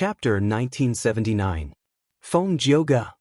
Chapter 1979. Feng Jiuge.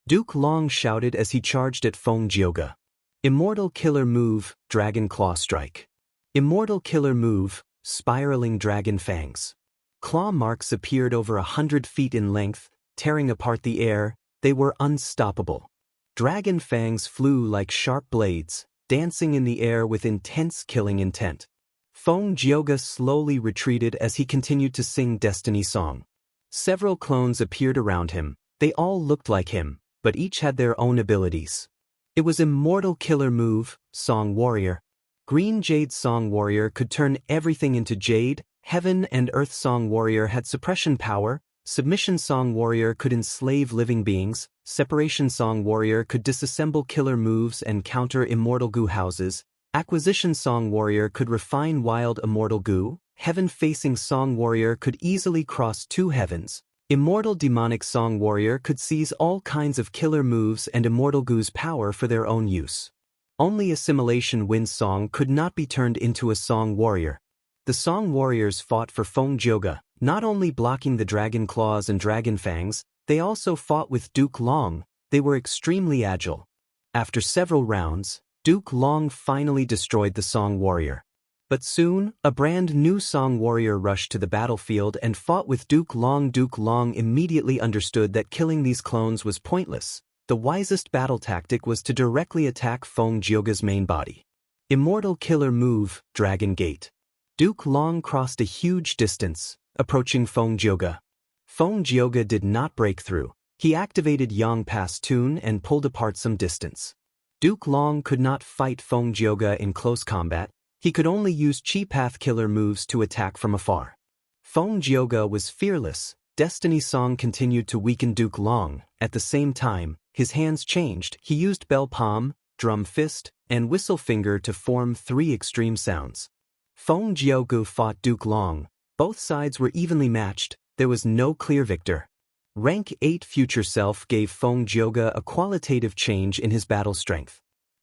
Duke Long shouted as he charged at Feng Jiuge. Immortal Killer Move, Dragon Claw Strike. Immortal Killer Move, Spiraling Dragon Fangs. Claw marks appeared over 100 feet in length, tearing apart the air. They were unstoppable. Dragon fangs flew like sharp blades, dancing in the air with intense killing intent. Feng Jiuge slowly retreated as he continued to sing Destiny Song. Several clones appeared around him. They all looked like him, but each had their own abilities. It was Immortal Killer Move, Song Warrior. Green Jade Song Warrior could turn everything into jade. Heaven and Earth Song Warrior had suppression power. Submission Song Warrior could enslave living beings. Separation Song Warrior could disassemble killer moves and counter immortal goo houses. Acquisition Song Warrior could refine wild immortal goo. Heaven-facing Song Warrior could easily cross two heavens. Immortal Demonic Song Warrior could seize all kinds of killer moves and immortal goo's power for their own use. Only Assimilation Wind Song could not be turned into a Song Warrior. The Song Warriors fought for Feng Jiuge, not only blocking the dragon claws and dragon fangs, they also fought with Duke Long. They were extremely agile. After several rounds, Duke Long finally destroyed the Song Warrior. But soon, a brand new Song Warrior rushed to the battlefield and fought with Duke Long. Duke Long immediately understood that killing these clones was pointless. The wisest battle tactic was to directly attack Feng Jiuge's main body. Immortal Killer Move, Dragon Gate. Duke Long crossed a huge distance, approaching Feng Jiuge. Feng Jiuge did not break through. He activated Yang Pass Tune and pulled apart some distance. Duke Long could not fight Feng Jiuge in close combat. He could only use Chi Path killer moves to attack from afar. Feng Jiuge was fearless. Destiny Song continued to weaken Duke Long. At the same time, his hands changed. He used Bell Palm, Drum Fist, and Whistle Finger to form three extreme sounds. Feng Jiuge fought Duke Long. Both sides were evenly matched. There was no clear victor. Rank 8 Future Self gave Feng Jiuge a qualitative change in his battle strength.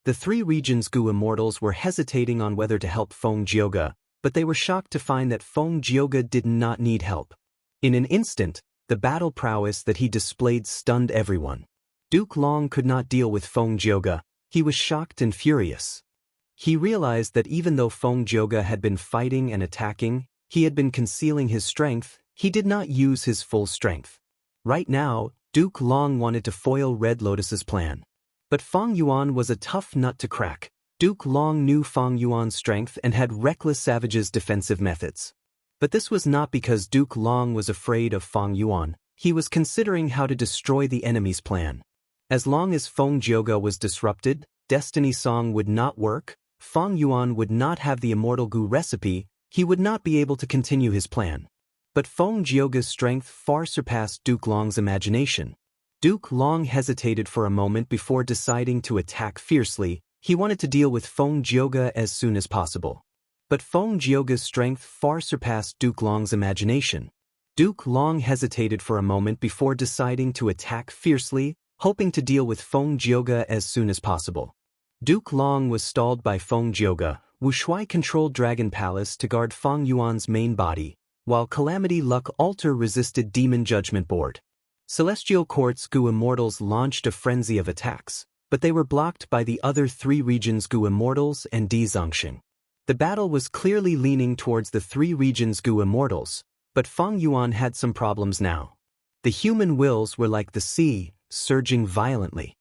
The three regions Gu Immortals were hesitating on whether to help Feng Jiuge, but they were shocked to find that Feng Jiuge did not need help. In an instant, the battle prowess that he displayed stunned everyone. Duke Long could not deal with Feng Jiuge. He was shocked and furious. He realized that even though Feng Jiuge had been fighting and attacking, he had been concealing his strength. He did not use his full strength. Right now, Duke Long wanted to foil Red Lotus's plan. But Feng Yuan was a tough nut to crack. Duke Long knew Feng Yuan's strength and had Reckless Savage's defensive methods. But this was not because Duke Long was afraid of Feng Yuan. He was considering how to destroy the enemy's plan. As long as Feng Jiuge was disrupted, Destiny Song would not work, Feng Yuan would not have the Immortal Goo recipe, he would not be able to continue his plan. But Feng Jiuge's strength far surpassed Duke Long's imagination. Duke Long hesitated for a moment before deciding to attack fiercely. He wanted to deal with Feng Jiuge as soon as possible. But Feng Jiuge's strength far surpassed Duke Long's imagination. Duke Long hesitated for a moment before deciding to attack fiercely, hoping to deal with Feng Jiuge as soon as possible. Duke Long was stalled by Feng Jiuge. Wuxia controlled Dragon Palace to guard Feng Yuan's main body, while Calamity Luck Altar resisted Demon Judgment Board. Celestial Court's Gu Immortals launched a frenzy of attacks, but they were blocked by the other three regions Gu Immortals and Di Zongxing. The battle was clearly leaning towards the three regions Gu Immortals, but Feng Yuan had some problems now. The human wills were like the sea, surging violently.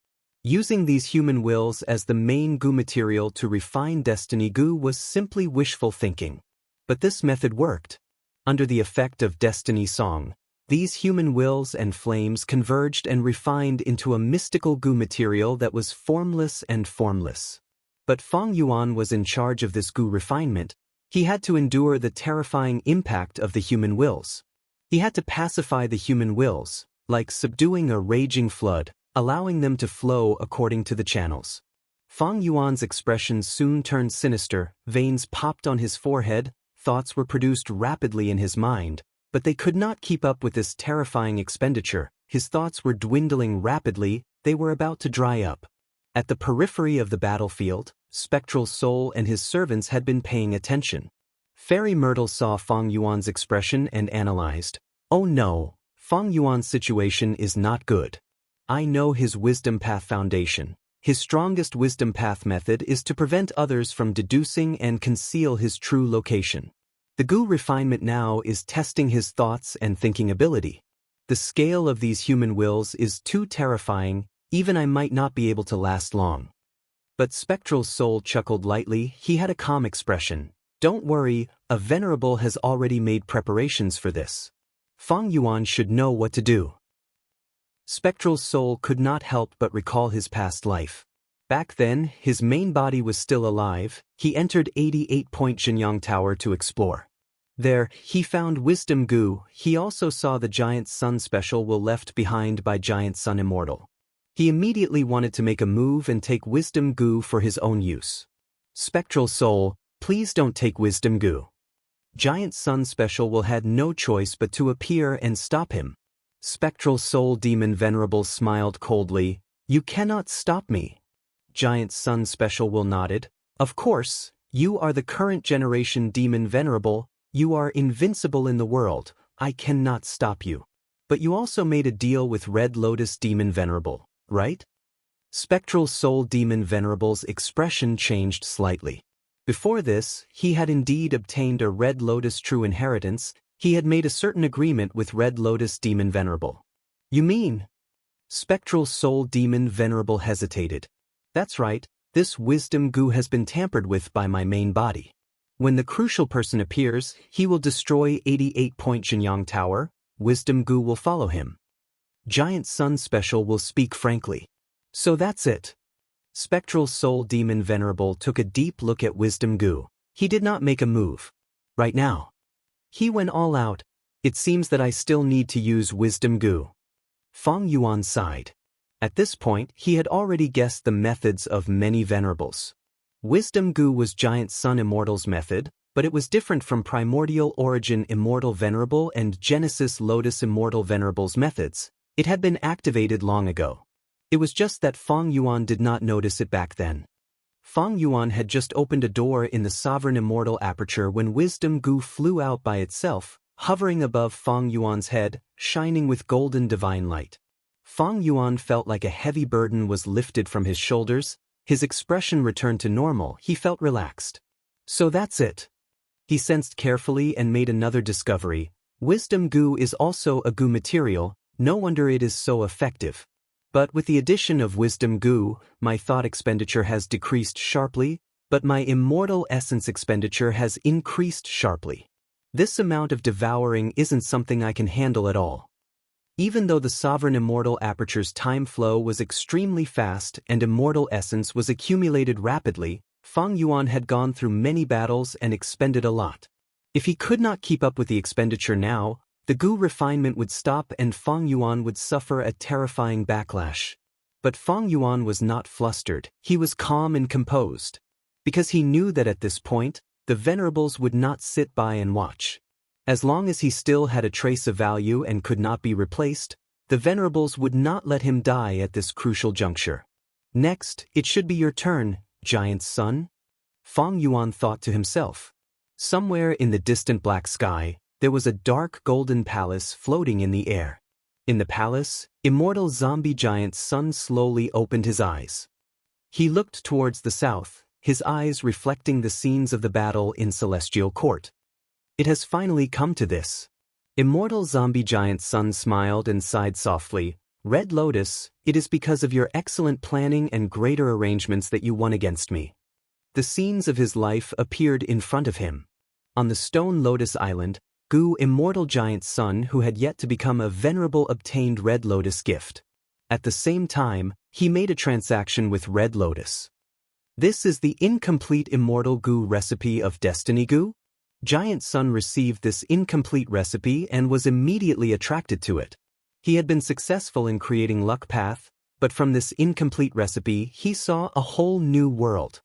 Using these human wills as the main Gu material to refine Destiny Gu was simply wishful thinking. But this method worked. Under the effect of Destiny Song, these human wills and flames converged and refined into a mystical Gu material that was formless and formless. But Feng Yuan was in charge of this Gu refinement. He had to endure the terrifying impact of the human wills. He had to pacify the human wills, like subduing a raging flood, allowing them to flow according to the channels. Feng Yuan's expression soon turned sinister, veins popped on his forehead, thoughts were produced rapidly in his mind, but they could not keep up with this terrifying expenditure. His thoughts were dwindling rapidly, they were about to dry up. At the periphery of the battlefield, Spectral Soul and his servants had been paying attention. Fairy Myrtle saw Feng Yuan's expression and analyzed. Oh no, Feng Yuan's situation is not good. I know his wisdom path foundation. His strongest wisdom path method is to prevent others from deducing and conceal his true location. The Gu refinement now is testing his thoughts and thinking ability. The scale of these human wills is too terrifying, even I might not be able to last long. But Spectral's soul chuckled lightly. He had a calm expression. Don't worry, a venerable has already made preparations for this. Feng Yuan should know what to do. Spectral's soul could not help but recall his past life. Back then, his main body was still alive. He entered 88-point Xianxia Tower to explore. There, he found Wisdom Gu. He also saw the Giant Sun special will left behind by Giant Sun Immortal. He immediately wanted to make a move and take Wisdom Gu for his own use. Spectral Soul, please don't take Wisdom Gu. Giant Sun special will had no choice but to appear and stop him. Spectral Soul Demon Venerable smiled coldly. You cannot stop me. Giant Sun special will nodded. Of course, you are the current generation Demon Venerable. You are invincible in the world. I cannot stop you. But you also made a deal with Red Lotus Demon Venerable, right? Spectral Soul Demon Venerable's expression changed slightly. Before this, he had indeed obtained a Red Lotus true inheritance. He had made a certain agreement with Red Lotus Demon Venerable. You mean? Spectral Soul Demon Venerable hesitated. That's right, this Wisdom Gu has been tampered with by my main body. When the crucial person appears, he will destroy 88-point Xianxia Tower. Wisdom Gu will follow him. Giant Sun Special will speak frankly. So that's it. Spectral Soul Demon Venerable took a deep look at Wisdom Gu. He did not make a move. Right now. He went all out. It seems that I still need to use Wisdom Gu. Feng Yuan sighed. At this point, he had already guessed the methods of many venerables. Wisdom Gu was Giant Sun Immortal's method, but it was different from Primordial Origin Immortal Venerable and Genesis Lotus Immortal Venerable's methods. It had been activated long ago. It was just that Feng Yuan did not notice it back then. Feng Yuan had just opened a door in the Sovereign Immortal Aperture when Wisdom Gu flew out by itself, hovering above Feng Yuan's head, shining with golden divine light. Feng Yuan felt like a heavy burden was lifted from his shoulders. His expression returned to normal. He felt relaxed. So that's it. He sensed carefully and made another discovery. Wisdom Gu is also a Gu material. No wonder it is so effective. But with the addition of Wisdom Gu, my thought expenditure has decreased sharply, but my immortal essence expenditure has increased sharply. This amount of devouring isn't something I can handle at all. Even though the Sovereign Immortal Aperture's time flow was extremely fast and immortal essence was accumulated rapidly, Feng Yuan had gone through many battles and expended a lot. If he could not keep up with the expenditure now, the Gu refinement would stop and Feng Yuan would suffer a terrifying backlash. But Feng Yuan was not flustered. He was calm and composed. Because he knew that at this point, the venerables would not sit by and watch. As long as he still had a trace of value and could not be replaced, the venerables would not let him die at this crucial juncture. Next, it should be your turn, Giant Sun. Feng Yuan thought to himself. Somewhere in the distant black sky, there was a dark golden palace floating in the air. In the palace, immortal zombie Giant Sun slowly opened his eyes. He looked towards the south, his eyes reflecting the scenes of the battle in Celestial Court. It has finally come to this. Immortal zombie Giant Sun smiled and sighed softly. Red Lotus, it is because of your excellent planning and greater arrangements that you won against me. The scenes of his life appeared in front of him. On the Stone Lotus Island, Gu Immortal Giant Sun who had yet to become a venerable obtained Red Lotus gift. At the same time, he made a transaction with Red Lotus. This is the incomplete Immortal Gu recipe of Destiny Gu? Giant Sun received this incomplete recipe and was immediately attracted to it. He had been successful in creating Luck Path, but from this incomplete recipe he saw a whole new world.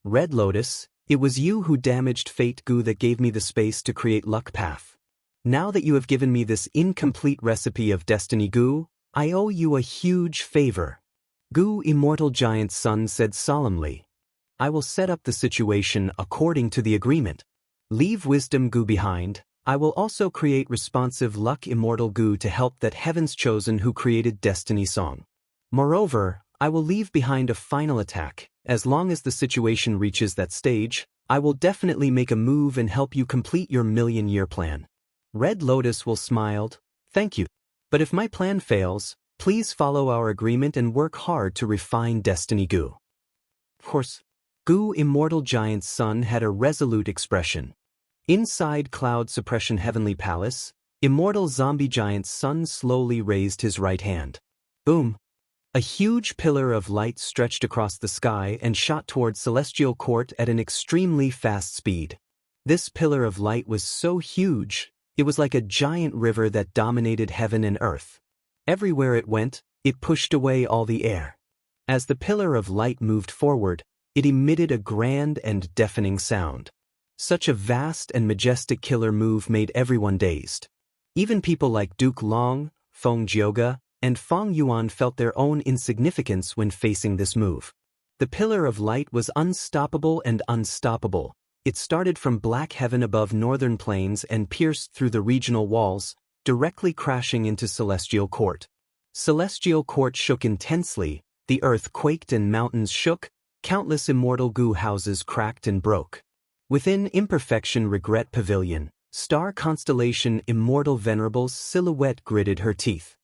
Red Lotus, it was you who damaged Fate Gu that gave me the space to create Luck Path. Now that you have given me this incomplete recipe of Destiny Gu, I owe you a huge favor. Gu Immortal Giant Sun said solemnly. I will set up the situation according to the agreement. Leave Wisdom Gu behind. I will also create responsive luck immortal goo to help that heaven's chosen who created destiny song. Moreover, I will leave behind a final attack. As long as the situation reaches that stage, I will definitely make a move and help you complete your million-year plan. Red Lotus will smiled, thank you. But if my plan fails, please follow our agreement and work hard to refine Destiny Goo. Of course, Goo Immortal Giant's son had a resolute expression. Inside Cloud Suppression Heavenly Palace, Immortal Zombie Giant's son slowly raised his right hand. Boom! A huge pillar of light stretched across the sky and shot toward Celestial Court at an extremely fast speed. This pillar of light was so huge, it was like a giant river that dominated heaven and earth. Everywhere it went, it pushed away all the air. As the pillar of light moved forward, it emitted a grand and deafening sound. Such a vast and majestic killer move made everyone dazed. Even people like Duke Long, Feng Jioge, and Feng Yuan felt their own insignificance when facing this move. The pillar of light was unstoppable and unstoppable. It started from black heaven above northern plains and pierced through the regional walls, directly crashing into Celestial Court. Celestial Court shook intensely, the earth quaked and mountains shook, countless immortal goo houses cracked and broke. Within Imperfection Regret Pavilion, star constellation Immortal Venerable's silhouette gritted her teeth.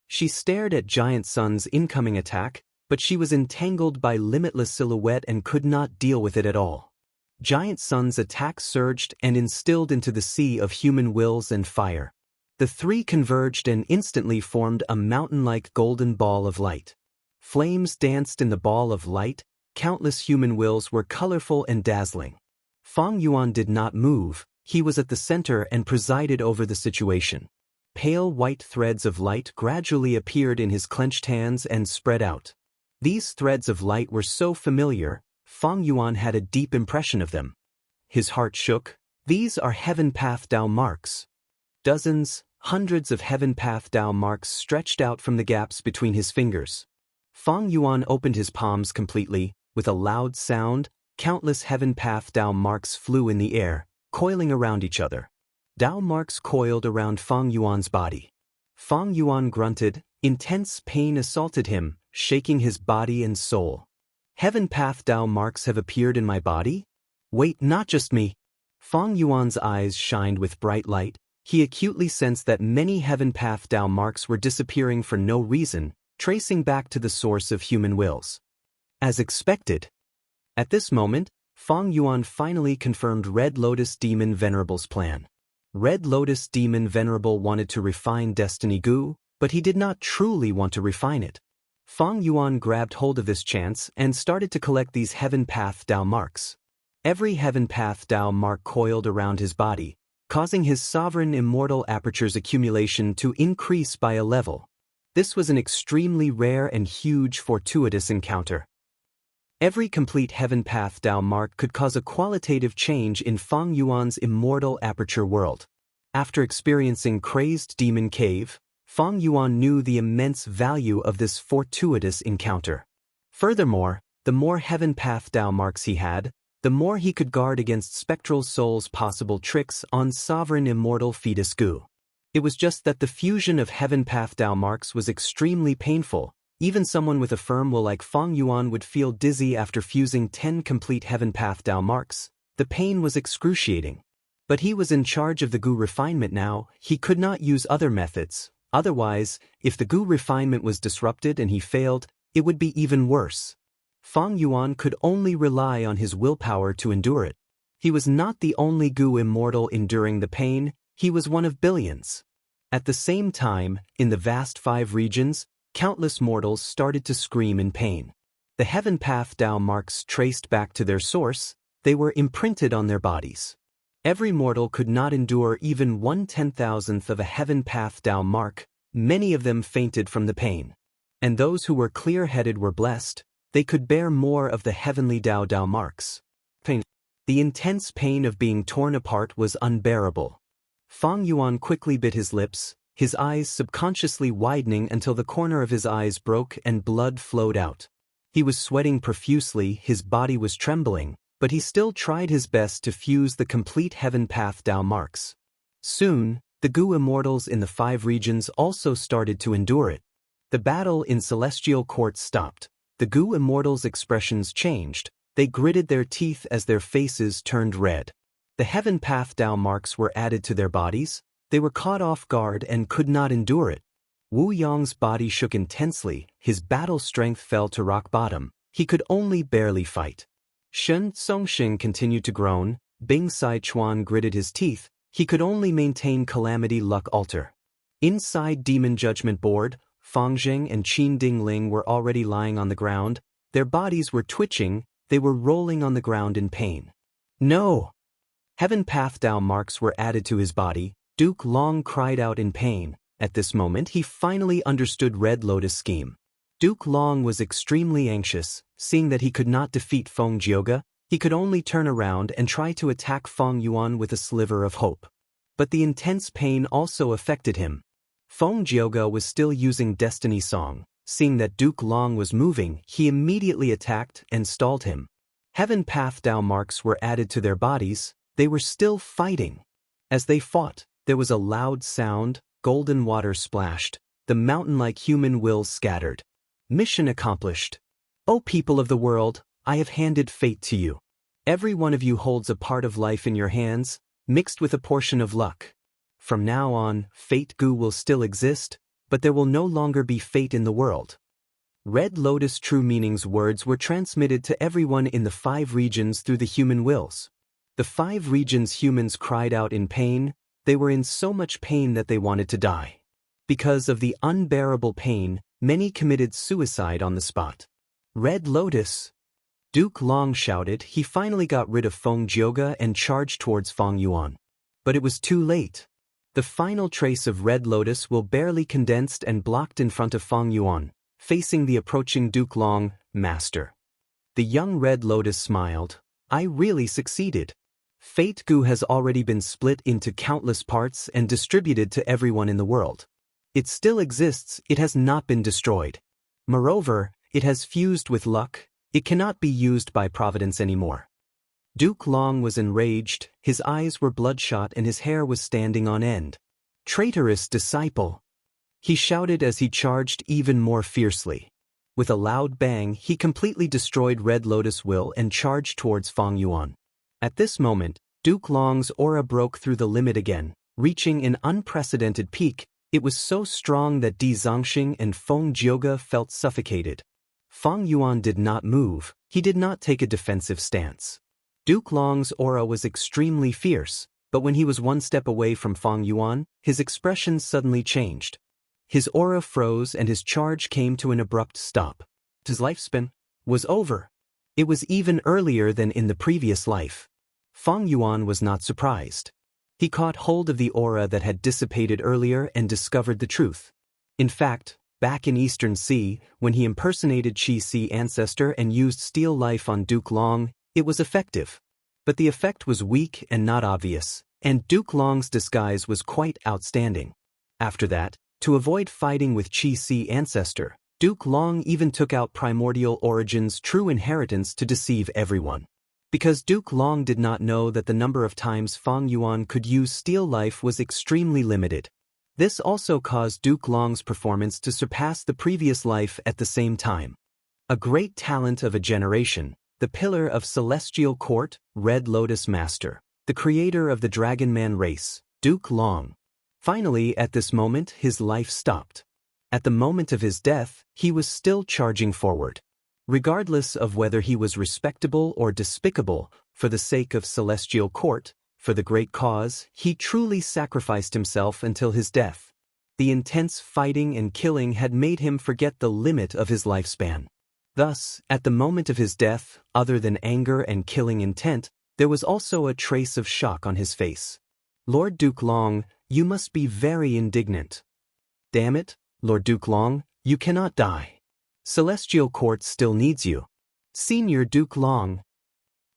She stared at Giant Sun's incoming attack, but she was entangled by Limitless Silhouette and could not deal with it at all. Giant Sun's attack surged and instilled into the sea of human wills and fire. The three converged and instantly formed a mountain-like golden ball of light. Flames danced in the ball of light, countless human wills were colorful and dazzling. Feng Yuan did not move, he was at the center and presided over the situation. Pale white threads of light gradually appeared in his clenched hands and spread out. These threads of light were so familiar, Feng Yuan had a deep impression of them. His heart shook. These are Heaven Path Dao marks. Dozens, hundreds of Heaven Path Dao marks stretched out from the gaps between his fingers. Feng Yuan opened his palms completely. With a loud sound, countless Heaven Path Dao marks flew in the air, coiling around each other. Dao marks coiled around Feng Yuan's body. Feng Yuan grunted, intense pain assaulted him, shaking his body and soul. Heaven Path Dao marks have appeared in my body? Wait, not just me. Feng Yuan's eyes shined with bright light. He acutely sensed that many Heaven Path Dao marks were disappearing for no reason, tracing back to the source of human wills. As expected. At this moment, Feng Yuan finally confirmed Red Lotus Demon Venerable's plan. Red Lotus Demon Venerable wanted to refine Destiny Goo, but he did not truly want to refine it. Feng Yuan grabbed hold of this chance and started to collect these Heaven Path Dao marks. Every Heaven Path Dao mark coiled around his body, causing his sovereign immortal aperture's accumulation to increase by a level. This was an extremely rare and huge fortuitous encounter. Every complete Heaven Path Dao mark could cause a qualitative change in Feng Yuan's immortal aperture world. After experiencing Crazed Demon Cave, Feng Yuan knew the immense value of this fortuitous encounter. Furthermore, the more Heaven Path Dao marks he had, the more he could guard against Spectral Soul's possible tricks on Sovereign Immortal Fetus Goo. It was just that the fusion of Heaven Path Dao marks was extremely painful. Even someone with a firm will like Feng Yuan would feel dizzy after fusing 10 complete Heaven Path Dao marks. The pain was excruciating. But he was in charge of the Goo refinement now, he could not use other methods. Otherwise, if the Goo refinement was disrupted and he failed, it would be even worse. Feng Yuan could only rely on his willpower to endure it. He was not the only Goo immortal enduring the pain, he was one of billions. At the same time, in the vast 5 regions, countless mortals started to scream in pain. The Heaven Path Dao marks traced back to their source, they were imprinted on their bodies. Every mortal could not endure even 1/10,000th of a Heaven Path Dao mark, many of them fainted from the pain. And those who were clear-headed were blessed, they could bear more of the Heavenly Dao marks. Pain. The intense pain of being torn apart was unbearable. Feng Yuan quickly bit his lips, his eyes subconsciously widening until the corner of his eyes broke and blood flowed out. He was sweating profusely, his body was trembling, but he still tried his best to fuse the complete Heaven Path Dao marks. Soon, the Gu immortals in the 5 regions also started to endure it. The battle in Celestial Court stopped. The Gu immortals' expressions changed. They gritted their teeth as their faces turned red. The Heaven Path Dao marks were added to their bodies. They were caught off guard and could not endure it. Wu Yang's body shook intensely, his battle strength fell to rock bottom. He could only barely fight. Shen Songxing continued to groan. Bing Sai Chuan gritted his teeth. He could only maintain Calamity Luck Altar. Inside Demon Judgment Board, Fang Zheng and Qin Dingling were already lying on the ground. Their bodies were twitching. They were rolling on the ground in pain. No! Heaven Path Dao marks were added to his body. Duke Long cried out in pain. At this moment he finally understood Red Lotus' scheme. Duke Long was extremely anxious, seeing that he could not defeat Feng Jioge. He could only turn around and try to attack Feng Yuan with a sliver of hope. But the intense pain also affected him. Feng Jioge was still using Destiny Song. Seeing that Duke Long was moving, he immediately attacked and stalled him. Heaven Path Dao marks were added to their bodies. They were still fighting. As they fought, there was a loud sound, golden water splashed, the mountain-like human will scattered. Mission accomplished. O people of the world, I have handed fate to you. Every one of you holds a part of life in your hands, mixed with a portion of luck. From now on, Fate Gu will still exist, but there will no longer be fate in the world. Red Lotus True Meaning's words were transmitted to everyone in the 5 regions through the human wills. The 5 regions' humans cried out in pain. They were in so much pain that they wanted to die. Because of the unbearable pain, many committed suicide on the spot. Red Lotus! Duke Long shouted. He finally got rid of Feng Jioge and charged towards Feng Yuan. But it was too late. The final trace of Red Lotus will barely condensed and blocked in front of Feng Yuan, facing the approaching Duke Long, Master. The young Red Lotus smiled. I really succeeded. Fate Gu has already been split into countless parts and distributed to everyone in the world. It still exists, it has not been destroyed. Moreover, it has fused with luck. It cannot be used by providence anymore. Duke Long was enraged, his eyes were bloodshot and his hair was standing on end. Traitorous disciple! He shouted as he charged even more fiercely. With a loud bang, he completely destroyed Red Lotus Will and charged towards Feng Yuan. At this moment, Duke Long's aura broke through the limit again, reaching an unprecedented peak. It was so strong that Di Zongxing and Feng Jioge felt suffocated. Feng Yuan did not move. He did not take a defensive stance. Duke Long's aura was extremely fierce, but when he was one step away from Feng Yuan, his expression suddenly changed. His aura froze and his charge came to an abrupt stop. His lifespan was over. It was even earlier than in the previous life. Feng Yuan was not surprised. He caught hold of the aura that had dissipated earlier and discovered the truth. In fact, back in Eastern Sea, when he impersonated Qi Si ancestor and used Steel Life on Duke Long, it was effective. But the effect was weak and not obvious, and Duke Long's disguise was quite outstanding. After that, to avoid fighting with Qi Si ancestor, Duke Long even took out Primordial Origin's true inheritance to deceive everyone. Because Duke Long did not know that the number of times Feng Yuan could use Steel Life was extremely limited. This also caused Duke Long's performance to surpass the previous life at the same time. A great talent of a generation, the pillar of Celestial Court, Red Lotus Master, the creator of the Dragon Man race, Duke Long. Finally, at this moment, his life stopped. At the moment of his death, he was still charging forward. Regardless of whether he was respectable or despicable, for the sake of Celestial Court, for the great cause, he truly sacrificed himself until his death. The intense fighting and killing had made him forget the limit of his lifespan. Thus, at the moment of his death, other than anger and killing intent, there was also a trace of shock on his face. Lord Duke Long, you must be very indignant. Damn it, Lord Duke Long, you cannot die. Celestial Court still needs you. Senior Duke Long.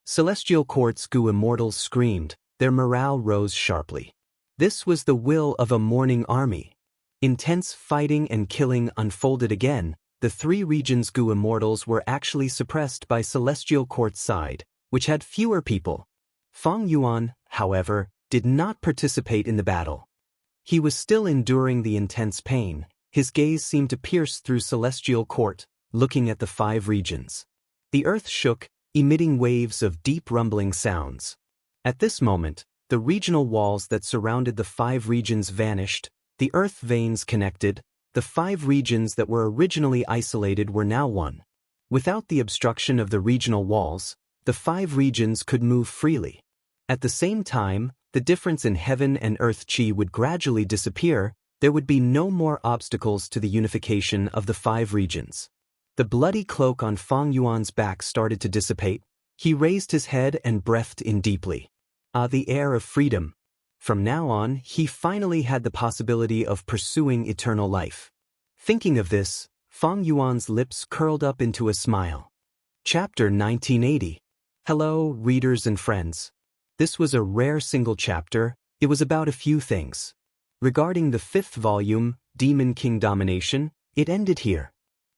Celestial Court's Gu immortals screamed, their morale rose sharply. This was the will of a mourning army. Intense fighting and killing unfolded again. The 3 regions' Gu immortals were actually suppressed by Celestial Court's side, which had fewer people. Feng Yuan, however, did not participate in the battle. He was still enduring the intense pain. His gaze seemed to pierce through celestial court, looking at the 5 regions. The earth shook, emitting waves of deep rumbling sounds. At this moment, the regional walls that surrounded the 5 regions vanished, the earth veins connected, the 5 regions that were originally isolated were now one. Without the obstruction of the regional walls, the 5 regions could move freely. At the same time, the difference in heaven and earth chi would gradually disappear. There would be no more obstacles to the unification of the 5 regions. The bloody cloak on Feng Yuan's back started to dissipate. He raised his head and breathed in deeply. The air of freedom. From now on, he finally had the possibility of pursuing eternal life. Thinking of this, Feng Yuan's lips curled up into a smile. Chapter 1980. Hello, readers and friends. This was a rare single chapter. It was about a few things. Regarding the 5th volume, Demon King Domination, it ended here.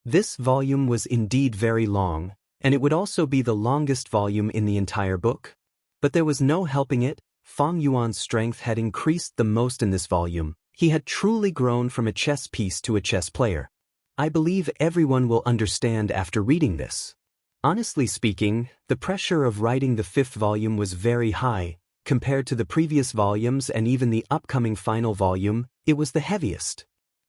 This volume was indeed very long, and it would also be the longest volume in the entire book. But there was no helping it. Feng Yuan's strength had increased the most in this volume. He had truly grown from a chess piece to a chess player. I believe everyone will understand after reading this. Honestly speaking, the pressure of writing the 5th volume was very high. Compared to the previous volumes and even the upcoming final volume, it was the heaviest.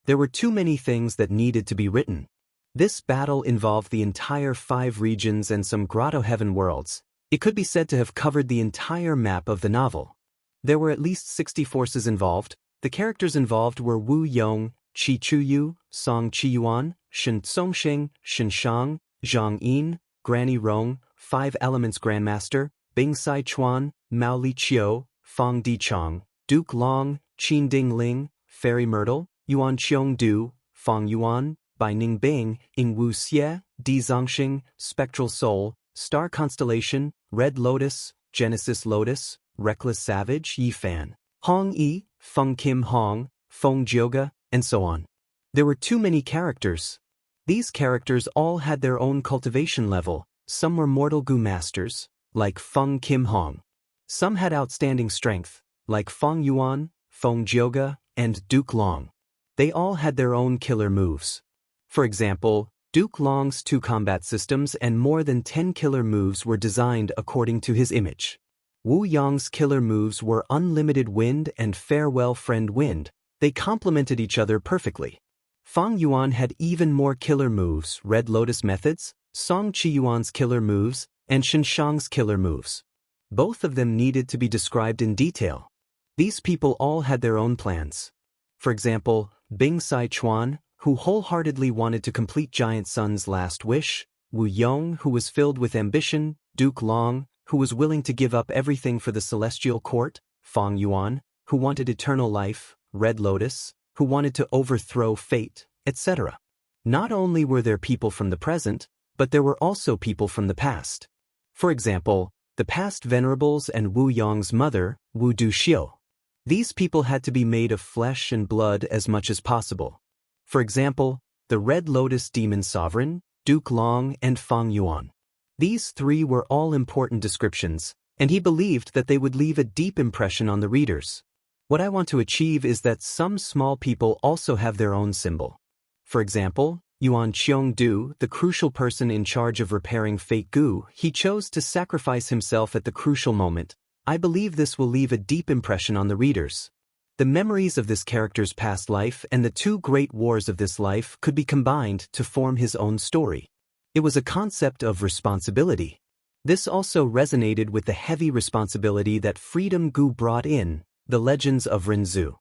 There were too many things that needed to be written. This battle involved the entire 5 regions and some grotto heaven worlds. It could be said to have covered the entire map of the novel. There were at least 60 forces involved. The characters involved were Wu Yong, Qi Chuyu, Song Qiyuan, Shen Songsheng, Shen Shang, Zhang Yin, Granny Rong, 5 Elements Grandmaster, Bing Sai Chuan, Mao Li Qiu, Fang Di Chong, Duke Long, Qin Ding Ling, Fairy Myrtle, Yuan Qiong Du, Fang Yuan, Bai Ning Bing, Ing Wuxia, Di Zongxing, Spectral Soul, Star Constellation, Red Lotus, Genesis Lotus, Reckless Savage, Yi Fan, Hong Yi, Feng Kim Hong, Feng Jioga, and so on. There were too many characters. These characters all had their own cultivation level. Some were mortal Gu masters, like Feng Kim Hong. Some had outstanding strength, like Feng Yuan, Feng Jioga, and Duke Long. They all had their own killer moves. For example, Duke Long's 2 combat systems and more than 10 killer moves were designed according to his image. Wu Yong's killer moves were Unlimited Wind and Farewell Friend Wind. They complemented each other perfectly. Feng Yuan had even more killer moves, Red Lotus methods, Song Qiyuan's killer moves, and Shen Shang's killer moves. Both of them needed to be described in detail. These people all had their own plans. For example, Bing Sai Chuan, who wholeheartedly wanted to complete Giant Sun's last wish, Wu Yong, who was filled with ambition, Duke Long, who was willing to give up everything for the celestial court, Feng Yuan, who wanted eternal life, Red Lotus, who wanted to overthrow fate, etc. Not only were there people from the present, but there were also people from the past. For example, the past venerables and Wu Yong's mother, Wu Duxiu. These people had to be made of flesh and blood as much as possible. For example, the Red Lotus Demon Sovereign, Duke Long, and Feng Yuan. These 3 were all important descriptions, and he believed that they would leave a deep impression on the readers. What I want to achieve is that some small people also have their own symbol. For example, Yuan Qiong Du, the crucial person in charge of repairing Fate Gu, he chose to sacrifice himself at the crucial moment. I believe this will leave a deep impression on the readers. The memories of this character's past life and the 2 great wars of this life could be combined to form his own story. It was a concept of responsibility. This also resonated with the heavy responsibility that Freedom Gu brought in, the legends of Renzu.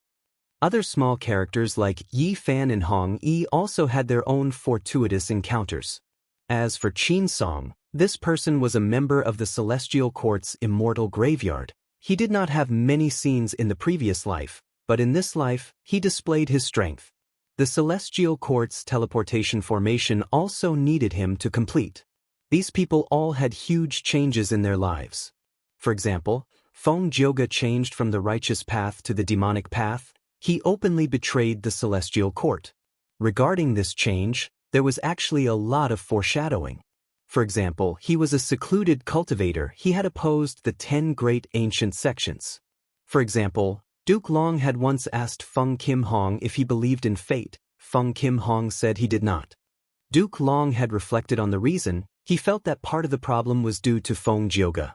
Other small characters like Yi Fan and Hong Yi also had their own fortuitous encounters. As for Qin Song, this person was a member of the Celestial Court's immortal graveyard. He did not have many scenes in the previous life, but in this life, he displayed his strength. The Celestial Court's teleportation formation also needed him to complete. These people all had huge changes in their lives. For example, Feng Jioga changed from the righteous path to the demonic path. He openly betrayed the Celestial Court. Regarding this change, there was actually a lot of foreshadowing. For example, he was a secluded cultivator. He had opposed the 10 great ancient sections. For example, Duke Long had once asked Feng Kim Hong if he believed in fate. Feng Kim Hong said he did not. Duke Long had reflected on the reason. He felt that part of the problem was due to Feng Jioge.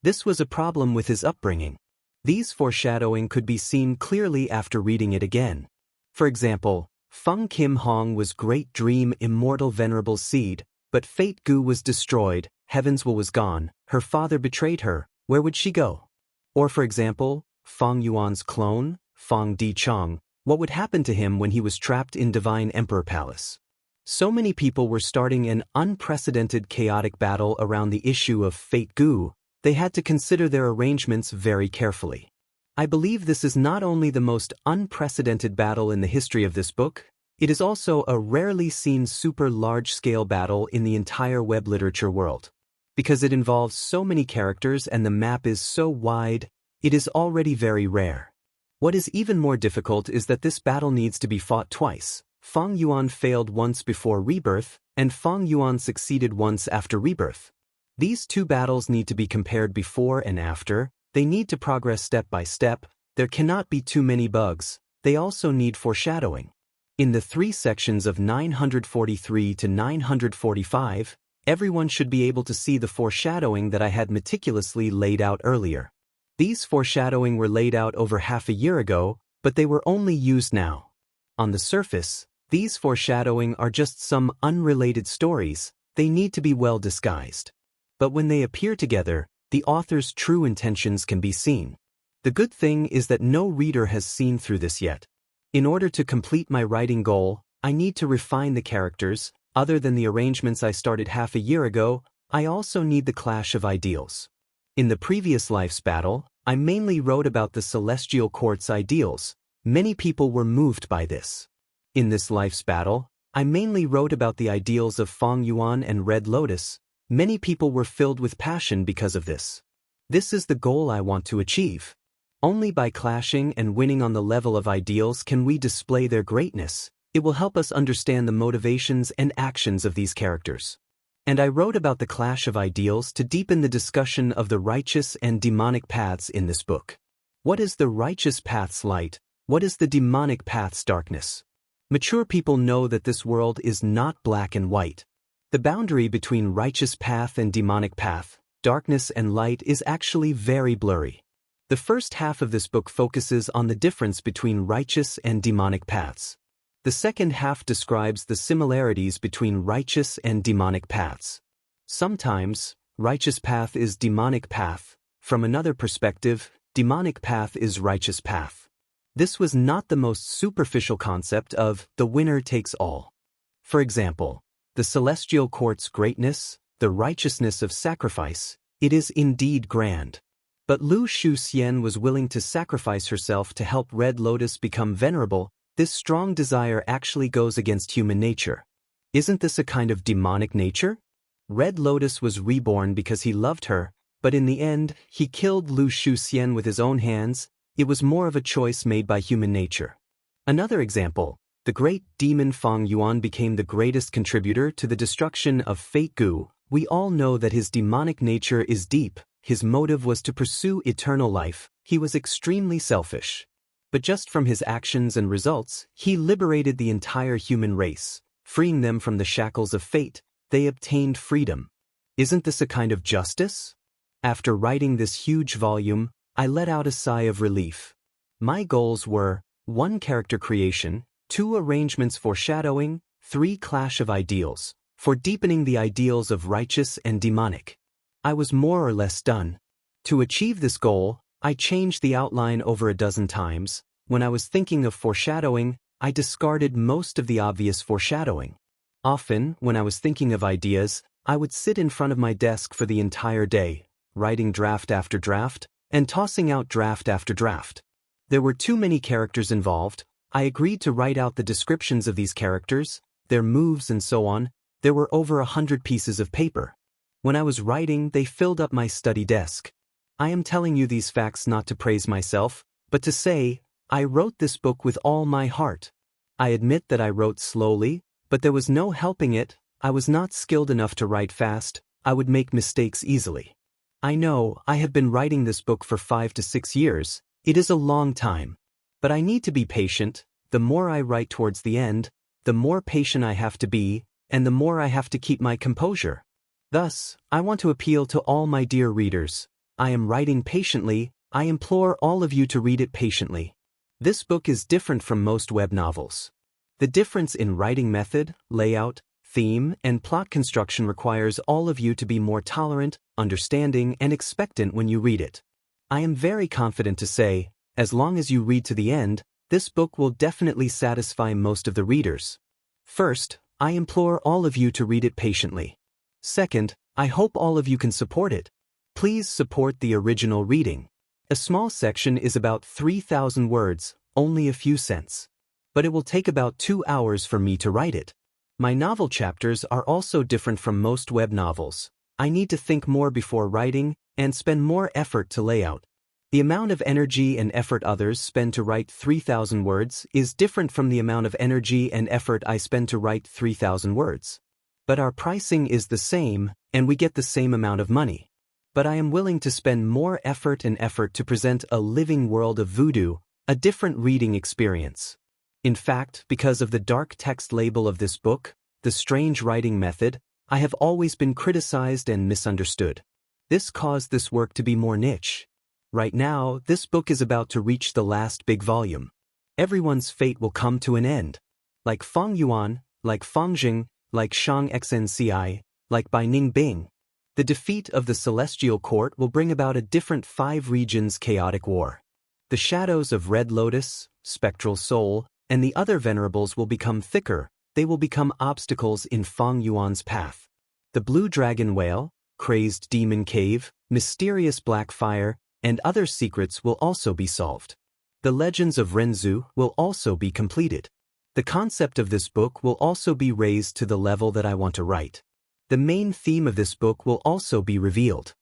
This was a problem with his upbringing. These foreshadowing could be seen clearly after reading it again. For example, Feng Kim Hong was great dream immortal venerable seed, but fate Gu was destroyed, heaven's will was gone, her father betrayed her, where would she go? Or for example, Feng Yuan's clone, Feng Di Chong, what would happen to him when he was trapped in Divine Emperor Palace? So many people were starting an unprecedented chaotic battle around the issue of fate Gu. They had to consider their arrangements very carefully. I believe this is not only the most unprecedented battle in the history of this book, it is also a rarely seen super large-scale battle in the entire web literature world. Because it involves so many characters and the map is so wide, it is already very rare. What is even more difficult is that this battle needs to be fought twice. Feng Yuan failed once before rebirth, and Feng Yuan succeeded once after rebirth. These two battles need to be compared before and after. They need to progress step by step. There cannot be too many bugs. They also need foreshadowing. In the 3 sections of 943 to 945, everyone should be able to see the foreshadowing that I had meticulously laid out earlier. These foreshadowing were laid out over half a year ago, but they were only used now. On the surface, these foreshadowing are just some unrelated stories. They need to be well disguised. But when they appear together, the author's true intentions can be seen. The good thing is that no reader has seen through this yet. In order to complete my writing goal, I need to refine the characters. Other than the arrangements I started half a year ago, I also need the clash of ideals. In the previous life's battle, I mainly wrote about the celestial court's ideals. Many people were moved by this. In this life's battle, I mainly wrote about the ideals of Feng Yuan and Red Lotus. Many people were filled with passion because of this. This is the goal I want to achieve. Only by clashing and winning on the level of ideals can we display their greatness. It will help us understand the motivations and actions of these characters. And I wrote about the clash of ideals to deepen the discussion of the righteous and demonic paths in this book. What is the righteous path's light? What is the demonic path's darkness? Mature people know that this world is not black and white. The boundary between righteous path and demonic path, darkness and light is actually very blurry. The first half of this book focuses on the difference between righteous and demonic paths. The second half describes the similarities between righteous and demonic paths. Sometimes, righteous path is demonic path. From another perspective, demonic path is righteous path. This was not the most superficial concept of the winner takes all. For example, the celestial court's greatness, the righteousness of sacrifice, it is indeed grand. But Lu Shuxian was willing to sacrifice herself to help Red Lotus become venerable. This strong desire actually goes against human nature. Isn't this a kind of demonic nature? Red Lotus was reborn because he loved her, but in the end, he killed Lu Shuxian with his own hands. It was more of a choice made by human nature. Another example. The great demon Feng Yuan became the greatest contributor to the destruction of Fate Gu. We all know that his demonic nature is deep. His motive was to pursue eternal life. He was extremely selfish. But just from his actions and results, he liberated the entire human race. Freeing them from the shackles of fate, they obtained freedom. Isn't this a kind of justice? After writing this huge volume, I let out a sigh of relief. My goals were 1. Character creation, 2. Arrangements foreshadowing, 3. Clash of ideals, for deepening the ideals of righteous and demonic. I was more or less done. To achieve this goal, I changed the outline over a dozen times. When I was thinking of foreshadowing, I discarded most of the obvious foreshadowing. Often, when I was thinking of ideas, I would sit in front of my desk for the entire day, writing draft after draft, and tossing out draft after draft. There were too many characters involved. I agreed to write out the descriptions of these characters, their moves and so on. There were over 100 pieces of paper. When I was writing, they filled up my study desk. I am telling you these facts not to praise myself, but to say, I wrote this book with all my heart. I admit that I wrote slowly, but there was no helping it. I was not skilled enough to write fast. I would make mistakes easily. I know, I have been writing this book for 5 to 6 years. It is a long time. But I need to be patient. The more I write towards the end, the more patient I have to be, and the more I have to keep my composure. Thus, I want to appeal to all my dear readers. I am writing patiently. I implore all of you to read it patiently. This book is different from most web novels. The difference in writing method, layout, theme, and plot construction requires all of you to be more tolerant, understanding, and expectant when you read it. I am very confident to say, as long as you read to the end, this book will definitely satisfy most of the readers. First, I implore all of you to read it patiently. Second, I hope all of you can support it. Please support the original reading. A small section is about 3,000 words, only a few cents. But it will take about 2 hours for me to write it. My novel chapters are also different from most web novels. I need to think more before writing and spend more effort to lay out. The amount of energy and effort others spend to write 3,000 words is different from the amount of energy and effort I spend to write 3,000 words. But our pricing is the same, and we get the same amount of money. But I am willing to spend more effort to present a living world of voodoo, a different reading experience. In fact, because of the dark text label of this book, the strange writing method, I have always been criticized and misunderstood. This caused this work to be more niche. Right now, this book is about to reach the last big volume. Everyone's fate will come to an end. Like Feng Yuan, like Feng Jing, like Xianxia, like Bai Ning Bing. The defeat of the Celestial Court will bring about a different 5 regions chaotic war. The shadows of Red Lotus, Spectral Soul, and the other venerables will become thicker. They will become obstacles in Feng Yuan's path. The Blue Dragon Whale, Crazed Demon Cave, Mysterious Black Fire, and other secrets will also be solved. The Legends of Renzu will also be completed. The concept of this book will also be raised to the level that I want to write. The main theme of this book will also be revealed.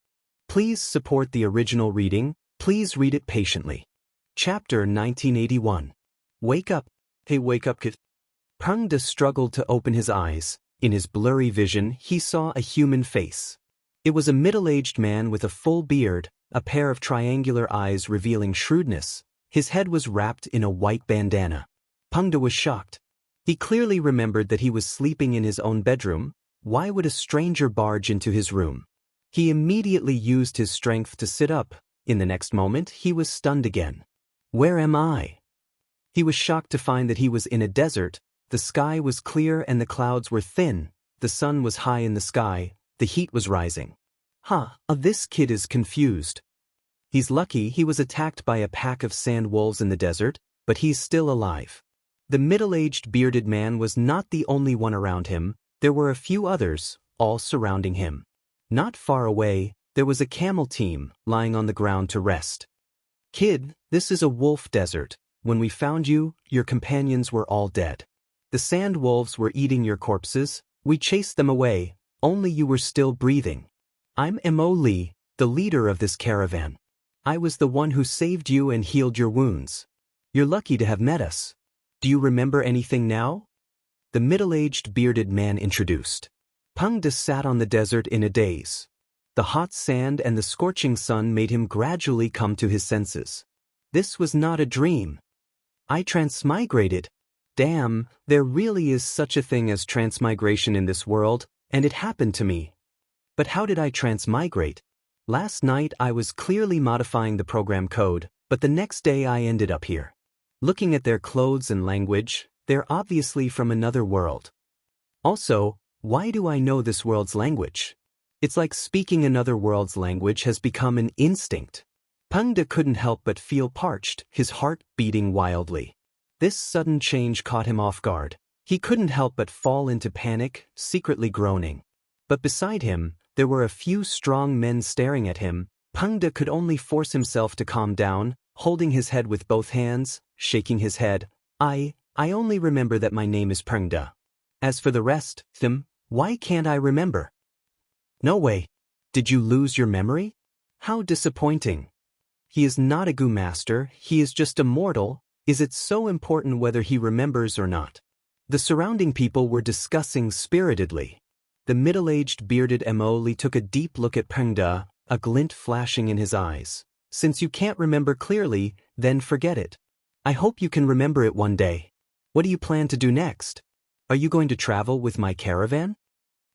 Please support the original reading. Please read it patiently. Chapter 1981. Wake up. Hey, wake up, kid. Peng De struggled to open his eyes. In his blurry vision, he saw a human face. It was a middle-aged man with a full beard, a pair of triangular eyes revealing shrewdness. His head was wrapped in a white bandana. Peng De was shocked. He clearly remembered that he was sleeping in his own bedroom. Why would a stranger barge into his room? He immediately used his strength to sit up. In the next moment, he was stunned again. Where am I? He was shocked to find that he was in a desert. The sky was clear and the clouds were thin. The sun was high in the sky. The heat was rising. This kid is confused. He's lucky he was attacked by a pack of sand wolves in the desert, but he's still alive. The middle-aged bearded man was not the only one around him. There were a few others, all surrounding him. Not far away, there was a camel team lying on the ground to rest. Kid, this is a wolf desert. When we found you, your companions were all dead. The sand wolves were eating your corpses. We chased them away. Only you were still breathing. I'm Mo Li, the leader of this caravan. I was the one who saved you and healed your wounds. You're lucky to have met us. Do you remember anything now? The middle-aged bearded man introduced. Peng De sat on the desert in a daze. The hot sand and the scorching sun made him gradually come to his senses. This was not a dream. I transmigrated. Damn, there really is such a thing as transmigration in this world, and it happened to me. But how did I transmigrate? Last night I was clearly modifying the program code, but the next day I ended up here. Looking at their clothes and language, they're obviously from another world. Also, why do I know this world's language? It's like speaking another world's language has become an instinct. Peng De couldn't help but feel parched, his heart beating wildly. This sudden change caught him off guard. He couldn't help but fall into panic, secretly groaning. But beside him, there were a few strong men staring at him. Peng De could only force himself to calm down, holding his head with both hands, shaking his head. I only remember that my name is Peng De. As for the rest, why can't I remember? No way. Did you lose your memory? How disappointing. He is not a Gu master, he is just a mortal. Is it so important whether he remembers or not? The surrounding people were discussing spiritedly. The middle-aged bearded Mo Li took a deep look at Peng De, a glint flashing in his eyes. Since you can't remember clearly, then forget it. I hope you can remember it one day. What do you plan to do next? Are you going to travel with my caravan?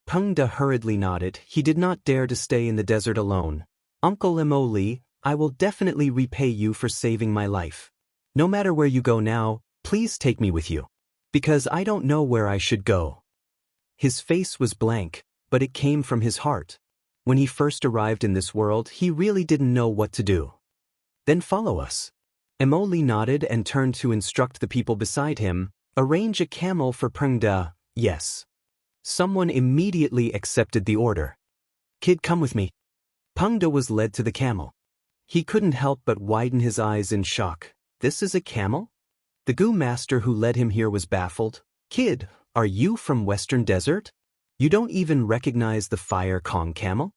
Peng De hurriedly nodded. He did not dare to stay in the desert alone. Uncle Mo, I will definitely repay you for saving my life. No matter where you go now, please take me with you. Because I don't know where I should go. His face was blank, but it came from his heart. When he first arrived in this world, he really didn't know what to do. Then follow us. Mo nodded and turned to instruct the people beside him. Arrange a camel for Peng De. Yes. Someone immediately accepted the order. Kid, come with me. Peng De was led to the camel. He couldn't help but widen his eyes in shock. This is a camel? The Gu master who led him here was baffled. Kid, are you from Western Desert? You don't even recognize the Fire Kong camel?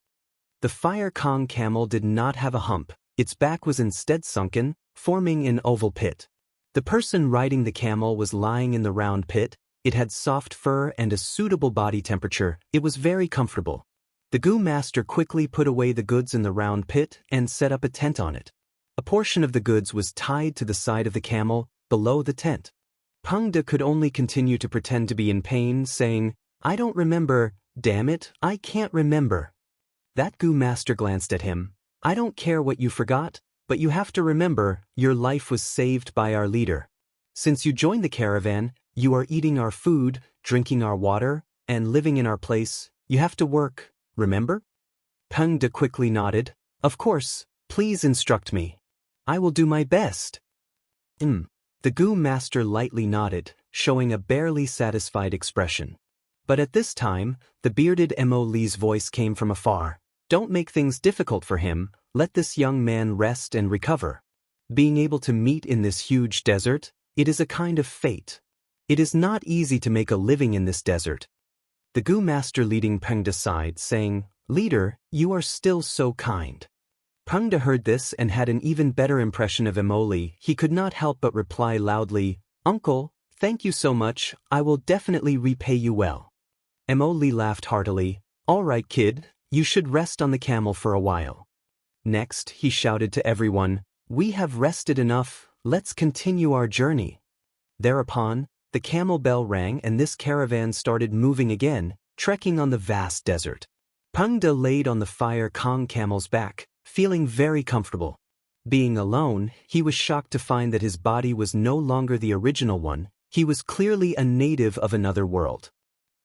The Fire Kong camel did not have a hump. Its back was instead sunken, forming an oval pit. The person riding the camel was lying in the round pit. It had soft fur and a suitable body temperature. It was very comfortable. The Gu master quickly put away the goods in the round pit and set up a tent on it. A portion of the goods was tied to the side of the camel, below the tent. Peng De could only continue to pretend to be in pain, saying, I don't remember, damn it, I can't remember. That Gu master glanced at him. I don't care what you forgot, but you have to remember, your life was saved by our leader. Since you joined the caravan, you are eating our food, drinking our water, and living in our place. You have to work, remember? Peng De quickly nodded. Of course, please instruct me. I will do my best. The Gu master lightly nodded, showing a barely satisfied expression. But at this time, the bearded Mo Li's voice came from afar. Don't make things difficult for him, let this young man rest and recover. Being able to meet in this huge desert, it is a kind of fate. It is not easy to make a living in this desert. The Gu master leading Peng De aside, saying, Leader, you are still so kind. Peng De heard this and had an even better impression of Mo Li. He could not help but reply loudly, Uncle, thank you so much, I will definitely repay you well. Mo Li laughed heartily. All right, kid, you should rest on the camel for a while. Next, he shouted to everyone, We have rested enough, let's continue our journey. Thereupon, the camel bell rang and this caravan started moving again, trekking on the vast desert. Peng De laid on the Fire Kong camel's back, feeling very comfortable. Being alone, he was shocked to find that his body was no longer the original one. He was clearly a native of another world.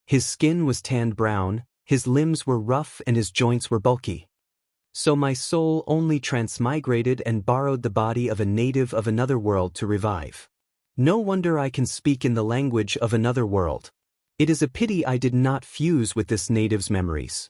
His skin was tanned brown, his limbs were rough and his joints were bulky. So my soul only transmigrated and borrowed the body of a native of another world to revive. No wonder I can speak in the language of another world. It is a pity I did not fuse with this native's memories.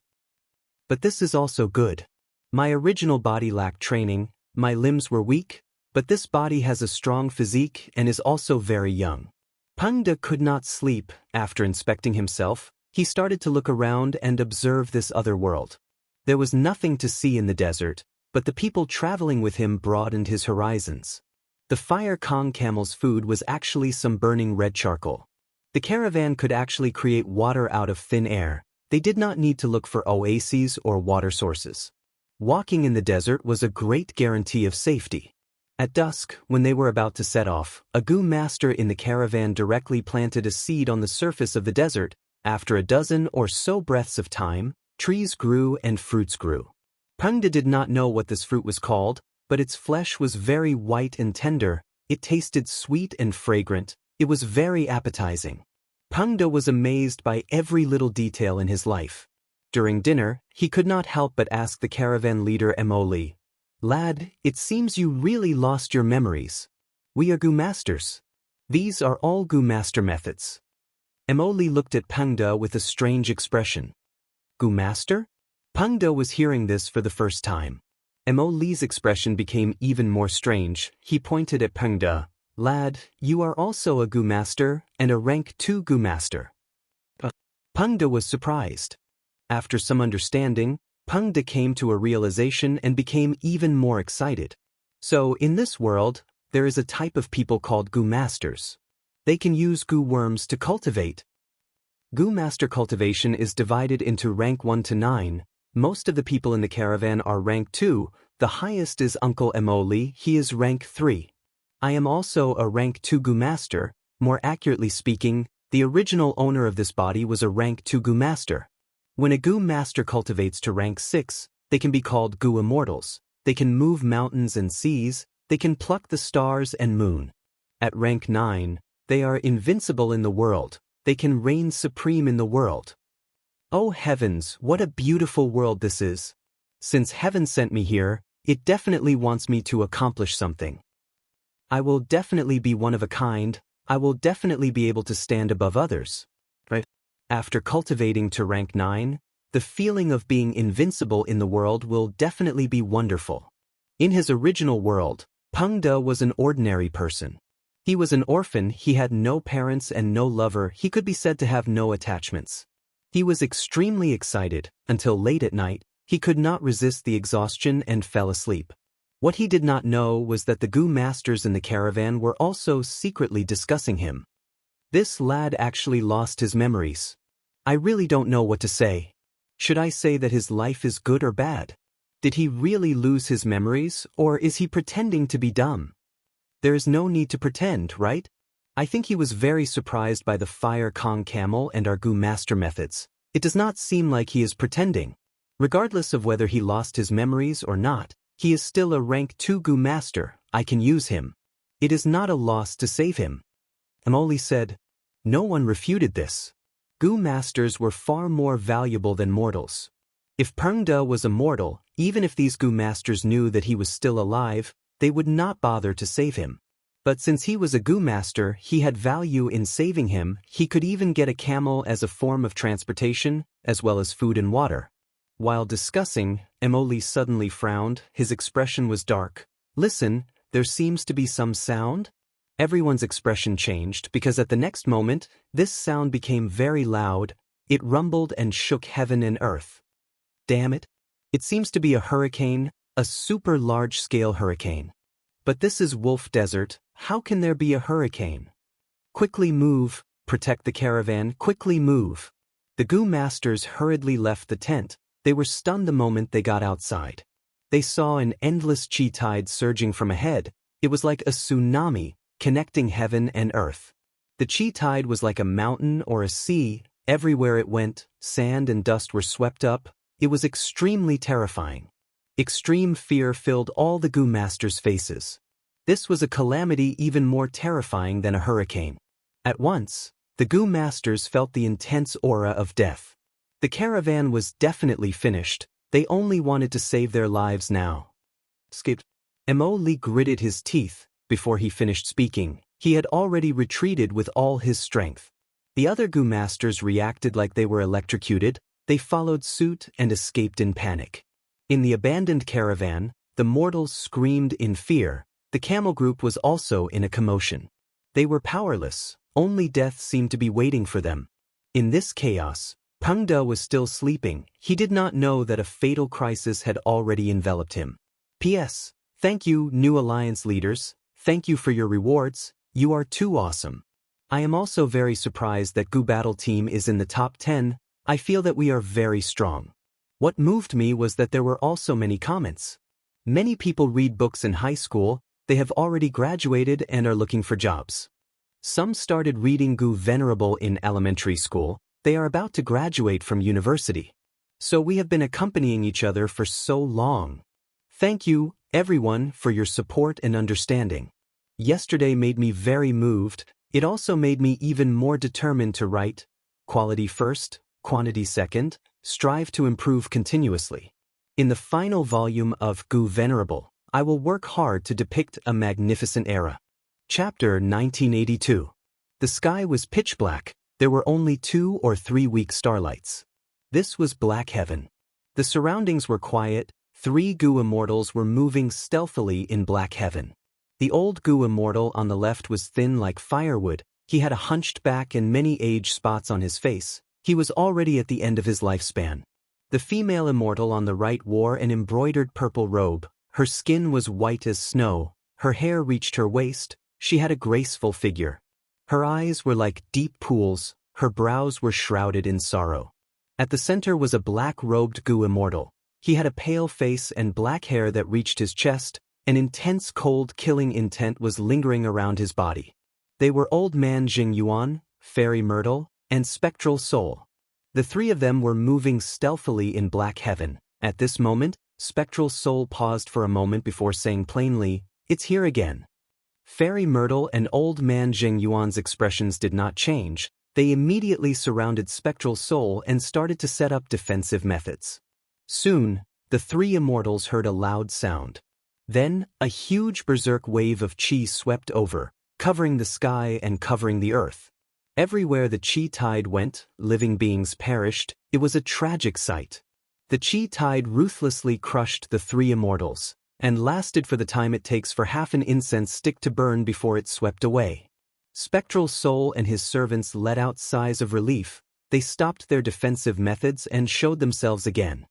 But this is also good. My original body lacked training, my limbs were weak, but this body has a strong physique and is also very young. Peng De could not sleep. After inspecting himself, he started to look around and observe this other world. There was nothing to see in the desert, but the people traveling with him broadened his horizons. The Fire Kong camel's food was actually some burning red charcoal. The caravan could actually create water out of thin air. They did not need to look for oases or water sources. Walking in the desert was a great guarantee of safety. At dusk, when they were about to set off, a Gu master in the caravan directly planted a seed on the surface of the desert. After a dozen or so breaths of time, trees grew and fruits grew. Peng De did not know what this fruit was called, but its flesh was very white and tender. It tasted sweet and fragrant. It was very appetizing. Peng De was amazed by every little detail in his life. During dinner, he could not help but ask the caravan leader Mo Li, Lad, it seems you really lost your memories. We are Gu masters. These are all Gu master methods. Mo Li looked at Peng De with a strange expression. Gu master? Peng De was hearing this for the first time. Mo Li's expression became even more strange. He pointed at Peng De. Lad, you are also a Gu master and a rank 2 Gu master. Peng De was surprised. After some understanding, Peng De came to a realization and became even more excited. So, in this world, there is a type of people called Gu masters. They can use Gu worms to cultivate. Gu master cultivation is divided into rank 1 to 9. Most of the people in the caravan are rank 2, The highest is Uncle Emoli, he is rank 3. I am also a rank 2 Gu Master. More accurately speaking, the original owner of this body was a rank 2 Gu Master. When a Gu Master cultivates to rank 6, they can be called Gu Immortals. They can move mountains and seas, they can pluck the stars and moon. At rank 9, they are invincible in the world, they can reign supreme in the world. Oh heavens, what a beautiful world this is. Since heaven sent me here, it definitely wants me to accomplish something. I will definitely be one of a kind, I will definitely be able to stand above others. Right? After cultivating to rank 9, the feeling of being invincible in the world will definitely be wonderful. In his original world, Peng De was an ordinary person. He was an orphan, he had no parents and no lover, he could be said to have no attachments. He was extremely excited, until late at night, he could not resist the exhaustion and fell asleep. What he did not know was that the Gu Masters in the caravan were also secretly discussing him. This lad actually lost his memories. I really don't know what to say. Should I say that his life is good or bad? Did he really lose his memories, or is he pretending to be dumb? There is no need to pretend, right? I think he was very surprised by the Fire Kong Camel and our Gu Master methods. It does not seem like he is pretending. Regardless of whether he lost his memories or not, he is still a rank 2 Gu Master, I can use him. It is not a loss to save him. Emoli said. No one refuted this. Gu Masters were far more valuable than mortals. If Peng De was a mortal, even if these Gu Masters knew that he was still alive, they would not bother to save him. But since he was a Gu Master, he had value in saving him, he could even get a camel as a form of transportation, as well as food and water. While discussing, Emoli suddenly frowned, his expression was dark. Listen, there seems to be some sound? Everyone's expression changed because at the next moment, this sound became very loud, it rumbled and shook heaven and earth. Damn it! It seems to be a hurricane, a super large-scale hurricane. But this is Wolf Desert, how can there be a hurricane? Quickly move, protect the caravan, quickly move. The Gu Masters hurriedly left the tent. They were stunned the moment they got outside. They saw an endless chi tide surging from ahead. It was like a tsunami, connecting heaven and earth. The chi tide was like a mountain or a sea. Everywhere it went, sand and dust were swept up. It was extremely terrifying. Extreme fear filled all the Gu Masters' faces. This was a calamity even more terrifying than a hurricane. At once, the Gu Masters felt the intense aura of death. The caravan was definitely finished, they only wanted to save their lives now. Skipped. Emoli gritted his teeth. Before he finished speaking, he had already retreated with all his strength. The other Gu Masters reacted like they were electrocuted, they followed suit and escaped in panic. In the abandoned caravan, the mortals screamed in fear, the camel group was also in a commotion. They were powerless, only death seemed to be waiting for them. In this chaos, Peng De was still sleeping, he did not know that a fatal crisis had already enveloped him. P.S. Thank you, new alliance leaders, thank you for your rewards, you are too awesome. I am also very surprised that Gu Battle Team is in the top 10, I feel that we are very strong. What moved me was that there were also many comments. Many people read books in high school, they have already graduated and are looking for jobs. Some started reading Gu Venerable in elementary school, they are about to graduate from university. So we have been accompanying each other for so long. Thank you, everyone, for your support and understanding. Yesterday made me very moved, it also made me even more determined to write. Quality first, quantity second, strive to improve continuously. In the final volume of Gu Venerable, I will work hard to depict a magnificent era. Chapter 1982. The sky was pitch black, there were only 2 or 3 weak starlights. This was black heaven. The surroundings were quiet, 3 Gu Immortals were moving stealthily in black heaven. The old Gu Immortal on the left was thin like firewood, he had a hunched back and many age spots on his face, he was already at the end of his lifespan. The female Immortal on the right wore an embroidered purple robe, her skin was white as snow, her hair reached her waist, she had a graceful figure. Her eyes were like deep pools, her brows were shrouded in sorrow. At the center was a black-robed Gu Immortal. He had a pale face and black hair that reached his chest. An intense cold killing intent was lingering around his body. They were Old Man Jing-Yuan, Fairy Myrtle, and Spectral Soul. The three of them were moving stealthily in black heaven. At this moment, Spectral Soul paused for a moment before saying plainly, "It's here again." Fairy Myrtle and Old Man Jing-Yuan's expressions did not change. They immediately surrounded Spectral Soul and started to set up defensive methods. Soon, the three immortals heard a loud sound. Then, a huge berserk wave of qi swept over, covering the sky and covering the earth. Everywhere the qi tide went, living beings perished. It was a tragic sight. The qi tide ruthlessly crushed the three immortals, and lasted for the time it takes for half an incense stick to burn before it swept away. Spectral Soul and his servants let out sighs of relief. They stopped their defensive methods and showed themselves again.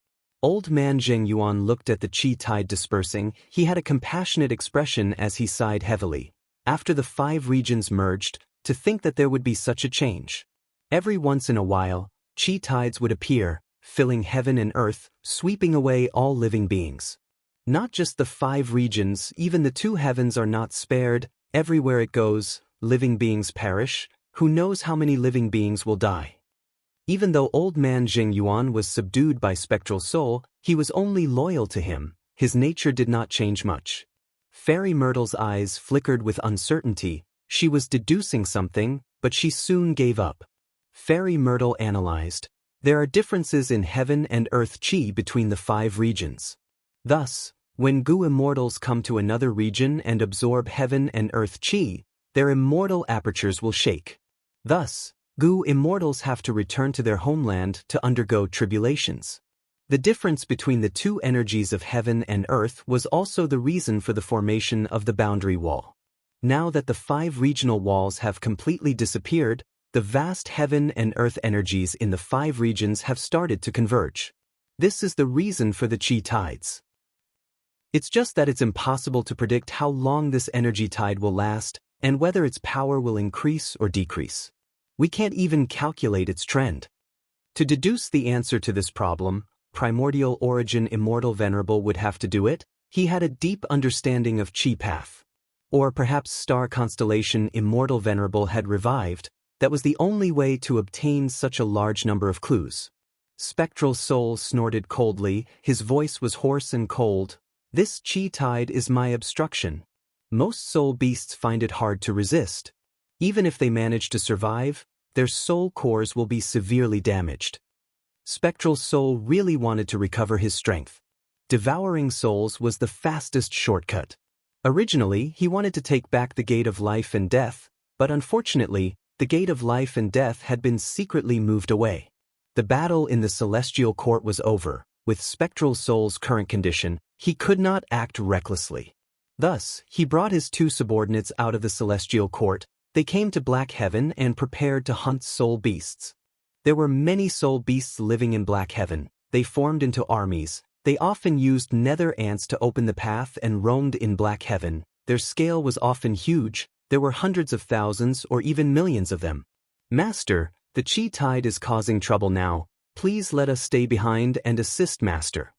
Old Man Jing-Yuan looked at the qi tide dispersing. He had a compassionate expression as he sighed heavily. After the 5 regions merged, to think that there would be such a change. Every once in a while, qi tides would appear, filling heaven and earth, sweeping away all living beings. Not just the 5 regions, even the 2 heavens are not spared. Everywhere it goes, living beings perish. Who knows how many living beings will die? Even though Old Man Jing-Yuan was subdued by Spectral Soul, he was only loyal to him. His nature did not change much. Fairy Myrtle's eyes flickered with uncertainty. She was deducing something, but she soon gave up. Fairy Myrtle analyzed. There are differences in heaven and earth qi between the 5 regions. Thus, when Gu immortals come to another region and absorb heaven and earth qi, their immortal apertures will shake. Thus, Gu immortals have to return to their homeland to undergo tribulations. The difference between the 2 energies of heaven and earth was also the reason for the formation of the boundary wall. Now that the 5 regional walls have completely disappeared, the vast heaven and earth energies in the 5 regions have started to converge. This is the reason for the qi tides. It's just that it's impossible to predict how long this energy tide will last and whether its power will increase or decrease. We can't even calculate its trend. To deduce the answer to this problem, Primordial Origin Immortal Venerable would have to do it. He had a deep understanding of qi path. Or perhaps Star Constellation Immortal Venerable had revived. That was the only way to obtain such a large number of clues. Spectral Soul snorted coldly. His voice was hoarse and cold. This qi tide is my obstruction. Most soul beasts find it hard to resist. Even if they manage to survive, their soul cores will be severely damaged. Spectral Soul really wanted to recover his strength. Devouring souls was the fastest shortcut. Originally, he wanted to take back the Gate of Life and Death, but unfortunately, the Gate of Life and Death had been secretly moved away. The battle in the Celestial Court was over. With Spectral Soul's current condition, he could not act recklessly. Thus, he brought his 2 subordinates out of the Celestial Court. They came to Black Heaven and prepared to hunt soul beasts. There were many soul beasts living in Black Heaven. They formed into armies. They often used nether ants to open the path and roamed in Black Heaven. Their scale was often huge. There were hundreds of thousands or even millions of them. Master, the qi tide is causing trouble now. Please let us stay behind and assist Master.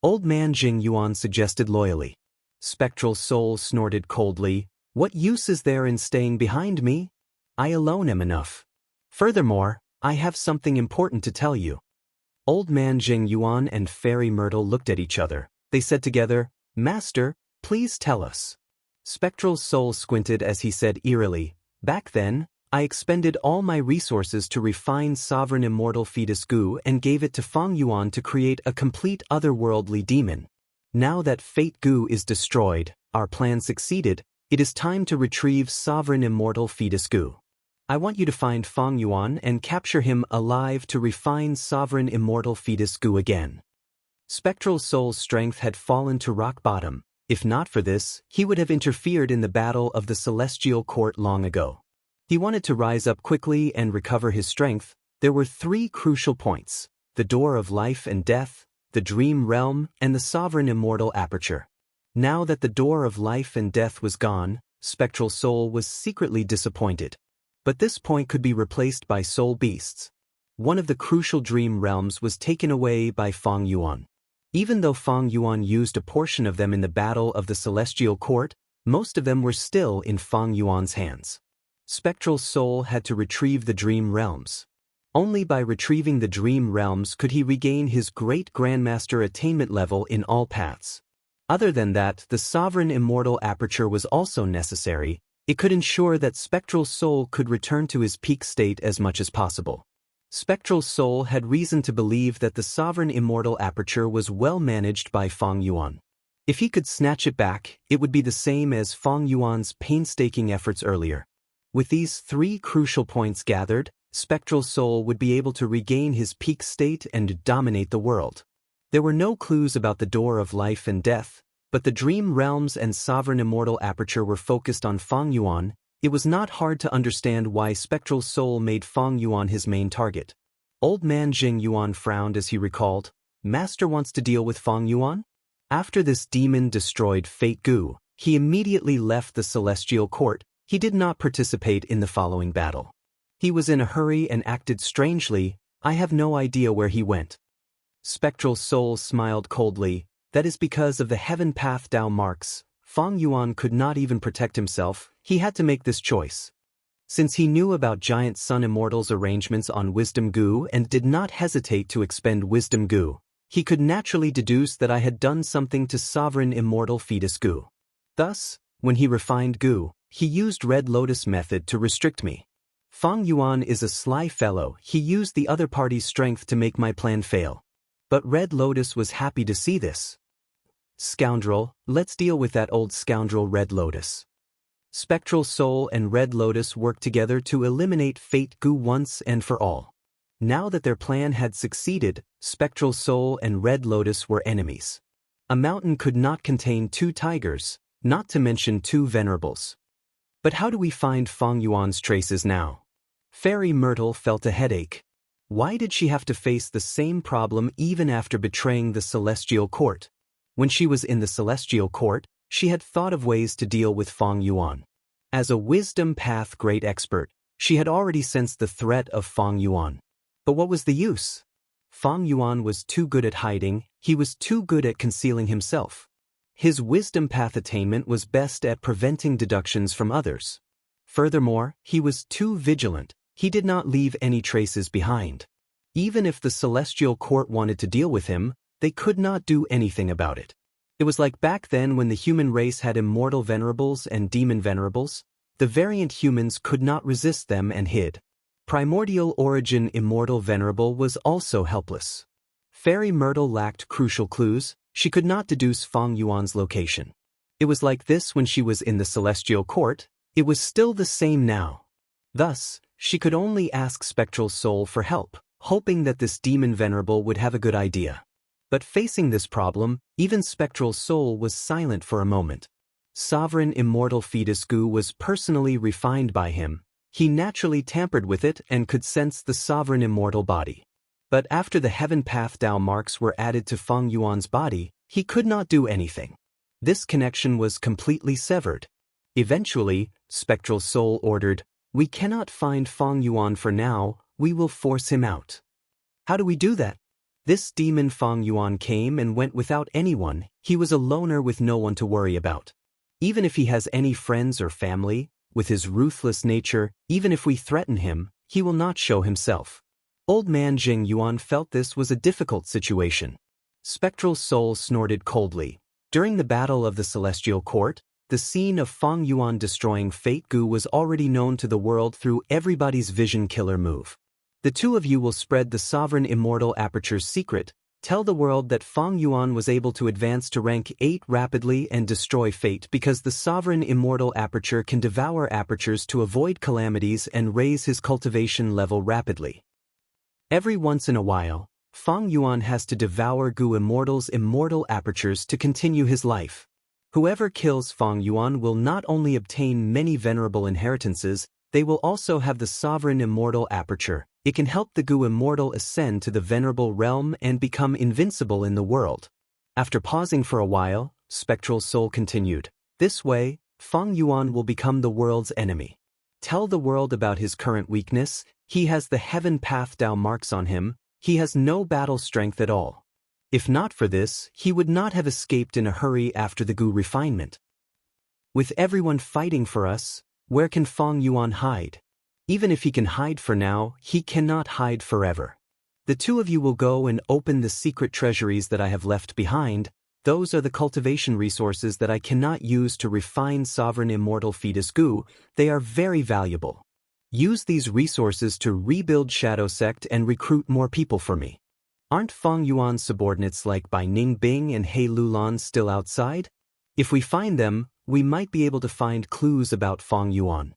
Old Man Jing-Yuan suggested loyally. Spectral Soul snorted coldly. What use is there in staying behind me? I alone am enough. Furthermore, I have something important to tell you. Old Man Jing-Yuan and Fairy Myrtle looked at each other. They said together, Master, please tell us. Spectral Soul squinted as he said eerily, Back then, I expended all my resources to refine Sovereign Immortal Fetus Gu and gave it to Feng Yuan to create a complete otherworldly demon. Now that Fate Gu is destroyed, our plan succeeded. It is time to retrieve Sovereign Immortal Fetus Gu. I want you to find Feng Yuan and capture him alive to refine Sovereign Immortal Fetus Gu again. Spectral Soul's strength had fallen to rock bottom. If not for this, he would have interfered in the battle of the Celestial Court long ago. He wanted to rise up quickly and recover his strength. There were 3 crucial points: the Door of Life and Death, the Dream Realm, and the Sovereign Immortal Aperture. Now that the Door of Life and Death was gone, Spectral Soul was secretly disappointed. But this point could be replaced by soul beasts. One of the crucial dream realms was taken away by Feng Yuan. Even though Fang Yuan used a portion of them in the Battle of the Celestial Court, most of them were still in Fang Yuan's hands. Spectral Soul had to retrieve the Dream Realms. Only by retrieving the Dream Realms could he regain his great Grandmaster attainment level in all paths. Other than that, the Sovereign Immortal Aperture was also necessary. It could ensure that Spectral Soul could return to his peak state as much as possible. Spectral Soul had reason to believe that the Sovereign Immortal Aperture was well managed by Fang Yuan. If he could snatch it back, it would be the same as Fang Yuan's painstaking efforts earlier. With these three crucial points gathered, Spectral Soul would be able to regain his peak state and dominate the world. There were no clues about the Door of Life and Death, but the Dream Realms and Sovereign Immortal Aperture were focused on Fang Yuan. It was not hard to understand why Spectral Soul made Fang Yuan his main target. Old man Jing Yuan frowned as he recalled, "Master wants to deal with Fang Yuan?" After this demon destroyed Fate Gu, he immediately left the Celestial Court. He did not participate in the following battle. He was in a hurry and acted strangely. I have no idea where he went. Spectral Soul smiled coldly. That is because of the Heaven Path Dao marks. Fang Yuan could not even protect himself. He had to make this choice. Since he knew about Giant Sun Immortal's arrangements on Wisdom Gu and did not hesitate to expend Wisdom Gu, he could naturally deduce that I had done something to Sovereign Immortal Fetus Gu. Thus, when he refined Gu, he used Red Lotus method to restrict me. Fang Yuan is a sly fellow. He used the other party's strength to make my plan fail. But Red Lotus was happy to see this. Scoundrel, let's deal with that old scoundrel Red Lotus. Spectral Soul and Red Lotus worked together to eliminate Fate Gu once and for all. Now that their plan had succeeded, Spectral Soul and Red Lotus were enemies. A mountain could not contain two tigers, not to mention two venerables. But how do we find Fang Yuan's traces now? Fairy Myrtle felt a headache. Why did she have to face the same problem even after betraying the Celestial Court? When she was in the Celestial Court, she had thought of ways to deal with Fang Yuan. As a Wisdom Path great expert, she had already sensed the threat of Fang Yuan. But what was the use? Fang Yuan was too good at hiding. He was too good at concealing himself. His Wisdom Path attainment was best at preventing deductions from others. Furthermore, he was too vigilant. He did not leave any traces behind. Even if the Celestial Court wanted to deal with him, they could not do anything about it. It was like back then when the human race had immortal venerables and demon venerables. The variant humans could not resist them and hid. Primordial Origin Immortal Venerable was also helpless. Fairy Myrtle lacked crucial clues. She could not deduce Fang Yuan's location. It was like this when she was in the Celestial Court. It was still the same now. Thus, she could only ask Spectral Soul for help, hoping that this demon venerable would have a good idea. But facing this problem, even Spectral Soul was silent for a moment. Sovereign Immortal Fetus Gu was personally refined by him. He naturally tampered with it and could sense the Sovereign Immortal body. But after the Heaven Path Dao marks were added to Fang Yuan's body, he could not do anything. This connection was completely severed. Eventually, Spectral Soul ordered, "We cannot find Fang Yuan for now. We will force him out." How do we do that? This demon Fang Yuan came and went without anyone. He was a loner with no one to worry about. Even if he has any friends or family, with his ruthless nature, even if we threaten him, he will not show himself. Old man Jing Yuan felt this was a difficult situation. Spectral Soul snorted coldly. During the Battle of the Celestial Court, the scene of Fang Yuan destroying Fate Gu was already known to the world through everybody's vision killer move. The two of you will spread the Sovereign Immortal Aperture's secret. Tell the world that Fang Yuan was able to advance to rank 8 rapidly and destroy Fate because the Sovereign Immortal Aperture can devour apertures to avoid calamities and raise his cultivation level rapidly. Every once in a while, Fang Yuan has to devour Gu Immortal's immortal apertures to continue his life. Whoever kills Fang Yuan will not only obtain many venerable inheritances, they will also have the Sovereign Immortal Aperture. It can help the Gu Immortal ascend to the venerable realm and become invincible in the world. After pausing for a while, Spectral Soul continued, "This way, Fang Yuan will become the world's enemy. Tell the world about his current weakness. He has the Heaven Path Dao marks on him. He has no battle strength at all. If not for this, he would not have escaped in a hurry after the Gu refinement. With everyone fighting for us, where can Feng Yuan hide? Even if he can hide for now, he cannot hide forever. The two of you will go and open the secret treasuries that I have left behind. Those are the cultivation resources that I cannot use to refine sovereign immortal fetus Gu. They are very valuable. Use these resources to rebuild Shadow Sect and recruit more people for me. Aren't Feng Yuan's subordinates like Bai Ning Bing and He Lulan still outside? If we find them, we might be able to find clues about Feng Yuan.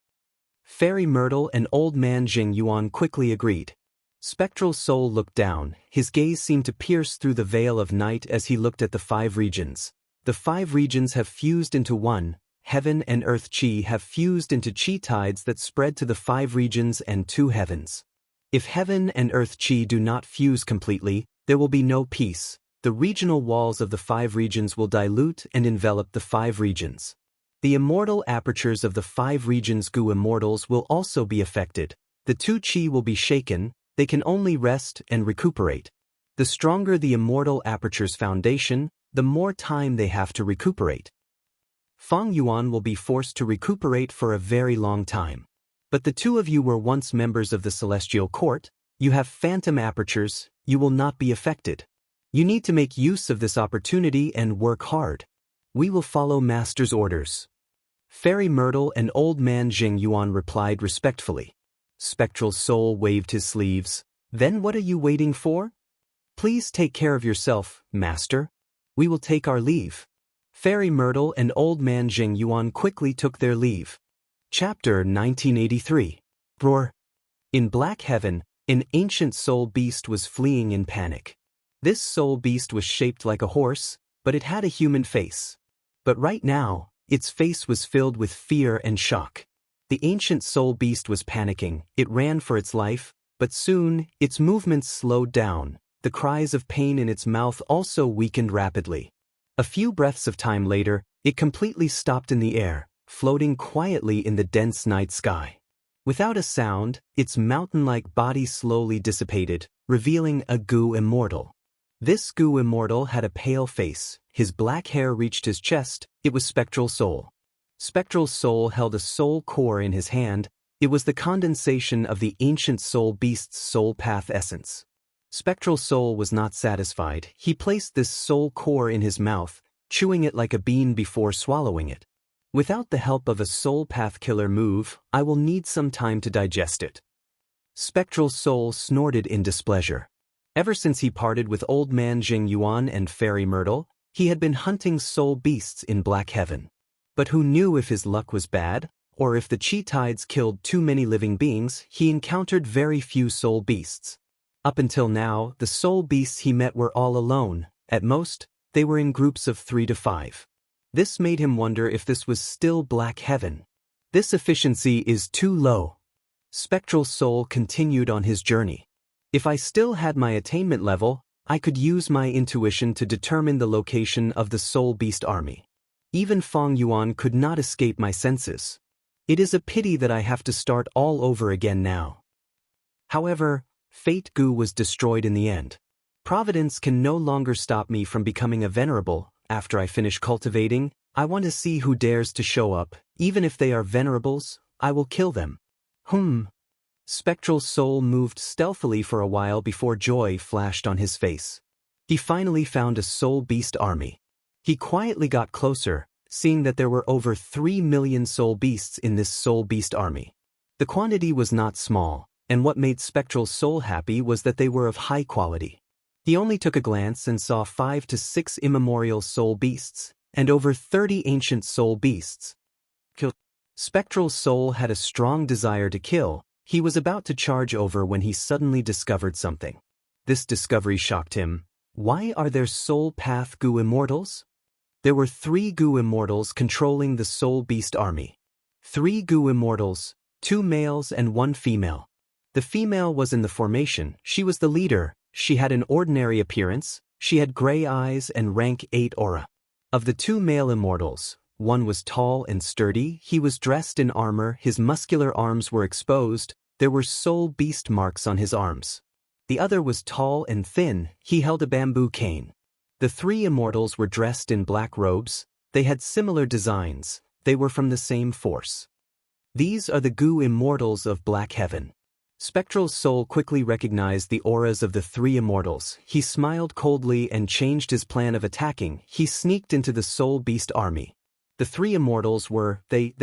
Fairy Myrtle and Old Man Jing Yuan quickly agreed. Spectral Soul looked down. His gaze seemed to pierce through the veil of night as he looked at the 5 regions. The 5 regions have fused into one. Heaven and Earth Qi have fused into Qi tides that spread to the 5 regions and 2 heavens. If Heaven and Earth Qi do not fuse completely, there will be no peace. The regional walls of the 5 regions will dilute and envelop the 5 regions. The immortal apertures of the 5 regions Gu immortals will also be affected. The 2 Qi will be shaken. They can only rest and recuperate. The stronger the immortal aperture's foundation, the more time they have to recuperate. Feng Yuan will be forced to recuperate for a very long time. But the two of you were once members of the Celestial Court. You have phantom apertures. You will not be affected. You need to make use of this opportunity and work hard. We will follow Master's orders. Fairy Myrtle and Old Man Jing Yuan replied respectfully. Spectral Soul waved his sleeves. Then what are you waiting for? Please take care of yourself, Master. We will take our leave. Fairy Myrtle and Old Man Jing Yuan quickly took their leave. Chapter 1983. Roar. In Black Heaven, an ancient soul beast was fleeing in panic. This soul beast was shaped like a horse, but it had a human face. But right now, its face was filled with fear and shock. The ancient soul beast was panicking. It ran for its life, but soon, its movements slowed down. The cries of pain in its mouth also weakened rapidly. A few breaths of time later, it completely stopped in the air, floating quietly in the dense night sky. Without a sound, its mountain-like body slowly dissipated, revealing a Gu immortal. This Gu immortal had a pale face. His black hair reached his chest. It was Spectral Soul. Spectral Soul held a soul core in his hand. It was the condensation of the ancient soul beast's soul path essence. Spectral Soul was not satisfied. He placed this soul core in his mouth, chewing it like a bean before swallowing it. Without the help of a soul path killer move, I will need some time to digest it. Spectral Soul snorted in displeasure. Ever since he parted with Old Man Jing Yuan and Fairy Myrtle, he had been hunting soul beasts in Black Heaven. But who knew if his luck was bad, or if the Qi tides killed too many living beings? He encountered very few soul beasts. Up until now, the soul beasts he met were all alone. At most, they were in groups of 3 to 5. This made him wonder if this was still Black Heaven. This efficiency is too low. Spectral Soul continued on his journey. If I still had my attainment level, I could use my intuition to determine the location of the soul beast army. Even Feng Yuan could not escape my senses. It is a pity that I have to start all over again now. However, Fate Gu was destroyed in the end. Providence can no longer stop me from becoming a venerable. After I finish cultivating, I want to see who dares to show up. Even if they are venerables, I will kill them. Spectral Soul moved stealthily for a while before joy flashed on his face. He finally found a soul beast army. He quietly got closer, seeing that there were over 3 million soul beasts in this soul beast army. The quantity was not small, and what made Spectral Soul happy was that they were of high quality. He only took a glance and saw 5 to 6 immemorial soul beasts, and over 30 ancient soul beasts. Spectral Soul had a strong desire to kill. He was about to charge over when he suddenly discovered something. This discovery shocked him. Why are there soul path Gu immortals? There were 3 Gu immortals controlling the soul beast army. 3 Gu immortals, 2 males and 1 female. The female was in the formation. She was the leader. She had an ordinary appearance. She had gray eyes and rank 8 aura. Of the 2 male immortals, one was tall and sturdy. He was dressed in armor. His muscular arms were exposed. There were soul beast marks on his arms. The other was tall and thin. He held a bamboo cane. The three immortals were dressed in black robes, they had similar designs, they were from the same force. These are the Gu immortals of Black Heaven. Spectral's soul quickly recognized the auras of the three immortals. He smiled coldly and changed his plan of attacking. He sneaked into the soul beast army. The three immortals were they,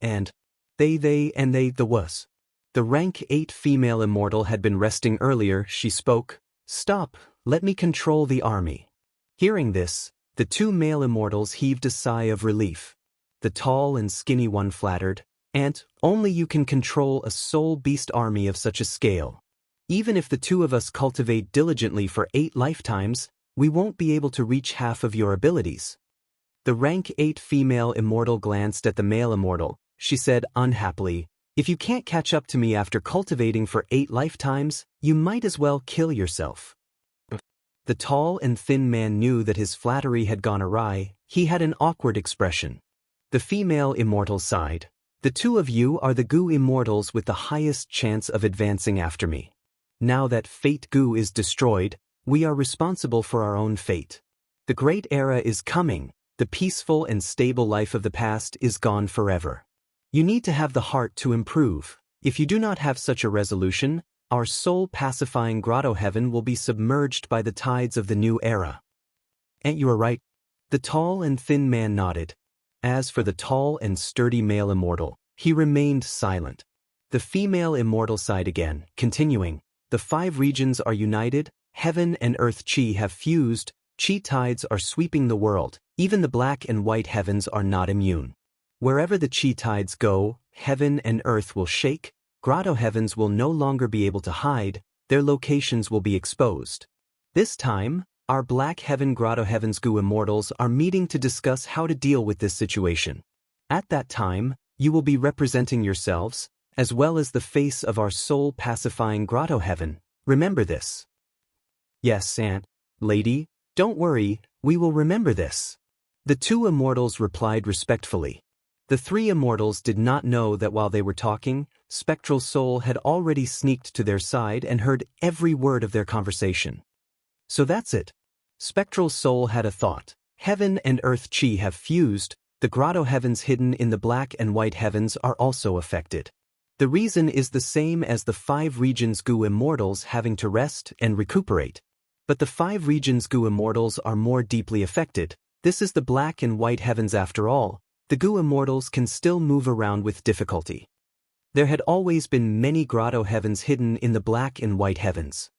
and the was. The rank 8 female immortal had been resting earlier. She spoke. Stop, let me control the army. Hearing this, the two male immortals heaved a sigh of relief. The tall and skinny one flattered, Aunt, only you can control a soul beast army of such a scale. Even if the two of us cultivate diligently for 8 lifetimes, we won't be able to reach half of your abilities. The rank 8 female immortal glanced at the male immortal. She said unhappily, if you can't catch up to me after cultivating for 8 lifetimes, you might as well kill yourself. The tall and thin man knew that his flattery had gone awry. He had an awkward expression. The female immortal sighed. The two of you are the Gu immortals with the highest chance of advancing after me. Now that Fate Gu is destroyed, we are responsible for our own fate. The great era is coming. The peaceful and stable life of the past is gone forever. You need to have the heart to improve. If you do not have such a resolution, our soul-pacifying grotto heaven will be submerged by the tides of the new era. And you are right. The tall and thin man nodded. As for the tall and sturdy male immortal, he remained silent. The female immortal sighed again, continuing, the 5 regions are united, heaven and earth chi have fused, chi tides are sweeping the world, even the black and white heavens are not immune. Wherever the chi tides go, heaven and earth will shake, grotto heavens will no longer be able to hide, their locations will be exposed. This time, our Black Heaven Grotto Heavens Gu immortals are meeting to discuss how to deal with this situation. At that time, you will be representing yourselves, as well as the face of our soul-pacifying grotto heaven. Remember this. Yes, Aunt, lady, don't worry, we will remember this. The two immortals replied respectfully. The three immortals did not know that while they were talking, Spectral Soul had already sneaked to their side and heard every word of their conversation. So that's it. Spectral Soul had a thought. Heaven and earth chi have fused, the grotto heavens hidden in the black and white heavens are also affected. The reason is the same as the 5 regions Gu immortals having to rest and recuperate. But the 5 regions Gu immortals are more deeply affected. This is the black and white heavens after all. The Gu immortals can still move around with difficulty. There had always been many grotto heavens hidden in the black and white heavens.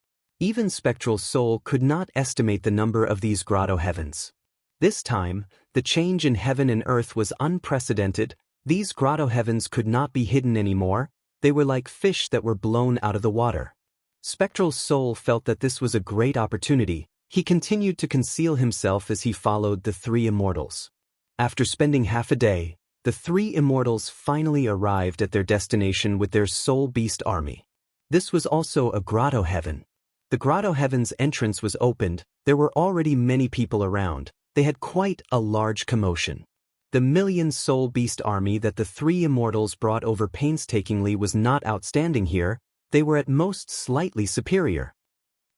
Even Spectral Soul could not estimate the number of these grotto heavens. This time, the change in heaven and earth was unprecedented. These grotto heavens could not be hidden anymore. They were like fish that were blown out of the water. Spectral Soul felt that this was a great opportunity. He continued to conceal himself as he followed the 3 immortals. After spending half a day, the 3 immortals finally arrived at their destination with their soul beast army. This was also a grotto heaven. The grotto heaven's entrance was opened. There were already many people around. They had quite a large commotion. The million soul beast army that the 3 immortals brought over painstakingly was not outstanding here. They were at most slightly superior.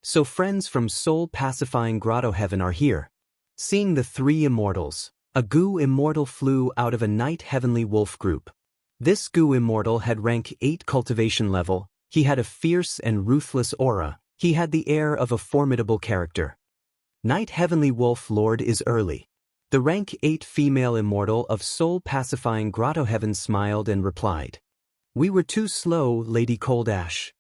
So friends from soul-pacifying grotto heaven are here. Seeing the 3 immortals, a Gu immortal flew out of a night heavenly wolf group. This Gu immortal had rank 8 cultivation level. He had a fierce and ruthless aura. He had the air of a formidable character. Night Heavenly Wolf Lord is early. The rank 8 female immortal of soul-pacifying grotto heaven smiled and replied. We were too slow, Lady Cold Ash.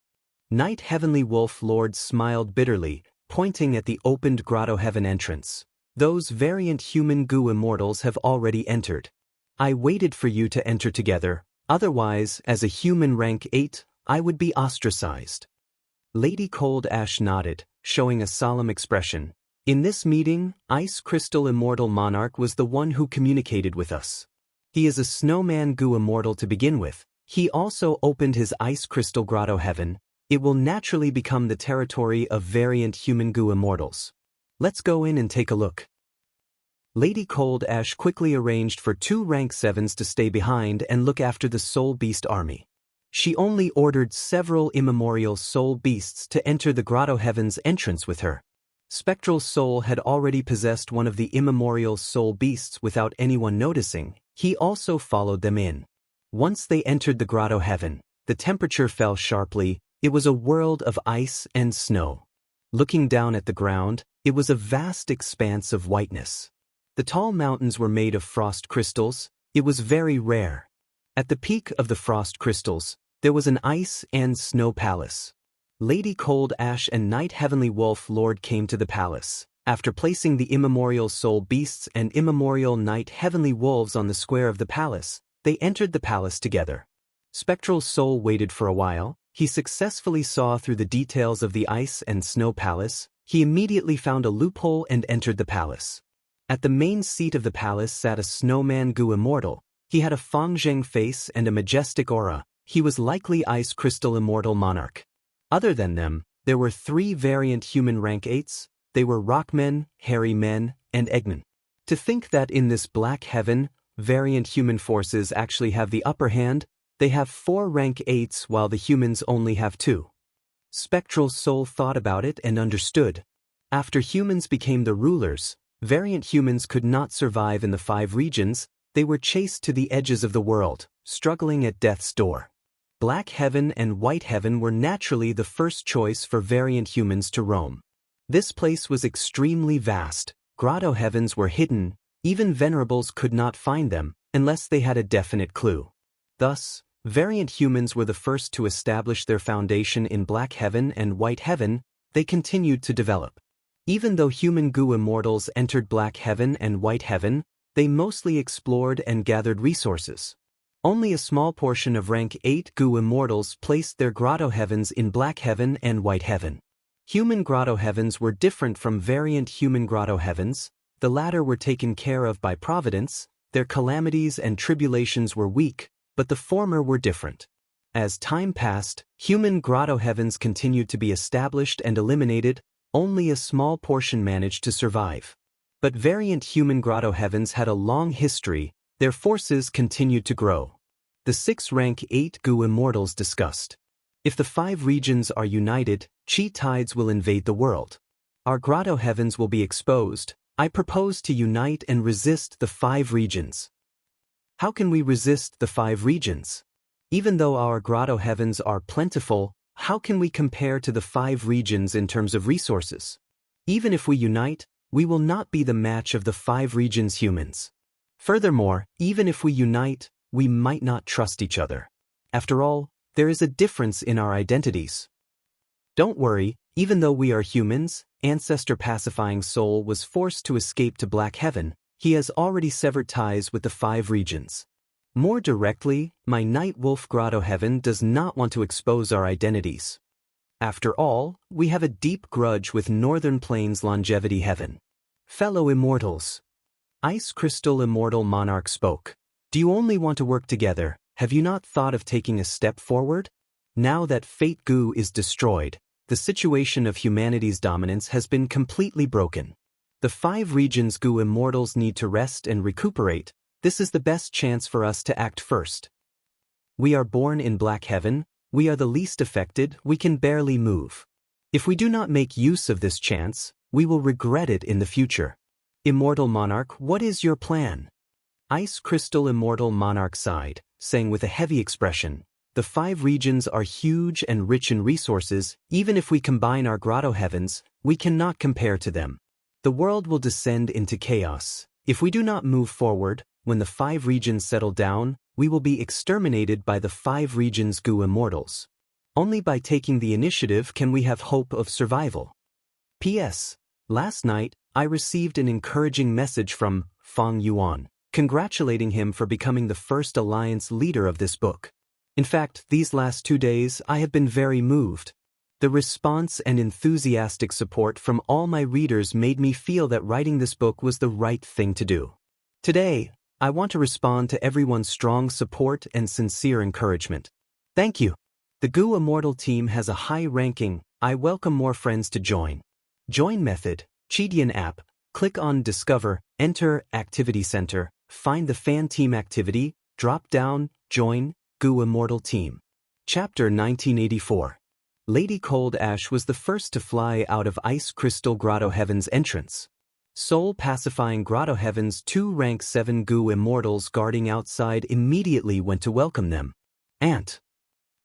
Night Heavenly Wolf Lord smiled bitterly, pointing at the opened grotto heaven entrance. Those variant human Gu immortals have already entered. I waited for you to enter together, otherwise, as a human rank 8, I would be ostracized. Lady Cold Ash nodded, showing a solemn expression. In this meeting, Ice Crystal Immortal Monarch was the one who communicated with us. He is a snowman Gu immortal to begin with. He also opened his Ice Crystal Grotto Heaven. It will naturally become the territory of variant human Gu immortals. Let's go in and take a look. Lady Cold Ash quickly arranged for 2 rank 7s to stay behind and look after the Soul Beast army. She only ordered several immemorial soul beasts to enter the Grotto Heaven's entrance with her. Spectral Soul had already possessed one of the immemorial soul beasts without anyone noticing. He also followed them in. Once they entered the grotto heaven, the temperature fell sharply. It was a world of ice and snow. Looking down at the ground, it was a vast expanse of whiteness. The tall mountains were made of frost crystals. It was very rare. At the peak of the frost crystals, there was an ice and snow palace. Lady Cold Ash and Knight Heavenly Wolf Lord came to the palace. After placing the immemorial soul beasts and immemorial Knight Heavenly Wolves on the square of the palace, they entered the palace together. Spectral Soul waited for a while. He successfully saw through the details of the ice and snow palace. He immediately found a loophole and entered the palace. At the main seat of the palace sat a snowman Gu Immortal. He had a Fangzheng face and a majestic aura. He was likely Ice Crystal Immortal Monarch. Other than them, there were 3 variant human rank 8s. They were Rockmen, Hairy Men, and Eggmen. To think that in this black heaven, variant human forces actually have the upper hand. They have 4 rank 8s while the humans only have 2. Spectral Soul thought about it and understood. After humans became the rulers, variant humans could not survive in the 5 regions. They were chased to the edges of the world, struggling at death's door. Black Heaven and White Heaven were naturally the first choice for variant humans to roam. This place was extremely vast. Grotto heavens were hidden. Even venerables could not find them, unless they had a definite clue. Thus, variant humans were the first to establish their foundation in Black Heaven and White Heaven. They continued to develop. Even though human Gu Immortals entered Black Heaven and White Heaven, they mostly explored and gathered resources. Only a small portion of rank 8 Gu Immortals placed their grotto heavens in Black Heaven and White Heaven. Human grotto heavens were different from variant human grotto heavens. The latter were taken care of by Providence. Their calamities and tribulations were weak, but the former were different. As time passed, human grotto heavens continued to be established and eliminated. Only a small portion managed to survive. But variant human grotto heavens had a long history. Their forces continued to grow. The 6 rank 8 Gu Immortals discussed. If the 5 regions are united, chi tides will invade the world. Our grotto heavens will be exposed. I propose to unite and resist the 5 regions. How can we resist the 5 regions? Even though our grotto heavens are plentiful, how can we compare to the 5 regions in terms of resources? Even if we unite, we will not be the match of the 5 regions humans. Furthermore, even if we unite, we might not trust each other. After all, there is a difference in our identities. Don't worry, even though we are humans, Ancestor Pacifying Soul was forced to escape to Black Heaven. He has already severed ties with the 5 regions. More directly, my Night Wolf Grotto Heaven does not want to expose our identities. After all, we have a deep grudge with Northern Plains Longevity Heaven. Fellow Immortals. Ice Crystal Immortal Monarch spoke. Do you only want to work together? Have you not thought of taking a step forward? Now that Fate Gu is destroyed, the situation of humanity's dominance has been completely broken. The 5 regions Gu Immortals need to rest and recuperate. This is the best chance for us to act first. We are born in Black Heaven. We are the least affected. We can barely move. If we do not make use of this chance, we will regret it in the future. Immortal Monarch, what is your plan? Ice Crystal Immortal Monarch sighed, saying with a heavy expression, the 5 regions are huge and rich in resources. Even if we combine our grotto heavens, we cannot compare to them. The world will descend into chaos. If we do not move forward, when the 5 regions settle down, we will be exterminated by the 5 regions Gu Immortals. Only by taking the initiative can we have hope of survival. P.S. Last night, I received an encouraging message from Fang Yuan, congratulating him for becoming the first alliance leader of this book. In fact, these last 2 days I have been very moved. The response and enthusiastic support from all my readers made me feel that writing this book was the right thing to do. Today, I want to respond to everyone's strong support and sincere encouragement. Thank you. The Gu Immortal team has a high ranking. I welcome more friends to join. Join method, Chidian app. Click on Discover, enter Activity Center, find the Fan Team activity, drop down, join, Gu Immortal Team. Chapter 1984. Lady Cold Ash was the first to fly out of Ice Crystal Grotto Heaven's entrance. Soul-pacifying Grotto Heaven's 2 rank 7 goo immortals guarding outside immediately went to welcome them. "Aunt,"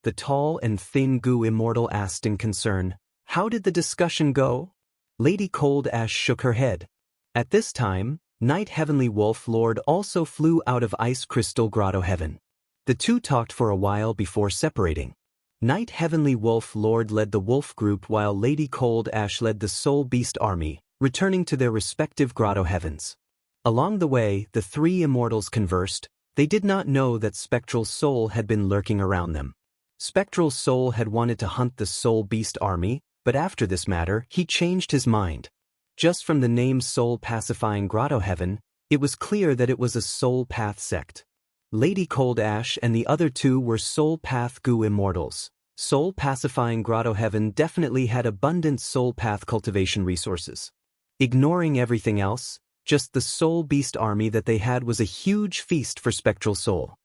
the tall and thin goo immortal asked in concern, "how did the discussion go?" Lady Cold Ash shook her head. At this time, Night Heavenly Wolf Lord also flew out of Ice Crystal Grotto Heaven. The two talked for a while before separating. Night Heavenly Wolf Lord led the wolf group while Lady Cold Ash led the Soul Beast army, returning to their respective grotto heavens. Along the way, the 3 immortals conversed. They did not know that Spectral Soul had been lurking around them. Spectral Soul had wanted to hunt the Soul Beast army, but after this matter, he changed his mind. Just from the name Soul-pacifying Grotto Heaven, it was clear that it was a Soul Path sect. Lady Cold Ash and the other 2 were Soul Path goo immortals. Soul-pacifying Grotto Heaven definitely had abundant Soul Path cultivation resources. Ignoring everything else, just the Soul Beast army that they had was a huge feast for Spectral Soul.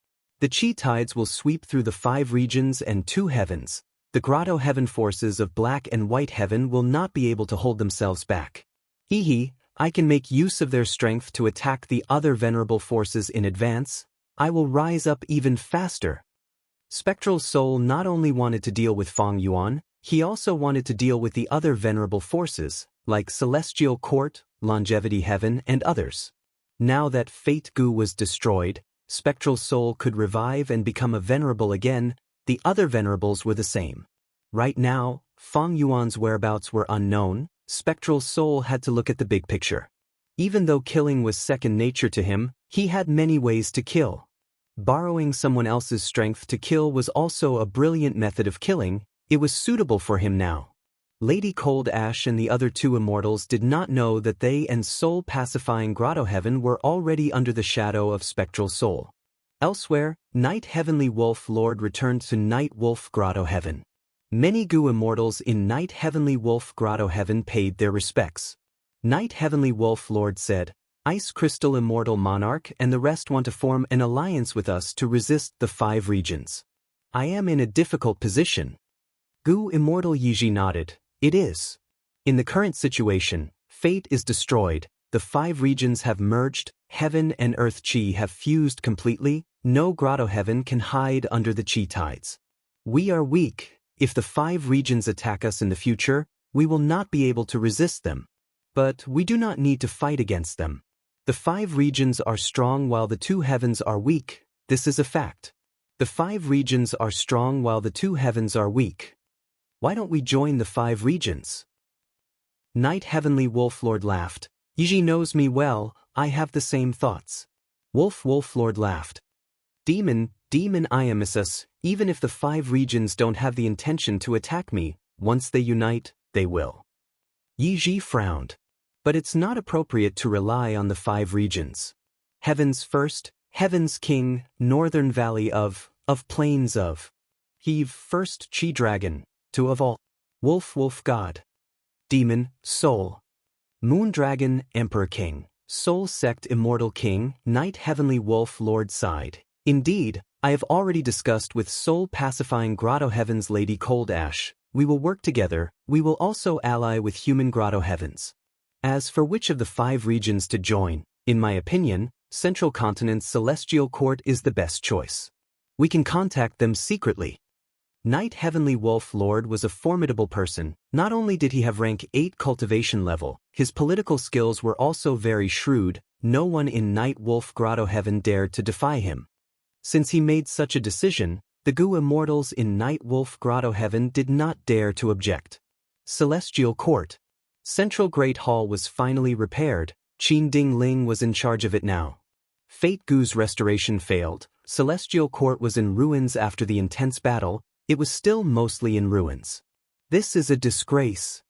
The Chi Tides will sweep through the 5 regions and 2 heavens. The Grotto Heaven forces of Black and White Heaven will not be able to hold themselves back. I can make use of their strength to attack the other venerable forces in advance. I will rise up even faster. Spectral Soul not only wanted to deal with Feng Yuan, he also wanted to deal with the other venerable forces, like Celestial Court, Longevity Heaven, and others. Now that Fate Goo was destroyed, Spectral Soul could revive and become a venerable again. The other venerables were the same. Right now, Feng Yuan's whereabouts were unknown. Spectral Soul had to look at the big picture. Even though killing was second nature to him, he had many ways to kill. Borrowing someone else's strength to kill was also a brilliant method of killing. It was suitable for him now. Lady Cold Ash and the other 2 immortals did not know that they and Soul-pacifying Grotto Heaven were already under the shadow of Spectral Soul. Elsewhere, Night Heavenly Wolf Lord returned to Night Wolf Grotto Heaven. Many goo immortals in Night Heavenly Wolf Grotto Heaven paid their respects. Night Heavenly Wolf Lord said, "Ice Crystal Immortal Monarch and the rest want to form an alliance with us to resist the 5 regions. I am in a difficult position." Goo Immortal Yiji nodded. "It is. In the current situation, fate is destroyed, the 5 regions have merged, heaven and earth chi have fused completely, no grotto heaven can hide under the chi tides. We are weak. If the 5 regions attack us in the future, we will not be able to resist them. But we do not need to fight against them. The 5 regions are strong while the 2 heavens are weak. This is a fact. The 5 regions are strong while the 2 heavens are weak. Why don't we join the 5 regions?" Night Heavenly Wolf Lord laughed. "Yiji knows me well, I have the same thoughts." Wolf Lord laughed. Demon, I am us. Even if the 5 regions don't have the intention to attack me, once they unite, they will." Yiji frowned. "But it's not appropriate to rely on the 5 regions. Heavens first, Heaven's King, Northern Valley of Plains of Heave first Chi Dragon, to of all. Wolf God. Demon, Soul. Moon Dragon, Emperor King. Soul Sect Immortal King, Night Heavenly Wolf Lord sighed. "Indeed, I have already discussed with Soul-pacifying Grotto Heaven's Lady Cold Ash. We will work together. We will also ally with human Grotto Heavens. As for which of the 5 regions to join, in my opinion, Central Continent's Celestial Court is the best choice. We can contact them secretly." Night Heavenly Wolf Lord was a formidable person. Not only did he have rank 8 cultivation level, his political skills were also very shrewd. No one in Night Wolf Grotto Heaven dared to defy him. Since he made such a decision, the goo immortals in Night Wolf Grotto Heaven did not dare to object. Celestial Court. Central Great Hall was finally repaired. Qin Ding Ling was in charge of it now. Fate Goo's restoration failed. Celestial Court was in ruins after the intense battle. It was still mostly in ruins. "This is a disgrace."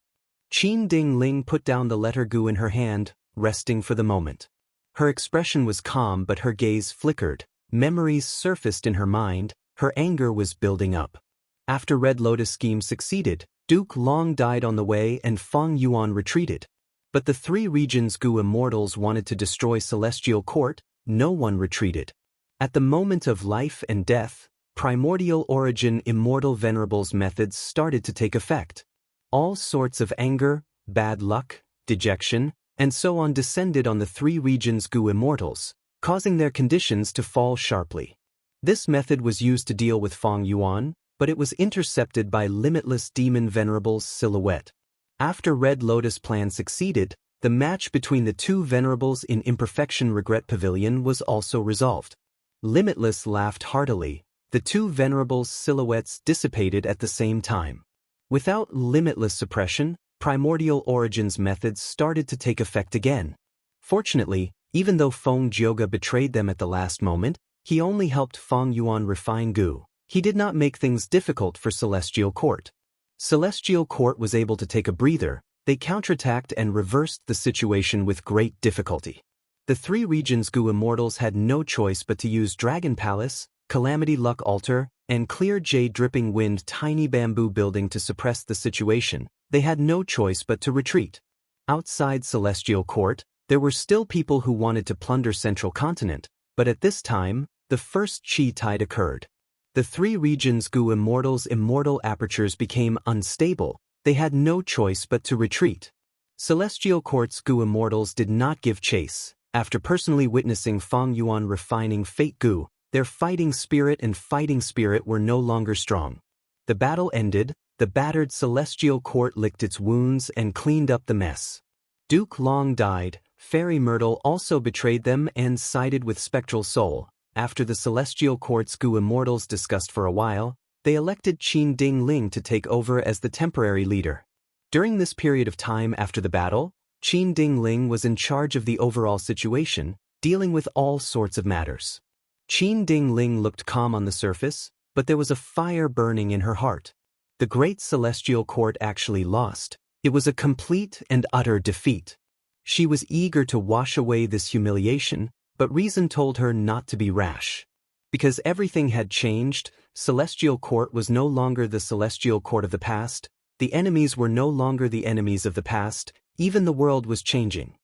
Qin Ding Ling put down the letter goo in her hand, resting for the moment. Her expression was calm but her gaze flickered. Memories surfaced in her mind. Her anger was building up. After Red Lotus scheme succeeded, Duke Long died on the way and Feng Yuan retreated. But the 3 regions goo immortals wanted to destroy Celestial Court. No one retreated. At the moment of life and death, primordial origin immortal venerables methods started to take effect. All sorts of anger, bad luck, dejection, and so on descended on the three regions' Gu immortals, causing their conditions to fall sharply. This method was used to deal with Feng Yuan, but it was intercepted by Limitless Demon Venerable's silhouette. After Red Lotus plan succeeded, the match between the two venerables in Imperfection Regret Pavilion was also resolved. Limitless laughed heartily. The two venerables' silhouettes dissipated at the same time. Without Limitless suppression, Primordial Origins methods started to take effect again. Fortunately, even though Feng Jioge betrayed them at the last moment, he only helped Feng Yuan refine Gu. He did not make things difficult for Celestial Court. Celestial Court was able to take a breather. They counterattacked and reversed the situation with great difficulty. The three regions' Gu immortals had no choice but to use Dragon Palace, Calamity Luck Altar, and Clear Jade Dripping Wind Tiny Bamboo Building to suppress the situation. They had no choice but to retreat. Outside Celestial Court, there were still people who wanted to plunder Central Continent, but at this time, the first Chi tide occurred. The three regions' Gu immortals' immortal apertures became unstable. They had no choice but to retreat. Celestial Court's Gu immortals did not give chase. After personally witnessing Feng Yuan refining Fate Gu, their fighting spirit and fighting spirit were no longer strong. The battle ended. The battered Celestial Court licked its wounds and cleaned up the mess. Duke Long died. Fairy Myrtle also betrayed them and sided with Spectral Soul. After the Celestial Court's Gu immortals discussed for a while, they elected Qin Ding Ling to take over as the temporary leader. During this period of time after the battle, Qin Ding Ling was in charge of the overall situation, dealing with all sorts of matters. Qin Ding Ling looked calm on the surface, but there was a fire burning in her heart. The great Celestial Court actually lost. It was a complete and utter defeat. She was eager to wash away this humiliation, but reason told her not to be rash. Because everything had changed, Celestial Court was no longer the Celestial Court of the past, the enemies were no longer the enemies of the past, even the world was changing.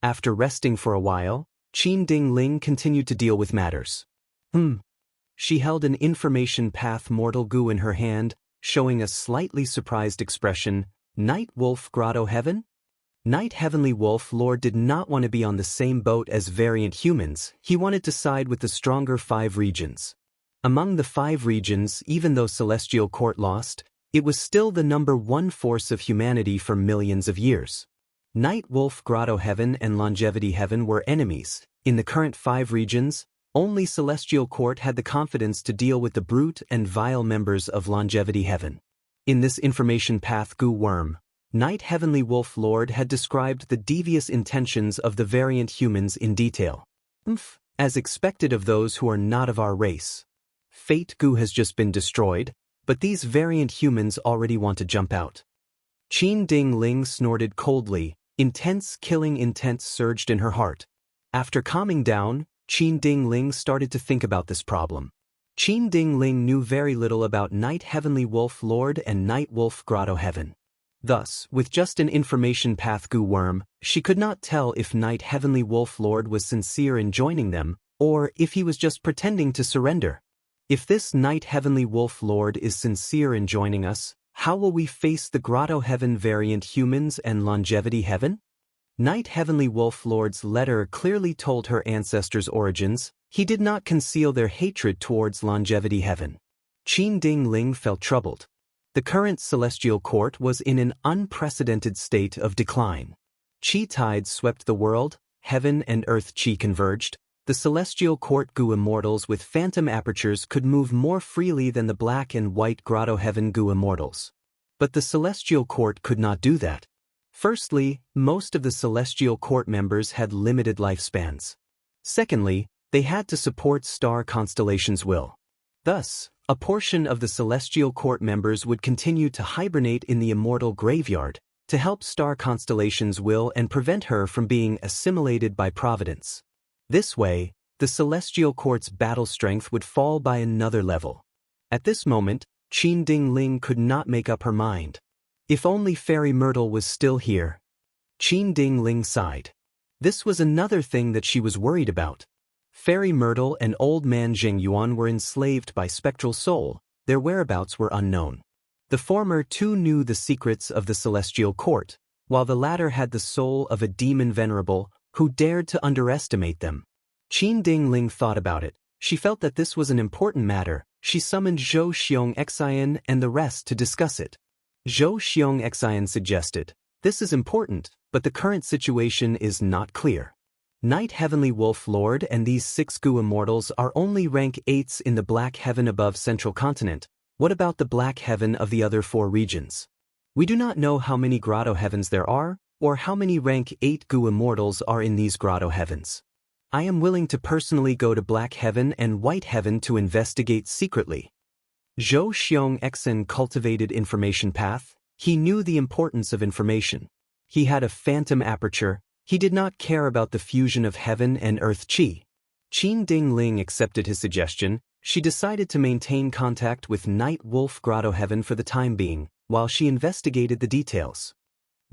After resting for a while, Qin Ding Ling continued to deal with matters. She held an information path Mortal Gu in her hand, showing a slightly surprised expression. Night Wolf Grotto Heaven? Night Heavenly Wolf Lord did not want to be on the same boat as variant humans. He wanted to side with the stronger 5 regions. Among the 5 regions, even though Celestial Court lost, it was still the number 1 force of humanity for millions of years. Night Wolf Grotto Heaven and Longevity Heaven were enemies. In the current 5 regions, only Celestial Court had the confidence to deal with the brute and vile members of Longevity Heaven. In this information path Gu Worm, Night Heavenly Wolf Lord had described the devious intentions of the variant humans in detail. As expected of those who are not of our race. Fate Gu has just been destroyed, but these variant humans already want to jump out. Qin Ding Ling snorted coldly. Intense killing intent surged in her heart. After calming down, Qin Ding Ling started to think about this problem. Qin Ding Ling knew very little about Night Heavenly Wolf Lord and Night Wolf Grotto Heaven. Thus, with just an information path Gu Worm, she could not tell if Night Heavenly Wolf Lord was sincere in joining them, or if he was just pretending to surrender. If this Night Heavenly Wolf Lord is sincere in joining us, how will we face the Grotto Heaven variant humans and Longevity Heaven? Night Heavenly Wolf Lord's letter clearly told her ancestors' origins. He did not conceal their hatred towards Longevity Heaven. Qin Ding Ling felt troubled. The current Celestial Court was in an unprecedented state of decline. Chi tides swept the world, heaven and earth Chi converged. The Celestial Court Gu Immortals with phantom apertures could move more freely than the black and white Grotto Heaven Gu Immortals. But the Celestial Court could not do that. Firstly, most of the Celestial Court members had limited lifespans. Secondly, they had to support star constellations' will. Thus, a portion of the Celestial Court members would continue to hibernate in the immortal graveyard to help star constellations' will and prevent her from being assimilated by Providence. This way, the Celestial Court's battle strength would fall by another level. At this moment, Qin Ding Ling could not make up her mind. If only Fairy Myrtle was still here. Qin Ding Ling sighed. This was another thing that she was worried about. Fairy Myrtle and Old Man Zhengyuan were enslaved by Spectral Soul. Their whereabouts were unknown. The former two knew the secrets of the Celestial Court, while the latter had the soul of a demon venerable who dared to underestimate them. Qin Dingling thought about it. She felt that this was an important matter. She summoned Zhou Xiongxian and the rest to discuss it. Zhou Xiongxian suggested, "This is important, but the current situation is not clear. Night Heavenly Wolf Lord and these 6 Gu Immortals are only rank 8s in the Black Heaven above Central Continent. What about the Black Heaven of the other 4 regions? We do not know how many Grotto Heavens there are, or how many rank 8 Gu Immortals are in these Grotto Heavens. I am willing to personally go to Black Heaven and White Heaven to investigate secretly." Zhou Xiongxian cultivated information path. He knew the importance of information. He had a phantom aperture. He did not care about the fusion of heaven and earth qi. Qin Dingling accepted his suggestion. She decided to maintain contact with Night Wolf Grotto Heaven for the time being, while she investigated the details.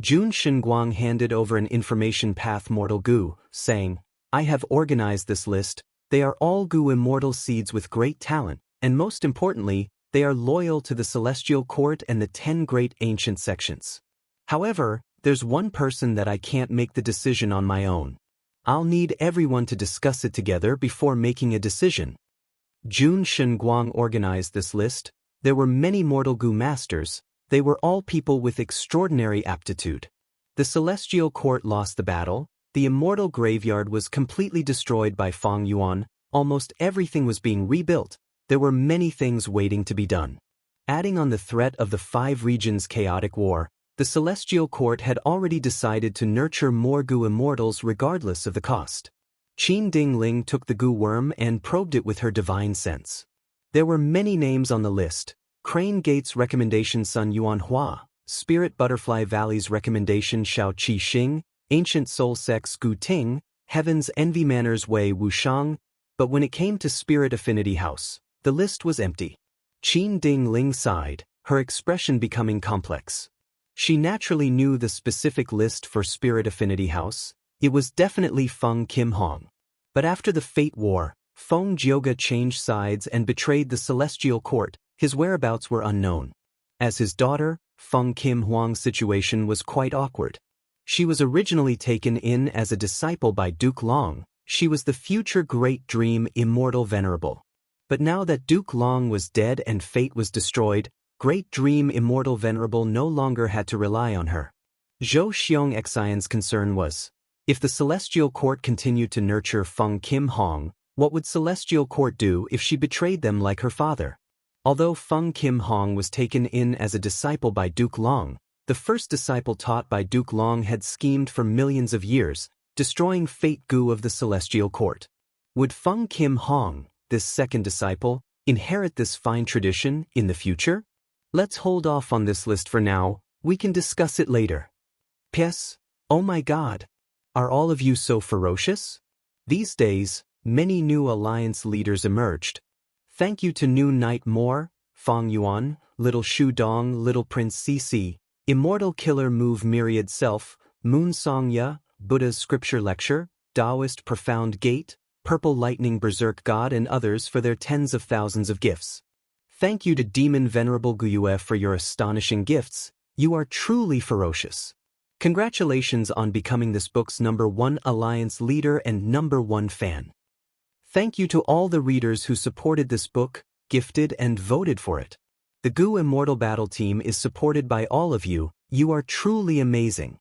Jun Shenguang handed over an information path Mortal Gu, saying, "I have organized this list. They are all Gu Immortal seeds with great talent, and most importantly, they are loyal to the Celestial Court and the 10 great ancient sections. However, there's one person that I can't make the decision on my own. I'll need everyone to discuss it together before making a decision." Jun Shenguang organized this list. There were many Mortal Gu masters. They were all people with extraordinary aptitude. The Celestial Court lost the battle. The Immortal Graveyard was completely destroyed by Feng Yuan. Almost everything was being rebuilt. There were many things waiting to be done. Adding on the threat of the 5 regions' chaotic war, the Celestial Court had already decided to nurture more Gu Immortals regardless of the cost. Qin Dingling took the Gu Worm and probed it with her divine sense. There were many names on the list. Crane Gate's recommendation Sun Yuan Hua, Spirit Butterfly Valley's recommendation Xiao Qi Xing, Ancient Soul Sects Gu Ting, Heaven's Envy Manor's Wei Wushang, but when it came to Spirit Affinity House, the list was empty. Qin Dingling sighed, her expression becoming complex. She naturally knew the specific list for Spirit Affinity House. It was definitely Feng Kim Hong. But after the Fate War, Feng Jioga changed sides and betrayed the Celestial Court. His whereabouts were unknown. As his daughter, Feng Kim Huang's situation was quite awkward. She was originally taken in as a disciple by Duke Long. She was the future Great Dream Immortal Venerable. But now that Duke Long was dead and Fate was destroyed, Great Dream Immortal Venerable no longer had to rely on her. Zhou Xiongxian's concern was, if the Celestial Court continued to nurture Feng Kim Hong, what would Celestial Court do if she betrayed them like her father? Although Feng Kim Hong was taken in as a disciple by Duke Long, the first disciple taught by Duke Long had schemed for millions of years, destroying Fate Gu of the Celestial Court. Would Feng Kim Hong, this second disciple, inherit this fine tradition in the future? Let's hold off on this list for now. We can discuss it later. P.S. Oh my God! Are all of you so ferocious? These days, many new alliance leaders emerged. Thank you to New Knight Moore, Feng Yuan, Little Shu Dong, Little Prince CC, Immortal Killer Move Myriad Self, Moon Songya, Buddha's Scripture Lecture, Taoist Profound Gate, Purple Lightning Berserk God and others for their tens of thousands of gifts. Thank you to Demon Venerable Guyue for your astonishing gifts. You are truly ferocious. Congratulations on becoming this book's #1 alliance leader and #1 fan. Thank you to all the readers who supported this book, gifted and voted for it. The Gu Immortal Battle Team is supported by all of you. You are truly amazing.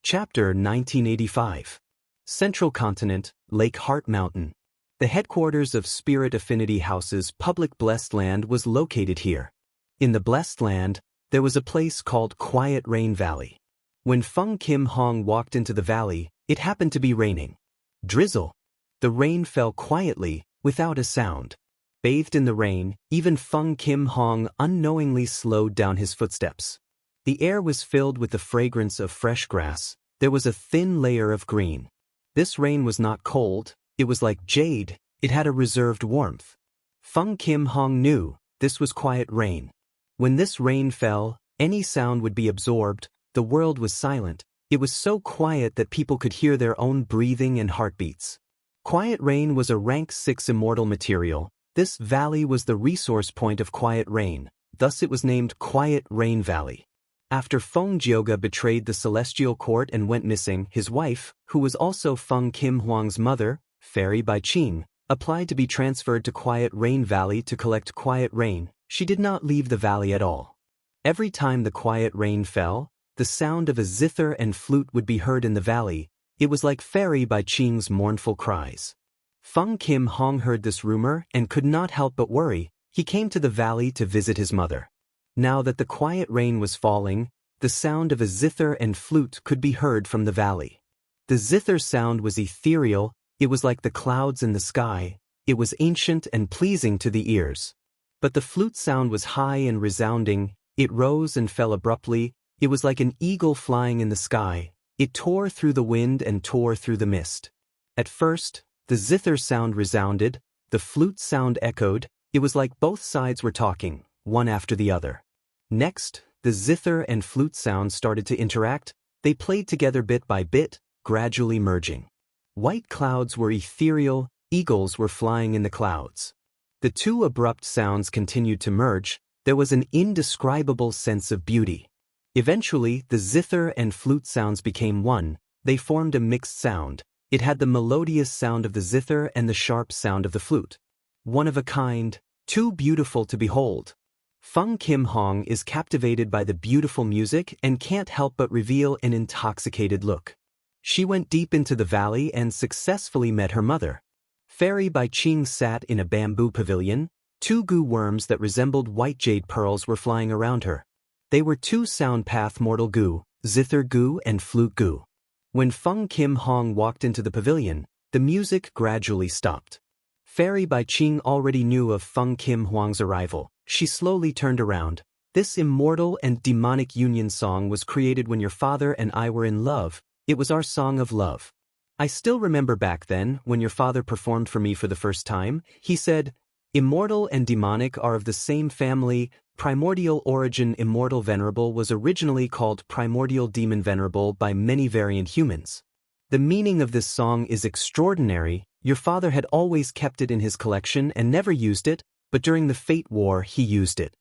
Chapter 1985. Central Continent, Lake Heart Mountain. The headquarters of Spirit Affinity House's public Blessed Land was located here. In the Blessed Land, there was a place called Quiet Rain Valley. When Feng Kim Hong walked into the valley, it happened to be raining. Drizzle. The rain fell quietly, without a sound. Bathed in the rain, even Feng Kim Hong unknowingly slowed down his footsteps. The air was filled with the fragrance of fresh grass. There was a thin layer of green. This rain was not cold, it was like jade, it had a reserved warmth. Feng Kim Hong knew this was quiet rain. When this rain fell, any sound would be absorbed, the world was silent. It was so quiet that people could hear their own breathing and heartbeats. Quiet Rain was a rank 6 immortal material. This valley was the resource point of Quiet Rain, thus it was named Quiet Rain Valley. After Feng Jioge betrayed the celestial court and went missing, his wife, who was also Feng Kim Huang's mother, Fairy Bai Qing, applied to be transferred to Quiet Rain Valley to collect quiet rain. She did not leave the valley at all. Every time the quiet rain fell, the sound of a zither and flute would be heard in the valley. It was like Fairy Bai Qing's mournful cries. Feng Kim Hong heard this rumor and could not help but worry. He came to the valley to visit his mother. Now that the quiet rain was falling, the sound of a zither and flute could be heard from the valley. The zither sound was ethereal, it was like the clouds in the sky, it was ancient and pleasing to the ears. But the flute sound was high and resounding, it rose and fell abruptly, it was like an eagle flying in the sky, it tore through the wind and tore through the mist. At first, the zither sound resounded, the flute sound echoed, it was like both sides were talking, one after the other. Next, the zither and flute sounds started to interact, they played together bit by bit, gradually merging. White clouds were ethereal, eagles were flying in the clouds. The two abrupt sounds continued to merge, there was an indescribable sense of beauty. Eventually, the zither and flute sounds became one, they formed a mixed sound. It had the melodious sound of the zither and the sharp sound of the flute. One of a kind, too beautiful to behold. Feng Kim Hong is captivated by the beautiful music and can't help but reveal an intoxicated look. She went deep into the valley and successfully met her mother. Fairy Bai Qing sat in a bamboo pavilion, two goo worms that resembled white jade pearls were flying around her. They were two sound path mortal goo, zither goo and flute goo. When Feng Kim Hong walked into the pavilion, the music gradually stopped. Fairy Bai Qing already knew of Feng Kim Huang's arrival. She slowly turned around. This immortal and demonic union song was created when your father and I were in love. It was our song of love. I still remember back then, when your father performed for me for the first time, he said, "Immortal and demonic are of the same family. Primordial origin immortal venerable was originally called primordial demon venerable by many variant humans. The meaning of this song is extraordinary. Your father had always kept it in his collection and never used it, but during the Fate War he used it."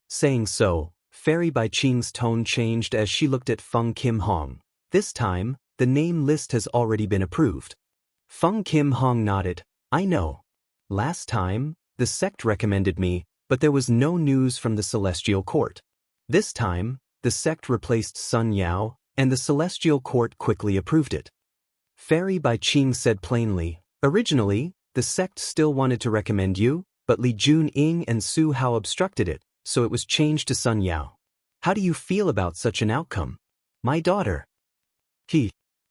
Saying so, Fairy Bai Qing's tone changed as she looked at Feng Kim Hong. This time, the name list has already been approved. Feng Kim Hong nodded. "I know. Last time, the sect recommended me, but there was no news from the Celestial Court. This time, the sect replaced Sun Yao, and the Celestial Court quickly approved it." Fairy Bai Qing said plainly, "Originally, the sect still wanted to recommend you, but Li Junying and Su Hao obstructed it, so it was changed to Sun Yao. How do you feel about such an outcome, my daughter?"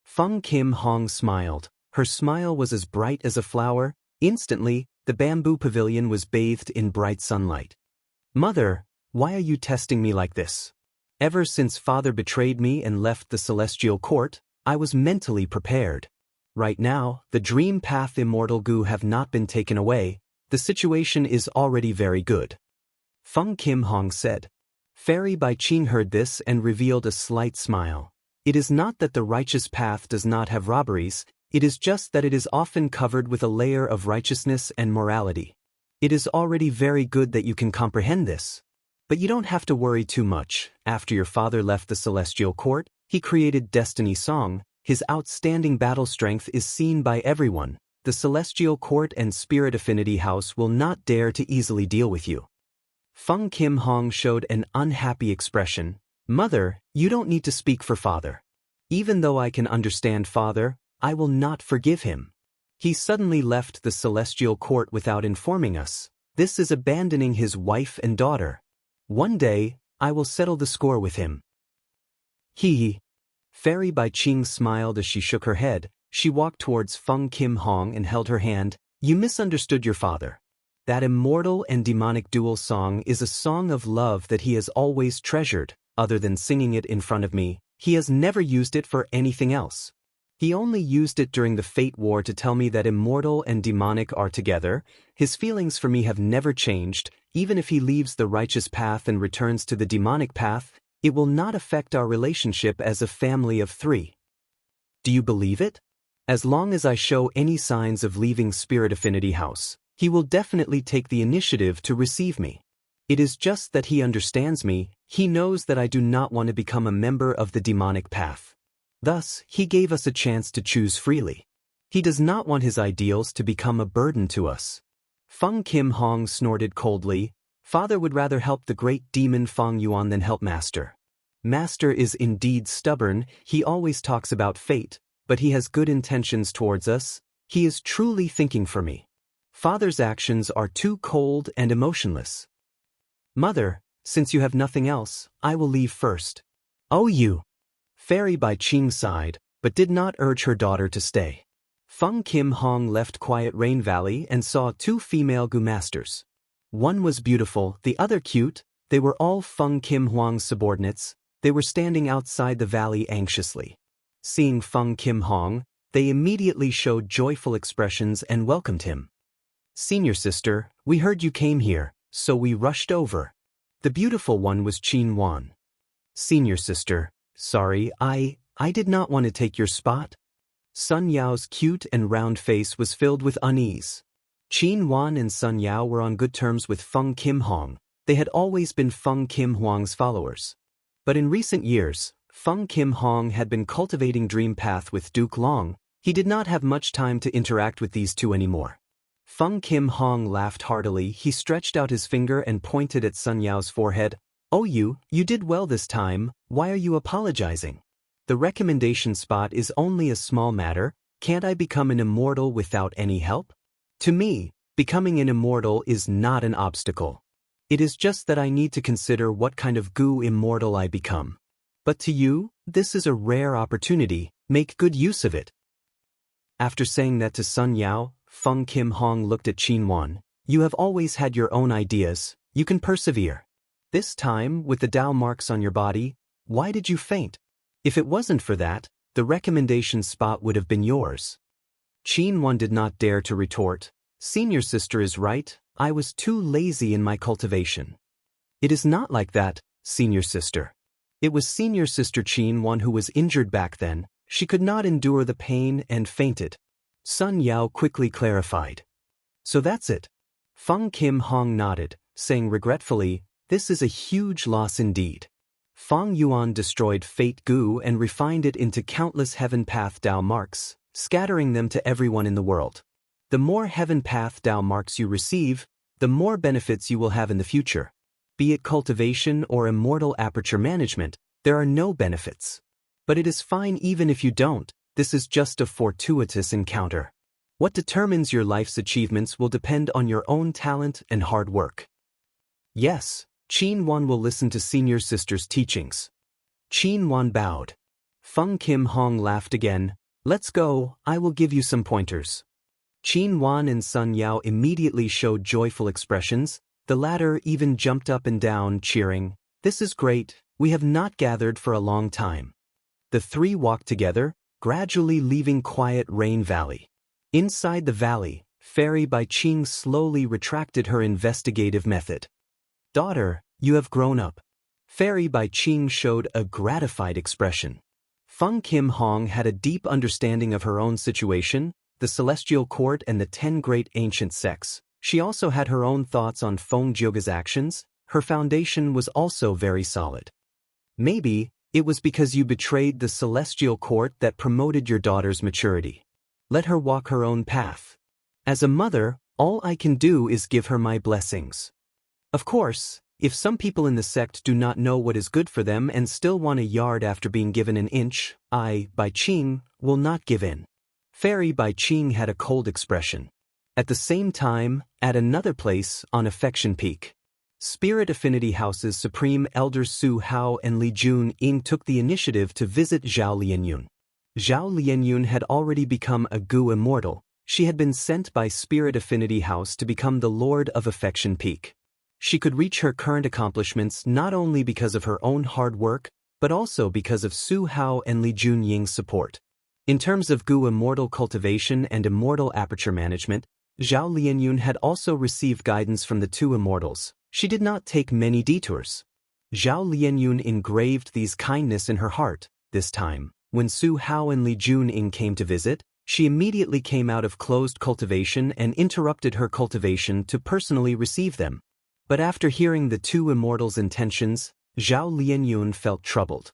Feng Kim Hong smiled. Her smile was as bright as a flower. Instantly, the bamboo pavilion was bathed in bright sunlight. "Mother, why are you testing me like this? Ever since father betrayed me and left the Celestial Court, I was mentally prepared. Right now, the Dream Path Immortal Goo have not been taken away. The situation is already very good," Feng Kim Hong said. Fairy Bai Qing heard this and revealed a slight smile. "It is not that the righteous path does not have robberies, it is just that it is often covered with a layer of righteousness and morality. It is already very good that you can comprehend this. But you don't have to worry too much. After your father left the Celestial Court, he created Destiny Song. His outstanding battle strength is seen by everyone. The Celestial Court and Spirit Affinity House will not dare to easily deal with you." Feng Kim Hong showed an unhappy expression. "Mother, you don't need to speak for father. Even though I can understand father, I will not forgive him. He suddenly left the Celestial Court without informing us. This is abandoning his wife and daughter. One day, I will settle the score with him." Fairy Bai Qing smiled as she shook her head. She walked towards Feng Kim Hong and held her hand. "You misunderstood your father. That immortal and demonic dual song is a song of love that he has always treasured. Other than singing it in front of me, he has never used it for anything else. He only used it during the Fate War to tell me that immortal and demonic are together. His feelings for me have never changed. Even if he leaves the righteous path and returns to the demonic path, it will not affect our relationship as a family of three." "Do you believe it?" As long as I show any signs of leaving Spirit Affinity House, he will definitely take the initiative to receive me. It is just that he understands me, he knows that I do not want to become a member of the demonic path. Thus, he gave us a chance to choose freely. He does not want his ideals to become a burden to us. Feng Kim Hong snorted coldly. Father would rather help the great demon Feng Yuan than help Master. Master is indeed stubborn, he always talks about fate, but he has good intentions towards us, he is truly thinking for me. Father's actions are too cold and emotionless. Mother, since you have nothing else, I will leave first. Oh you! Fairy Bai Qing sighed, but did not urge her daughter to stay. Feng Kim Hong left Quiet Rain Valley and saw two female Gu masters. One was beautiful, the other cute, they were all Feng Kim Huang's subordinates, they were standing outside the valley anxiously. Seeing Feng Kim Hong, they immediately showed joyful expressions and welcomed him. Senior sister, we heard you came here, so we rushed over. The beautiful one was Qin Wan. Senior sister, sorry, I did not want to take your spot. Sun Yao's cute and round face was filled with unease. Qin Wan and Sun Yao were on good terms with Feng Kim Hong, they had always been Feng Kim Huang's followers. But in recent years, Feng Kim Hong had been cultivating Dream Path with Duke Long, he did not have much time to interact with these two anymore. Feng Kim Hong laughed heartily, he stretched out his finger and pointed at Sun Yao's forehead. Oh you did well this time, why are you apologizing? The recommendation spot is only a small matter, can't I become an immortal without any help? To me, becoming an immortal is not an obstacle. It is just that I need to consider what kind of Gu immortal I become. But to you, this is a rare opportunity, make good use of it. After saying that to Sun Yao, Feng Kim Hong looked at Qin Wan. You have always had your own ideas, you can persevere. This time, with the Dao marks on your body, why did you faint? If it wasn't for that, the recommendation spot would have been yours. Qin Wan did not dare to retort. Senior sister is right, I was too lazy in my cultivation. It is not like that, senior sister. It was senior sister Qin Wan who was injured back then, she could not endure the pain and fainted. Sun Yao quickly clarified. So that's it. Feng Kim Hong nodded, saying regretfully, this is a huge loss indeed. Feng Yuan destroyed Fate Gu and refined it into countless Heaven Path Dao marks, scattering them to everyone in the world. The more Heaven Path Dao marks you receive, the more benefits you will have in the future. Be it cultivation or immortal aperture management, there are no benefits. But it is fine even if you don't, this is just a fortuitous encounter. What determines your life's achievements will depend on your own talent and hard work. Yes, Qin Wan will listen to senior sister's teachings. Qin Wan bowed. Feng Kim Hong laughed again. Let's go, I will give you some pointers. Qin Wan and Sun Yao immediately showed joyful expressions, the latter even jumped up and down cheering, this is great, we have not gathered for a long time. The three walked together, gradually leaving Quiet Rain Valley. Inside the valley, Fairy Bai Qing slowly retracted her investigative method. Daughter, you have grown up. Fairy Bai Qing showed a gratified expression. Feng Kim Hong had a deep understanding of her own situation, the Celestial Court and the 10 great ancient sects. She also had her own thoughts on Feng Jioga's actions, her foundation was also very solid. Maybe, it was because you betrayed the Celestial Court that promoted your daughter's maturity. Let her walk her own path. As a mother, all I can do is give her my blessings. Of course, if some people in the sect do not know what is good for them and still want a yard after being given an inch, I, Bai Qing, will not give in. Fairy Bai Qing had a cold expression. At the same time, at another place, on Affection Peak, Spirit Affinity House's Supreme Elders Su Hao and Li Jun Ying took the initiative to visit Zhao Lianyun. Zhao Lianyun had already become a Gu immortal, she had been sent by Spirit Affinity House to become the Lord of Affection Peak. She could reach her current accomplishments not only because of her own hard work, but also because of Su Hao and Li Jun Ying's support. In terms of Gu immortal cultivation and immortal aperture management, Zhao Lianyun had also received guidance from the two immortals. She did not take many detours. Zhao Lianyun engraved these kindness in her heart. This time, when Su Hao and Li Jun Ying came to visit, She immediately came out of closed cultivation and interrupted her cultivation to personally receive them. But after hearing the two immortals' intentions, Zhao Lianyun felt troubled.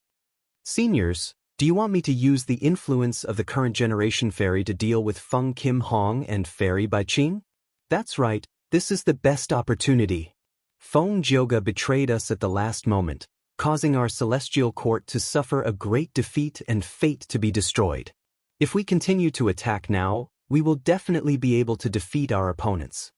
Seniors, do you want me to use the influence of the current generation fairy to deal with Feng Kim Hong and Fairy Baiqing? That's right, this is the best opportunity. Feng Jioge betrayed us at the last moment, causing our celestial court to suffer a great defeat and fate to be destroyed. If we continue to attack now, we will definitely be able to defeat our opponents.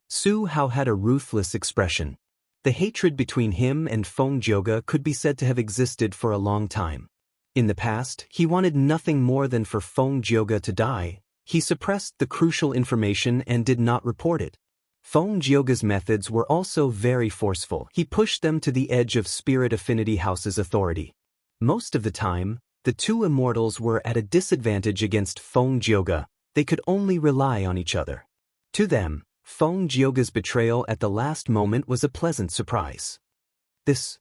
Su Hao had a ruthless expression. The hatred between him and Feng Jioge could be said to have existed for a long time. In the past, he wanted nothing more than for Feng Jioge to die. He suppressed the crucial information and did not report it. Feng Jioge's methods were also very forceful. He pushed them to the edge of Spirit Affinity House's authority. Most of the time, the two immortals were at a disadvantage against Feng Jioge. They could only rely on each other. To them, Feng Jioge's betrayal at the last moment was a pleasant surprise. Zhao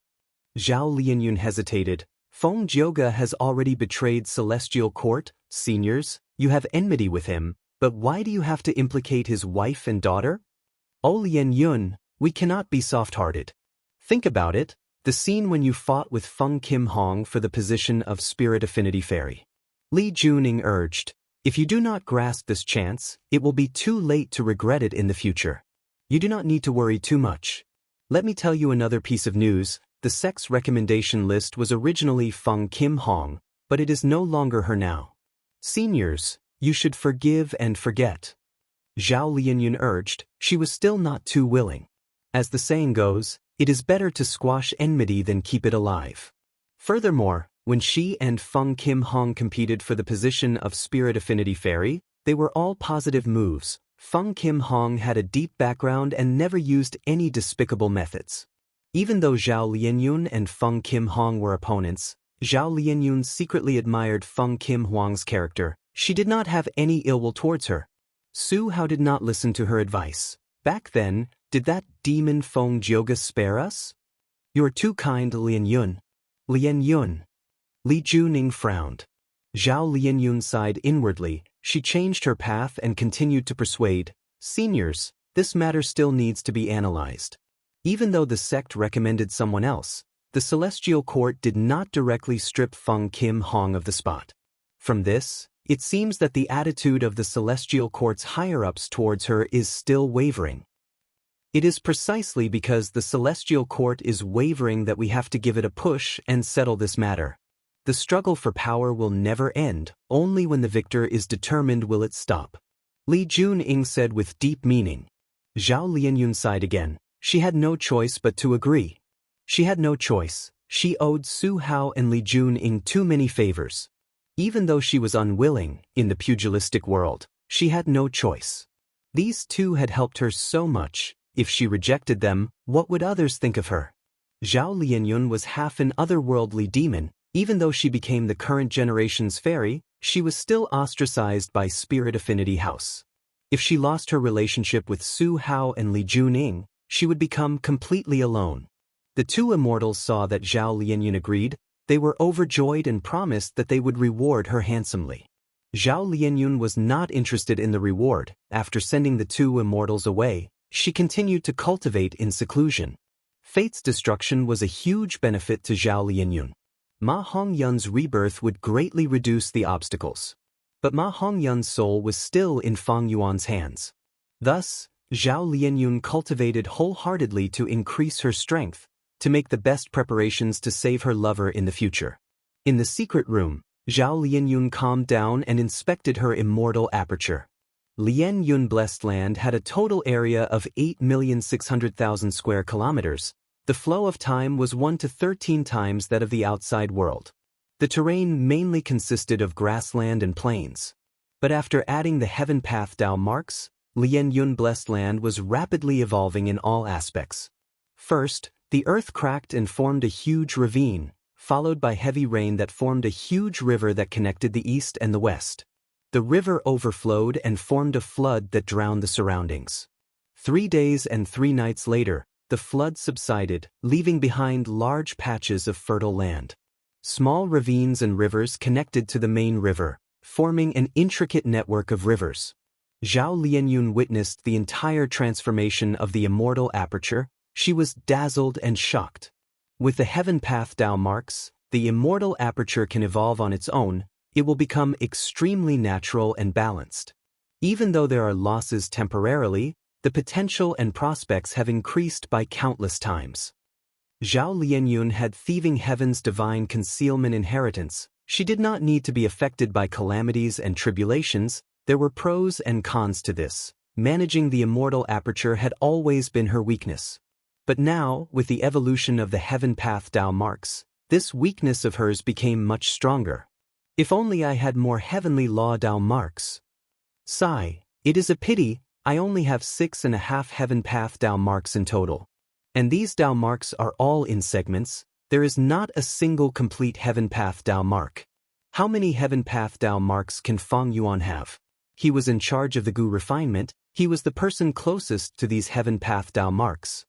Lianyun hesitated. Feng Jioge has already betrayed Celestial Court. Seniors, you have enmity with him, but why do you have to implicate his wife and daughter? Oh Lianyun, we cannot be soft-hearted. Think about it, the scene when you fought with Feng Kim Hong for the position of Spirit Affinity Fairy. Li Juning urged, if you do not grasp this chance, it will be too late to regret it in the future. You do not need to worry too much. Let me tell you another piece of news. The sect's recommendation list was originally Feng Kim Hong, but it is no longer her now. Seniors, you should forgive and forget. Zhao Lianyun urged. She was still not too willing. As the saying goes, it is better to squash enmity than keep it alive. Furthermore, when she and Feng Kim Hong competed for the position of Spirit Affinity Fairy, they were all positive moves. Feng Kim Hong had a deep background and never used any despicable methods. Even though Zhao Lianyun and Feng Kim Hong were opponents, Zhao Lianyun secretly admired Feng Kim Hong's character. She did not have any ill will towards her. Su Hao did not listen to her advice. Back then, did that demon Feng Jioge spare us? You are too kind, Lianyun. Lianyun. Li Juning frowned. Zhao Lianyun sighed inwardly. She changed her path and continued to persuade. Seniors, this matter still needs to be analyzed. Even though the sect recommended someone else, the Celestial Court did not directly strip Feng Kim Hong of the spot. From this, it seems that the attitude of the Celestial Court's higher-ups towards her is still wavering. It is precisely because the Celestial Court is wavering that we have to give it a push and settle this matter. The struggle for power will never end, only when the victor is determined will it stop. Li Juning said with deep meaning. Zhao Lianyun sighed again. She had no choice but to agree. She had no choice. She owed Su Hao and Li Juning too many favors. Even though she was unwilling, in the pugilistic world, she had no choice. These two had helped her so much. If she rejected them, what would others think of her? Zhao Lianyun was half an otherworldly demon. Even though she became the current generation's fairy, she was still ostracized by Spirit Affinity House. If she lost her relationship with Su Hao and Li Juning, she would become completely alone. The two immortals saw that Zhao Lianyun agreed. They were overjoyed and promised that they would reward her handsomely. Zhao Lianyun was not interested in the reward. After sending the two immortals away, she continued to cultivate in seclusion. Fate's destruction was a huge benefit to Zhao Lianyun. Ma Hongyun's rebirth would greatly reduce the obstacles. But Ma Hongyun's soul was still in Feng Yuan's hands. Thus, Zhao Lianyun cultivated wholeheartedly to increase her strength, to make the best preparations to save her lover in the future. In the secret room, Zhao Lianyun calmed down and inspected her immortal aperture. Lianyun Blessed Land had a total area of 8,600,000 square kilometers. The flow of time was 1 to 13 times that of the outside world. The terrain mainly consisted of grassland and plains. But after adding the Heaven Path Dao marks, Lianyun Blessed Land was rapidly evolving in all aspects. First, the earth cracked and formed a huge ravine, followed by heavy rain that formed a huge river that connected the east and the west. The river overflowed and formed a flood that drowned the surroundings. 3 days and 3 nights later, the flood subsided, leaving behind large patches of fertile land. Small ravines and rivers connected to the main river, forming an intricate network of rivers. Zhao Lianyun witnessed the entire transformation of the immortal aperture. She was dazzled and shocked. With the heaven path Dao marks, the immortal aperture can evolve on its own. It will become extremely natural and balanced. Even though there are losses temporarily, the potential and prospects have increased by countless times. Zhao Lianyun had thieving heaven's divine concealment inheritance. She did not need to be affected by calamities and tribulations. There were pros and cons to this. Managing the immortal aperture had always been her weakness. But now, with the evolution of the heaven path Dao marks, this weakness of hers became much stronger. If only I had more heavenly law Dao marks. Sigh, it is a pity, I only have 6.5 heaven path Dao marks in total. And these Dao marks are all in segments. There is not a single complete heaven path Dao mark. How many heaven path Dao marks can Feng Yuan have? He was in charge of the Gu refinement. He was the person closest to these heaven path Dao marks.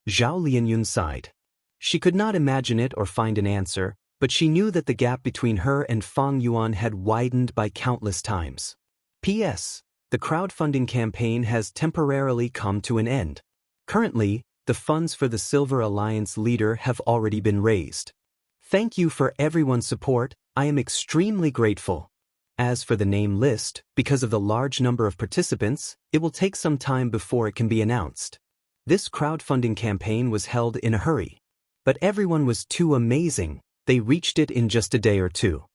Zhao Lianyun sighed. She could not imagine it or find an answer, but she knew that the gap between her and Feng Yuan had widened by countless times. P.S. The crowdfunding campaign has temporarily come to an end. Currently, the funds for the Silver Alliance leader have already been raised. Thank you for everyone's support, I am extremely grateful. As for the name list, because of the large number of participants, it will take some time before it can be announced. This crowdfunding campaign was held in a hurry. But everyone was too amazing, they reached it in just a day or two.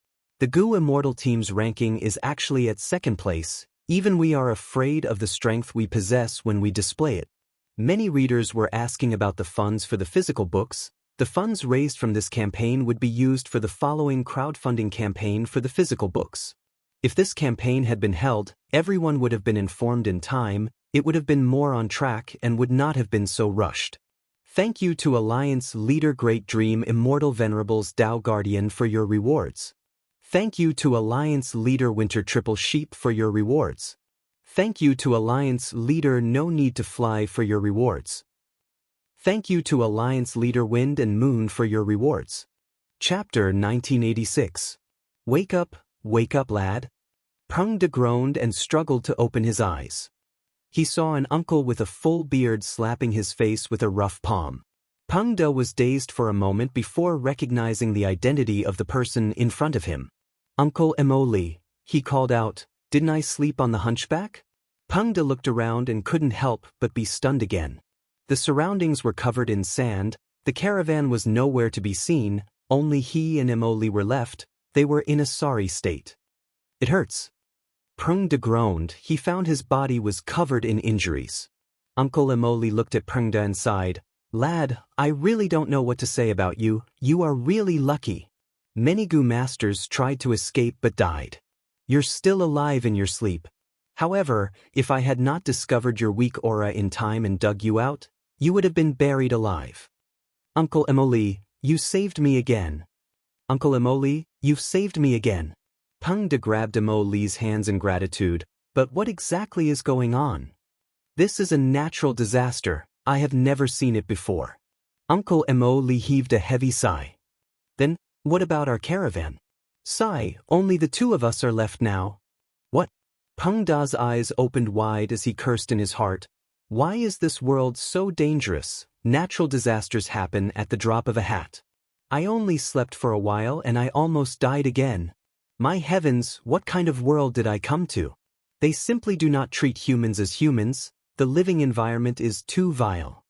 The Gu Immortal team's ranking is actually at second place. Even we are afraid of the strength we possess when we display it. Many readers were asking about the funds for the physical books. The funds raised from this campaign would be used for the following crowdfunding campaign for the physical books. If this campaign had been held, everyone would have been informed in time, it would have been more on track and would not have been so rushed. Thank you to Alliance Leader Great Dream Immortal Venerables Dao Guardian for your rewards. Thank you to Alliance Leader Winter Triple Sheep for your rewards. Thank you to Alliance Leader No Need to Fly for your rewards. Thank you to Alliance Leader Wind and Moon for your rewards. Chapter 1986. Wake up, lad. Peng De groaned and struggled to open his eyes. He saw an uncle with a full beard slapping his face with a rough palm. Peng De was dazed for a moment before recognizing the identity of the person in front of him. Uncle Emoli, he called out, didn't I sleep on the hunchback? Peng De looked around and couldn't help but be stunned again. The surroundings were covered in sand, the caravan was nowhere to be seen, only he and Emoli were left. They were in a sorry state. It hurts. Peng De groaned. He found his body was covered in injuries. Uncle Emoli looked at Peng De and sighed. Lad, I really don't know what to say about you. You are really lucky. Many Gu masters tried to escape but died. You're still alive in your sleep. However, if I had not discovered your weak aura in time and dug you out, you would have been buried alive. Uncle Emoli, you saved me again. Uncle Emoli, you've saved me again. Peng De grabbed Emoli's hands in gratitude, but what exactly is going on? This is a natural disaster, I have never seen it before. Uncle Emoli heaved a heavy sigh. Then, what about our caravan? Sigh, only the two of us are left now. What? Peng De's eyes opened wide as he cursed in his heart. Why is this world so dangerous? Natural disasters happen at the drop of a hat. I only slept for a while and I almost died again. My heavens, what kind of world did I come to? They simply do not treat humans as humans. The living environment is too vile.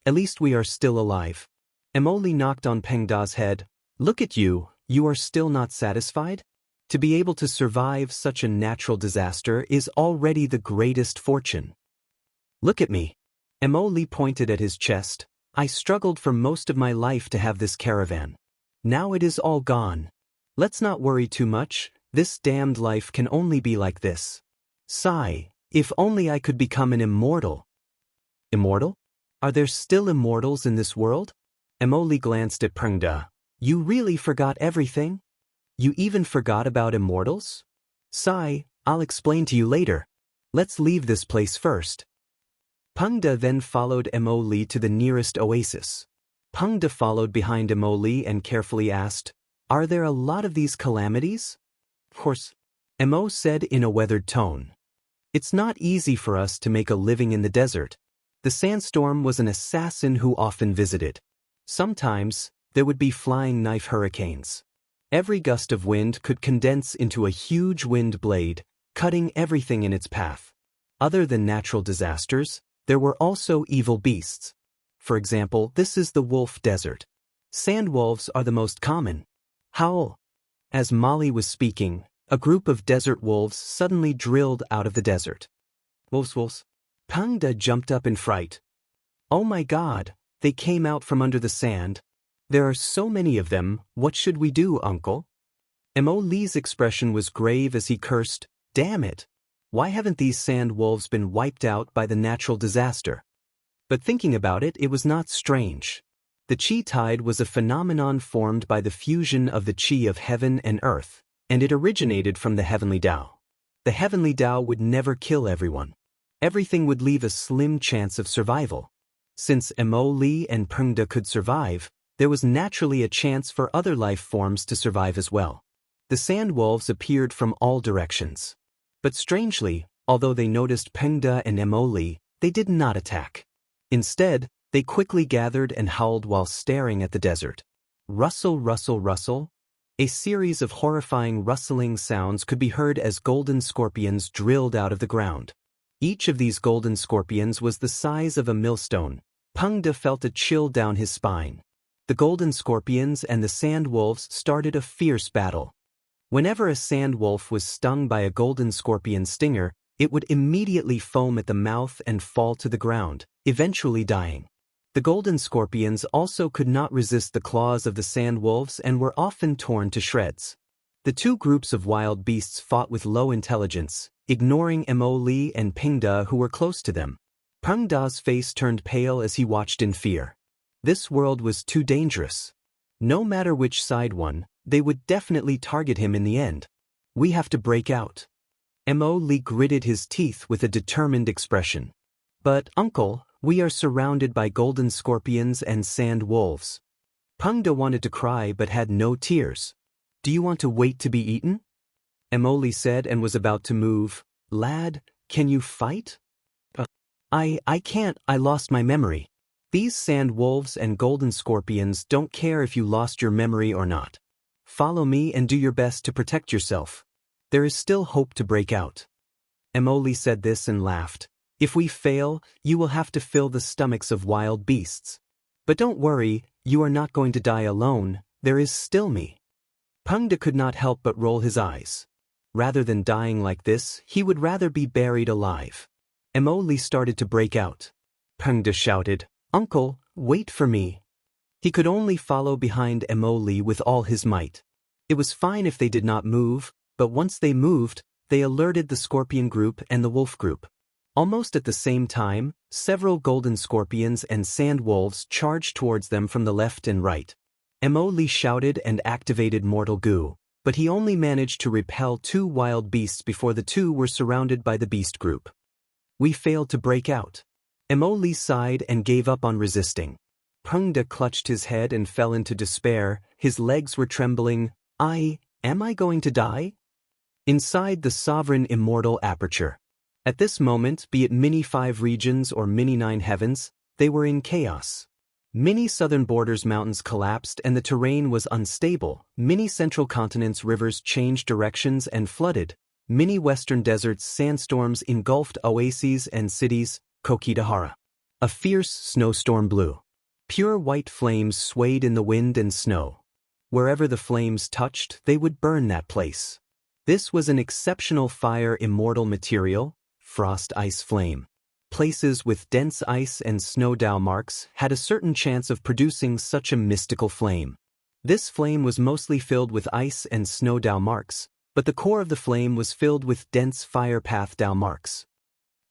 At least we are still alive. Emoli knocked on Peng De's head. Look at you, you are still not satisfied? To be able to survive such a natural disaster is already the greatest fortune. Look at me. Emoli pointed at his chest. I struggled for most of my life to have this caravan. Now it is all gone. Let's not worry too much, this damned life can only be like this. Sigh, if only I could become an immortal. Immortal? Are there still immortals in this world? Emoli glanced at Peng De. You really forgot everything? You even forgot about immortals? Sigh, I'll explain to you later. Let's leave this place first. Peng De then followed Emoli to the nearest oasis. Peng De followed behind Emoli and carefully asked, are there a lot of these calamities? Of course, Mo said in a weathered tone. It's not easy for us to make a living in the desert. The sandstorm was an assassin who often visited. Sometimes, there would be flying knife hurricanes. Every gust of wind could condense into a huge wind blade, cutting everything in its path. Other than natural disasters, there were also evil beasts. For example, this is the wolf desert. Sandwolves are the most common. Howl. As Molly was speaking, a group of desert wolves suddenly drilled out of the desert. Wolves, wolves. Pangda jumped up in fright. Oh my God, they came out from under the sand. There are so many of them, what should we do, uncle? Mo Li's expression was grave as he cursed, damn it. Why haven't these sand wolves been wiped out by the natural disaster? But thinking about it, it was not strange. The Qi tide was a phenomenon formed by the fusion of the Qi of heaven and earth, and it originated from the heavenly Tao. The heavenly Tao would never kill everyone. Everything would leave a slim chance of survival. Since Mo Li and Pengda could survive, there was naturally a chance for other life forms to survive as well. The sand wolves appeared from all directions. But strangely, although they noticed Pengda and Mo Li, they did not attack. Instead, they quickly gathered and howled while staring at the desert. Rustle, rustle, rustle. A series of horrifying rustling sounds could be heard as golden scorpions drilled out of the ground. Each of these golden scorpions was the size of a millstone. Pengda felt a chill down his spine. The golden scorpions and the sand wolves started a fierce battle. Whenever a sand wolf was stung by a golden scorpion stinger, it would immediately foam at the mouth and fall to the ground, eventually dying. The golden scorpions also could not resist the claws of the sand wolves and were often torn to shreds. The two groups of wild beasts fought with low intelligence, ignoring Mo Li and Pengda who were close to them. Pengda's face turned pale as he watched in fear. This world was too dangerous. No matter which side won, they would definitely target him in the end. We have to break out. Mo Li gritted his teeth with a determined expression. But, uncle, we are surrounded by golden scorpions and sand wolves. Pengda wanted to cry but had no tears. Do you want to wait to be eaten? Mo Li said and was about to move. Lad, can you fight? I can't, I lost my memory. These sand wolves and golden scorpions don't care if you lost your memory or not. Follow me and do your best to protect yourself. There is still hope to break out. Mo Li said this and laughed. If we fail, you will have to fill the stomachs of wild beasts. But don't worry, you are not going to die alone, there is still me. Pengda could not help but roll his eyes. Rather than dying like this, he would rather be buried alive. Mo Li started to break out. Pengda shouted, Uncle, wait for me. He could only follow behind Mo Li with all his might. It was fine if they did not move, but once they moved, they alerted the scorpion group and the wolf group. Almost at the same time, several golden scorpions and sand wolves charged towards them from the left and right. Mo Li shouted and activated Mortal Goo, but he only managed to repel two wild beasts before the two were surrounded by the beast group. We failed to break out. Mo Li sighed and gave up on resisting. Pengda clutched his head and fell into despair, his legs were trembling. Am I going to die? Inside the sovereign immortal aperture. At this moment, be it Mini-5 regions or Mini-9 heavens, they were in chaos. Mini-southern borders mountains collapsed and the terrain was unstable, Mini-central continents rivers changed directions and flooded, Mini-western deserts sandstorms engulfed oases and cities, Kokidahara. A fierce snowstorm blew. Pure white flames swayed in the wind and snow. Wherever the flames touched, they would burn that place. This was an exceptional fire immortal material, frost ice flame. Places with dense ice and snow Tao marks had a certain chance of producing such a mystical flame. This flame was mostly filled with ice and snow Tao marks, but the core of the flame was filled with dense fire path Tao marks.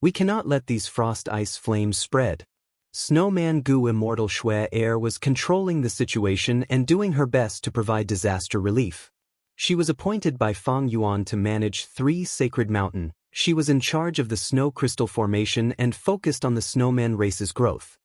We cannot let these frost ice flames spread. Snowman Gu Immortal Shui Air was controlling the situation and doing her best to provide disaster relief. She was appointed by Fang Yuan to manage 3 sacred mountain. She was in charge of the snow crystal formation and focused on the snowman race's growth.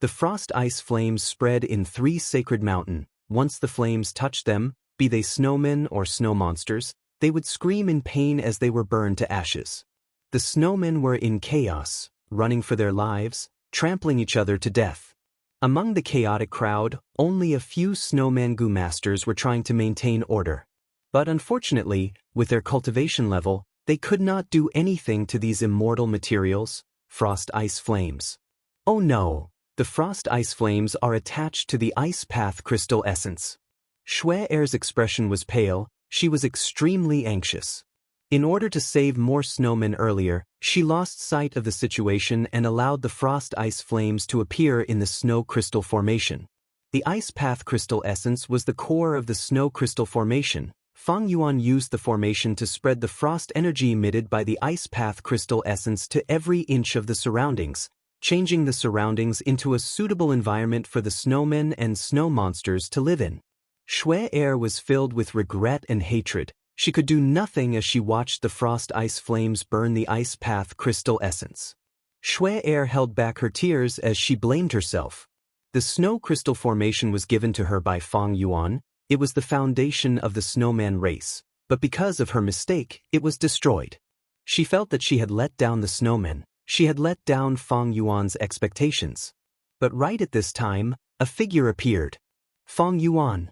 The frost ice flames spread in 3 sacred mountain. Once the flames touched them, be they snowmen or snow monsters, They would scream in pain as they were burned to ashes. The snowmen were in chaos, running for their lives, trampling each other to death. Among the chaotic crowd, only a few snowman-gu masters were trying to maintain order. But unfortunately, with their cultivation level, they could not do anything to these immortal materials, frost ice flames. Oh no, the frost ice flames are attached to the ice path crystal essence. Shui Er's expression was pale, she was extremely anxious. In order to save more snowmen earlier, she lost sight of the situation and allowed the frost ice flames to appear in the snow crystal formation. The ice path crystal essence was the core of the snow crystal formation. Fang Yuan used the formation to spread the frost energy emitted by the ice path crystal essence to every inch of the surroundings, changing the surroundings into a suitable environment for the snowmen and snow monsters to live in. Shui Er was filled with regret and hatred. She could do nothing as she watched the frost ice flames burn the ice path crystal essence. Shui Er held back her tears as she blamed herself. The snow crystal formation was given to her by Fang Yuan. It was the foundation of the snowman race, but because of her mistake, it was destroyed. She felt that she had let down the snowmen. She had let down Fang Yuan's expectations. But right at this time, a figure appeared. Fang Yuan.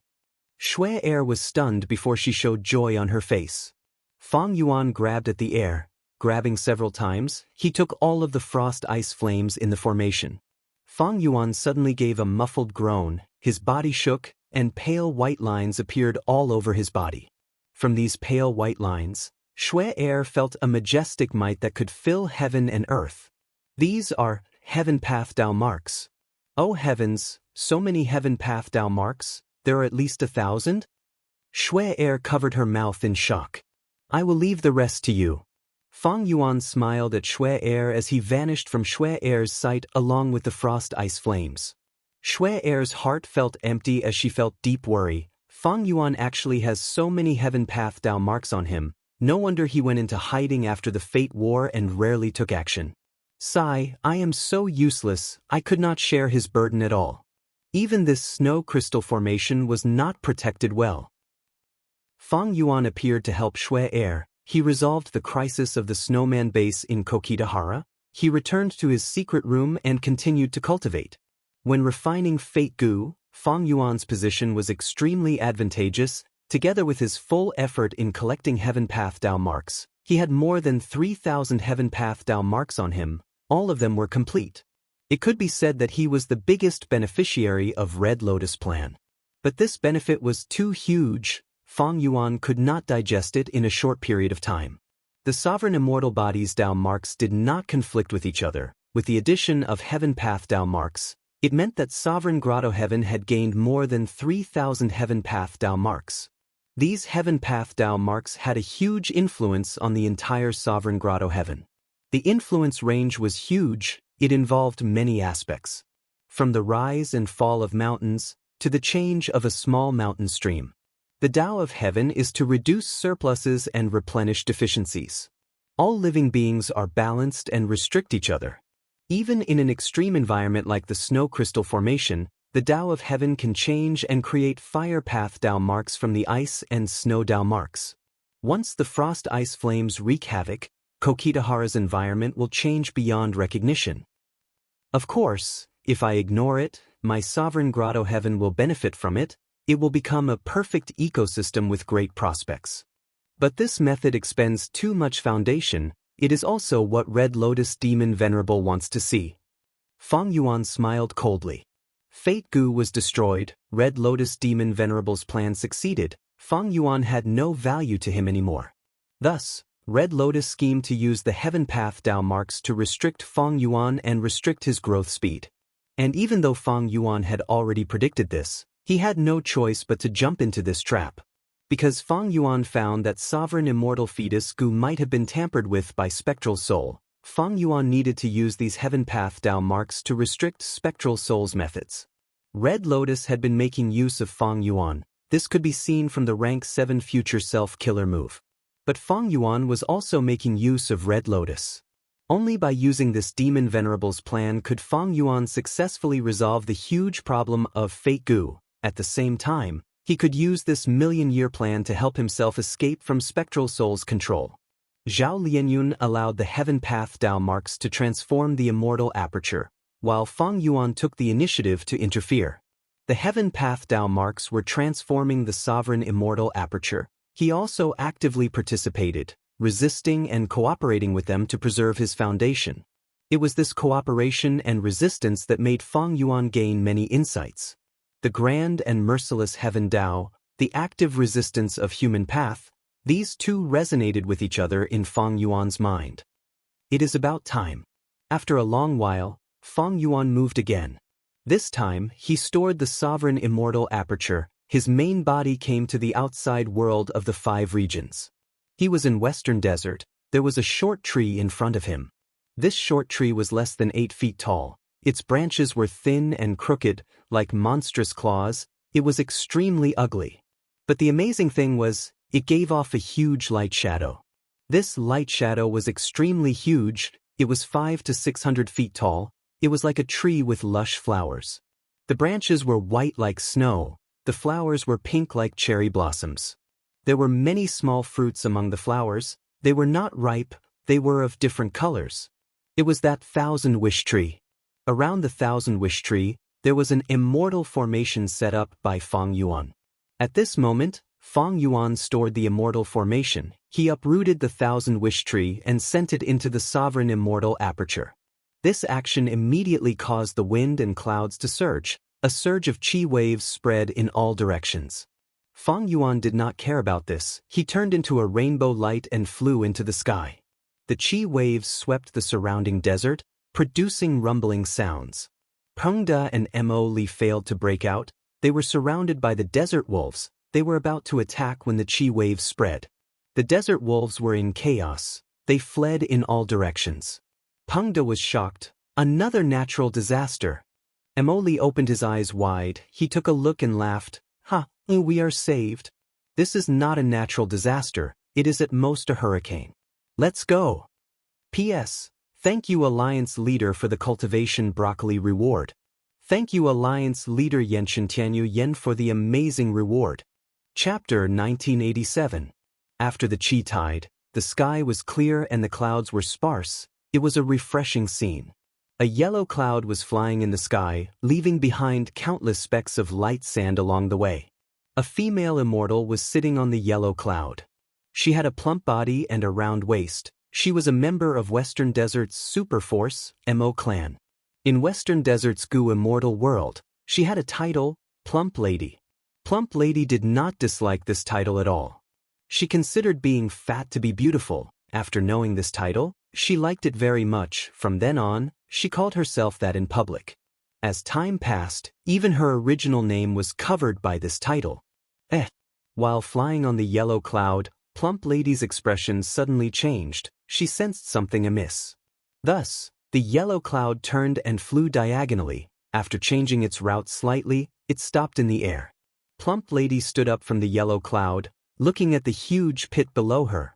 Shui Er was stunned before she showed joy on her face. Fang Yuan grabbed at the air. Grabbing several times, he took all of the frost ice flames in the formation. Fang Yuan suddenly gave a muffled groan, his body shook, and pale white lines appeared all over his body. From these pale white lines, Shui Er felt a majestic might that could fill heaven and earth. These are Heaven Path Dao marks. Oh heavens, so many Heaven Path Dao marks, there are at least 1,000? Shui Er covered her mouth in shock. I will leave the rest to you. Fang Yuan smiled at Shui Er as he vanished from Shui Er's sight along with the frost ice flames. Shui Er's heart felt empty as she felt deep worry. Fang Yuan actually has so many Heaven Path Dao marks on him. No wonder he went into hiding after the Fate War and rarely took action. Sigh, I am so useless, I could not share his burden at all. Even this snow crystal formation was not protected well. Fang Yuan appeared to help Shui Er. He resolved the crisis of the snowman base in Kokitahara. He returned to his secret room and continued to cultivate. When refining Fate Gu, Fang Yuan's position was extremely advantageous. Together with his full effort in collecting Heaven Path Dao marks, he had more than 3,000 Heaven Path Dao marks on him. All of them were complete. It could be said that he was the biggest beneficiary of Red Lotus Plan. But this benefit was too huge. Fang Yuan could not digest it in a short period of time. The sovereign immortal bodies Dao marks did not conflict with each other. With the addition of Heaven Path Dao marks, it meant that Sovereign Grotto Heaven had gained more than 3,000 Heaven Path Dao marks. These Heaven Path Dao marks had a huge influence on the entire Sovereign Grotto Heaven. The influence range was huge. It involved many aspects. From the rise and fall of mountains, to the change of a small mountain stream. The Tao of Heaven is to reduce surpluses and replenish deficiencies. All living beings are balanced and restrict each other. Even in an extreme environment like the snow crystal formation, the Tao of Heaven can change and create fire path Tao marks from the ice and snow Tao marks. Once the frost ice flames wreak havoc, Kokitahara's environment will change beyond recognition. Of course, if I ignore it, my sovereign grotto heaven will benefit from it. It will become a perfect ecosystem with great prospects. But this method expends too much foundation. It is also what Red Lotus Demon Venerable wants to see. Fang Yuan smiled coldly. Fate Gu was destroyed. Red Lotus Demon Venerable's plan succeeded. Fang Yuan had no value to him anymore. Thus, Red Lotus schemed to use the Heaven Path Tao marks to restrict Fang Yuan and restrict his growth speed. And even though Fang Yuan had already predicted this, he had no choice but to jump into this trap. Because Fang Yuan found that sovereign immortal fetus Gu might have been tampered with by Spectral Soul, Fang Yuan needed to use these Heaven Path Tao marks to restrict Spectral Soul's methods. Red Lotus had been making use of Fang Yuan. This could be seen from the rank 7 future self-killer move. But Fang Yuan was also making use of Red Lotus. Only by using this Demon Venerable's plan could Fang Yuan successfully resolve the huge problem of Fate Gu. At the same time, He could use this million-year plan to help himself escape from spectral soul's control. Zhao Lianyun allowed the Heaven Path Dao marks to transform the immortal aperture, while Feng Yuan took the initiative to interfere. The Heaven Path Dao marks were transforming the sovereign immortal aperture. He also actively participated, resisting and cooperating with them to preserve his foundation. It was this cooperation and resistance that made Feng Yuan gain many insights. The grand and merciless Heaven Dao, the active resistance of human path, these two resonated with each other in Feng Yuan's mind. It is about time. After a long while, Feng Yuan moved again. This time, he stored the sovereign immortal aperture. His main body came to the outside world of the 5 regions. He was in Western Desert. There was a short tree in front of him. This short tree was less than 8 feet tall. Its branches were thin and crooked, like monstrous claws. It was extremely ugly. But the amazing thing was, it gave off a huge light shadow. This light shadow was extremely huge. It was 500 to 600 feet tall. It was like a tree with lush flowers. The branches were white like snow. The flowers were pink like cherry blossoms. There were many small fruits among the flowers. They were not ripe. They were of different colors. It was that 1,000-wish tree. Around the 1,000-wish tree, there was an immortal formation set up by Feng Yuan. At this moment, Feng Yuan stored the immortal formation. He uprooted the 1,000-wish tree and sent it into the sovereign immortal aperture. This action immediately caused the wind and clouds to surge. A surge of chi waves spread in all directions. Feng Yuan did not care about this. He turned into a rainbow light and flew into the sky. The chi waves swept the surrounding desert, producing rumbling sounds. Pengda and Mo Li failed to break out. They were surrounded by the desert wolves. They were about to attack when the chi waves spread. The desert wolves were in chaos. They fled in all directions. Pengda was shocked. Another natural disaster. Mo Li opened his eyes wide. He took a look and laughed. "Ha, we are saved. This is not a natural disaster. It is at most a hurricane. Let's go." P.S. Thank you Alliance Leader for the Cultivation Broccoli reward. Thank you Alliance Leader Xianxia Yen for the amazing reward. Chapter 1987. After the Chi tide, the sky was clear and the clouds were sparse. It was a refreshing scene. A yellow cloud was flying in the sky, leaving behind countless specks of light sand along the way. A female immortal was sitting on the yellow cloud. She had a plump body and a round waist. She was a member of Western Desert's super force, Mo clan. In Western Desert's Gu immortal world, she had a title, Plump Lady. Plump Lady did not dislike this title at all. She considered being fat to be beautiful. After knowing this title, she liked it very much. From then on, she called herself that in public. As time passed, even her original name was covered by this title. While flying on the yellow cloud, Plump Lady's expression suddenly changed. She sensed something amiss. Thus, the yellow cloud turned and flew diagonally. After changing its route slightly, it stopped in the air. Plump Lady stood up from the yellow cloud, looking at the huge pit below her.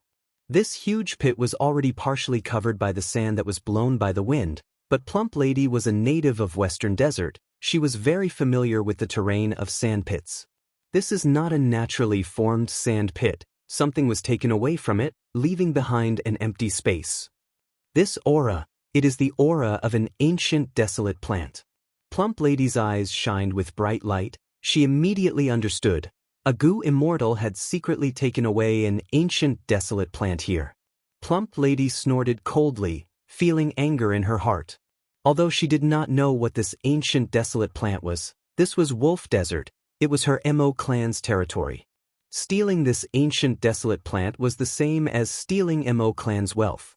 This huge pit was already partially covered by the sand that was blown by the wind, but Plump Lady was a native of Western Desert. She was very familiar with the terrain of sand pits. This is not a naturally formed sand pit. Something was taken away from it, leaving behind an empty space. This aura, it is the aura of an ancient desolate plant. Plump Lady's eyes shined with bright light. She immediately understood. A Gu immortal had secretly taken away an ancient desolate plant here. Plump Lady snorted coldly, feeling anger in her heart. Although she did not know what this ancient desolate plant was, this was Wolf Desert. It was her Mo clan's territory. Stealing this ancient desolate plant was the same as stealing Mo clan's wealth.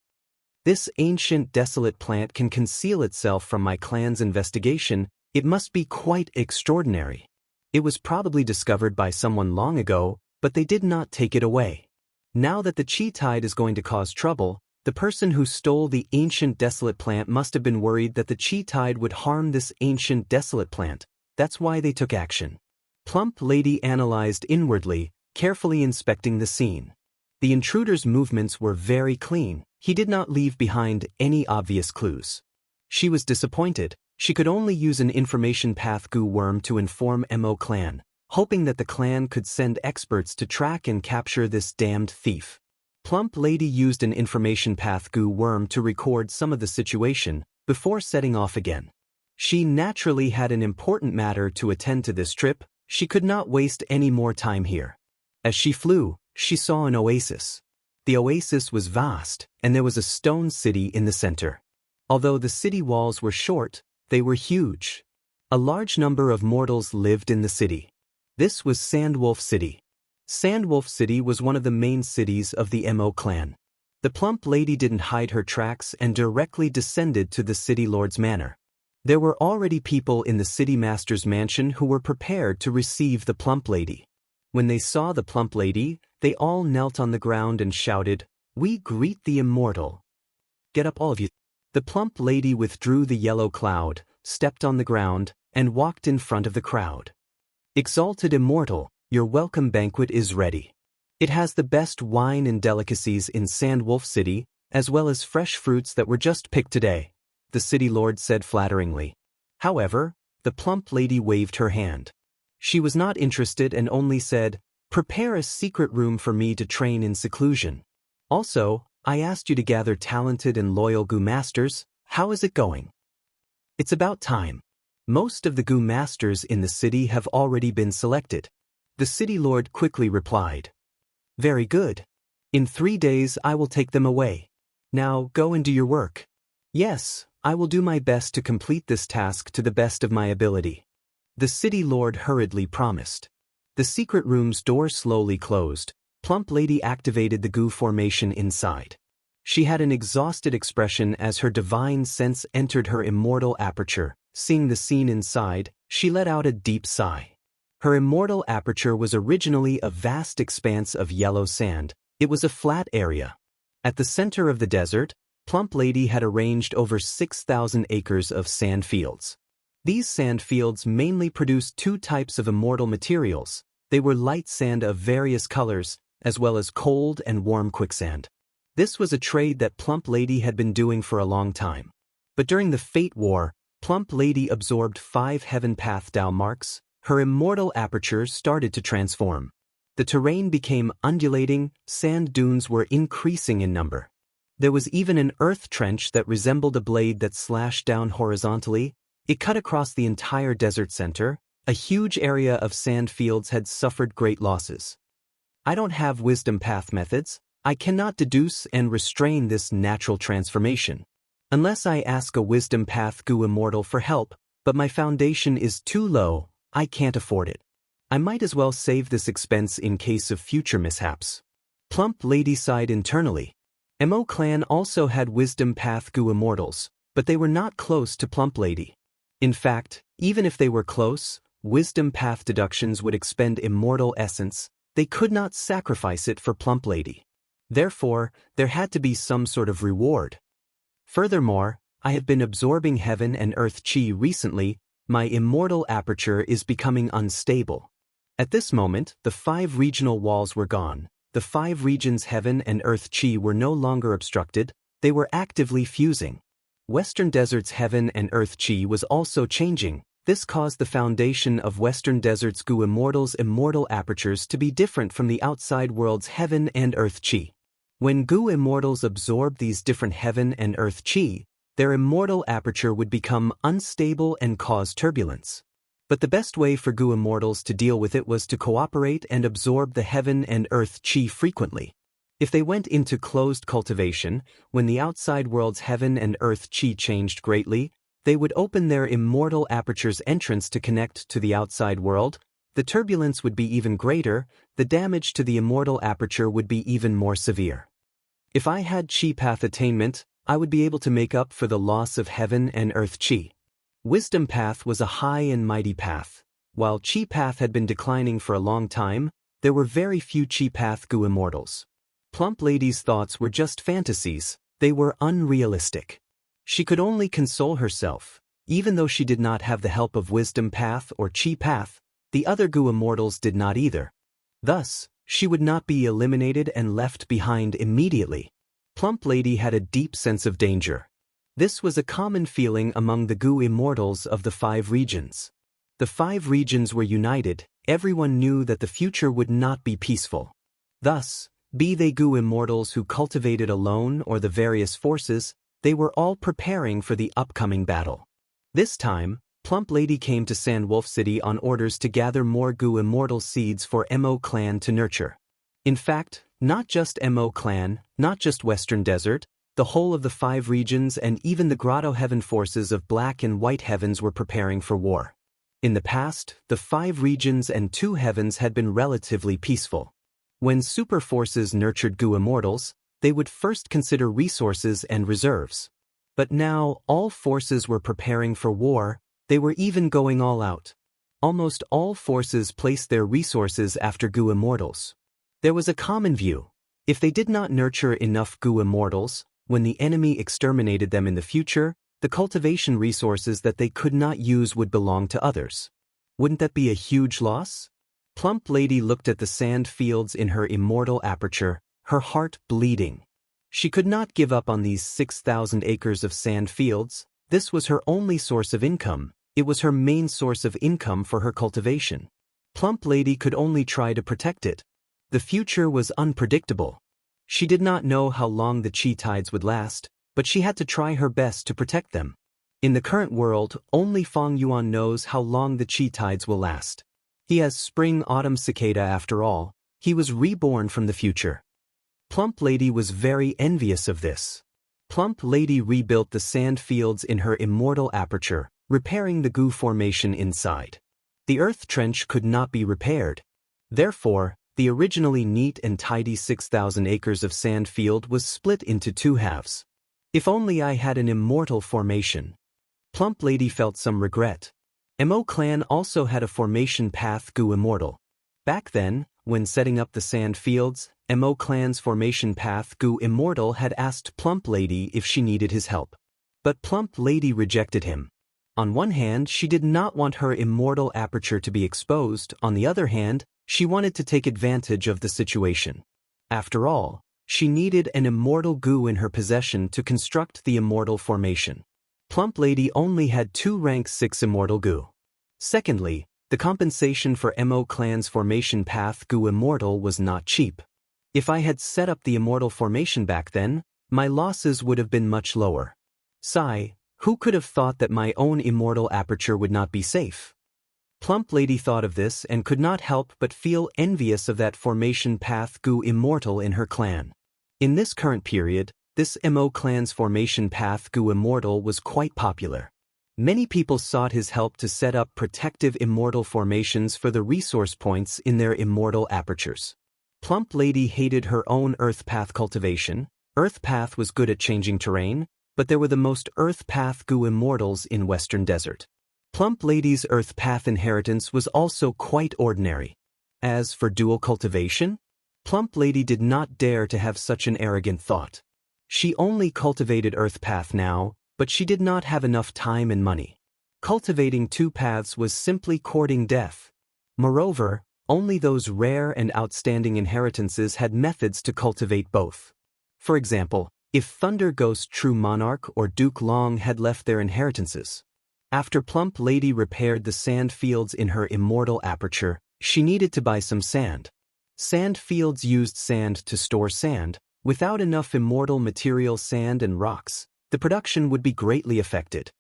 This ancient desolate plant can conceal itself from my clan's investigation. It must be quite extraordinary. It was probably discovered by someone long ago, but they did not take it away. Now that the Chi tide is going to cause trouble, the person who stole the ancient desolate plant must have been worried that the Chi tide would harm this ancient desolate plant. That's why they took action. Plump Lady analyzed inwardly, carefully inspecting the scene. The intruder's movements were very clean. He did not leave behind any obvious clues. She was disappointed. She could only use an information path Gu worm to inform Mo clan. hoping that the clan could send experts to track and capture this damned thief. Plump Lady used an information path goo worm to record some of the situation before setting off again. She naturally had an important matter to attend to this trip. She could not waste any more time here. As she flew, she saw an oasis. The oasis was vast, and there was a stone city in the center. Although the city walls were short, they were huge. A large number of mortals lived in the city. This was Sandwolf City. Sandwolf City was one of the main cities of the Mo clan. The plump lady didn't hide her tracks and directly descended to the city lord's manor. There were already people in the city master's mansion who were prepared to receive the plump lady. When they saw the plump lady, they all knelt on the ground and shouted, "We greet the immortal. Get up all of you." The plump lady withdrew the yellow cloud, stepped on the ground, and walked in front of the crowd. "Exalted immortal, your welcome banquet is ready. It has the best wine and delicacies in Sandwolf City, as well as fresh fruits that were just picked today," the city lord said flatteringly. However, the plump lady waved her hand. She was not interested and only said, "Prepare a secret room for me to train in seclusion. Also, I asked you to gather talented and loyal goo masters. How is it going?" "It's about time. Most of the goo masters in the city have already been selected," the city lord quickly replied. "Very good. In 3 days I will take them away. Now go and do your work." "Yes, I will do my best to complete this task to the best of my ability," the city lord hurriedly promised. The secret room's door slowly closed. Plump Lady activated the goo formation inside. She had an exhausted expression as her divine sense entered her immortal aperture. Seeing the scene inside, she let out a deep sigh. Her immortal aperture was originally a vast expanse of yellow sand. It was a flat area. At the center of the desert, Plump Lady had arranged over 6,000 acres of sand fields. These sand fields mainly produced 2 types of immortal materials. They were light sand of various colors, as well as cold and warm quicksand. This was a trade that Plump Lady had been doing for a long time. But during the Fate War, Plump Lady absorbed 5 Heaven Path Dao marks. Her immortal aperture started to transform. The terrain became undulating, sand dunes were increasing in number. There was even an earth trench that resembled a blade that slashed down horizontally. It cut across the entire desert center. A huge area of sand fields had suffered great losses. "I don't have wisdom path methods. I cannot deduce and restrain this natural transformation. Unless I ask a wisdom path goo immortal for help, but my foundation is too low, I can't afford it. I might as well save this expense in case of future mishaps." Plump Lady sighed internally. Mo clan also had wisdom path goo immortals, but they were not close to Plump Lady. In fact, even if they were close, wisdom path deductions would expend immortal essence. They could not sacrifice it for Plump Lady. Therefore, there had to be some sort of reward. Furthermore, I have been absorbing heaven and earth chi recently. My immortal aperture is becoming unstable. At this moment, the 5 regional walls were gone. The 5 regions heaven and earth chi were no longer obstructed. They were actively fusing. Western Desert's heaven and earth chi was also changing. This caused the foundation of Western Desert's goo immortals' immortal apertures to be different from the outside world's heaven and earth chi. When goo immortals absorbed these different heaven and earth chi, their immortal aperture would become unstable and cause turbulence. But the best way for goo immortals to deal with it was to cooperate and absorb the heaven and earth chi frequently. If they went into closed cultivation, when the outside world's heaven and earth chi changed greatly, they would open their immortal aperture's entrance to connect to the outside world. The turbulence would be even greater, the damage to the immortal aperture would be even more severe. If I had chi path attainment, I would be able to make up for the loss of heaven and earth chi. Wisdom path was a high and mighty path. While chi path had been declining for a long time, there were very few chi path goo immortals. Plump Lady's thoughts were just fantasies. They were unrealistic. She could only console herself. Even though she did not have the help of wisdom path or chi path, the other goo immortals did not either. Thus, she would not be eliminated and left behind immediately. Plump Lady had a deep sense of danger. This was a common feeling among the goo immortals of the 5 regions. The 5 regions were united, everyone knew that the future would not be peaceful. Thus, be they Gu immortals who cultivated alone or the various forces, they were all preparing for the upcoming battle. This time, Plump Lady came to Sandwolf City on orders to gather more Gu immortal seeds for Mo clan to nurture. In fact, not just Mo clan, not just Western Desert, the whole of the 5 regions and even the Grotto Heaven forces of Black and White Heavens were preparing for war. In the past, the 5 regions and 2 heavens had been relatively peaceful. When super forces nurtured Gu immortals, they would first consider resources and reserves. But now, all forces were preparing for war, they were even going all out. Almost all forces placed their resources after Gu immortals. There was a common view. If they did not nurture enough Gu immortals, when the enemy exterminated them in the future, the cultivation resources that they could not use would belong to others. Wouldn't that be a huge loss? Plump Lady looked at the sand fields in her immortal aperture, her heart bleeding. She could not give up on these 6,000 acres of sand fields. This was her only source of income. It was her main source of income for her cultivation. Plump Lady could only try to protect it. The future was unpredictable. She did not know how long the Qi tides would last, but she had to try her best to protect them. In the current world, only Feng Yuan knows how long the Qi tides will last. He has spring-autumn cicada after all. He was reborn from the future. Plump Lady was very envious of this. Plump Lady rebuilt the sand fields in her immortal aperture, repairing the Gu formation inside. The earth trench could not be repaired. Therefore, the originally neat and tidy 6,000 acres of sand field was split into 2 halves. If only I had an immortal formation. Plump Lady felt some regret. Mo clan also had a formation path Gu immortal. Back then, when setting up the sand fields, Mo clan's formation path Gu immortal had asked Plump Lady if she needed his help. But Plump Lady rejected him. On one hand, she did not want her immortal aperture to be exposed. On the other hand, she wanted to take advantage of the situation. After all, she needed an immortal Gu in her possession to construct the immortal formation. Plump Lady only had 2 rank 6 immortal Gu. Secondly, the compensation for Mo clan's formation path Gu immortal was not cheap. If I had set up the immortal formation back then, my losses would have been much lower. Sigh, who could have thought that my own immortal aperture would not be safe? Plump Lady thought of this and could not help but feel envious of that formation path Gu immortal in her clan. In this current period, this Mo clan's formation path Gu immortal was quite popular. Many people sought his help to set up protective immortal formations for the resource points in their immortal apertures. Plump Lady hated her own Earth Path cultivation. Earth Path was good at changing terrain, but there were the most Earth Path Gu immortals in Western Desert. Plump Lady's Earth Path inheritance was also quite ordinary. As for dual cultivation, Plump Lady did not dare to have such an arrogant thought. She only cultivated Earth Path now, but she did not have enough time and money. Cultivating 2 paths was simply courting death. Moreover, only those rare and outstanding inheritances had methods to cultivate both. For example, if Thunder Ghost True Monarch or Duke Long had left their inheritances. After Plump Lady repaired the sand fields in her immortal aperture, she needed to buy some sand. Sand fields used sand to store sand. Without enough immortal material sand and rocks, the production would be greatly affected.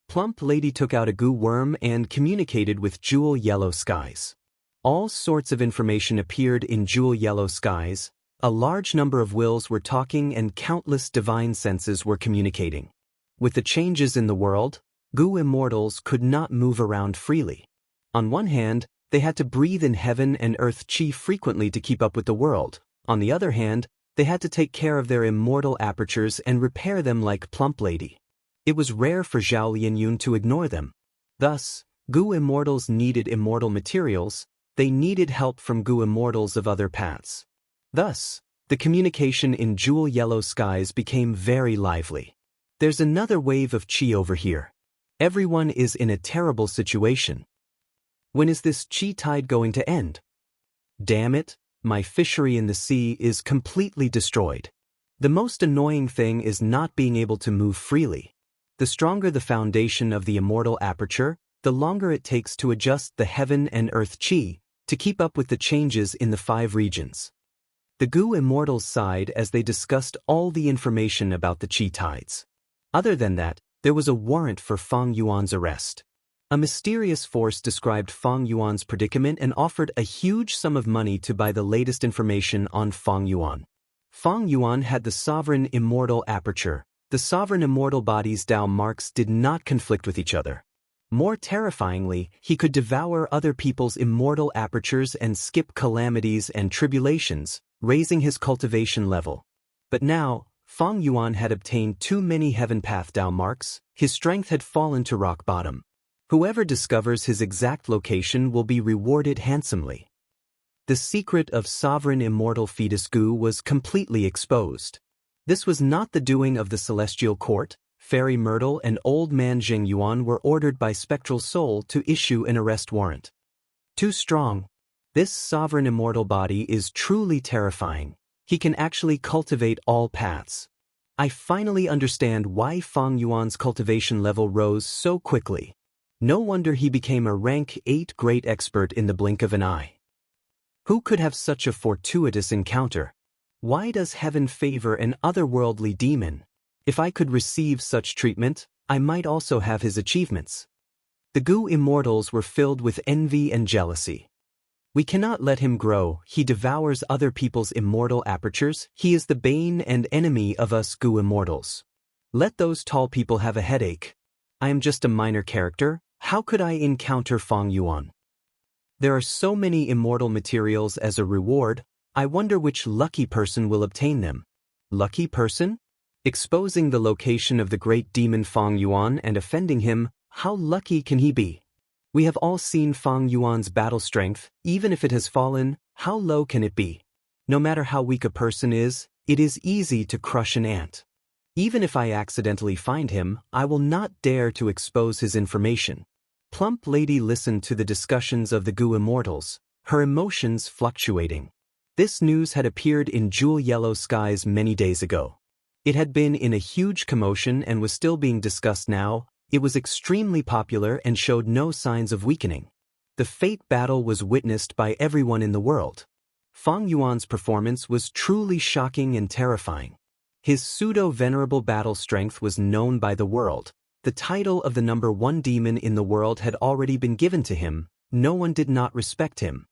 Plump Lady took out a Gu worm and communicated with Jewel Yellow Skies. All sorts of information appeared in Jewel Yellow Skies. A large number of wills were talking and countless divine senses were communicating. With the changes in the world, Gu immortals could not move around freely. On one hand, they had to breathe in heaven and earth qi frequently to keep up with the world. On the other hand, they had to take care of their immortal apertures and repair them like Plump Lady. It was rare for Zhao Lianyun to ignore them. Thus, Gu immortals needed immortal materials. They needed help from Gu immortals of other paths. Thus, the communication in Jewel Yellow Skies became very lively. There's another wave of qi over here. Everyone is in a terrible situation. When is this qi tide going to end? Damn it, my fishery in the sea is completely destroyed. The most annoying thing is not being able to move freely. The stronger the foundation of the immortal aperture, the longer it takes to adjust the heaven and earth qi. to keep up with the changes in the 5 regions. The Gu immortals sighed as they discussed all the information about the Qi tides. Other than that, there was a warrant for Fang Yuan's arrest. A mysterious force described Fang Yuan's predicament and offered a huge sum of money to buy the latest information on Fang Yuan. Fang Yuan had the sovereign immortal aperture. The sovereign immortal body's Dao marks did not conflict with each other. More terrifyingly, he could devour other people's immortal apertures and skip calamities and tribulations, raising his cultivation level. But now, Fang Yuan had obtained too many Heaven Path Dao marks, his strength had fallen to rock bottom. Whoever discovers his exact location will be rewarded handsomely. The secret of sovereign immortal fetus Gu was completely exposed. This was not the doing of the celestial court. Fairy Myrtle and Old Man Zheng Yuan were ordered by Spectral Soul to issue an arrest warrant. Too strong. This sovereign immortal body is truly terrifying. He can actually cultivate all paths. I finally understand why Fang Yuan's cultivation level rose so quickly. No wonder he became a rank 8 great expert in the blink of an eye. Who could have such a fortuitous encounter? Why does heaven favor an otherworldly demon? If I could receive such treatment, I might also have his achievements. The Gu immortals were filled with envy and jealousy. We cannot let him grow. He devours other people's immortal apertures. He is the bane and enemy of us Gu immortals. Let those tall people have a headache. I am just a minor character. How could I encounter Fang Yuan? There are so many immortal materials as a reward. I wonder which lucky person will obtain them. Lucky person? Exposing the location of the great demon Fang Yuan and offending him, how lucky can he be? We have all seen Fang Yuan's battle strength. Even if it has fallen, how low can it be? No matter how weak a person is, it is easy to crush an ant. Even if I accidentally find him, I will not dare to expose his information. Plump Lady listened to the discussions of the Gu immortals, her emotions fluctuating. This news had appeared in Jewel Yellow Skies many days ago. It had been in a huge commotion and was still being discussed now. It was extremely popular and showed no signs of weakening. The fate battle was witnessed by everyone in the world. Fang Yuan's performance was truly shocking and terrifying. His pseudo-venerable battle strength was known by the world. The title of the #1 demon in the world had already been given to him. No one did not respect him.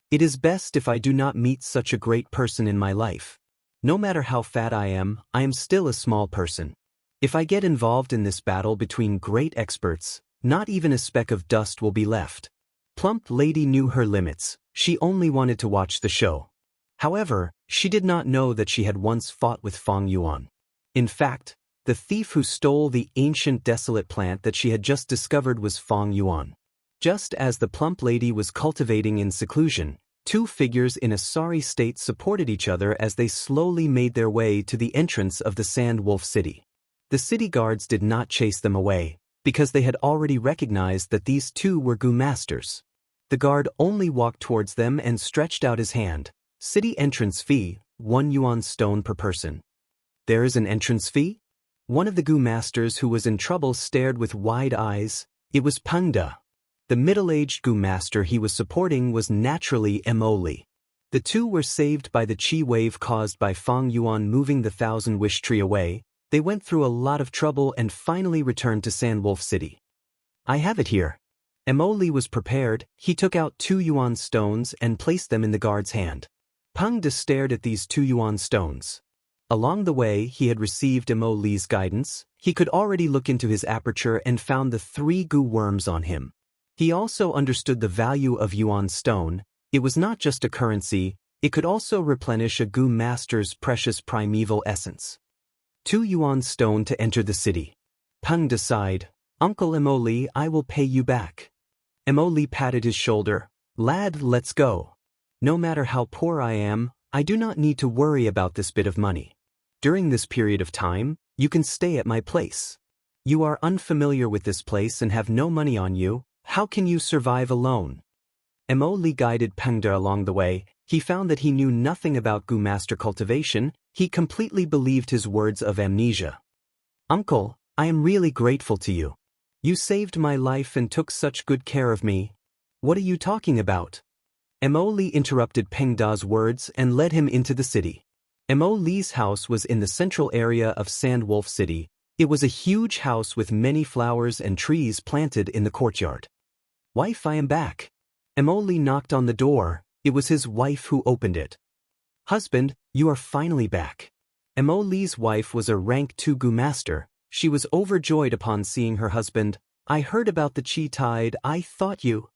It is best if I do not meet such a great person in my life. No matter how fat I am still a small person. If I get involved in this battle between great experts, not even a speck of dust will be left. Plump Lady knew her limits. She only wanted to watch the show. However, she did not know that she had once fought with Fang Yuan. In fact, the thief who stole the ancient desolate plant that she had just discovered was Fang Yuan. Just as the Plump Lady was cultivating in seclusion, 2 figures in a sorry state supported each other as they slowly made their way to the entrance of the Sand Wolf City. The city guards did not chase them away, because they had already recognized that these 2 were Gu masters. The guard only walked towards them and stretched out his hand. City entrance fee, 1 yuan stone per person. There is an entrance fee? One of the Gu masters who was in trouble stared with wide eyes. It was Pengda. The middle-aged Gu master he was supporting was naturally Emoli. The 2 were saved by the Qi wave caused by Fang Yuan moving the 1,000-wish tree away. They went through a lot of trouble and finally returned to Sandwolf City. I have it here. Emoli was prepared. He took out 2 yuan stones and placed them in the guard's hand. Pengda stared at these 2 yuan stones. Along the way he had received Emoli's guidance. He could already look into his aperture and found the 3 Gu worms on him. He also understood the value of yuan stone. It was not just a currency, it could also replenish a Gu master's precious primeval essence. 2 yuan stone to enter the city. Pengda sighed, Uncle Emoli, I will pay you back. Emoli patted his shoulder. Lad, let's go. No matter how poor I am, I do not need to worry about this bit of money. During this period of time, you can stay at my place. You are unfamiliar with this place and have no money on you. How can you survive alone? Emoli guided Pengda along the way. He found that he knew nothing about Gu master cultivation. He completely believed his words of amnesia. Uncle, I am really grateful to you. You saved my life and took such good care of me. What are you talking about? Mo Li interrupted Peng Da's words and led him into the city. Mo Li's house was in the central area of Sandwolf City. It was a huge house with many flowers and trees planted in the courtyard. "Wife, I am back." Mo Li knocked on the door. It was his wife who opened it. "Husband, you are finally back." Mo Li's wife was a rank 2 Gu master. She was overjoyed upon seeing her husband. "I heard about the Qi tide. I thought you.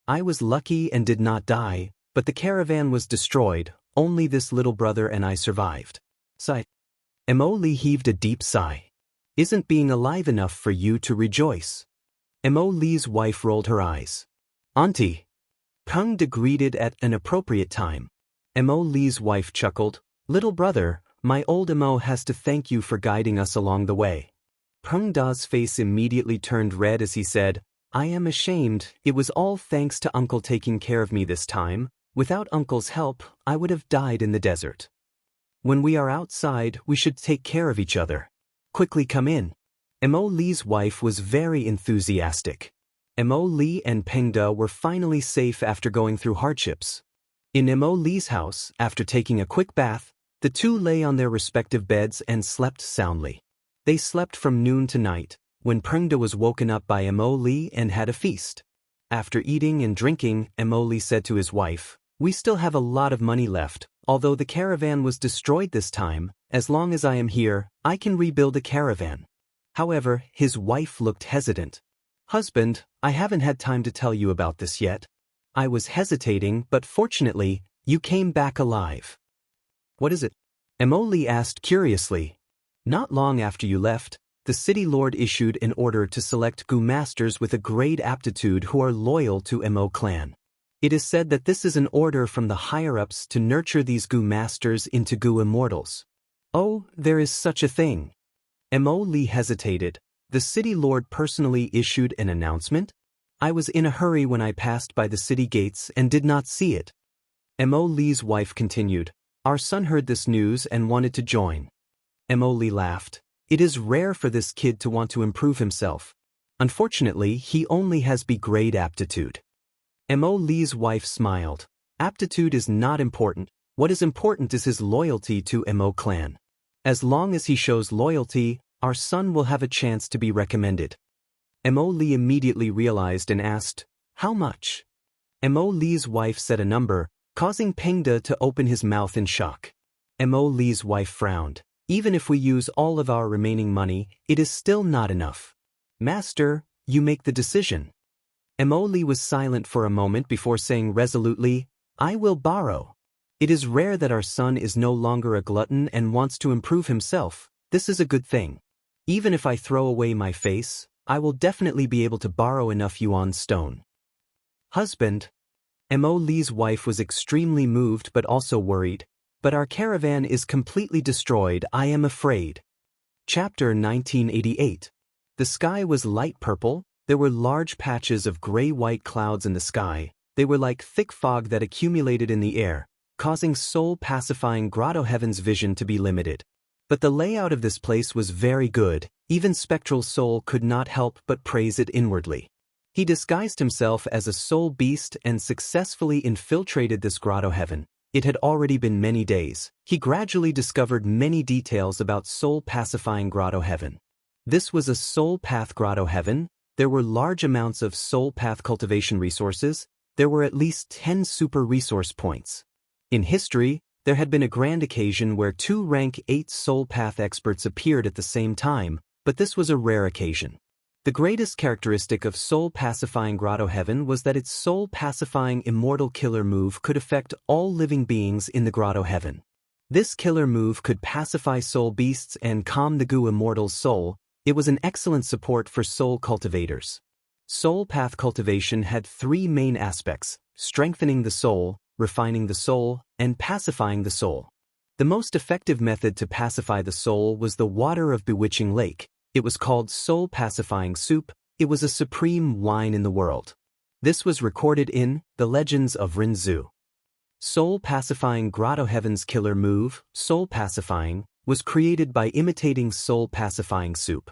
I was lucky and did not die, but the caravan was destroyed. Only this little brother and I survived." Sigh. Mo Li heaved a deep sigh. "Isn't being alive enough for you to rejoice?" Mo Li's wife rolled her eyes. "Auntie." Peng De greeted at an appropriate time. Mo Li's wife chuckled. "Little brother, my old Mo has to thank you for guiding us along the way." Peng Da's face immediately turned red as he said, "I am ashamed. It was all thanks to Uncle taking care of me this time. Without Uncle's help, I would have died in the desert. When we are outside, we should take care of each other. Quickly come in." Mo Li's wife was very enthusiastic. Mo Li and Peng Da were finally safe after going through hardships. In Mo Li's house, after taking a quick bath, the two lay on their respective beds and slept soundly. They slept from noon to night, when Peng Da was woken up by Mo Li and had a feast. After eating and drinking, Mo Li said to his wife, "We still have a lot of money left. Although the caravan was destroyed this time, as long as I am here, I can rebuild a caravan." However, his wife looked hesitant. "Husband, I haven't had time to tell you about this yet. I was hesitating, but fortunately, you came back alive." "What is it?" Mo Li asked curiously. "Not long after you left, the city lord issued an order to select Gu masters with a great aptitude who are loyal to Mo clan. It is said that this is an order from the higher-ups to nurture these Gu masters into Gu immortals." "Oh, there is such a thing." Mo Li hesitated. "The city lord personally issued an announcement? I was in a hurry when I passed by the city gates and did not see it." Mo Li's wife continued, "Our son heard this news and wanted to join." Mo Li laughed. "It is rare for this kid to want to improve himself. Unfortunately, he only has B-grade aptitude." Mo Li's wife smiled. "Aptitude is not important. What is important is his loyalty to Mo clan. As long as he shows loyalty, our son will have a chance to be recommended." Mo Li immediately realized and asked, "How much?" Mo Li's wife said a number, causing Peng De to open his mouth in shock. Mo Li's wife frowned. "Even if we use all of our remaining money, it is still not enough. Master, you make the decision." Mo Li was silent for a moment before saying resolutely, "I will borrow. It is rare that our son is no longer a glutton and wants to improve himself. This is a good thing. Even if I throw away my face, I will definitely be able to borrow enough yuan stone." "Husband." Mo Li's wife was extremely moved but also worried. "But our caravan is completely destroyed, I am afraid." Chapter 1988. The sky was light purple. There were large patches of gray-white clouds in the sky. They were like thick fog that accumulated in the air, causing soul-pacifying grotto heaven's vision to be limited. But the layout of this place was very good. Even Spectral Soul could not help but praise it inwardly. He disguised himself as a soul beast and successfully infiltrated this grotto heaven. It had already been many days. He gradually discovered many details about soul-pacifying grotto heaven. This was a soul path grotto heaven. There were large amounts of soul path cultivation resources. There were at least 10 super resource points. In history, there had been a grand occasion where 2 rank 8 soul path experts appeared at the same time, but this was a rare occasion. The greatest characteristic of soul-pacifying grotto heaven was that its soul-pacifying immortal killer move could affect all living beings in the grotto heaven. This killer move could pacify soul beasts and calm the Gu immortal's soul. It was an excellent support for soul cultivators. Soul path cultivation had 3 main aspects: strengthening the soul, refining the soul, and pacifying the soul. The most effective method to pacify the soul was the water of Bewitching Lake. It was called soul pacifying soup. It was a supreme wine in the world. This was recorded in The Legends of Rinzu. Soul pacifying grotto heaven's killer move, soul pacifying, was created by imitating soul pacifying soup.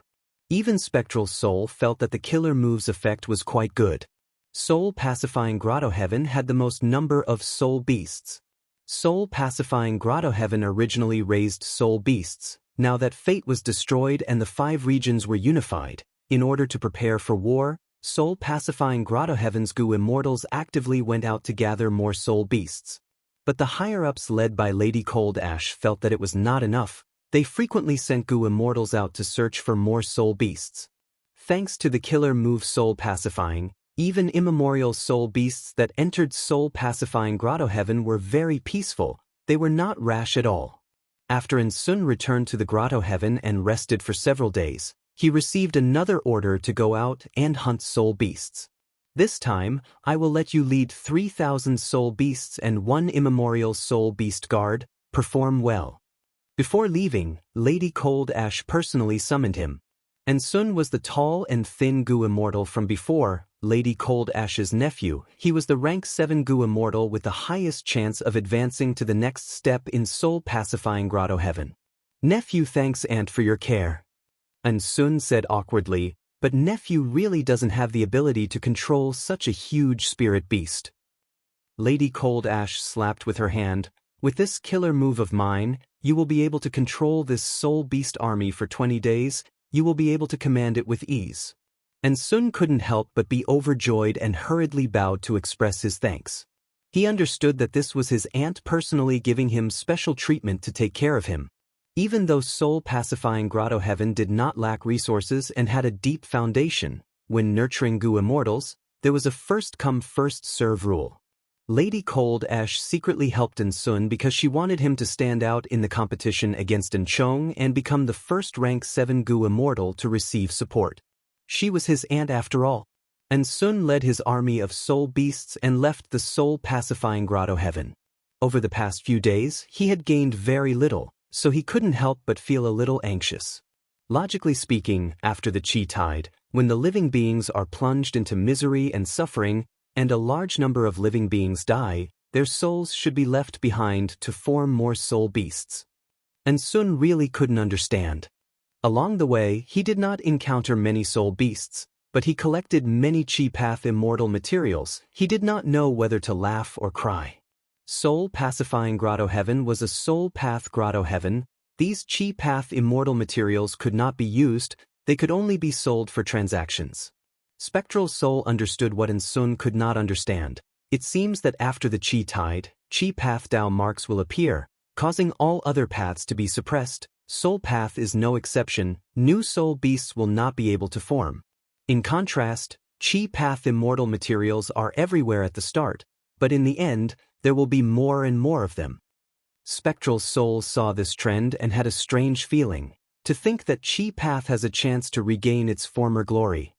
Even Spectral Soul felt that the killer move's effect was quite good. Soul-pacifying grotto heaven had the most number of soul beasts. Soul-pacifying grotto heaven originally raised soul beasts. Now that fate was destroyed and the 5 regions were unified, in order to prepare for war, soul-pacifying grotto heaven's Gu immortals actively went out to gather more soul beasts. But the higher-ups led by Lady Cold Ash felt that it was not enough. They frequently sent Gu immortals out to search for more soul beasts. Thanks to the killer move soul-pacifying, even immemorial soul beasts that entered soul-pacifying grotto heaven were very peaceful. They were not rash at all. After Sun returned to the grotto heaven and rested for several days, he received another order to go out and hunt soul beasts. This time, I will let you lead 3,000 soul beasts and 1 immemorial soul beast guard. Perform well. Before leaving, Lady Cold Ash personally summoned him. Sun was the tall and thin Gu immortal from before, Lady Cold Ash's nephew. He was the rank 7 Gu immortal with the highest chance of advancing to the next step in soul-pacifying grotto heaven. Nephew, thanks aunt for your care. Sun said awkwardly, but nephew really doesn't have the ability to control such a huge spirit beast. Lady Cold Ash slapped with her hand. With this killer move of mine, you will be able to control this soul beast army for 20 days. You will be able to command it with ease. Sun couldn't help but be overjoyed and hurriedly bowed to express his thanks. He understood that this was his aunt personally giving him special treatment to take care of him. Even though soul-pacifying grotto heaven did not lack resources and had a deep foundation, when nurturing Gu immortals, there was a first-come first-serve rule. Lady Cold Ash secretly helped Sun because she wanted him to stand out in the competition against Chong and become the first rank 7 Gu immortal to receive support. She was his aunt after all. Sun led his army of soul beasts and left the soul-pacifying grotto heaven. Over the past few days, he had gained very little, so he couldn't help but feel a little anxious. Logically speaking, after the Qi tide, when the living beings are plunged into misery and suffering, and a large number of living beings die, their souls should be left behind to form more soul beasts. Sun really couldn't understand. Along the way, he did not encounter many soul beasts, but he collected many Qi Path immortal materials. He did not know whether to laugh or cry. Soul-pacifying grotto heaven was a soul path grotto heaven. These Qi Path immortal materials could not be used, they could only be sold for transactions. Spectral Soul understood what Sun could not understand. It seems that after the Qi tide, Qi Path Dao marks will appear, causing all other paths to be suppressed. Soul Path is no exception. New soul beasts will not be able to form. In contrast, Qi Path immortal materials are everywhere at the start, but in the end, there will be more and more of them. Spectral Soul saw this trend and had a strange feeling, to think that Qi Path has a chance to regain its former glory.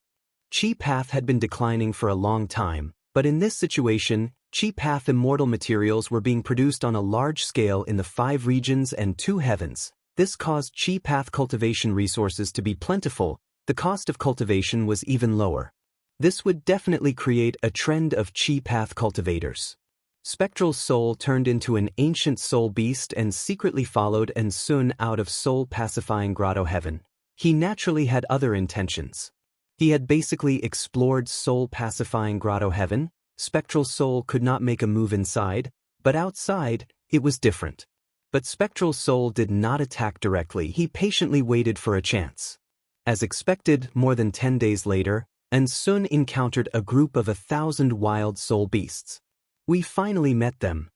Qi Path had been declining for a long time, but in this situation, Qi Path immortal materials were being produced on a large scale in the 5 regions and 2 heavens. This caused Qi Path cultivation resources to be plentiful. The cost of cultivation was even lower. This would definitely create a trend of Qi Path cultivators. Spectral Soul turned into an ancient soul beast and secretly followed Sun out of soul-pacifying grotto heaven. He naturally had other intentions. He had basically explored soul-pacifying grotto heaven. Spectral Soul could not make a move inside, but outside, it was different. But Spectral Soul did not attack directly. He patiently waited for a chance. As expected, more than 10 days later, Sun encountered a group of 1,000 wild soul beasts. We finally met them.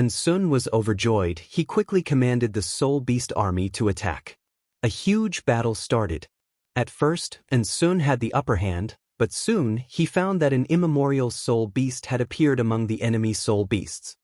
Sun was overjoyed. He quickly commanded the soul beast army to attack. A huge battle started. At first, Sun had the upper hand, but soon he found that an immemorial soul beast had appeared among the enemy soul beasts.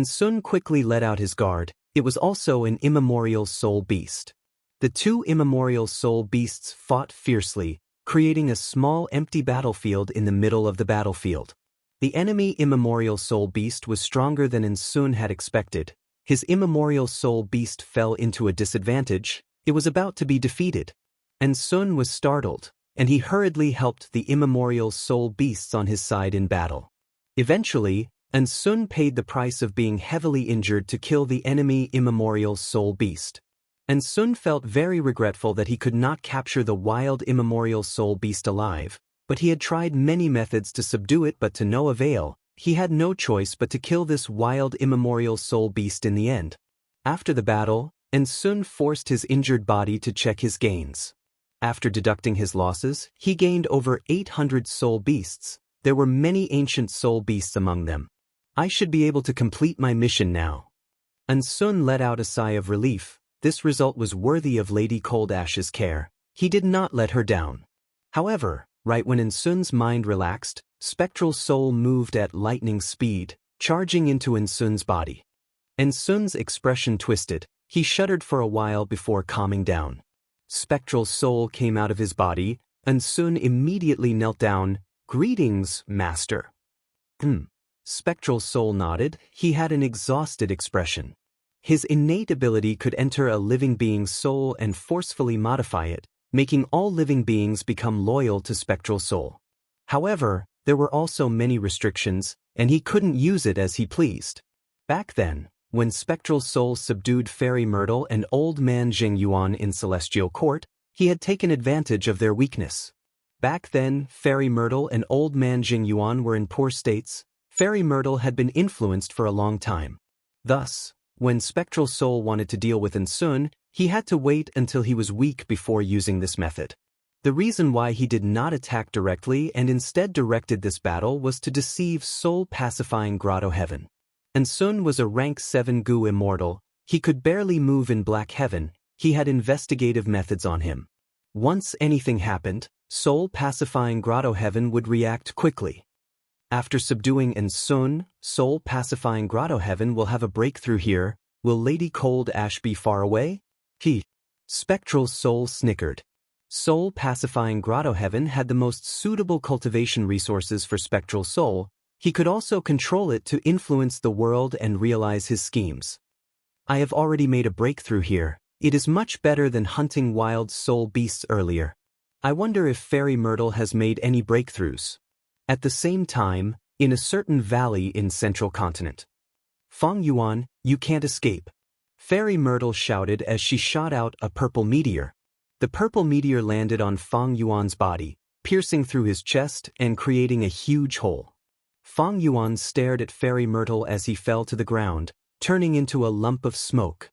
Sun quickly let out his guard. It was also an immemorial soul beast. The 2 immemorial soul beasts fought fiercely, creating a small empty battlefield in the middle of the battlefield. The enemy immemorial soul beast was stronger than Sun had expected. His immemorial soul beast fell into a disadvantage. It was about to be defeated. Sun was startled, and he hurriedly helped the immemorial soul beasts on his side in battle. Eventually, Sun paid the price of being heavily injured to kill the enemy immemorial soul beast. Sun felt very regretful that he could not capture the wild immemorial soul beast alive. But he had tried many methods to subdue it but to no avail. He had no choice but to kill this wild immemorial soul beast in the end. After the battle, Sun forced his injured body to check his gains. After deducting his losses, he gained over 800 soul beasts. There were many ancient soul beasts among them. I should be able to complete my mission now. Sun let out a sigh of relief. This result was worthy of Lady Cold Ash's care. He did not let her down. However, right when Sun's mind relaxed, Spectral Soul moved at lightning speed, charging into Sun's body. Sun's expression twisted. He shuddered for a while before calming down. Spectral Soul came out of his body, Sun immediately knelt down. "Greetings, Master." Spectral Soul nodded. He had an exhausted expression. His innate ability could enter a living being's soul and forcefully modify it, making all living beings become loyal to Spectral Soul. However, there were also many restrictions, and he couldn't use it as he pleased. Back then, when Spectral Soul subdued Fairy Myrtle and Old Man Zhengyuan in Celestial Court, he had taken advantage of their weakness. Back then, Fairy Myrtle and Old Man Zhengyuan were in poor states. Fairy Myrtle had been influenced for a long time. Thus, when Spectral Soul wanted to deal with Sun, he had to wait until he was weak before using this method. The reason why he did not attack directly and instead directed this battle was to deceive soul-pacifying Grotto Heaven. Sun was a rank 7 Gu immortal. He could barely move in Black Heaven. He had investigative methods on him. Once anything happened, soul-pacifying Grotto Heaven would react quickly. After subduing Sun, soul-pacifying Grotto Heaven will have a breakthrough here. Will Lady Cold Ash be far away? Spectral Soul snickered. Soul-pacifying Grotto Heaven had the most suitable cultivation resources for Spectral Soul. He could also control it to influence the world and realize his schemes. I have already made a breakthrough here. It is much better than hunting wild soul beasts earlier. I wonder if Fairy Myrtle has made any breakthroughs. At the same time, in a certain valley in Central Continent. "Feng Yuan, you can't escape." Fairy Myrtle shouted as she shot out a purple meteor. The purple meteor landed on Feng Yuan's body, piercing through his chest and creating a huge hole. Feng Yuan stared at Fairy Myrtle as he fell to the ground, turning into a lump of smoke.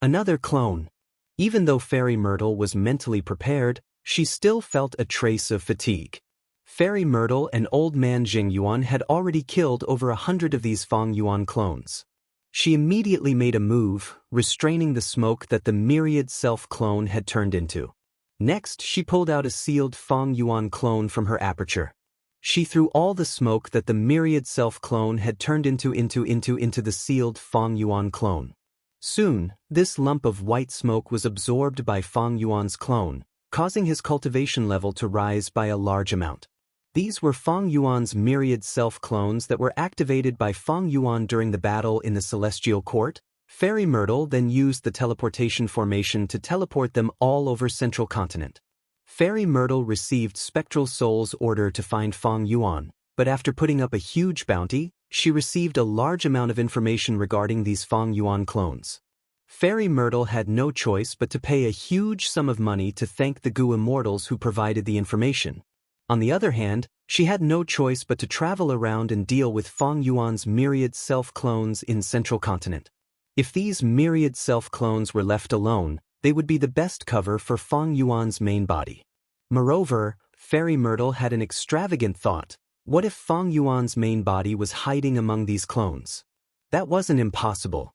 Another clone. Even though Fairy Myrtle was mentally prepared, she still felt a trace of fatigue. Fairy Myrtle and Old Man Zhengyuan had already killed over 100 of these Feng Yuan clones. She immediately made a move, restraining the smoke that the myriad self-clone had turned into. Next, she pulled out a sealed Feng Yuan clone from her aperture. She threw all the smoke that the myriad self-clone had turned into the sealed Feng Yuan clone. Soon, this lump of white smoke was absorbed by Feng Yuan's clone, causing his cultivation level to rise by a large amount. These were Feng Yuan's myriad self-clones that were activated by Feng Yuan during the battle in the Celestial Court. Fairy Myrtle then used the teleportation formation to teleport them all over Central Continent. Fairy Myrtle received Spectral Soul's order to find Feng Yuan, but after putting up a huge bounty, she received a large amount of information regarding these Feng Yuan clones. Fairy Myrtle had no choice but to pay a huge sum of money to thank the Gu Immortals who provided the information. On the other hand, she had no choice but to travel around and deal with Feng Yuan's myriad self-clones in Central Continent. If these myriad self-clones were left alone, they would be the best cover for Feng Yuan's main body. Moreover, Fairy Myrtle had an extravagant thought. What if Feng Yuan's main body was hiding among these clones? That wasn't impossible.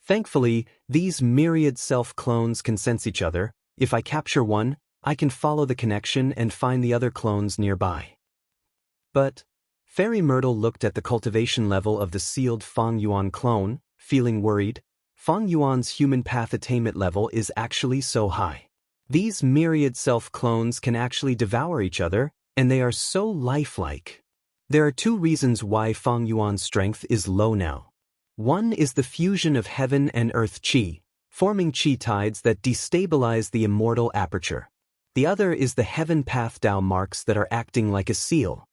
Thankfully, these myriad self-clones can sense each other. If I capture one, I can follow the connection and find the other clones nearby. But Fairy Myrtle looked at the cultivation level of the sealed Feng Yuan clone, feeling worried. Feng Yuan's human path attainment level is actually so high. These myriad self-clones can actually devour each other, and they are so lifelike. There are two reasons why Feng Yuan's strength is low now. One is the fusion of heaven and earth qi, forming qi tides that destabilize the immortal aperture. The other is the heaven path Dao marks that are acting like a seal.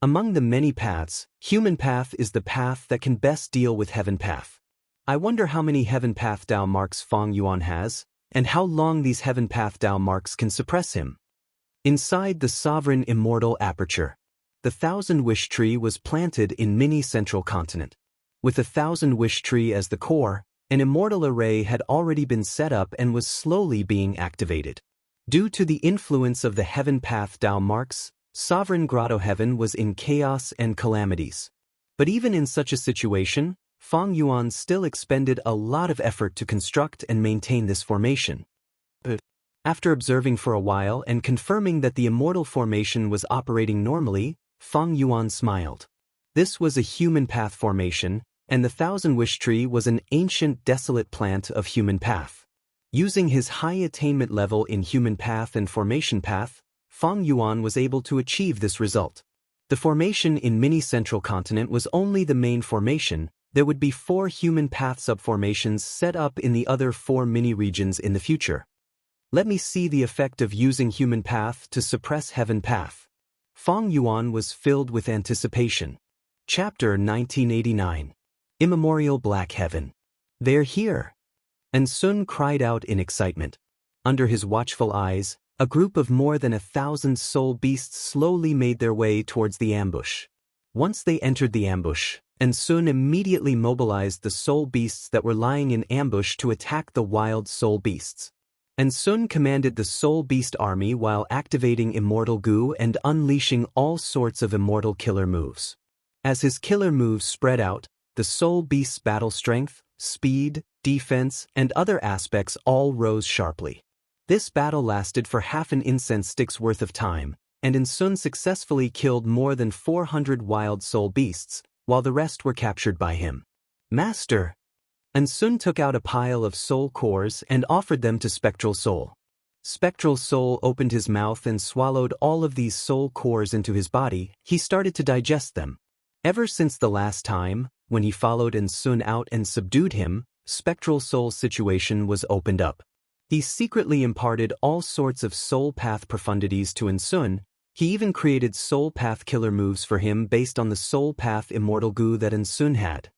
Among the many paths, human path is the path that can best deal with heaven path. I wonder how many heaven path Dao marks Feng Yuan has, and how long these heaven path Dao marks can suppress him. Inside the sovereign immortal aperture, the 1,000-wish tree was planted in mini-central continent. With the 1,000-wish tree as the core, an immortal array had already been set up and was slowly being activated. Due to the influence of the heaven path Tao marks, sovereign grotto heaven was in chaos and calamities. But even in such a situation, Feng Yuan still expended a lot of effort to construct and maintain this formation. After observing for a while and confirming that the immortal formation was operating normally, Feng Yuan smiled. This was a human path formation, and the 1,000-wish tree was an ancient desolate plant of human path. Using his high attainment level in human path and formation path, Feng Yuan was able to achieve this result. The formation in mini-central continent was only the main formation. There would be 4 human path subformations set up in the other 4 mini-regions in the future. Let me see the effect of using human path to suppress heaven path. Feng Yuan was filled with anticipation. Chapter 1989. Immemorial Black Heaven. They're here. And Sun cried out in excitement. Under his watchful eyes, a group of more than 1,000 soul beasts slowly made their way towards the ambush. Once they entered the ambush, and Sun immediately mobilized the soul beasts that were lying in ambush to attack the wild soul beasts. And Sun commanded the soul beast army while activating immortal goo and unleashing all sorts of immortal killer moves. As his killer moves spread out, the soul beast's battle strength, speed, defense, and other aspects all rose sharply. This battle lasted for half an incense stick's worth of time, and Sun successfully killed more than 400 wild soul beasts, while the rest were captured by him. Master! Sun took out a pile of soul cores and offered them to Spectral Soul. Spectral Soul opened his mouth and swallowed all of these soul cores into his body. He started to digest them. Ever since the last time, when he followed Sun out and subdued him, Spectral Soul's situation was opened up. He secretly imparted all sorts of soul path profundities to Sun. He even created soul path killer moves for him based on the soul path immortal goo that Sun had.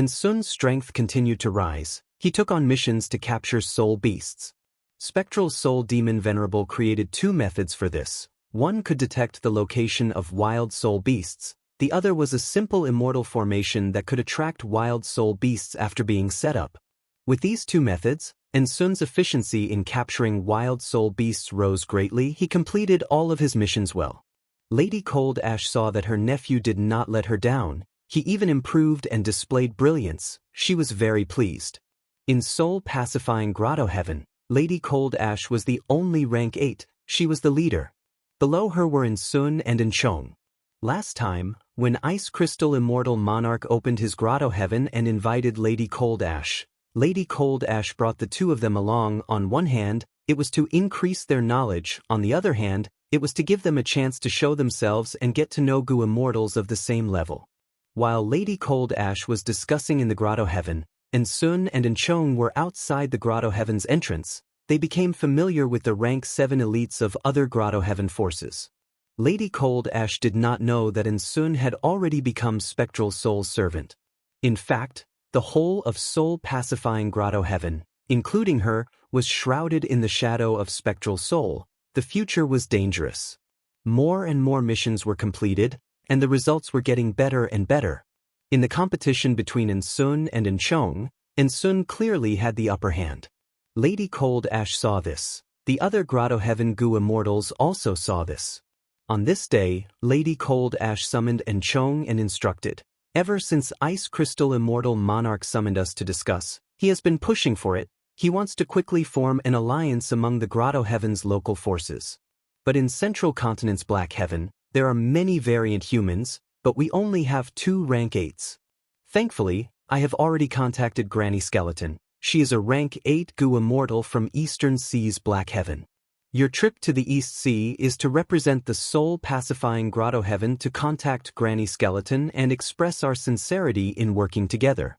Sun's strength continued to rise. He took on missions to capture soul beasts. Spectral Soul Demon Venerable created 2 methods for this. One could detect the location of wild soul beasts. The other was a simple immortal formation that could attract wild soul beasts after being set up. With these 2 methods, Sun's efficiency in capturing wild soul beasts rose greatly. He completed all of his missions well. Lady Cold Ash saw that her nephew did not let her down. He even improved and displayed brilliance. She was very pleased. In Soul Pacifying Grotto Heaven, Lady Cold Ash was the only rank 8. She was the leader. Below her were Sun and Chong. Last time, when Ice Crystal Immortal Monarch opened his Grotto Heaven and invited Lady Cold Ash brought the 2 of them along. On one hand, it was to increase their knowledge. On the other hand, it was to give them a chance to show themselves and get to know goo immortals of the same level. While Lady Cold Ash was discussing in the Grotto Heaven, Sun and Chong were outside the Grotto Heaven's entrance, they became familiar with the rank 7 elites of other Grotto Heaven forces. Lady Cold Ash did not know that Sun had already become Spectral Soul's servant. In fact, the whole of Soul Pacifying Grotto Heaven, including her, was shrouded in the shadow of Spectral Soul. The future was dangerous. More and more missions were completed, and the results were getting better and better. In the competition between Sun and Chong, Sun clearly had the upper hand. Lady Cold Ash saw this. The other Grotto Heaven goo immortals also saw this. On this day, Lady Cold Ash summoned Chong and instructed. Ever since Ice Crystal Immortal Monarch summoned us to discuss, he has been pushing for it. He wants to quickly form an alliance among the Grotto Heaven's local forces. But in Central Continent's Black Heaven, there are many variant humans, but we only have 2 rank 8s. Thankfully, I have already contacted Granny Skeleton. She is a rank 8 goo immortal from Eastern Sea's Black Heaven. Your trip to the East Sea is to represent the Soul Pacifying Grotto Heaven to contact Granny Skeleton and express our sincerity in working together.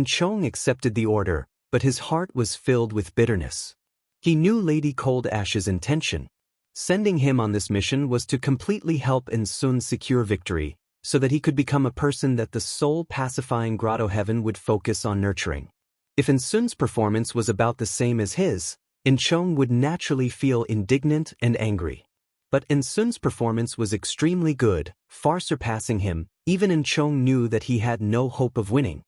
Chong accepted the order, but his heart was filled with bitterness. He knew Lady Cold Ash's intention. Sending him on this mission was to completely help Sun secure victory, so that he could become a person that the Soul Pacifying Grotto Heaven would focus on nurturing. If Sun's performance was about the same as his, Enchong would naturally feel indignant and angry. But Ensun's performance was extremely good, far surpassing him. Even Enchong knew that he had no hope of winning.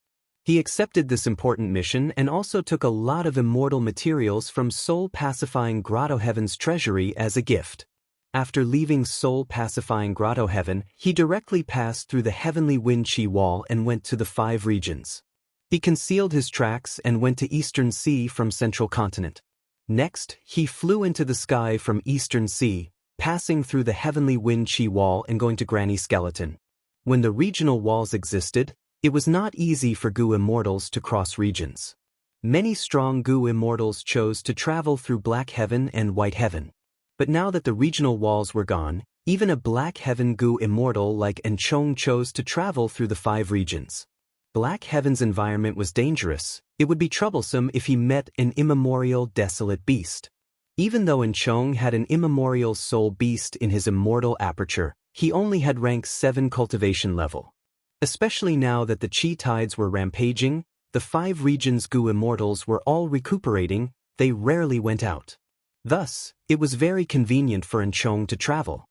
He accepted this important mission and also took a lot of immortal materials from soul-pacifying Grotto Heaven's treasury as a gift. After leaving soul-pacifying Grotto Heaven, he directly passed through the heavenly wind chi wall and went to the 5 regions. He concealed his tracks and went to Eastern Sea from Central Continent. Next, he flew into the sky from Eastern Sea, passing through the heavenly wind chi wall and going to Granny Skeleton. When the regional walls existed, it was not easy for Gu immortals to cross regions. Many strong Gu immortals chose to travel through Black Heaven and White Heaven. But now that the regional walls were gone, even a Black Heaven Gu immortal like Enchong chose to travel through the 5 regions. Black Heaven's environment was dangerous. It would be troublesome if he met an immemorial desolate beast. Even though Enchong had an immemorial soul beast in his immortal aperture, he only had rank 7 cultivation level. Especially now that the chi tides were rampaging, the 5 regions Gu immortals were all recuperating, they rarely went out. Thus, it was very convenient for Enchong to travel.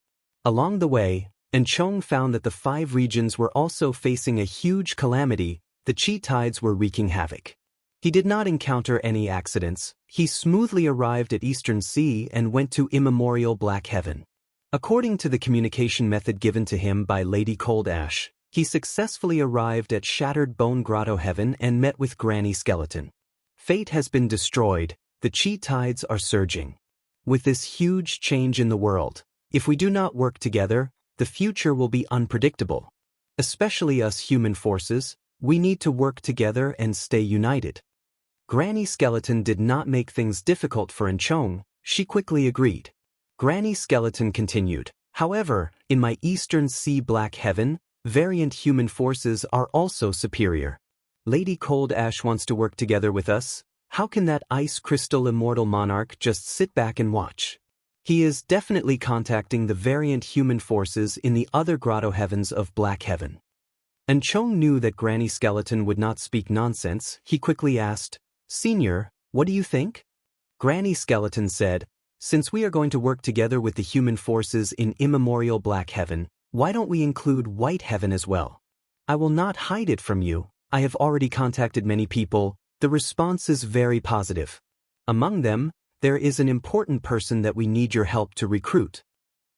Along the way, Enchong found that the 5 regions were also facing a huge calamity. The chi tides were wreaking havoc. He did not encounter any accidents. He smoothly arrived at Eastern Sea and went to immemorial Black Heaven. According to the communication method given to him by Lady Cold Ash, he successfully arrived at Shattered Bone Grotto Heaven and met with Granny Skeleton. Fate has been destroyed. The chi tides are surging. With this huge change in the world, if we do not work together, the future will be unpredictable. Especially us human forces, we need to work together and stay united. Granny Skeleton did not make things difficult for Enchong. She quickly agreed. Granny Skeleton continued, however, in my Eastern Sea Black Heaven, variant human forces are also superior. Lady Cold Ash wants to work together with us. How can that ice crystal immortal monarch just sit back and watch? He is definitely contacting the variant human forces in the other Grotto Heavens of Black Heaven. Enchong knew that Granny Skeleton would not speak nonsense. He quickly asked, Senior, what do you think? Granny Skeleton said, since we are going to work together with the human forces in immemorial Black Heaven, why don't we include White Heaven as well? I will not hide it from you. I have already contacted many people. The response is very positive. Among them, there is an important person that we need your help to recruit.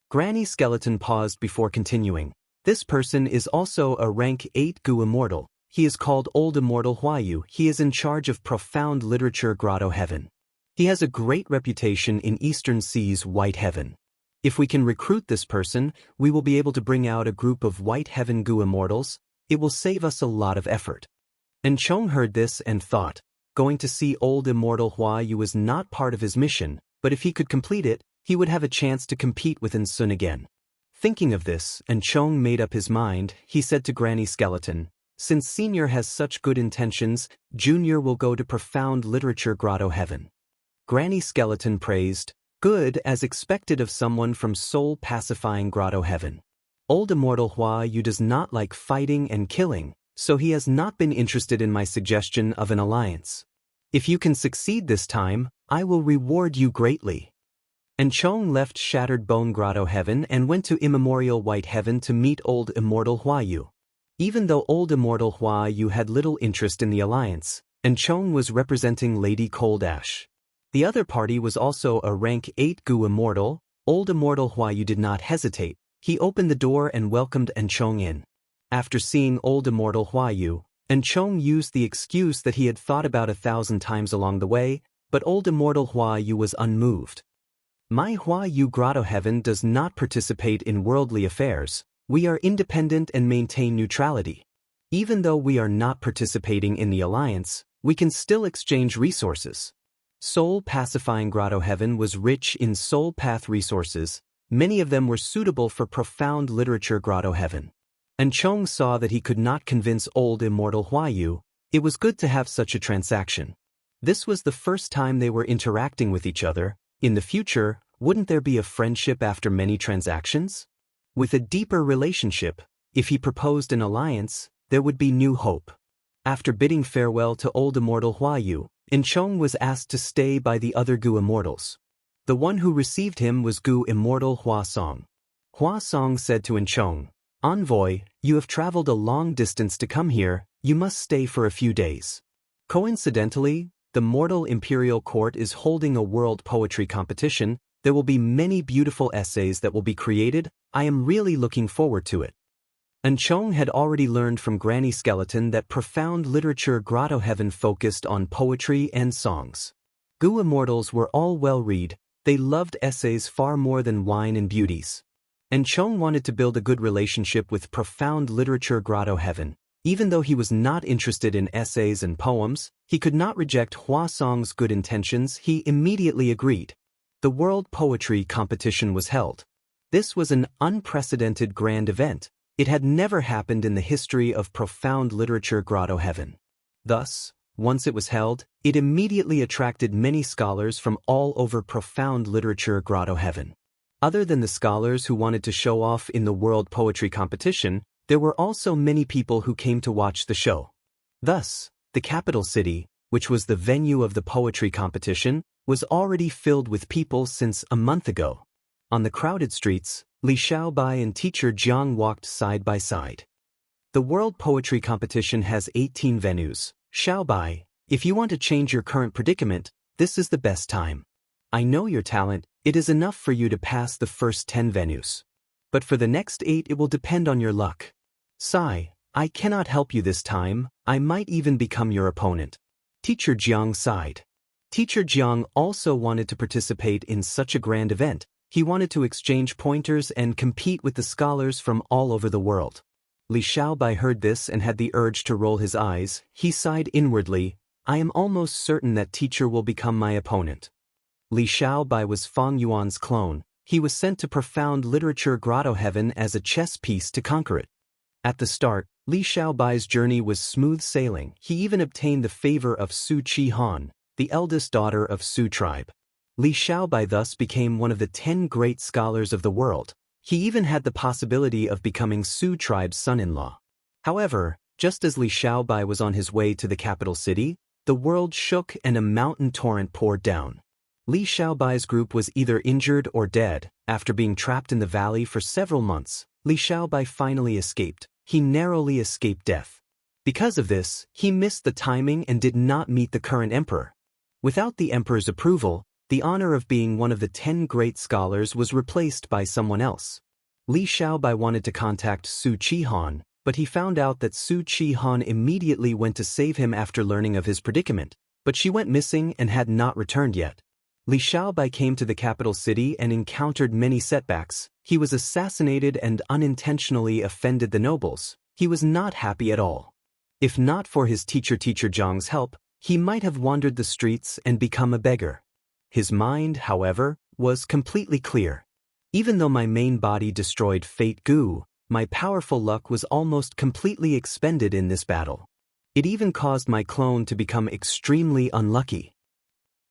Granny Skeleton paused before continuing. This person is also a rank 8 Gu immortal. He is called Old Immortal Huayu. He is in charge of profound literature Grotto Heaven. He has a great reputation in Eastern Sea's White Heaven. If we can recruit this person, we will be able to bring out a group of White Heaven Gu immortals. It will save us a lot of effort. Enchong heard this and thought, going to see Old Immortal Huayu was not part of his mission, but if he could complete it, he would have a chance to compete with Ensun again. Thinking of this, Enchong made up his mind. He said to Granny Skeleton, since Senior has such good intentions, Junior will go to profound literature Grotto Heaven. Granny Skeleton praised, good as expected of someone from soul-pacifying Grotto Heaven. Old Immortal Huayu does not like fighting and killing, so he has not been interested in my suggestion of an alliance. If you can succeed this time, I will reward you greatly. Enchong left Shattered Bone Grotto Heaven and went to immemorial White Heaven to meet Old Immortal Huayu. Even though Old Immortal Huayu had little interest in the alliance, Enchong was representing Lady Cold Ash. The other party was also a rank 8 Gu immortal. Old Immortal Huayu did not hesitate. He opened the door and welcomed Enchong in. After seeing Old Immortal Huayu, Enchong used the excuse that he had thought about 1,000 times along the way, but Old Immortal Huayu was unmoved. My Huayu Grotto Heaven does not participate in worldly affairs. We are independent and maintain neutrality. Even though we are not participating in the alliance, we can still exchange resources. Soul Pacifying Grotto Heaven was rich in soul path resources. Many of them were suitable for profound literature Grotto Heaven. Enchong saw that he could not convince Old Immortal Huayu. It was good to have such a transaction. This was the first time they were interacting with each other. In the future, wouldn't there be a friendship after many transactions? With a deeper relationship, if he proposed an alliance, there would be new hope. After bidding farewell to Old Immortal Huayu, Chong was asked to stay by the other Gu immortals. The one who received him was Gu immortal Hua Song. Hua Song said to Chong, "Envoy, you have traveled a long distance to come here, you must stay for a few days." Coincidentally, the mortal imperial court is holding a world poetry competition. There will be many beautiful essays that will be created. I am really looking forward to it. Chong had already learned from Granny Skeleton that profound literature Grotto Heaven focused on poetry and songs. Gu immortals were all well-read, they loved essays far more than wine and beauties. Chong wanted to build a good relationship with profound literature Grotto Heaven. Even though he was not interested in essays and poems, he could not reject Hua Song's good intentions. He immediately agreed. The World Poetry Competition was held. This was an unprecedented grand event. It had never happened in the history of profound literature Grotto Heaven. Thus, once it was held, it immediately attracted many scholars from all over profound literature Grotto Heaven. Other than the scholars who wanted to show off in the World Poetry Competition, there were also many people who came to watch the show. Thus, the capital city, which was the venue of the poetry competition, was already filled with people since a month ago. On the crowded streets, Li Xiaobai and teacher Jiang walked side by side. The World Poetry Competition has 18 venues. Xiaobai, if you want to change your current predicament, this is the best time. I know your talent, it is enough for you to pass the first 10 venues. But for the next 8 it will depend on your luck. Sai, I cannot help you this time, I might even become your opponent. Teacher Jiang sighed. Teacher Jiang also wanted to participate in such a grand event. He wanted to exchange pointers and compete with the scholars from all over the world. Li Xiaobai heard this and had the urge to roll his eyes. He sighed inwardly, I am almost certain that teacher will become my opponent. Li Xiaobai was Fang Yuan's clone. He was sent to profound literature Grotto Heaven as a chess piece to conquer it. At the start, Li Xiaobai's journey was smooth sailing. He even obtained the favor of Su Chi Han, the eldest daughter of Su tribe. Li Xiaobai thus became one of the 10 great scholars of the world. He even had the possibility of becoming Su tribe's son-in-law. However, just as Li Xiaobai was on his way to the capital city, the world shook and a mountain torrent poured down. Li Xiaobai's group was either injured or dead. After being trapped in the valley for several months, Li Xiaobai finally escaped. He narrowly escaped death. Because of this, he missed the timing and did not meet the current emperor. Without the emperor's approval, the honor of being one of the 10 great scholars was replaced by someone else. Li Xiaobai wanted to contact Su Chi Han, but he found out that Su Chi Han immediately went to save him after learning of his predicament, but she went missing and had not returned yet. Li Xiaobai came to the capital city and encountered many setbacks. He was assassinated and unintentionally offended the nobles. He was not happy at all. If not for his teacher Zhang's help, he might have wandered the streets and become a beggar. His mind, however, was completely clear. Even though my main body destroyed Fate Gu, my powerful luck was almost completely expended in this battle. It even caused my clone to become extremely unlucky.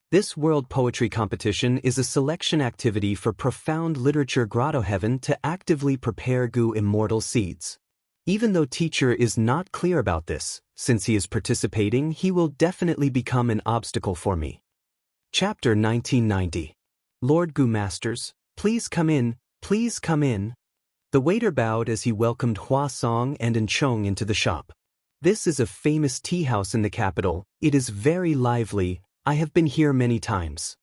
This World Poetry Competition is a selection activity for profound literature Grotto Heaven to actively prepare Gu immortal seeds. Even though teacher is not clear about this, since he is participating, he will definitely become an obstacle for me. Chapter 1990. Lord Gu Masters, please come in, please come in. The waiter bowed as he welcomed Hua Song and Chong into the shop. This is a famous tea house in the capital. It is very lively. I have been here many times.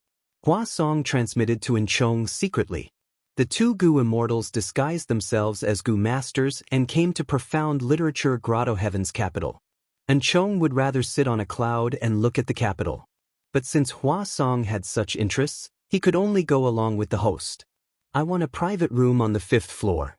Hua Song transmitted to Chong secretly. The 2 Gu immortals disguised themselves as Gu Masters and came to profound literature Grotto Heaven's capital. Chong would rather sit on a cloud and look at the capital. But since Hua Song had such interests, he could only go along with the host. I want a private room on the 5th floor.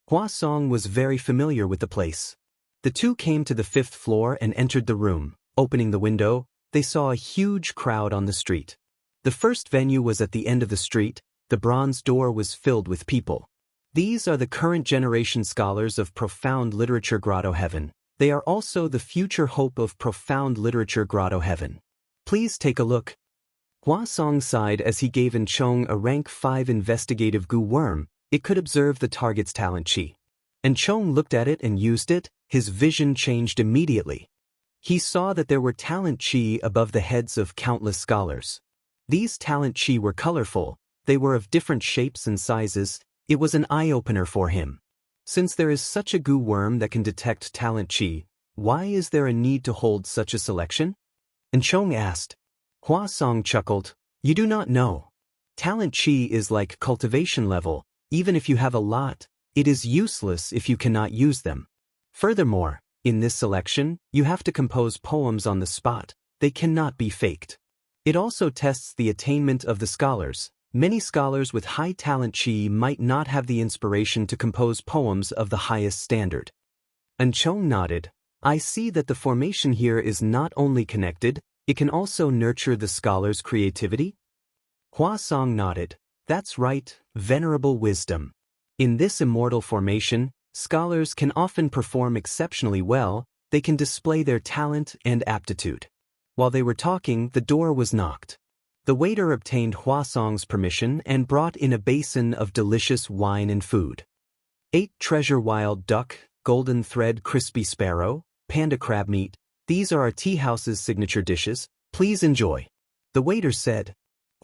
Hua Song was very familiar with the place. The 2 came to the 5th floor and entered the room. Opening the window, they saw a huge crowd on the street. The first venue was at the end of the street. The bronze door was filled with people. These are the current generation scholars of profound literature Grotto Heaven. They are also the future hope of profound literature Grotto Heaven. Please take a look. Hua Song sighed as he gave Chong a rank 5 investigative Gu worm. It could observe the target's talent chi. Chong looked at it and used it. His vision changed immediately. He saw that there were talent chi above the heads of countless scholars. These talent chi were colorful, they were of different shapes and sizes. It was an eye-opener for him. Since there is such a goo worm that can detect talent chi, why is there a need to hold such a selection? Enchong asked. Hua Song chuckled. You do not know. Talent chi is like cultivation level. Even if you have a lot, it is useless if you cannot use them. Furthermore, in this selection, you have to compose poems on the spot. They cannot be faked. It also tests the attainment of the scholars. Many scholars with high talent chi might not have the inspiration to compose poems of the highest standard. Enchong nodded. I see that the formation here is not only connected, it can also nurture the scholar's creativity? Hua Song nodded. That's right, venerable wisdom. In this immortal formation, scholars can often perform exceptionally well. They can display their talent and aptitude. While they were talking, the door was knocked. The waiter obtained Hua Song's permission and brought in a basin of delicious wine and food. 8 treasure wild duck, golden thread crispy sparrow, panda crab meat. These are our tea house's signature dishes. Please enjoy. The waiter said.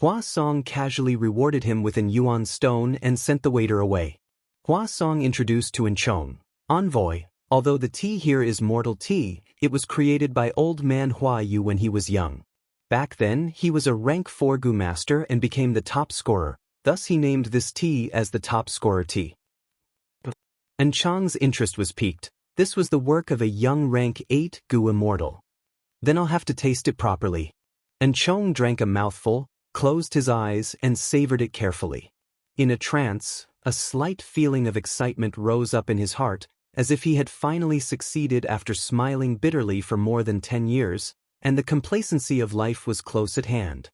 Hua Song casually rewarded him with an yuan stone and sent the waiter away. Hua Song introduced to Enchong. Envoy, although the tea here is mortal tea, it was created by old man Hua Yu when he was young. Back then, he was a rank 4 gu master and became the top scorer, thus he named this tea as the top scorer tea. Enchong's interest was piqued. This was the work of a young rank 8 gu immortal. Then I'll have to taste it properly. Enchong drank a mouthful, closed his eyes and savored it carefully. In a trance, a slight feeling of excitement rose up in his heart, as if he had finally succeeded after smiling bitterly for more than 10 years, and the complacency of life was close at hand.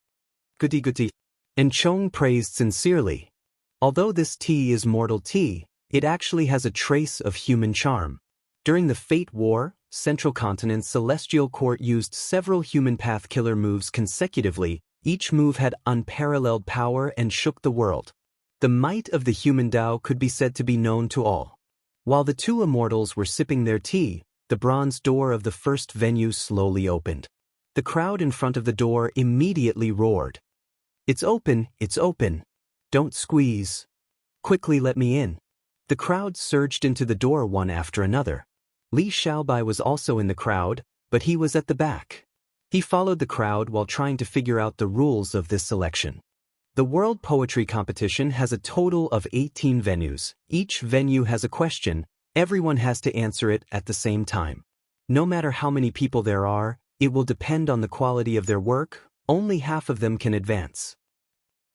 Goody goody. Enchong praised sincerely. Although this tea is mortal tea, it actually has a trace of human charm. During the Fate War, Central Continent's Celestial Court used several human path killer moves consecutively. Each move had unparalleled power and shook the world. The might of the human Tao could be said to be known to all. While the two immortals were sipping their tea, the bronze door of the first venue slowly opened. The crowd in front of the door immediately roared. It's open, it's open. Don't squeeze. Quickly let me in. The crowd surged into the door one after another. Li Xiaobai was also in the crowd, but he was at the back. He followed the crowd while trying to figure out the rules of this selection. The World Poetry Competition has a total of 18 venues. Each venue has a question. Everyone has to answer it at the same time. No matter how many people there are, it will depend on the quality of their work. Only half of them can advance.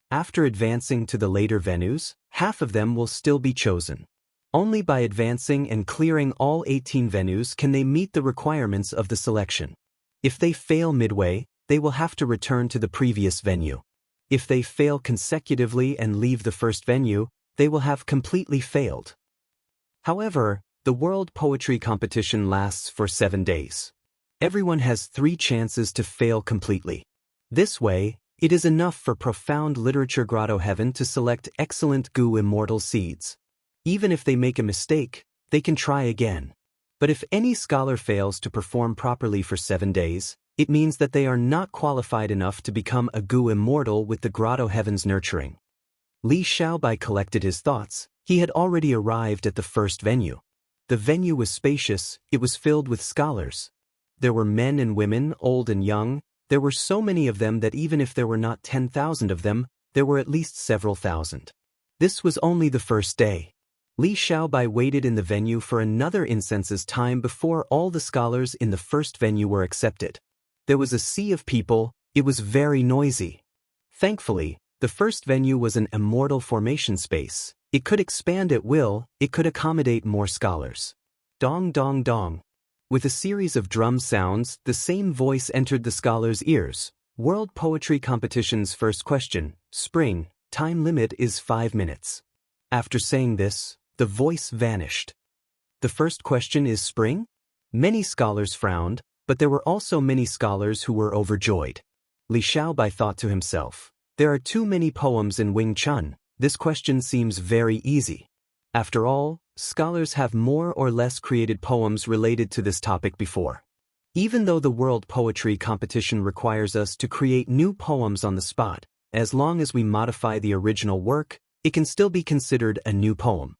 After advancing to the later venues, half of them will still be chosen. Only by advancing and clearing all 18 venues can they meet the requirements of the selection. If they fail midway, they will have to return to the previous venue. If they fail consecutively and leave the first venue, they will have completely failed. However, the World Poetry Competition lasts for 7 days. Everyone has 3 chances to fail completely. This way, it is enough for Profound Literature Grotto Heaven to select excellent gu immortal seeds. Even if they make a mistake, they can try again. But if any scholar fails to perform properly for 7 days, it means that they are not qualified enough to become a gu immortal with the Grotto Heaven's nurturing. Li Xiaobai collected his thoughts. He had already arrived at the first venue. The venue was spacious, it was filled with scholars. There were men and women, old and young. There were so many of them that even if there were not 10,000 of them, there were at least several thousand. This was only the first day. Li Xiaobai waited in the venue for another incense's time before all the scholars in the first venue were accepted. There was a sea of people, it was very noisy. Thankfully, the first venue was an immortal formation space. It could expand at will, it could accommodate more scholars. Dong dong dong. With a series of drum sounds, the same voice entered the scholars' ears. World Poetry Competition's first question, Spring, time limit is 5 minutes. After saying this, the voice vanished. The first question is spring? Many scholars frowned, but there were also many scholars who were overjoyed. Li Xiaobai thought to himself, there are too many poems in Wing Chun. This question seems very easy. After all, scholars have more or less created poems related to this topic before. Even though the World Poetry Competition requires us to create new poems on the spot, as long as we modify the original work, it can still be considered a new poem.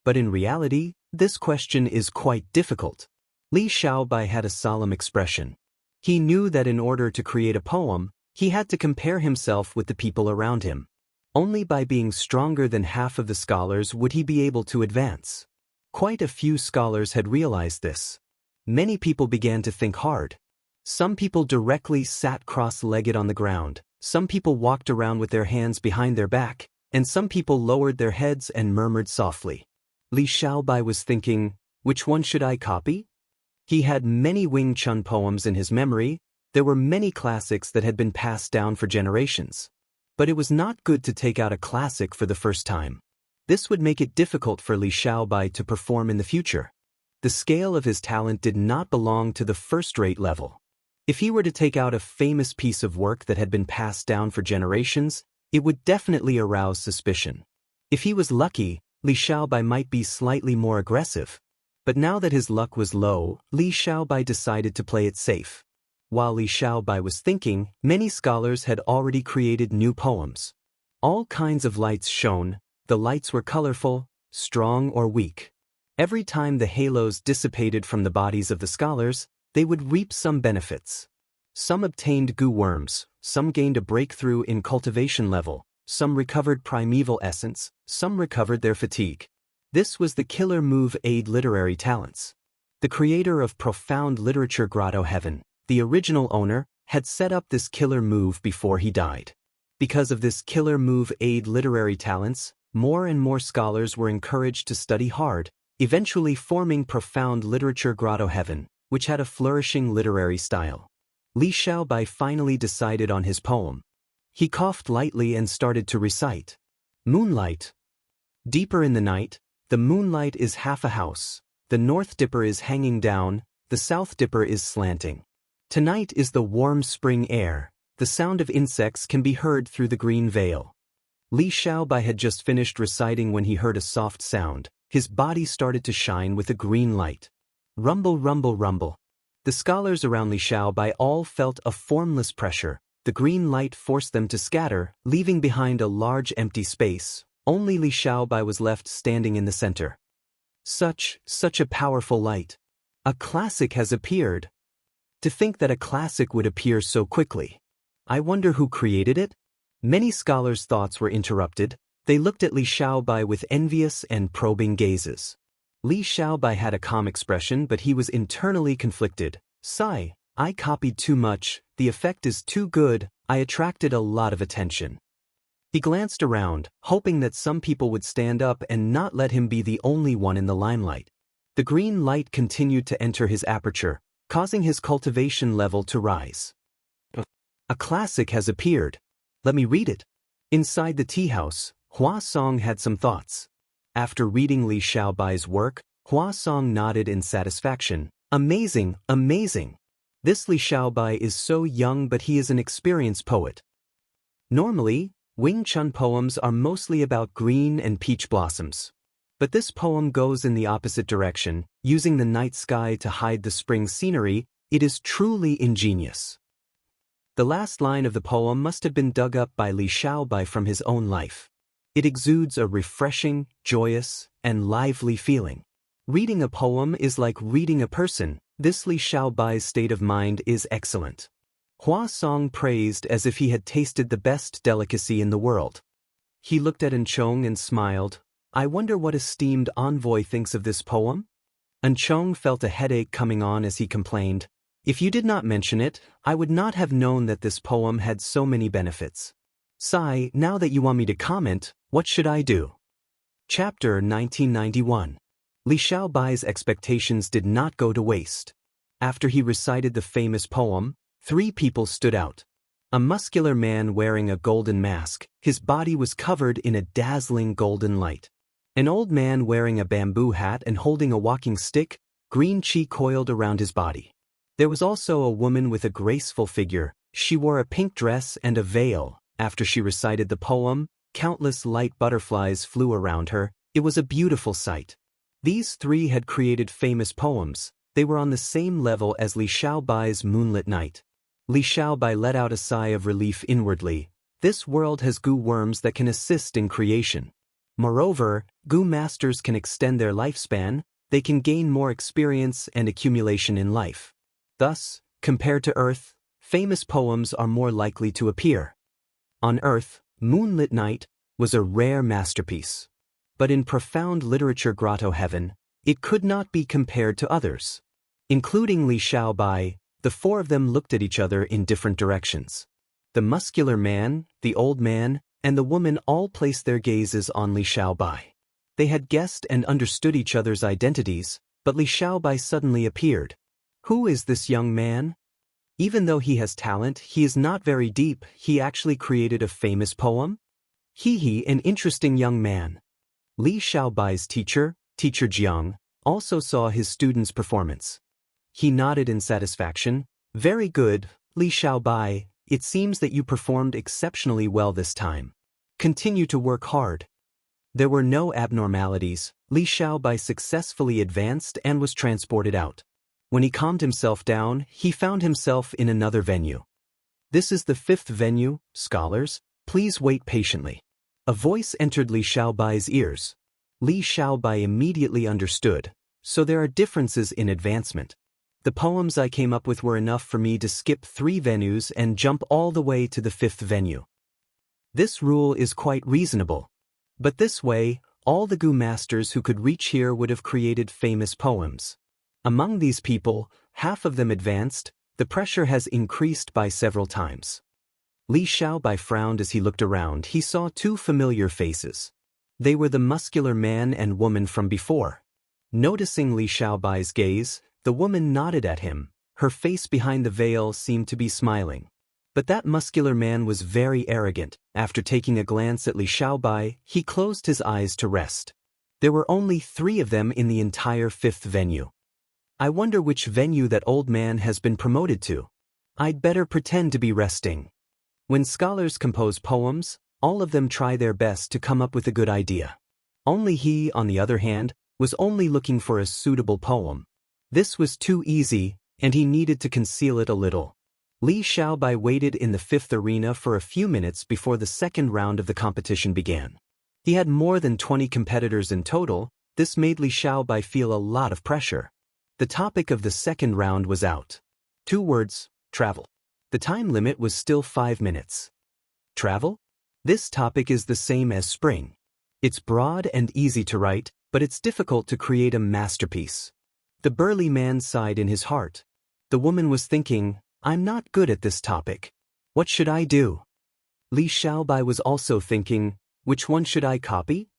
But in reality, this question is quite difficult. Li Xiaobai had a solemn expression. He knew that in order to create a poem, he had to compare himself with the people around him. Only by being stronger than half of the scholars would he be able to advance. Quite a few scholars had realized this. Many people began to think hard. Some people directly sat cross-legged on the ground, some people walked around with their hands behind their back, and some people lowered their heads and murmured softly. Li Xiaobai was thinking, which one should I copy? He had many Wing Chun poems in his memory. There were many classics that had been passed down for generations. But it was not good to take out a classic for the first time. This would make it difficult for Li Xiaobai to perform in the future. The scale of his talent did not belong to the first-rate level. If he were to take out a famous piece of work that had been passed down for generations, it would definitely arouse suspicion. If he was lucky, Li Xiaobai might be slightly more aggressive. But now that his luck was low, Li Xiaobai decided to play it safe. While Li Xiaobai was thinking, many scholars had already created new poems. All kinds of lights shone. The lights were colorful, strong or weak. Every time the halos dissipated from the bodies of the scholars, they would reap some benefits. Some obtained goo worms, some gained a breakthrough in cultivation level, some recovered primeval essence, some recovered their fatigue. This was the killer move aid literary talents. The creator of profound literature Grotto Heaven, the original owner, had set up this killer move before he died. Because of this killer move aid literary talents, more and more scholars were encouraged to study hard, eventually forming profound literature Grotto Heaven, which had a flourishing literary style. Li Xiaobai finally decided on his poem. He coughed lightly and started to recite. Moonlight. Deeper in the night, the moonlight is half a house. The north dipper is hanging down, the south dipper is slanting. Tonight is the warm spring air. The sound of insects can be heard through the green veil. Li Xiaobai had just finished reciting when he heard a soft sound. His body started to shine with a green light. Rumble, rumble, rumble. The scholars around Li Xiaobai all felt a formless pressure. The green light forced them to scatter, leaving behind a large empty space. Only Li Xiaobai was left standing in the center. Such a powerful light. A classic has appeared. To think that a classic would appear so quickly. I wonder who created it? Many scholars' thoughts were interrupted. They looked at Li Xiaobai with envious and probing gazes. Li Xiaobai had a calm expression, but he was internally conflicted. Sigh, I copied too much, the effect is too good, I attracted a lot of attention. He glanced around, hoping that some people would stand up and not let him be the only one in the limelight. The green light continued to enter his aperture, causing his cultivation level to rise. A classic has appeared. Let me read it. Inside the tea house, Hua Song had some thoughts. After reading Li Xiaobai's work, Hua Song nodded in satisfaction. Amazing, amazing. This Li Xiaobai is so young, but he is an experienced poet. Normally, Wing Chun poems are mostly about green and peach blossoms. But this poem goes in the opposite direction, using the night sky to hide the spring scenery. It is truly ingenious. The last line of the poem must have been dug up by Li Xiaobai from his own life. It exudes a refreshing, joyous, and lively feeling. Reading a poem is like reading a person. This Li Xiaobai's state of mind is excellent. Hua Song praised as if he had tasted the best delicacy in the world. He looked at Enchong and smiled. I wonder what esteemed envoy thinks of this poem? Enchong felt a headache coming on as he complained. If you did not mention it, I would not have known that this poem had so many benefits. Sigh, now that you want me to comment, what should I do? Chapter 1991. Li Xiaobai's expectations did not go to waste. After he recited the famous poem, 3 people stood out. A muscular man wearing a golden mask, his body was covered in a dazzling golden light. An old man wearing a bamboo hat and holding a walking stick, green chi coiled around his body. There was also a woman with a graceful figure. She wore a pink dress and a veil. After she recited the poem, countless light butterflies flew around her. It was a beautiful sight. These 3 had created famous poems. They were on the same level as Li Xiaobai's moonlit night. Li Xiaobai let out a sigh of relief inwardly. This world has goo worms that can assist in creation. Moreover, goo masters can extend their lifespan, they can gain more experience and accumulation in life. Thus, compared to Earth, famous poems are more likely to appear. On Earth, Moonlit Night was a rare masterpiece. But in profound literature grotto heaven, it could not be compared to others. Including Li Xiaobai, the four of them looked at each other in different directions. The muscular man, the old man, and the woman all placed their gazes on Li Xiaobai. They had guessed and understood each other's identities, but Li Xiaobai suddenly appeared. Who is this young man? Even though he has talent, he is not very deep. He actually created a famous poem? He, an interesting young man. Li Xiaobai's teacher, Teacher Jiang, also saw his student's performance. He nodded in satisfaction. Very good, Li Xiaobai, it seems that you performed exceptionally well this time. Continue to work hard. There were no abnormalities. Li Xiaobai successfully advanced and was transported out. When he calmed himself down, he found himself in another venue. This is the 5th venue, scholars, please wait patiently. A voice entered Li Xiaobai's ears. Li Xiaobai immediately understood, so there are differences in advancement. The poems I came up with were enough for me to skip 3 venues and jump all the way to the 5th venue. This rule is quite reasonable. But this way, all the goo masters who could reach here would have created famous poems. Among these people, half of them advanced. The pressure has increased by several times. Li Xiaobai frowned as he looked around. He saw 2 familiar faces. They were the muscular man and woman from before. Noticing Li Xiaobai's gaze, the woman nodded at him. Her face behind the veil seemed to be smiling. But that muscular man was very arrogant. After taking a glance at Li Xiaobai, he closed his eyes to rest. There were only 3 of them in the entire 5th venue. I wonder which venue that old man has been promoted to. I'd better pretend to be resting. When scholars compose poems, all of them try their best to come up with a good idea. Only he, on the other hand, was only looking for a suitable poem. This was too easy, and he needed to conceal it a little. Li Xiaobai waited in the 5th arena for a few minutes before the 2nd round of the competition began. He had more than 20 competitors in total. This made Li Xiaobai feel a lot of pressure. The topic of the 2nd round was out. 2 words, travel. The time limit was still 5 minutes. Travel? This topic is the same as spring. It's broad and easy to write, but it's difficult to create a masterpiece. The burly man sighed in his heart. The woman was thinking, I'm not good at this topic. What should I do? Li Xiaobai was also thinking, which one should I copy?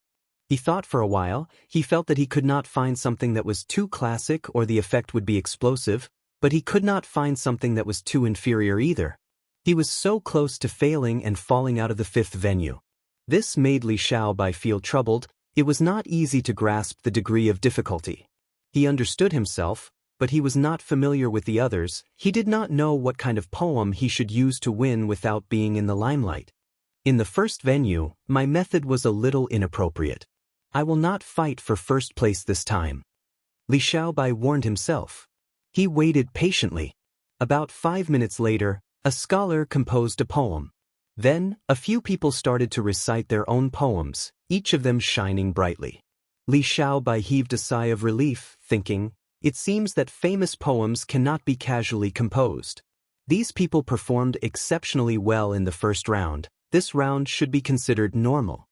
He thought for a while. He felt that he could not find something that was too classic or the effect would be explosive, but he could not find something that was too inferior either. He was so close to failing and falling out of the 5th venue. This made Li Xiaobai feel troubled. It was not easy to grasp the degree of difficulty. He understood himself, but he was not familiar with the others. He did not know what kind of poem he should use to win without being in the limelight. In the 1st venue, my method was a little inappropriate. I will not fight for 1st place this time. Li Xiaobai warned himself. He waited patiently. About 5 minutes later, a scholar composed a poem. Then, a few people started to recite their own poems, each of them shining brightly. Li Xiaobai heaved a sigh of relief, thinking, it seems that famous poems cannot be casually composed. These people performed exceptionally well in the 1st round. This round should be considered normal.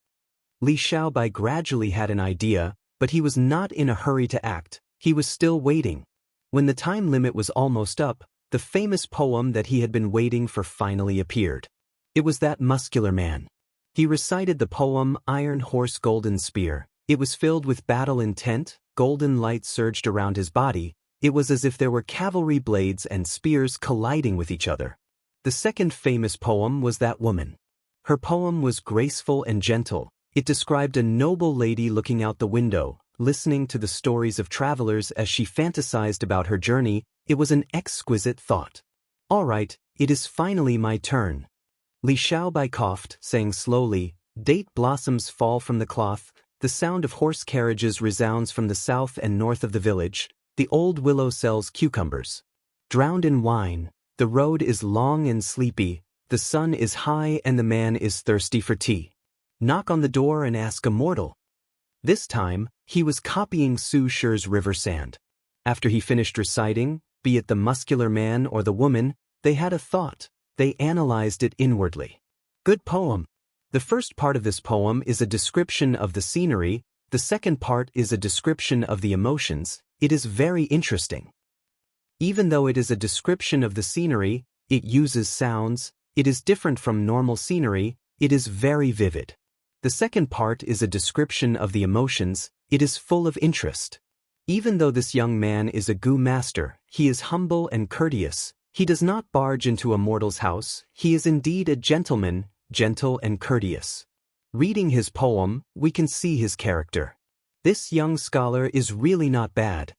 Li Xiaobai gradually had an idea, but he was not in a hurry to act. He was still waiting. When the time limit was almost up, the famous poem that he had been waiting for finally appeared. It was that muscular man. He recited the poem Iron Horse Golden Spear. It was filled with battle intent. Golden light surged around his body. It was as if there were cavalry blades and spears colliding with each other. The 2nd famous poem was that woman. Her poem was graceful and gentle. It described a noble lady looking out the window, listening to the stories of travelers as she fantasized about her journey. It was an exquisite thought. All right, it is finally my turn. Li Xiaobai coughed, saying slowly, date blossoms fall from the cloth. The sound of horse carriages resounds from the south and north of the village. The old willow sells cucumbers. Drowned in wine, the road is long and sleepy, the sun is high and the man is thirsty for tea. Knock on the door and ask a mortal. This time, he was copying Su Shi's river sand. After he finished reciting, be it the muscular man or the woman, they had a thought. They analyzed it inwardly. Good poem. The first part of this poem is a description of the scenery, the second part is a description of the emotions. It is very interesting. Even though it is a description of the scenery, it uses sounds, it is different from normal scenery, it is very vivid. The second part is a description of the emotions, it is full of interest. Even though this young man is a Gu master, he is humble and courteous. He does not barge into a mortal's house, he is indeed a gentleman, gentle and courteous. Reading his poem, we can see his character. This young scholar is really not bad.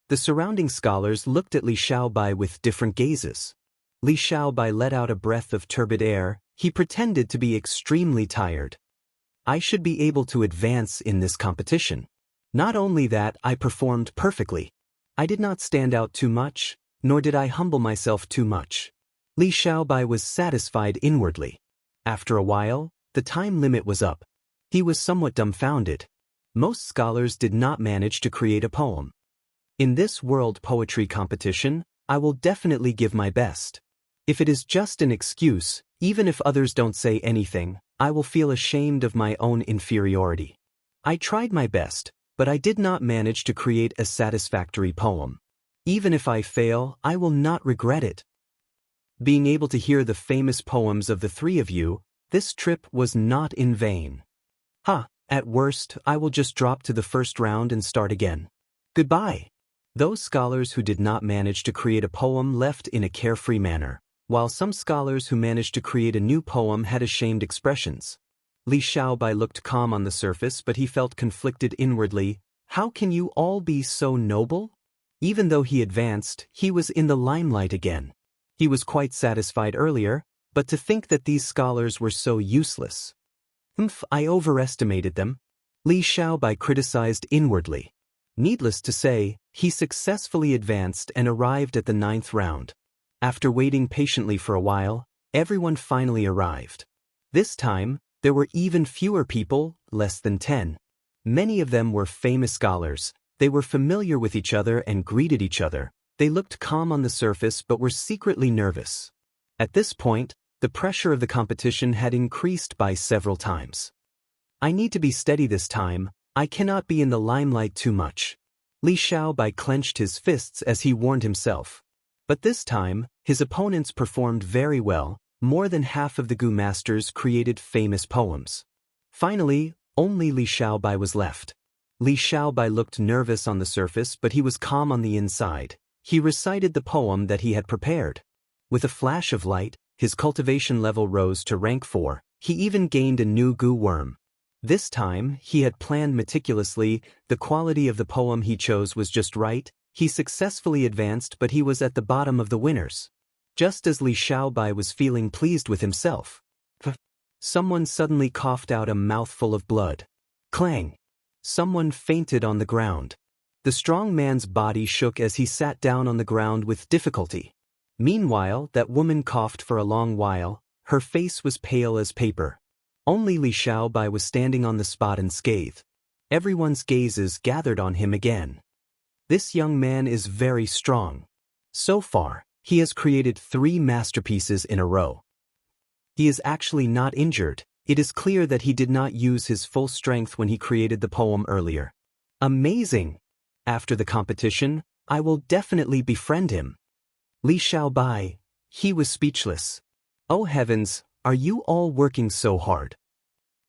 The surrounding scholars looked at Li Xiaobai with different gazes. Li Xiaobai let out a breath of turbid air, he pretended to be extremely tired. I should be able to advance in this competition. Not only that, I performed perfectly. I did not stand out too much, nor did I humble myself too much. Li Xiaobai was satisfied inwardly. After a while, the time limit was up. He was somewhat dumbfounded. Most scholars did not manage to create a poem. In this world poetry competition, I will definitely give my best. If it is just an excuse, even if others don't say anything, I will feel ashamed of my own inferiority. I tried my best, but I did not manage to create a satisfactory poem. Even if I fail, I will not regret it. Being able to hear the famous poems of the three of you, this trip was not in vain. At worst, I will just drop to the first round and start again. Goodbye. Those scholars who did not manage to create a poem left in a carefree manner, while some scholars who managed to create a new poem had ashamed expressions. Li Xiaobai looked calm on the surface, but he felt conflicted inwardly. How can you all be so noble? Even though he advanced, he was in the limelight again. He was quite satisfied earlier, but to think that these scholars were so useless. I overestimated them. Li Xiaobai criticized inwardly. Needless to say, he successfully advanced and arrived at the 9th round. After waiting patiently for a while, everyone finally arrived. This time, there were even fewer people, less than 10. Many of them were famous scholars. They were familiar with each other and greeted each other. They looked calm on the surface but were secretly nervous. At this point, the pressure of the competition had increased by several times. I need to be steady this time, I cannot be in the limelight too much. Li Xiaobai clenched his fists as he warned himself. But this time, his opponents performed very well. More than half of the Gu masters created famous poems. Finally, only Li Xiaobai was left. Li Xiaobai looked nervous on the surface, but he was calm on the inside. He recited the poem that he had prepared. With a flash of light, his cultivation level rose to rank 4. He even gained a new Gu worm. This time, he had planned meticulously. The quality of the poem he chose was just right. He successfully advanced, but he was at the bottom of the winners. Just as Li Xiaobai was feeling pleased with himself, someone suddenly coughed out a mouthful of blood. Clang! Someone fainted on the ground. The strong man's body shook as he sat down on the ground with difficulty. Meanwhile, that woman coughed for a long while. Her face was pale as paper. Only Li Xiaobai was standing on the spot unscathed. Everyone's gazes gathered on him again. This young man is very strong. So far, he has created 3 masterpieces in a row. He is actually not injured. It is clear that he did not use his full strength when he created the poem earlier. Amazing! After the competition, I will definitely befriend him. Li Xiaobai, he was speechless. Oh heavens, are you all working so hard?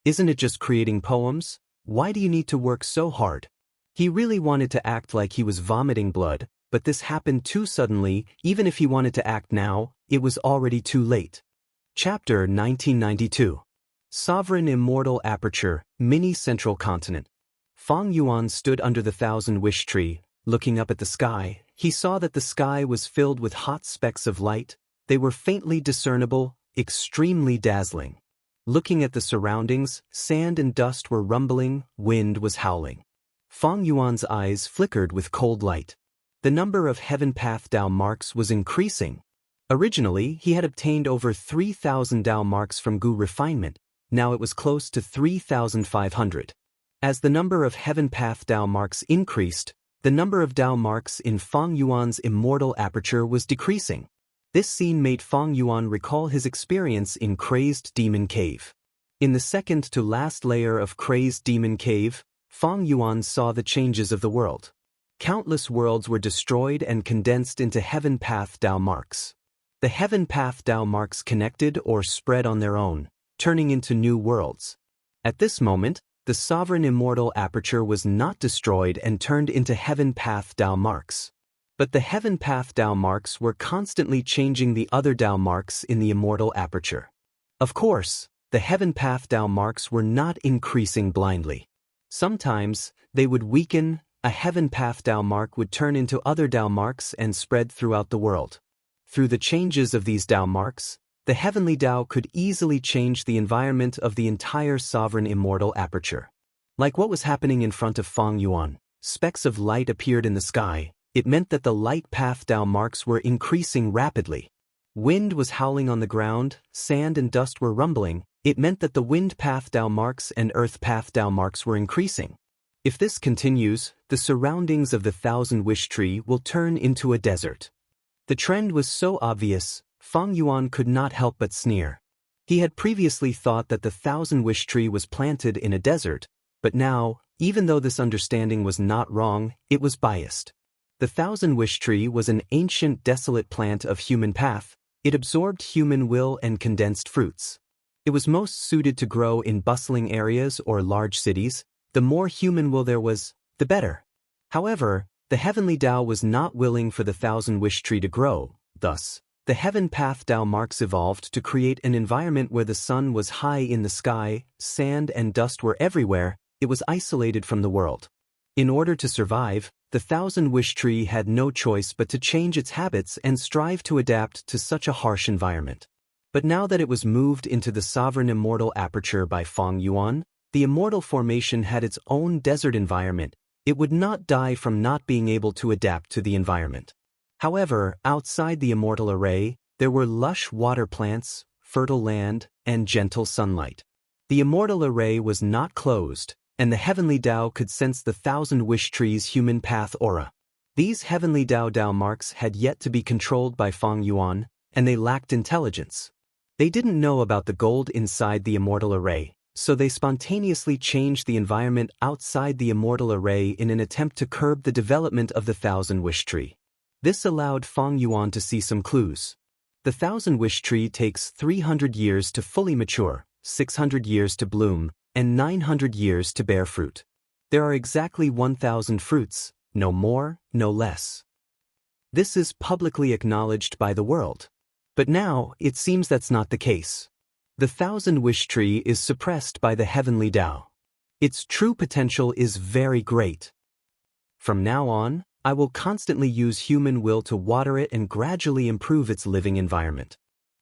Isn't it just creating poems? Why do you need to work so hard? He really wanted to act like he was vomiting blood, but this happened too suddenly. Even if he wanted to act now, it was already too late. Chapter 1992. Sovereign Immortal Aperture, Mini Central Continent. Fang Yuan stood under the 1,000-wish tree, looking up at the sky. He saw that the sky was filled with hot specks of light. They were faintly discernible, extremely dazzling. Looking at the surroundings, sand and dust were rumbling, wind was howling. Fang Yuan's eyes flickered with cold light. The number of Heaven Path Dao marks was increasing. Originally, he had obtained over 3,000 Dao marks from Gu refinement, now it was close to 3,500. As the number of Heaven Path Dao marks increased, the number of Dao marks in Feng Yuan's immortal aperture was decreasing. This scene made Feng Yuan recall his experience in Crazed Demon Cave. In the second to last layer of Crazed Demon Cave, Feng Yuan saw the changes of the world. Countless worlds were destroyed and condensed into Heaven Path Dao marks. The Heaven Path Dao marks connected or spread on their own, turning into new worlds. At this moment, the sovereign immortal aperture was not destroyed and turned into Heaven Path Dao marks. But the Heaven Path Dao marks were constantly changing the other Dao marks in the immortal aperture. Of course, the Heaven Path Dao marks were not increasing blindly. Sometimes, they would weaken, a Heaven Path Dao mark would turn into other Dao marks and spread throughout the world. Through the changes of these Dao marks, the heavenly Dao could easily change the environment of the entire sovereign immortal aperture. Like what was happening in front of Feng Yuan, specks of light appeared in the sky. It meant that the light path Dao marks were increasing rapidly. Wind was howling on the ground, sand and dust were rumbling. It meant that the wind path Dao marks and earth path Dao marks were increasing. If this continues, the surroundings of the Thousand Wish Tree will turn into a desert. The trend was so obvious, Feng Yuan could not help but sneer. He had previously thought that the Thousand Wish Tree was planted in a desert, but now, even though this understanding was not wrong, it was biased. The Thousand Wish Tree was an ancient desolate plant of human path. It absorbed human will and condensed fruits. It was most suited to grow in bustling areas or large cities. The more human will there was, the better. However, the heavenly Dao was not willing for the Thousand Wish Tree to grow. Thus, the Heaven Path Dao marks evolved to create an environment where the sun was high in the sky, sand and dust were everywhere. It was isolated from the world. In order to survive, the Thousand Wish Tree had no choice but to change its habits and strive to adapt to such a harsh environment. But now that it was moved into the sovereign immortal aperture by Feng Yuan, the immortal formation had its own desert environment. It would not die from not being able to adapt to the environment. However, outside the immortal array, there were lush water plants, fertile land, and gentle sunlight. The immortal array was not closed, and the heavenly Dao could sense the Thousand Wish Tree's human path aura. These heavenly Dao marks had yet to be controlled by Feng Yuan, and they lacked intelligence. They didn't know about the gold inside the immortal array, so they spontaneously changed the environment outside the immortal array in an attempt to curb the development of the Thousand Wish Tree. This allowed Feng Yuan to see some clues. The Thousand Wish Tree takes 300 years to fully mature, 600 years to bloom, and 900 years to bear fruit. There are exactly 1,000 fruits, no more, no less. This is publicly acknowledged by the world. But now, it seems that's not the case. The Thousand Wish Tree is suppressed by the heavenly Dao. Its true potential is very great. From now on, I will constantly use human will to water it and gradually improve its living environment.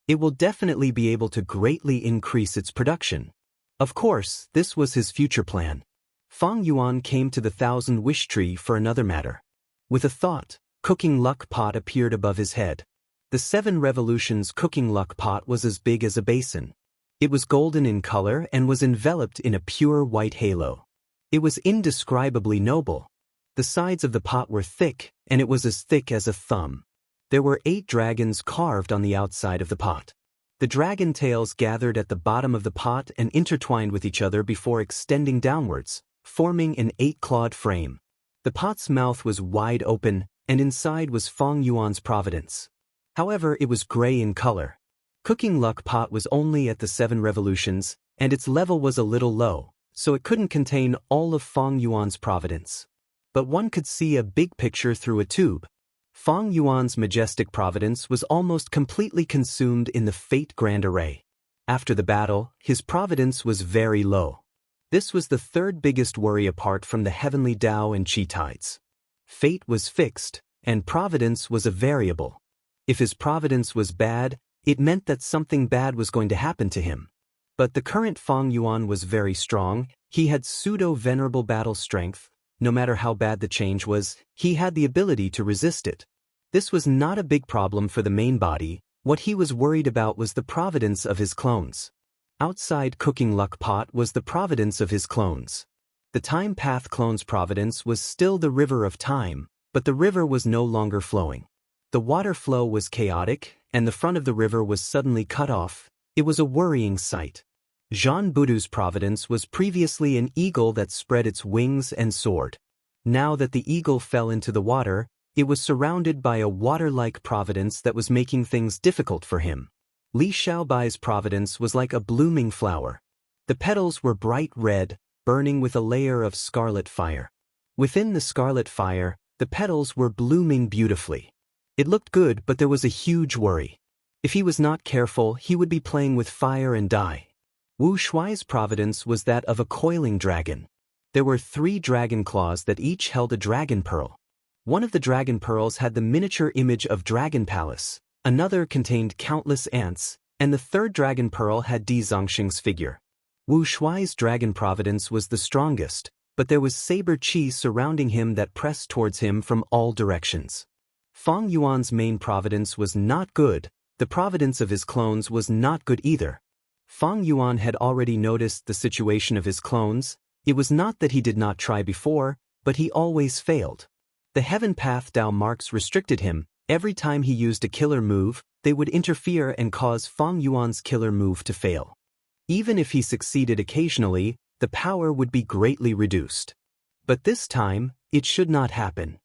It will definitely be able to greatly increase its production. Of course, this was his future plan. Feng Yuan came to the Thousand Wish Tree for another matter. With a thought, cooking luck pot appeared above his head. The 7 Revolutions cooking luck pot was as big as a basin. It was golden in color and was enveloped in a pure white halo. It was indescribably noble. The sides of the pot were thick, and it was as thick as a thumb. There were 8 dragons carved on the outside of the pot. The dragon tails gathered at the bottom of the pot and intertwined with each other before extending downwards, forming an 8-clawed frame. The pot's mouth was wide open, and inside was Feng Yuan's providence. However, it was gray in color. Cooking luck pot was only at the 7 Revolutions, and its level was a little low, so it couldn't contain all of Feng Yuan's providence. But one could see a big picture through a tube. Feng Yuan's majestic providence was almost completely consumed in the Fate Grand Array. After the battle, his providence was very low. This was the 3rd biggest worry apart from the heavenly Dao and Qi tides. Fate was fixed, and providence was a variable. If his providence was bad, it meant that something bad was going to happen to him. But the current Feng Yuan was very strong. He had pseudo-venerable battle strength, no matter how bad the change was, he had the ability to resist it. This was not a big problem for the main body. What he was worried about was the providence of his clones. Outside Cooking Luck Pot was the providence of his clones. The Time Path clone's providence was still the river of time, but the river was no longer flowing. The water flow was chaotic, and the front of the river was suddenly cut off. It was a worrying sight. Jean Budu's providence was previously an eagle that spread its wings and soared. Now that the eagle fell into the water, it was surrounded by a water-like providence that was making things difficult for him. Li Xiaobai's providence was like a blooming flower. The petals were bright red, burning with a layer of scarlet fire. Within the scarlet fire, the petals were blooming beautifully. It looked good, but there was a huge worry. If he was not careful, he would be playing with fire and die. Wu Shuai's providence was that of a coiling dragon. There were 3 dragon claws that each held a dragon pearl. One of the dragon pearls had the miniature image of Dragon Palace, another contained countless ants, and the 3rd dragon pearl had Di Zongxing's figure. Wu Shuai's dragon providence was the strongest, but there was saber qi surrounding him that pressed towards him from all directions. Fang Yuan's main providence was not good. The providence of his clones was not good either. Fang Yuan had already noticed the situation of his clones. It was not that he did not try before, but he always failed. The Heaven Path Dao marks restricted him. Every time he used a killer move, they would interfere and cause Fang Yuan's killer move to fail. Even if he succeeded occasionally, the power would be greatly reduced. But this time, it should not happen.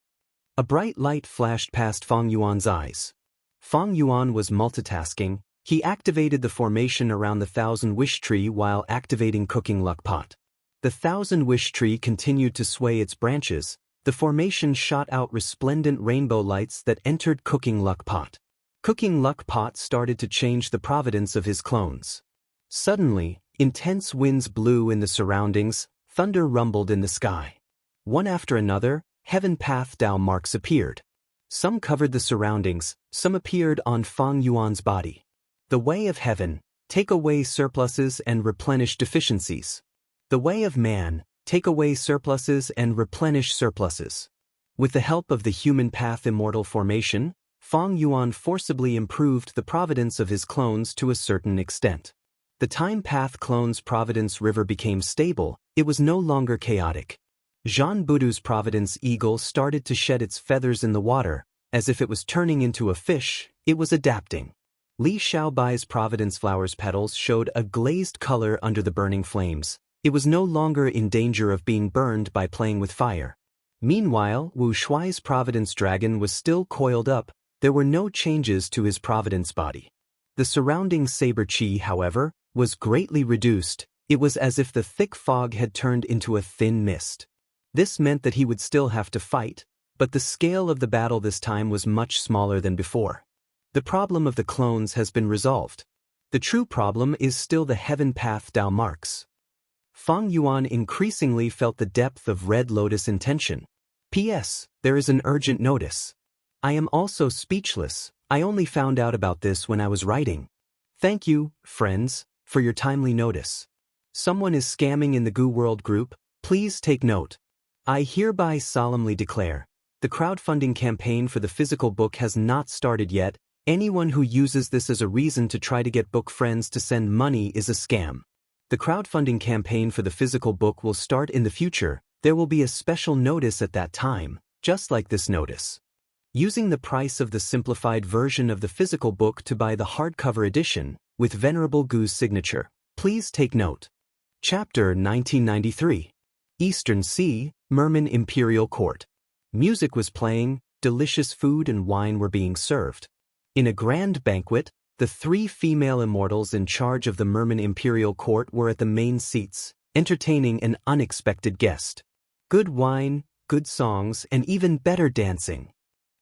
A bright light flashed past Fang Yuan's eyes. Fang Yuan was multitasking. He activated the formation around the 1,000 Wish Tree while activating Cooking Luck Pot. The 1,000 Wish Tree continued to sway its branches. The formation shot out resplendent rainbow lights that entered Cooking Luck Pot. Cooking Luck Pot started to change the providence of his clones. Suddenly, intense winds blew in the surroundings, thunder rumbled in the sky. One after another, Heaven Path Dao marks appeared. Some covered the surroundings, some appeared on Fang Yuan's body. The way of heaven, take away surpluses and replenish deficiencies. The way of man, take away surpluses and replenish surpluses. With the help of the Human Path Immortal formation, Fang Yuan forcibly improved the providence of his clones to a certain extent. The Time Path clone's providence river became stable. It was no longer chaotic. Jean Budu's providence eagle started to shed its feathers in the water, as if it was turning into a fish. It was adapting. Li Xiaobai's providence flower's petals showed a glazed color under the burning flames. It was no longer in danger of being burned by playing with fire. Meanwhile, Wu Shuai's providence dragon was still coiled up. There were no changes to his providence body. The surrounding saber qi, however, was greatly reduced. It was as if the thick fog had turned into a thin mist. This meant that he would still have to fight, but the scale of the battle this time was much smaller than before. The problem of the clones has been resolved. The true problem is still the Heaven Path Dao marks. Fang Yuan increasingly felt the depth of Red Lotus intention. P.S. There is an urgent notice. I am also speechless. I only found out about this when I was writing. Thank you, friends, for your timely notice. Someone is scamming in the Goo World group. Please take note. I hereby solemnly declare, the crowdfunding campaign for the physical book has not started yet. Anyone who uses this as a reason to try to get book friends to send money is a scam. The crowdfunding campaign for the physical book will start in the future. There will be a special notice at that time, just like this notice. Using the price of the simplified version of the physical book to buy the hardcover edition, with Venerable Goo's signature. Please take note. Chapter 1993. Eastern Sea, Merman Imperial Court. Music was playing, delicious food and wine were being served. In a grand banquet, the 3 female immortals in charge of the Merman Imperial Court were at the main seats, entertaining an unexpected guest. Good wine, good songs, and even better dancing.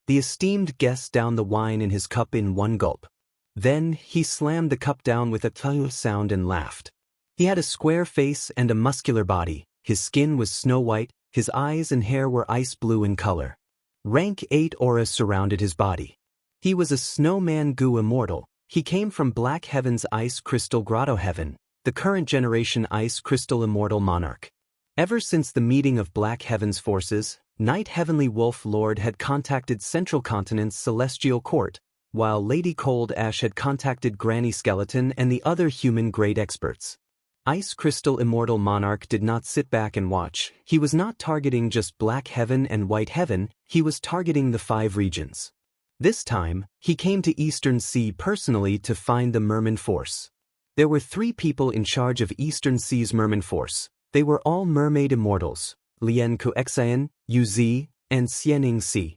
The esteemed guest downed the wine in his cup in one gulp. Then, he slammed the cup down with a thud sound and laughed. He had a square face and a muscular body. His skin was snow-white, his eyes and hair were ice blue in color. Rank 8 aura surrounded his body. He was a snowman Goo immortal. He came from Black Heaven's Ice Crystal Grotto Heaven, the current generation Ice Crystal Immortal Monarch. Ever since the meeting of Black Heaven's forces, Night Heavenly Wolf Lord had contacted Central Continent's Celestial Court, while Lady Cold Ash had contacted Granny Skeleton and the other human grade experts. Ice Crystal Immortal Monarch did not sit back and watch. He was not targeting just Black Heaven and White Heaven, he was targeting the 5 regions. This time, he came to Eastern Sea personally to find the Merman Force. There were 3 people in charge of Eastern Sea's Merman Force. They were all mermaid immortals, Lian Kuexian, Yu Zi, and Xianxia.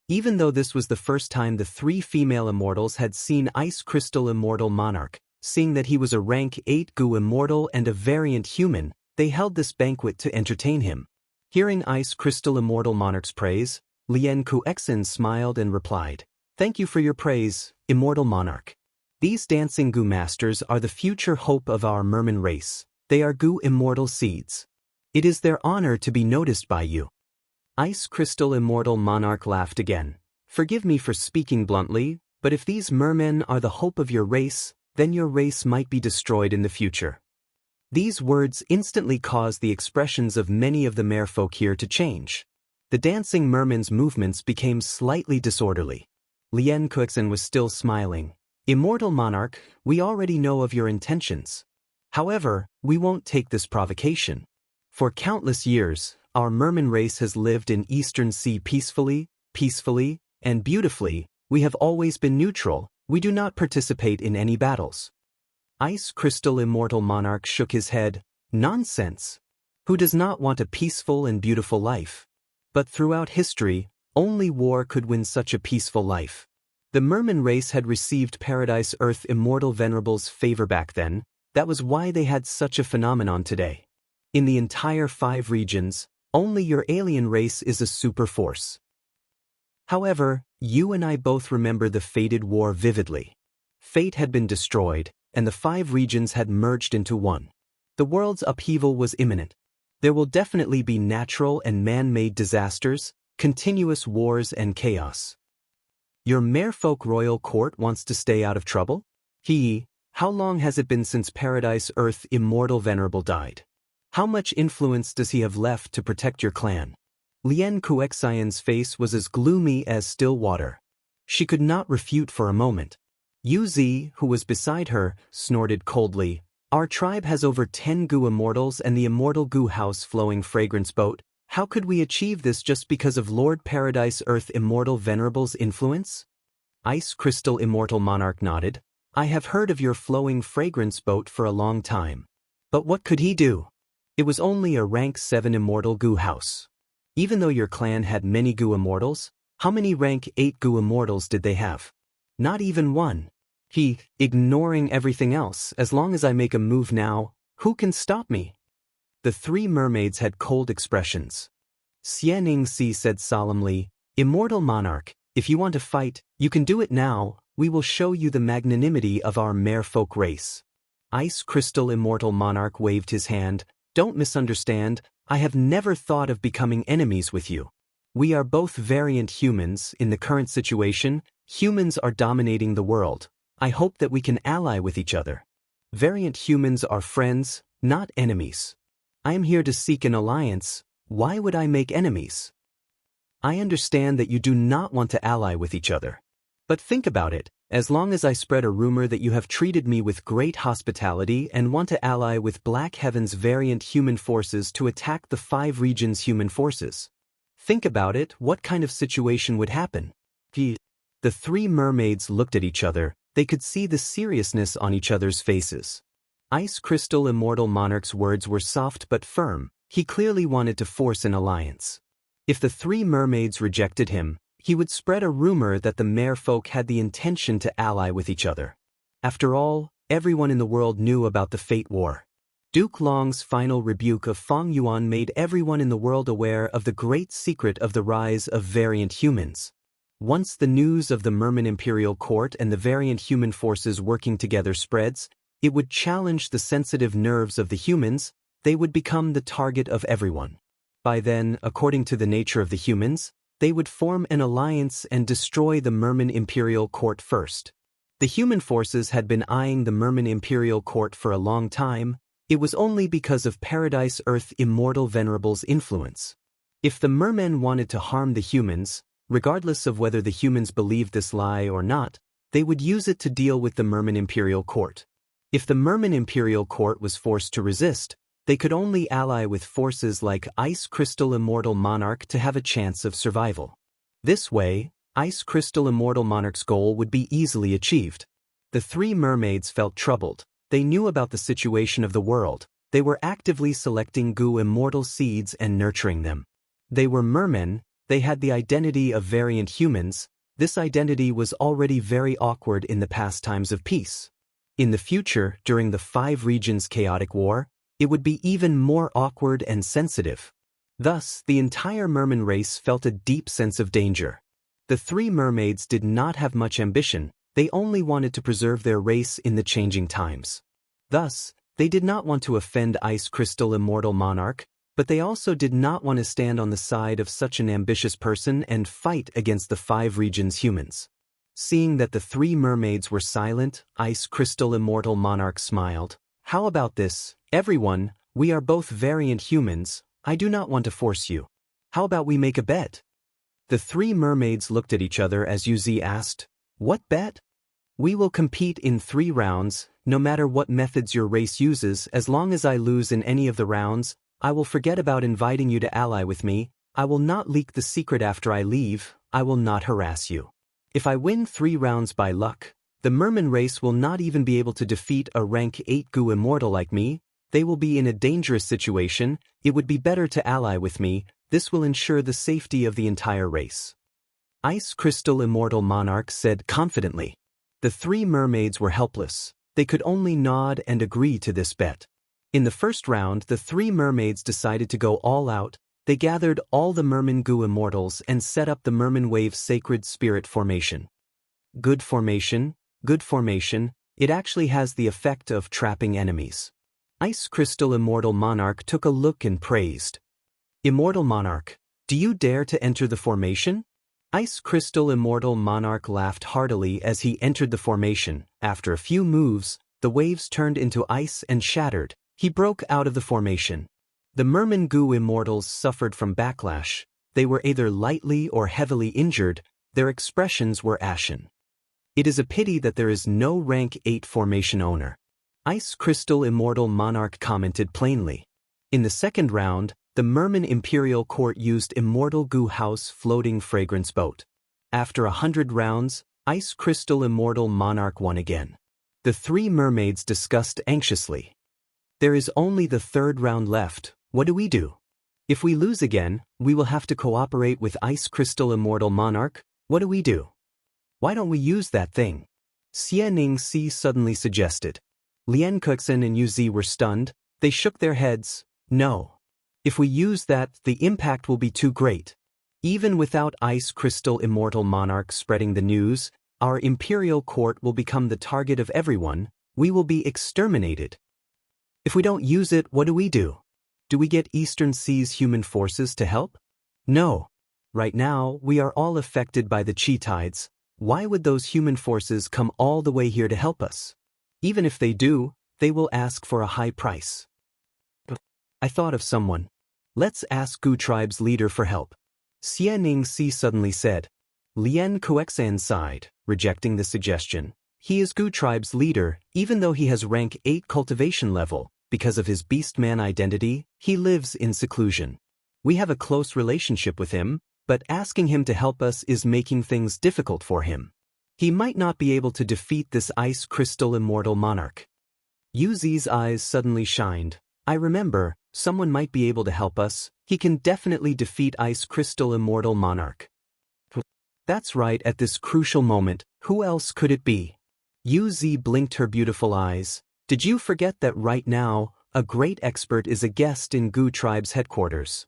Even though this was the first time the 3 female immortals had seen Ice Crystal Immortal Monarch, seeing that he was a rank 8 Gu immortal and a variant human, they held this banquet to entertain him. Hearing Ice Crystal Immortal Monarch's praise, Lian Kuexian smiled and replied, "Thank you for your praise, Immortal Monarch. These dancing Gu masters are the future hope of our merman race. They are Gu immortal seeds. It is their honor to be noticed by you." Ice Crystal Immortal Monarch laughed again. "Forgive me for speaking bluntly, but if these mermen are the hope of your race, then your race might be destroyed in the future." These words instantly caused the expressions of many of the merfolk here to change. The dancing merman's movements became slightly disorderly. Lian Kuexian was still smiling. "Immortal Monarch, we already know of your intentions. However, we won't take this provocation. For countless years, our merman race has lived in Eastern Sea peacefully, and beautifully. We have always been neutral. We do not participate in any battles." Ice Crystal Immortal Monarch shook his head. "Nonsense. Who does not want a peaceful and beautiful life? But throughout history, only war could win such a peaceful life. The merman race had received Paradise Earth Immortal Venerable's favor back then. That was why they had such a phenomenon today. In the entire 5 regions, only your alien race is a super force. However, you and I both remember the fated war vividly. Fate had been destroyed, and the 5 regions had merged into one. The world's upheaval was imminent. There will definitely be natural and man-made disasters, continuous wars and chaos. Your merfolk royal court wants to stay out of trouble? How long has it been since Paradise Earth Immortal Venerable died? How much influence does he have left to protect your clan?" Lian Kuexian's face was as gloomy as still water. She could not refute for a moment. Yu Zi, who was beside her, snorted coldly, "Our tribe has over 10 Gu immortals and the immortal Gu house flowing fragrance boat. How could we achieve this just because of Lord Paradise Earth Immortal Venerable's influence?" Ice Crystal Immortal Monarch nodded. "I have heard of your flowing fragrance boat for a long time. But what could he do? It was only a rank 7 immortal Gu house. Even though your clan had many Gu immortals, how many rank 8 Gu immortals did they have? Not even one. Ignoring everything else, as long as I make a move now, who can stop me?" The 3 mermaids had cold expressions. Xianxia said solemnly, "Immortal Monarch, if you want to fight, you can do it now. We will show you the magnanimity of our merfolk race." Ice Crystal Immortal Monarch waved his hand. "Don't misunderstand, I have never thought of becoming enemies with you. We are both variant humans. In the current situation, humans are dominating the world. I hope that we can ally with each other. Variant humans are friends, not enemies. I am here to seek an alliance. Why would I make enemies? I understand that you do not want to ally with each other. But think about it, as long as I spread a rumor that you have treated me with great hospitality and want to ally with Black Heaven's variant human forces to attack the 5 regions' human forces. Think about it, what kind of situation would happen?" The 3 mermaids looked at each other. They could see the seriousness on each other's faces. Ice Crystal Immortal Monarch's words were soft but firm. He clearly wanted to force an alliance. If the 3 mermaids rejected him, he would spread a rumor that the merfolk had the intention to ally with each other. After all, everyone in the world knew about the Fate War. Duke Long's final rebuke of Feng Yuan made everyone in the world aware of the great secret of the rise of variant humans. Once the news of the Merman Imperial Court and the variant human forces working together spreads, it would challenge the sensitive nerves of the humans. They would become the target of everyone. By then, according to the nature of the humans, they would form an alliance and destroy the Merman Imperial Court first. The human forces had been eyeing the Merman Imperial Court for a long time. It was only because of Paradise Earth Immortal Venerable's influence. If the mermen wanted to harm the humans, regardless of whether the humans believed this lie or not, they would use it to deal with the Merman Imperial Court. If the Merman Imperial Court was forced to resist, they could only ally with forces like Ice Crystal Immortal Monarch to have a chance of survival. This way, Ice Crystal Immortal Monarch's goal would be easily achieved. The three mermaids felt troubled. They knew about the situation of the world. They were actively selecting Gu immortal seeds and nurturing them. They were mermen. They had the identity of variant humans. This identity was already very awkward in the past times of peace. In the future, during the 5 regions chaotic war, it would be even more awkward and sensitive. Thus, the entire merman race felt a deep sense of danger. The three mermaids did not have much ambition. They only wanted to preserve their race in the changing times. Thus, they did not want to offend Ice Crystal Immortal Monarch, but they also did not want to stand on the side of such an ambitious person and fight against the 5 regions humans. Seeing that the three mermaids were silent, Ice Crystal Immortal Monarch smiled. How about this, everyone? We are both variant humans. I do not want to force you. How about we make a bet? The three mermaids looked at each other as Yuzi asked, "What bet?" "We will compete in 3 rounds, no matter what methods your race uses. As long as I lose in any of the rounds, I will forget about inviting you to ally with me. I will not leak the secret after I leave. I will not harass you. If I win 3 rounds by luck, the merman race will not even be able to defeat a rank 8 Gu immortal like me. They will be in a dangerous situation. It would be better to ally with me. This will ensure the safety of the entire race." Ice Crystal Immortal Monarch said confidently. The three mermaids were helpless. They could only nod and agree to this bet. In the first round, the three mermaids decided to go all out. They gathered all the Merman Gu immortals and set up the Merman Wave Sacred Spirit Formation. Good formation, good formation. It actually has the effect of trapping enemies. Ice Crystal Immortal Monarch took a look and praised. "Immortal Monarch, do you dare to enter the formation?" Ice Crystal Immortal Monarch laughed heartily as he entered the formation. After a few moves, the waves turned into ice and shattered. He broke out of the formation. The Merman Gu immortals suffered from backlash. They were either lightly or heavily injured. Their expressions were ashen. It is a pity that there is no rank 8 formation owner. Ice Crystal Immortal Monarch commented plainly. In the second round, the Merman Imperial Court used Immortal Gu House Floating Fragrance Boat. After 100 rounds, Ice Crystal Immortal Monarch won again. The three mermaids discussed anxiously. "There is only the 3rd round left. What do we do? If we lose again, we will have to cooperate with Ice Crystal Immortal Monarch. What do we do?" "Why don't we use that thing?" Xianxia suddenly suggested. Lian Kuxin and Yuzi were stunned. They shook their heads. "No. If we use that, the impact will be too great. Even without Ice Crystal Immortal Monarch spreading the news, our Imperial Court will become the target of everyone. We will be exterminated. If we don't use it, what do we do? Do we get Eastern Seas human forces to help? No. Right now, we are all affected by the chi tides. Why would those human forces come all the way here to help us? Even if they do, they will ask for a high price." "I thought of someone. Let's ask Gu tribe's leader for help," Xianxia suddenly said. Lian Kuexan sighed, rejecting the suggestion. He is Gu tribe's leader, even though he has rank 8 cultivation level. Because of his beastman identity, he lives in seclusion. We have a close relationship with him, but asking him to help us is making things difficult for him. He might not be able to defeat this Ice Crystal Immortal Monarch. Yuzi's eyes suddenly shined. "I remember, someone might be able to help us. He can definitely defeat Ice Crystal Immortal Monarch." "That's right, at this crucial moment, who else could it be?" Yuzi blinked her beautiful eyes. "Did you forget that right now, a great expert is a guest in Gu tribe's headquarters?"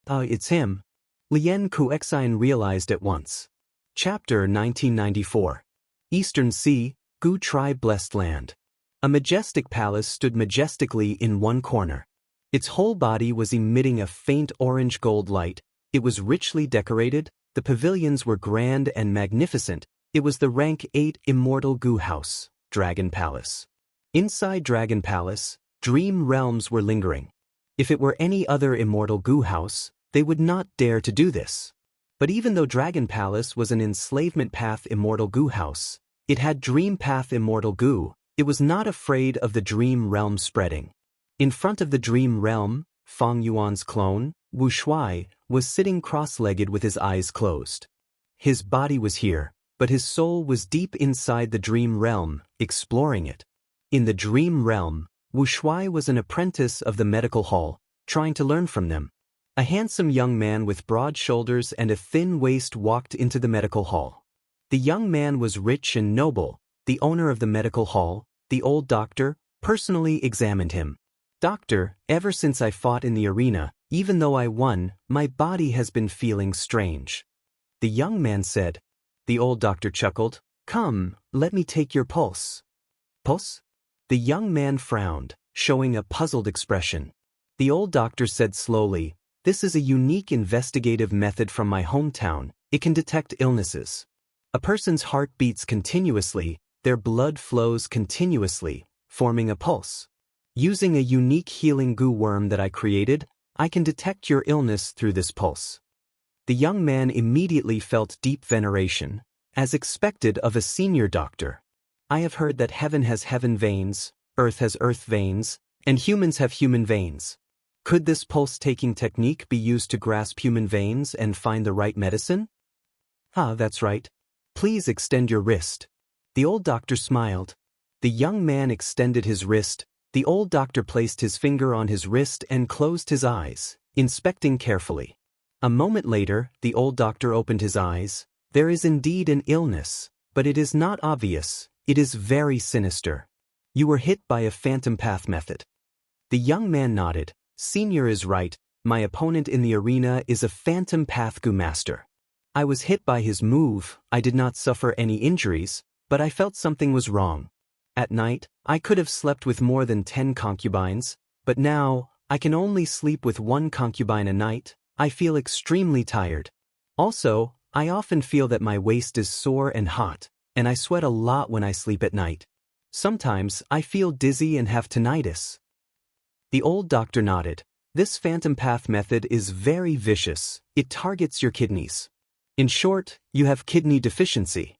It's him." Lian Kuexine realized at once. Chapter 1994. Eastern Sea, Gu Tribe Blessed Land. A majestic palace stood majestically in one corner. Its whole body was emitting a faint orange-gold light. It was richly decorated. The pavilions were grand and magnificent. It was the rank 8 Immortal Gu House, Dragon Palace. Inside Dragon Palace, Dream realms were lingering. If it were any other immortal goo house, they would not dare to do this. But even though Dragon Palace was an enslavement path immortal goo house, it had dream path immortal goo. It was not afraid of the dream realm spreading. In front of the dream realm, Fang Yuan's clone, Wu Shuai, was sitting cross-legged with his eyes closed. His body was here, but his soul was deep inside the dream realm, exploring it. In the dream realm, Wu Shuai was an apprentice of the medical hall, trying to learn from them. A handsome young man with broad shoulders and a thin waist walked into the medical hall. The young man was rich and noble. The owner of the medical hall, the old doctor, personally examined him. "Doctor, ever since I fought in the arena, even though I won, my body has been feeling strange." The young man said. The old doctor chuckled. "Come, let me take your pulse." "Pulse?" The young man frowned, showing a puzzled expression. The old doctor said slowly, "This is a unique investigative method from my hometown. It can detect illnesses. A person's heart beats continuously, their blood flows continuously, forming a pulse. Using a unique healing goo worm that I created, I can detect your illness through this pulse." The young man immediately felt deep veneration, as expected of a senior doctor. "I have heard that heaven has heaven veins, earth has earth veins, and humans have human veins. Could this pulse-taking technique be used to grasp human veins and find the right medicine?" "Ah, that's right. Please extend your wrist." The old doctor smiled. The young man extended his wrist. The old doctor placed his finger on his wrist and closed his eyes, inspecting carefully. A moment later, the old doctor opened his eyes. "There is indeed an illness, but it is not obvious. It is very sinister. You were hit by a phantom path method." The young man nodded. "Senior is right. My opponent in the arena is a phantom path goo master. I was hit by his move. I did not suffer any injuries, but I felt something was wrong. At night, I could have slept with more than 10 concubines, but now, I can only sleep with 1 concubine a night. I feel extremely tired. Also, I often feel that my waist is sore and hot, and I sweat a lot when I sleep at night. Sometimes, I feel dizzy and have tinnitus." The old doctor nodded. "This phantom path method is very vicious. It targets your kidneys. In short, you have kidney deficiency.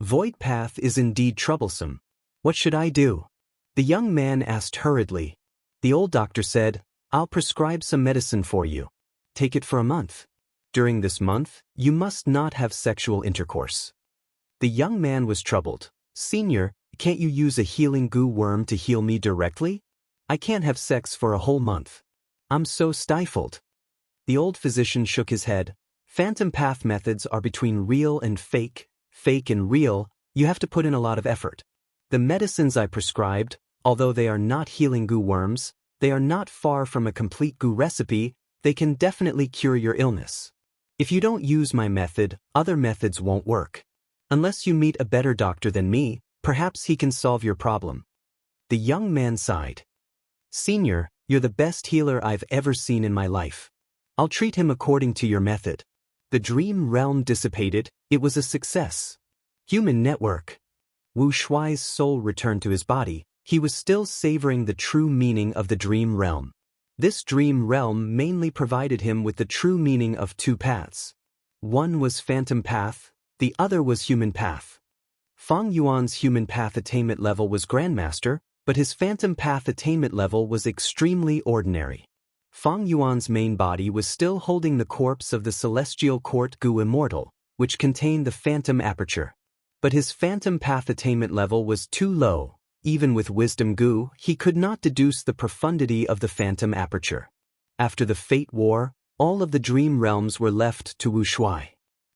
Void path is indeed troublesome. What should I do?" The young man asked hurriedly. The old doctor said, "I'll prescribe some medicine for you. Take it for a month. During this month, you must not have sexual intercourse." The young man was troubled. "Senior, can't you use a healing goo worm to heal me directly? I can't have sex for a whole month. I'm so stifled." The old physician shook his head. "Phantom path methods are between real and fake and real. You have to put in a lot of effort. The medicines I prescribed, although they are not healing goo worms, they are not far from a complete goo recipe. They can definitely cure your illness. If you don't use my method, other methods won't work. Unless you meet a better doctor than me, perhaps he can solve your problem." The young man sighed. "Senior, you're the best healer I've ever seen in my life. I'll treat him according to your method." The dream realm dissipated. It was a success. Human network. Wu Shuai's soul returned to his body. He was still savoring the true meaning of the dream realm. This dream realm mainly provided him with the true meaning of 2 paths. One was phantom path, the other was human path. Fang Yuan's human path attainment level was grandmaster, but his phantom path attainment level was extremely ordinary. Fang Yuan's main body was still holding the corpse of the celestial court goo immortal, which contained the phantom aperture. But his phantom path attainment level was too low. Even with wisdom goo, he could not deduce the profundity of the phantom aperture. After the Fate War, all of the dream realms were left to Wu Shuai.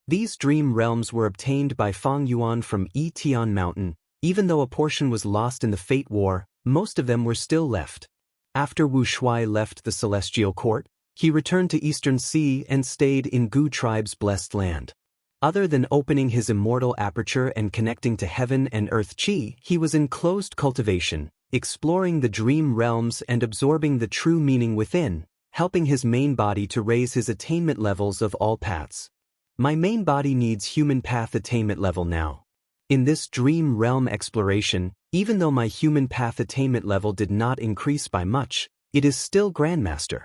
These dream realms were obtained by Fang Yuan from Yitian Mountain. Even though a portion was lost in the Fate War, most of them were still left. After Wu Shuai left the celestial court, he returned to Eastern Sea and stayed in Goo Tribe's blessed land. Other than opening his immortal aperture and connecting to heaven and earth chi, he was in closed cultivation, exploring the dream realms and absorbing the true meaning within, helping his main body to raise his attainment levels of all paths. My main body needs human path attainment level now. In this dream realm exploration, Even though my human path attainment level did not increase by much, it is still Grandmaster.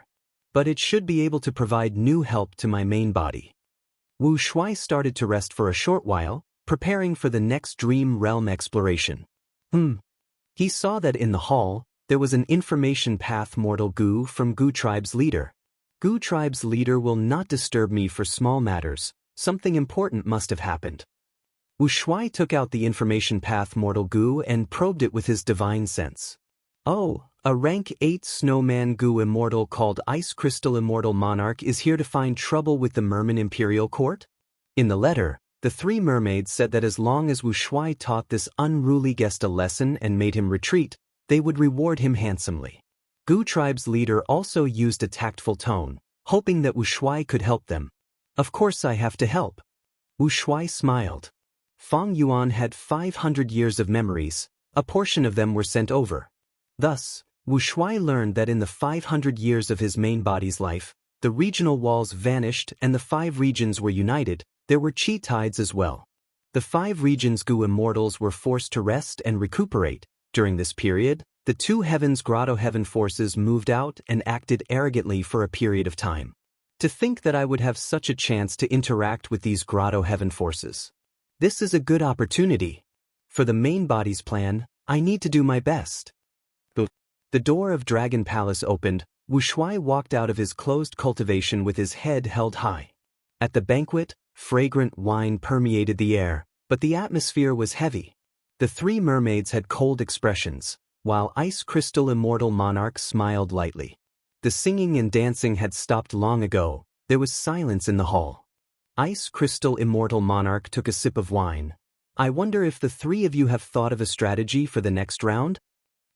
But it should be able to provide new help to my main body. Wu Shuai started to rest for a short while, preparing for the next dream realm exploration. He saw that in the hall, there was an information path mortal Gu from Gu tribe's leader. Gu tribe's leader will not disturb me for small matters. Something important must have happened. Wu Shuai took out the information path mortal Gu and probed it with his divine sense. Oh, a rank 8 snowman Gu immortal called Ice Crystal Immortal Monarch is here to find trouble with the Merman Imperial Court? In the letter, the 3 mermaids said that as long as Wu Shuai taught this unruly guest a lesson and made him retreat, they would reward him handsomely. Gu tribe's leader also used a tactful tone, hoping that Wu Shuai could help them. Of course I have to help. Wu Shuai smiled. Feng Yuan had 500 years of memories, a portion of them were sent over. Thus, Wu Shuai learned that in the 500 years of his main body's life, the regional walls vanished and the 5 regions were united. There were chi tides as well. The 5 regions Gu immortals were forced to rest and recuperate. During this period, the 2 heavens grotto heaven forces moved out and acted arrogantly for a period of time. To think that I would have such a chance to interact with these grotto heaven forces. This is a good opportunity. For the main body's plan, I need to do my best. The door of Dragon Palace opened. Wu Shuai walked out of his closed cultivation with his head held high. At the banquet, fragrant wine permeated the air, but the atmosphere was heavy. The 3 mermaids had cold expressions, while Ice Crystal Immortal Monarch smiled lightly. The singing and dancing had stopped long ago. There was silence in the hall. Ice Crystal Immortal Monarch took a sip of wine. I wonder if the 3 of you have thought of a strategy for the next round?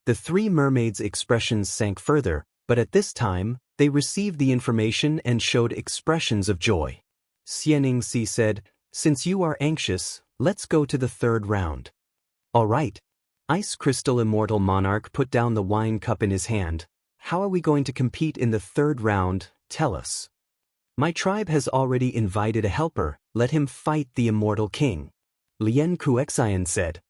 The 3 mermaids' expressions sank further, but at this time, they received the information and showed expressions of joy. Xianxia said, "Since you are anxious, let's go to the 3rd round." All right. Ice Crystal Immortal Monarch put down the wine cup in his hand. How are we going to compete in the 3rd round? Tell us. My tribe has already invited a helper. Let him fight the Immortal King. Lian Kuexian said.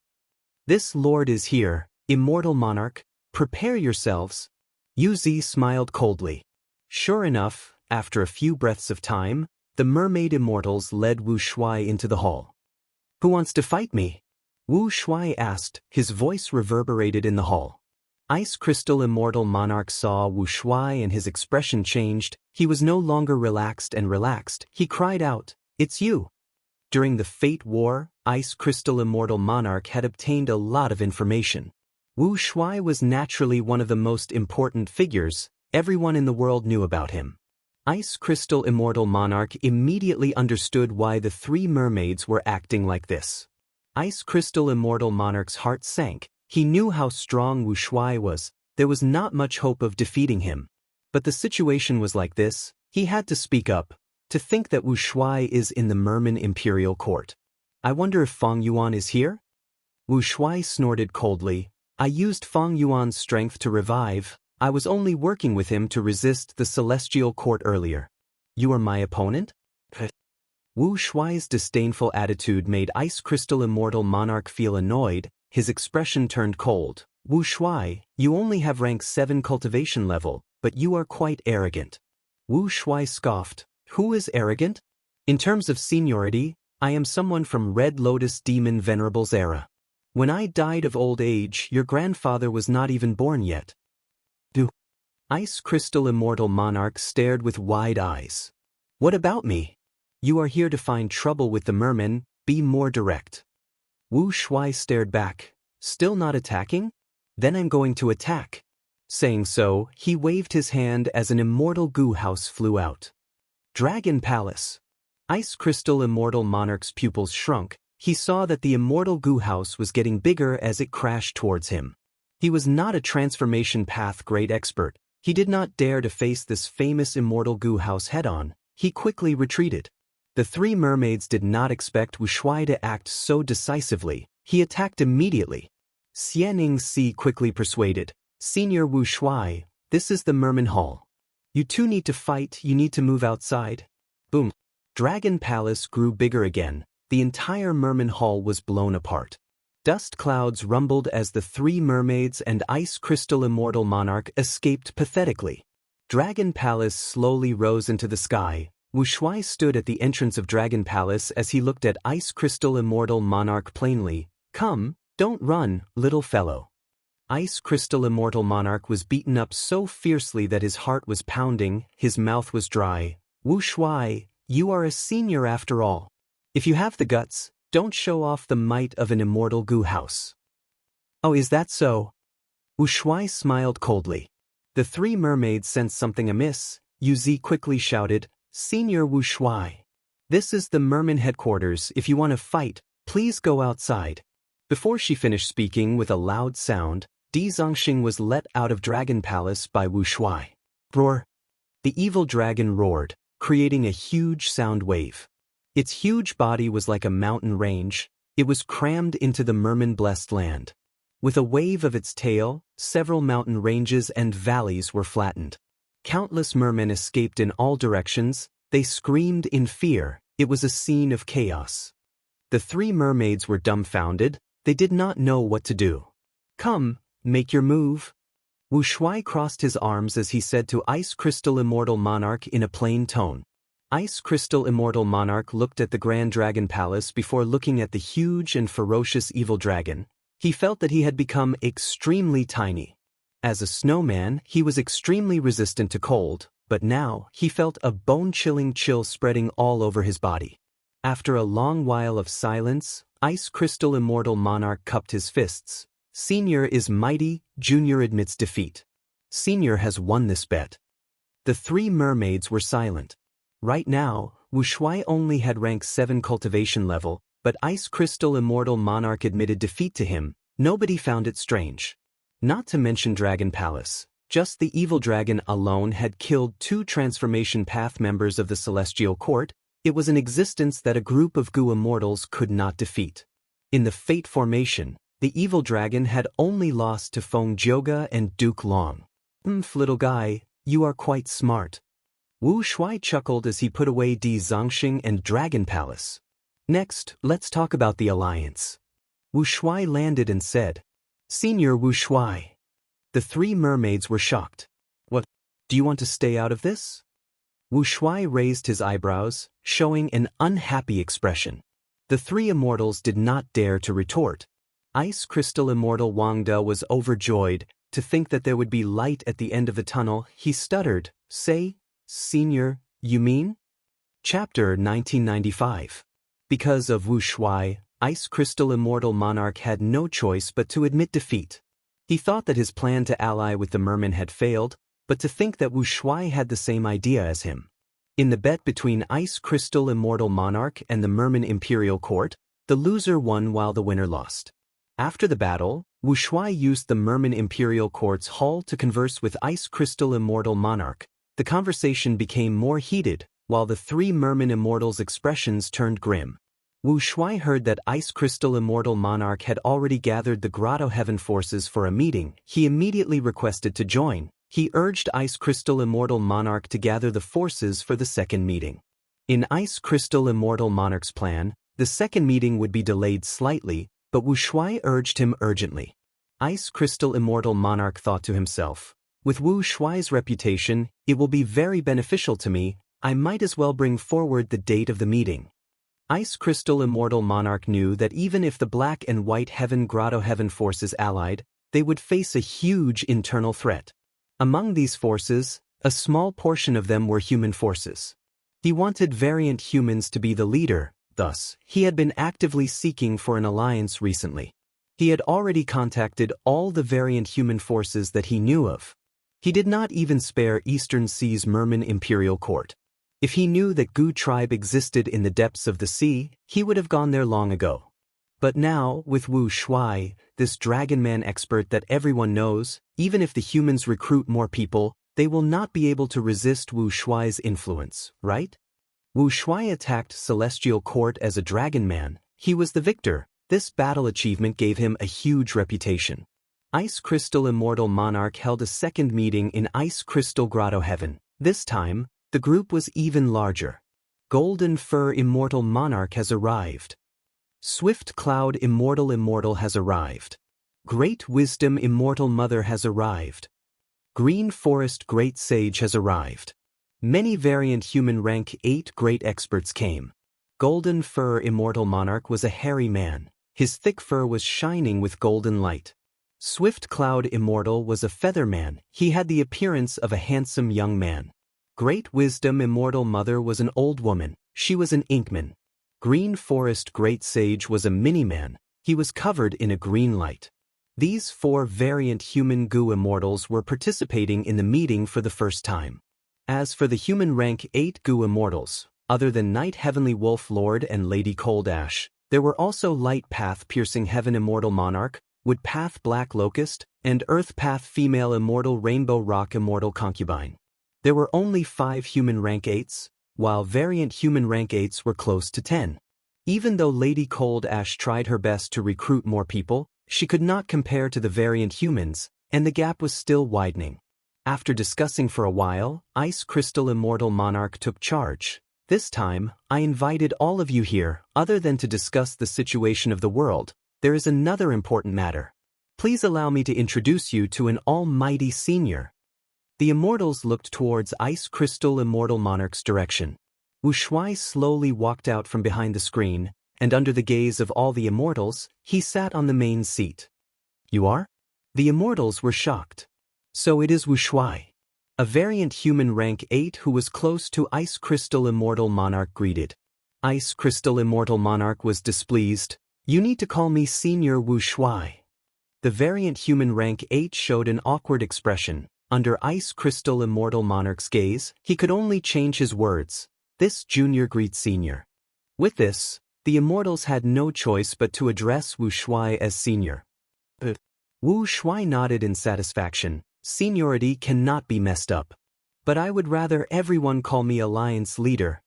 This lord is here, Immortal Monarch. Prepare yourselves. Yu Zi smiled coldly. Sure enough, after a few breaths of time, the mermaid immortals led Wu Shuai into the hall. Who wants to fight me? Wu Shuai asked, his voice reverberated in the hall. Ice Crystal Immortal Monarch saw Wu Shuai and his expression changed. He was no longer relaxed. He cried out, "It's you!" During the Fate War, Ice Crystal Immortal Monarch had obtained a lot of information. Wu Shuai was naturally one of the most important figures. Everyone in the world knew about him. Ice Crystal Immortal Monarch immediately understood why the 3 mermaids were acting like this. Ice Crystal Immortal Monarch's heart sank. He knew how strong Wu Shuai was. There was not much hope of defeating him. But the situation was like this. He had to speak up. To think that Wu Shuai is in the Merman Imperial Court. I wonder if Feng Yuan is here? Wu Shuai snorted coldly. I used Feng Yuan's strength to revive. I was only working with him to resist the Celestial Court earlier. You are my opponent? Wu Shuai's disdainful attitude made Ice Crystal Immortal Monarch feel annoyed. His expression turned cold. Wu Shuai, you only have rank 7 cultivation level, but you are quite arrogant. Wu Shuai scoffed. Who is arrogant? In terms of seniority, I am someone from Red Lotus Demon Venerable's era. When I died of old age, your grandfather was not even born yet. Ice Crystal Immortal Monarch stared with wide eyes. What about me? You are here to find trouble with the mermen. Be more direct. Wu Shuai stared back. Still not attacking? Then I'm going to attack. Saying so, he waved his hand as an immortal goo house flew out. Dragon Palace. Ice Crystal Immortal Monarch's pupils shrunk. He saw that the immortal goo house was getting bigger as it crashed towards him. He was not a transformation path great expert. He did not dare to face this famous immortal goo house head-on. He quickly retreated. The 3 mermaids did not expect Wu Shuai to act so decisively. He attacked immediately. Xianxia quickly persuaded, Senior Wu Shuai, this is the Merman Hall. You 2 need to fight, you need to move outside. Boom. Dragon Palace grew bigger again. The entire Merman Hall was blown apart. Dust clouds rumbled as the three mermaids and Ice Crystal Immortal Monarch escaped pathetically. Dragon Palace slowly rose into the sky. Wu Shuai stood at the entrance of Dragon Palace as he looked at Ice Crystal Immortal Monarch plainly. "Come, don't run, little fellow." Ice Crystal Immortal Monarch was beaten up so fiercely that his heart was pounding, his mouth was dry. "Wu Shuai, you are a senior after all. If you have the guts, don't show off the might of an immortal goo house." "Oh, is that so?" Wu Shuai smiled coldly. The three mermaids sensed something amiss. Yuzi quickly shouted, "Senior Wu Shuai, this is the merman headquarters. If you want to fight, please go outside." Before she finished speaking with a loud sound, Di Zongxing was let out of Dragon Palace by Wu Shuai. Roar! The evil dragon roared, creating a huge sound wave. Its huge body was like a mountain range. It was crammed into the merman-blessed land. With a wave of its tail, several mountain ranges and valleys were flattened. Countless mermen escaped in all directions. They screamed in fear. It was a scene of chaos. The three mermaids were dumbfounded. They did not know what to do. "Come, make your move." Wu Shuai crossed his arms as he said to Ice Crystal Immortal Monarch in a plain tone. Ice Crystal Immortal Monarch looked at the Grand Dragon Palace before looking at the huge and ferocious evil dragon. He felt that he had become extremely tiny. As a snowman, he was extremely resistant to cold, but now he felt a bone-chilling chill spreading all over his body. After a long while of silence, Ice Crystal Immortal Monarch cupped his fists. "Senior is mighty, Junior admits defeat. Senior has won this bet." The three mermaids were silent. Right now, Wu Shuai only had rank 7 cultivation level, but Ice Crystal Immortal Monarch admitted defeat to him. Nobody found it strange. Not to mention Dragon Palace. Just the evil dragon alone had killed 2 transformation path members of the Celestial Court. It was an existence that a group of Gu immortals could not defeat. In the Fate formation, the evil dragon had only lost to Feng Jioge and Duke Long. Little guy, you are quite smart." Wu Shuai chuckled as he put away Di Zongxing and Dragon Palace. "Next, let's talk about the alliance." Wu Shuai landed and said, "Senior Wu Shuai." The three mermaids were shocked. "What? Do you want to stay out of this?" Wu Shuai raised his eyebrows, showing an unhappy expression. The three immortals did not dare to retort. Ice Crystal Immortal Wang De was overjoyed to think that there would be light at the end of the tunnel. He stuttered, "Say, Senior, you mean?" Chapter 1995. Because of Wu Shuai, Ice Crystal Immortal Monarch had no choice but to admit defeat. He thought that his plan to ally with the merman had failed, but to think that Wu Shuai had the same idea as him. In the bet between Ice Crystal Immortal Monarch and the Merman Imperial Court, the loser won while the winner lost. After the battle, Wu Shuai used the Merman Imperial Court's hall to converse with Ice Crystal Immortal Monarch. The conversation became more heated, while the three Merman Immortals' expressions turned grim. Wu Shuai heard that Ice Crystal Immortal Monarch had already gathered the Grotto Heaven forces for a meeting. He immediately requested to join. He urged Ice Crystal Immortal Monarch to gather the forces for the second meeting. In Ice Crystal Immortal Monarch's plan, the second meeting would be delayed slightly, but Wu Shuai urged him urgently. Ice Crystal Immortal Monarch thought to himself, "With Wu Shuai's reputation, it will be very beneficial to me. I might as well bring forward the date of the meeting." Ice Crystal Immortal Monarch knew that even if the Black and White Heaven Grotto Heaven forces allied, they would face a huge internal threat. Among these forces, a small portion of them were human forces. He wanted variant humans to be the leader, thus, he had been actively seeking for an alliance recently. He had already contacted all the variant human forces that he knew of. He did not even spare Eastern Sea's Merman Imperial Court. If he knew that Gu tribe existed in the depths of the sea, he would have gone there long ago. But now, with Wu Shuai, this Dragon Man expert that everyone knows, even if the humans recruit more people, they will not be able to resist Wu Shuai's influence, right? Wu Shuai attacked Celestial Court as a Dragon Man. He was the victor. This battle achievement gave him a huge reputation. Ice Crystal Immortal Monarch held a second meeting in Ice Crystal Grotto Heaven. This time, the group was even larger. Golden Fur Immortal Monarch has arrived. Swift Cloud Immortal has arrived. Great Wisdom Immortal Mother has arrived. Green Forest Great Sage has arrived. Many variant human rank 8 great experts came. Golden Fur Immortal Monarch was a hairy man. His thick fur was shining with golden light. Swift Cloud Immortal was a feather man. He had the appearance of a handsome young man. Great Wisdom Immortal Mother was an old woman. She was an inkman. Green Forest Great Sage was a mini-man. He was covered in a green light. These 4 variant human goo immortals were participating in the meeting for the first time. As for the human rank 8 goo immortals, other than Night Heavenly Wolf Lord and Lady Cold Ash, there were also Light Path Piercing Heaven Immortal Monarch, Wood Path Black Locust, and Earth Path Female Immortal Rainbow Rock Immortal Concubine. There were only 5 human rank 8s, while variant human rank 8s were close to 10. Even though Lady Cold Ash tried her best to recruit more people, she could not compare to the variant humans, and the gap was still widening. After discussing for a while, Ice Crystal Immortal Monarch took charge. This time, I invited all of you here, other than to discuss the situation of the world. There is another important matter. Please allow me to introduce you to an almighty senior. The immortals looked towards Ice Crystal Immortal Monarch's direction. Wu Shuai slowly walked out from behind the screen, and under the gaze of all the immortals, he sat on the main seat. You are? The immortals were shocked. So it is Wu Shuai. A variant human rank 8 who was close to Ice Crystal Immortal Monarch greeted. Ice Crystal Immortal Monarch was displeased. You need to call me Senior Wu Shuai. The variant human rank 8 showed an awkward expression. Under Ice Crystal Immortal Monarch's gaze, he could only change his words. This junior greets senior. With this, the immortals had no choice but to address Wu Shuai as senior. Wu Shuai nodded in satisfaction. Seniority cannot be messed up. But I would rather everyone call me Alliance Leader.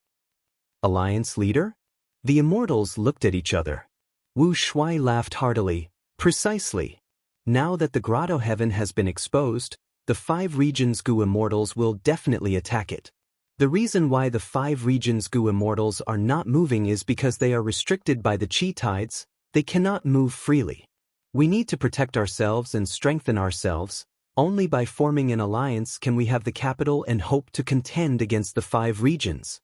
Alliance Leader? The immortals looked at each other. Wu Shuai laughed heartily. Precisely. Now that the Grotto Heaven has been exposed, the 5 regions goo immortals will definitely attack it. The reason why the 5 regions goo immortals are not moving is because they are restricted by the chi tides. They cannot move freely. We need to protect ourselves and strengthen ourselves. Only by forming an alliance can we have the capital and hope to contend against the 5 regions.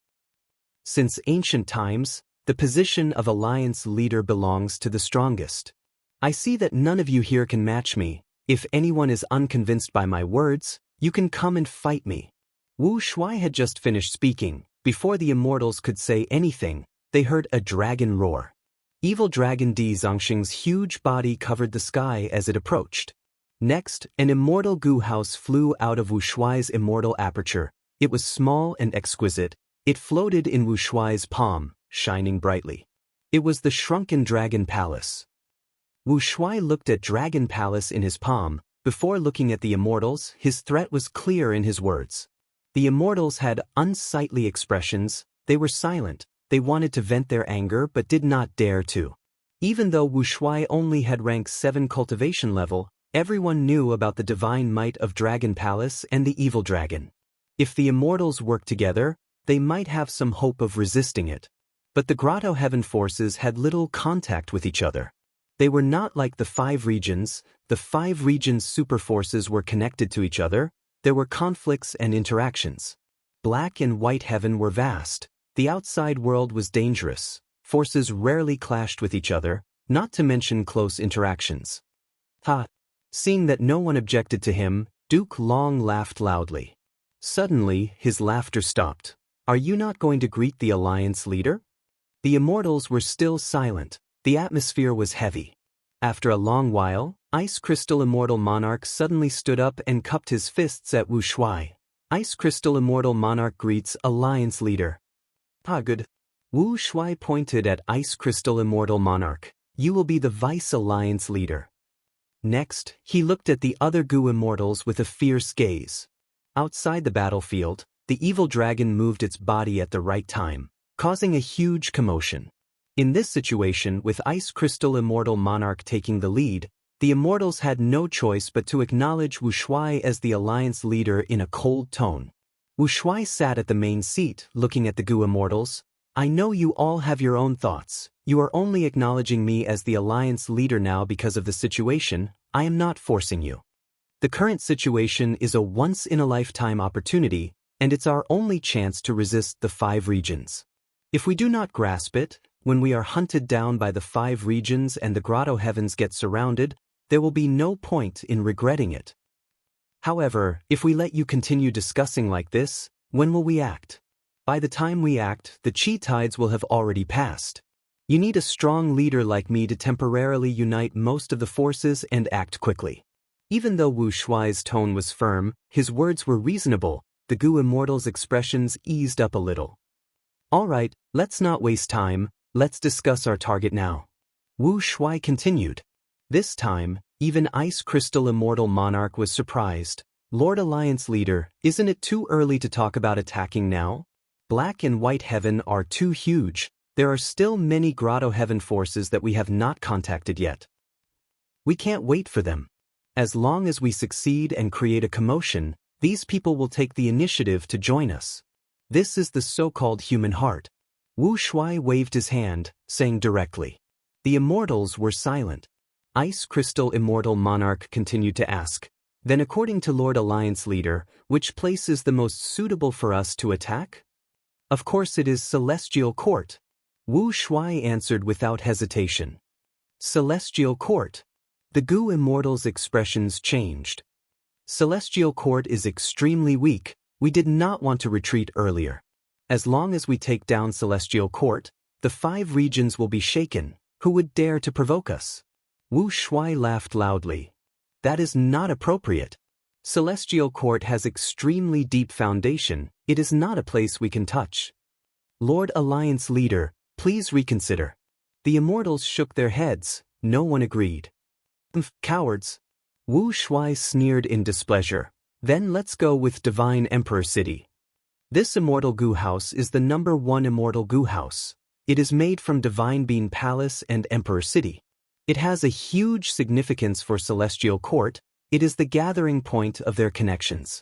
Since ancient times, the position of alliance leader belongs to the strongest. I see that none of you here can match me. If anyone is unconvinced by my words, you can come and fight me. Wu Shuai had just finished speaking. Before the immortals could say anything, they heard a dragon roar. Evil Dragon Di Zongxing's huge body covered the sky as it approached. Next, an immortal goo house flew out of Wu Shuai's immortal aperture. It was small and exquisite. It floated in Wu Shuai's palm, shining brightly. It was the shrunken Dragon Palace. Wu Shuai looked at Dragon Palace in his palm. Before looking at the immortals, his threat was clear in his words. The immortals had unsightly expressions. They were silent. They wanted to vent their anger but did not dare to. Even though Wu Shuai only had rank 7 cultivation level, everyone knew about the divine might of Dragon Palace and the evil dragon. If the immortals worked together, they might have some hope of resisting it. But the Grotto Heaven forces had little contact with each other. They were not like the 5 regions. The 5 regions' superforces were connected to each other. There were conflicts and interactions. Black and White Heaven were vast. The outside world was dangerous. Forces rarely clashed with each other, not to mention close interactions. Seeing that no one objected to him, Duke Long laughed loudly. Suddenly, his laughter stopped. Are you not going to greet the alliance leader? The immortals were still silent. The atmosphere was heavy. After a long while, Ice Crystal Immortal Monarch suddenly stood up and cupped his fists at Wu Shuai. Ice Crystal Immortal Monarch greets Alliance Leader. Good. Wu Shuai pointed at Ice Crystal Immortal Monarch. You will be the Vice Alliance Leader. Next, he looked at the other goo immortals with a fierce gaze. Outside the battlefield, the evil dragon moved its body at the right time, causing a huge commotion. In this situation, with Ice Crystal Immortal Monarch taking the lead, the immortals had no choice but to acknowledge Wu Shuai as the alliance leader in a cold tone. Wu Shuai sat at the main seat, looking at the goo immortals. I know you all have your own thoughts. You are only acknowledging me as the alliance leader now because of the situation. I am not forcing you. The current situation is a once-in-a-lifetime opportunity, and it's our only chance to resist the 5 regions. If we do not grasp it, when we are hunted down by the 5 regions and the grotto heavens get surrounded, there will be no point in regretting it. However, if we let you continue discussing like this, when will we act? By the time we act, the chi tides will have already passed. You need a strong leader like me to temporarily unite most of the forces and act quickly. Even though Wu Shuai's tone was firm, his words were reasonable. The Gu Immortal's expressions eased up a little. All right, let's not waste time, let's discuss our target now. Wu Shuai continued. This time, even Ice Crystal Immortal Monarch was surprised. Lord Alliance Leader, isn't it too early to talk about attacking now? Black and White Heaven are too huge. There are still many Grotto Heaven forces that we have not contacted yet. We can't wait for them. As long as we succeed and create a commotion, these people will take the initiative to join us. This is the so-called human heart. Wu Shuai waved his hand, saying directly. The immortals were silent. Ice Crystal Immortal Monarch continued to ask, then according to Lord Alliance Leader, which place is the most suitable for us to attack? Of course it is Celestial Court. Wu Shuai answered without hesitation. Celestial Court. The Gu Immortal's expressions changed. Celestial Court is extremely weak. We did not want to retreat earlier. As long as we take down Celestial Court, the 5 regions will be shaken. Who would dare to provoke us? Wu Shuai laughed loudly. That is not appropriate. Celestial Court has extremely deep foundation. It is not a place we can touch. Lord Alliance Leader, please reconsider. The immortals shook their heads. No one agreed. Cowards. Wu Shuai sneered in displeasure. Then let's go with Divine Emperor City. This immortal Gu house is the #1 immortal Gu house. It is made from Divine Bean Palace and Emperor City. It has a huge significance for Celestial Court. It is the gathering point of their connections.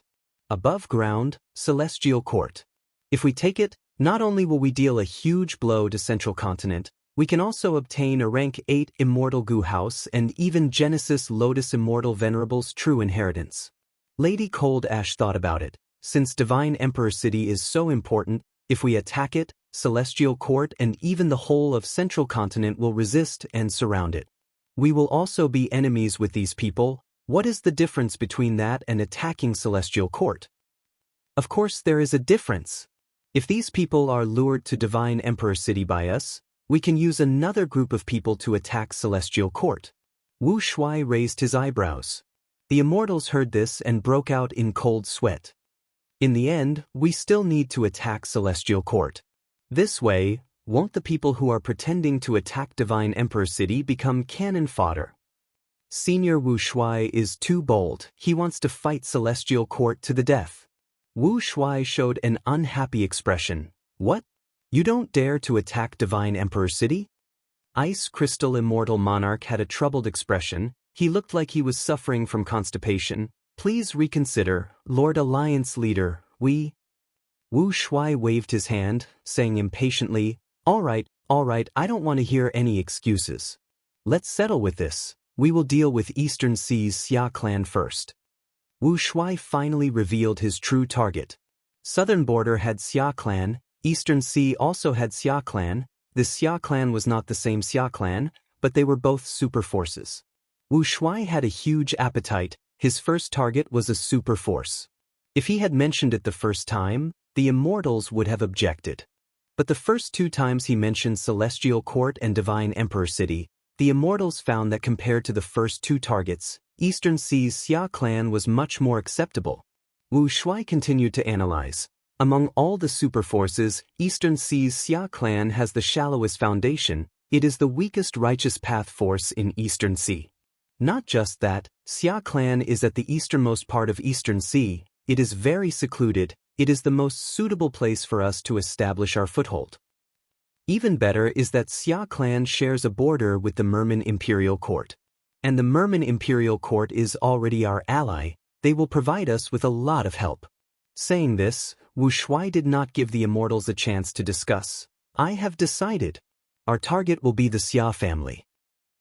Above ground, Celestial Court. If we take it, not only will we deal a huge blow to Central Continent, we can also obtain a rank 8 immortal Gu house and even Genesis Lotus Immortal Venerable's true inheritance. Lady Cold Ash thought about it. Since Divine Emperor City is so important, if we attack it, Celestial Court and even the whole of Central Continent will resist and surround it. We will also be enemies with these people. What is the difference between that and attacking Celestial Court? Of course there is a difference. If these people are lured to Divine Emperor City by us, we can use another group of people to attack Celestial Court. Wu Shuai raised his eyebrows. The immortals heard this and broke out in cold sweat. In the end, we still need to attack Celestial Court. This way, won't the people who are pretending to attack Divine Emperor City become cannon fodder? Senior Wu Shuai is too bold. He wants to fight Celestial Court to the death. Wu Shuai showed an unhappy expression. What? You don't dare to attack Divine Emperor City? Ice Crystal Immortal Monarch had a troubled expression. He looked like he was suffering from constipation. Please reconsider, Lord Alliance Leader, we... Wu Shuai waved his hand, saying impatiently, All right, I don't want to hear any excuses. Let's settle with this. We will deal with Eastern Sea's Xia clan first. Wu Shuai finally revealed his true target. Southern Border had Xia clan, Eastern Sea also had Xia clan. The Xia clan was not the same Xia clan, but they were both super forces. Wu Shuai had a huge appetite. His first target was a super force. If he had mentioned it the first time, the immortals would have objected. But the first 2 times he mentioned Celestial Court and Divine Emperor City, the immortals found that compared to the first 2 targets, Eastern Sea's Xia clan was much more acceptable. Wu Shuai continued to analyze. Among all the super forces, Eastern Sea's Xia clan has the shallowest foundation. It is the weakest righteous path force in Eastern Sea. Not just that, Xia clan is at the easternmost part of Eastern Sea. It is very secluded. It is the most suitable place for us to establish our foothold. Even better is that Xia clan shares a border with the Merman Imperial Court. And the Merman Imperial Court is already our ally. They will provide us with a lot of help. Saying this, Wu Shuai did not give the immortals a chance to discuss. I have decided. Our target will be the Xia family.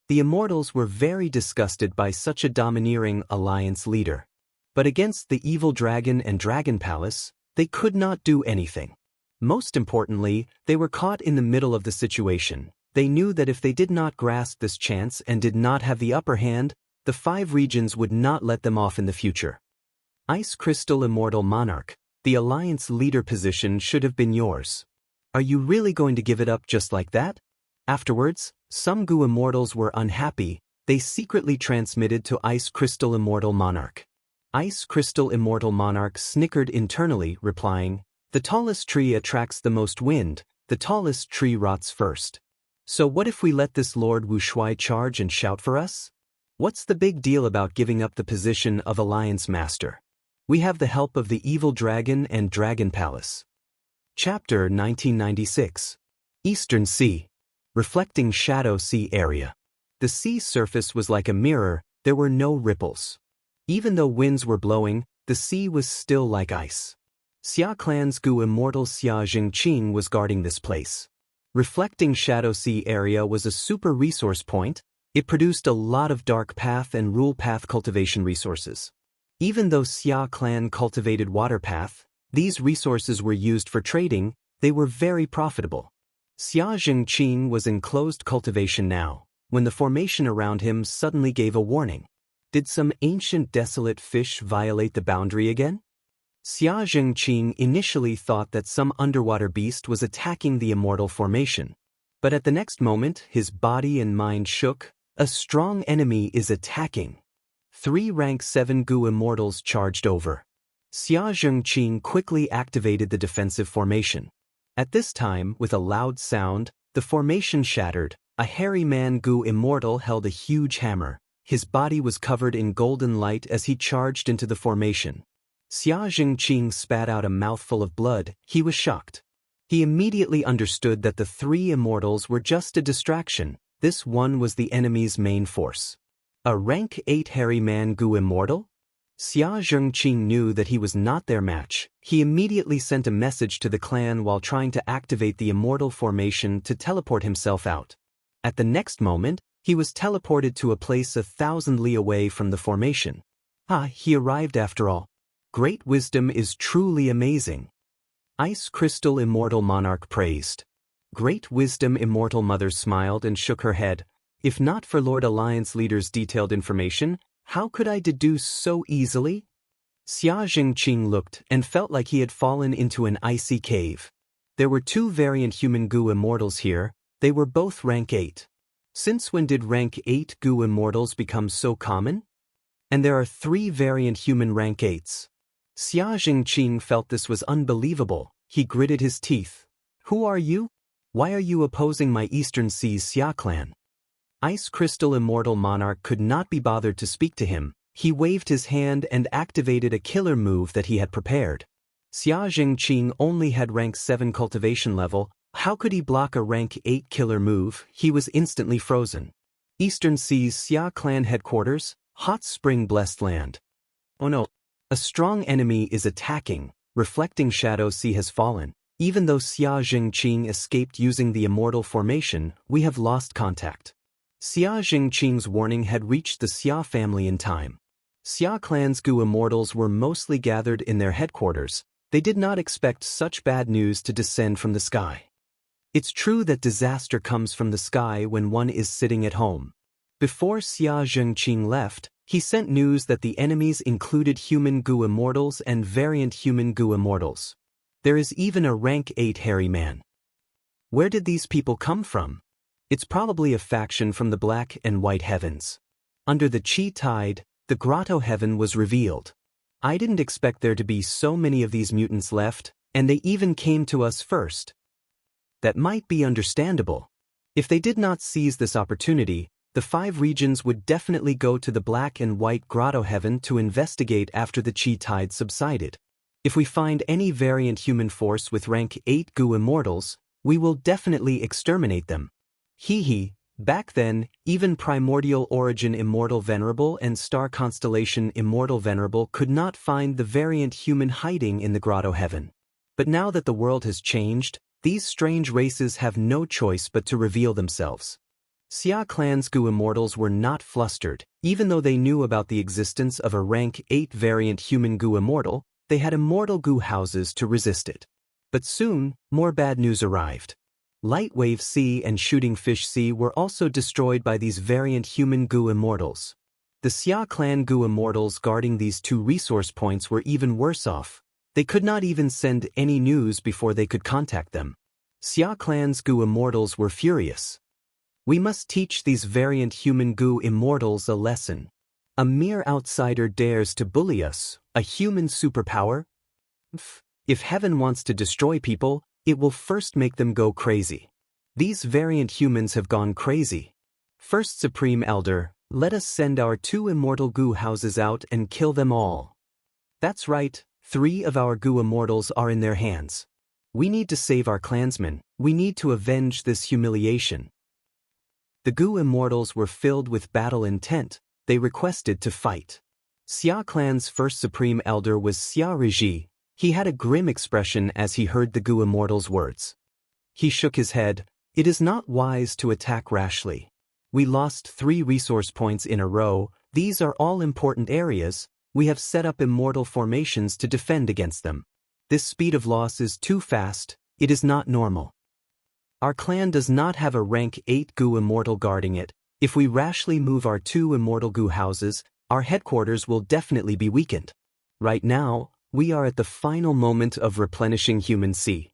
The immortals were very disgusted by such a domineering alliance leader. But against the evil dragon and dragon palace, they could not do anything. Most importantly, they were caught in the middle of the situation. They knew that if they did not grasp this chance and did not have the upper hand, the 5 regions would not let them off in the future. Ice Crystal Immortal Monarch, the alliance leader position should have been yours. Are you really going to give it up just like that? Afterwards, some Gu immortals were unhappy. They secretly transmitted to Ice Crystal Immortal Monarch. Ice Crystal Immortal Monarch snickered internally, replying, "The tallest tree attracts the most wind, the tallest tree rots first. So what if we let this Lord Wuxia charge and shout for us? What's the big deal about giving up the position of Alliance Master? We have the help of the Evil Dragon and Dragon Palace." Chapter 1996. Eastern Sea. Reflecting Shadow Sea Area. The sea surface was like a mirror, there were no ripples. Even though winds were blowing, the sea was still like ice. Xia Clan's Gu immortal Xianxia was guarding this place. Reflecting Shadow Sea Area was a super resource point. It produced a lot of dark path and rule path cultivation resources. Even though Xia Clan cultivated water path, these resources were used for trading. They were very profitable. Xianxia was in closed cultivation now, when the formation around him suddenly gave a warning. Did some ancient desolate fish violate the boundary again? Xianxia initially thought that some underwater beast was attacking the immortal formation. But at the next moment, his body and mind shook. A strong enemy is attacking. 3 rank 7 Gu immortals charged over. Xianxia quickly activated the defensive formation. At this time, with a loud sound, the formation shattered. A hairy man Gu immortal held a huge hammer. His body was covered in golden light as he charged into the formation. Xianxia spat out a mouthful of blood. He was shocked. He immediately understood that the 3 immortals were just a distraction. This one was the enemy's main force. A rank 8 hairy man Gu immortal? Xianxia knew that he was not their match. He immediately sent a message to the clan while trying to activate the immortal formation to teleport himself out. At the next moment, he was teleported to a place 1,000 li away from the formation. He arrived after all. Great wisdom is truly amazing. Ice Crystal Immortal Monarch praised. Great wisdom Immortal Mother smiled and shook her head. If not for Lord Alliance Leader's detailed information, how could I deduce so easily? Xianxia looked and felt like he had fallen into an icy cave. There were 2 variant human Gu immortals here. They were both rank 8. Since when did rank 8 Gu immortals become so common? And there are 3 variant human rank 8s. Xianxia felt this was unbelievable. He gritted his teeth. Who are you? Why are you opposing my Eastern Seas Xia clan? Ice Crystal Immortal Monarch could not be bothered to speak to him. He waved his hand and activated a killer move that he had prepared. Xianxia only had rank 7 cultivation level. How could he block a rank 8 killer move? He was instantly frozen. Eastern Seas Xia clan headquarters, Hot Spring Blessed Land. Oh no. A strong enemy is attacking. Reflecting Shadow Sea has fallen. Even though Xianxia escaped using the immortal formation, we have lost contact. Xianxia's warning had reached the Xia family in time. Xia clan's Gu immortals were mostly gathered in their headquarters. They did not expect such bad news to descend from the sky. It's true that disaster comes from the sky when one is sitting at home. Before Xianxia left, he sent news that the enemies included human Gu immortals and variant human Gu immortals. There is even a rank 8 hairy man. Where did these people come from? It's probably a faction from the Black and White Heavens. Under the Qi tide, the Grotto Heaven was revealed. I didn't expect there to be so many of these mutants left, and they even came to us first. That might be understandable. If they did not seize this opportunity, the 5 regions would definitely go to the Black and White Grotto Heaven to investigate after the Qi tide subsided. If we find any variant human force with rank 8 Gu immortals, we will definitely exterminate them. Back then, even Primordial Origin Immortal Venerable and Star Constellation Immortal Venerable could not find the variant human hiding in the Grotto Heaven. But now that the world has changed, These strange races have no choice but to reveal themselves. Xia clan's Gu immortals were not flustered. Even though they knew about the existence of a rank 8 variant human Gu immortal, they had immortal Gu houses to resist it. But soon, more bad news arrived. Lightwave C and Shooting Fish C were also destroyed by these variant human Gu immortals. The Xia clan Gu immortals guarding these 2 resource points were even worse off. They could not even send any news before they could contact them. Xia clan's Gu immortals were furious. We must teach these variant human Gu immortals a lesson. A mere outsider dares to bully us, a human superpower? If heaven wants to destroy people, it will first make them go crazy. These variant humans have gone crazy. First Supreme Elder, let us send our 2 immortal Gu houses out and kill them all. That's right, 3 of our Gu immortals are in their hands. We need to save our clansmen. We need to avenge this humiliation. The Gu immortals were filled with battle intent. They requested to fight. Xia clan's first Supreme Elder was Xia Riji. He had a grim expression as he heard the Gu immortals' words. He shook his head. It is not wise to attack rashly. We lost 3 resource points in a row. These are all important areas. We have set up immortal formations to defend against them. This speed of loss is too fast. It is not normal. Our clan does not have a rank 8 Gu immortal guarding it. If we rashly move our 2 immortal Gu houses, our headquarters will definitely be weakened. Right now, we are at the final moment of replenishing human C.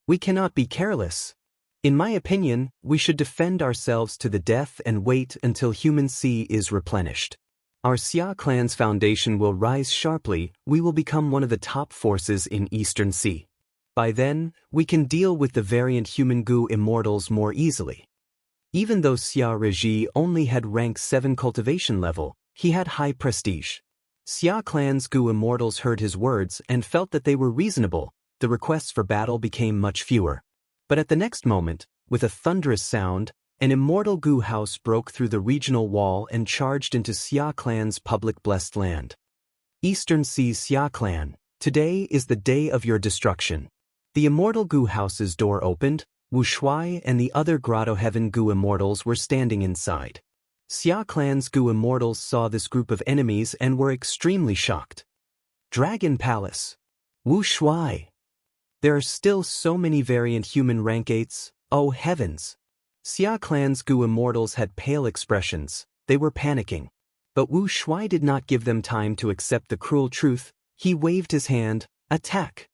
We cannot be careless. In my opinion, we should defend ourselves to the death and wait until human C is replenished. Our Xia clan's foundation will rise sharply. We will become one of the top forces in Eastern Sea. By then, we can deal with the variant human Gu immortals more easily. Even though Xia Riji only had rank 7 cultivation level, he had high prestige. Xia clan's Gu immortals heard his words and felt that they were reasonable. The requests for battle became much fewer. But at the next moment, with a thunderous sound, an immortal Gu house broke through the regional wall and charged into Xia clan's public blessed land. Eastern Sea Xia clan, today is the day of your destruction. The immortal Gu house's door opened. Wuxia and the other Grotto Heaven Gu immortals were standing inside. Xia clan's Gu immortals saw this group of enemies and were extremely shocked. Dragon Palace. Wuxia. There are still so many variant human rank 8s, oh heavens. Xia clan's Gu immortals had pale expressions. They were panicking. But Wuxia did not give them time to accept the cruel truth. He waved his hand, attack.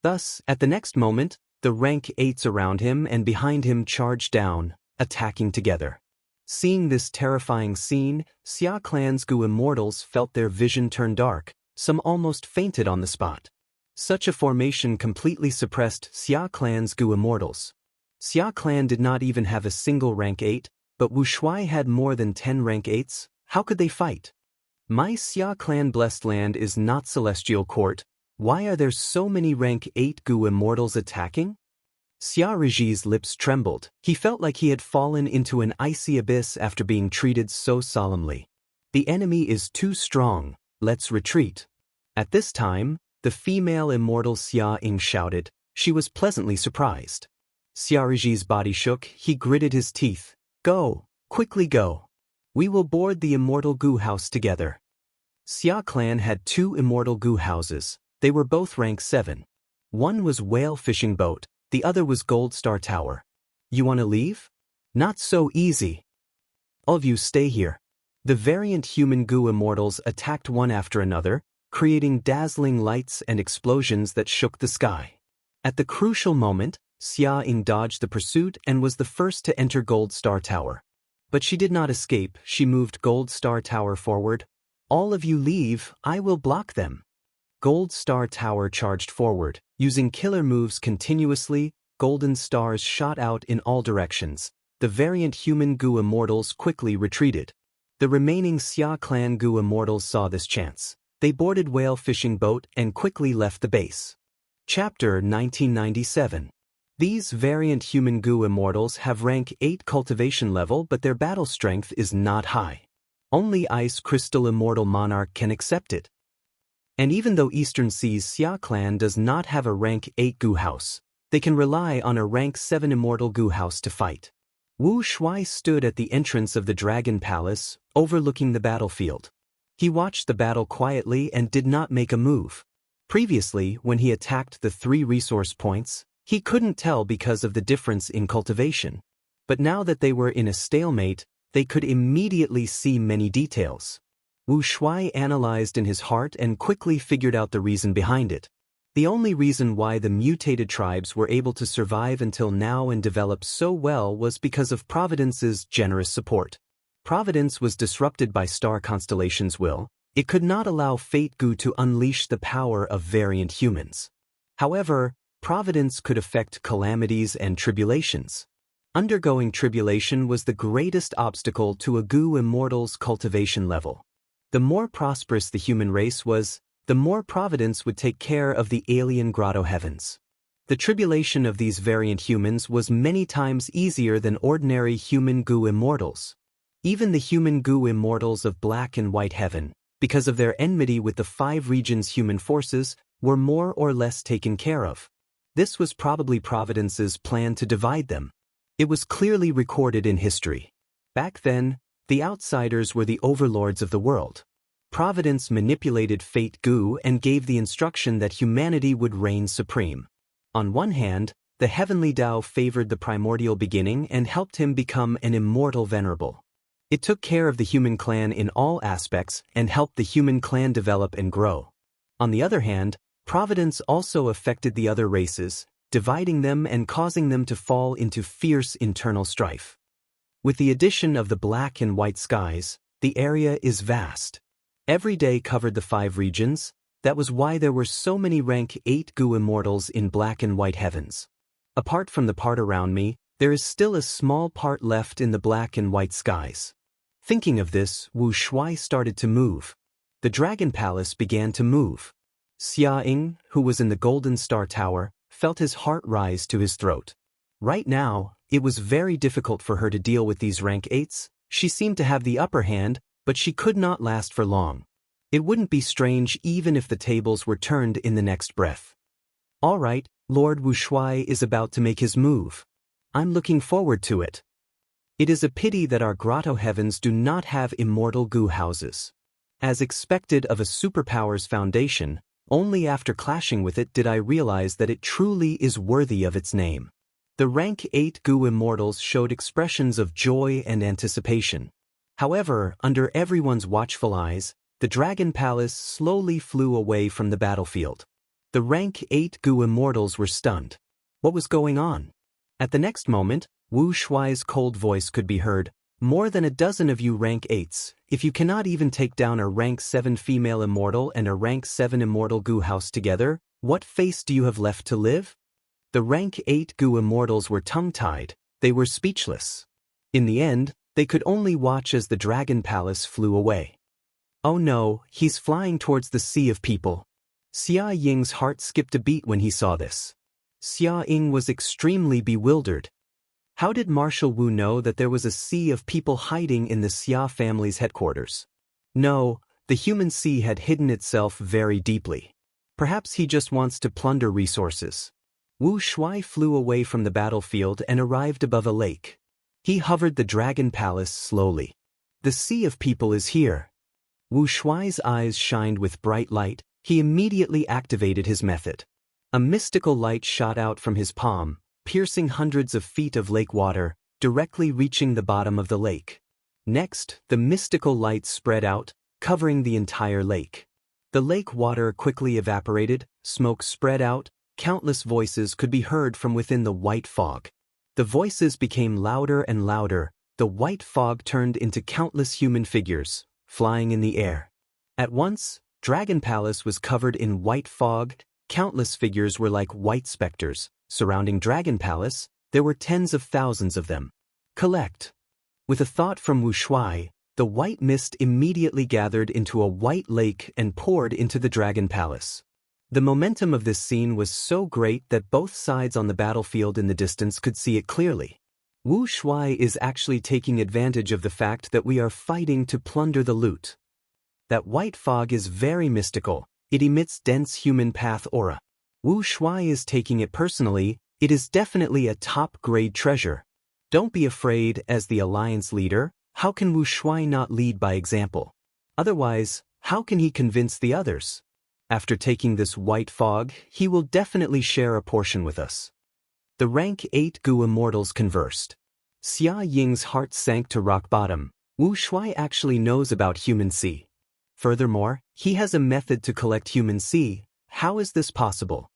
Thus, at the next moment, the rank 8s around him and behind him charged down, attacking together. Seeing this terrifying scene, Xia clan's Gu immortals felt their vision turn dark. Some almost fainted on the spot. Such a formation completely suppressed Xia clan's Gu immortals. Xia clan did not even have a single rank 8, but Wuxia had more than 10 rank 8s. How could they fight? My Xia clan blessed land is not Celestial Court. Why are there so many rank 8 Gu immortals attacking? Xia Riji's lips trembled. He felt like he had fallen into an icy abyss after being treated so solemnly. The enemy is too strong. Let's retreat. At this time, the female immortal Xia Ying shouted. She was pleasantly surprised. Xia Riji's body shook. He gritted his teeth. Go, quickly go. We will board the immortal Gu house together. Xia clan had 2 immortal Gu houses. They were both rank 7. One was whale fishing boat, the other was Gold Star Tower. You want to leave? Not so easy. All of you stay here. The variant human Gu immortals attacked one after another, creating dazzling lights and explosions that shook the sky. At the crucial moment, Xia Ying dodged the pursuit and was the first to enter Gold Star Tower. But she did not escape. She moved Gold Star Tower forward. All of you leave, I will block them. Gold Star Tower charged forward. Using killer moves continuously, golden stars shot out in all directions. The variant human Gu immortals quickly retreated. The remaining Xia clan Gu immortals saw this chance. They boarded whale fishing boat and quickly left the base. Chapter 1997. These variant human Gu immortals have rank 8 cultivation level, but their battle strength is not high. Only Ice Crystal Immortal Monarch can accept it. And even though Eastern Sea's Xia clan does not have a rank 8 Gu house, They can rely on a rank 7 immortal goo house to fight. Wu Shuai stood at the entrance of the Dragon Palace, overlooking the battlefield. He watched the battle quietly and did not make a move. Previously, when he attacked the 3 resource points, he couldn't tell because of the difference in cultivation. But now that they were in a stalemate, they could immediately see many details. Wu Shuai analyzed in his heart and quickly figured out the reason behind it. The only reason why the mutated tribes were able to survive until now and develop so well was because of Providence's generous support. Providence was disrupted by Star Constellation's will. It could not allow Fate Gu to unleash the power of variant humans. However, Providence could affect calamities and tribulations. Undergoing tribulation was the greatest obstacle to a Gu immortal's cultivation level. The more prosperous the human race was, the more Providence would take care of the alien grotto heavens. The tribulation of these variant humans was many times easier than ordinary human Gu immortals. Even the human Gu immortals of Black and White Heaven, because of their enmity with the 5 regions' human forces, were more or less taken care of. This was probably Providence's plan to divide them. It was clearly recorded in history. Back then, the outsiders were the overlords of the world. Providence manipulated Fate Gu and gave the instruction that humanity would reign supreme. On one hand, the heavenly Tao favored the primordial beginning and helped him become an immortal venerable. It took care of the human clan in all aspects and helped the human clan develop and grow. On the other hand, Providence also affected the other races, dividing them and causing them to fall into fierce internal strife. With the addition of the black and white skies, the area is vast. Every day covered the 5 regions. That was why there were so many rank 8 Gu immortals in Black and White Heavens. Apart from the part around me, there is still a small part left in the black and white skies. Thinking of this, Wu Shuai started to move. The Dragon Palace began to move. Xianxia, who was in the Golden Star Tower, felt his heart rise to his throat. Right now, it was very difficult for her to deal with these rank 8s. She seemed to have the upper hand, but she could not last for long. It wouldn't be strange even if the tables were turned in the next breath. All right, Lord Wu Shuai is about to make his move. I'm looking forward to it. It is a pity that our grotto heavens do not have immortal Gu houses. As expected of a superpower's foundation, only after clashing with it did I realize that it truly is worthy of its name. The rank 8 Gu immortals showed expressions of joy and anticipation. However, under everyone's watchful eyes, the Dragon Palace slowly flew away from the battlefield. The rank 8 Gu immortals were stunned. What was going on? At the next moment, Wu Shuai's cold voice could be heard. More than a dozen of you rank 8s, if you cannot even take down a rank 7 female immortal and a rank 7 immortal Gu house together, what face do you have left to live? The rank 8 Gu immortals were tongue-tied. They were speechless. In the end, they could only watch as the Dragon Palace flew away. Oh no, he's flying towards the sea of people. Xia Ying's heart skipped a beat when he saw this. Xia Ying was extremely bewildered. How did Marshal Wu know that there was a sea of people hiding in the Xia family's headquarters? No, the human sea had hidden itself very deeply. Perhaps he just wants to plunder resources. Wu Shuai flew away from the battlefield and arrived above a lake. He hovered the Dragon Palace slowly. The sea of people is here. Wu Shuai's eyes shined with bright light. He immediately activated his method. A mystical light shot out from his palm, piercing hundreds of feet of lake water, directly reaching the bottom of the lake. Next, the mystical light spread out, covering the entire lake. The lake water quickly evaporated, smoke spread out, countless voices could be heard from within the white fog. The voices became louder and louder. The white fog turned into countless human figures, flying in the air. At once, Dragon Palace was covered in white fog. Countless figures were like white specters. Surrounding Dragon Palace, there were tens of thousands of them. Collect. With a thought from Wu Shuai, the white mist immediately gathered into a white lake and poured into the Dragon Palace. The momentum of this scene was so great that both sides on the battlefield in the distance could see it clearly. Wu Shuai is actually taking advantage of the fact that we are fighting to plunder the loot. That white fog is very mystical. It emits dense human path aura. Wu Shuai is taking it personally. It is definitely a top-grade treasure. Don't be afraid. As the alliance leader, how can Wu Shuai not lead by example? Otherwise, how can he convince the others? After taking this white fog, he will definitely share a portion with us. The rank 8 Gu immortals conversed. Xia Ying's heart sank to rock bottom. Wu Shuai actually knows about human C. Furthermore, he has a method to collect human C. How is this possible?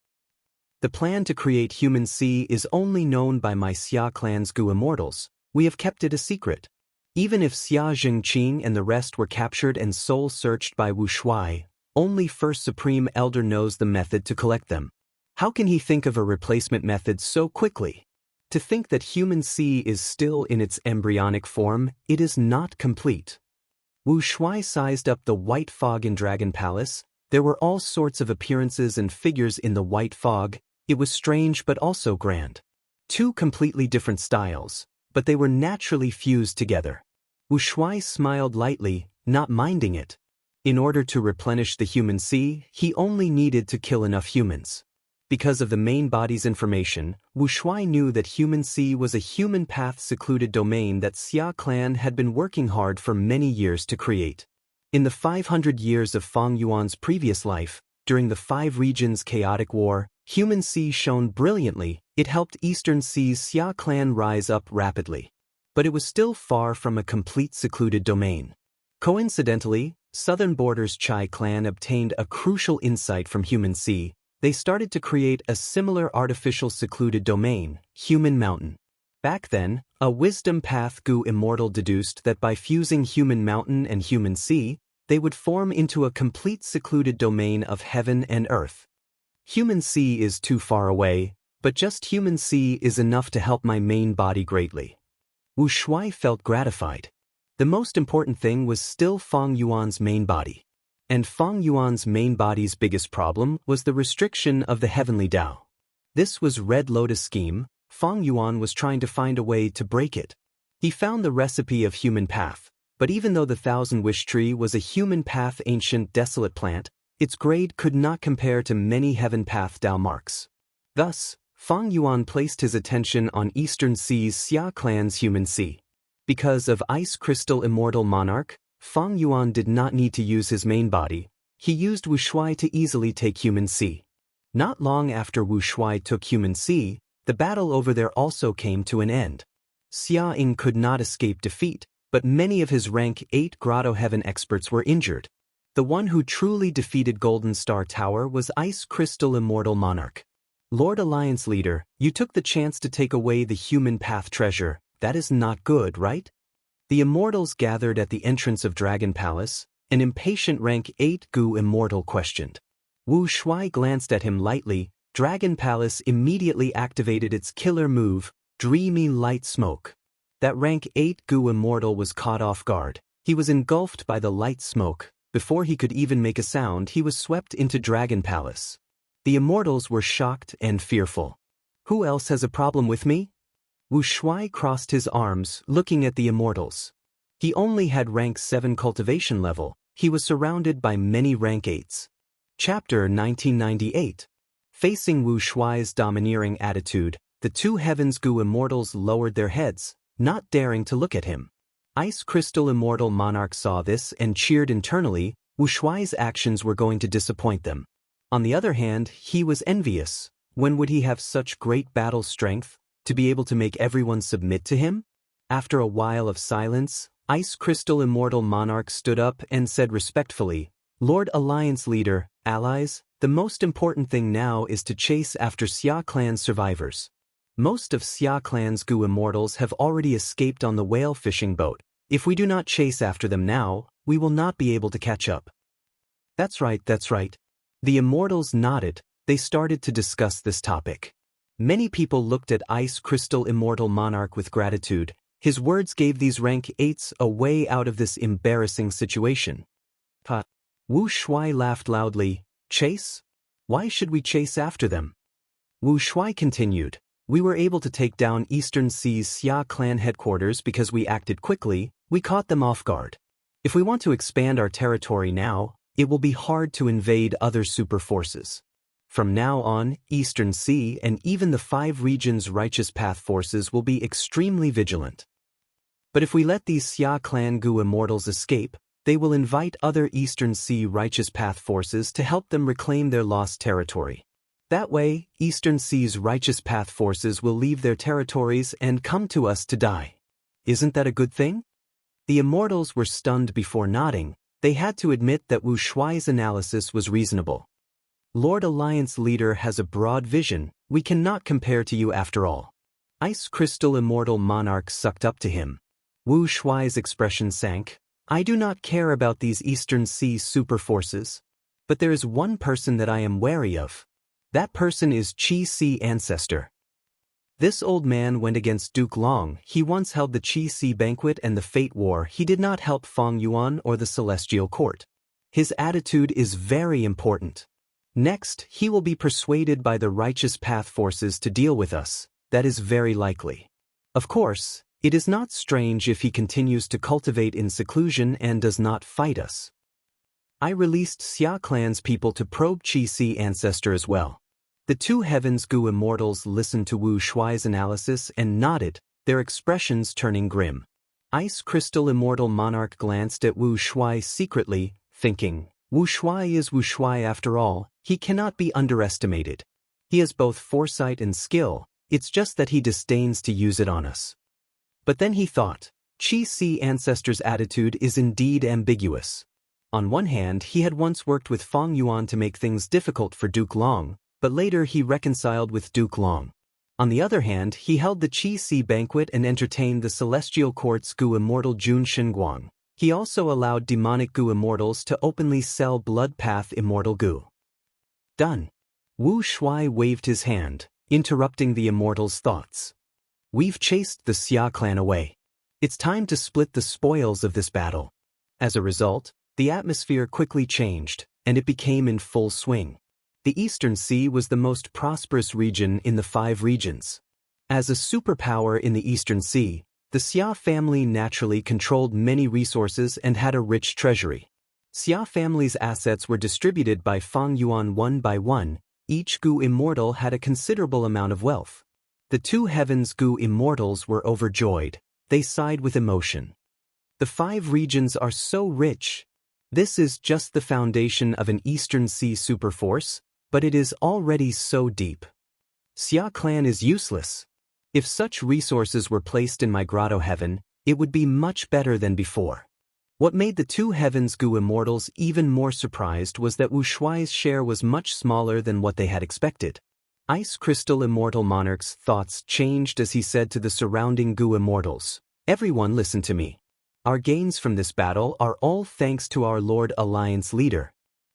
The plan to create human C is only known by my Xia clan's Gu immortals. We have kept it a secret. Even if Xia Zhengqing and the rest were captured and soul-searched by Wu Shuai, only First Supreme Elder knows the method to collect them. How can he think of a replacement method so quickly? To think that human C is still in its embryonic form, it is not complete. Wu Shuai sized up the white fog in Dragon Palace. There were all sorts of appearances and figures in the white fog. It was strange but also grand. Two completely different styles, but they were naturally fused together. Wu Shuai smiled lightly, not minding it. In order to replenish the human C, he only needed to kill enough humans. Because of the main body's information, Wu Shuai knew that human C was a human path secluded domain that Xia clan had been working hard for many years to create. In the 500 years of Fang Yuan's previous life, during the 5 regions' chaotic war, human C shone brilliantly. It helped Eastern C's Xia clan rise up rapidly. But it was still far from a complete secluded domain. Coincidentally, Southern Border's Chai clan obtained a crucial insight from human C. They started to create a similar artificial secluded domain, Human Mountain. Back then, a wisdom path Gu immortal deduced that by fusing Human Mountain and Human Sea, they would form into a complete secluded domain of heaven and earth. Human Sea is too far away, but just Human Sea is enough to help my main body greatly. Wu Shuai felt gratified. The most important thing was still Fang Yuan's main body. And Fang Yuan's main body's biggest problem was the restriction of the heavenly Tao. This was Red Lotus scheme. Fang Yuan was trying to find a way to break it. He found the recipe of human path, but even though the Thousand Wish Tree was a human path ancient desolate plant, its grade could not compare to many heaven path Tao marks. Thus, Fang Yuan placed his attention on Eastern Sea's Xia clan's human sea. Because of Ice Crystal Immortal Monarch, Fang Yuan did not need to use his main body. He used Wu Shuai to easily take human sea. Not long after Wu Shuai took human sea, the battle over there also came to an end. Xia Ying could not escape defeat, but many of his rank 8 Grotto Heaven experts were injured. The one who truly defeated Golden Star Tower was Ice Crystal Immortal Monarch. Lord Alliance Leader, you took the chance to take away the human path treasure. That is not good, right? The immortals gathered at the entrance of Dragon Palace. An impatient rank 8 Gu immortal questioned. Wu Shuai glanced at him lightly. Dragon Palace immediately activated its killer move, Dreamy Light Smoke. That rank 8 Gu immortal was caught off guard. He was engulfed by the light smoke. Before he could even make a sound, he was swept into Dragon Palace. The immortals were shocked and fearful. Who else has a problem with me? Wu Shuai crossed his arms, looking at the immortals. He only had rank 7 cultivation level. He was surrounded by many rank 8s. Chapter 1998. Facing Wu Shuai's domineering attitude, the 2 Heavens Gu immortals lowered their heads, not daring to look at him. Ice Crystal Immortal Monarch saw this and cheered internally. Wu Shuai's actions were going to disappoint them. On the other hand, he was envious. When would he have such great battle strength, to be able to make everyone submit to him? After a while of silence, Ice Crystal Immortal Monarch stood up and said respectfully, Lord Alliance Leader, allies, the most important thing now is to chase after Xia Clan's survivors. Most of Xia Clan's Gu immortals have already escaped on the whale fishing boat. If we do not chase after them now, we will not be able to catch up. That's right, that's right. The immortals nodded. They started to discuss this topic. Many people looked at Ice Crystal Immortal Monarch with gratitude. His words gave these rank 8s a way out of this embarrassing situation. Wu Shuai laughed loudly. Chase? Why should we chase after them? Wu Shuai continued. We were able to take down Eastern Sea's Xia clan headquarters because we acted quickly. We caught them off guard. If we want to expand our territory now, it will be hard to invade other super forces. From now on, Eastern Sea and even the 5 regions' righteous path forces will be extremely vigilant. But if we let these Xia clan Gu immortals escape, they will invite other Eastern Sea righteous path forces to help them reclaim their lost territory. That way, Eastern Sea's righteous path forces will leave their territories and come to us to die. Isn't that a good thing? The immortals were stunned before nodding. They had to admit that Wu Shuai's analysis was reasonable. Lord Alliance Leader has a broad vision. We cannot compare to you after all. Ice Crystal Immortal Monarch sucked up to him. Wu Shuai's expression sank. I do not care about these Eastern Sea super forces. But there is one person that I am wary of. That person is Qi Si Ancestor. This old man went against Duke Long. He once held the Qi Si Banquet and the Fate War. He did not help Feng Yuan or the Celestial Court. His attitude is very important. Next, he will be persuaded by the righteous path forces to deal with us. That is very likely. Of course, it is not strange if he continues to cultivate in seclusion and does not fight us. I released Xia clan's people to probe Qi Si Ancestor as well. The 2 Heavens Gu immortals listened to Wu Shuai's analysis and nodded, their expressions turning grim. Ice Crystal Immortal Monarch glanced at Wu Shuai secretly, thinking, Wu Shuai is Wu Shuai after all, he cannot be underestimated. He has both foresight and skill, it's just that he disdains to use it on us. But then he thought, Qi Si Ancestor's attitude is indeed ambiguous. On one hand, he had once worked with Feng Yuan to make things difficult for Duke Long, but later he reconciled with Duke Long. On the other hand, he held the Qi Si Banquet and entertained the Celestial Court's Gu Immortal Jun Shenguang. He also allowed demonic Gu immortals to openly sell Blood Path Immortal Gu. Done. Wu Shuai waved his hand, interrupting the immortals' thoughts. We've chased the Xia clan away. It's time to split the spoils of this battle. As a result, the atmosphere quickly changed, and it became in full swing. The Eastern Sea was the most prosperous region in the 5 regions. As a superpower in the Eastern Sea, the Xia family naturally controlled many resources and had a rich treasury. Xia family's assets were distributed by Feng Yuan one by one. Each Gu immortal had a considerable amount of wealth. The 2 Heavens Gu immortals were overjoyed. They sighed with emotion. The 5 regions are so rich. This is just the foundation of an Eastern Sea superforce, but it is already so deep. Xia clan is useless. If such resources were placed in my grotto heaven, it would be much better than before. What made the 2 Heavens Gu immortals even more surprised was that Wu Shuai's share was much smaller than what they had expected. Ice Crystal Immortal Monarch's thoughts changed as he said to the surrounding Gu immortals, Everyone listen to me. Our gains from this battle are all thanks to our Lord Alliance Leader.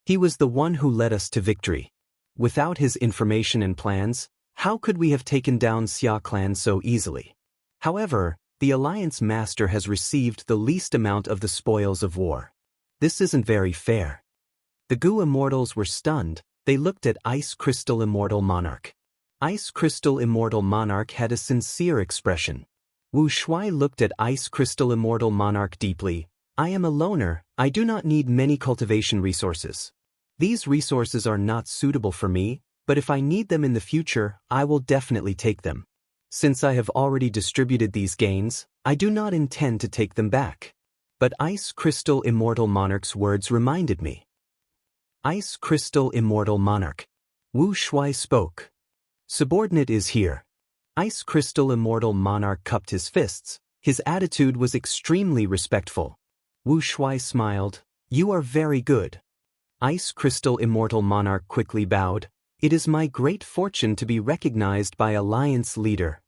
He was the one who led us to victory. Without his information and plans, how could we have taken down Xia clan so easily? However, the Alliance Master has received the least amount of the spoils of war. This isn't very fair. The Gu immortals were stunned. They looked at Ice Crystal Immortal Monarch. Ice Crystal Immortal Monarch had a sincere expression. Wu Shuai looked at Ice Crystal Immortal Monarch deeply. I am a loner. I do not need many cultivation resources. These resources are not suitable for me, but if I need them in the future, I will definitely take them. Since I have already distributed these gains, I do not intend to take them back. But Ice Crystal Immortal Monarch's words reminded me. Ice Crystal Immortal Monarch. Wu Shuai spoke. Subordinate is here. Ice Crystal Immortal Monarch cupped his fists. His attitude was extremely respectful. Wu Shuai smiled. You are very good. Ice Crystal Immortal Monarch quickly bowed. It is my great fortune to be recognized by Alliance Leader.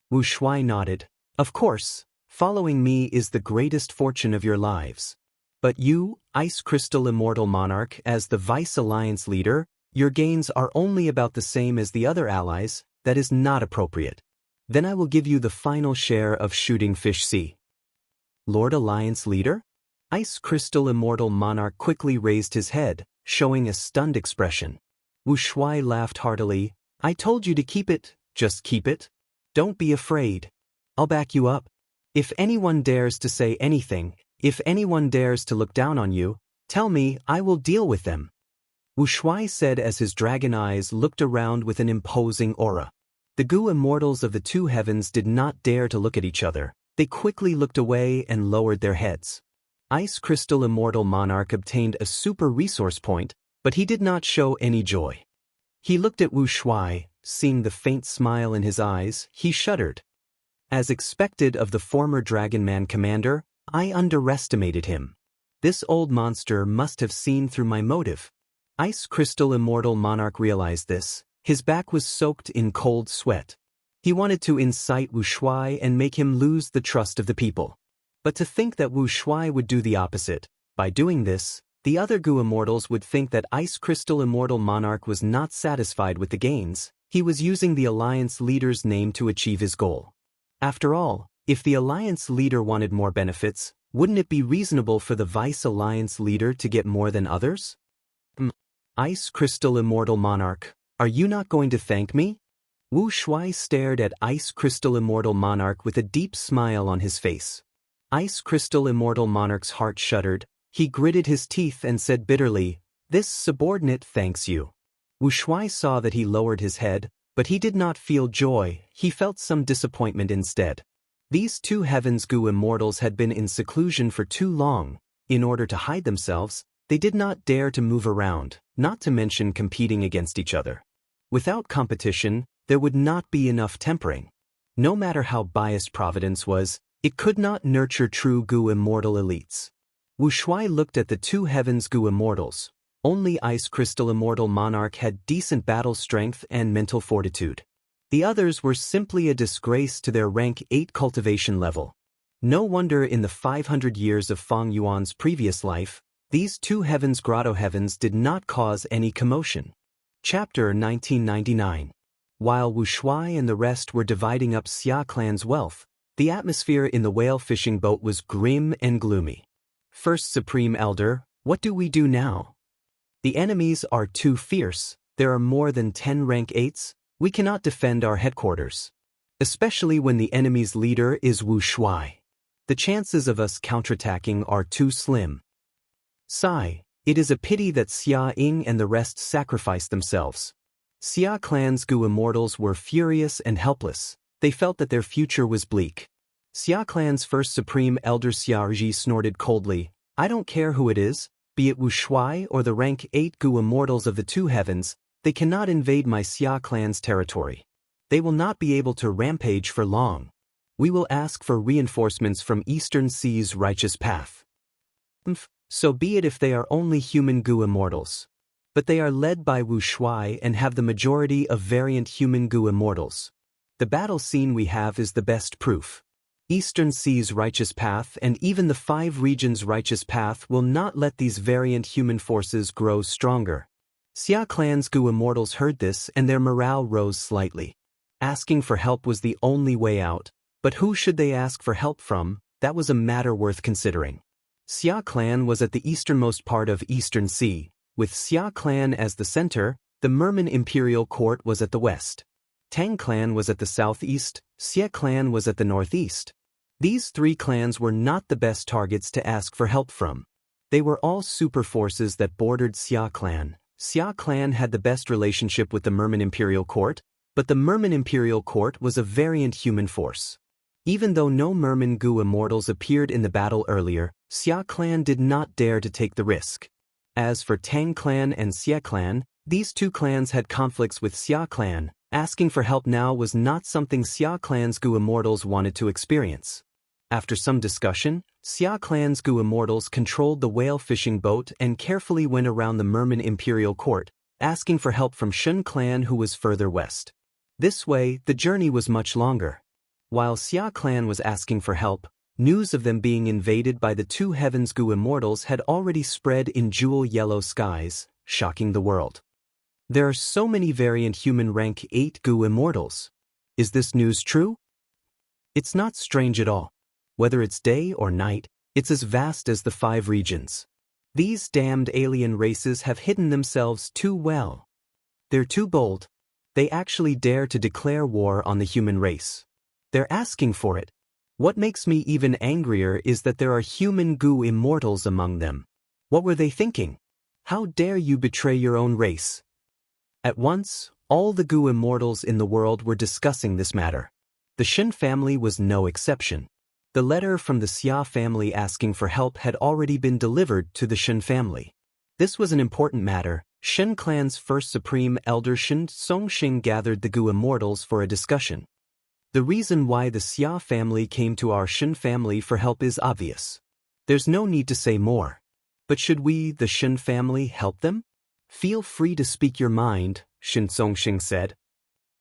Wu Shuai nodded. Of course, following me is the greatest fortune of your lives. But you, Ice Crystal Immortal Monarch, as the Vice Alliance Leader, your gains are only about the same as the other allies. That is not appropriate. Then I will give you the final share of Shooting Fish Sea. Lord Alliance Leader? Ice Crystal Immortal Monarch quickly raised his head, showing a stunned expression. Wu Shuai laughed heartily. I told you to keep it, just keep it. Don't be afraid. I'll back you up. If anyone dares to say anything, if anyone dares to look down on you, tell me, I will deal with them. Wu Shuai said as his dragon eyes looked around with an imposing aura. The Gu immortals of the two heavens did not dare to look at each other. They quickly looked away and lowered their heads. Ice Crystal Immortal Monarch obtained a super resource point, but he did not show any joy. He looked at Wu Shuai, seeing the faint smile in his eyes, he shuddered. As expected of the former Dragon Man commander, I underestimated him. This old monster must have seen through my motive. Ice Crystal Immortal Monarch realized this. His back was soaked in cold sweat. He wanted to incite Wu Shuai and make him lose the trust of the people. But to think that Wu Shuai would do the opposite, by doing this, the other Gu immortals would think that Ice Crystal Immortal Monarch was not satisfied with the gains. He was using the Alliance leader's name to achieve his goal. After all, if the Alliance leader wanted more benefits, wouldn't it be reasonable for the Vice Alliance leader to get more than others? Ice Crystal Immortal Monarch, are you not going to thank me? Wu Shuai stared at Ice Crystal Immortal Monarch with a deep smile on his face. Ice Crystal Immortal Monarch's heart shuddered. He gritted his teeth and said bitterly, "This subordinate thanks you." Wu Shuai saw that he lowered his head, but he did not feel joy, he felt some disappointment instead. These two Heavens Gu immortals had been in seclusion for too long. In order to hide themselves, they did not dare to move around, not to mention competing against each other. Without competition, there would not be enough tempering. No matter how biased Providence was, it could not nurture true Gu immortal elites. Wu Shuai looked at the two Heavens Gu immortals. Only Ice Crystal Immortal Monarch had decent battle strength and mental fortitude. The others were simply a disgrace to their rank 8 cultivation level. No wonder in the 500 years of Feng Yuan's previous life, these two Heavens Grotto Heavens did not cause any commotion. Chapter 1999. While Wu Shuai and the rest were dividing up Xia clan's wealth, the atmosphere in the whale fishing boat was grim and gloomy. First Supreme Elder, what do we do now? The enemies are too fierce, there are more than 10 rank 8s, we cannot defend our headquarters. Especially when the enemy's leader is Wu Shuai. The chances of us counterattacking are too slim. Sigh, it is a pity that Xia Ying and the rest sacrificed themselves. Xia clan's Gu immortals were furious and helpless, they felt that their future was bleak. Xia clan's first Supreme Elder Xiaozhi snorted coldly, I don't care who it is, be it Wu Shuai or the rank 8 Gu immortals of the two heavens, they cannot invade my Xia clan's territory. They will not be able to rampage for long. We will ask for reinforcements from Eastern Sea's righteous path. So be it if they are only human Gu immortals. But they are led by Wu Shuai and have the majority of variant human Gu immortals. The battle scene we have is the best proof. Eastern Sea's righteous path and even the 5 regions' righteous path will not let these variant human forces grow stronger. Xia clan's Gu immortals heard this and their morale rose slightly. Asking for help was the only way out, but who should they ask for help from? That was a matter worth considering. Xia clan was at the easternmost part of Eastern Sea. With Xia clan as the center, the Merman Imperial Court was at the west. Tang clan was at the southeast, Xie clan was at the northeast. These 3 clans were not the best targets to ask for help from. They were all super forces that bordered Xia clan. Xia clan had the best relationship with the Merman Imperial Court, but the Merman Imperial Court was a variant human force. Even though no Merman Gu immortals appeared in the battle earlier, Xia clan did not dare to take the risk. As for Tang clan and Xie clan, these 2 clans had conflicts with Xia clan. Asking for help now was not something Xia clan's Gu immortals wanted to experience. After some discussion, Xia clan's Gu immortals controlled the whale fishing boat and carefully went around the Merman Imperial Court, asking for help from Shun clan who was further west. This way, the journey was much longer. While Xia clan was asking for help, news of them being invaded by the 2 Heavens Gu immortals had already spread in jewel yellow skies, shocking the world. There are so many variant human rank 8 Gu immortals. Is this news true? It's not strange at all. Whether it's day or night, it's as vast as the 5 regions. These damned alien races have hidden themselves too well. They're too bold. They actually dare to declare war on the human race. They're asking for it. What makes me even angrier is that there are human Gu immortals among them. What were they thinking? How dare you betray your own race? At once, all the Gu immortals in the world were discussing this matter. The Shen family was no exception. The letter from the Xia family asking for help had already been delivered to the Shen family. This was an important matter. Shen clan's first supreme elder Shen Songxing gathered the Gu immortals for a discussion. The reason why the Xia family came to our Shen family for help is obvious. There's no need to say more. But should we, the Shen family, help them? Feel free to speak your mind, Shen Songxing said.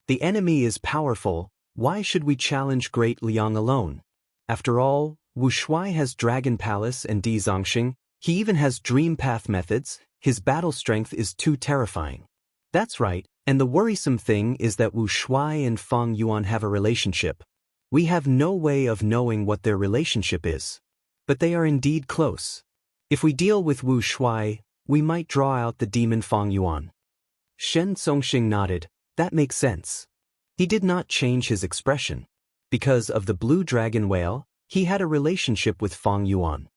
The enemy is powerful. Why should we challenge Great Liang alone? After all, Wuxia has Dragon Palace and Di Zongxing. He even has Dream Path methods. His battle strength is too terrifying. That's right, and the worrisome thing is that Wuxia and Feng Yuan have a relationship. We have no way of knowing what their relationship is. But they are indeed close. If we deal with Wuxia, we might draw out the demon Feng Yuan. Shen Songxing nodded. That makes sense. He did not change his expression. Because of the blue dragon whale, he had a relationship with Feng Yuan.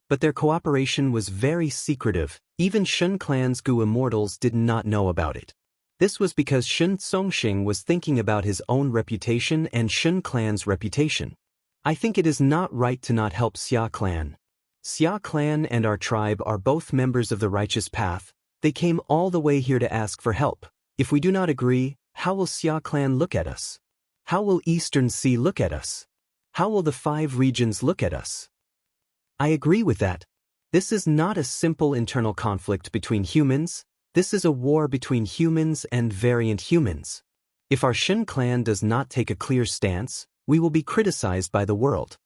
But their cooperation was very secretive. Even Shen clan's Gu immortals did not know about it. This was because Shen Songxing was thinking about his own reputation and Shen clan's reputation. I think it is not right to not help Xia clan. Xia clan and our tribe are both members of the righteous path. They came all the way here to ask for help. If we do not agree, how will Xia clan look at us? How will Eastern Sea look at us? How will the 5 regions look at us? I agree with that. This is not a simple internal conflict between humans. This is a war between humans and variant humans. If our Shen clan does not take a clear stance, we will be criticized by the world.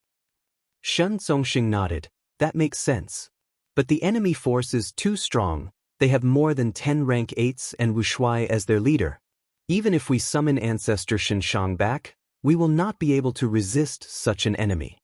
Shen Songxing nodded. That makes sense. But the enemy force is too strong. They have more than 10 rank 8s and Wuxia as their leader. Even if we summon Ancestor Xianxia back, we will not be able to resist such an enemy.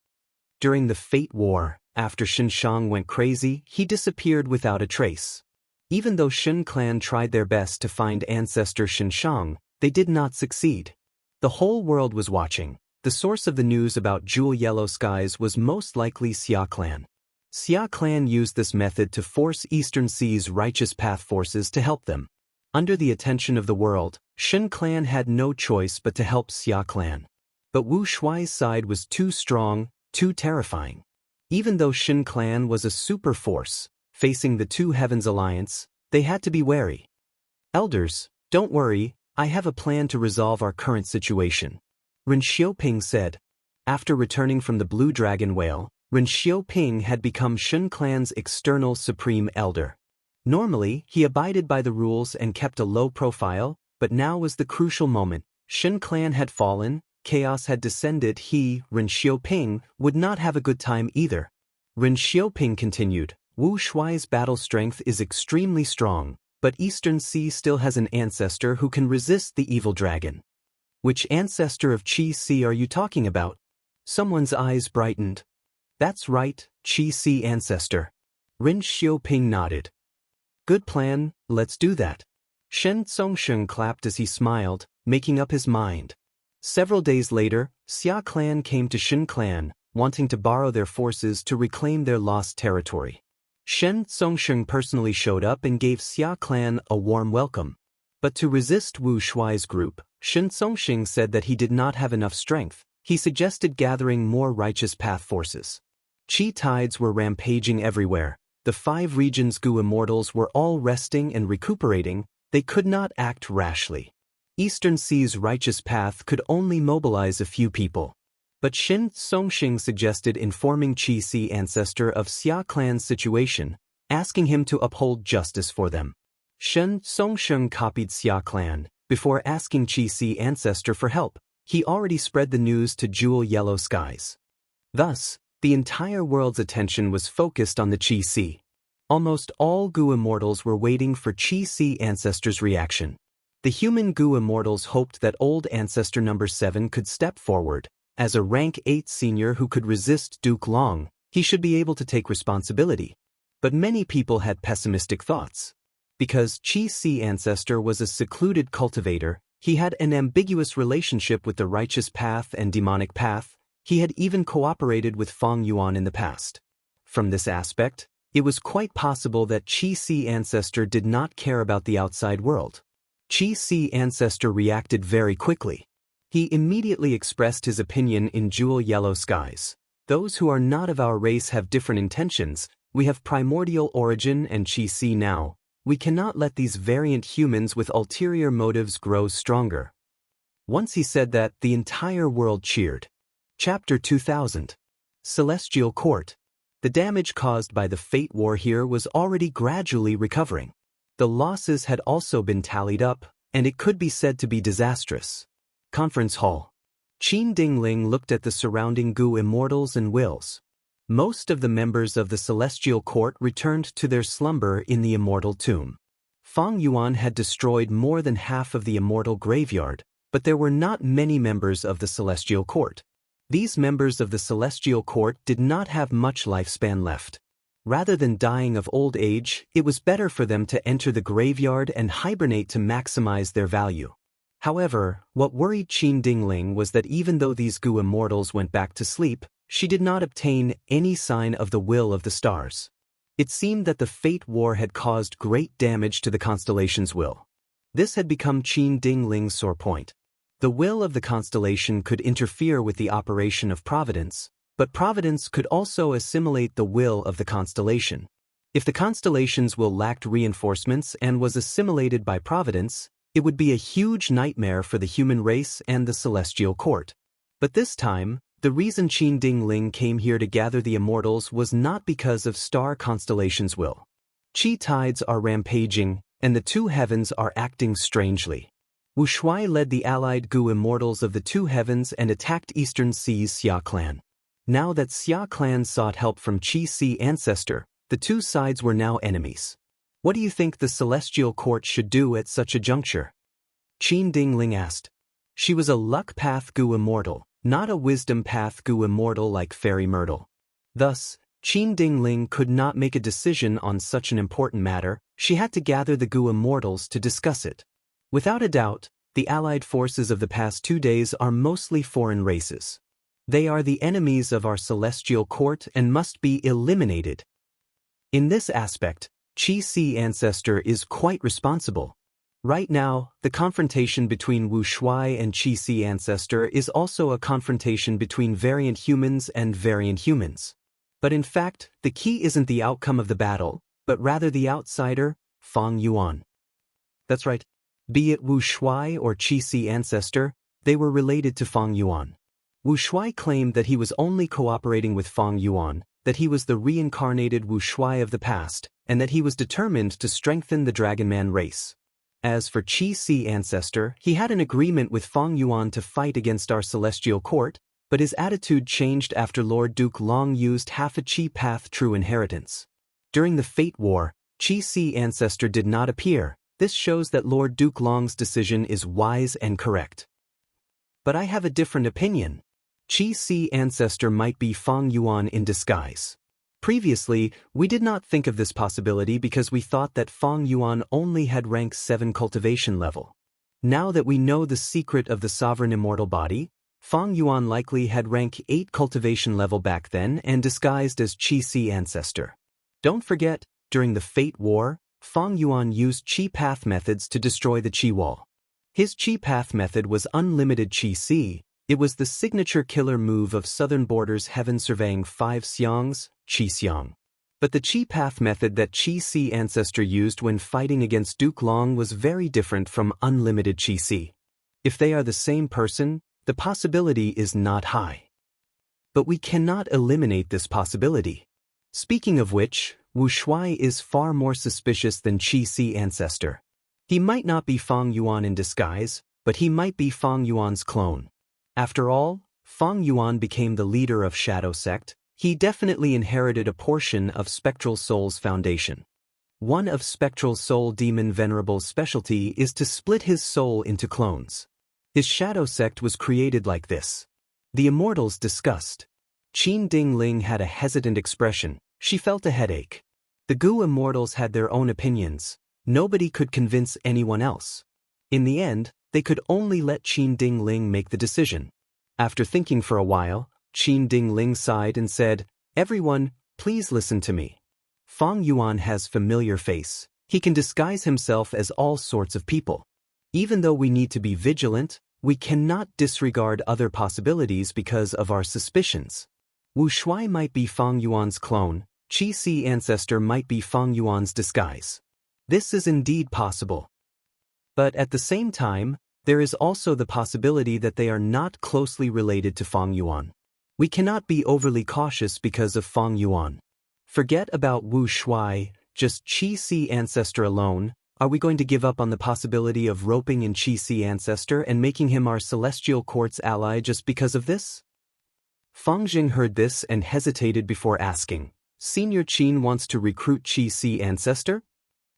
During the Fate War, after Xianxia went crazy, he disappeared without a trace. Even though Shen clan tried their best to find Ancestor Xianxia, they did not succeed. The whole world was watching. The source of the news about Jewel Yellow Skies was most likely Xia clan. Xia clan used this method to force Eastern Sea's righteous path forces to help them. Under the attention of the world, Shen clan had no choice but to help Xia clan. But Wuxia's side was too strong, too terrifying. Even though Shen clan was a super force, facing the Two Heavens Alliance, they had to be wary. Elders, don't worry, I have a plan to resolve our current situation. Ren Xiaoping said. After returning from the Blue Dragon Whale, Ren Xiaoping had become Shen clan's external supreme elder. Normally, he abided by the rules and kept a low profile, but now was the crucial moment. Shen clan had fallen, chaos had descended. He, Ren Xiaoping, would not have a good time either. Ren Xiaoping continued, Wuxia's battle strength is extremely strong, but Eastern Sea still has an ancestor who can resist the evil dragon. Which ancestor of Qi Si are you talking about? Someone's eyes brightened. That's right, Qi Si ancestor. Ren Xiaoping nodded. Good plan, let's do that. Shen Songxing clapped as he smiled, making up his mind. Several days later, Xia clan came to Shen clan, wanting to borrow their forces to reclaim their lost territory. Shen Songxing personally showed up and gave Xia clan a warm welcome. But to resist Wuxia's group, Shen Songxing said that he did not have enough strength. He suggested gathering more righteous path forces. Qi tides were rampaging everywhere. The 5 regions' Gu immortals were all resting and recuperating. They could not act rashly. Eastern Sea's righteous path could only mobilize a few people. But Shen Songxing suggested informing Qi Si ancestor of Xia clan's situation, asking him to uphold justice for them. Shen Songxing copied Xia clan. Before asking Qi Si ancestor for help, he already spread the news to Jewel Yellow Skies. Thus, the entire world's attention was focused on the Qi Si. Almost all Gu immortals were waiting for Qi Si ancestor's reaction. The human Gu immortals hoped that old ancestor number 7 could step forward. As a rank 8 senior who could resist Duke Long, he should be able to take responsibility. But many people had pessimistic thoughts. Because Qi Si ancestor was a secluded cultivator, he had an ambiguous relationship with the righteous path and demonic path. He had even cooperated with Feng Yuan in the past. From this aspect, It was quite possible that Qi ancestor did not care about the outside world. Qi ancestor reacted very quickly. He immediately expressed his opinion in jewel yellow skies. Those who are not of our race have different intentions. We have primordial origin and Qi now. We cannot let these variant humans with ulterior motives grow stronger. Once he said that, the entire world cheered. Chapter 2000. Celestial Court. The damage caused by the Fate War here was already gradually recovering. The losses had also been tallied up, and it could be said to be disastrous. Conference Hall. Qin Dingling looked at the surrounding Gu immortals and wills. Most of the members of the Celestial Court returned to their slumber in the immortal tomb. Fang Yuan had destroyed more than half of the immortal graveyard, but there were not many members of the Celestial Court. These members of the Celestial Court did not have much lifespan left. Rather than dying of old age, it was better for them to enter the graveyard and hibernate to maximize their value. However, what worried Qin Dingling was that even though these Gu immortals went back to sleep, she did not obtain any sign of the will of the stars. It seemed that the Fate War had caused great damage to the constellation's will. This had become Qin Dingling's sore point. The will of the constellation could interfere with the operation of Providence, but Providence could also assimilate the will of the constellation. If the constellation's will lacked reinforcements and was assimilated by Providence, it would be a huge nightmare for the human race and the Celestial Court. But this time, the reason Qin Dingling came here to gather the immortals was not because of star constellation's will. Qi tides are rampaging, and the two heavens are acting strangely. Wuxia led the allied Gu immortals of the two heavens and attacked Eastern Sea's Xia clan. Now that Xia clan sought help from Qi ancestor, the two sides were now enemies. What do you think the Celestial Court should do at such a juncture? Qin Dingling asked. She was a luck path Gu immortal, not a wisdom path Gu immortal like Fairy Myrtle. Thus, Qin Dingling could not make a decision on such an important matter. She had to gather the Gu immortals to discuss it. Without a doubt, the allied forces of the past 2 days are mostly foreign races. They are the enemies of our Celestial Court and must be eliminated. In this aspect, Qi ancestor is quite responsible. Right now, the confrontation between Wuxia and Qi ancestor is also a confrontation between variant humans and variant humans. But in fact, the key isn't the outcome of the battle, but rather the outsider, Fang Yuan. That's right. Be it Wuxia or Qi ancestor, they were related to Fang Yuan. Wuxia claimed that he was only cooperating with Fang Yuan, that he was the reincarnated Wuxia of the past, and that he was determined to strengthen the Dragonman race. As for Qi ancestor, he had an agreement with Fang Yuan to fight against our Celestial Court, but his attitude changed after Lord Duke Long used half a Qi path true inheritance. During the Fate War, Qi ancestor did not appear. This shows that Lord Duke Long's decision is wise and correct. But I have a different opinion. Qi ancestor might be Fang Yuan in disguise. Previously, we did not think of this possibility because we thought that Fang Yuan only had rank 7 cultivation level. Now that we know the secret of the sovereign immortal body, Fang Yuan likely had rank 8 cultivation level back then and disguised as Qi ancestor. Don't forget, during the Fate War, Fang Yuan used Qi path methods to destroy the Qi wall. His Qi path method was unlimited Qi. It was the signature killer move of Southern Borders Heaven Surveying 5 Xiangs, Qi Xiang. But the Qi path method that Qi ancestor used when fighting against Duke Long was very different from unlimited Qi. If they are the same person, the possibility is not high. But we cannot eliminate this possibility. Speaking of which, Wuxia is far more suspicious than Qi ancestor. He might not be Fang Yuan in disguise, but he might be Fang Yuan's clone. After all, Fang Yuan became the leader of Shadow Sect. He definitely inherited a portion of Spectral Soul's foundation. One of Spectral Soul Demon Venerable's specialty is to split his soul into clones. His Shadow Sect was created like this. The immortals discussed. Qin Dingling had a hesitant expression. She felt a headache. The Gu immortals had their own opinions. Nobody could convince anyone else. In the end, they could only let Qin Dingling make the decision. After thinking for a while, Qin Dingling sighed and said, "Everyone, please listen to me. Fang Yuan has familiar face. He can disguise himself as all sorts of people. Even though we need to be vigilant, we cannot disregard other possibilities because of our suspicions. Wu Shuai might be Fang Yuan's clone, Qi Si ancestor might be Fang Yuan's disguise. This is indeed possible. But at the same time, there is also the possibility that they are not closely related to Fang Yuan. We cannot be overly cautious because of Fang Yuan. Forget about Wu Shuai, just Qi Si ancestor alone. Are we going to give up on the possibility of roping in Qi Si ancestor and making him our celestial court's ally just because of this? Fang Jing heard this and hesitated before asking, Senior Qin wants to recruit Qi Si ancestor?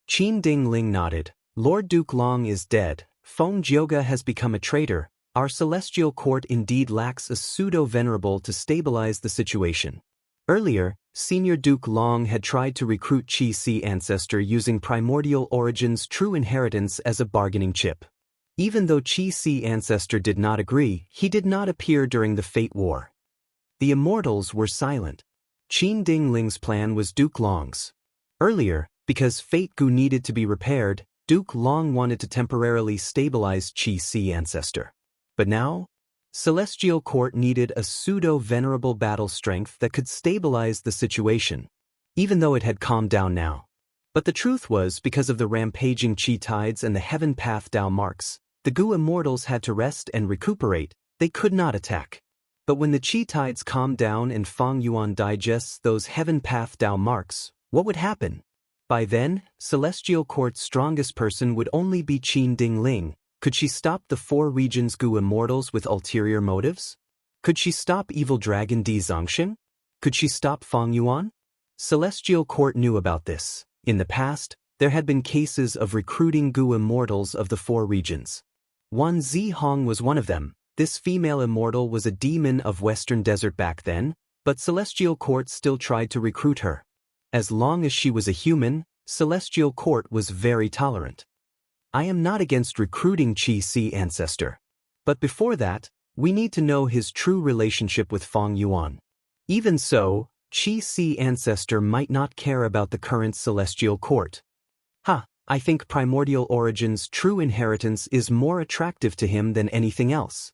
Qin Dingling nodded. Lord Duke Long is dead. Feng Jioga has become a traitor. Our celestial court indeed lacks a pseudo-venerable to stabilize the situation. Earlier, Senior Duke Long had tried to recruit Qi Si ancestor using Primordial Origin's true inheritance as a bargaining chip. Even though Qi Si ancestor did not agree, he did not appear during the Fate War. The immortals were silent. Qin Dingling's plan was Duke Long's. Earlier, because Fate Gu needed to be repaired, Duke Long wanted to temporarily stabilize Qi Si ancestor. But now, Celestial Court needed a pseudo-venerable battle strength that could stabilize the situation, even though it had calmed down now. But the truth was, because of the rampaging Qi tides and the Heaven Path Dao marks, the Gu immortals had to rest and recuperate. They could not attack. But when the Qi tides calmed down and Fang Yuan digests those Heaven Path Dao marks, what would happen? By then, Celestial Court's strongest person would only be Qin Dingling. Could she stop the four regions Gu immortals with ulterior motives? Could she stop evil dragon Di Zongxing? Could she stop Fang Yuan? Celestial Court knew about this. In the past, there had been cases of recruiting Gu immortals of the four regions. Wan Zi Hong was one of them. This female immortal was a demon of Western Desert back then, but Celestial Court still tried to recruit her. As long as she was a human, Celestial Court was very tolerant. I am not against recruiting Qi Si ancestor. But before that, we need to know his true relationship with Fang Yuan. Even so, Qi Si ancestor might not care about the current Celestial Court. I think Primordial Origin's true inheritance is more attractive to him than anything else.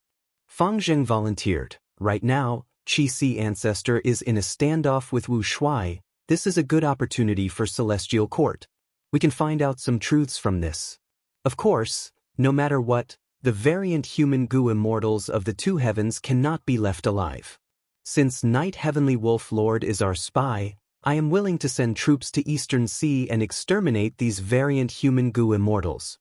Fang Zheng volunteered. Right now, Qi Si ancestor is in a standoff with Wu Shuai. This is a good opportunity for Celestial Court. We can find out some truths from this. Of course, no matter what, the variant human Gu immortals of the two heavens cannot be left alive. Since Night Heavenly Wolf Lord is our spy, I am willing to send troops to Eastern Sea and exterminate these variant human Gu immortals.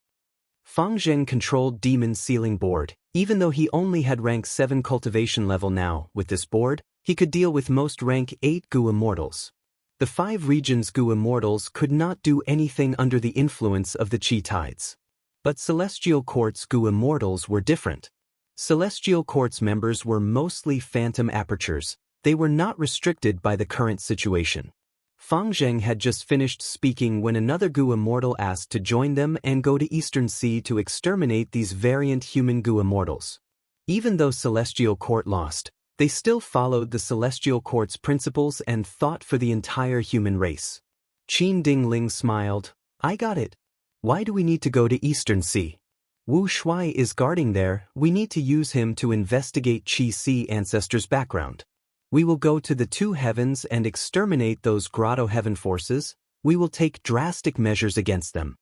Fang Zheng controlled Demon Sealing Board. Even though he only had rank 7 cultivation level now, with this board, he could deal with most rank 8 Gu immortals. The 5 regions Gu immortals could not do anything under the influence of the Qi tides. But Celestial Court's Gu immortals were different. Celestial Court's members were mostly phantom apertures. They were not restricted by the current situation. Fang Zheng had just finished speaking when another Gu immortal asked to join them and go to Eastern Sea to exterminate these variant human Gu immortals. Even though Celestial Court lost, they still followed the Celestial Court's principles and thought for the entire human race. Qin Dingling smiled. I got it. Why do we need to go to Eastern Sea? Wu Shuai is guarding there. We need to use him to investigate Qi Si ancestors' background. We will go to the two heavens and exterminate those Grotto Heaven forces. We will take drastic measures against them.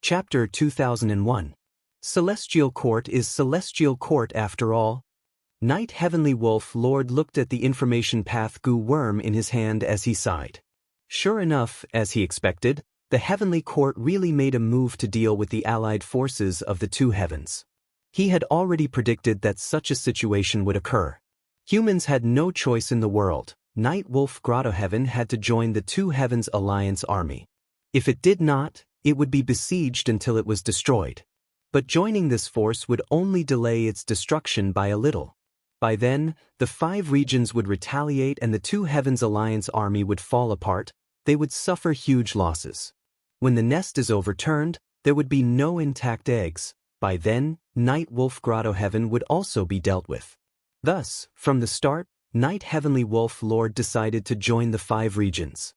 Chapter 2001. Celestial Court is Celestial Court after all. Night Heavenly Wolf Lord looked at the information path Gu worm in his hand as he sighed. Sure enough, as he expected, the Heavenly Court really made a move to deal with the allied forces of the two heavens. He had already predicted that such a situation would occur. Humans had no choice in the world. Night Wolf Grotto Heaven had to join the two heavens alliance army. If it did not, it would be besieged until it was destroyed. But joining this force would only delay its destruction by a little. By then, the 5 regions would retaliate and the two heavens alliance army would fall apart. They would suffer huge losses. When the nest is overturned, there would be no intact eggs. By then, Night Wolf Grotto Heaven would also be dealt with. Thus, from the start, Night Heavenly Wolf Lord decided to join the 5 regions.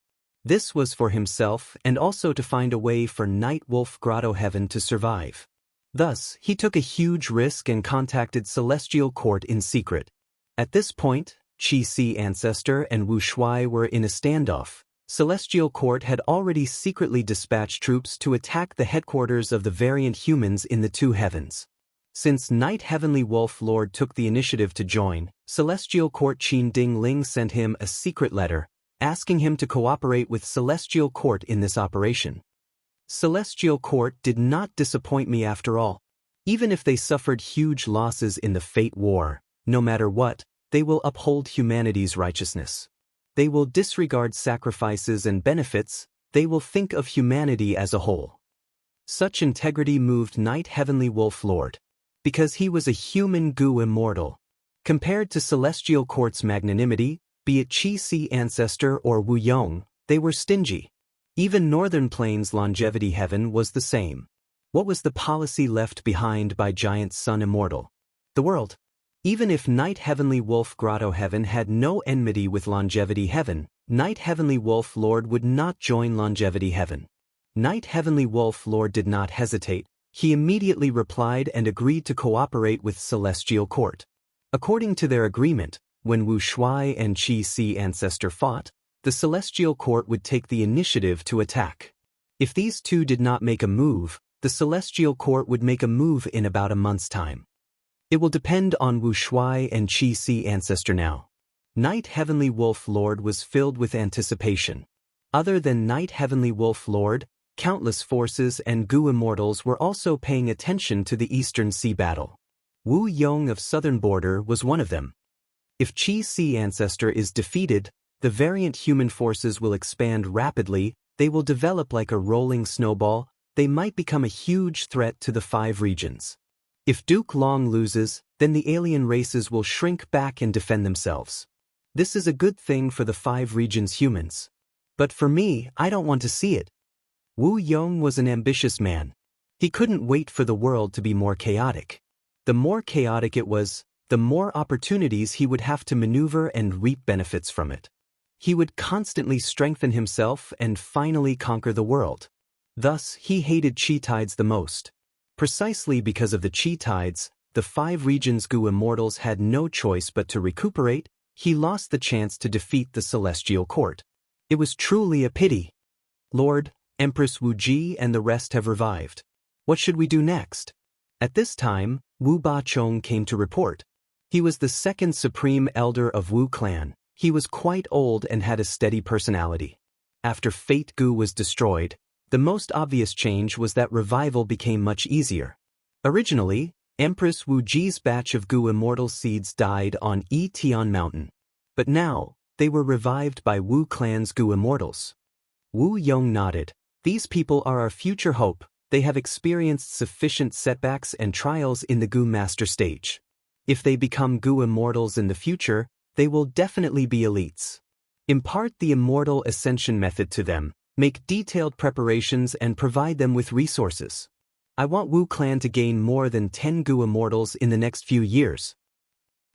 This was for himself and also to find a way for Night Wolf Grotto Heaven to survive. Thus, he took a huge risk and contacted Celestial Court in secret. At this point, Qi Ancestor and Wu Shuai were in a standoff. Celestial Court had already secretly dispatched troops to attack the headquarters of the variant humans in the two heavens. Since Night Heavenly Wolf Lord took the initiative to join, Celestial Court Qin Ding Ling sent him a secret letter, asking him to cooperate with Celestial Court in this operation. Celestial Court did not disappoint me after all. Even if they suffered huge losses in the Fate War, no matter what, they will uphold humanity's righteousness. They will disregard sacrifices and benefits, they will think of humanity as a whole. Such integrity moved Night Heavenly Wolf Lord. Because he was a human Gu immortal. Compared to Celestial Court's magnanimity, be it Qi Ancestor or Wu Yong, they were stingy. Even Northern Plains Longevity Heaven was the same. What was the policy left behind by Giant Sun Immortal? The world. Even if Night Heavenly Wolf Grotto Heaven had no enmity with Longevity Heaven, Night Heavenly Wolf Lord would not join Longevity Heaven. Night Heavenly Wolf Lord did not hesitate. He immediately replied and agreed to cooperate with Celestial Court. According to their agreement, when Wu Shuai and Qi Ancestor fought, the Celestial Court would take the initiative to attack. If these two did not make a move, the Celestial Court would make a move in about a month's time. It will depend on Wu Shuai and Qi Ancestor now. Night Heavenly Wolf Lord was filled with anticipation. Other than Night Heavenly Wolf Lord, countless forces and Gu immortals were also paying attention to the Eastern Sea battle. Wu Yong of Southern Border was one of them. If Qi Ancestor is defeated, the variant human forces will expand rapidly, they will develop like a rolling snowball, they might become a huge threat to the 5 regions. If Duke Long loses, then the alien races will shrink back and defend themselves. This is a good thing for the 5 regions humans. But for me, I don't want to see it. Wu Yong was an ambitious man. He couldn't wait for the world to be more chaotic. The more chaotic it was, the more opportunities he would have to maneuver and reap benefits from it. He would constantly strengthen himself and finally conquer the world. Thus, he hated Chi Tides the most. Precisely because of the Chi Tides, the 5 regions Gu immortals had no choice but to recuperate. He lost the chance to defeat the Celestial Court. It was truly a pity. Lord, Empress Wu Ji and the rest have revived. What should we do next? At this time, Wu Bachong came to report. He was the 2nd Supreme Elder of Wu Clan. He was quite old and had a steady personality. After Fate Gu was destroyed, the most obvious change was that revival became much easier. Originally, Empress Wu Ji's batch of Gu immortal seeds died on Tian Mountain. But now, they were revived by Wu Clan's Gu immortals. Wu Yong nodded. These people are our future hope. They have experienced sufficient setbacks and trials in the Gu Master stage. If they become Gu immortals in the future, they will definitely be elites. Impart the immortal ascension method to them, make detailed preparations and provide them with resources. I want Wu Clan to gain more than 10 Gu immortals in the next few years.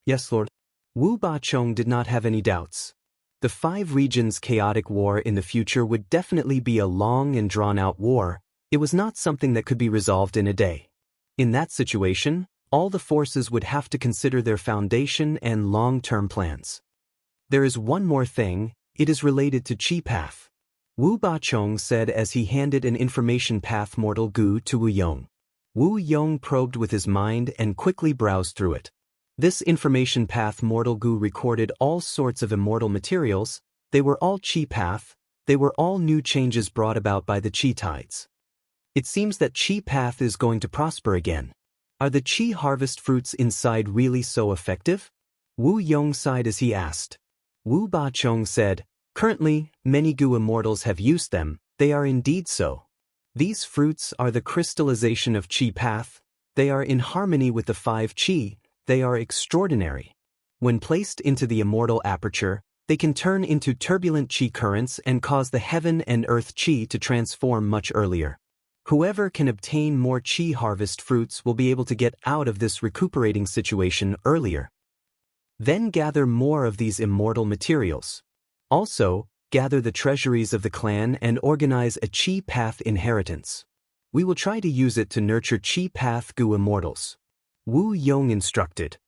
Yes, Lord. Wu Bachong did not have any doubts. The 5 regions' chaotic war in the future would definitely be a long and drawn-out war. It was not something that could be resolved in a day. In that situation, all the forces would have to consider their foundation and long-term plans. There is one more thing, it is related to Chi Path. Wu Bachong said as he handed an information path Mortal Gu to Wu Yong. Wu Yong probed with his mind and quickly browsed through it. This information path Mortal Gu recorded all sorts of immortal materials, they were all Chi Path, they were all new changes brought about by the Chi Tides. It seems that Chi Path is going to prosper again. Are the Chi harvest fruits inside really so effective? Wu Yong sighed as he asked. Wu Bachong said, currently, many Gu immortals have used them, they are indeed so. These fruits are the crystallization of Chi Path, they are in harmony with the 5 Chi, they are extraordinary. When placed into the immortal aperture, they can turn into turbulent Chi currents and cause the heaven and earth Chi to transform much earlier. Whoever can obtain more Chi harvest fruits will be able to get out of this recuperating situation earlier. Then gather more of these immortal materials. Also, gather the treasuries of the clan and organize a Qi Path inheritance. We will try to use it to nurture Qi Path Gu immortals. Wu Yong instructed.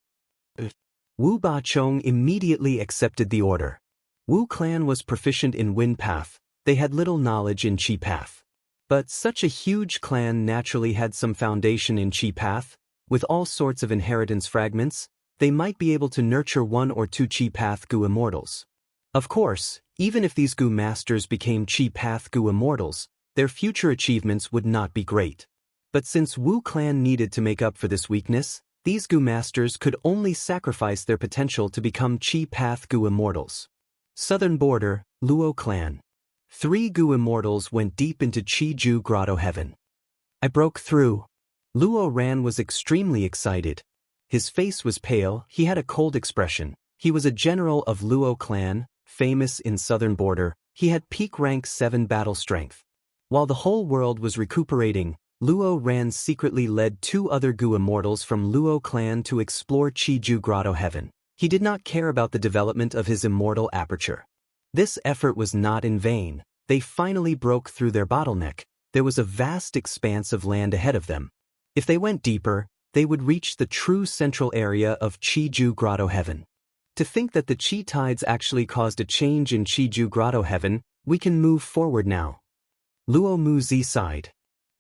Wu Bachong immediately accepted the order. Wu clan was proficient in Wind Path, they had little knowledge in Qi Path. But such a huge clan naturally had some foundation in Qi Path, with all sorts of inheritance fragments, they might be able to nurture 1 or 2 Qi Path Gu immortals. Of course, even if these Gu masters became Qi Path Gu immortals, their future achievements would not be great. But since Wu clan needed to make up for this weakness, these Gu masters could only sacrifice their potential to become Qi Path Gu immortals. Southern border, Luo clan. 3 Gu immortals went deep into Qiju Grotto Heaven. I broke through. Luo Ran was extremely excited. His face was pale, he had a cold expression. He was a general of Luo clan, famous in southern border, he had peak rank 7 battle strength. While the whole world was recuperating, Luo Ran secretly led 2 other Gu immortals from Luo clan to explore Qiju Grotto Heaven. He did not care about the development of his immortal aperture. This effort was not in vain. They finally broke through their bottleneck. There was a vast expanse of land ahead of them. If they went deeper, they would reach the true central area of Qiju Grotto Heaven. To think that the Qi tides actually caused a change in Qiju Grotto Heaven, we can move forward now. Luo Muzi sighed.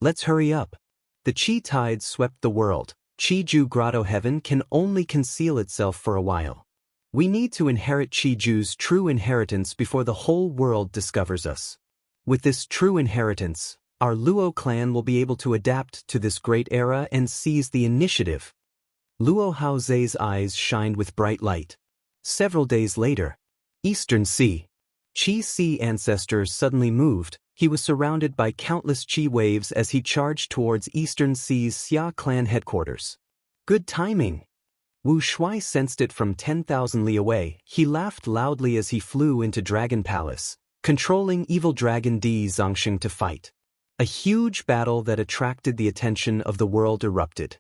Let's hurry up. The Qi tides swept the world. Qiju Grotto Heaven can only conceal itself for a while. We need to inherit Qiju's true inheritance before the whole world discovers us. With this true inheritance, our Luo clan will be able to adapt to this great era and seize the initiative. Luo Haozei's eyes shined with bright light. Several days later, Eastern Sea. Qi Sea ancestor suddenly moved. He was surrounded by countless Qi waves as he charged towards Eastern Sea's Xia clan headquarters. Good timing. Wu Shuai sensed it from 10,000 li away. He laughed loudly as he flew into Dragon Palace, controlling evil dragon Di Zongxing to fight. A huge battle that attracted the attention of the world erupted.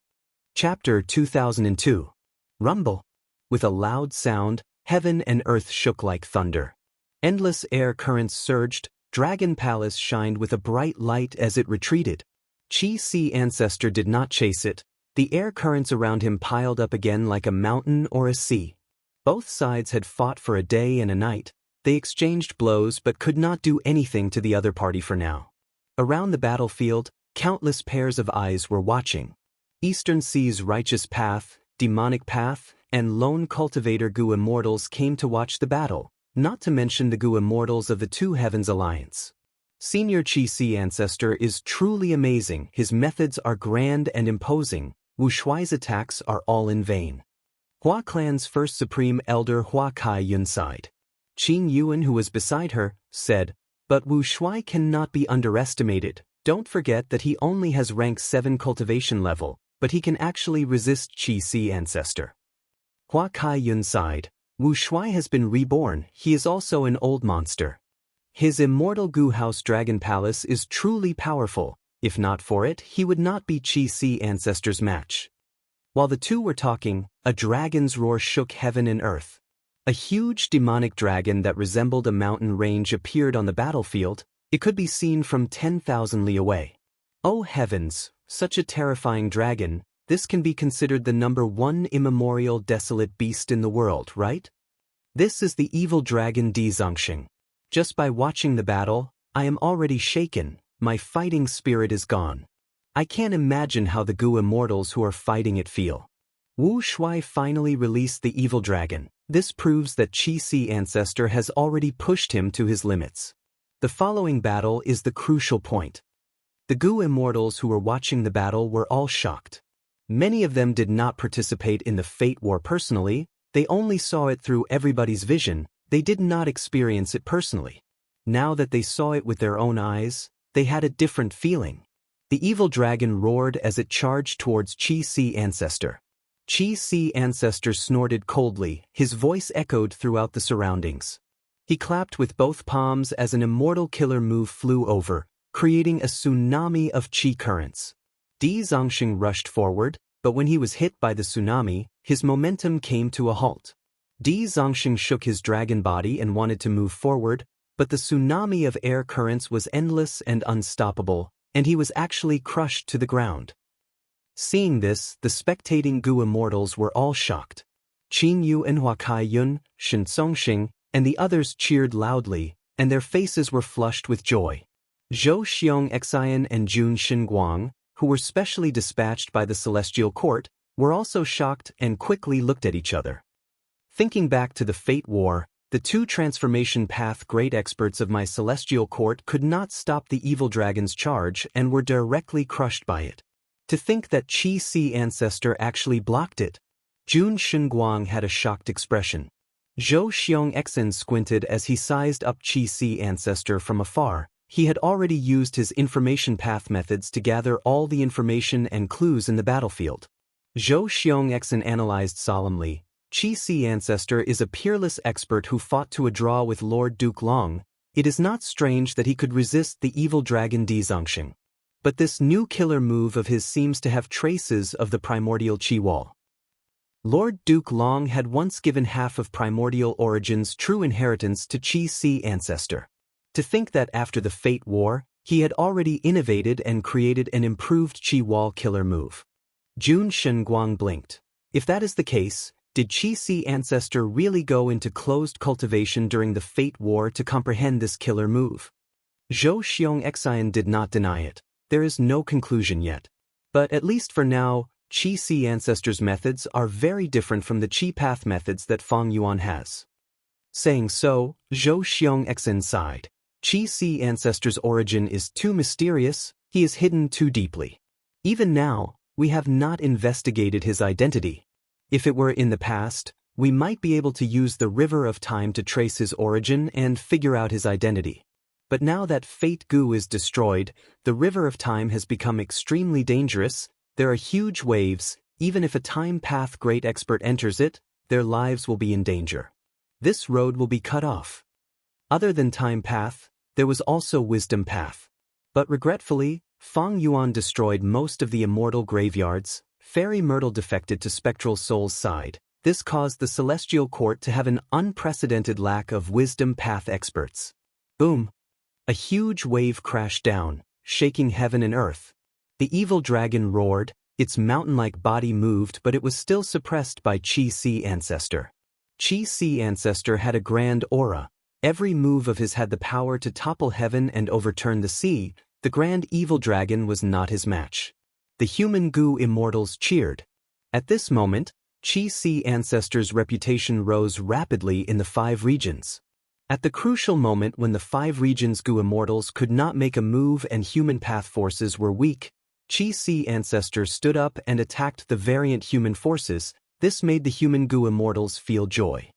Chapter 2002. Rumble. With a loud sound, heaven and earth shook like thunder. Endless air currents surged. Dragon Palace shined with a bright light as it retreated. Qi Sea ancestor did not chase it. The air currents around him piled up again like a mountain or a sea. Both sides had fought for a day and a night. They exchanged blows but could not do anything to the other party for now. Around the battlefield, countless pairs of eyes were watching. Eastern Sea's Righteous Path, Demonic Path, and Lone Cultivator Gu immortals came to watch the battle, not to mention the Gu immortals of the Two Heavens Alliance. Senior Qi Sea ancestor is truly amazing. His methods are grand and imposing. Wu Shuai's attacks are all in vain. Hua clan's first supreme elder Hua Kai Yun sighed. Qing Yuan, who was beside her, said, "But Wu Shuai cannot be underestimated. Don't forget that he only has rank 7 cultivation level, but he can actually resist Qi Sea ancestor." Hua Kai Yun sighed. Wu Shuai has been reborn. He is also an old monster. His immortal Gu House Dragon Palace is truly powerful. If not for it, he would not be Qi Sea ancestor's match. While the two were talking, a dragon's roar shook heaven and earth. A huge demonic dragon that resembled a mountain range appeared on the battlefield. It could be seen from 10,000 li away. Oh heavens, such a terrifying dragon. This can be considered the #1 immemorial desolate beast in the world, right? This is the evil dragon Di Zongxing. Just by watching the battle, I am already shaken. My fighting spirit is gone. I can't imagine how the Gu immortals who are fighting it feel. Wu Shuai finally released the evil dragon. This proves that Qi Sea ancestor has already pushed him to his limits. The following battle is the crucial point. The Gu immortals who were watching the battle were all shocked. Many of them did not participate in the Fate War personally. They only saw it through everybody's vision. They did not experience it personally. Now that they saw it with their own eyes, they had a different feeling. The evil dragon roared as it charged towards Qi Sea ancestor. Qi Sea ancestor snorted coldly. His voice echoed throughout the surroundings. He clapped with both palms as an immortal killer move flew over, creating a tsunami of Qi currents. Di Zongxing rushed forward, but when he was hit by the tsunami, his momentum came to a halt. Di Zongxing shook his dragon body and wanted to move forward, but the tsunami of air currents was endless and unstoppable, and he was actually crushed to the ground. Seeing this, the spectating Gu immortals were all shocked. Qin Yu and Huakai Yun, Shen Songxing, and the others cheered loudly, and their faces were flushed with joy. Zhou Xiongxian and Jun Xinguang, who were specially dispatched by the Celestial Court, were also shocked and quickly looked at each other. Thinking back to the Fate War, the two transformation path great experts of my Celestial Court could not stop the evil dragon's charge and were directly crushed by it. To think that Qi Si Ancestor actually blocked it. Jun Xinguang had a shocked expression. Zhou Xiongxian squinted as he sized up Qi Si Ancestor from afar. He had already used his information path methods to gather all the information and clues in the battlefield. Zhou Xiongxian analyzed solemnly. Qi Si Ancestor is a peerless expert who fought to a draw with Lord Duke Long. It is not strange that he could resist the evil dragon Di Zongxing. But this new killer move of his seems to have traces of the primordial Qi Wall. Lord Duke Long had once given half of primordial origin's true inheritance to Qi Si Ancestor. To think that after the Fate War, he had already innovated and created an improved Qi Wall killer move. Jun Xinguang blinked. If that is the case, did Qi Si Ancestor really go into closed cultivation during the Fate War to comprehend this killer move? Zhou Xiongxian did not deny it. There is no conclusion yet. But at least for now, Qi Si Ancestor's methods are very different from the Qi Path methods that Fang Yuan has. Saying so, Zhou Xiongxian sighed. Qi Si Ancestor's origin is too mysterious, he is hidden too deeply. Even now, we have not investigated his identity. If it were in the past, we might be able to use the River of Time to trace his origin and figure out his identity. But now that Fate Gu is destroyed, the River of Time has become extremely dangerous. There are huge waves. Even if a time path great expert enters it, their lives will be in danger. This road will be cut off. Other than time path, there was also wisdom path. But regretfully, Fang Yuan destroyed most of the immortal graveyards. Fairy Myrtle defected to Spectral Soul's side. This caused the Celestial Court to have an unprecedented lack of wisdom path experts. Boom! A huge wave crashed down, shaking heaven and earth. The evil dragon roared, its mountain-like body moved, but it was still suppressed by Qi Si Ancestor. Qi Si Ancestor had a grand aura. Every move of his had the power to topple heaven and overturn the sea. The grand evil dragon was not his match. The human Gu immortals cheered. At this moment, Qi Si Ancestor's reputation rose rapidly in the 5 regions. At the crucial moment when the 5 regions Gu immortals could not make a move and human path forces were weak, Qi Si Ancestor stood up and attacked the variant human forces. This made the human Gu immortals feel joy.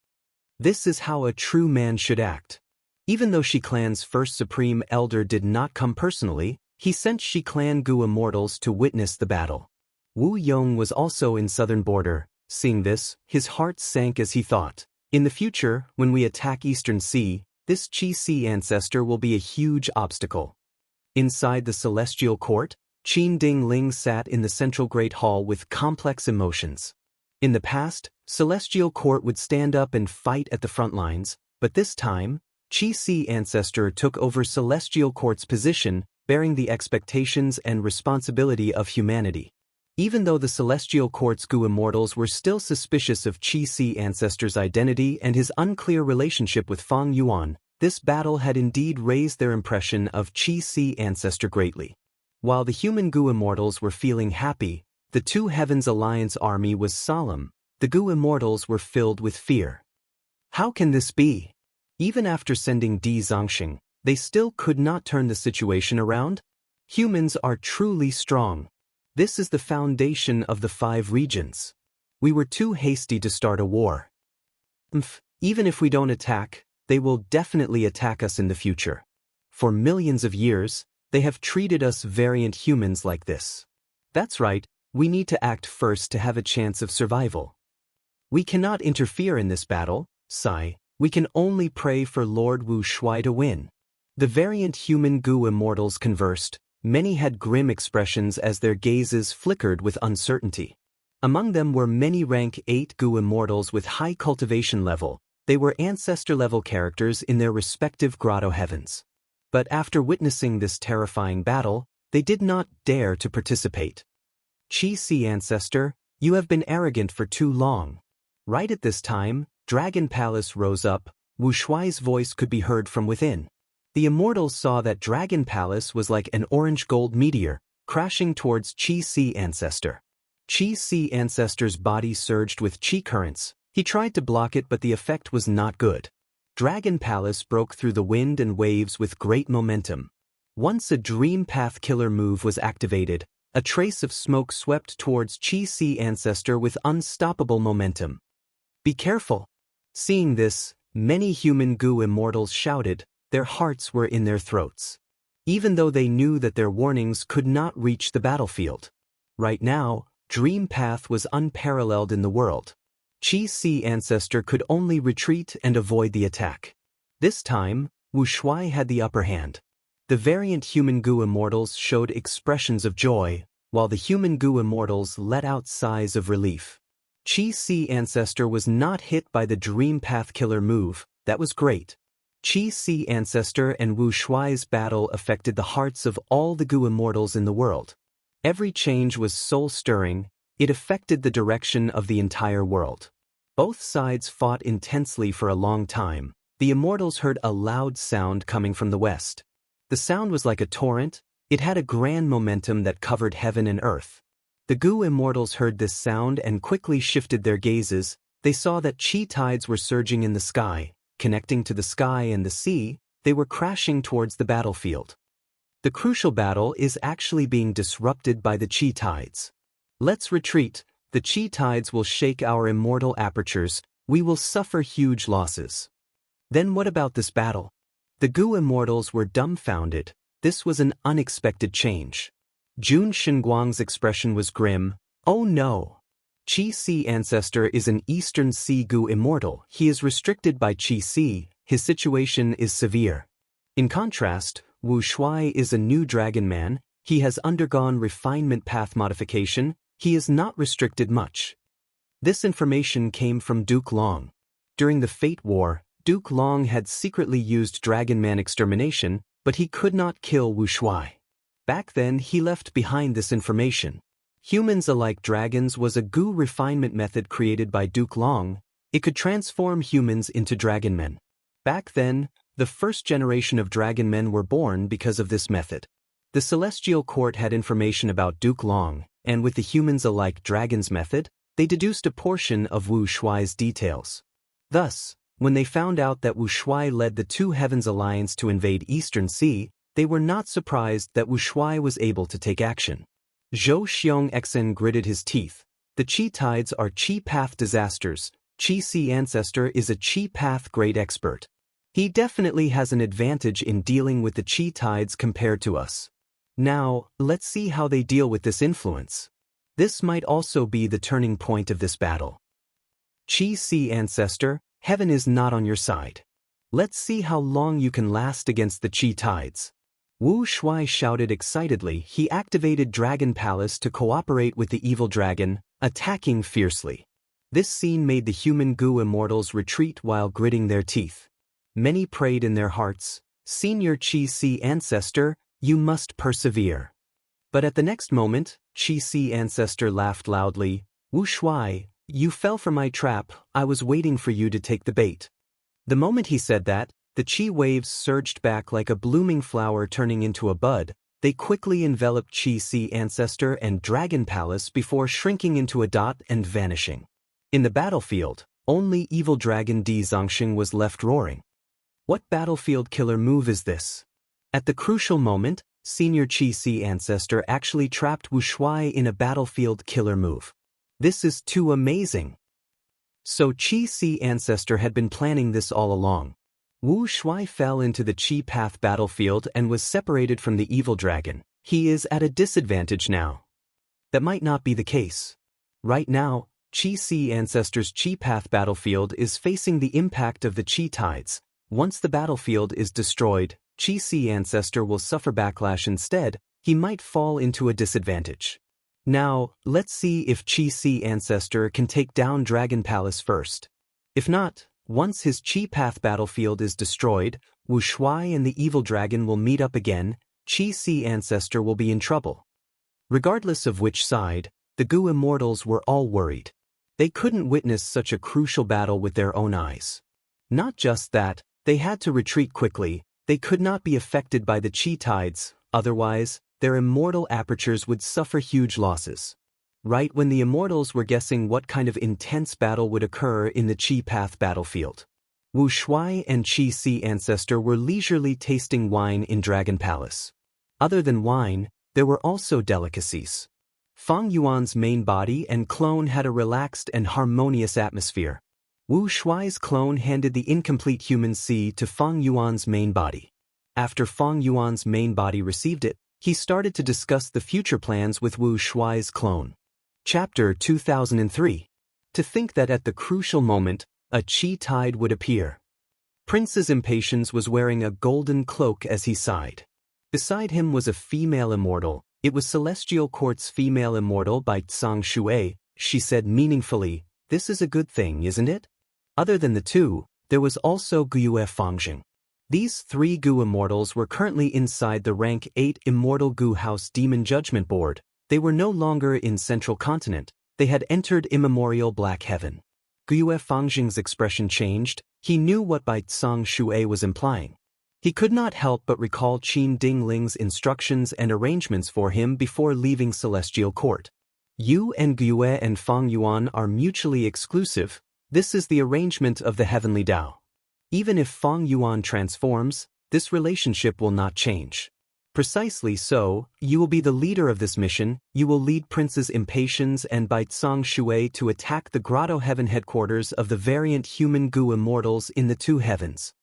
This is how a true man should act. Even though Shi Clan's first Supreme Elder did not come personally, he sent Shi Clan Gu immortals to witness the battle. Wu Yong was also in southern border. Seeing this, his heart sank as he thought, in the future, when we attack Eastern Sea, this Qi Si Ancestor will be a huge obstacle. Inside the Celestial Court, Qin Ding Ling sat in the central Great Hall with complex emotions. In the past, Celestial Court would stand up and fight at the front lines, but this time, Qi Si Ancestor took over Celestial Court's position, bearing the expectations and responsibility of humanity. Even though the Celestial Court's Gu immortals were still suspicious of Qi Si Ancestor's identity and his unclear relationship with Fang Yuan, this battle had indeed raised their impression of Qi Si Ancestor greatly. While the human Gu immortals were feeling happy, the Two Heavens Alliance army was solemn. The Gu immortals were filled with fear. How can this be? Even after sending Di Zongxing, they still could not turn the situation around? Humans are truly strong. This is the foundation of the 5 regions. We were too hasty to start a war. Even if we don't attack, they will definitely attack us in the future. For millions of years, they have treated us variant humans like this. That's right, we need to act first to have a chance of survival. We cannot interfere in this battle, Sai. We can only pray for Lord Wu Shui to win. The variant human Gu immortals conversed. Many had grim expressions as their gazes flickered with uncertainty. Among them were many rank 8 Gu immortals with high cultivation level. They were ancestor-level characters in their respective grotto heavens. But after witnessing this terrifying battle, they did not dare to participate. Qi ancestor, you have been arrogant for too long. Right at this time, Dragon Palace rose up. Wu Shuai's voice could be heard from within. The immortals saw that Dragon Palace was like an orange-gold meteor, crashing towards Qi ancestor. Qi ancestor's body surged with Qi currents. He tried to block it, but the effect was not good. Dragon Palace broke through the wind and waves with great momentum. Once a Dream Path Killer move was activated, a trace of smoke swept towards Qi ancestor with unstoppable momentum. Be careful! Seeing this, many human goo immortals shouted. Their hearts were in their throats. Even though they knew that their warnings could not reach the battlefield. Right now, Dream Path was unparalleled in the world. Qi ancestor could only retreat and avoid the attack. This time, Wu Shuai had the upper hand. The variant human goo immortals showed expressions of joy, while the human goo immortals let out sighs of relief. Qi ancestor was not hit by the Dream Path Killer move. That was great. Qi ancestor and Wu Shuai's battle affected the hearts of all the goo immortals in the world. Every change was soul-stirring. It affected the direction of the entire world. Both sides fought intensely for a long time. The immortals heard a loud sound coming from the west. The sound was like a torrent. It had a grand momentum that covered heaven and earth. The goo immortals heard this sound and quickly shifted their gazes. They saw that Qi tides were surging in the sky, connecting to the sky and the sea. They were crashing towards the battlefield. The crucial battle is actually being disrupted by the Qi tides. Let's retreat. The Qi tides will shake our immortal apertures. We will suffer huge losses. Then what about this battle? The goo immortals were dumbfounded. This was an unexpected change. Jun Shenguang's expression was grim. Oh no! Qi ancestor is an Eastern Sea goo immortal. He is restricted by Qi. His situation is severe. In contrast, Wu Shuai is a new dragon man. He has undergone refinement path modification. He is not restricted much. This information came from Duke Long. During the Fate War, Duke Long had secretly used Dragon Man extermination, but he could not kill Wu Shuai. Back then, he left behind this information. Humans alike dragons was a goo refinement method created by Duke Long. It could transform humans into dragon men. Back then, the first generation of dragon men were born because of this method. The Celestial Court had information about Duke Long, and with the humans alike dragons method, they deduced a portion of Wu Shuai's details. Thus, when they found out that Wu Shuai led the Two Heavens Alliance to invade Eastern Sea, they were not surprised that Wu Shuai was able to take action. Zhou Xiongxen gritted his teeth. The Qi tides are Qi path disasters. Qi ancestor is a Qi path great expert. He definitely has an advantage in dealing with the Qi tides compared to us. Now, let's see how they deal with this influence. This might also be the turning point of this battle. Qi ancestor, heaven is not on your side. Let's see how long you can last against the Qi tides. Wu Shuai shouted excitedly. He activated Dragon Palace to cooperate with the evil dragon, attacking fiercely. This scene made the human goo immortals retreat while gritting their teeth. Many prayed in their hearts, Senior Qi ancestor, you must persevere. But at the next moment, Qi ancestor laughed loudly. Wu Shuai, you fell for my trap. I was waiting for you to take the bait. The moment he said that, the Qi waves surged back like a blooming flower turning into a bud. They quickly enveloped Qi ancestor and Dragon Palace before shrinking into a dot and vanishing. In the battlefield, only evil dragon Di Zongxing was left roaring. What battlefield killer move is this? At the crucial moment, Senior Qi ancestor actually trapped Wu Shuai in a battlefield killer move. This is too amazing. So Qi ancestor had been planning this all along. Wu Shuai fell into the Qi path battlefield and was separated from the evil dragon. He is at a disadvantage now. That might not be the case. Right now, Qi ancestor's Qi path battlefield is facing the impact of the Qi tides. Once the battlefield is destroyed, Qi ancestor will suffer backlash instead. He might fall into a disadvantage. Now, let's see if Qi ancestor can take down Dragon Palace first. If not, Once his Qi Path battlefield is destroyed, Wu Shuai and the evil dragon will meet up again. Qi Si ancestor will be in trouble. Regardless of which side, the Gu immortals were all worried. They couldn't witness such a crucial battle with their own eyes. Not just that, they had to retreat quickly. They could not be affected by the Qi tides, otherwise, their immortal apertures would suffer huge losses. Right when the immortals were guessing what kind of intense battle would occur in the Qi Path battlefield, Wu Shuai and Qi Si ancestor were leisurely tasting wine in Dragon Palace. Other than wine, there were also delicacies. Fang Yuan's main body and clone had a relaxed and harmonious atmosphere. Wu Shuai's clone handed the incomplete human seed to Fang Yuan's main body. After Fang Yuan's main body received it, he started to discuss the future plans with Wu Shuai's clone. Chapter 2003. To think that at the crucial moment, a Qi tide would appear. Prince's Impatience was wearing a golden cloak as he sighed. Beside him was a female immortal. It was Celestial Court's female immortal by Tsang Shuai. She said meaningfully, "This is a good thing, isn't it?" Other than the two, there was also Guiyue Fangjing. These three Gu immortals were currently inside the rank 8 Immortal Gu House Demon Judgment Board. They were no longer in Central Continent. They had entered immemorial Black Heaven. Guiyue Fangjing's expression changed. He knew what Bai Tsang Shuai was implying. He could not help but recall Qin Dingling's instructions and arrangements for him before leaving Celestial Court. You and Guiyue and Fang Yuan are mutually exclusive. This is the arrangement of the Heavenly Tao. Even if Fang Yuan transforms, this relationship will not change. Precisely so, you will be the leader of this mission. You will lead Prince's Impatience and Bai Tsang Shuai to attack the Grotto Heaven headquarters of the variant human Gu immortals in the two heavens.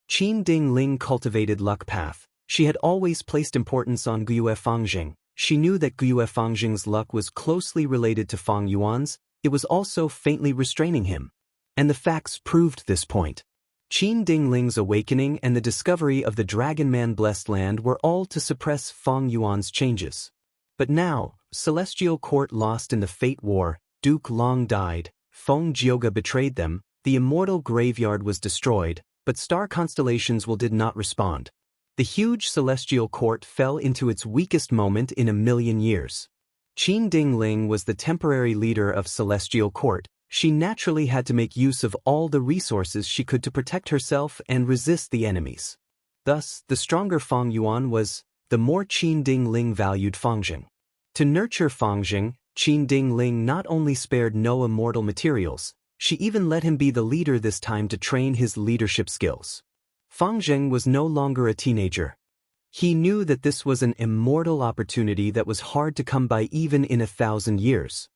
Qin Dingling cultivated luck path. She had always placed importance on Guiyue Fangjing. She knew that Guiyue Fangjing's luck was closely related to Fang Yuan's. It was also faintly restraining him. And the facts proved this point. Qin Dingling's awakening and the discovery of the Dragon Man Blessed Land were all to suppress Fang Yuan's changes. But now, Celestial Court lost in the Fate War, Duke Long died, Feng Jioga betrayed them, the Immortal Graveyard was destroyed, but star constellations did not respond. The huge Celestial Court fell into its weakest moment in 1,000,000 years. Qin Dingling was the temporary leader of Celestial Court. She naturally had to make use of all the resources she could to protect herself and resist the enemies. Thus, the stronger Fang Yuan was, the more Qin Dingling valued Fangjing. To nurture Fangjing, Qin Dingling not only spared no immortal materials, she even let him be the leader this time to train his leadership skills. Fangjing was no longer a teenager. He knew that this was an immortal opportunity that was hard to come by even in 1,000 years.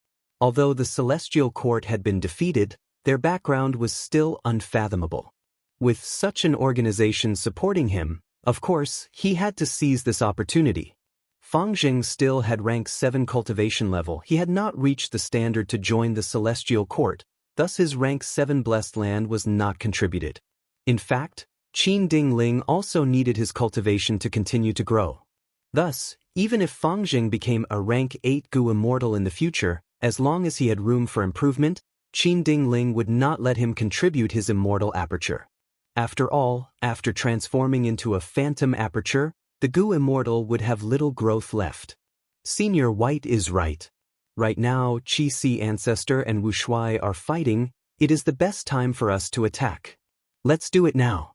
Although the Celestial Court had been defeated, their background was still unfathomable. With such an organization supporting him, of course, he had to seize this opportunity. Fangjing still had rank 7 cultivation level. He had not reached the standard to join the Celestial Court, thus his rank 7 Blessed Land was not contributed. In fact, Qin Dingling also needed his cultivation to continue to grow. Thus, even if Fangjing became a rank 8 Gu immortal in the future, as long as he had room for improvement, Qin Dingling would not let him contribute his immortal aperture. After all, after transforming into a phantom aperture, the Gu immortal would have little growth left. Senior White is right. Right now, Qi Si ancestor and Wu Shuai are fighting. It is the best time for us to attack. Let's do it now.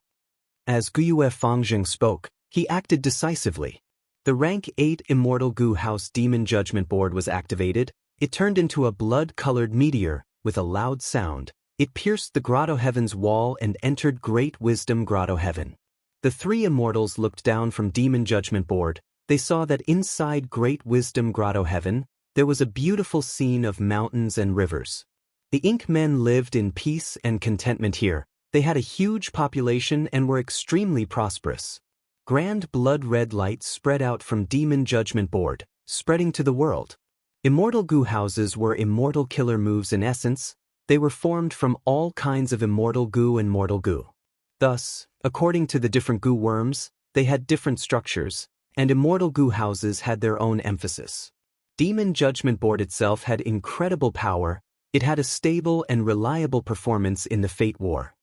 As Guiyue Fangjing spoke, he acted decisively. The rank 8 Immortal Gu House Demon Judgment Board was activated. It turned into a blood-colored meteor. With a loud sound, it pierced the Grotto Heaven's wall and entered Great Wisdom Grotto Heaven. The three immortals looked down from Demon Judgment Board. They saw that inside Great Wisdom Grotto Heaven, there was a beautiful scene of mountains and rivers. The Ink Men lived in peace and contentment here. They had a huge population and were extremely prosperous. Grand blood-red light spread out from Demon Judgment Board, spreading to the world. Immortal Gu houses were immortal killer moves in essence. They were formed from all kinds of Immortal Gu and Mortal Gu. Thus, according to the different Gu worms, they had different structures, and Immortal Gu houses had their own emphasis. Demon Judgment Board itself had incredible power. It had a stable and reliable performance in the Fate War.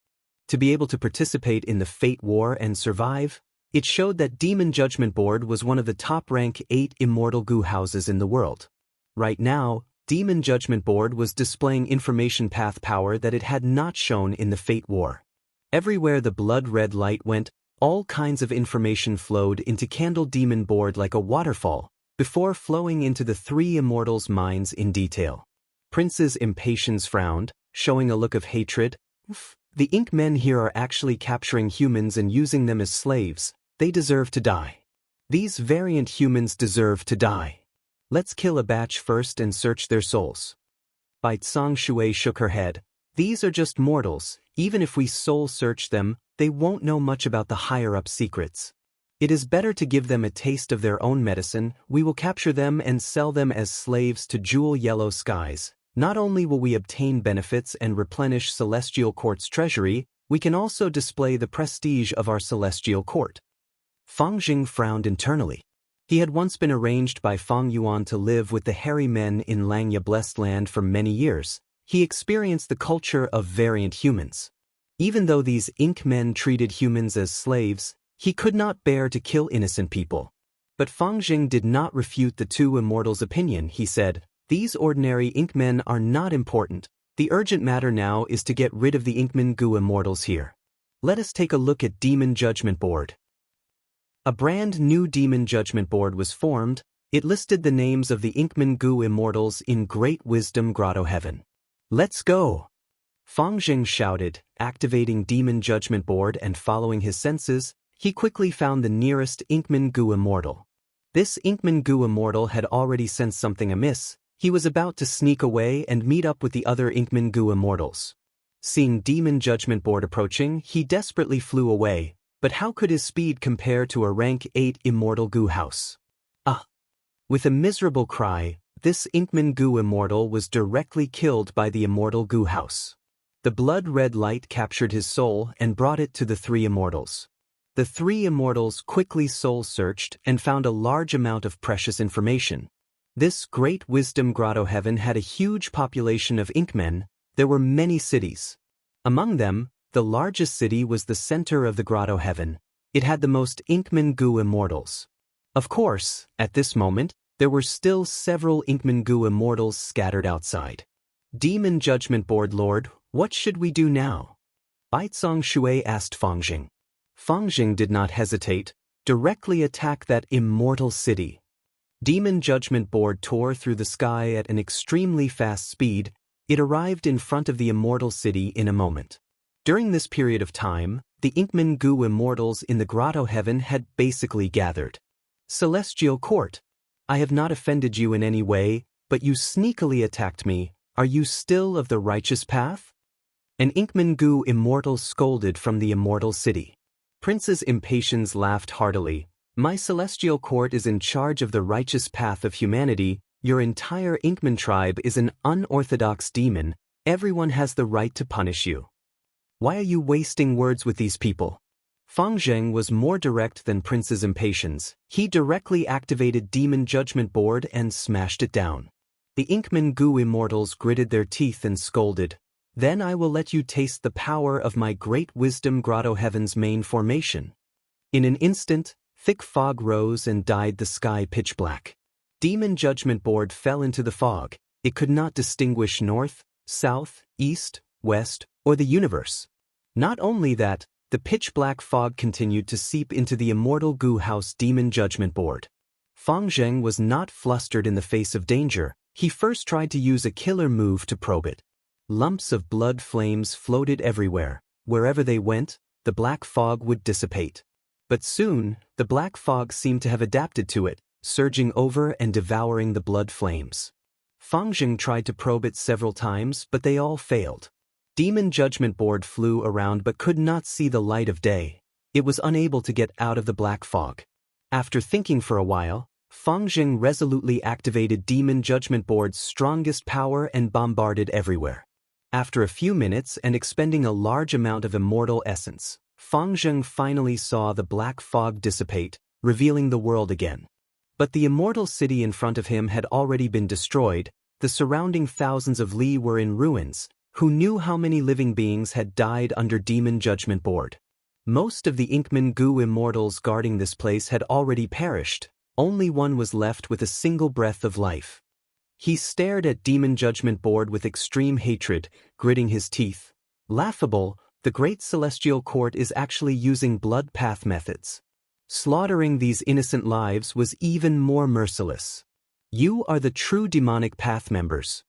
To be able to participate in the Fate War and survive, it showed that Demon Judgment Board was one of the top-rank 8 immortal goo houses in the world. Right now, Demon Judgment Board was displaying information path power that it had not shown in the Fate War. Everywhere the blood-red light went, all kinds of information flowed into Candle Demon Board like a waterfall, before flowing into the 3 immortals' minds in detail. Prince's impatience frowned, showing a look of hatred. The ink men here are actually capturing humans and using them as slaves. They deserve to die. These variant humans deserve to die. Let's kill a batch first and search their souls. Bai Tsang Shui shook her head. These are just mortals. Even if we soul search them, they won't know much about the higher-up secrets. It is better to give them a taste of their own medicine. We will capture them and sell them as slaves to Jewel Yellow Skies. Not only will we obtain benefits and replenish Celestial Court's treasury, we can also display the prestige of our Celestial Court. Fang Jing frowned internally. He had once been arranged by Fang Yuan to live with the hairy men in Langya Blessed Land for many years. He experienced the culture of variant humans. Even though these ink men treated humans as slaves, he could not bear to kill innocent people. But Fang Jing did not refute the 2 immortals' opinion. He said, "These ordinary ink men are not important. The urgent matter now is to get rid of the Inkman Goo immortals here. Let us take a look at Demon Judgment Board." A brand new Demon Judgment Board was formed. It listed the names of the Inkman Goo immortals in Great Wisdom Grotto Heaven. "Let's go!" Fang Jing shouted, activating Demon Judgment Board and following his senses, he quickly found the nearest Inkman Goo immortal. This Inkman Goo immortal had already sensed something amiss. He was about to sneak away and meet up with the other Inkman Goo immortals. Seeing Demon Judgment Board approaching, he desperately flew away, but how could his speed compare to a rank 8 immortal goo house? With a miserable cry, this Inkman Goo immortal was directly killed by the immortal goo house. The blood-red light captured his soul and brought it to the 3 immortals. The 3 immortals quickly soul-searched and found a large amount of precious information. This Great Wisdom Grotto Heaven had a huge population of Inkmen. There were many cities. Among them, the largest city was the center of the Grotto Heaven. It had the most Inkman Goo immortals. Of course, at this moment, there were still several Inkman Goo immortals scattered outside. Demon Judgment Board Lord, what should we do now? Bai Tsang Shui asked Fang Jing. Fang Jing did not hesitate. Directly attack that immortal city. Demon Judgment Board tore through the sky at an extremely fast speed. It arrived in front of the immortal city in a moment. During this period of time, the Inkman Goo immortals in the Grotto Heaven had basically gathered. Celestial Court, I have not offended you in any way, but you sneakily attacked me. Are you still of the righteous path? An Inkman Goo immortal scolded from the immortal city. Prince's impatience laughed heartily. My Celestial Court is in charge of the righteous path of humanity. Your entire Inkman tribe is an unorthodox demon. Everyone has the right to punish you. Why are you wasting words with these people? Fang Jing was more direct than Prince's impatience. He directly activated Demon Judgment Board and smashed it down. The Inkman Goo immortals gritted their teeth and scolded. Then I will let you taste the power of my Great Wisdom Grotto Heaven's main formation. In an instant, thick fog rose and dyed the sky pitch black. Demon Judgment Board fell into the fog. It could not distinguish north, south, east, west, or the universe. Not only that, the pitch-black fog continued to seep into the immortal goo house Demon Judgment Board. Fang Jing was not flustered in the face of danger. He first tried to use a killer move to probe it. Lumps of blood flames floated everywhere. Wherever they went, the black fog would dissipate. But soon, the black fog seemed to have adapted to it, surging over and devouring the blood flames. Fang Jing tried to probe it several times, but they all failed. Demon Judgment Board flew around but could not see the light of day. It was unable to get out of the black fog. After thinking for a while, Fang Jing resolutely activated Demon Judgment Board's strongest power and bombarded everywhere. After a few minutes and expending a large amount of immortal essence, Fang Jing finally saw the black fog dissipate, revealing the world again. But the immortal city in front of him had already been destroyed. The surrounding thousands of li were in ruins. Who knew how many living beings had died under Demon Judgment Board? Most of the Inkman Gu immortals guarding this place had already perished. Only one was left with a single breath of life. He stared at Demon Judgment Board with extreme hatred, gritting his teeth. Laughable, the Great Celestial Court is actually using blood path methods. Slaughtering these innocent lives was even more merciless. You are the true demonic path members.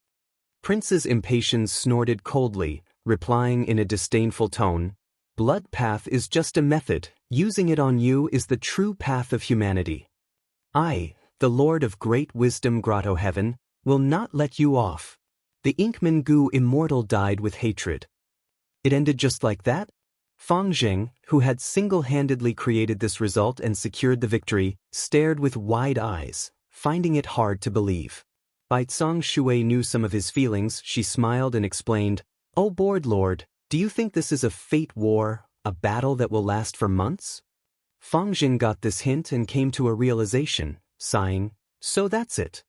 Prince's Impatience snorted coldly, replying in a disdainful tone, "Blood path is just a method, using it on you is the true path of humanity. I, the Lord of Great Wisdom Grotto Heaven, will not let you off." The Inkman Gu immortal died with hatred. It ended just like that? Fang Zheng, who had single-handedly created this result and secured the victory, stared with wide eyes, finding it hard to believe. Bai Tsang Shui knew some of his feelings. She smiled and explained, "Oh Board Lord, do you think this is a fate war, a battle that will last for months?" Fang Zheng got this hint and came to a realization, sighing, "So that's it."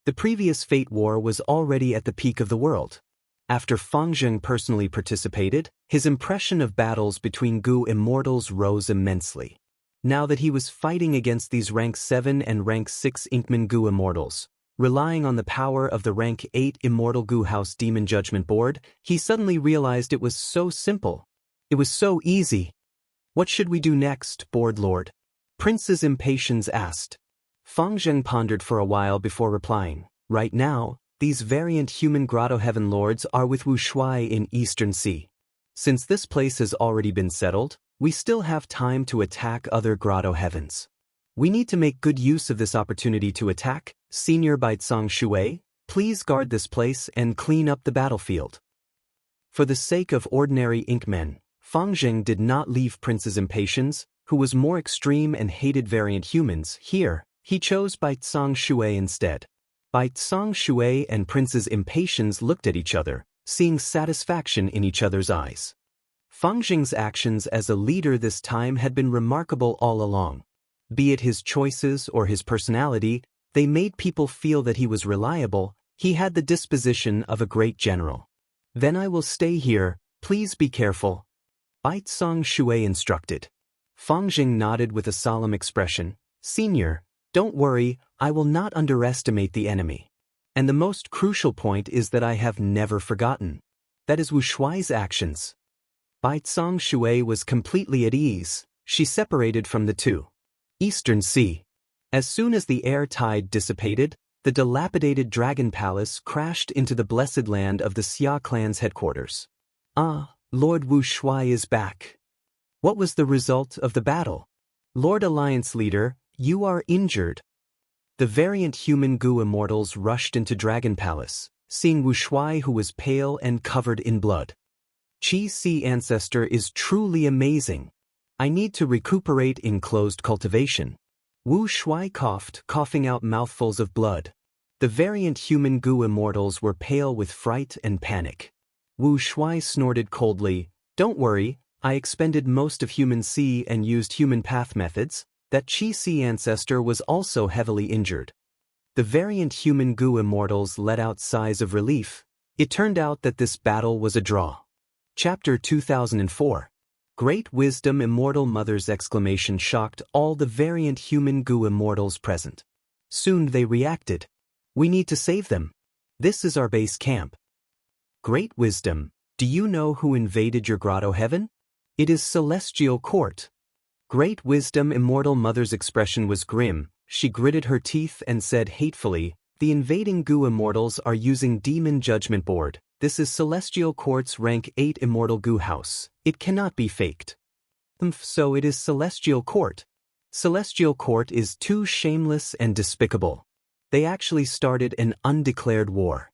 The previous fate war was already at the peak of the world. After Fang Zheng personally participated, his impression of battles between Gu immortals rose immensely. Now that he was fighting against these rank 7 and rank 6 Inkman Gu immortals, relying on the power of the rank 8 Immortal Gu House Demon Judgment Board, he suddenly realized it was so simple. It was so easy. "What should we do next, Board Lord?" Prince's Impatience asked. Fang Zheng pondered for a while before replying, "Right now, these variant human Grotto Heaven Lords are with Wuxia in Eastern Sea. Since this place has already been settled, we still have time to attack other Grotto Heavens. We need to make good use of this opportunity to attack. Senior Bai Tsang Shui, please guard this place and clean up the battlefield." For the sake of ordinary Inkmen, Fang Zheng did not leave Prince's Impatience, who was more extreme and hated variant humans, here. He chose Bai Tsang Shui instead. Bai Tsang Shui and Prince's Impatience looked at each other, seeing satisfaction in each other's eyes. Fang Zheng's actions as a leader this time had been remarkable all along. Be it his choices or his personality, they made people feel that he was reliable. He had the disposition of a great general. "Then I will stay here, please be careful," Bai Tsang Shui instructed. Fang Zheng nodded with a solemn expression. "Senior, don't worry, I will not underestimate the enemy. And the most crucial point is that I have never forgotten. That is Wuxui's actions." Bai Tsang Shui was completely at ease. She separated from the two. Eastern Sea. As soon as the air tide dissipated, the dilapidated dragon palace crashed into the blessed land of the Xia clan's headquarters. "Ah, Lord Wuxia is back. What was the result of the battle?" "Lord Alliance Leader, you are injured." The variant human Gu immortals rushed into Dragon Palace, seeing Wuxia who was pale and covered in blood. "Qi Si Ancestor is truly amazing. I need to recuperate in closed cultivation." Wu Shuai coughed, coughing out mouthfuls of blood. The variant human Gu immortals were pale with fright and panic. Wu Shuai snorted coldly, "Don't worry, I expended most of human C and used human path methods. That Qi Si ancestor was also heavily injured." The variant human Gu immortals let out sighs of relief. It turned out that this battle was a draw. Chapter 2004. Great Wisdom Immortal Mother's exclamation shocked all the variant human Gu immortals present. Soon they reacted. "We need to save them. This is our base camp." "Great Wisdom, do you know who invaded your Grotto Heaven?" "It is Celestial Court." Great Wisdom Immortal Mother's expression was grim. She gritted her teeth and said hatefully, "The invading Gu immortals are using Demon Judgment Board. This is Celestial Court's rank 8 Immortal Gu House. It cannot be faked." So it is Celestial Court. Celestial Court is too shameless and despicable. They actually started an undeclared war.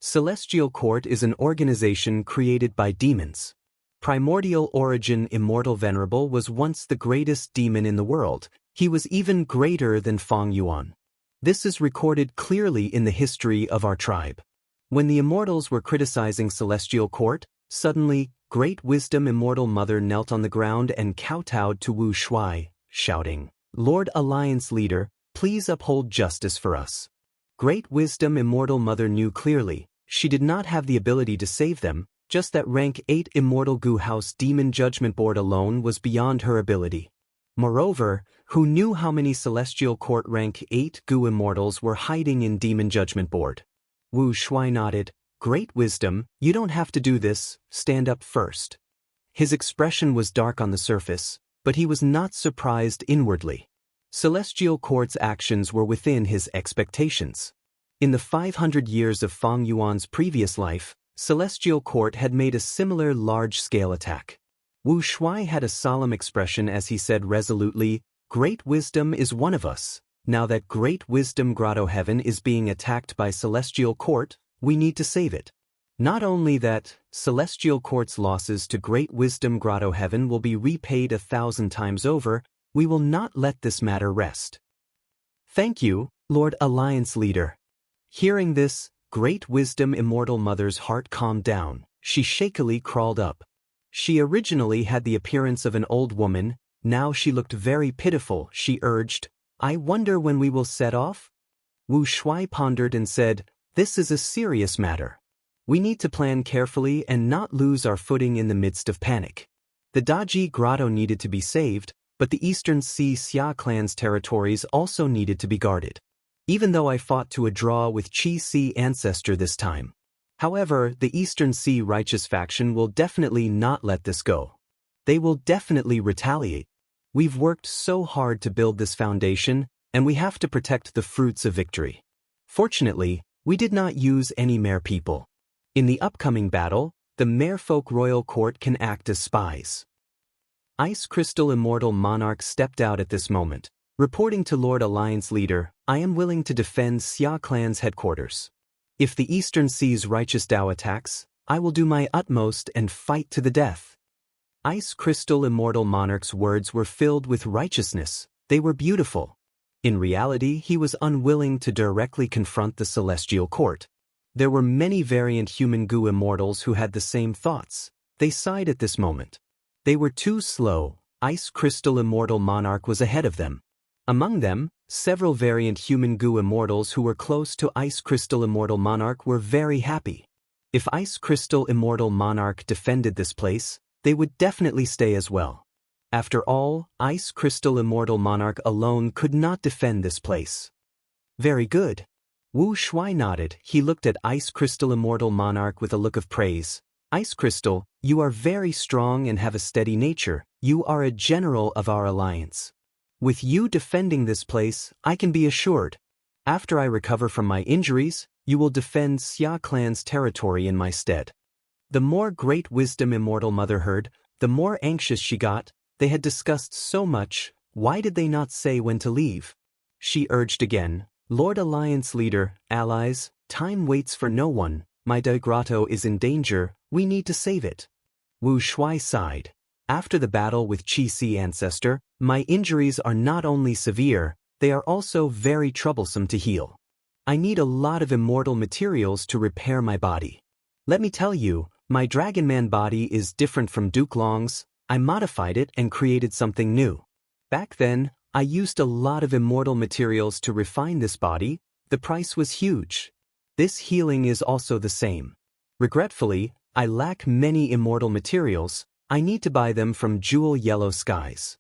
Celestial Court is an organization created by demons. Primordial origin Immortal Venerable was once the greatest demon in the world. He was even greater than Fang Yuan. This is recorded clearly in the history of our tribe. When the immortals were criticizing Celestial Court, suddenly, Great Wisdom Immortal Mother knelt on the ground and kowtowed to Wu Shuai, shouting, "Lord Alliance Leader, please uphold justice for us." Great Wisdom Immortal Mother knew clearly. she did not have the ability to save them, just that rank 8 Immortal Gu House Demon Judgment Board alone was beyond her ability. Moreover, who knew how many Celestial Court rank 8 Gu Immortals were hiding in Demon Judgment Board? Wu Shuai nodded. Great wisdom, you don't have to do this, stand up first. His expression was dark on the surface, but he was not surprised inwardly. Celestial Court's actions were within his expectations. In the 500 years of Fang Yuan's previous life, Celestial Court had made a similar large-scale attack. Wu Shuai had a solemn expression as he said resolutely, Great wisdom is one of us. Now that Great Wisdom Grotto Heaven is being attacked by Celestial Court, we need to save it. Not only that, Celestial Court's losses to Great Wisdom Grotto Heaven will be repaid 1,000 times over, we will not let this matter rest. Thank you, Lord Alliance Leader. Hearing this, Great Wisdom Immortal Mother's heart calmed down. She shakily crawled up. She originally had the appearance of an old woman, now she looked very pitiful. She urged, I wonder when we will set off? Wu Shuai pondered and said, This is a serious matter. We need to plan carefully and not lose our footing in the midst of panic. The Daji Grotto needed to be saved, but the Eastern Sea Xia clan's territories also needed to be guarded. Even though I fought to a draw with Qi Si Ancestor this time. However, the Eastern Sea Righteous faction will definitely not let this go. They will definitely retaliate. We've worked so hard to build this foundation, and we have to protect the fruits of victory. Fortunately, we did not use any mere people. In the upcoming battle, the Merfolk Royal Court can act as spies. Ice Crystal Immortal Monarch stepped out at this moment, reporting to Lord Alliance Leader, I am willing to defend Xia Clan's headquarters. If the Eastern Sea's Righteous Dao attacks, I will do my utmost and fight to the death. Ice Crystal Immortal Monarch's words were filled with righteousness, they were beautiful. In reality, he was unwilling to directly confront the Celestial Court. There were many variant human Gu immortals who had the same thoughts. They sighed at this moment. They were too slow. Ice Crystal Immortal Monarch was ahead of them. Among them, several variant human Gu immortals who were close to Ice Crystal Immortal Monarch were very happy. If Ice Crystal Immortal Monarch defended this place, they would definitely stay as well. After all, Ice Crystal Immortal Monarch alone could not defend this place. Very good. Wu Shuai nodded. He looked at Ice Crystal Immortal Monarch with a look of praise. Ice Crystal, you are very strong and have a steady nature. You are a general of our alliance. With you defending this place, I can be assured. After I recover from my injuries, you will defend Xia Clan's territory in my stead. The more Great Wisdom Immortal Mother heard, the more anxious she got. They had discussed so much, why did they not say when to leave? She urged again, Lord Alliance Leader, allies, time waits for no one, my Dai Grotto is in danger, we need to save it. Wu Shuai sighed. After the battle with Qi Si Ancestor, my injuries are not only severe, they are also very troublesome to heal. I need a lot of immortal materials to repair my body. Let me tell you, my Dragon Man body is different from Duke Long's. I modified it and created something new. Back then, I used a lot of immortal materials to refine this body. The price was huge. This healing is also the same. Regretfully, I lack many immortal materials. I need to buy them from Jewel Yellow Skies.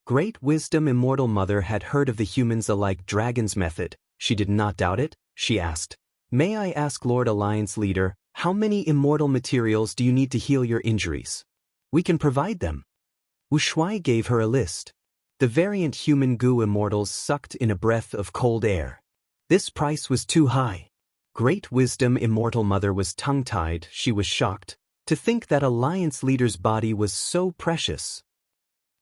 Great Wisdom Immortal Mother had heard of the humans-alike dragon's method. She did not doubt it. She asked, May I ask Lord Alliance Leader, how many immortal materials do you need to heal your injuries? We can provide them. Wu Shuai gave her a list. The variant human Gu immortals sucked in a breath of cold air. This price was too high. Great Wisdom Immortal Mother was tongue-tied. She was shocked to think that Alliance Leader's body was so precious.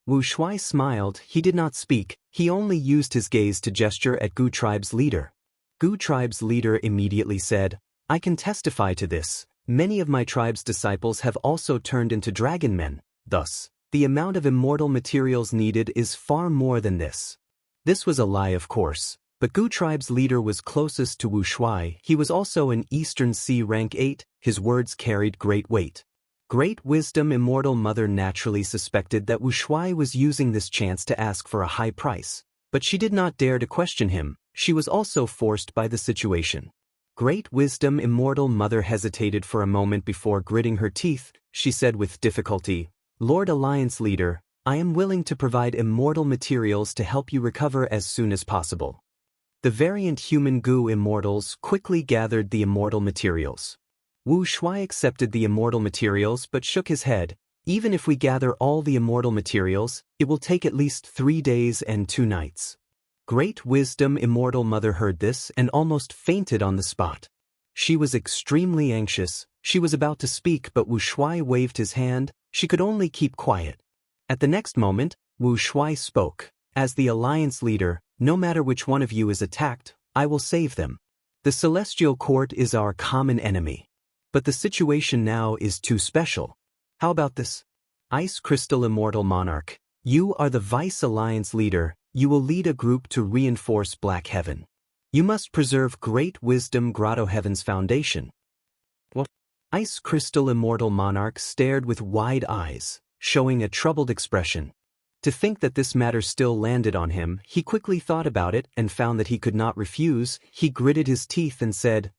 Wu Shuai smiled. He did not speak. He only used his gaze to gesture at Gu Tribe's leader. Gu Tribe's leader immediately said, I can testify to this. Many of my tribe's disciples have also turned into dragon men. Thus, the amount of immortal materials needed is far more than this. This was a lie, of course, but Gu Tribe's leader was closest to Wu Shuai. He was also an Eastern Sea rank 8. His words carried great weight. Great Wisdom Immortal Mother naturally suspected that Wu Shuai was using this chance to ask for a high price, but she did not dare to question him. She was also forced by the situation. Great wisdom immortal mother hesitated for a moment before gritting her teeth. She said with difficulty, Lord Alliance Leader, I am willing to provide immortal materials to help you recover as soon as possible. The variant human goo immortals quickly gathered the immortal materials. Wu Shuai accepted the immortal materials but shook his head. Even if we gather all the immortal materials, it will take at least 3 days and 2 nights. Great wisdom immortal mother heard this and almost fainted on the spot. She was extremely anxious. She was about to speak but Wu Shuai waved his hand. She could only keep quiet. At the next moment, Wu Shuai spoke. As the alliance leader, no matter which one of you is attacked, I will save them. The Celestial Court is our common enemy. But the situation now is too special. How about this? Ice Crystal Immortal Monarch, you are the Vice Alliance leader. You will lead a group to reinforce Black Heaven. You must preserve Great Wisdom Grotto Heaven's foundation. What? Ice Crystal Immortal Monarch stared with wide eyes, showing a troubled expression. To think that this matter still landed on him, he quickly thought about it and found that he could not refuse. He gritted his teeth and said,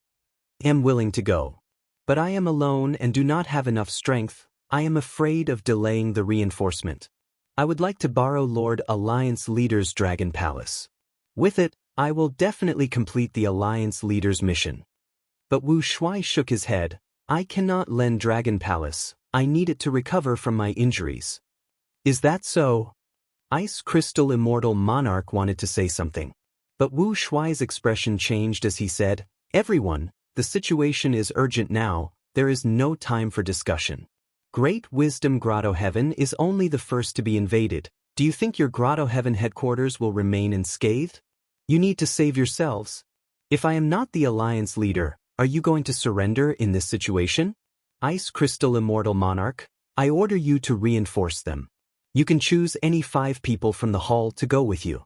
I am willing to go. But I am alone and do not have enough strength. I am afraid of delaying the reinforcement. I would like to borrow Lord Alliance Leader's Dragon Palace. With it, I will definitely complete the Alliance Leader's mission. But Wu Shuai shook his head. I cannot lend Dragon Palace. I need it to recover from my injuries. Is that so? Ice Crystal Immortal Monarch wanted to say something. But Wu Shuai's expression changed as he said, Everyone, the situation is urgent now. There is no time for discussion. Great Wisdom Grotto Heaven is only the first to be invaded. Do you think your Grotto Heaven headquarters will remain unscathed? You need to save yourselves. If I am not the Alliance leader, are you going to surrender in this situation? Ice Crystal Immortal Monarch, I order you to reinforce them. You can choose any 5 people from the hall to go with you.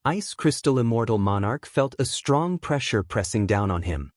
Ice Crystal Immortal Monarch felt a strong pressure pressing down on him.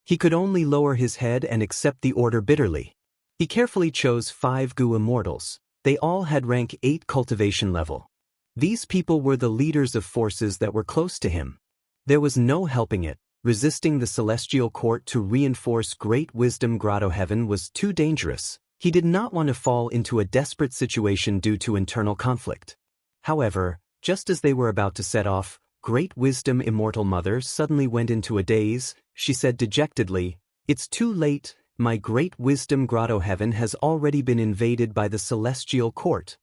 He could only lower his head and accept the order bitterly. He carefully chose 5 goo immortals. They all had rank 8 cultivation level. These people were the leaders of forces that were close to him. There was no helping it. Resisting the Celestial Court to reinforce Great Wisdom Grotto Heaven was too dangerous. He did not want to fall into a desperate situation due to internal conflict. However, just as they were about to set off, Great Wisdom Immortal Mother suddenly went into a daze. She said dejectedly, It's too late. My Great Wisdom Grotto Heaven has already been invaded by the Celestial Court.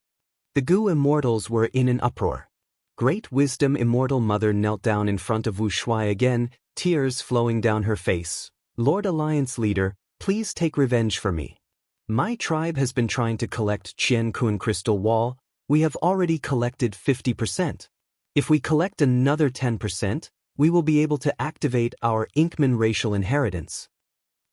The goo immortals were in an uproar. Great Wisdom Immortal Mother knelt down in front of Wu Shuai again, tears flowing down her face. Lord Alliance Leader, please take revenge for me. My tribe has been trying to collect Qiankun Crystal Wall. We have already collected 50%. If we collect another 10%, we will be able to activate our Inkman racial inheritance.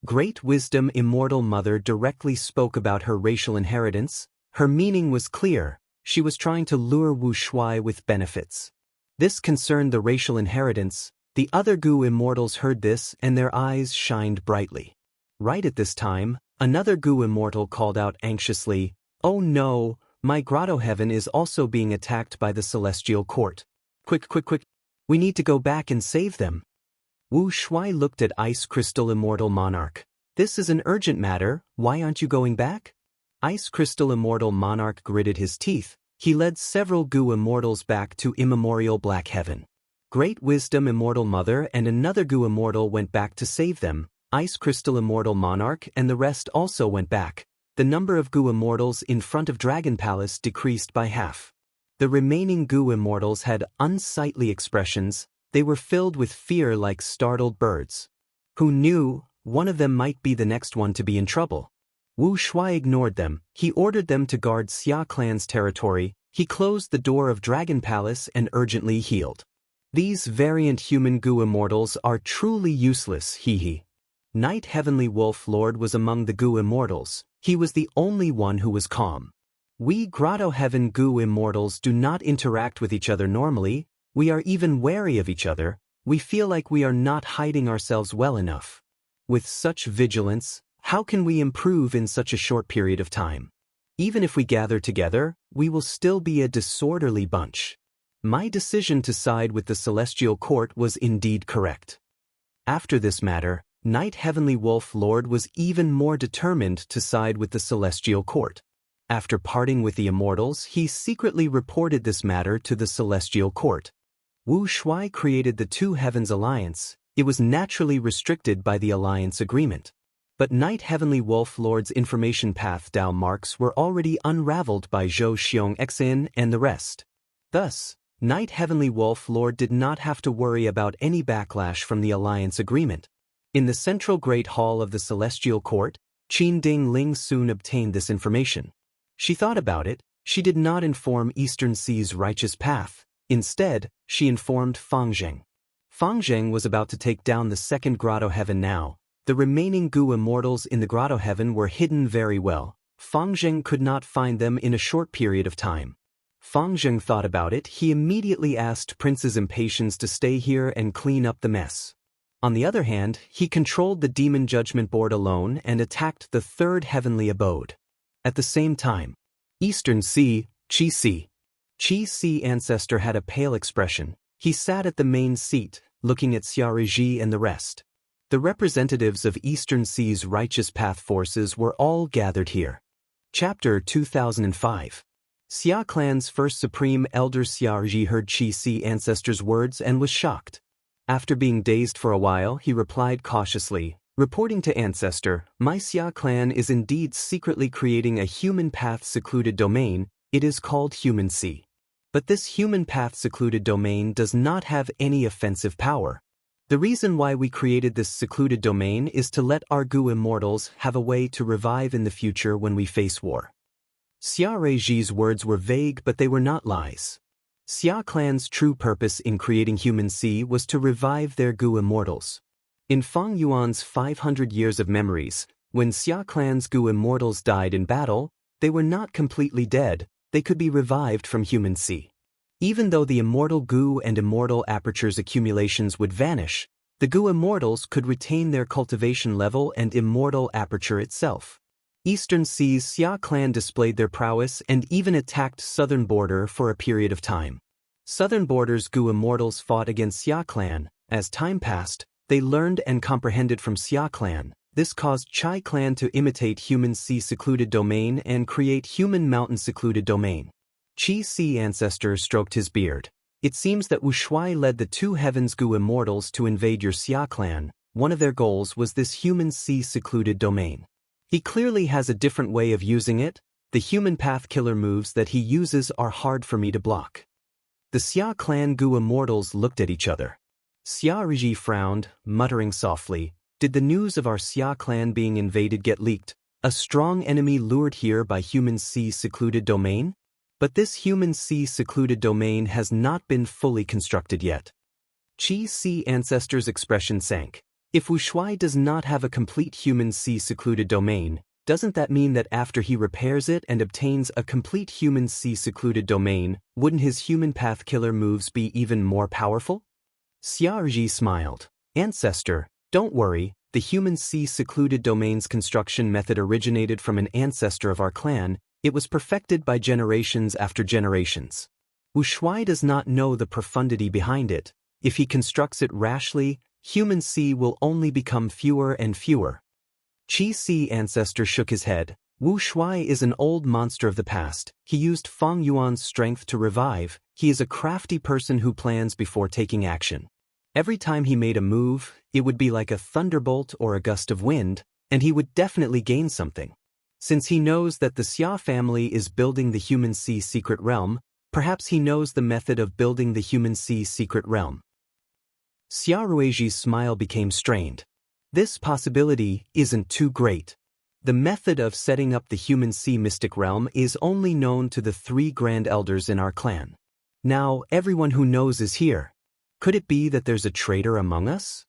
Great Wisdom Immortal Mother directly spoke about her racial inheritance. Her meaning was clear. She was trying to lure Wu Shuai with benefits. This concerned the racial inheritance. The other goo immortals heard this and their eyes shined brightly. Right at this time, another goo immortal called out anxiously, Oh no, my Grotto Heaven is also being attacked by the Celestial Court. Quick, quick, quick. We need to go back and save them. Wu Shuai looked at Ice Crystal Immortal Monarch. This is an urgent matter. Why aren't you going back? Ice Crystal Immortal Monarch gritted his teeth. He led several goo immortals back to immemorial Black Heaven. Great Wisdom Immortal Mother and another goo immortal went back to save them. Ice Crystal Immortal Monarch and the rest also went back. The number of goo immortals in front of Dragon Palace decreased by half. The remaining goo immortals had unsightly expressions. They were filled with fear like startled birds. Who knew? One of them might be the next one to be in trouble. Wu Shuai ignored them. He ordered them to guard Xia clan's territory. He closed the door of Dragon Palace and urgently healed. These variant human goo immortals are truly useless, hee. Night Heavenly Wolf Lord was among the goo immortals. He was the only one who was calm. We Grotto Heaven goo immortals do not interact with each other normally. We are even wary of each other. We feel like we are not hiding ourselves well enough. With such vigilance, how can we improve in such a short period of time? Even if we gather together, we will still be a disorderly bunch. My decision to side with the Celestial Court was indeed correct. After this matter, Knight Heavenly Wolf Lord was even more determined to side with the Celestial Court. After parting with the Immortals, he secretly reported this matter to the Celestial Court. Wu Shuai created the Two Heavens Alliance. It was naturally restricted by the alliance agreement. But Knight Heavenly Wolf Lord's information path Dao marks were already unraveled by Zhou Xianxia and the rest. Thus, Knight Heavenly Wolf Lord did not have to worry about any backlash from the alliance agreement. In the central Great Hall of the Celestial Court, Qin Ding Ling soon obtained this information. She thought about it. She did not inform Eastern Sea's righteous path. Instead, she informed Fang Zheng. Fang Zheng was about to take down the second Grotto Heaven now. The remaining Gu Immortals in the Grotto Heaven were hidden very well. Fang Zheng could not find them in a short period of time. Fang Zheng thought about it. He immediately asked Princess Impatience to stay here and clean up the mess. On the other hand, he controlled the Demon Judgment Board alone and attacked the third heavenly abode. At the same time, Eastern Sea, Qi Si ancestor had a pale expression. He sat at the main seat, looking at Xia Reji and the rest. The representatives of Eastern Sea's righteous path forces were all gathered here. Chapter 2005. Xia Clan's first supreme elder Xia Reji heard Qi Si ancestor's words and was shocked. After being dazed for a while, he replied cautiously, reporting to Ancestor, "My Xia Clan is indeed secretly creating a human path secluded domain. It is called Human Sea. But this human path secluded domain does not have any offensive power. The reason why we created this secluded domain is to let our Gu Immortals have a way to revive in the future when we face war." Xia Reiji's words were vague, but they were not lies. Xia Clan's true purpose in creating Human Sea was to revive their Gu Immortals. In Fang Yuan's 500 years of memories, when Xia Clan's Gu Immortals died in battle, they were not completely dead. They could be revived from Human Sea. Even though the immortal Gu and immortal aperture's accumulations would vanish, the Gu Immortals could retain their cultivation level and immortal aperture itself. Eastern Sea's Xia Clan displayed their prowess and even attacked Southern Border for a period of time. Southern Border's Gu Immortals fought against Xia Clan. As time passed, they learned and comprehended from Xia Clan. This caused Chai Clan to imitate Human Sea secluded domain and create Human Mountain secluded domain. Qi Si ancestor stroked his beard. It seems that Wu Shuai led the Two Heavens Gu Immortals to invade your Xia Clan. One of their goals was this Human Sea secluded domain. He clearly has a different way of using it. The human path killer moves that he uses are hard for me to block. The Xia Clan Gu Immortals looked at each other. Xia Reji frowned, muttering softly, "Did the news of our Xia Clan being invaded get leaked? A strong enemy lured here by Human Sea secluded domain? But this Human Sea secluded domain has not been fully constructed yet." Qi Si ancestor's expression sank. If Wu Shuai does not have a complete Human Sea secluded domain, doesn't that mean that after he repairs it and obtains a complete Human Sea secluded domain, wouldn't his human path killer moves be even more powerful? Xia Reji smiled. "Ancestor, don't worry, the Human Sea secluded domain's construction method originated from an ancestor of our clan. It was perfected by generations after generations. Wu Shuai does not know the profundity behind it. If he constructs it rashly, Human Sea will only become fewer and fewer." Qi Si ancestor shook his head. "Wu Shuai is an old monster of the past. He used Fang Yuan's strength to revive. He is a crafty person who plans before taking action. Every time he made a move, it would be like a thunderbolt or a gust of wind, and he would definitely gain something. Since he knows that the Xia family is building the Human Sea secret realm, perhaps he knows the method of building the Human Sea secret realm." Xia Ruiji's smile became strained. "This possibility isn't too great. The method of setting up the Human Sea mystic realm is only known to the 3 grand elders in our clan. Now everyone who knows is here. Could it be that there's a traitor among us?"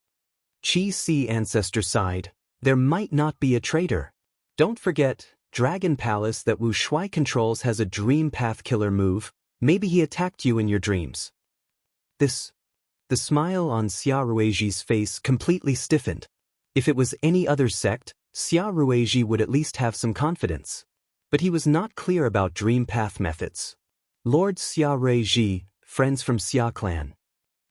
Qi Si ancestor sighed. "There might not be a traitor. Don't forget, Dragon Palace that Wu Shuai controls has a dream path killer move. Maybe he attacked you in your dreams." The smile on Xia Ruiji's face completely stiffened. If it was any other sect, Xia Ruiji would at least have some confidence. But he was not clear about dream path methods. "Lord Xia Ruiji, friends from Xia Clan."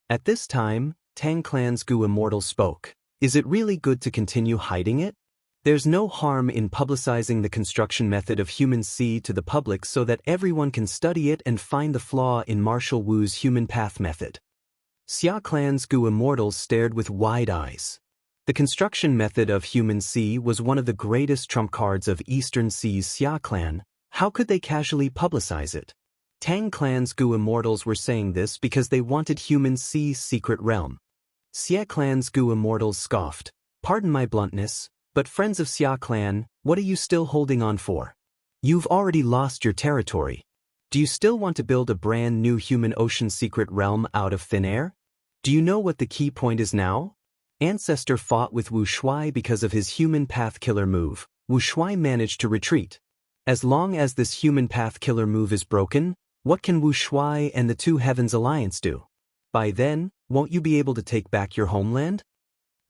At this time, Tang Clan's Gu Immortal spoke. Is it really good to continue hiding it? There's no harm in publicizing the construction method of human C to the public so that everyone can study it and find the flaw in Marshall Wu's human path method. Xia Clan's Gu Immortals stared with wide eyes. The construction method of human C was one of the greatest trump cards of Eastern C's Xia Clan. How could they casually publicize it? Tang Clan's Gu Immortals were saying this because they wanted human C's secret realm. Xia Clan's Gu Immortals scoffed. Pardon my bluntness, but friends of Xia Clan, what are you still holding on for? You've already lost your territory. Do you still want to build a brand new human ocean secret realm out of thin air? Do you know what the key point is now? Ancestor fought with Wu Shuai because of his human path killer move. Wu Shuai managed to retreat. As long as this human path killer move is broken, what can Wu Shuai and the Two Heavens Alliance do? By then, won't you be able to take back your homeland?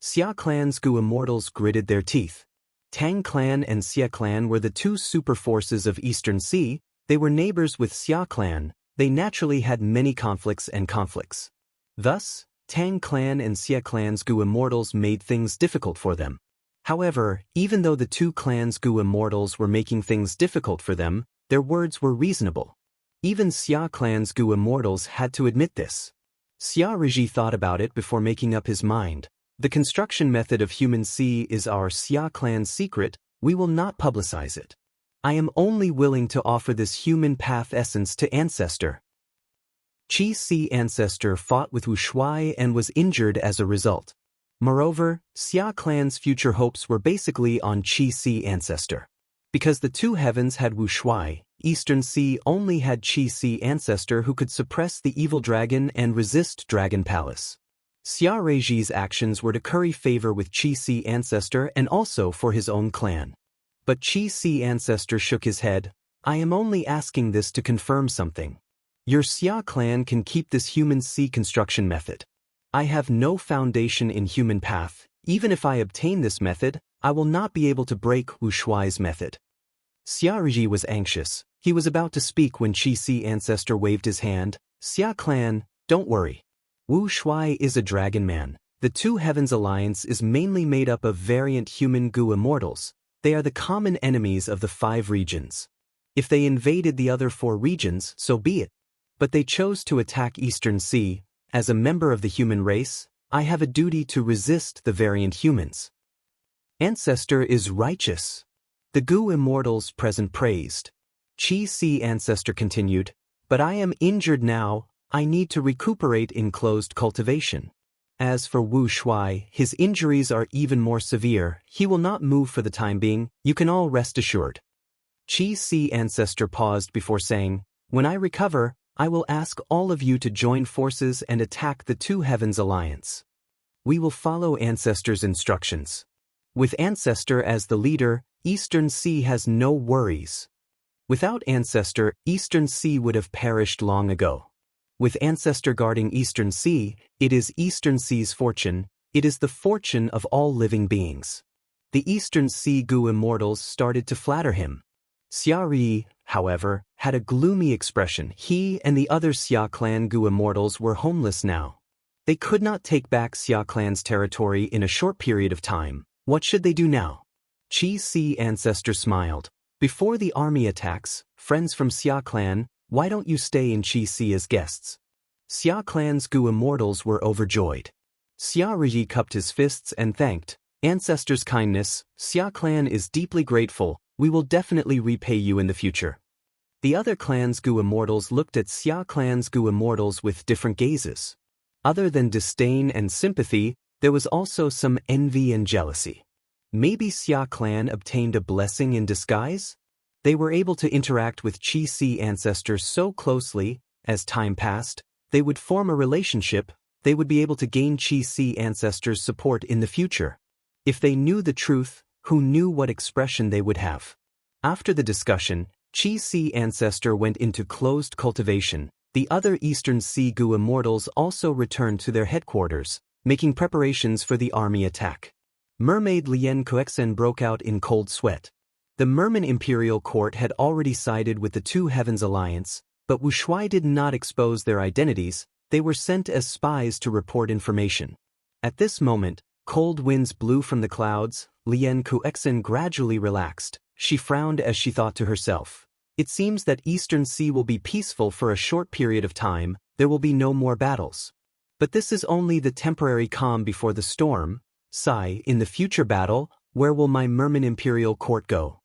Xia Clan's Gu Immortals gritted their teeth. Tang Clan and Xia Clan were the two super forces of Eastern Sea. They were neighbors with Xia Clan. They naturally had many conflicts. Thus, Tang Clan and Xia Clan's Gu Immortals made things difficult for them. However, even though the two clans' Gu Immortals were making things difficult for them, their words were reasonable. Even Xia Clan's Gu Immortals had to admit this. Xia Riji thought about it before making up his mind. The construction method of human C is our Xia Clan's secret. We will not publicize it. I am only willing to offer this human path essence to Ancestor. Qi Si Ancestor fought with Wu Shuai and was injured as a result. Moreover, Xia Clan's future hopes were basically on Qi Si Ancestor. Because the Two Heavens had Wu Shuai, Eastern Sea only had Qi Si Ancestor who could suppress the evil dragon and resist Dragon Palace. Xia Reiji's actions were to curry favor with Qi Si Ancestor and also for his own clan. But Qi Si Ancestor shook his head. I am only asking this to confirm something. Your Xia Clan can keep this human C construction method. I have no foundation in human path. Even if I obtain this method, I will not be able to break Wu Shuai's method. Xia Reiji was anxious. He was about to speak when Qi Si Ancestor waved his hand. Xia Clan, don't worry. Wu Shuai is a dragon man. The Two Heavens Alliance is mainly made up of variant human Gu Immortals. They are the common enemies of the 5 regions. If they invaded the other 4 regions, so be it. But they chose to attack Eastern Sea. As a member of the human race, I have a duty to resist the variant humans. Ancestor is righteous. The Gu Immortals present praised. Qi Si Ancestor continued, but I am injured now. I need to recuperate in closed cultivation. As for Wu Shuai, his injuries are even more severe. He will not move for the time being. You can all rest assured. Qi Si Ancestor paused before saying, when I recover, I will ask all of you to join forces and attack the Two Heavens Alliance. We will follow Ancestor's instructions. With Ancestor as the leader, Eastern Sea has no worries. Without Ancestor, Eastern Sea would have perished long ago. With Ancestor guarding Eastern Sea, it is Eastern Sea's fortune. It is the fortune of all living beings. The Eastern Sea Gu Immortals started to flatter him. Xia Ri, however, had a gloomy expression. He and the other Xia Clan Gu Immortals were homeless now. They could not take back Xia Clan's territory in a short period of time. What should they do now? Qi Si Ancestor smiled. Before the army attacks, friends from Xia Clan, why don't you stay in Qi Si as guests? Xia Clan's Gu Immortals were overjoyed. Xia Riji cupped his fists and thanked. Ancestor's kindness, Xia Clan is deeply grateful. We will definitely repay you in the future. The other clans' Gu Immortals looked at Xia Clan's Gu Immortals with different gazes. Other than disdain and sympathy, there was also some envy and jealousy. Maybe Xia Clan obtained a blessing in disguise? They were able to interact with Qi Si Ancestor so closely. As time passed, they would form a relationship. They would be able to gain Qi Si Ancestor's support in the future. If they knew the truth, who knew what expression they would have? After the discussion, Qi Si Ancestor went into closed cultivation. The other Eastern Sea Gu Immortals also returned to their headquarters, making preparations for the army attack. Mermaid Lien Koexen broke out in cold sweat. The Merman Imperial Court had already sided with the Two Heavens Alliance, but Wu Shuai did not expose their identities. They were sent as spies to report information. At this moment, cold winds blew from the clouds. Lian Kuexin gradually relaxed. She frowned as she thought to herself. It seems that Eastern Sea will be peaceful for a short period of time. There will be no more battles. But this is only the temporary calm before the storm. Sigh, in the future battle, where will my Merman Imperial Court go?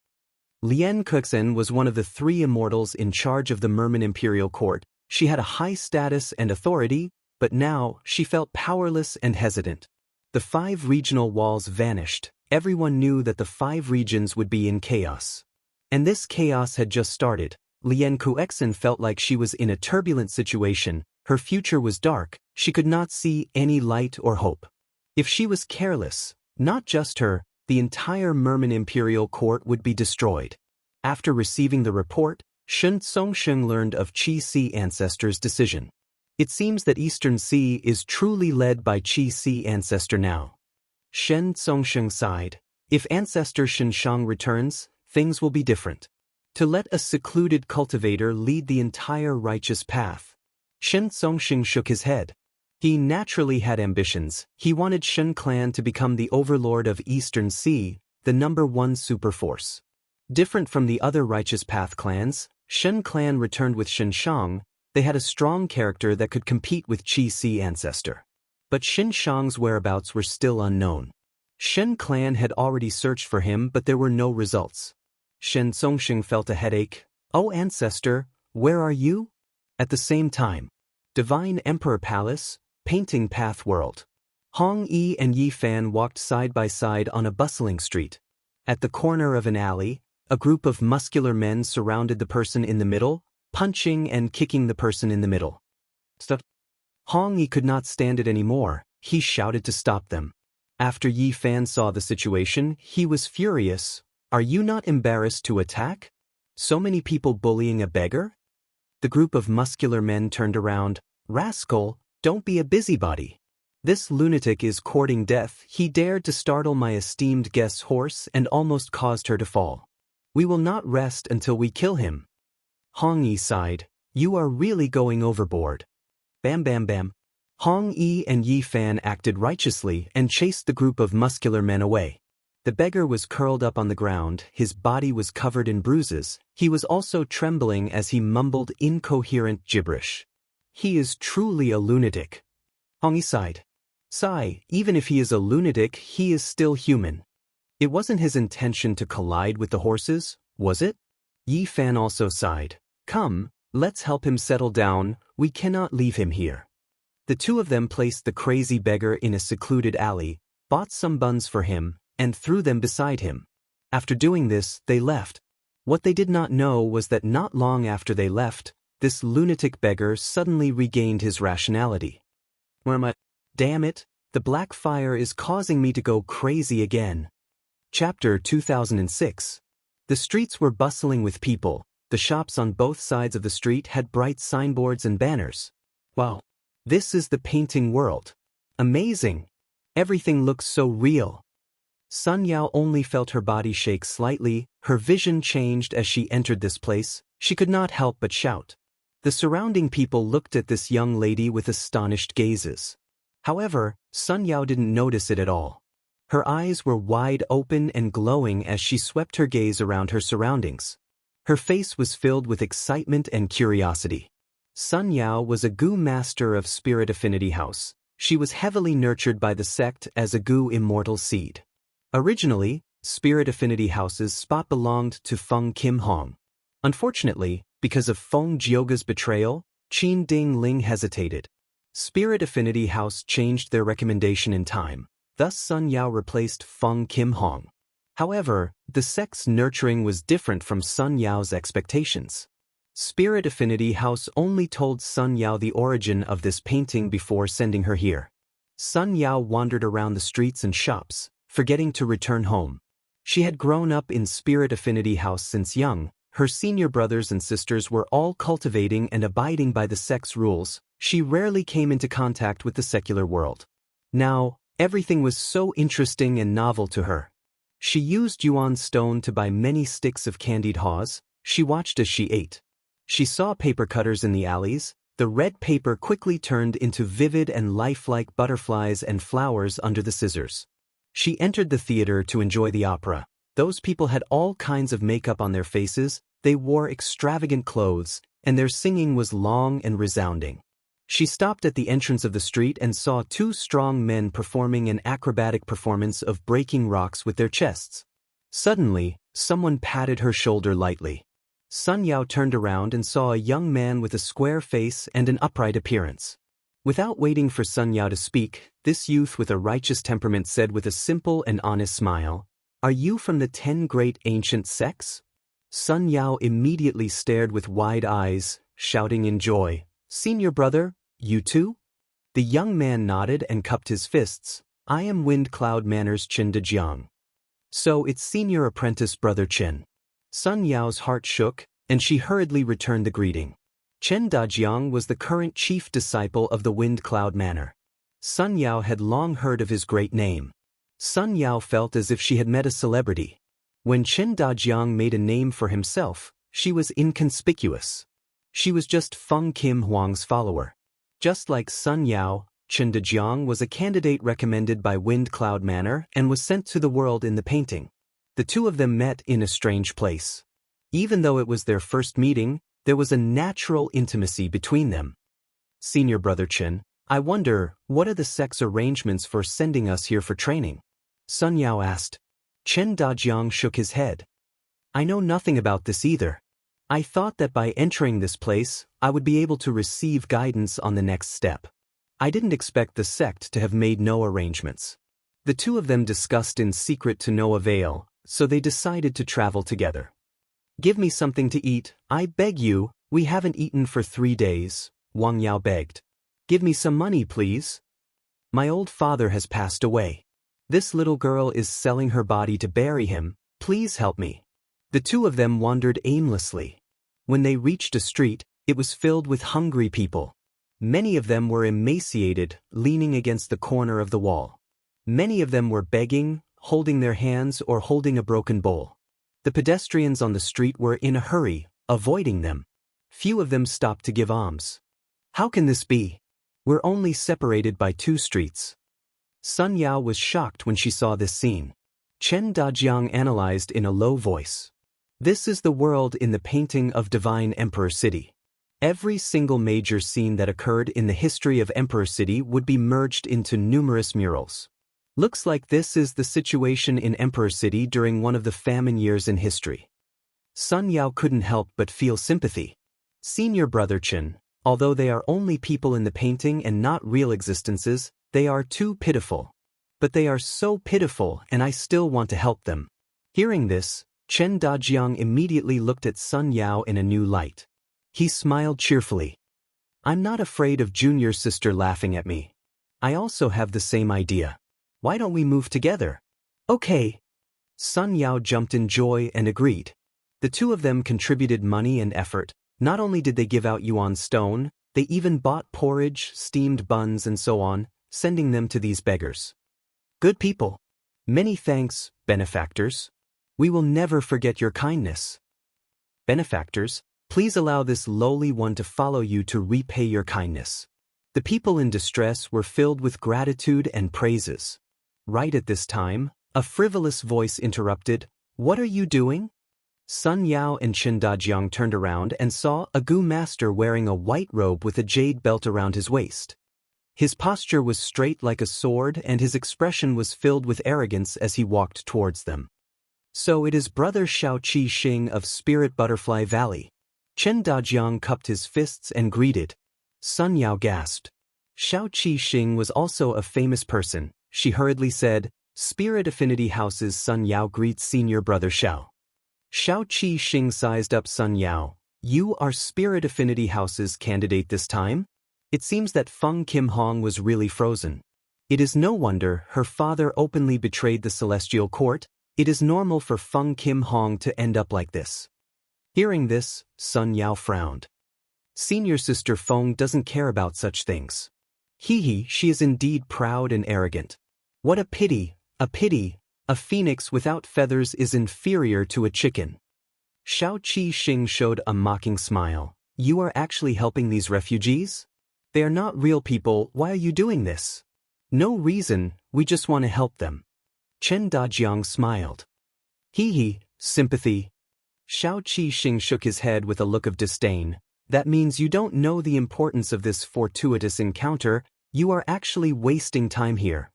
Lian Kuexin was one of the 3 immortals in charge of the Merman Imperial Court. She had a high status and authority, but now she felt powerless and hesitant. The 5 regional walls vanished. Everyone knew that the 5 regions would be in chaos. And this chaos had just started. Lian Kuexin felt like she was in a turbulent situation. Her future was dark. She could not see any light or hope. If she was careless, not just her, the entire Merman Imperial Court would be destroyed. After receiving the report, Shen Songsheng learned of Qi Si ancestor's decision. It seems that Eastern Sea is truly led by Qi Si ancestor now. Shen Songsheng sighed. If ancestor Xianxia returns, things will be different. To let a secluded cultivator lead the entire righteous path. Shen Songsheng shook his head. He naturally had ambitions. He wanted Shen clan to become the overlord of Eastern Sea, the #1 superforce. Different from the other righteous path clans, Shen clan returned with Xianxia. They had a strong character that could compete with Qi Si ancestor. But Xianxia's whereabouts were still unknown. Shen clan had already searched for him, but there were no results. Shen Songsheng felt a headache. Oh ancestor, where are you? At the same time, Divine Emperor Palace, Painting Path World. Hong Yi and Yi Fan walked side by side on a bustling street. At the corner of an alley, a group of muscular men surrounded the person in the middle, punching and kicking the person in the middle. Stop. Hong Yi could not stand it anymore. He shouted to stop them. After Yi Fan saw the situation, he was furious. Are you not embarrassed to attack? So many people bullying a beggar? The group of muscular men turned around. Rascal, don't be a busybody. This lunatic is courting death. He dared to startle my esteemed guest's horse and almost caused her to fall. We will not rest until we kill him. Hong Yi sighed. You are really going overboard. Bam bam bam. Hong Yi and Yi Fan acted righteously and chased the group of muscular men away. The beggar was curled up on the ground, his body was covered in bruises, he was also trembling as he mumbled incoherent gibberish. He is truly a lunatic. Hong Yi sighed. Sigh, even if he is a lunatic, he is still human. It wasn't his intention to collide with the horses, was it? Yi Fan also sighed. Come, let's help him settle down, we cannot leave him here. The 2 of them placed the crazy beggar in a secluded alley, bought some buns for him, and threw them beside him. After doing this, they left. What they did not know was that not long after they left, this lunatic beggar suddenly regained his rationality. Where am I? Damn it, the black fire is causing me to go crazy again. Chapter 2006. The streets were bustling with people. The shops on both sides of the street had bright signboards and banners. Wow. This is the painting world. Amazing. Everything looks so real. Sun Yao only felt her body shake slightly. Her vision changed as she entered this place. She could not help but shout. The surrounding people looked at this young lady with astonished gazes. However, Sun Yao didn't notice it at all. Her eyes were wide open and glowing as she swept her gaze around her surroundings. Her face was filled with excitement and curiosity. Sun Yao was a Gu master of Spirit Affinity House. She was heavily nurtured by the sect as a Gu immortal seed. Originally, Spirit Affinity House's spot belonged to Feng Kim Hong. Unfortunately, because of Feng Jioga's betrayal, Qin Ding Ling hesitated. Spirit Affinity House changed their recommendation in time. Thus Sun Yao replaced Feng Kim Hong. However, the sect's nurturing was different from Sun Yao's expectations. Spirit Affinity House only told Sun Yao the origin of this painting before sending her here. Sun Yao wandered around the streets and shops, forgetting to return home. She had grown up in Spirit Affinity House since young. Her senior brothers and sisters were all cultivating and abiding by the sect's rules. She rarely came into contact with the secular world. Now, everything was so interesting and novel to her. She used Yuan stone to buy many sticks of candied haws. She watched as she ate. She saw paper cutters in the alleys. The red paper quickly turned into vivid and lifelike butterflies and flowers under the scissors. She entered the theater to enjoy the opera. Those people had all kinds of makeup on their faces, they wore extravagant clothes, and their singing was long and resounding. She stopped at the entrance of the street and saw two strong men performing an acrobatic performance of breaking rocks with their chests. Suddenly, someone patted her shoulder lightly. Sun Yao turned around and saw a young man with a square face and an upright appearance. Without waiting for Sun Yao to speak, this youth with a righteous temperament said with a simple and honest smile, "Are you from the 10 great ancient sects?" Sun Yao immediately stared with wide eyes, shouting in joy, "Senior brother, you too?" The young man nodded and cupped his fists. "I am Wind Cloud Manor's Chen Dejiang." "So it's senior apprentice brother Chen." Sun Yao's heart shook, and she hurriedly returned the greeting. Chen Dajiang was the current chief disciple of the Wind Cloud Manor. Sun Yao had long heard of his great name. Sun Yao felt as if she had met a celebrity. When Chen Dajiang made a name for himself, she was inconspicuous. She was just Feng Kim Huang's follower. Just like Sun Yao, Chen Dajiang was a candidate recommended by Wind Cloud Manor and was sent to the world in the painting. The two of them met in a strange place. Even though it was their first meeting, there was a natural intimacy between them. "Senior brother Chen, I wonder, what are the sect's arrangements for sending us here for training?" Sun Yao asked. Chen Dajiang shook his head. "I know nothing about this either. I thought that by entering this place, I would be able to receive guidance on the next step. I didn't expect the sect to have made no arrangements." The two of them discussed in secret to no avail, so they decided to travel together. "Give me something to eat, I beg you, we haven't eaten for 3 days, Wang Yao begged. "Give me some money, please. My old father has passed away. This little girl is selling her body to bury him, please help me." The two of them wandered aimlessly. When they reached a street, it was filled with hungry people. Many of them were emaciated, leaning against the corner of the wall. Many of them were begging, holding their hands or holding a broken bowl. The pedestrians on the street were in a hurry, avoiding them. Few of them stopped to give alms. "How can this be? We're only separated by 2 streets." Sun Yao was shocked when she saw this scene. Chen Dajiang analyzed in a low voice. "This is the world in the painting of Divine Emperor City. Every single major scene that occurred in the history of Emperor City would be merged into numerous murals. Looks like this is the situation in Emperor City during one of the famine years in history." Sun Yao couldn't help but feel sympathy. "Senior brother Chen, although they are only people in the painting and not real existences, they are too pitiful. But they are so pitiful and I still want to help them." Hearing this, Chen Dajiang immediately looked at Sun Yao in a new light. He smiled cheerfully. "I'm not afraid of junior sister laughing at me. I also have the same idea. Why don't we move together?" "Okay." Sun Yao jumped in joy and agreed. The two of them contributed money and effort. Not only did they give out yuan stone, they even bought porridge, steamed buns and so on, sending them to these beggars. "Good people. Many thanks, benefactors. We will never forget your kindness." "Benefactors, please allow this lowly one to follow you to repay your kindness." The people in distress were filled with gratitude and praises. Right at this time, a frivolous voice interrupted, "What are you doing?" Sun Yao and Chen Dajiang turned around and saw a Gu master wearing a white robe with a jade belt around his waist. His posture was straight like a sword and his expression was filled with arrogance as he walked towards them. "So it is brother Xiaoqi Xing of Spirit Butterfly Valley." Chen Dajiang cupped his fists and greeted. Sun Yao gasped. Xiaoqi Xing was also a famous person. She hurriedly said, "Spirit Affinity House's Sun Yao greets senior brother Xiao." Xiaoqi Xing sized up Sun Yao. "You are Spirit Affinity House's candidate this time?" It seems that Feng Kim Hong was really frozen. It is no wonder her father openly betrayed the celestial court. It is normal for Feng Kim Hong to end up like this. Hearing this, Sun Yao frowned. Senior sister Feng doesn't care about such things. She is indeed proud and arrogant. What a pity, a pity. A phoenix without feathers is inferior to a chicken. Xiaoqi Xing showed a mocking smile. you are actually helping these refugees? They are not real people, why are you doing this? No reason, we just want to help them. Chen Dajiang smiled. Hee, sympathy. Xiao Qixing shook his head with a look of disdain. That means you don't know the importance of this fortuitous encounter, you are actually wasting time here.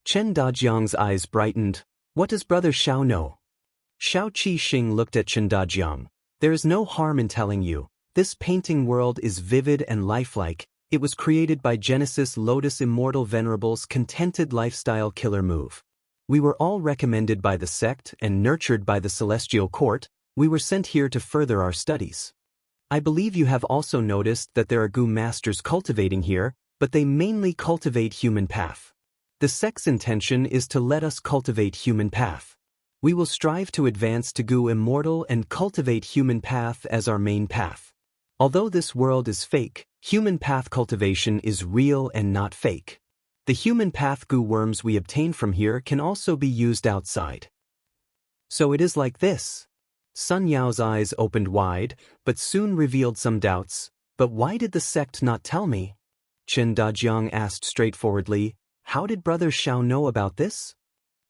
Chen Dajiang's eyes brightened. What does Brother Xiao know? Xiao Qixing looked at Chen Dajiang. There is no harm in telling you. This painting world is vivid and lifelike. It was created by Genesis Lotus Immortal Venerable's contented lifestyle killer move. We were all recommended by the sect and nurtured by the celestial court. We were sent here to further our studies. I believe you have also noticed that there are Gu masters cultivating here, but they mainly cultivate human path. The sect's intention is to let us cultivate human path. We will strive to advance to Gu immortal and cultivate human path as our main path. Although this world is fake, human path cultivation is real and not fake. The human path Gu worms we obtain from here can also be used outside. So it is like this. Sun Yao's eyes opened wide, but soon revealed some doubts. But why did the sect not tell me? Chen Dajiang asked straightforwardly, how did Brother Xiao know about this?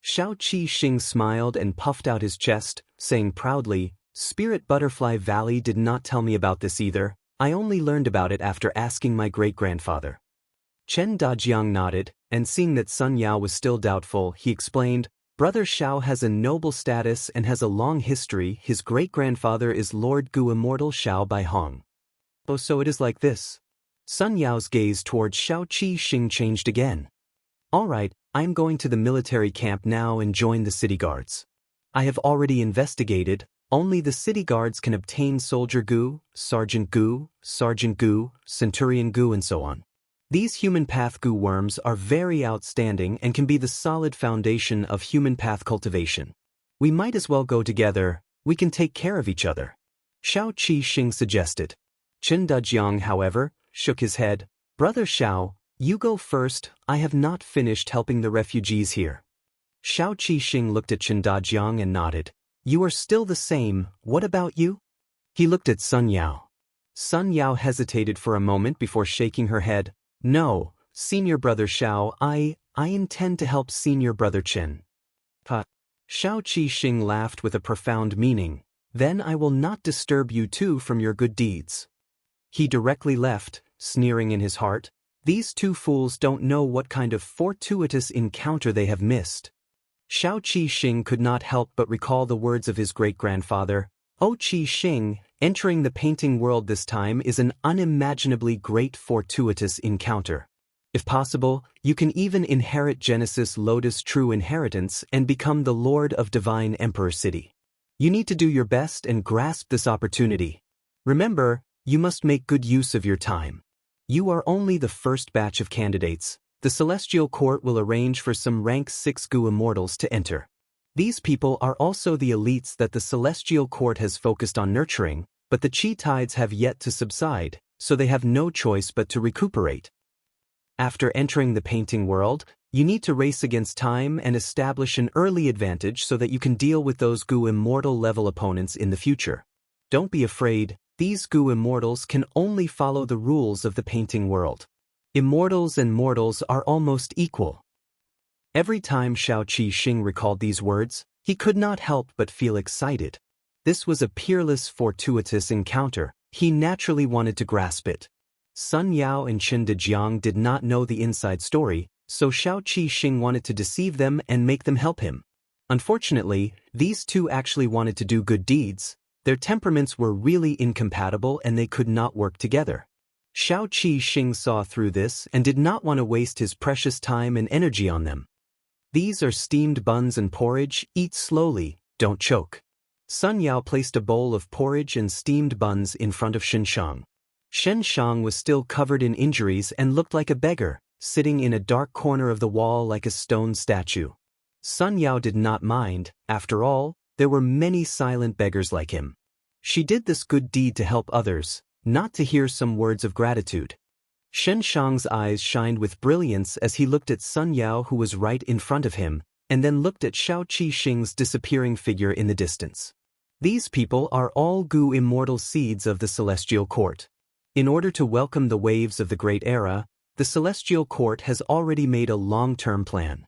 Xiao Qixing smiled and puffed out his chest, saying proudly, Spirit Butterfly Valley did not tell me about this either, I only learned about it after asking my great-grandfather. Chen Dajiang nodded, and seeing that Sun Yao was still doubtful, he explained, Brother Xiao has a noble status and has a long history. His great-grandfather is Lord Gu Immortal Xiao Bai Hong. Oh, so it is like this. Sun Yao's gaze towards Xiao Qixing changed again. All right, I am going to the military camp now and join the city guards. I have already investigated. Only the city guards can obtain Soldier Gu, Sergeant Gu, Centurion Gu and so on. These human path Gu worms are very outstanding and can be the solid foundation of human path cultivation. We might as well go together, we can take care of each other. Xiao Qixing suggested. Chen Dajiang, however, shook his head. Brother Xiao, you go first, I have not finished helping the refugees here. Xiao Qixing looked at Chen Dajiang and nodded. You are still the same, what about you? He looked at Sun Yao. Sun Yao hesitated for a moment before shaking her head. No, Senior Brother Xiao, I intend to help Senior Brother Chen. Xiao Qixing laughed with a profound meaning. Then I will not disturb you too from your good deeds. He directly left, sneering in his heart. These two fools don't know what kind of fortuitous encounter they have missed. Xiao Qixing could not help but recall the words of his great-grandfather. Oh Qixing, entering the painting world this time is an unimaginably great fortuitous encounter. If possible, you can even inherit Genesis Lotus True Inheritance and become the Lord of Divine Emperor City. You need to do your best and grasp this opportunity. Remember, you must make good use of your time. You are only the first batch of candidates. The Celestial Court will arrange for some rank 6 Gu Immortals to enter. These people are also the elites that the Celestial Court has focused on nurturing, but the Qi tides have yet to subside, so they have no choice but to recuperate. After entering the painting world, you need to race against time and establish an early advantage so that you can deal with those Gu Immortal level opponents in the future. Don't be afraid, these Gu Immortals can only follow the rules of the painting world. Immortals and mortals are almost equal. Every time Xiao Qixing recalled these words, he could not help but feel excited. This was a peerless, fortuitous encounter. He naturally wanted to grasp it. Sun Yao and Chen Dajiang did not know the inside story, so Xiao Qixing wanted to deceive them and make them help him. Unfortunately, these two actually wanted to do good deeds. Their temperaments were really incompatible and they could not work together. Xiao Qixing saw through this and did not want to waste his precious time and energy on them. These are steamed buns and porridge, eat slowly, don't choke. Sun Yao placed a bowl of porridge and steamed buns in front of Xianxia. Xianxia was still covered in injuries and looked like a beggar, sitting in a dark corner of the wall like a stone statue. Sun Yao did not mind, after all, there were many silent beggars like him. She did this good deed to help others, not to hear some words of gratitude. Xianxia's eyes shined with brilliance as he looked at Sun Yao who was right in front of him, and then looked at Xiao Qixing's disappearing figure in the distance. These people are all Gu immortal seeds of the celestial court. In order to welcome the waves of the great era, the celestial court has already made a long-term plan.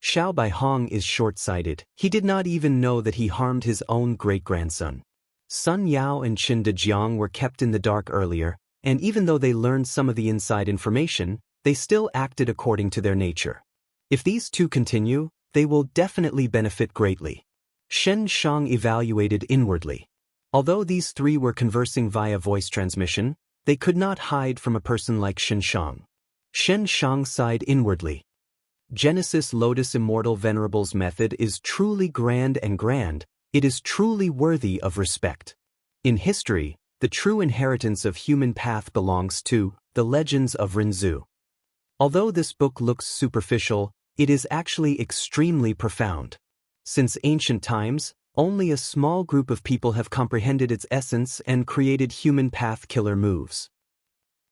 Xiao Baihong is short-sighted. He did not even know that he harmed his own great-grandson. Sun Yao and Qin Dejiang were kept in the dark earlier, and even though they learned some of the inside information, they still acted according to their nature. If these two continue, they will definitely benefit greatly. Shen Shang evaluated inwardly. Although these three were conversing via voice transmission, they could not hide from a person like Shen Shang. Shen Shang sighed inwardly. Genesis Lotus Immortal Venerable's method is truly grand, it is truly worthy of respect. In history, the true inheritance of human path belongs to the legends of Rinzhu. Although this book looks superficial, it is actually extremely profound. Since ancient times, only a small group of people have comprehended its essence and created human path killer moves.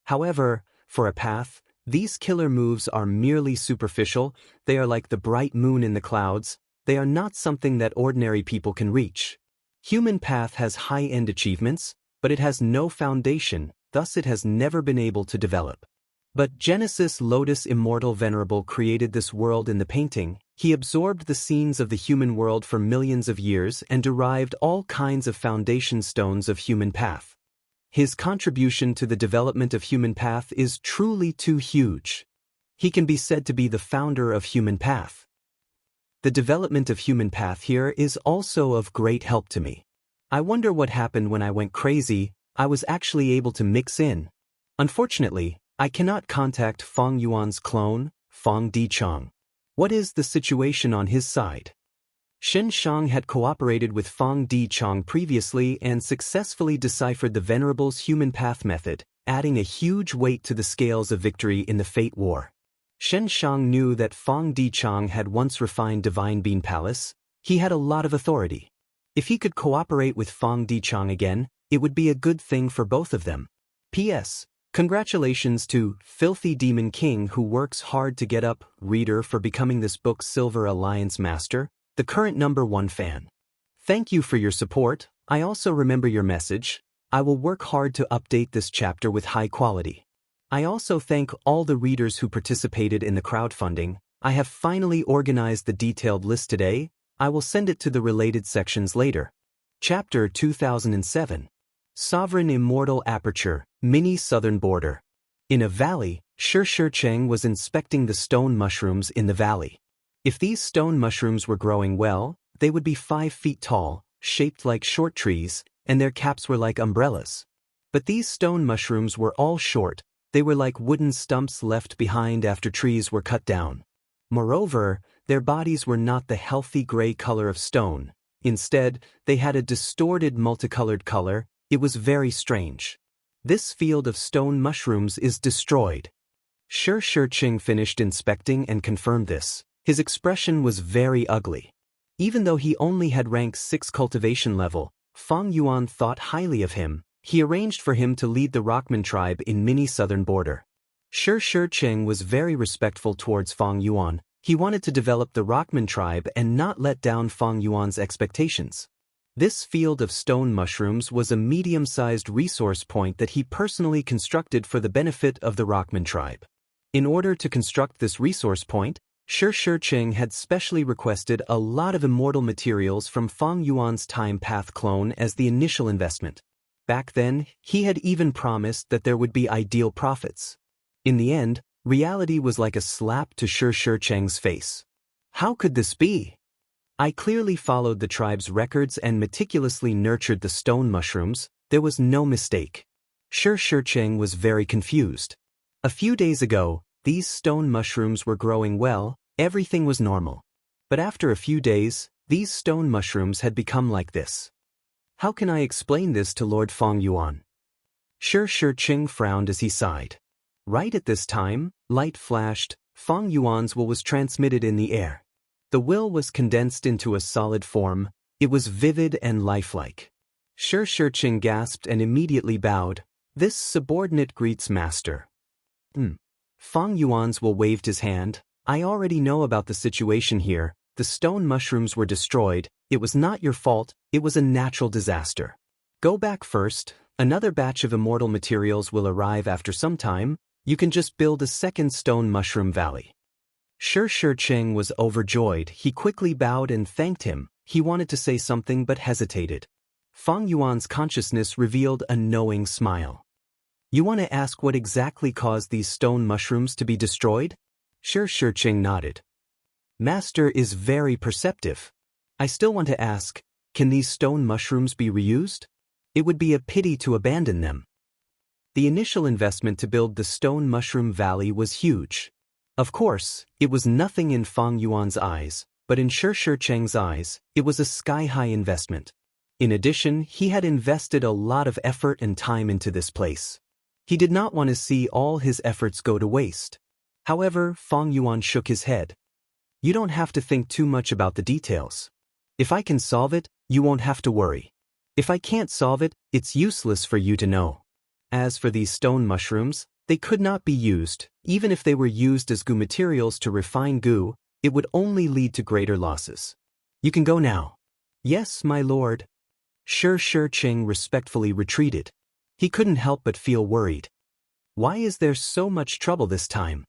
However, for a path, these killer moves are merely superficial. They are like the bright moon in the clouds. They are not something that ordinary people can reach. Human path has high-end achievements, but it has no foundation, thus it has never been able to develop. But Genesis Lotus Immortal Venerable created this world in the painting. He absorbed the scenes of the human world for millions of years and derived all kinds of foundation stones of human path. His contribution to the development of human path is truly too huge. He can be said to be the founder of human path. The development of human path here is also of great help to me. I wonder what happened when I went crazy. I was actually able to mix in. Unfortunately, I cannot contact Fang Yuan's clone, Fang Dichang. What is the situation on his side? Shen Shang had cooperated with Fang Dichang previously and successfully deciphered the Venerable's human path method, adding a huge weight to the scales of victory in the Fate War. Shen Shang knew that Fang Dichang had once refined Divine Bean Palace. He had a lot of authority. If he could cooperate with Fang Dichang again, it would be a good thing for both of them. P.S. Congratulations to Filthy Demon King who works hard to get up, reader for becoming this book's Silver Alliance Master, the current #1 fan. Thank you for your support. I also remember your message. I will work hard to update this chapter with high quality. I also thank all the readers who participated in the crowdfunding. I have finally organized the detailed list today. I will send it to the related sections later. Chapter 2007. Sovereign Immortal Aperture, Mini Southern Border. In a valley, Shi Cheng was inspecting the stone mushrooms in the valley. If these stone mushrooms were growing well, they would be 5 feet tall, shaped like short trees, and their caps were like umbrellas. But these stone mushrooms were all short. They were like wooden stumps left behind after trees were cut down. Moreover, their bodies were not the healthy gray color of stone. Instead, they had a distorted multicolored color. It was very strange. This field of stone mushrooms is destroyed. Shi Cheng finished inspecting and confirmed this. His expression was very ugly. Even though he only had rank 6 cultivation level, Fang Yuan thought highly of him. He arranged for him to lead the Rockman tribe in Mini Southern Border. Shi Cheng was very respectful towards Fang Yuan. He wanted to develop the Rockman tribe and not let down Fang Yuan's expectations. This field of stone mushrooms was a medium-sized resource point that he personally constructed for the benefit of the Rockman tribe. In order to construct this resource point, Shi Cheng had specially requested a lot of immortal materials from Fang Yuan's time path clone as the initial investment. Back then, he had even promised that there would be ideal profits. In the end, reality was like a slap to Shi Cheng's face. How could this be? I clearly followed the tribe's records and meticulously nurtured the stone mushrooms. There was no mistake. Shi Cheng was very confused. A few days ago, these stone mushrooms were growing well, everything was normal. But after a few days, these stone mushrooms had become like this. How can I explain this to Lord Fang Yuan? Shi Cheng frowned as he sighed. Right at this time, light flashed. Fang Yuan's will was transmitted in the air. The will was condensed into a solid form. It was vivid and lifelike. Shi Cheng gasped and immediately bowed. This subordinate greets master. Fang Yuan's will waved his hand. I already know about the situation here. The stone mushrooms were destroyed. It was not your fault, it was a natural disaster. Go back first. Another batch of immortal materials will arrive after some time. You can just build a second stone mushroom valley. Shi was overjoyed. He quickly bowed and thanked him. He wanted to say something but hesitated. Fang Yuan's consciousness revealed a knowing smile. You want to ask what exactly caused these stone mushrooms to be destroyed? Shi nodded. Master is very perceptive. I still want to ask, can these stone mushrooms be reused? It would be a pity to abandon them. The initial investment to build the stone mushroom valley was huge. Of course, it was nothing in Fang Yuan's eyes, but in Shi eyes, it was a sky-high investment. In addition, he had invested a lot of effort and time into this place. He did not want to see all his efforts go to waste. However, Fang Yuan shook his head. You don't have to think too much about the details. If I can solve it, you won't have to worry. If I can't solve it, it's useless for you to know. As for these stone mushrooms, they could not be used. Even if they were used as goo materials to refine goo, it would only lead to greater losses. You can go now. Yes, my lord. Shi respectfully retreated. He couldn't help but feel worried. Why is there so much trouble this time?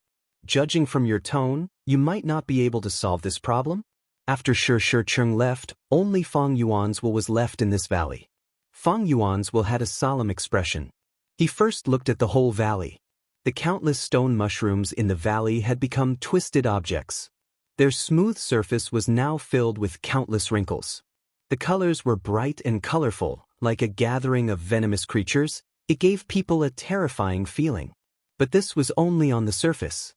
Judging from your tone, you might not be able to solve this problem? After Shi left, only Fang Yuan's will was left in this valley. Fang Yuan's will had a solemn expression. He first looked at the whole valley. The countless stone mushrooms in the valley had become twisted objects. Their smooth surface was now filled with countless wrinkles. The colors were bright and colorful, like a gathering of venomous creatures. It gave people a terrifying feeling. But this was only on the surface.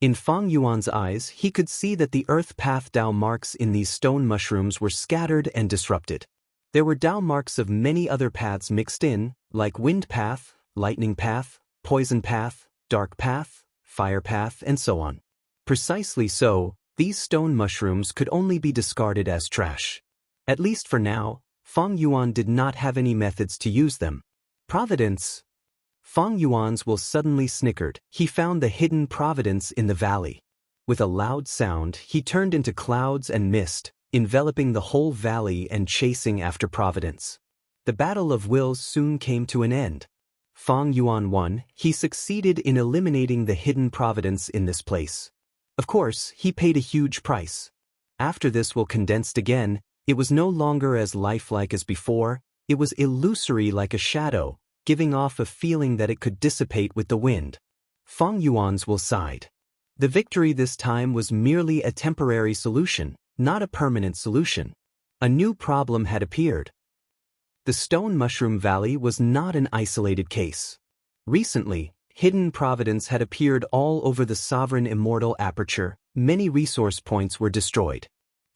In Fang Yuan's eyes, he could see that the earth path Dao marks in these stone mushrooms were scattered and disrupted. There were Dao marks of many other paths mixed in, like wind path, lightning path, poison path, dark path, fire path, and so on. Precisely so, these stone mushrooms could only be discarded as trash. At least for now, Fang Yuan did not have any methods to use them. Providence. Fang Yuan's will suddenly snickered. He found the hidden providence in the valley. With a loud sound, he turned into clouds and mist, enveloping the whole valley and chasing after providence. The battle of wills soon came to an end. Fang Yuan won. He succeeded in eliminating the hidden providence in this place. Of course, he paid a huge price. After this will condensed again, it was no longer as lifelike as before. It was illusory like a shadow, giving off a feeling that it could dissipate with the wind. Fang Yuan's will sighed. The victory this time was merely a temporary solution, not a permanent solution. A new problem had appeared. The Stone Mushroom Valley was not an isolated case. Recently, hidden providence had appeared all over the sovereign immortal aperture. Many resource points were destroyed.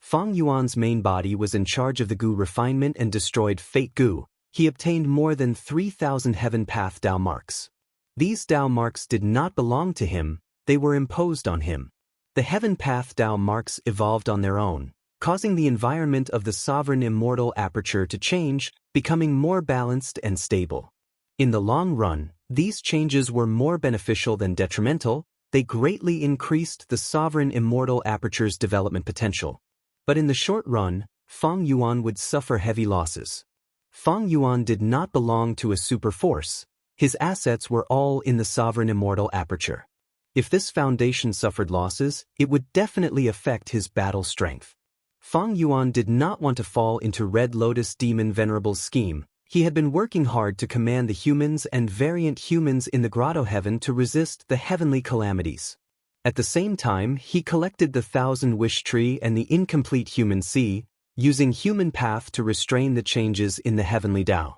Fang Yuan's main body was in charge of the goo refinement and destroyed fake goo. He obtained more than 3,000 Heaven Path Dao marks. These Dao marks did not belong to him, they were imposed on him. The Heaven Path Dao marks evolved on their own, causing the environment of the sovereign immortal aperture to change, becoming more balanced and stable. In the long run, these changes were more beneficial than detrimental. They greatly increased the sovereign immortal aperture's development potential. But in the short run, Fang Yuan would suffer heavy losses. Fang Yuan did not belong to a super force. His assets were all in the sovereign immortal aperture. If this foundation suffered losses, it would definitely affect his battle strength. Fang Yuan did not want to fall into Red Lotus Demon Venerable's scheme. He had been working hard to command the humans and variant humans in the Grotto Heaven to resist the heavenly calamities. At the same time, he collected the Thousand Wish Tree and the Incomplete Human Sea, using Human Path to restrain the changes in the Heavenly Tao.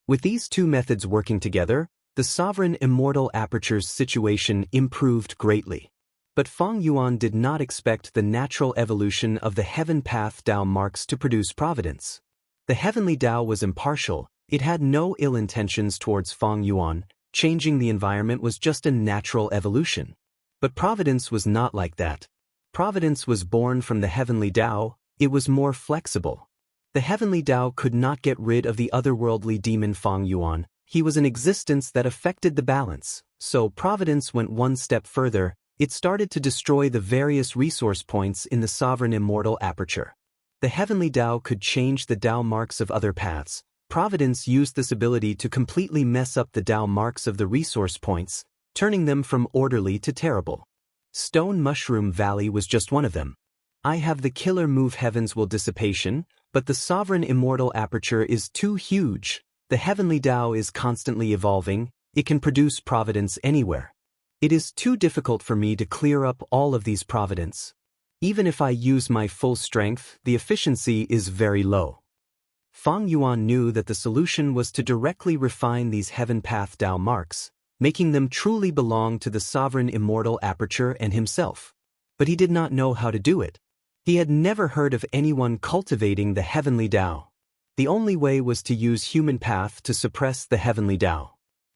With these two methods working together, the Sovereign Immortal Aperture's situation improved greatly. But Fang Yuan did not expect the natural evolution of the Heaven Path Tao marks to produce providence. The Heavenly Tao was impartial, it had no ill intentions towards Fang Yuan. Changing the environment was just a natural evolution. But providence was not like that. Providence was born from the Heavenly Tao. It was more flexible. The Heavenly Tao could not get rid of the otherworldly demon Fang Yuan. He was an existence that affected the balance, so providence went one step further. It started to destroy the various resource points in the sovereign immortal aperture. The heavenly Tao could change the Tao marks of other paths. Providence used this ability to completely mess up the Tao marks of the resource points, turning them from orderly to terrible. Stone Mushroom Valley was just one of them. I have the killer move Heavens Will Dissipation, but the sovereign immortal aperture is too huge. The heavenly Tao is constantly evolving. It can produce providence anywhere. It is too difficult for me to clear up all of these providence. Even if I use my full strength, the efficiency is very low. Feng Yuan knew that the solution was to directly refine these heaven path Tao marks, making them truly belong to the sovereign immortal aperture and himself. But he did not know how to do it. He had never heard of anyone cultivating the heavenly Tao. The only way was to use human path to suppress the heavenly Tao.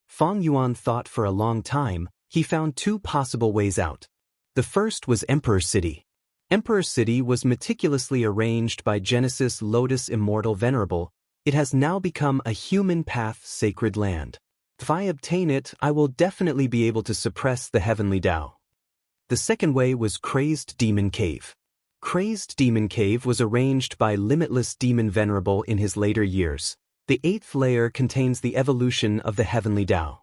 Feng Yuan thought for a long time. He found two possible ways out. The first was Emperor City. Emperor City was meticulously arranged by Genesis Lotus Immortal Venerable. It has now become a human path sacred land. If I obtain it, I will definitely be able to suppress the heavenly Tao. The second way was Crazed Demon Cave. Crazed Demon Cave was arranged by Limitless Demon Venerable in his later years. The 8th layer contains the evolution of the heavenly Tao.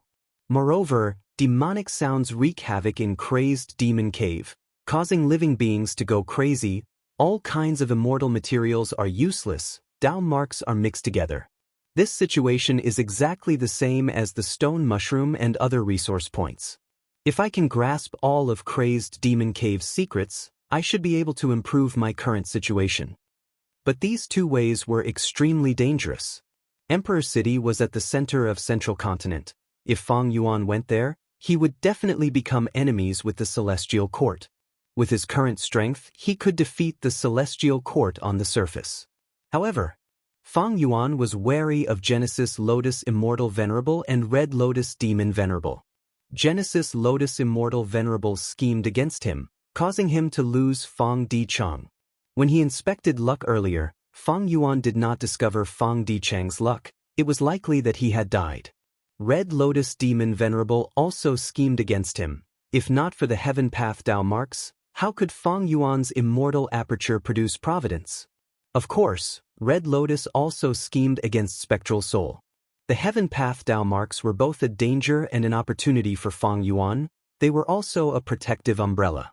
Moreover, demonic sounds wreak havoc in Crazed Demon Cave, causing living beings to go crazy. All kinds of immortal materials are useless. Tao marks are mixed together. This situation is exactly the same as the stone mushroom and other resource points. If I can grasp all of Crazed Demon Cave's secrets, I should be able to improve my current situation. But these two ways were extremely dangerous. Emperor City was at the center of Central Continent. If Feng Yuan went there, he would definitely become enemies with the Celestial Court. With his current strength, he could defeat the Celestial Court on the surface. However, Feng Yuan was wary of Genesis Lotus Immortal Venerable and Red Lotus Demon Venerable. Genesis Lotus Immortal Venerable schemed against him, causing him to lose Feng Dichang. When he inspected luck earlier, Feng Yuan did not discover Feng Dichang's luck. It was likely that he had died. Red Lotus Demon Venerable also schemed against him. If not for the Heaven Path Tao marks, how could Feng Yuan's immortal aperture produce providence? Of course, Red Lotus also schemed against Spectral Soul. The Heaven Path Tao marks were both a danger and an opportunity for Feng Yuan. They were also a protective umbrella.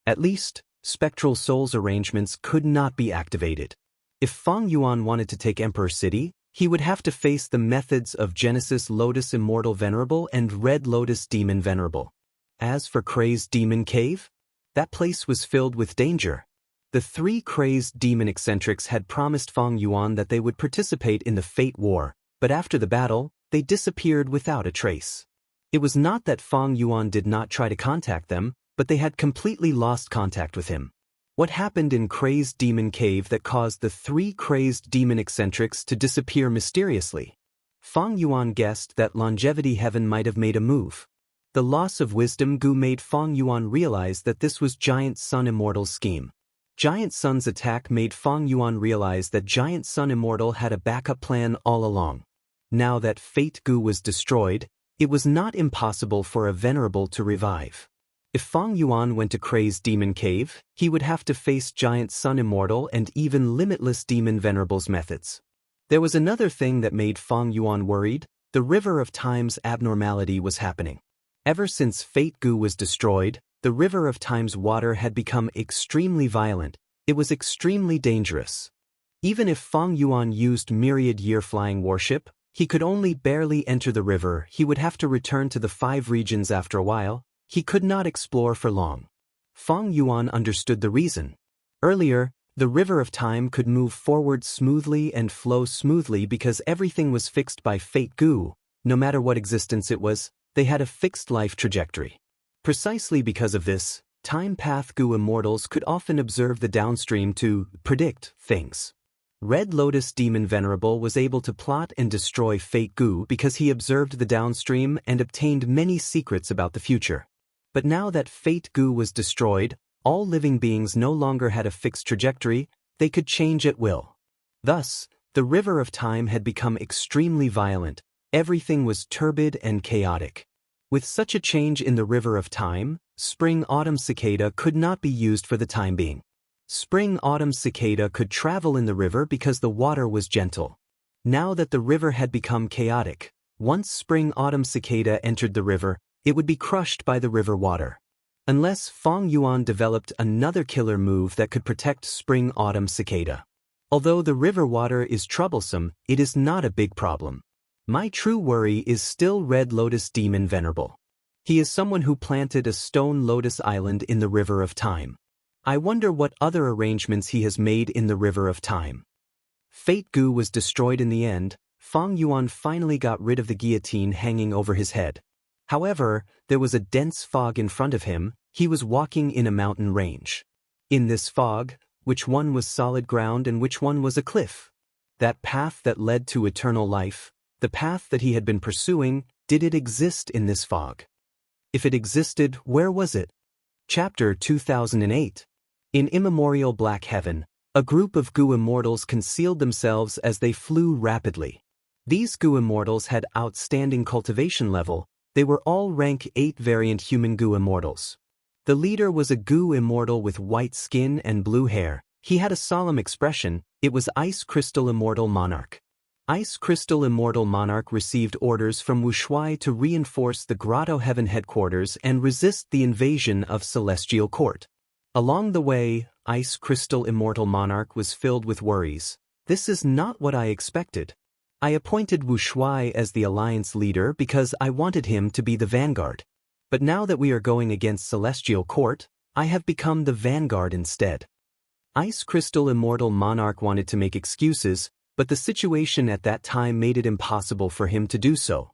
At least, Spectral Soul's arrangements could not be activated. If Feng Yuan wanted to take Emperor City, he would have to face the methods of Genesis Lotus Immortal Venerable and Red Lotus Demon Venerable. As for Crazed Demon Cave, that place was filled with danger. The 3 crazed demon eccentrics had promised Feng Yuan that they would participate in the Fate War, but after the battle, they disappeared without a trace. It was not that Feng Yuan did not try to contact them, but they had completely lost contact with him. What happened in Crazed Demon Cave that caused the 3 crazed demon eccentrics to disappear mysteriously? Feng Yuan guessed that Longevity Heaven might have made a move. The loss of Wisdom Gu made Feng Yuan realize that this was Giant Sun Immortal's scheme. Giant Sun's attack made Feng Yuan realize that Giant Sun Immortal had a backup plan all along. Now that Fate Gu was destroyed, it was not impossible for a Venerable to revive. If Feng Yuan went to Crazed Demon Cave, he would have to face Giant Sun Immortal and even Limitless Demon Venerable's methods. There was another thing that made Feng Yuan worried. The River of Time's abnormality was happening. Ever since Fate Gu was destroyed, the River of Time's water had become extremely violent. It was extremely dangerous. Even if Feng Yuan used Myriad Year Flying Warship, he could only barely enter the river. He would have to return to the 5 regions after a while. He could not explore for long. Feng Yuan understood the reason. Earlier, the River of Time could move forward smoothly and flow smoothly because everything was fixed by Fate Gu. No matter what existence it was, they had a fixed life trajectory. Precisely because of this, Time Path Gu immortals could often observe the downstream to predict things. Red Lotus Demon Venerable was able to plot and destroy Fate Gu because he observed the downstream and obtained many secrets about the future. But now that Fate Gu was destroyed, all living beings no longer had a fixed trajectory. They could change at will. Thus, the River of Time had become extremely violent. Everything was turbid and chaotic. With such a change in the River of Time, Spring-Autumn Cicada could not be used for the time being. Spring-Autumn Cicada could travel in the river because the water was gentle. Now that the river had become chaotic, once Spring-Autumn Cicada entered the river, it would be crushed by the river water. Unless Feng Yuan developed another killer move that could protect Spring-Autumn Cicada. Although the river water is troublesome, it is not a big problem. My true worry is still Red Lotus Demon Venerable. He is someone who planted a stone lotus island in the River of Time. I wonder what other arrangements he has made in the River of Time. Fate Gu was destroyed in the end. Feng Yuan finally got rid of the guillotine hanging over his head. However, there was a dense fog in front of him. He was walking in a mountain range. In this fog, which one was solid ground and which one was a cliff? That path that led to eternal life, the path that he had been pursuing, did it exist in this fog? If it existed, where was it? Chapter 2008. In immemorial Black Heaven, a group of Gu immortals concealed themselves as they flew rapidly. These Gu immortals had outstanding cultivation level. They were all rank 8 variant human Gu immortals. The leader was a Gu immortal with white skin and blue hair. He had a solemn expression. It was Ice Crystal Immortal Monarch. Ice Crystal Immortal Monarch received orders from Wuxia to reinforce the Grotto Heaven headquarters and resist the invasion of Celestial Court. Along the way, Ice Crystal Immortal Monarch was filled with worries. This is not what I expected. I appointed Wuxia as the alliance leader because I wanted him to be the vanguard. But now that we are going against Celestial Court, I have become the vanguard instead. Ice Crystal Immortal Monarch wanted to make excuses, but the situation at that time made it impossible for him to do so.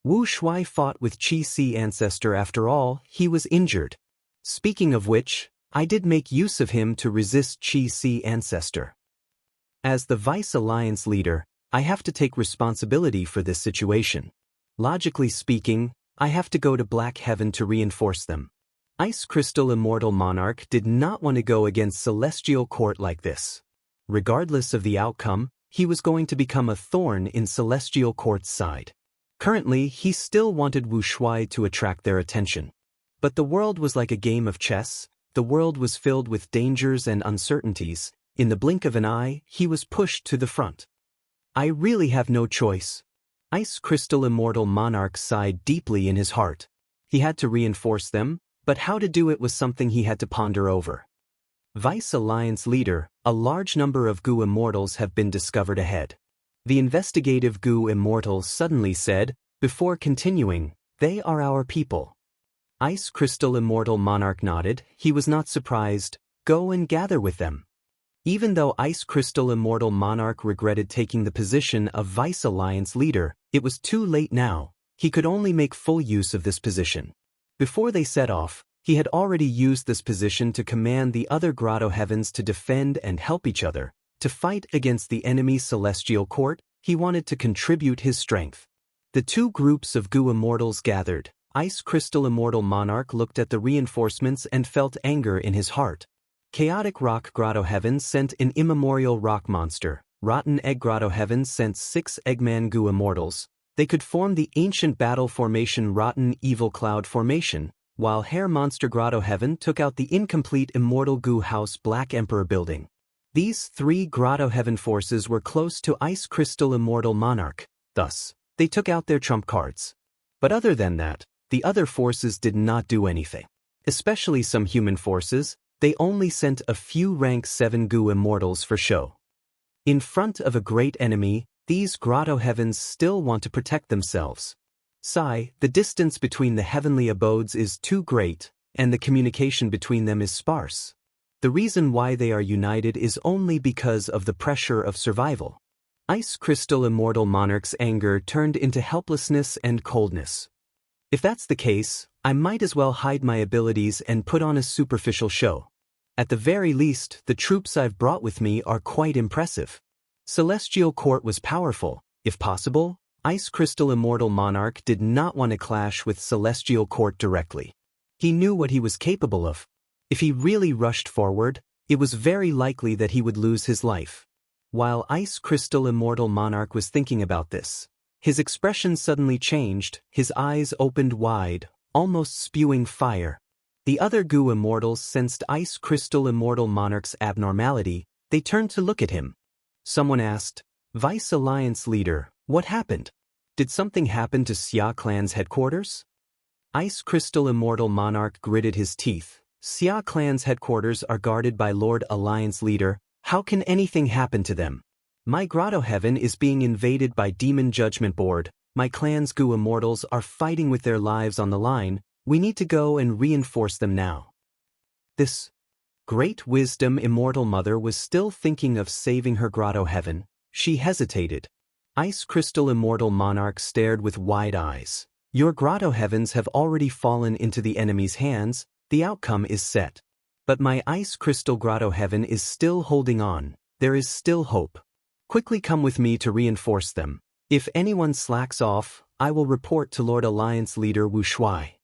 Wu Shuai fought with Qi Si Ancestor after all. He was injured. Speaking of which, I did make use of him to resist Qi Si Ancestor. As the Vice Alliance leader, I have to take responsibility for this situation. Logically speaking, I have to go to Black Heaven to reinforce them. Ice Crystal Immortal Monarch did not want to go against Celestial Court like this. Regardless of the outcome, he was going to become a thorn in Celestial Court's side. Currently, he still wanted Wu Shuai to attract their attention. But the world was like a game of chess. The world was filled with dangers and uncertainties. In the blink of an eye, he was pushed to the front. I really have no choice. Ice Crystal Immortal Monarch sighed deeply in his heart. He had to reinforce them, but how to do it was something he had to ponder over. Vice Alliance leader, a large number of Gu immortals have been discovered ahead. The investigative Gu immortals suddenly said, before continuing, they are our people. Ice Crystal Immortal Monarch nodded. He was not surprised. Go and gather with them. Even though Ice Crystal Immortal Monarch regretted taking the position of Vice Alliance leader, it was too late now. He could only make full use of this position. Before they set off, he had already used this position to command the other Grotto Heavens to defend and help each other. To fight against the enemy Celestial Court, he wanted to contribute his strength. The two groups of Gu immortals gathered. Ice Crystal Immortal Monarch looked at the reinforcements and felt anger in his heart. Chaotic Rock Grotto Heavens sent an immemorial rock monster. Rotten Egg Grotto Heavens sent 6 Eggman Gu immortals. They could form the ancient battle formation Rotten Evil Cloud Formation, while Hair Monster Grotto Heaven took out the incomplete Immortal Gu House Black Emperor building. These 3 Grotto Heaven forces were close to Ice Crystal Immortal Monarch, thus, they took out their trump cards. But other than that, the other forces did not do anything. Especially some human forces, they only sent a few rank 7 Gu immortals for show. In front of a great enemy, these Grotto Heavens still want to protect themselves. Sigh, the distance between the heavenly abodes is too great, and the communication between them is sparse. The reason why they are united is only because of the pressure of survival. Ice Crystal Immortal Monarch's anger turned into helplessness and coldness. If that's the case, I might as well hide my abilities and put on a superficial show. At the very least, the troops I've brought with me are quite impressive. Celestial Court was powerful. If possible, Ice Crystal Immortal Monarch did not want to clash with Celestial Court directly. He knew what he was capable of. If he really rushed forward, it was very likely that he would lose his life. While Ice Crystal Immortal Monarch was thinking about this, his expression suddenly changed. His eyes opened wide, almost spewing fire. The other Gu immortals sensed Ice Crystal Immortal Monarch's abnormality. They turned to look at him. Someone asked, "Vice Alliance leader, what happened? Did something happen to Xia clan's headquarters?" Ice Crystal Immortal Monarch gritted his teeth. "Xia clan's headquarters are guarded by Lord Alliance leader. How can anything happen to them? My grotto heaven is being invaded by Demon Judgment Board. My clan's Gu immortals are fighting with their lives on the line. We need to go and reinforce them now." This great wisdom immortal mother was still thinking of saving her grotto heaven. She hesitated. Ice Crystal Immortal Monarch stared with wide eyes. "Your grotto heavens have already fallen into the enemy's hands. The outcome is set. But my Ice Crystal Grotto Heaven is still holding on. There is still hope. Quickly come with me to reinforce them. If anyone slacks off, I will report to Lord Alliance leader Wu Shuai."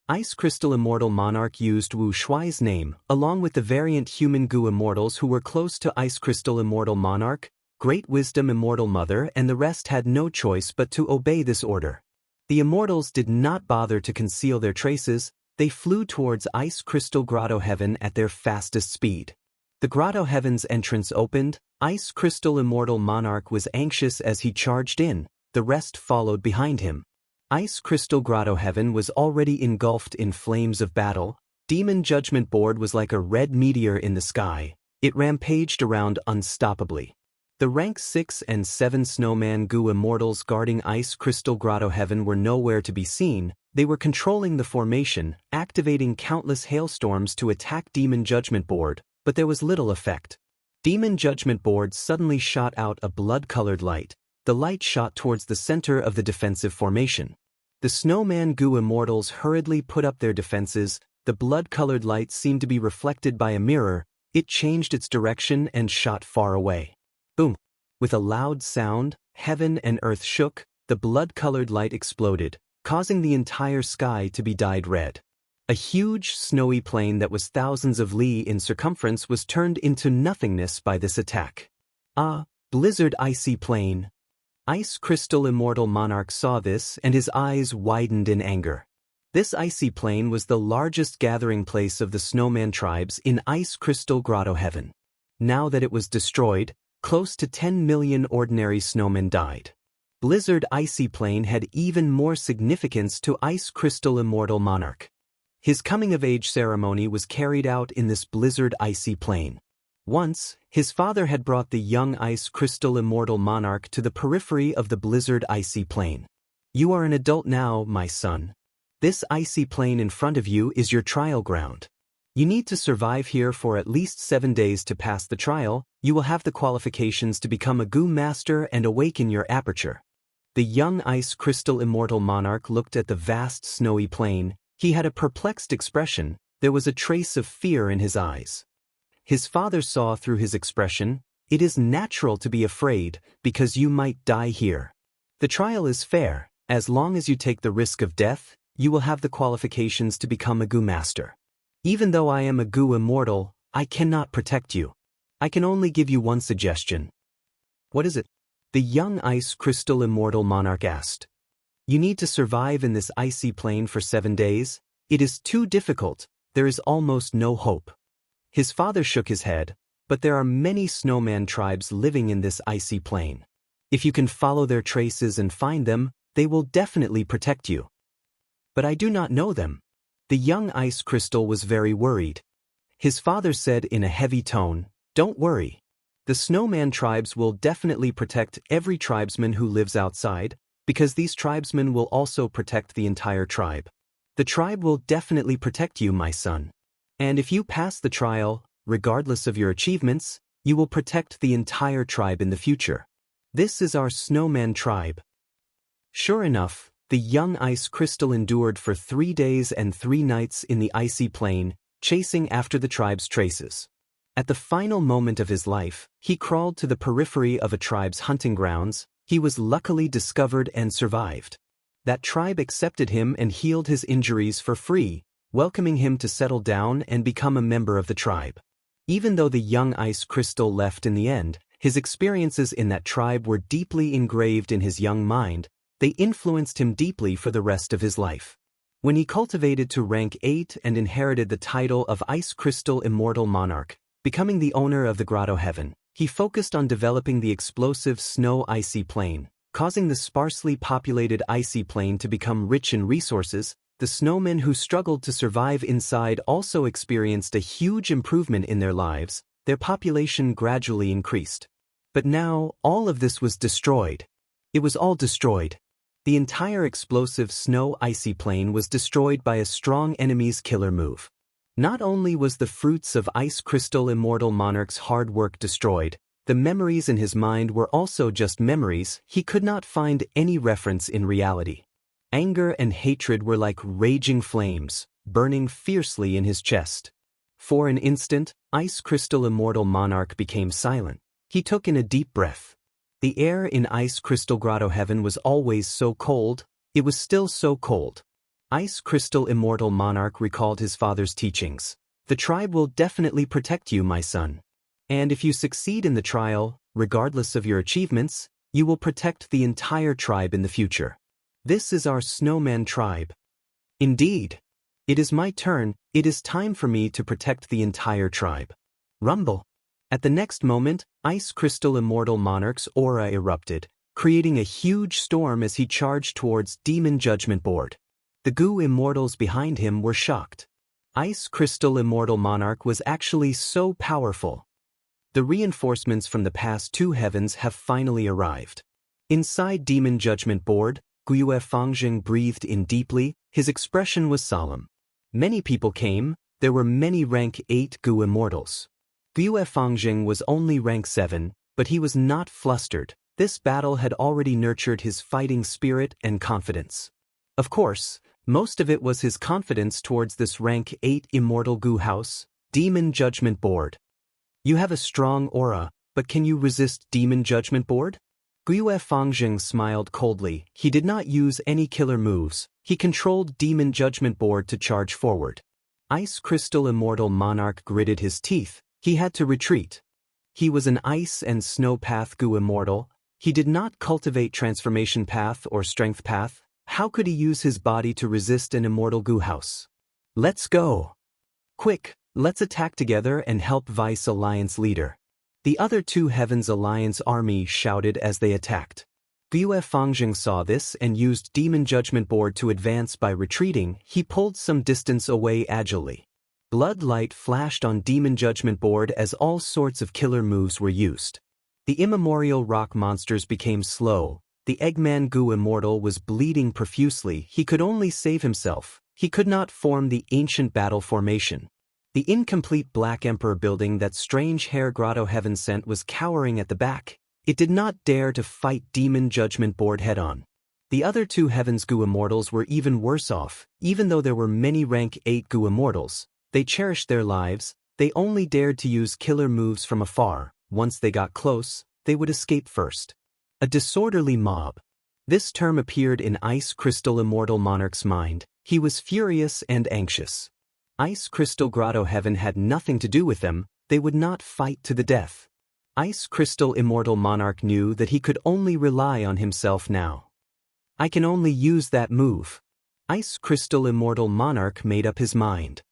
Ice Crystal Immortal Monarch used Wu Shuai's name, along with the variant human Gu immortals who were close to Ice Crystal Immortal Monarch, Great Wisdom Immortal Mother, and the rest had no choice but to obey this order. The immortals did not bother to conceal their traces. They flew towards Ice Crystal Grotto Heaven at their fastest speed. The Grotto Heaven's entrance opened. Ice Crystal Immortal Monarch was anxious as he charged in. The rest followed behind him. Ice Crystal Grotto Heaven was already engulfed in flames of battle. Demon Judgment Board was like a red meteor in the sky. It rampaged around unstoppably. The rank 6 and 7 Snowman Gu immortals guarding Ice Crystal Grotto Heaven were nowhere to be seen. They were controlling the formation, activating countless hailstorms to attack Demon Judgment Board, but there was little effect. Demon Judgment Board suddenly shot out a blood-colored light. The light shot towards the center of the defensive formation. The Snowman Gu immortals hurriedly put up their defenses. The blood-colored light seemed to be reflected by a mirror. It changed its direction and shot far away. Boom! With a loud sound, heaven and earth shook. The blood-colored light exploded, causing the entire sky to be dyed red. A huge, snowy plain that was thousands of li in circumference was turned into nothingness by this attack. Ah, blizzard icy plain! Ice Crystal Immortal Monarch saw this and his eyes widened in anger. This icy plain was the largest gathering place of the snowman tribes in Ice Crystal Grotto Heaven. Now that it was destroyed, close to 10 million ordinary snowmen died. Blizzard Icy Plain had even more significance to Ice Crystal Immortal Monarch. His coming-of-age ceremony was carried out in this Blizzard Icy Plain. Once, his father had brought the young Ice Crystal Immortal Monarch to the periphery of the Blizzard Icy Plain. "You are an adult now, my son. This icy plain in front of you is your trial ground. You need to survive here for at least 7 days to pass the trial. You will have the qualifications to become a Gu Master and awaken your aperture." The young Ice Crystal Immortal Monarch looked at the vast snowy plain. He had a perplexed expression. There was a trace of fear in his eyes. His father saw through his expression. "It is natural to be afraid, because you might die here. The trial is fair. As long as you take the risk of death, you will have the qualifications to become a Gu Master. Even though I am a Gu Immortal, I cannot protect you. I can only give you one suggestion." "What is it?" the young Ice Crystal Immortal Monarch asked. "You need to survive in this icy plain for 7 days. It is too difficult. There is almost no hope." His father shook his head. "But there are many snowman tribes living in this icy plain. If you can follow their traces and find them, they will definitely protect you." "But I do not know them." The young Ice Crystal was very worried. His father said in a heavy tone, "Don't worry. The snowman tribes will definitely protect every tribesman who lives outside, because these tribesmen will also protect the entire tribe. The tribe will definitely protect you, my son. And if you pass the trial, regardless of your achievements, you will protect the entire tribe in the future. This is our snowman tribe." Sure enough, the young Ice Crystal endured for 3 days and 3 nights in the icy plain, chasing after the tribe's traces. At the final moment of his life, he crawled to the periphery of a tribe's hunting grounds. He was luckily discovered and survived. That tribe accepted him and healed his injuries for free, welcoming him to settle down and become a member of the tribe. Even though the young Ice Crystal left in the end, his experiences in that tribe were deeply engraved in his young mind. They influenced him deeply for the rest of his life. When he cultivated to rank 8 and inherited the title of Ice Crystal Immortal Monarch, becoming the owner of the Grotto Heaven, he focused on developing the explosive Snow Icy Plain, causing the sparsely populated Icy Plain to become rich in resources. The snowmen who struggled to survive inside also experienced a huge improvement in their lives. Their population gradually increased. But now, all of this was destroyed. It was all destroyed. The entire explosive Snow Icy Plain was destroyed by a strong enemy's killer move. Not only was the fruits of Ice Crystal Immortal Monarch's hard work destroyed, the memories in his mind were also just memories. He could not find any reference in reality. Anger and hatred were like raging flames, burning fiercely in his chest. For an instant, Ice Crystal Immortal Monarch became silent. He took in a deep breath. The air in Ice Crystal Grotto Heaven was always so cold. It was still so cold. Ice Crystal Immortal Monarch recalled his father's teachings. The tribe will definitely protect you, my son. And if you succeed in the trial, regardless of your achievements, you will protect the entire tribe in the future. This is our snowman tribe. Indeed. It is my turn. It is time for me to protect the entire tribe. Rumble. At the next moment, Ice Crystal Immortal Monarch's aura erupted, creating a huge storm as he charged towards Demon Judgment Board. The Goo Immortals behind him were shocked. Ice Crystal Immortal Monarch was actually so powerful. The reinforcements from the past 2 heavens have finally arrived. Inside Demon Judgment Board, Guiyue Fangjing breathed in deeply. His expression was solemn. Many people came. There were many rank 8 Goo Immortals. Guiyue Fangjing was only rank 7, but he was not flustered. This battle had already nurtured his fighting spirit and confidence. Of course, most of it was his confidence towards this rank 8 Immortal Goo House, Demon Judgment Board. You have a strong aura, but can you resist Demon Judgment Board? Guiyue Fangjing smiled coldly. He did not use any killer moves. He controlled Demon Judgment Board to charge forward. Ice Crystal Immortal Monarch gritted his teeth. He had to retreat. He was an Ice and Snow Path Goo Immortal. He did not cultivate Transformation Path or Strength Path. How could he use his body to resist an Immortal Goo House? Let's go. Quick, let's attack together and help Vice Alliance leader. The other 2 Heavens Alliance army shouted as they attacked. Guiyue Fangjing saw this and used Demon Judgment Board to advance by retreating. He pulled some distance away agilely. Blood light flashed on Demon Judgment Board as all sorts of killer moves were used. The immemorial rock monsters became slow. The Eggman Goo Immortal was bleeding profusely. He could only save himself. He could not form the ancient battle formation. The incomplete Black Emperor building that strange hair Grotto Heaven sent was cowering at the back. It did not dare to fight Demon Judgment Board head-on. The other 2 Heavens Goo Immortals were even worse off. Even though there were many rank 8 Goo Immortals, they cherished their lives. They only dared to use killer moves from afar. Once they got close, they would escape first. A disorderly mob. This term appeared in Ice Crystal Immortal Monarch's mind. He was furious and anxious. Ice Crystal Grotto Heaven had nothing to do with them. They would not fight to the death. Ice Crystal Immortal Monarch knew that he could only rely on himself now. I can only use that move. Ice Crystal Immortal Monarch made up his mind.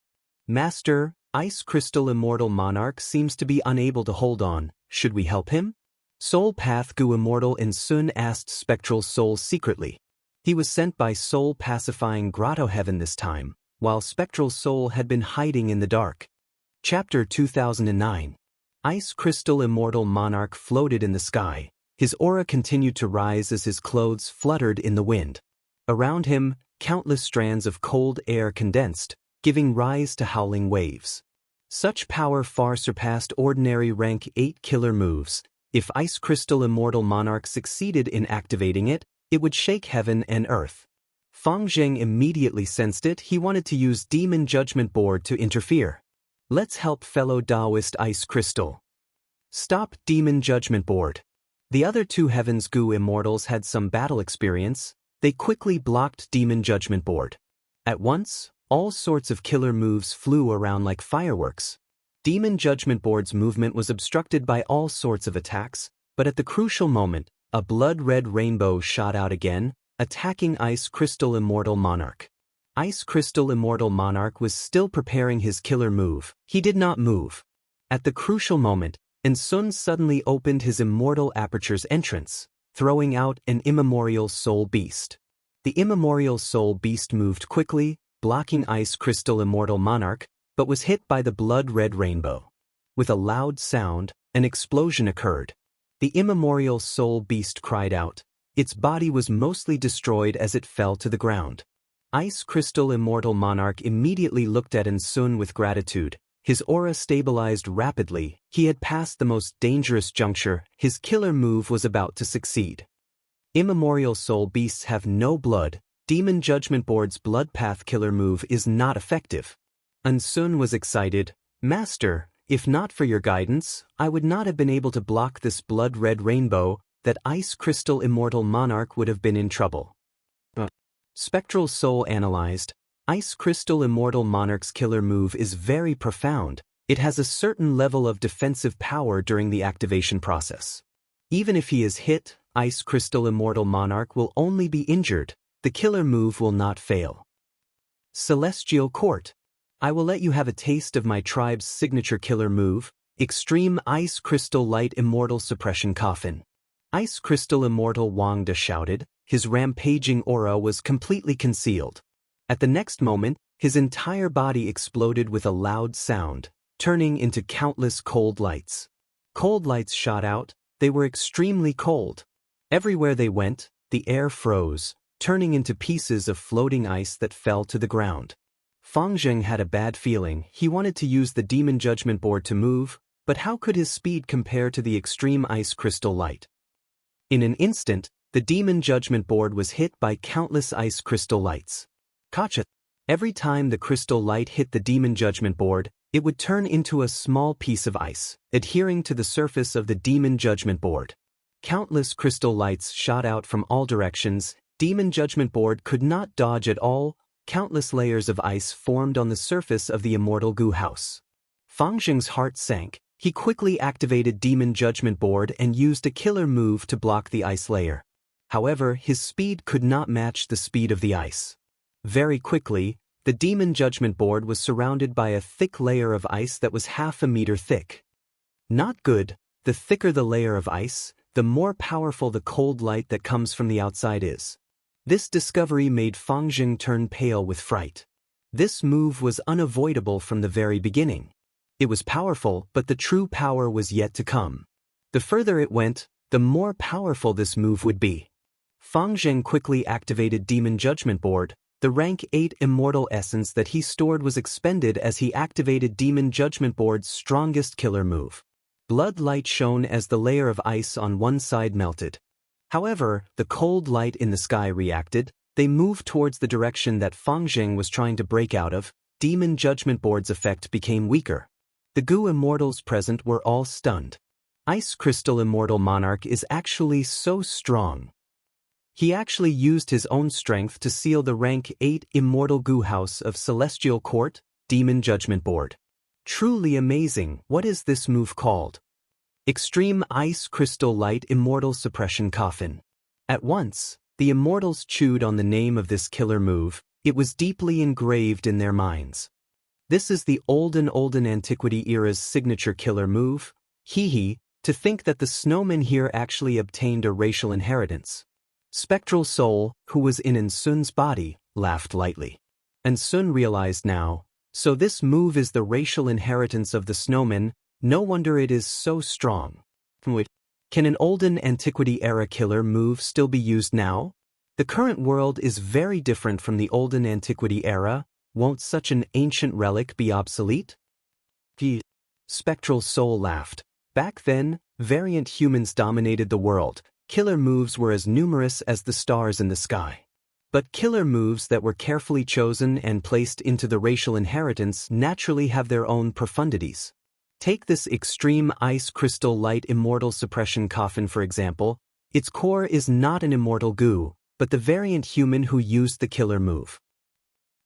Master, Ice Crystal Immortal Monarch seems to be unable to hold on. Should we help him? Soul Path Goo Immortal in Sun asked Spectral Soul secretly. He was sent by Soul pacifying Grotto Heaven this time, while Spectral Soul had been hiding in the dark. Chapter 2009. Ice Crystal Immortal Monarch floated in the sky. His aura continued to rise as his clothes fluttered in the wind. Around him, countless strands of cold air condensed, giving rise to howling waves. Such power far surpassed ordinary rank 8 killer moves. If Ice Crystal Immortal Monarch succeeded in activating it, it would shake heaven and earth. Fangjing immediately sensed it. He wanted to use Demon Judgment Board to interfere. Let's help fellow Taoist Ice Crystal. Stop Demon Judgment Board. The other 2 Heavens Goo Immortals had some battle experience. They quickly blocked Demon Judgment Board. At once, all sorts of killer moves flew around like fireworks. Demon Judgment Board's movement was obstructed by all sorts of attacks, but at the crucial moment, a blood-red rainbow shot out again, attacking Ice Crystal Immortal Monarch. Ice Crystal Immortal Monarch was still preparing his killer move. He did not move. At the crucial moment, Sun suddenly opened his Immortal Aperture's entrance, throwing out an immemorial soul beast. The immemorial soul beast moved quickly, blocking Ice Crystal Immortal Monarch, but was hit by the blood-red rainbow. With a loud sound, an explosion occurred. The immemorial soul beast cried out. Its body was mostly destroyed as it fell to the ground. Ice Crystal Immortal Monarch immediately looked at Sun with gratitude. His aura stabilized rapidly. He had passed the most dangerous juncture. His killer move was about to succeed. Immemorial soul beasts have no blood. Demon Judgment Board's Blood Path killer move is not effective. Sun was excited. Master, if not for your guidance, I would not have been able to block this blood-red rainbow. That Ice Crystal Immortal Monarch would have been in trouble. Spectral Soul analyzed. Ice Crystal Immortal Monarch's killer move is very profound. It has a certain level of defensive power during the activation process. Even if he is hit, Ice Crystal Immortal Monarch will only be injured. The killer move will not fail. Celestial Court. I will let you have a taste of my tribe's signature killer move, Extreme Ice Crystal Light Immortal Suppression Coffin. Ice Crystal Immortal Wangda shouted. His rampaging aura was completely concealed. At the next moment, his entire body exploded with a loud sound, turning into countless cold lights. Cold lights shot out. They were extremely cold. Everywhere they went, the air froze, turning into pieces of floating ice that fell to the ground. Fang Zheng had a bad feeling. He wanted to use the Demon Judgment Board to move, but how could his speed compare to the extreme ice crystal light? In an instant, the Demon Judgment Board was hit by countless ice crystal lights. Gotcha! Every time the crystal light hit the Demon Judgment Board, it would turn into a small piece of ice, adhering to the surface of the Demon Judgment Board. Countless crystal lights shot out from all directions. Demon Judgment Board could not dodge at all. Countless layers of ice formed on the surface of the Immortal Goo House. Fang Zheng's heart sank. He quickly activated Demon Judgment Board and used a killer move to block the ice layer. However, his speed could not match the speed of the ice. Very quickly, the Demon Judgment Board was surrounded by a thick layer of ice that was half a meter thick. Not good. The thicker the layer of ice, the more powerful the cold light that comes from the outside is. This discovery made Fang Zheng turn pale with fright. This move was unavoidable from the very beginning. It was powerful, but the true power was yet to come. The further it went, the more powerful this move would be. Fang Zheng quickly activated Demon Judgment Board. The rank 8 immortal essence that he stored was expended as he activated Demon Judgment Board's strongest killer move. Blood light shone as the layer of ice on one side melted. However, the cold light in the sky reacted. They moved towards the direction that Fang Zheng was trying to break out of. Demon Judgment Board's effect became weaker. The Goo Immortals present were all stunned. Ice Crystal Immortal Monarch is actually so strong. He actually used his own strength to seal the rank 8 Immortal Goo House of Celestial Court, Demon Judgment Board. Truly amazing. What is this move called? Extreme Ice Crystal Light Immortal Suppression Coffin. At once, the Immortals chewed on the name of this killer move. It was deeply engraved in their minds. This is the olden antiquity era's signature killer move. Hee, to think that the snowmen here actually obtained a racial inheritance. Spectral Soul, who was in Sun's body, laughed lightly. Sun realized now, so this move is the racial inheritance of the snowmen. No wonder it is so strong. Can an olden antiquity era killer move still be used now? The current world is very different from the olden antiquity era. Won't such an ancient relic be obsolete? Spectral Soul laughed. Back then, variant humans dominated the world. Killer moves were as numerous as the stars in the sky. But killer moves that were carefully chosen and placed into the racial inheritance naturally have their own profundities. Take this Extreme Ice Crystal Light Immortal Suppression Coffin for example. Its core is not an immortal goo, but the variant human who used the killer move.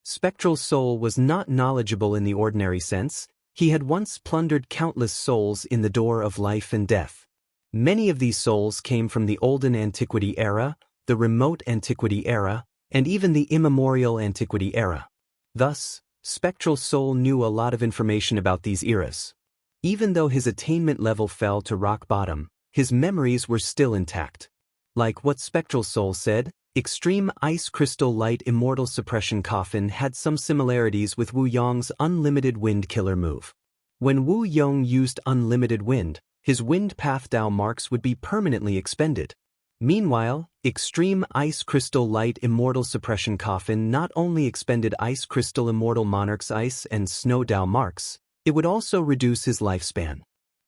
Spectral Soul was not knowledgeable in the ordinary sense. He had once plundered countless souls in the door of life and death. Many of these souls came from the olden antiquity era, the remote antiquity era, and even the immemorial antiquity era. Thus, Spectral Soul knew a lot of information about these eras. Even though his attainment level fell to rock bottom, his memories were still intact. Like what Spectral Soul said, Extreme Ice Crystal Light Immortal Suppression Coffin had some similarities with Wu Yong's Unlimited Wind Killer move. When Wu Yong used Unlimited Wind, his Wind Path Dao marks would be permanently expended. Meanwhile, Extreme Ice Crystal Light Immortal Suppression Coffin not only expended Ice Crystal Immortal Monarch's Ice and Snow Dao marks, it would also reduce his lifespan.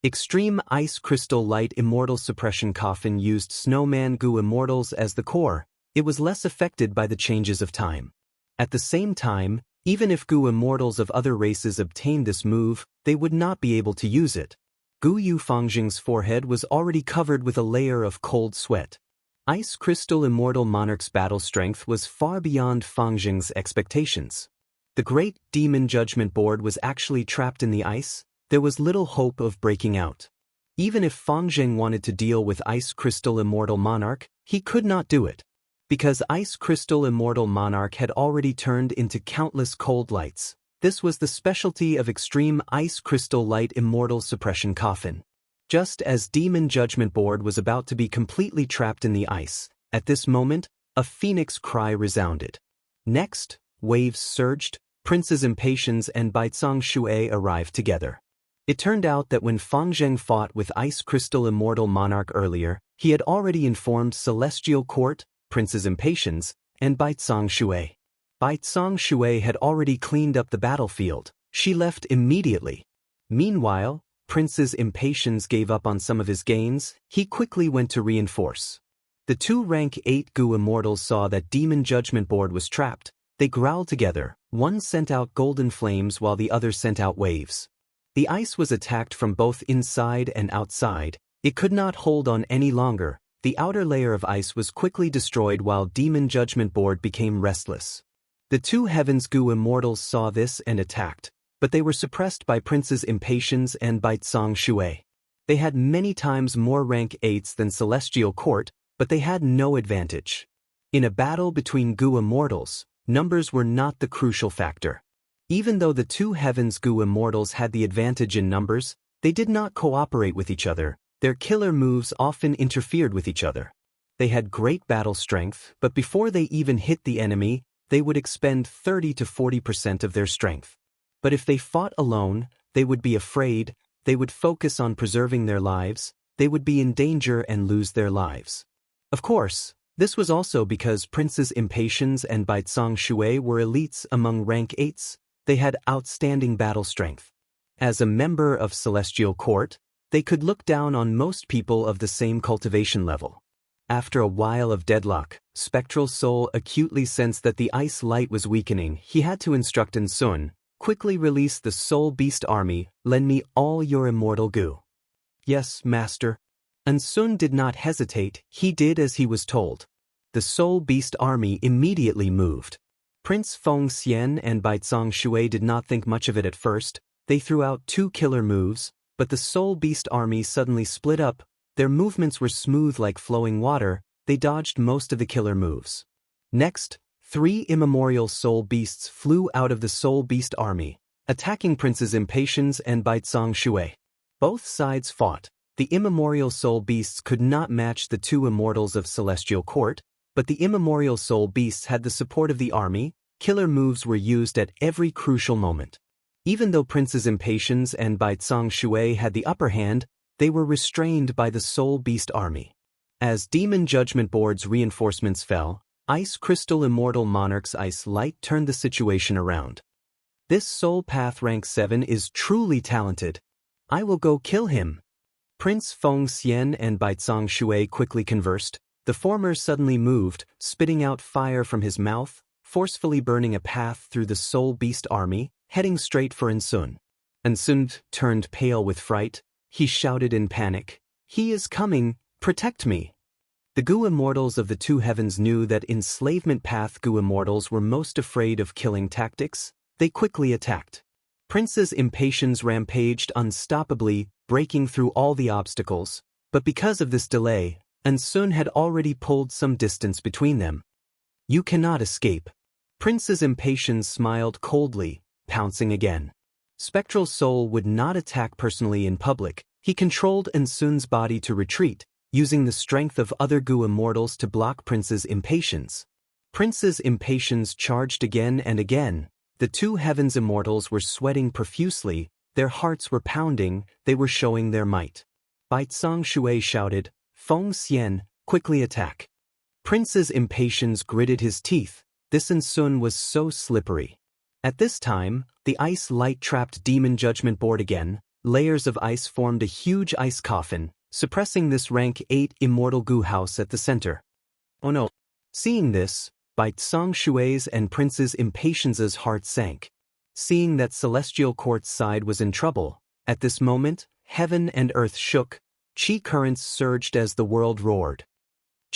Extreme Ice Crystal Light Immortal Suppression Coffin used Snowman Gu Immortals as the core. It was less affected by the changes of time. At the same time, even if Gu Immortals of other races obtained this move, they would not be able to use it. Gu Yu Fangjing's forehead was already covered with a layer of cold sweat. Ice Crystal Immortal Monarch's battle strength was far beyond Fangjing's expectations. The Great Demon Judgment Board was actually trapped in the ice. There was little hope of breaking out. Even if Fangjing wanted to deal with Ice Crystal Immortal Monarch, he could not do it. Because Ice Crystal Immortal Monarch had already turned into countless cold lights. This was the specialty of Extreme Ice Crystal Light Immortal Suppression Coffin. Just as Demon Judgment Board was about to be completely trapped in the ice, at this moment, a phoenix cry resounded. Next, waves surged, Princes Impatience and Baizang Shui arrived together. It turned out that when Fangjing fought with Ice Crystal Immortal Monarch earlier, he had already informed Celestial Court, Princes Impatience, and Baizang Shui. Baizang Shui had already cleaned up the battlefield. She left immediately. Meanwhile, Prince's Impatience gave up on some of his gains. He quickly went to reinforce. The two rank 8 Gu Immortals saw that Demon Judgment Board was trapped. They growled together. One sent out golden flames while the other sent out waves. The ice was attacked from both inside and outside. It could not hold on any longer. The outer layer of ice was quickly destroyed while Demon Judgment Board became restless. The two Heavens Gu Immortals saw this and attacked, but they were suppressed by Princes Impatience and Baizang Shui. They had many times more rank 8s than Celestial Court, but they had no advantage. In a battle between Gu Immortals, numbers were not the crucial factor. Even though the two Heavens Gu Immortals had the advantage in numbers, they did not cooperate with each other. Their killer moves often interfered with each other. They had great battle strength, but before they even hit the enemy, they would expend 30 to 40% of their strength. But if they fought alone, they would be afraid, they would focus on preserving their lives, they would be in danger and lose their lives. Of course, this was also because Princes Impatience and Baizang Shui were elites among rank 8s. They had outstanding battle strength. As a member of Celestial Court, they could look down on most people of the same cultivation level. After a while of deadlock, Spectral Soul acutely sensed that the ice light was weakening. He had to instruct Ensun, quickly release the Soul Beast army, lend me all your immortal goo. Yes, master. Ensun did not hesitate, he did as he was told. The Soul Beast army immediately moved. Prince Feng Xian and Baizang Shui did not think much of it at first. They threw out 2 killer moves, but the Soul Beast army suddenly split up. Their movements were smooth like flowing water. They dodged most of the killer moves. Next, 3 immemorial Soul Beasts flew out of the Soul Beast army, attacking Princes Impatience and Baizang Shui. Both sides fought. The immemorial Soul Beasts could not match the 2 immortals of Celestial Court, but the immemorial Soul Beasts had the support of the army. Killer moves were used at every crucial moment. Even though Princes Impatience and Baizang Shui had the upper hand, they were restrained by the Soul Beast army. As Demon Judgment Board's reinforcements fell, Ice Crystal Immortal Monarch's Ice Light turned the situation around. This Soul Path rank 7 is truly talented. I will go kill him. Prince Feng Xian and Baizang Shui quickly conversed. The former suddenly moved, spitting out fire from his mouth, forcefully burning a path through the Soul Beast army, heading straight for Ensun. Ensun turned pale with fright. He shouted in panic, "He is coming, protect me." The Gu Immortals of the 2 heavens knew that enslavement path Gu Immortals were most afraid of killing tactics. They quickly attacked. Prince's Impatience rampaged unstoppably, breaking through all the obstacles, but because of this delay, Ensun had already pulled some distance between them. You cannot escape. Prince's impatience smiled coldly, pouncing again. Spectral Soul would not attack personally in public. He controlled Ensun's body to retreat, using the strength of other Gu immortals to block Prince's impatience. Prince's impatience charged again and again. The two heavens immortals were sweating profusely, their hearts were pounding, they were showing their might. Baizang Shui shouted, "Feng Xian, quickly attack." Prince's impatience gritted his teeth. This Ensun was so slippery. At this time, the ice light trapped Demon Judgment Board again. Layers of ice formed a huge ice coffin, suppressing this rank 8 immortal Gu house at the center. Oh no. Seeing this, Baizang Shui's and Prince's impatience's heart sank. Seeing that Celestial Court's side was in trouble, at this moment, heaven and earth shook, chi currents surged as the world roared.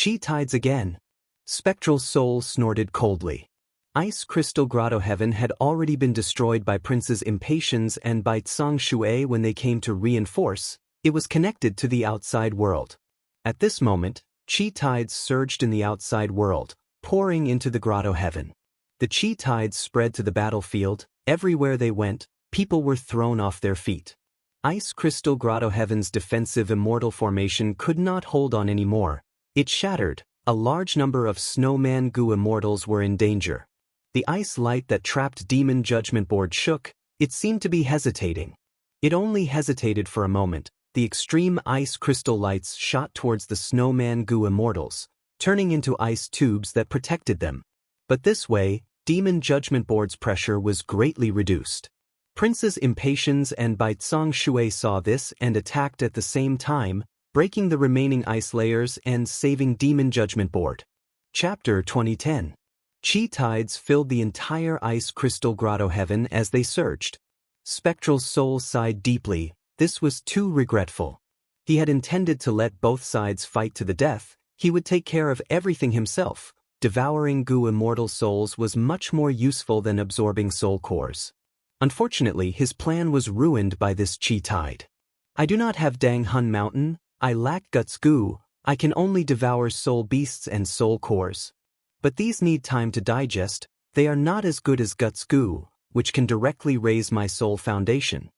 Chi tides again. Spectral Soul snorted coldly. Ice Crystal Grotto Heaven had already been destroyed by Prince's impatience, and Baizang Shui when they came to reinforce, it was connected to the outside world. At this moment, chi tides surged in the outside world, pouring into the Grotto Heaven. The chi tides spread to the battlefield. Everywhere they went, people were thrown off their feet. Ice Crystal Grotto Heaven's defensive immortal formation could not hold on anymore. It shattered. A large number of snowman Gu immortals were in danger. The ice light that trapped Demon Judgment Board shook. It seemed to be hesitating. It only hesitated for a moment. The extreme ice crystal lights shot towards the snowman Gu immortals, turning into ice tubes that protected them. But this way, Demon Judgment Board's pressure was greatly reduced. Prince's impatience and Baizang Shui saw this and attacked at the same time, breaking the remaining ice layers and saving Demon Judgment Board. Chapter 2010. Chi tides filled the entire ice crystal grotto heaven as they surged. Spectral Soul sighed deeply. This was too regretful. He had intended to let both sides fight to the death. He would take care of everything himself. Devouring Gu immortal souls was much more useful than absorbing soul cores. Unfortunately, his plan was ruined by this chi tide. I do not have Dang Hun Mountain. I lack Guts Gu. I can only devour soul beasts and soul cores. But these need time to digest. They are not as good as Guts Gu, which can directly raise my soul foundation.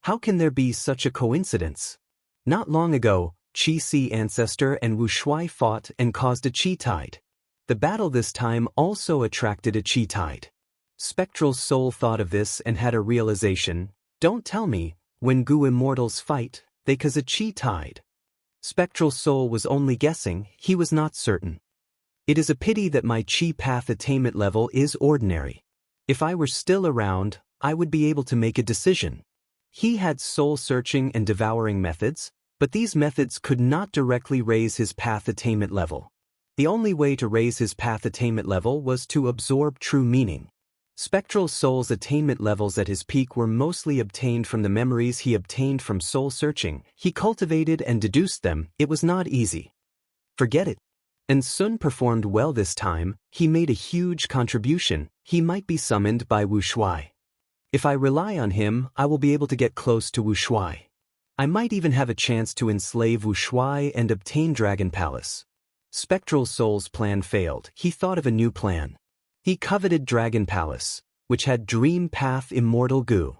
How can there be such a coincidence? Not long ago, Chi Si Ancestor and Wu Shui fought and caused a chi tide. The battle this time also attracted a chi tide. Spectral Soul thought of this and had a realization. Don't tell me, when Gu immortals fight, they cause a chi tide. Spectral Soul was only guessing, he was not certain. It is a pity that my chi path attainment level is ordinary. If I were still around, I would be able to make a decision. He had soul-searching and devouring methods, but these methods could not directly raise his path attainment level. The only way to raise his path attainment level was to absorb true meaning. Spectral Soul's attainment levels at his peak were mostly obtained from the memories he obtained from soul-searching. He cultivated and deduced them. It was not easy. Forget it. And Sun performed well this time. He made a huge contribution. He might be summoned by Wu Shui. If I rely on him, I will be able to get close to Wu Shui. I might even have a chance to enslave Wu Shui and obtain Dragon Palace. Spectral Soul's plan failed. He thought of a new plan. He coveted Dragon Palace, which had Dream Path Immortal Gu.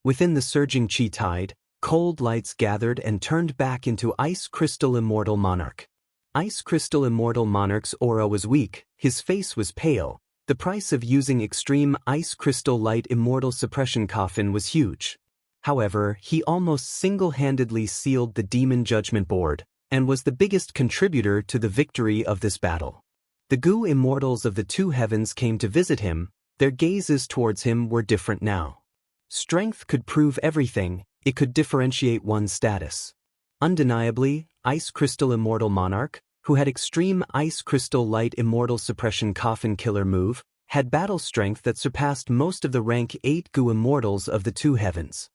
Within the surging chi tide, cold lights gathered and turned back into Ice Crystal Immortal Monarch. Ice Crystal Immortal Monarch's aura was weak, his face was pale. The price of using extreme Ice Crystal Light Immortal Suppression Coffin was huge. However, he almost single-handedly sealed the Demon Judgment Board, and was the biggest contributor to the victory of this battle. The Gu immortals of the two heavens came to visit him. Their gazes towards him were different now. Strength could prove everything, it could differentiate one's status. Undeniably, Ice Crystal Immortal Monarch, who had extreme Ice Crystal Light Immortal Suppression Coffin Killer move, had battle strength that surpassed most of the rank 8 Gu immortals of the two heavens.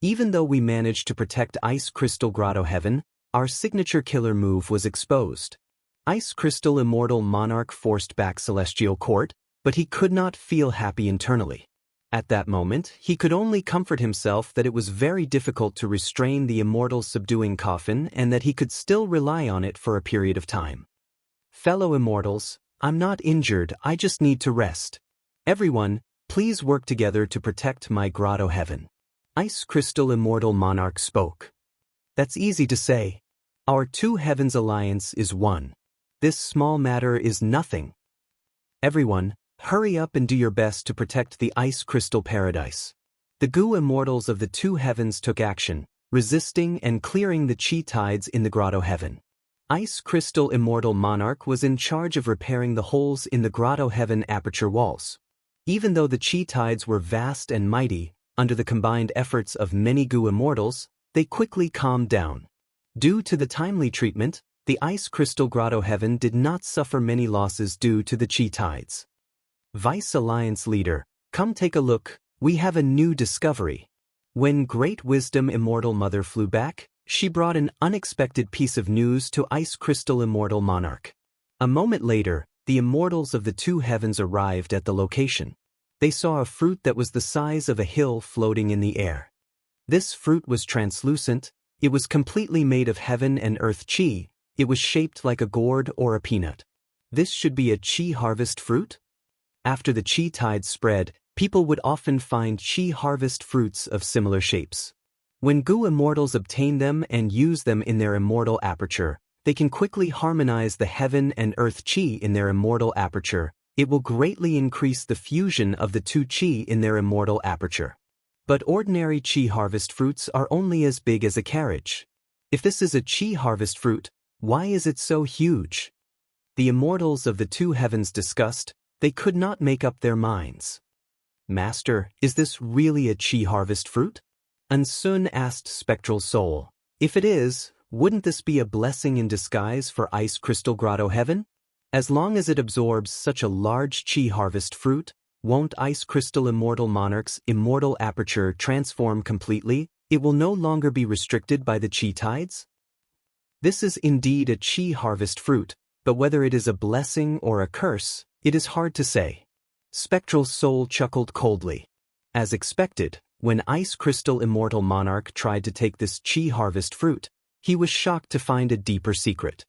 Even though we managed to protect Ice Crystal Grotto Heaven, our signature killer move was exposed. Ice Crystal Immortal Monarch forced back Celestial Court, but he could not feel happy internally. At that moment, he could only comfort himself that it was very difficult to restrain the immortal subduing coffin and that he could still rely on it for a period of time. Fellow immortals, I'm not injured, I just need to rest. Everyone, please work together to protect my grotto heaven. Ice Crystal Immortal Monarch spoke. That's easy to say. Our two heavens alliance is one. This small matter is nothing. Everyone, hurry up and do your best to protect the Ice Crystal Paradise. The Gu Immortals of the two heavens took action, resisting and clearing the chi tides in the grotto heaven. Ice Crystal Immortal Monarch was in charge of repairing the holes in the grotto heaven aperture walls. Even though the chi tides were vast and mighty, under the combined efforts of many Gu Immortals, they quickly calmed down. Due to the timely treatment, the Ice Crystal Grotto Heaven did not suffer many losses due to the chi tides. Vice Alliance Leader, come take a look, we have a new discovery. When Great Wisdom Immortal Mother flew back, she brought an unexpected piece of news to Ice Crystal Immortal Monarch. A moment later, the Immortals of the two heavens arrived at the location. They saw a fruit that was the size of a hill floating in the air. This fruit was translucent, it was completely made of heaven and earth chi, it was shaped like a gourd or a peanut. This should be a chi harvest fruit? After the chi tides spread, people would often find chi harvest fruits of similar shapes. When Gu Immortals obtain them and use them in their immortal aperture, they can quickly harmonize the heaven and earth chi in their immortal aperture. It will greatly increase the fusion of the two chi in their immortal aperture. But ordinary chi harvest fruits are only as big as a carriage. If this is a chi harvest fruit, why is it so huge? The Immortals of the two heavens discussed, they could not make up their minds. Master, is this really a chi harvest fruit? Ansun asked Spectral Soul. If it is, wouldn't this be a blessing in disguise for Ice Crystal Grotto Heaven? As long as it absorbs such a large chi harvest fruit, won't Ice Crystal Immortal Monarch's immortal aperture transform completely? It will no longer be restricted by the chi tides? This is indeed a chi harvest fruit, but whether it is a blessing or a curse, it is hard to say. Spectral Soul chuckled coldly. As expected, when Ice Crystal Immortal Monarch tried to take this chi harvest fruit, he was shocked to find a deeper secret.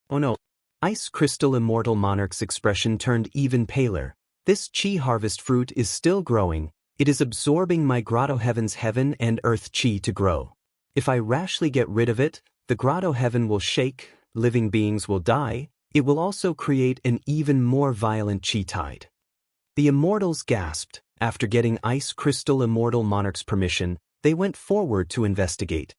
Oh no! Ice Crystal Immortal Monarch's expression turned even paler. This chi harvest fruit is still growing, it is absorbing my grotto heaven's heaven and earth chi to grow. If I rashly get rid of it, the grotto heaven will shake, living beings will die, it will also create an even more violent chi tide. The Immortals gasped. After getting Ice Crystal Immortal Monarch's permission, they went forward to investigate.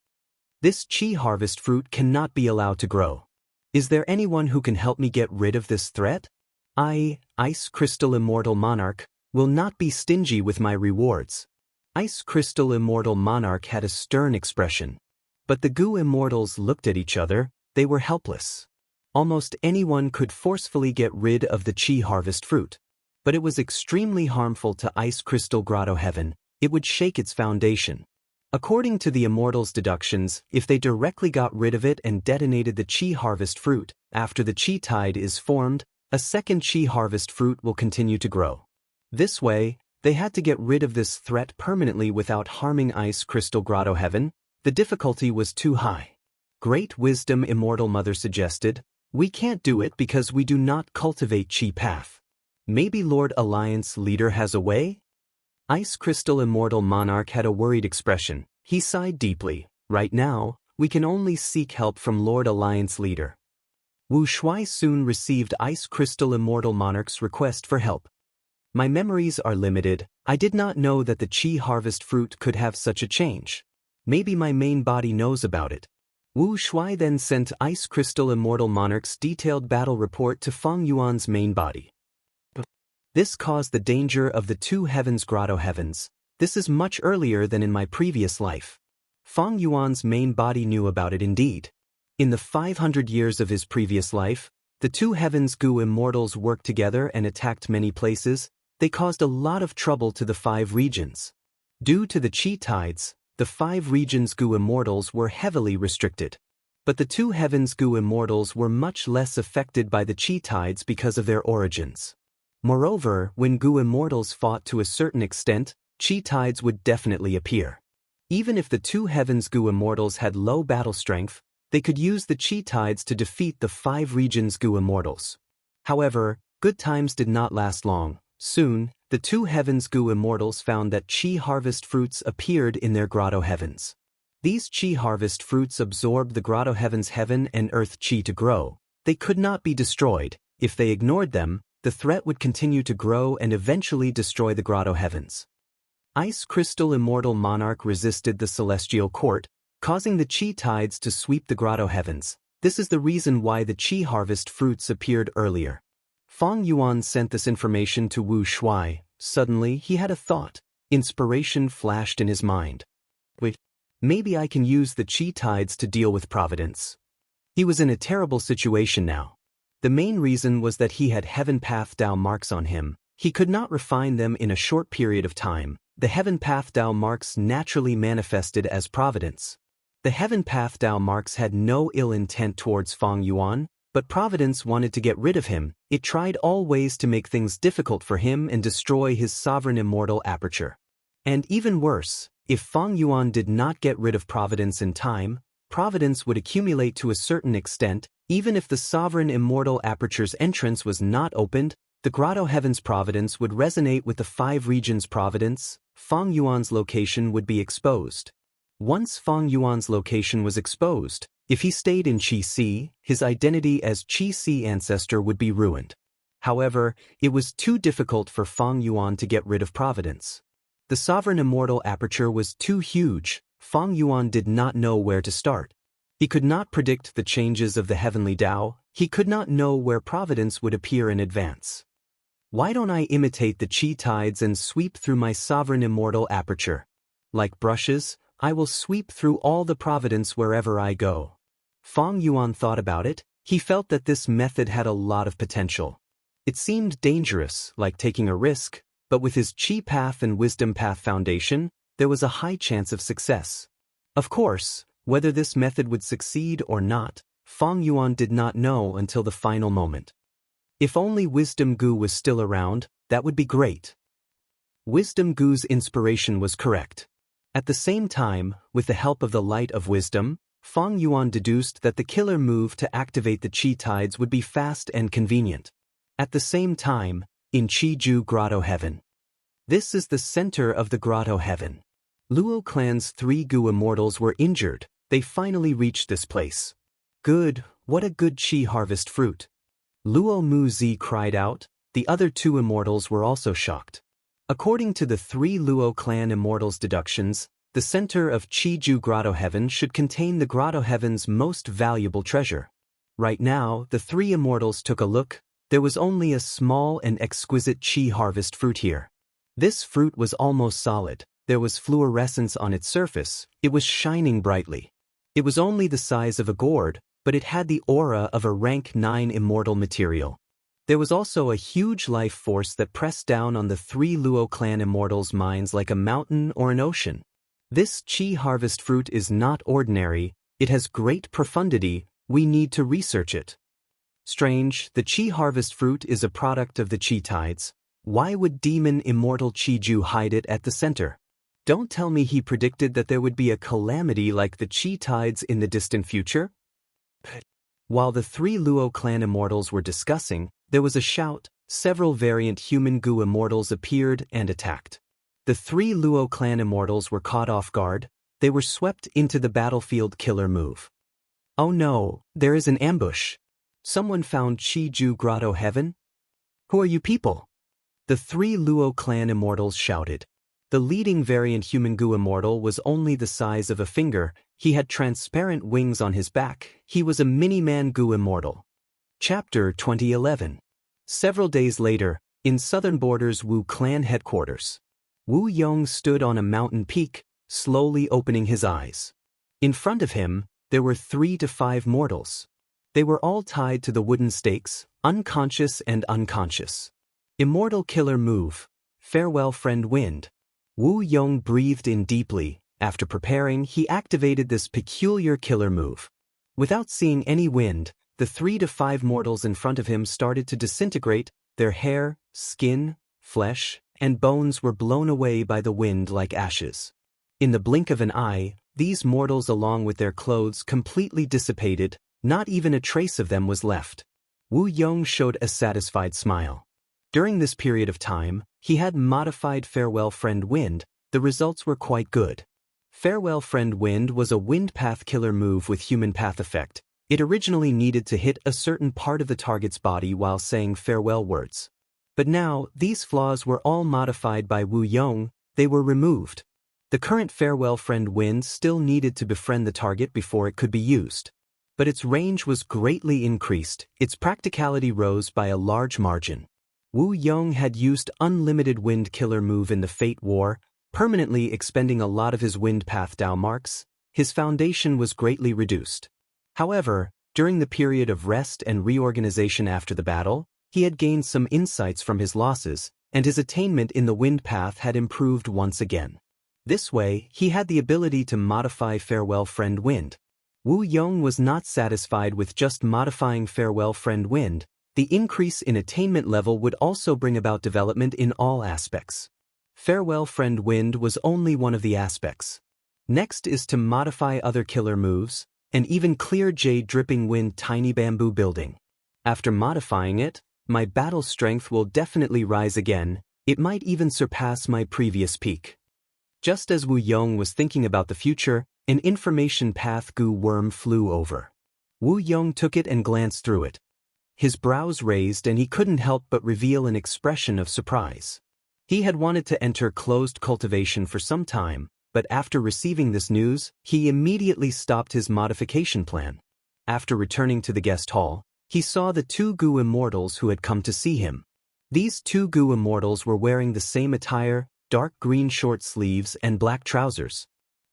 This chi harvest fruit cannot be allowed to grow. Is there anyone who can help me get rid of this threat? I, Ice Crystal Immortal Monarch, will not be stingy with my rewards. Ice Crystal Immortal Monarch had a stern expression. But the Gu Immortals looked at each other, they were helpless. Almost anyone could forcefully get rid of the chi harvest fruit. But it was extremely harmful to Ice Crystal Grotto Heaven, it would shake its foundation. According to the Immortals' deductions, if they directly got rid of it and detonated the chi harvest fruit, after the chi tide is formed, a second chi harvest fruit will continue to grow. This way, they had to get rid of this threat permanently without harming Ice Crystal Grotto Heaven. The difficulty was too high. Great Wisdom Immortal Mother suggested, we can't do it because we do not cultivate chi path. Maybe Lord Alliance Leader has a way? Ice Crystal Immortal Monarch had a worried expression. He sighed deeply. Right now, we can only seek help from Lord Alliance Leader. Wu Shuai soon received Ice Crystal Immortal Monarch's request for help. My memories are limited, I did not know that the chi harvest fruit could have such a change. Maybe my main body knows about it. Wu Shuai then sent Ice Crystal Immortal Monarch's detailed battle report to Feng Yuan's main body. This caused the danger of the two heavens grotto heavens. This is much earlier than in my previous life. Feng Yuan's main body knew about it indeed. In the 500 years of his previous life, the two heavens Gu Immortals worked together and attacked many places. They caused a lot of trouble to the 5 regions. Due to the chi tides, the 5 regions Gu Immortals were heavily restricted. But the two heavens Gu Immortals were much less affected by the chi tides because of their origins. Moreover, when Gu Immortals fought to a certain extent, chi tides would definitely appear. Even if the two heavens Gu Immortals had low battle strength, they could use the chi tides to defeat the 5 regions Gu Immortals. However, Good times did not last long. Soon, the two Heavens Gu immortals found that Qi harvest fruits appeared in their grotto heavens. These Qi harvest fruits absorbed the grotto heavens' heaven and earth Qi to grow. They could not be destroyed. If they ignored them, the threat would continue to grow and eventually destroy the grotto heavens. Ice Crystal Immortal Monarch resisted the celestial court, causing the Qi tides to sweep the grotto heavens. This is the reason why the Qi harvest fruits appeared earlier. Feng Yuan sent this information to Wu Shuai. Suddenly, he had a thought. Inspiration flashed in his mind. Wait, maybe I can use the Qi tides to deal with Providence. He was in a terrible situation now. The main reason was that he had Heaven Path Dao marks on him. He could not refine them in a short period of time. The Heaven Path Dao marks naturally manifested as Providence. The Heaven Path Dao marks had no ill intent towards Feng Yuan, but Providence wanted to get rid of him. It tried all ways to make things difficult for him and destroy his sovereign immortal aperture. And even worse, if Feng Yuan did not get rid of Providence in time, Providence would accumulate to a certain extent. Even if the sovereign immortal aperture's entrance was not opened, the grotto heaven's Providence would resonate with the five regions' Providence. Feng Yuan's location would be exposed. Once Feng Yuan's location was exposed, if he stayed in Qi Si, his identity as Qi Si ancestor would be ruined. However, it was too difficult for Feng Yuan to get rid of Providence. The sovereign immortal aperture was too huge. Feng Yuan did not know where to start. He could not predict the changes of the heavenly Tao. He could not know where Providence would appear in advance. Why don't I imitate the Qi tides and sweep through my sovereign immortal aperture? Like brushes, I will sweep through all the Providence wherever I go. Feng Yuan thought about it. He felt that this method had a lot of potential. It seemed dangerous, like taking a risk, but with his Qi Path and Wisdom Path foundation, there was a high chance of success. Of course, whether this method would succeed or not, Feng Yuan did not know until the final moment. If only Wisdom Gu was still around, that would be great. Wisdom Gu's inspiration was correct. At the same time, with the help of the light of wisdom, Feng Yuan deduced that the killer move to activate the Qi tides would be fast and convenient. At the same time, in Qiju Grotto Heaven. This is the center of the Grotto Heaven. Luo clan's 3 Gu immortals were injured. They finally reached this place. Good, what a good Qi harvest fruit. Luo Muzi cried out. The other 2 immortals were also shocked. According to the 3 Luo clan immortals' deductions, the center of Qiju Grotto Heaven should contain the Grotto Heaven's most valuable treasure. Right now, the 3 immortals took a look. There was only a small and exquisite Qi harvest fruit here. This fruit was almost solid. There was fluorescence on its surface. It was shining brightly. It was only the size of a gourd, but it had the aura of a rank 9 immortal material. There was also a huge life force that pressed down on the 3 Luo clan immortals' minds like a mountain or an ocean. This Qi harvest fruit is not ordinary. It has great profundity. We need to research it. Strange, the Qi harvest fruit is a product of the Qi tides. Why would demon immortal Qiju hide it at the center? Don't tell me he predicted that there would be a calamity like the Qi tides in the distant future? While the 3 Luo clan immortals were discussing, there was a shout. Several variant human Gu immortals appeared and attacked. The 3 Luo clan immortals were caught off guard. They were swept into the battlefield killer move. Oh no, there is an ambush. Someone found Qiju Grotto Heaven? Who are you people? The 3 Luo clan immortals shouted. The leading variant human Gu immortal was only the size of a finger. He had transparent wings on his back. He was a mini-man Gu immortal. Chapter 2011. Several days later, in southern borders Wu clan headquarters. Wu Yong stood on a mountain peak, slowly opening his eyes. In front of him, there were 3 to 5 mortals. They were all tied to the wooden stakes, unconscious and unconscious. Immortal killer move. Farewell friend wind. Wu Yong breathed in deeply. After preparing, he activated this peculiar killer move. Without seeing any wind, the 3 to 5 mortals in front of him started to disintegrate. Their hair, skin, flesh, and bones were blown away by the wind like ashes. In the blink of an eye, these mortals along with their clothes completely dissipated. Not even a trace of them was left. Wu Yong showed a satisfied smile. During this period of time, he had modified Farewell Friend Wind. The results were quite good. Farewell Friend Wind was a wind path killer move with human path effect. It originally needed to hit a certain part of the target's body while saying farewell words. But now, these flaws were all modified by Wu Yong. They were removed. The current Farewell Friend Wind still needed to befriend the target before it could be used. But its range was greatly increased, its practicality rose by a large margin. Wu Yong had used unlimited wind killer move in the Fate War, permanently expending a lot of his wind path Dao marks. His foundation was greatly reduced. However, during the period of rest and reorganization after the battle, he had gained some insights from his losses, and his attainment in the wind path had improved once again. This way, he had the ability to modify Farewell Friend Wind. Wu Yong was not satisfied with just modifying Farewell Friend Wind. The increase in attainment level would also bring about development in all aspects. Farewell Friend Wind was only one of the aspects. Next is to modify other killer moves, and even clear Jade Dripping Wind Tiny Bamboo Building. After modifying it, my battle strength will definitely rise again. It might even surpass my previous peak. Just as Wu Yong was thinking about the future, an information path goo worm flew over. Wu Yong took it and glanced through it. His brows raised and he couldn't help but reveal an expression of surprise. He had wanted to enter closed cultivation for some time, but after receiving this news, he immediately stopped his modification plan. After returning to the guest hall, he saw the two Gu immortals who had come to see him. These two Gu immortals were wearing the same attire, dark green short sleeves and black trousers.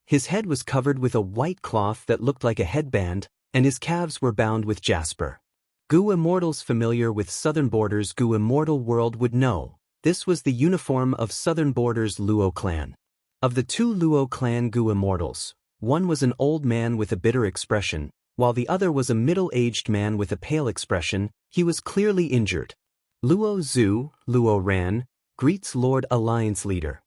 His head was covered with a white cloth that looked like a headband, and his calves were bound with jasper. Gu immortals familiar with Southern Borders Gu immortal world would know. This was the uniform of Southern Borders Luo clan. Of the two Luo clan Gu immortals, one was an old man with a bitter expression, while the other was a middle-aged man with a pale expression. He was clearly injured. Luo Zhu, Luo Ran, greets Lord Alliance leader.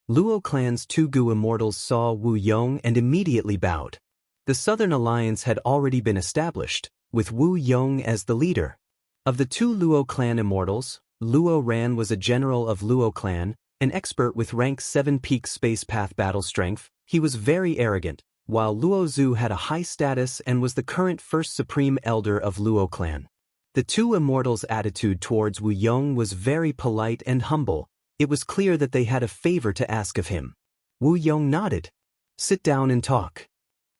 Luo clan's two Gu immortals saw Wu Yong and immediately bowed. The Southern Alliance had already been established, with Wu Yong as the leader. Of the two Luo clan immortals, Luo Ran was a general of Luo clan, an expert with rank 7 peak space path battle strength. He was very arrogant, while Luo Zhu had a high status and was the current first supreme elder of Luo clan. The two immortals' attitude towards Wu Yong was very polite and humble. It was clear that they had a favor to ask of him. Wu Yong nodded. Sit down and talk.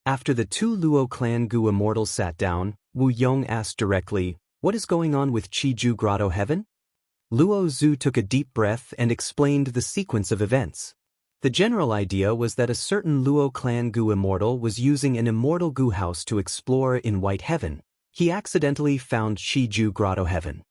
After the two Luo clan Gu immortals sat down, Wu Yong asked directly, what is going on with Qiju Grotto Heaven? Luo Zhu took a deep breath and explained the sequence of events. The general idea was that a certain Luo clan Gu immortal was using an immortal Gu house to explore in White Heaven. He accidentally found Qiju Grotto Heaven.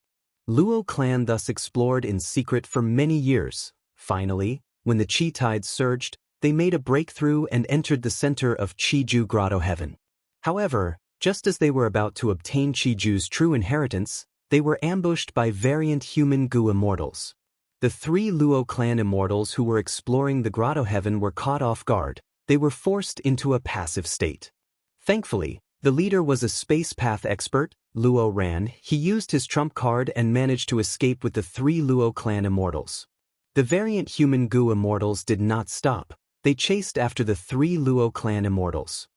Luo clan thus explored in secret for many years. Finally, when the Qi tides surged, they made a breakthrough and entered the center of Qiju Grotto Heaven. However, just as they were about to obtain Qiju's true inheritance, they were ambushed by variant human Gu immortals. The three Luo clan immortals who were exploring the Grotto Heaven were caught off guard. They were forced into a passive state. Thankfully, the leader was a space path expert, Luo Ran. He used his trump card and managed to escape with the three Luo clan immortals. The variant human Gu immortals did not stop. They chased after the three Luo clan immortals.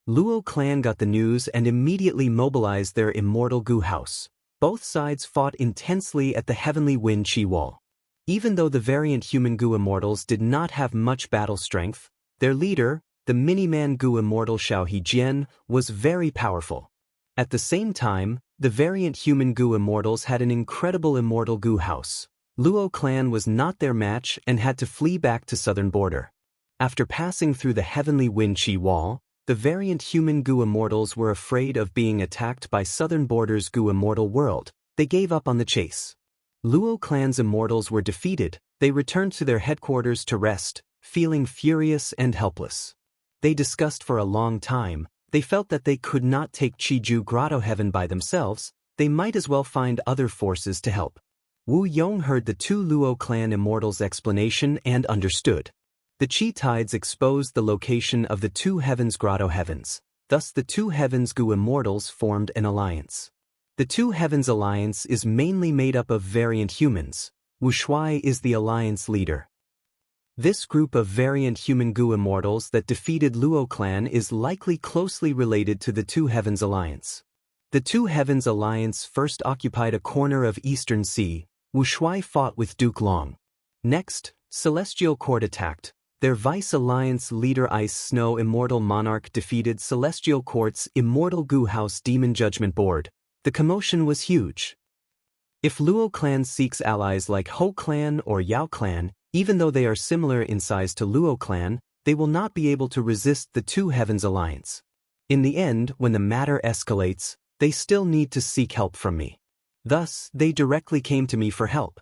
Luo clan got the news and immediately mobilized their immortal Gu house. Both sides fought intensely at the Heavenly Wind Qi Wall. Even though the variant human Gu immortals did not have much battle strength, their leader, the Miniman Gu immortal Xiao Jian, was very powerful. At the same time, the variant human Gu immortals had an incredible immortal Gu house. Luo clan was not their match and had to flee back to Southern Border. After passing through the Heavenly Wind Qi Wall, the variant human Gu immortals were afraid of being attacked by Southern Border's Gu immortal world. They gave up on the chase. Luo clan's immortals were defeated. They returned to their headquarters to rest, feeling furious and helpless. They discussed for a long time. They felt that they could not take Qiju Grotto Heaven by themselves. They might as well find other forces to help. Wu Yong heard the two Luo clan immortals' explanation and understood. The Qi tides exposed the location of the two Heavens Grotto Heavens. Thus the two Heavens Gu immortals formed an alliance. The Two Heavens Alliance is mainly made up of variant humans. Wuxia is the alliance leader. This group of variant human Gu immortals that defeated Luo clan is likely closely related to the Two Heavens Alliance. The Two Heavens Alliance first occupied a corner of Eastern Sea. Wuxia fought with Duke Long. Next, Celestial Court attacked. Their Vice Alliance leader Ice Snow Immortal Monarch defeated Celestial Court's Immortal Gu House Demon Judgment Board. The commotion was huge. If Luo clan seeks allies like Ho clan or Yao clan, even though they are similar in size to Luo clan, they will not be able to resist the Two Heavens Alliance. In the end, when the matter escalates, they still need to seek help from me. Thus, they directly came to me for help.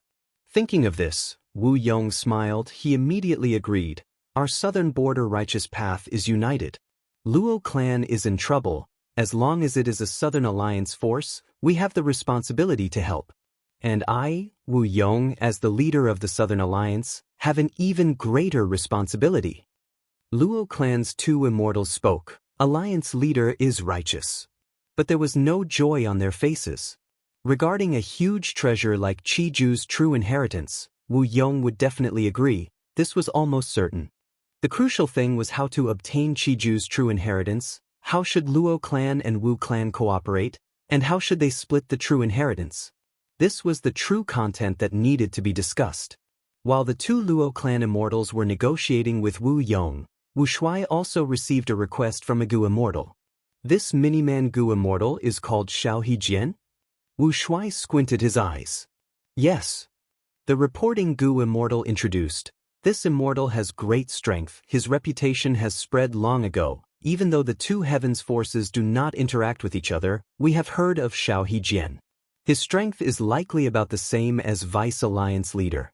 Thinking of this, Wu Yong smiled. He immediately agreed. Our southern border righteous path is united. Luo clan is in trouble. As long as it is a Southern Alliance force, we have the responsibility to help. And I, Wu Yong, as the leader of the Southern Alliance, have an even greater responsibility. Luo clan's two immortals spoke. Alliance leader is righteous. But there was no joy on their faces. Regarding a huge treasure like Chiju's true inheritance, Wu Yong would definitely agree. This was almost certain. The crucial thing was how to obtain Chiju's true inheritance. How should Luo clan and Wu clan cooperate, and how should they split the true inheritance? This was the true content that needed to be discussed. While the two Luo clan immortals were negotiating with Wu Yong, Wu Shuai also received a request from a Gu immortal. This miniman Gu immortal is called Xiao Jian? Wu Shuai squinted his eyes. Yes. The reporting Gu immortal introduced. This immortal has great strength. His reputation has spread long ago. Even though the Two Heavens forces do not interact with each other, we have heard of Xiao Jian. His strength is likely about the same as Vice Alliance leader.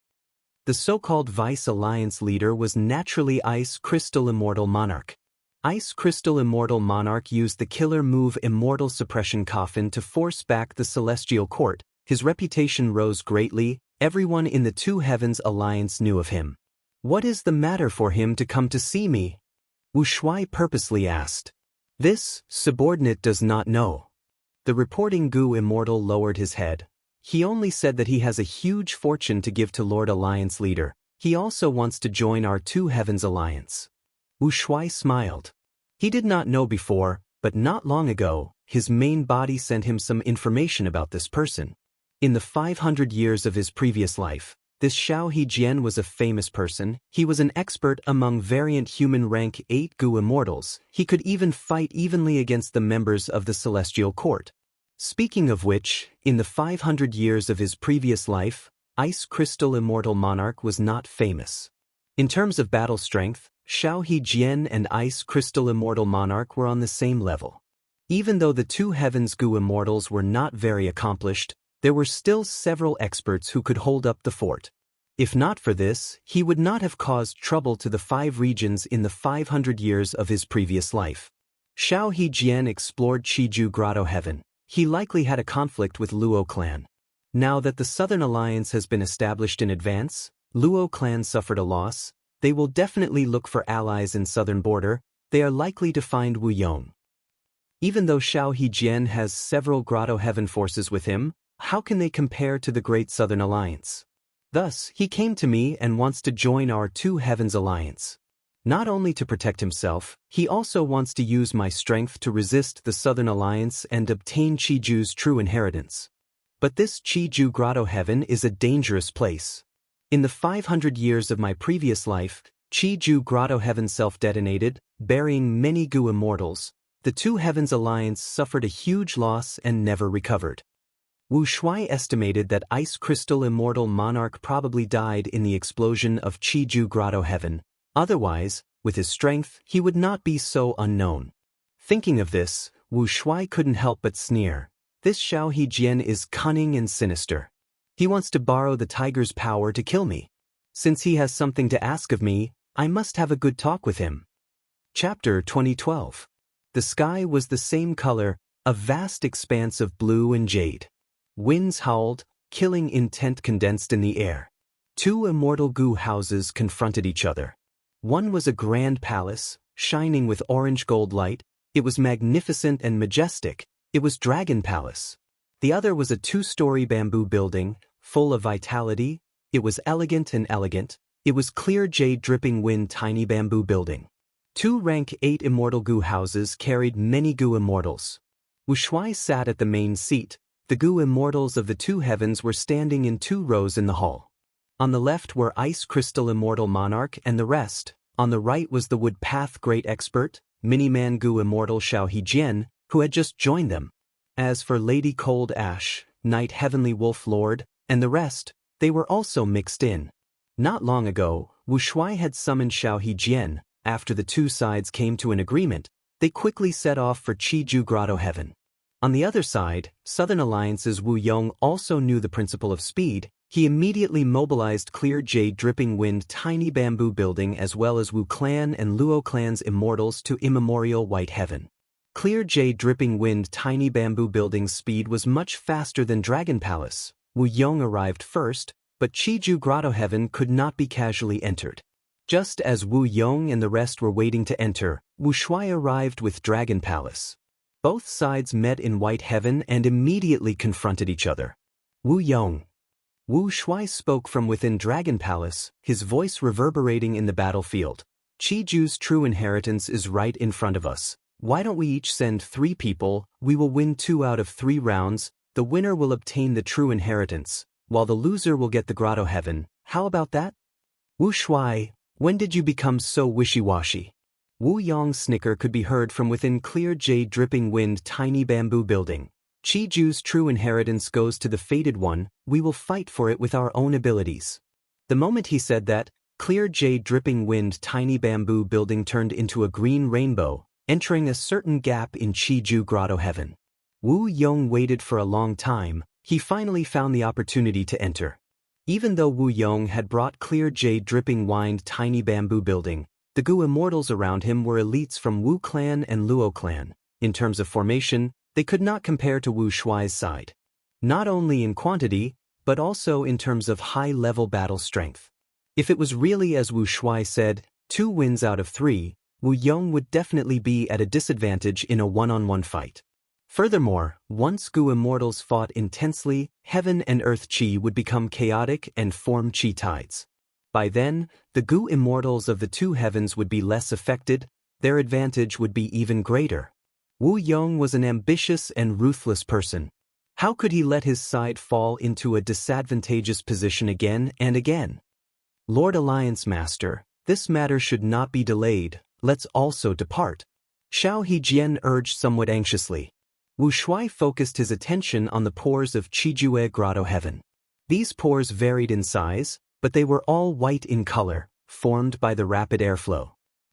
The so-called Vice Alliance leader was naturally Ice Crystal Immortal Monarch. Ice Crystal Immortal Monarch used the killer move Immortal Suppression Coffin to force back the Celestial Court. His reputation rose greatly. Everyone in the Two Heavens Alliance knew of him. What is the matter for him to come to see me? Wu Shuai purposely asked. This subordinate does not know. The reporting Gu immortal lowered his head. He only said that he has a huge fortune to give to Lord Alliance leader. He also wants to join our Two Heavens Alliance. Wu Shuai smiled. He did not know before, but not long ago, his main body sent him some information about this person. In the 500 years of his previous life, this Xiao Jian was a famous person. He was an expert among variant human rank 8 Gu immortals. He could even fight evenly against the members of the Celestial Court. Speaking of which, in the 500 years of his previous life, Ice Crystal Immortal Monarch was not famous. In terms of battle strength, Xiao Jian and Ice Crystal Immortal Monarch were on the same level. Even though the Two Heavens Gu immortals were not very accomplished, there were still several experts who could hold up the fort. If not for this, he would not have caused trouble to the 5 regions in the 500 years of his previous life. Xiao Jian explored Chiju Grotto Heaven. He likely had a conflict with Luo clan. Now that the Southern Alliance has been established in advance, Luo clan suffered a loss. They will definitely look for allies in southern border. They are likely to find Wu Yong. Even though Xiao Jian has several Grotto Heaven forces with him, how can they compare to the Great Southern Alliance? Thus, he came to me and wants to join our Two Heavens Alliance. Not only to protect himself, he also wants to use my strength to resist the Southern Alliance and obtain Chiju's true inheritance. But this Chiju Grotto Heaven is a dangerous place. In the 500 years of my previous life, Chiju Grotto Heaven self-detonated, burying many Gu immortals. The Two Heavens Alliance suffered a huge loss and never recovered. Wu Shuai estimated that Ice Crystal Immortal Monarch probably died in the explosion of Chiju Grotto Heaven. Otherwise, with his strength, he would not be so unknown. Thinking of this, Wu Shuai couldn't help but sneer. This Xiao Jian is cunning and sinister. He wants to borrow the tiger's power to kill me. Since he has something to ask of me, I must have a good talk with him. Chapter 2012. The sky was the same color, a vast expanse of blue and jade. Winds howled, killing intent condensed in the air. 2 immortal Gu houses confronted each other. One was a grand palace, shining with orange gold light. It was magnificent and majestic. It was Dragon Palace. The other was a 2-story bamboo building, full of vitality. It was elegant and elegant. It was clear jade dripping wind tiny bamboo building. 2 rank 8 immortal Gu houses carried many Gu immortals. Wu Shuai sat at the main seat. The Gu immortals of the 2 heavens were standing in 2 rows in the hall. On the left were Ice Crystal Immortal Monarch and the rest. On the right was the Wood Path Great Expert, Mini-Man Gu Immortal Xiao Jian, who had just joined them. As for Lady Cold Ash, Knight Heavenly Wolf Lord, and the rest, they were also mixed in. Not long ago, Wu Shuai had summoned Xiao Jian. After the 2 sides came to an agreement, they quickly set off for Qiju Grotto Heaven. On the other side, Southern Alliance's Wu Yong also knew the principle of speed. He immediately mobilized Clear Jade Dripping Wind Tiny Bamboo Building as well as Wu Clan and Luo Clan's Immortals to Immemorial White Heaven. Clear Jade Dripping Wind Tiny Bamboo Building's speed was much faster than Dragon Palace. Wu Yong arrived first, but Qiju Grotto Heaven could not be casually entered. Just as Wu Yong and the rest were waiting to enter, Wu Shuai arrived with Dragon Palace. Both sides met in White Heaven and immediately confronted each other. Wu Yong. Wu Shuai spoke from within Dragon Palace, his voice reverberating in the battlefield. Qiju's true inheritance is right in front of us. Why don't we each send 3 people? We will win 2 out of 3 rounds. The winner will obtain the true inheritance, while the loser will get the Grotto Heaven. How about that? Wu Shuai, when did you become so wishy-washy? Wu Yong's snicker could be heard from within Clear Jade Dripping Wind Tiny Bamboo Building. Qiju's true inheritance goes to the Fated One. We will fight for it with our own abilities. The moment he said that, Clear Jade Dripping Wind Tiny Bamboo Building turned into a green rainbow, entering a certain gap in Qiju Grotto Heaven. Wu Yong waited for a long time. He finally found the opportunity to enter. Even though Wu Yong had brought Clear Jade Dripping Wind Tiny Bamboo Building, the Gu immortals around him were elites from Wu Clan and Luo Clan. In terms of formation, they could not compare to Wu Shuai's side. Not only in quantity, but also in terms of high-level battle strength. If it was really as Wu Shuai said, 2 wins out of 3, Wu Yong would definitely be at a disadvantage in a one-on-one fight. Furthermore, once Gu immortals fought intensely, heaven and earth qi would become chaotic and form qi tides. By then, the Gu immortals of the 2 heavens would be less affected. Their advantage would be even greater. Wu Yong was an ambitious and ruthless person. How could he let his side fall into a disadvantageous position again and again? Lord Alliance Master, this matter should not be delayed. Let's also depart. Xiao Jian urged somewhat anxiously. Wu Shuai focused his attention on the pores of Qijue Grotto Heaven. These pores varied in size, but they were all white in color, formed by the rapid airflow.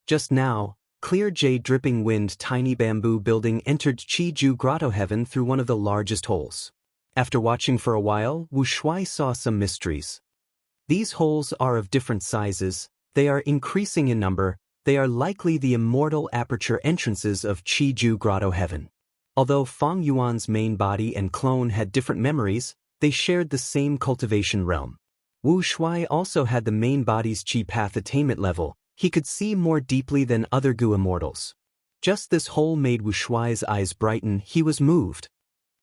Just now, Clear Jade Dripping Wind Tiny Bamboo Building entered Qiju Grotto Heaven through one of the largest holes. After watching for a while, Wu Shuai saw some mysteries. These holes are of different sizes. They are increasing in number. They are likely the immortal aperture entrances of Qiju Grotto Heaven. Although Fang Yuan's main body and clone had different memories, they shared the same cultivation realm. Wu Shuai also had the main body's qi path attainment level. He could see more deeply than other Gu immortals. Just this hole made Wu Shuai's eyes brighten. He was moved.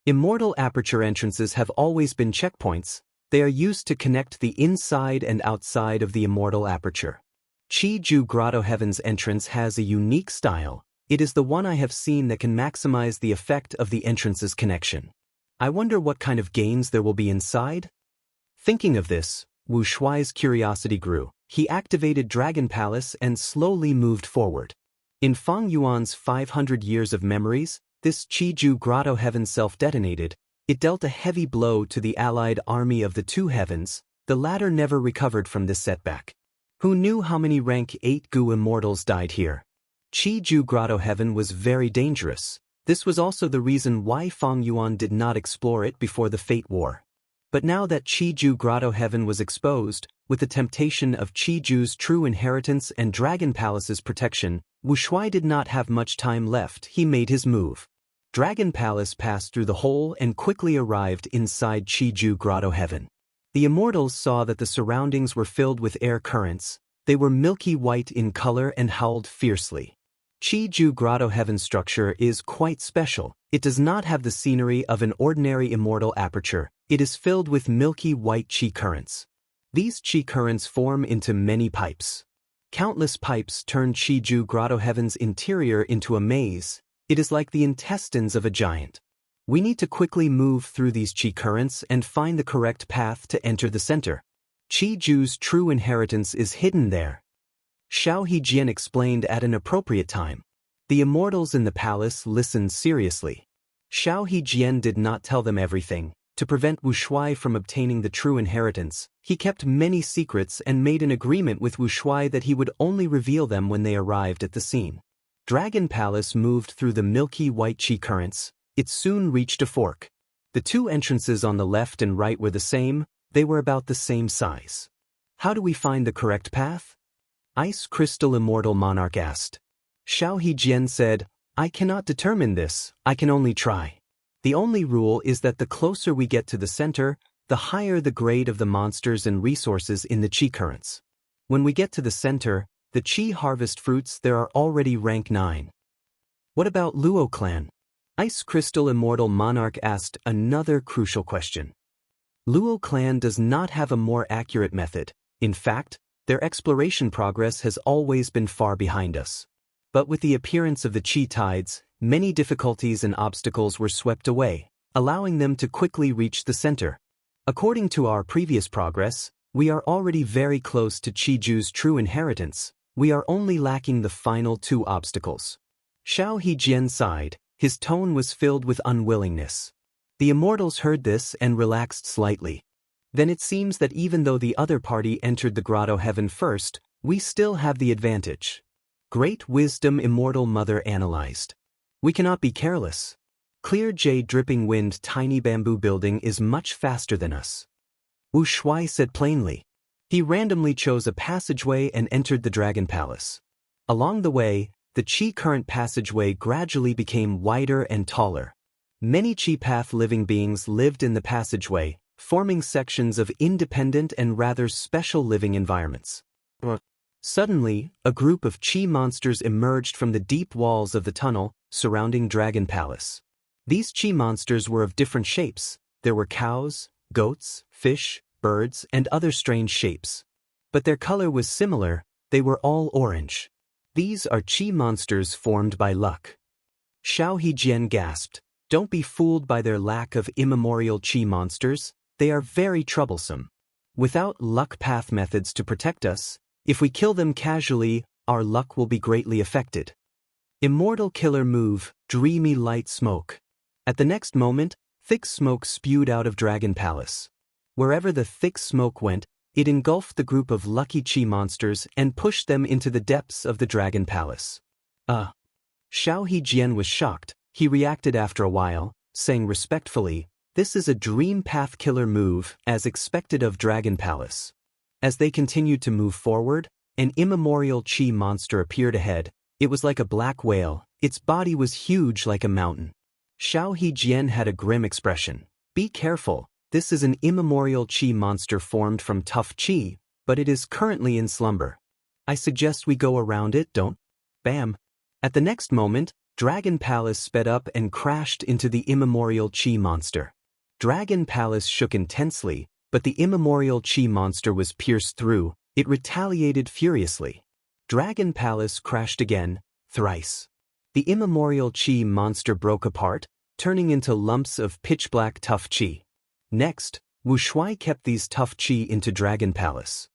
Immortal aperture entrances have always been checkpoints. They are used to connect the inside and outside of the immortal aperture. Qiju Grotto Heaven's entrance has a unique style. It is the one I have seen that can maximize the effect of the entrance's connection. I wonder what kind of gains there will be inside? Thinking of this, Wu Shuai's curiosity grew. He activated Dragon Palace and slowly moved forward. In Fang Yuan's 500 years of memories, this Qiju Grotto Heaven self-detonated. It dealt a heavy blow to the allied army of the 2 heavens. The latter never recovered from this setback. Who knew how many rank 8 Gu immortals died here? Qiju Grotto Heaven was very dangerous. This was also the reason why Fang Yuan did not explore it before the Fate War. But now that Qiju Grotto Heaven was exposed, with the temptation of Qiju's true inheritance and Dragon Palace's protection, Wu Shuai did not have much time left. He made his move. Dragon Palace passed through the hole and quickly arrived inside Qiju Grotto Heaven. The immortals saw that the surroundings were filled with air currents. They were milky white in color and howled fiercely. Qiju Grotto Heaven structure is quite special. It does not have the scenery of an ordinary immortal aperture. It is filled with milky white qi currents. These qi currents form into many pipes. Countless pipes turn Qiju Grotto Heaven's interior into a maze. It is like the intestines of a giant. We need to quickly move through these qi currents and find the correct path to enter the center. Qiju's true inheritance is hidden there. Xiao Hejian explained at an appropriate time. The immortals in the palace listened seriously. Xiao Hejian did not tell them everything. To prevent Wuxia from obtaining the true inheritance, he kept many secrets and made an agreement with Wuxia that he would only reveal them when they arrived at the scene. Dragon Palace moved through the milky white qi currents. It soon reached a fork. The two entrances on the left and right were the same. They were about the same size. How do we find the correct path? Ice Crystal Immortal Monarch asked. Xiao Hejian said, I cannot determine this, I can only try. The only rule is that the closer we get to the center, the higher the grade of the monsters and resources in the qi currents. When we get to the center, the qi harvest fruits there are already rank 9. What about Luo clan? Ice Crystal Immortal Monarch asked another crucial question. Luo clan does not have a more accurate method. In fact, their exploration progress has always been far behind us. But with the appearance of the qi tides, many difficulties and obstacles were swept away, allowing them to quickly reach the center. According to our previous progress, we are already very close to Qiju's true inheritance. We are only lacking the final 2 obstacles. Xiao Hejian sighed. His tone was filled with unwillingness. The immortals heard this and relaxed slightly. Then it seems that even though the other party entered the Grotto Heaven first, we still have the advantage. Great Wisdom Immortal Mother analyzed. We cannot be careless. Clear Jade Dripping Wind Tiny Bamboo Building is much faster than us. Wu Shuai said plainly. He randomly chose a passageway and entered the Dragon Palace. Along the way, the Qi current passageway gradually became wider and taller. Many Qi path living beings lived in the passageway, forming sections of independent and rather special living environments. Suddenly, a group of qi monsters emerged from the deep walls of the tunnel surrounding Dragon Palace. These qi monsters were of different shapes. There were cows, goats, fish, birds, and other strange shapes. But their color was similar. They were all orange. These are qi monsters formed by luck. Xiao Hejian gasped. Don't be fooled by their lack of immemorial qi monsters. They are very troublesome. Without luck path methods to protect us, if we kill them casually, our luck will be greatly affected. Immortal Killer Move, Dreamy Light Smoke. At the next moment, thick smoke spewed out of Dragon Palace. Wherever the thick smoke went, it engulfed the group of lucky qi monsters and pushed them into the depths of the Dragon Palace. Xiao Hejian was shocked. He reacted after a while, saying respectfully, this is a dream path killer move, as expected of Dragon Palace. As they continued to move forward, an immemorial qi monster appeared ahead. It was like a black whale. Its body was huge like a mountain. Xiao Hejian had a grim expression. Be careful, this is an immemorial qi monster formed from tough qi, but it is currently in slumber. I suggest we go around it, don't? Bam! At the next moment, Dragon Palace sped up and crashed into the immemorial qi monster. Dragon Palace shook intensely, but the immemorial qi monster was pierced through. It retaliated furiously. Dragon Palace crashed again, thrice. The immemorial qi monster broke apart, turning into lumps of pitch-black tough qi. Next, Wu Shuai kept these tough qi into Dragon Palace.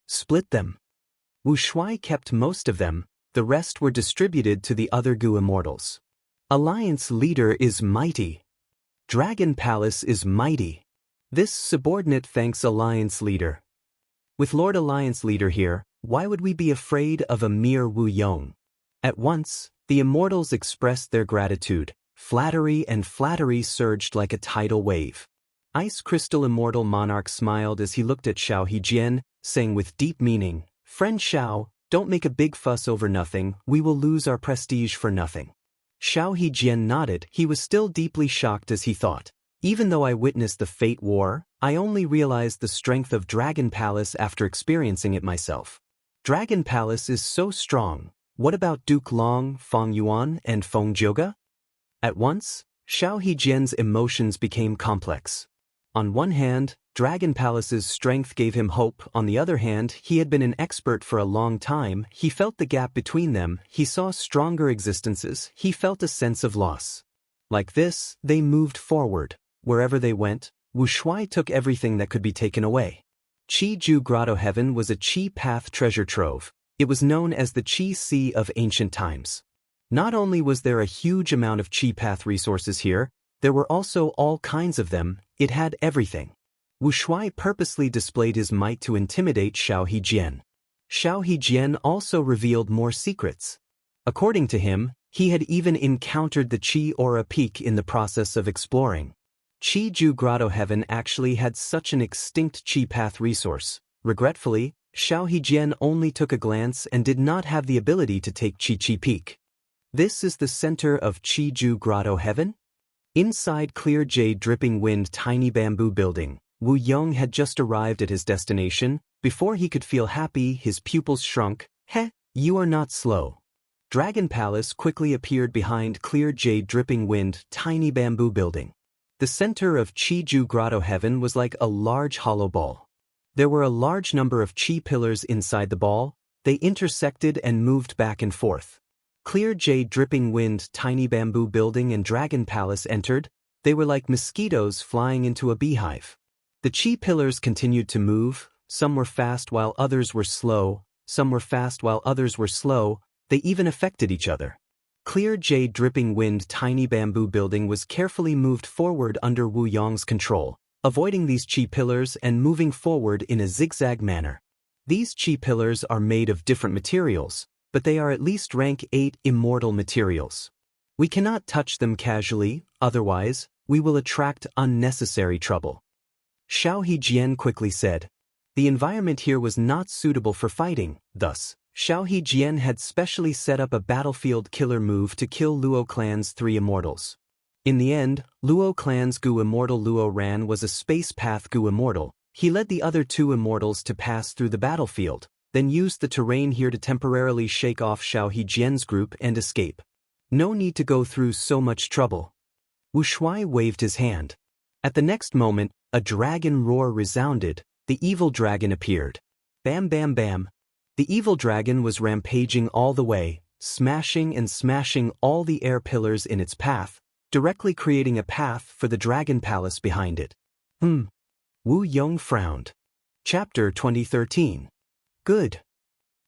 Split them. Wu Shuai kept most of them, the rest were distributed to the other Gu immortals. Alliance leader is mighty. Dragon Palace is mighty. This subordinate thanks Alliance leader. With Lord Alliance leader here, why would we be afraid of a mere Wu Yong? At once, the immortals expressed their gratitude. Flattery and flattery surged like a tidal wave. Ice Crystal Immortal Monarch smiled as he looked at Xiao Hejian, saying with deep meaning, Friend Xiao, don't make a big fuss over nothing, we will lose our prestige for nothing. Xiao Hejian nodded. He was still deeply shocked as he thought. Even though I witnessed the Fate War, I only realized the strength of Dragon Palace after experiencing it myself. Dragon Palace is so strong. What about Duke Long, Feng Yuan, and Feng Jioge? At once, Xiao Hejian's emotions became complex. On one hand, Dragon Palace's strength gave him hope. On the other hand, he had been an expert for a long time. He felt the gap between them. He saw stronger existences. He felt a sense of loss. Like this, they moved forward. Wherever they went, Wu Shuai took everything that could be taken away. Qi Ju Grotto Heaven was a Qi Path treasure trove. It was known as the Qi Sea of ancient times. Not only was there a huge amount of Qi Path resources here, there were also all kinds of them. It had everything. Wu Shuai purposely displayed his might to intimidate Xiao Hejian. Xiao Hejian also revealed more secrets. According to him, he had even encountered the Qi Aura Peak in the process of exploring. Qi Ju Grotto Heaven actually had such an extinct Qi Path resource. Regretfully, Xiao Hejian only took a glance and did not have the ability to take Qi Peak. This is the center of Qi Ju Grotto Heaven? Inside Clear Jade Dripping Wind Tiny Bamboo Building, Wu Yong had just arrived at his destination. Before he could feel happy, his pupils shrunk. Heh, you are not slow. Dragon Palace quickly appeared behind Clear Jade Dripping Wind Tiny Bamboo Building. The center of Qi Ju Grotto Heaven was like a large hollow ball. There were a large number of Qi pillars inside the ball. They intersected and moved back and forth. Clear Jade Dripping Wind Tiny Bamboo Building and Dragon Palace entered. They were like mosquitoes flying into a beehive. The Qi pillars continued to move. Some were fast while others were slow. Some were fast while others were slow. They even affected each other. Clear Jade Dripping Wind Tiny Bamboo Building was carefully moved forward under Wu Yong's control, avoiding these Qi pillars and moving forward in a zigzag manner. These Qi pillars are made of different materials, but they are at least rank 8 immortal materials. We cannot touch them casually, otherwise, we will attract unnecessary trouble. Xiao Hejian quickly said. The environment here was not suitable for fighting, thus, Xiao Hejian had specially set up a battlefield killer move to kill Luo Clan's 3 immortals. In the end, Luo Clan's Gu Immortal Luo Ran was a space path Gu Immortal. He led the other 2 immortals to pass through the battlefield, then used the terrain here to temporarily shake off Xiao Hejian's group and escape. No need to go through so much trouble. Wu Shuai waved his hand. At the next moment, a dragon roar resounded. The evil dragon appeared. Bam bam bam. The evil dragon was rampaging all the way, smashing and smashing all the air pillars in its path, directly creating a path for the Dragon Palace behind it. Wu Yong frowned. Chapter 2013. Good.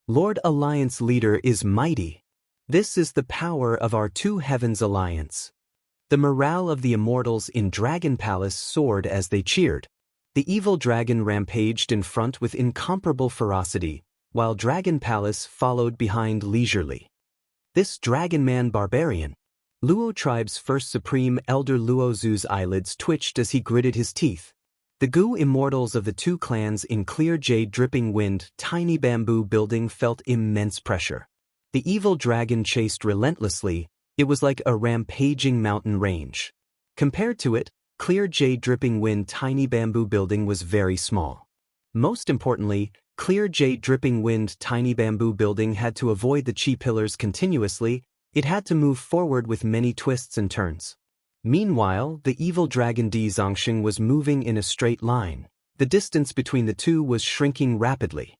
Lord Alliance Leader is mighty. This is the power of our 2 heavens alliance. The morale of the immortals in Dragon Palace soared as they cheered. The evil dragon rampaged in front with incomparable ferocity, while Dragon Palace followed behind leisurely. This Dragon Man barbarian. Luo tribe's first supreme elder Luo Zu's eyelids twitched as he gritted his teeth. The Gu immortals of the 2 clans in Clear Jade Dripping Wind Tiny Bamboo Building felt immense pressure. The evil dragon chased relentlessly. It was like a rampaging mountain range. Compared to it, Clear Jade Dripping Wind Tiny Bamboo Building was very small. Most importantly, Clear Jade Dripping Wind Tiny Bamboo Building had to avoid the Qi pillars continuously. It had to move forward with many twists and turns. Meanwhile, the evil dragon Di Zongxing was moving in a straight line. The distance between the 2 was shrinking rapidly.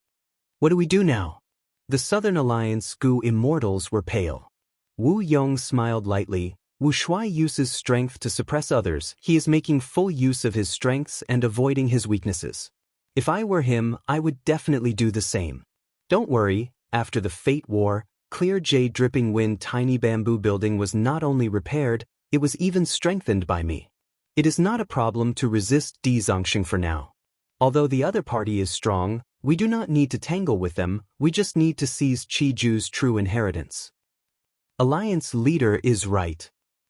What do we do now? The Southern Alliance Gu immortals were pale. Wu Yong smiled lightly. Wu Shuai uses strength to suppress others. He is making full use of his strengths and avoiding his weaknesses. If I were him, I would definitely do the same. Don't worry, after the Fate War, Clear Jade Dripping Wind Tiny Bamboo Building was not only repaired, it was even strengthened by me. It is not a problem to resist Di Zongxing for now. Although the other party is strong, we do not need to tangle with them, we just need to seize Qi Ju's true inheritance. Alliance Leader is right.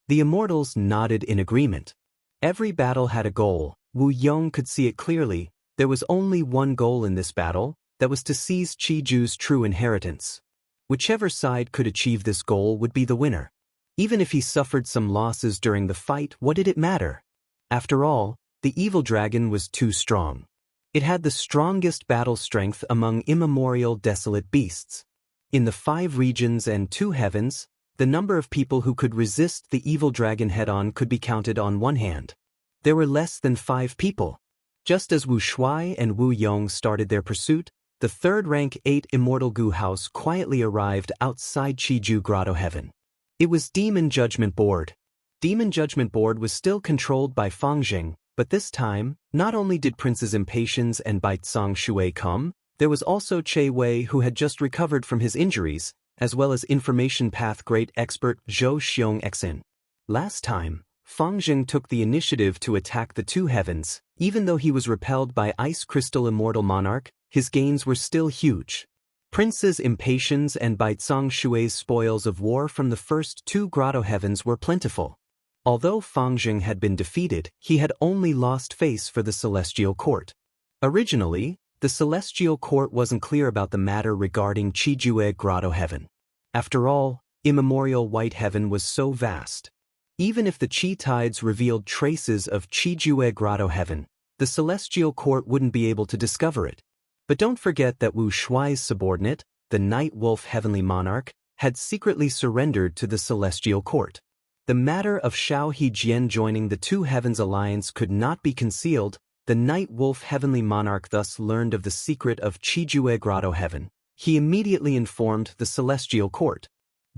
The immortals nodded in agreement. Every battle had a goal. Wu Yong could see it clearly. There was only one goal in this battle, that was to seize Qi Ju's true inheritance. Whichever side could achieve this goal would be the winner. Even if he suffered some losses during the fight, what did it matter? After all, the evil dragon was too strong. It had the strongest battle strength among immemorial desolate beasts. In the 5 regions and 2 heavens, the number of people who could resist the evil dragon head-on could be counted on one hand. There were less than 5 people. Just as Wu Shuai and Wu Yong started their pursuit, the 3rd rank 8 Immortal Gu House quietly arrived outside Qiju Grotto Heaven. It was Demon Judgment Board. Demon Judgment Board was still controlled by Fang Jing, but this time, not only did Princes Impatience and Baizang Shui come, there was also Che Wei who had just recovered from his injuries, as well as Information Path Great Expert Zhou Xiong Exin. Last time, Fang Jing took the initiative to attack the 2 heavens. Even though he was repelled by Ice Crystal Immortal Monarch, his gains were still huge. Princes Impatience and Baizang Shui's spoils of war from the first 2 grotto heavens were plentiful. Although Fang Jing had been defeated, he had only lost face for the Celestial Court. Originally, the Celestial Court wasn't clear about the matter regarding Qijue Grotto Heaven. After all, Immemorial White Heaven was so vast. Even if the Qi tides revealed traces of Qijue Grotto Heaven, the Celestial Court wouldn't be able to discover it. But don't forget that Wu Shuai's subordinate, the Night Wolf Heavenly Monarch, had secretly surrendered to the Celestial Court. The matter of Xiao Hejian joining the 2 Heavens Alliance could not be concealed. The Night Wolf Heavenly Monarch thus learned of the secret of Qijue Grotto Heaven. He immediately informed the Celestial Court.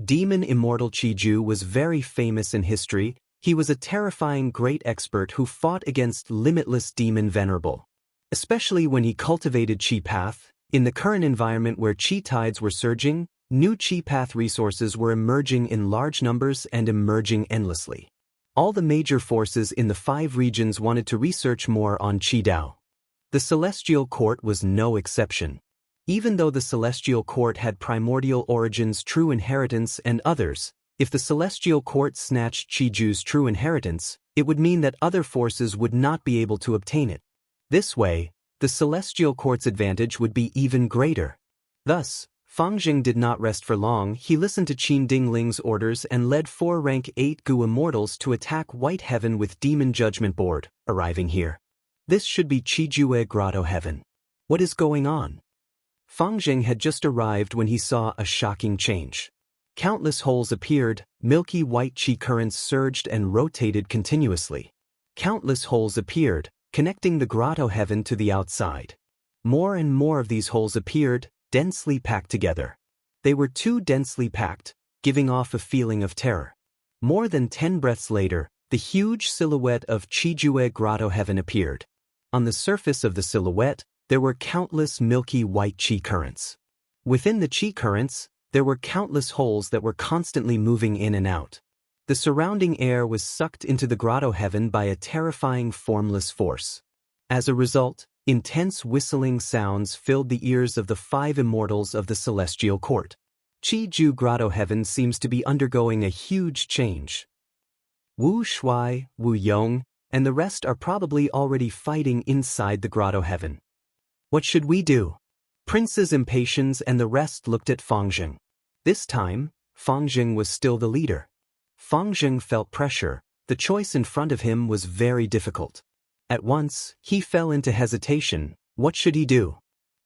Demon Immortal Qiju was very famous in history. He was a terrifying great expert who fought against limitless demon venerable. Especially when he cultivated Qi Path, in the current environment where Qi tides were surging, new Qi Path resources were emerging in large numbers and emerging endlessly. All the major forces in the 5 regions wanted to research more on Qi Dao. The Celestial Court was no exception. Even though the Celestial Court had primordial origins, true inheritance, and others, if the Celestial Court snatched Qiju's true inheritance, it would mean that other forces would not be able to obtain it. This way, the Celestial Court's advantage would be even greater. Thus, Fang Jing did not rest for long. He listened to Qin Dingling's orders and led 4 rank 8 Gu Immortals to attack White Heaven with Demon Judgment Board, arriving here. This should be Qijue Grotto Heaven. What is going on? Fang Jing had just arrived when he saw a shocking change. Countless holes appeared, milky white Qi currents surged and rotated continuously. Countless holes appeared, connecting the grotto heaven to the outside. More and more of these holes appeared, densely packed together. They were too densely packed, giving off a feeling of terror. More than 10 breaths later, the huge silhouette of Qijue Grotto Heaven appeared. On the surface of the silhouette, there were countless milky white Qi currents. Within the Qi currents, there were countless holes that were constantly moving in and out. The surrounding air was sucked into the grotto heaven by a terrifying formless force. As a result, intense whistling sounds filled the ears of the 5 immortals of the Celestial Court. Qiju Grotto Heaven seems to be undergoing a huge change. Wu Shuai, Wu Yong, and the rest are probably already fighting inside the grotto heaven. What should we do? Princes Impatience and the rest looked at Fang Jing. This time, Fang Jing was still the leader. Fang Jing felt pressure. The choice in front of him was very difficult. At once, he fell into hesitation. What should he do?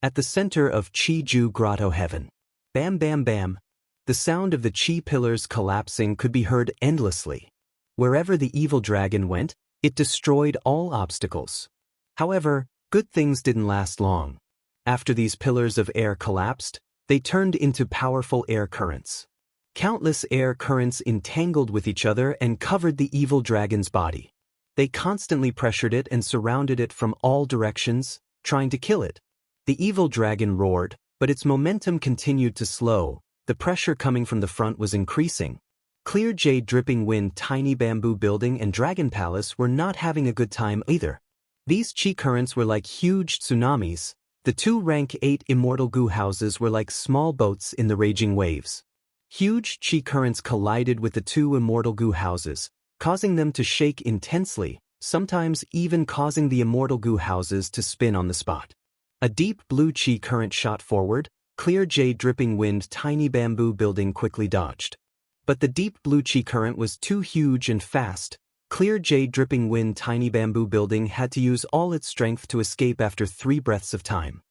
At the center of Qiju Grotto Heaven. Bam bam bam. The sound of the Qi pillars collapsing could be heard endlessly. Wherever the evil dragon went, it destroyed all obstacles. However, good things didn't last long. After these pillars of air collapsed, they turned into powerful air currents. Countless air currents entangled with each other and covered the evil dragon's body. They constantly pressured it and surrounded it from all directions, trying to kill it. The evil dragon roared, but its momentum continued to slow. The pressure coming from the front was increasing. Clear Jade Dripping Wind Tiny Bamboo Building and Dragon Palace were not having a good time either. These Qi currents were like huge tsunamis. The 2 rank 8 Immortal Gu houses were like small boats in the raging waves. Huge Qi currents collided with the 2 Immortal Gu houses, causing them to shake intensely, sometimes even causing the Immortal Gu houses to spin on the spot. A deep blue Qi current shot forward. Clear Jade Dripping Wind Tiny Bamboo Building quickly dodged. But the deep blue Qi current was too huge and fast. Clear Jade Dripping Wind Tiny Bamboo Building had to use all its strength to escape after 3 breaths of time.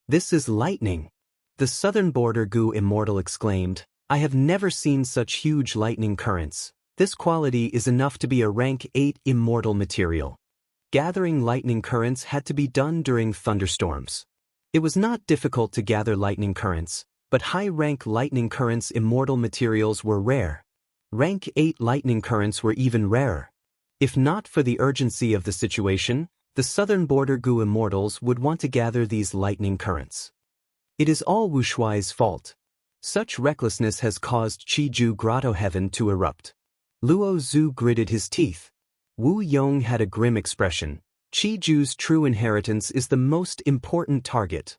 This is lightning. The southern border Gu immortal exclaimed, "I have never seen such huge lightning currents. This quality is enough to be a rank 8 immortal material." Gathering lightning currents had to be done during thunderstorms. It was not difficult to gather lightning currents, but high-rank lightning currents immortal materials were rare. Rank 8 lightning currents were even rarer. If not for the urgency of the situation, the southern border Gu immortals would want to gather these lightning currents. It is all Wu Shuai's fault. Such recklessness has caused Qiju Grotto Heaven to erupt. Luo Zhu gritted his teeth. Wu Yong had a grim expression. Qiju's true inheritance is the most important target.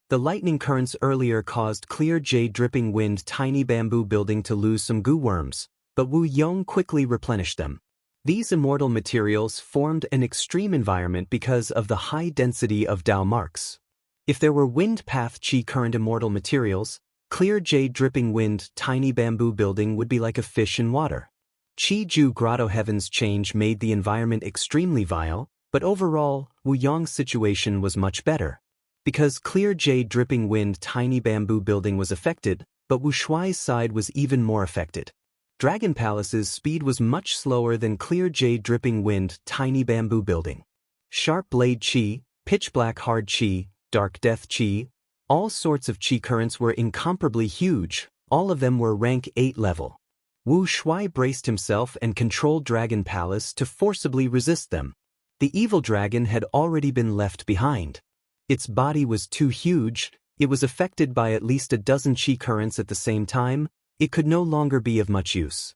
The lightning currents earlier caused Clear Jade Dripping Wind Tiny Bamboo Building to lose some Gu worms, but Wu Yong quickly replenished them. These immortal materials formed an extreme environment because of the high density of Dao marks. If there were Wind Path Qi current immortal materials, Clear Jade Dripping Wind Tiny Bamboo Building would be like a fish in water. Qiju Grotto Heaven's change made the environment extremely vile, but overall, Wu Yong's situation was much better. Because Clear Jade Dripping Wind Tiny Bamboo Building was affected, but Wu Shuai's side was even more affected. Dragon Palace's speed was much slower than Clear Jade Dripping Wind Tiny Bamboo Building. Sharp Blade Qi, Pitch Black Hard Qi, Dark Death Qi, all sorts of Qi currents were incomparably huge, all of them were rank 8 level. Wu Shuai braced himself and controlled Dragon Palace to forcibly resist them. The evil dragon had already been left behind. Its body was too huge, it was affected by at least a dozen Qi currents at the same time, it could no longer be of much use.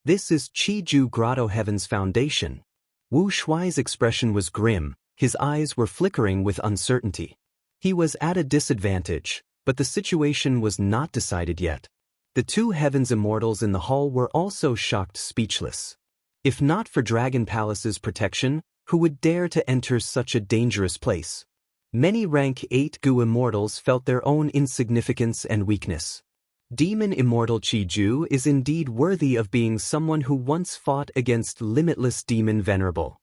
This is Qiju Grotto Heaven's foundation. Wu Shuai's expression was grim, his eyes were flickering with uncertainty. He was at a disadvantage, but the situation was not decided yet. The two Heavens Immortals in the hall were also shocked speechless. If not for Dragon Palace's protection, who would dare to enter such a dangerous place? Many rank 8 Gu Immortals felt their own insignificance and weakness. Demon Immortal Qiju is indeed worthy of being someone who once fought against limitless Demon Venerable.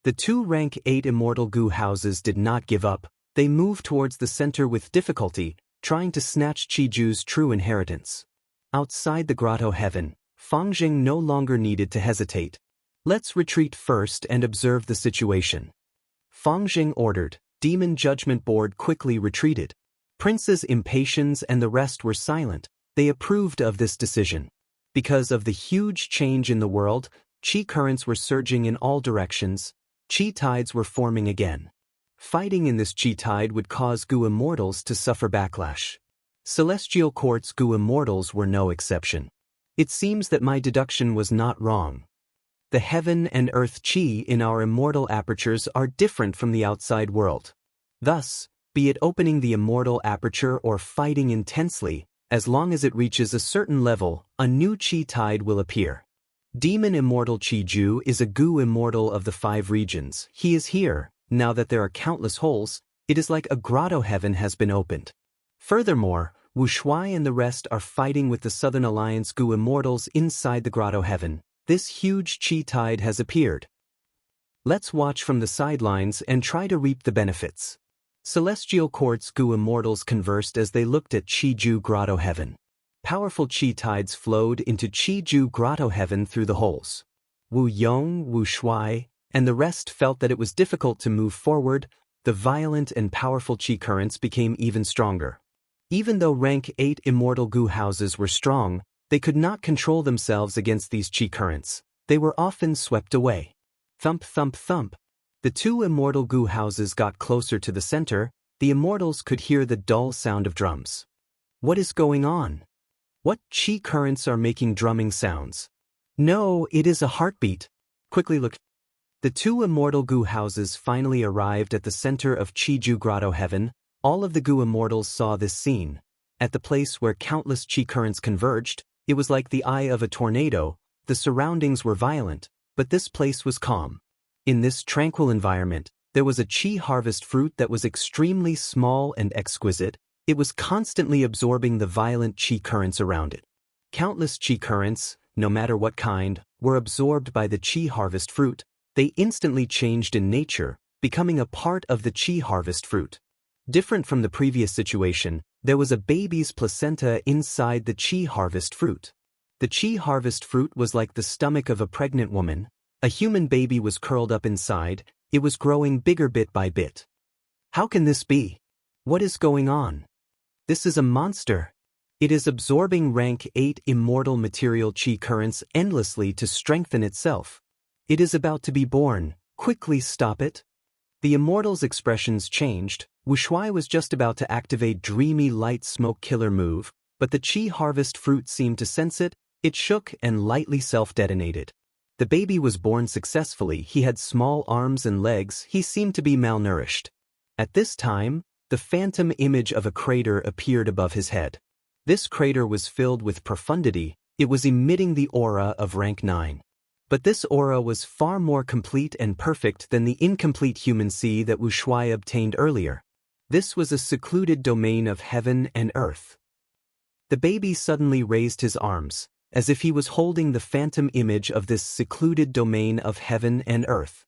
The two rank 8 Immortal Gu houses did not give up, they moved towards the center with difficulty, trying to snatch Qiju's true inheritance. Outside the Grotto Heaven, Fangjing no longer needed to hesitate. "Let's retreat first and observe the situation." Fangjing ordered. Demon Judgment Board quickly retreated. Prince's Impatience and the rest were silent. They approved of this decision. Because of the huge change in the world, Qi currents were surging in all directions, Qi tides were forming again. Fighting in this Qi tide would cause Gu Immortals to suffer backlash. Celestial Court's Gu Immortals were no exception. It seems that my deduction was not wrong. The heaven and earth Qi in our immortal apertures are different from the outside world. Thus, be it opening the immortal aperture or fighting intensely, as long as it reaches a certain level, a new Qi tide will appear. Demon Immortal Qiju is a Gu Immortal of the 5 regions. He is here, now that there are countless holes, it is like a Grotto Heaven has been opened. Furthermore, Wu Shuai and the rest are fighting with the Southern Alliance Gu Immortals inside the Grotto Heaven. This huge Qi tide has appeared. Let's watch from the sidelines and try to reap the benefits. Celestial Court's Gu Immortals conversed as they looked at Qiju Grotto Heaven. Powerful Qi tides flowed into Qiju Grotto Heaven through the holes. Wu Yong, Wu Shuai, and the rest felt that it was difficult to move forward. The violent and powerful Qi currents became even stronger. Even though rank 8 immortal Gu houses were strong, they could not control themselves against these Qi currents. They were often swept away. Thump, thump, thump. The two immortal Gu houses got closer to the center. The immortals could hear the dull sound of drums. What is going on? What Qi currents are making drumming sounds? No, it is a heartbeat. Quickly look. The two immortal Gu houses finally arrived at the center of Qiju Grotto Heaven. All of the Gu immortals saw this scene. At the place where countless Qi currents converged, it was like the eye of a tornado. The surroundings were violent, but this place was calm. In this tranquil environment, there was a Qi harvest fruit that was extremely small and exquisite. It was constantly absorbing the violent Qi currents around it. Countless Qi currents, no matter what kind, were absorbed by the Qi harvest fruit. They instantly changed in nature, becoming a part of the Qi harvest fruit. Different from the previous situation, There was a baby's placenta inside the Qi harvest fruit. The Qi harvest fruit was like the stomach of a pregnant woman. A human baby was curled up inside. It was growing bigger bit by bit. How can this be? What is going on? This is a monster. It is absorbing rank 8 immortal material Qi currents endlessly to strengthen itself. It is about to be born. Quickly stop it. The immortal's expressions changed. Wuxia was just about to activate dreamy light smoke killer move, but the Qi harvest fruit seemed to sense it. It shook and lightly self-detonated. The baby was born successfully. He had small arms and legs. He seemed to be malnourished. At this time, the phantom image of a crater appeared above his head. This crater was filled with profundity. It was emitting the aura of rank 9. But this aura was far more complete and perfect than the incomplete human sea that Wuxia obtained earlier. This was a secluded domain of heaven and earth. The baby suddenly raised his arms, as if he was holding the phantom image of this secluded domain of heaven and earth.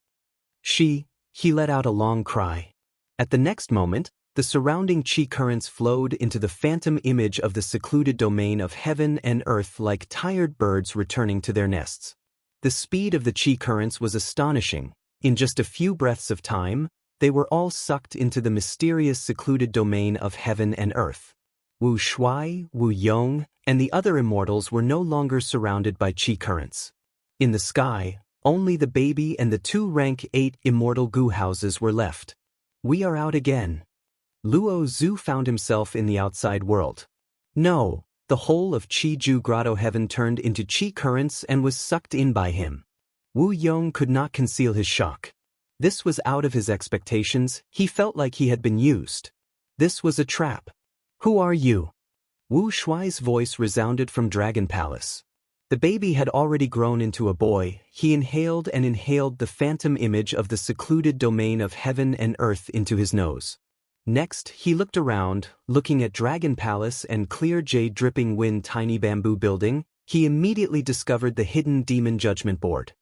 He let out a long cry. At the next moment, the surrounding Qi currents flowed into the phantom image of the secluded domain of heaven and earth like tired birds returning to their nests. The speed of the Qi currents was astonishing. In just a few breaths of time, they were all sucked into the mysterious secluded domain of heaven and earth. Wu Shui, Wu Yong, and the other immortals were no longer surrounded by Qi currents. In the sky, only the baby and the 2 rank 8 immortal Gu houses were left. We are out again. Luo Zhu found himself in the outside world. No, the whole of Qiju Grotto Heaven turned into Qi currents and was sucked in by him. Wu Yong could not conceal his shock. This was out of his expectations. He felt like he had been used. This was a trap. Who are you? Wu Shuai's voice resounded from Dragon Palace. The baby had already grown into a boy. He inhaled and inhaled the phantom image of the secluded domain of heaven and earth into his nose. Next, he looked around, looking at Dragon Palace and clear jade dripping wind tiny bamboo building. He immediately discovered the hidden demon judgment board.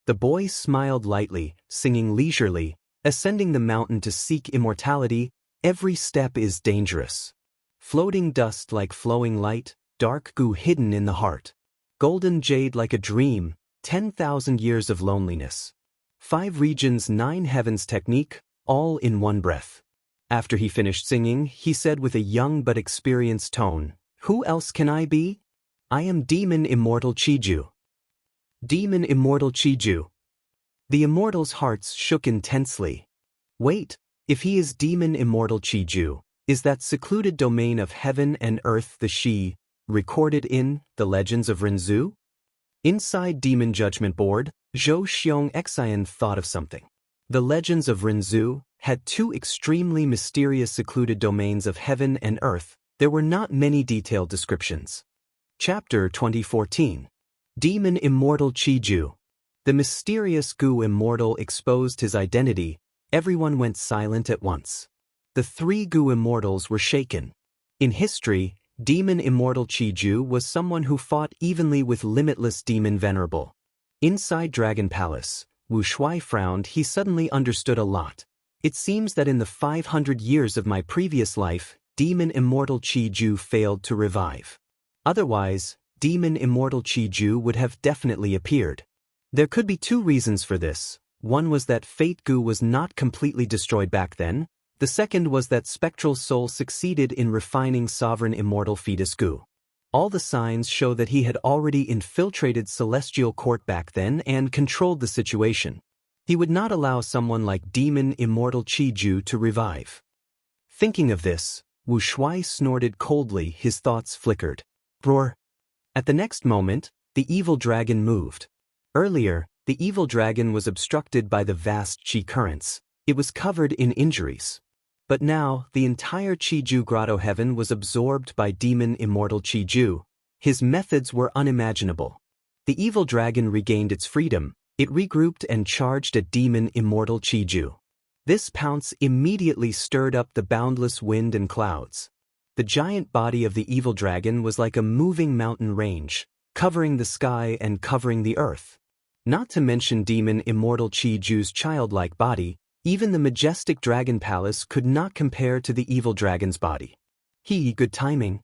The boy smiled lightly, singing leisurely, ascending the mountain to seek immortality. Every step is dangerous. Floating dust like flowing light, dark goo hidden in the heart. Golden jade like a dream, 10,000 years of loneliness. 5 regions 9 heavens technique, all in one breath. After he finished singing, he said with a young but experienced tone, "Who else can I be? I am Demon Immortal Qiju." Demon Immortal Qiju. The immortals' hearts shook intensely. Wait, if he is Demon Immortal Qiju, is that secluded domain of heaven and earth the Shi, recorded in the Legends of Rinzhu? Inside Demon Judgment Board, Zhou Xianxian thought of something. The Legends of Rinzhu had 2 extremely mysterious secluded domains of heaven and earth. There were not many detailed descriptions. Chapter 2014. Demon Immortal Qiju. The mysterious Gu immortal exposed his identity. Everyone went silent at once. The 3 Gu immortals were shaken. In history, Demon Immortal Qiju was someone who fought evenly with limitless demon venerable. Inside Dragon Palace, Wu Shui frowned. He suddenly understood a lot. It seems that in the 500 years of my previous life, Demon Immortal Qiju failed to revive. Otherwise, Demon Immortal Qiju would have definitely appeared. There could be 2 reasons for this. One was that Fate Gu was not completely destroyed back then. The second was that Spectral Soul succeeded in refining Sovereign Immortal Fetus Gu. All the signs show that he had already infiltrated Celestial Court back then and controlled the situation. He would not allow someone like Demon Immortal Qiju to revive. Thinking of this, Wu Shui snorted coldly. His thoughts flickered. Roar. At the next moment, the evil dragon moved. Earlier, the evil dragon was obstructed by the vast Qi currents. It was covered in injuries. But now, the entire Qiju Grotto Heaven was absorbed by Demon Immortal Qiju. His methods were unimaginable. The evil dragon regained its freedom. It regrouped and charged at Demon Immortal Qiju. This pounce immediately stirred up the boundless wind and clouds. The giant body of the evil dragon was like a moving mountain range, covering the sky and covering the earth. Not to mention Demon Immortal Qiju's childlike body, even the majestic Dragon Palace could not compare to the evil dragon's body. Good timing.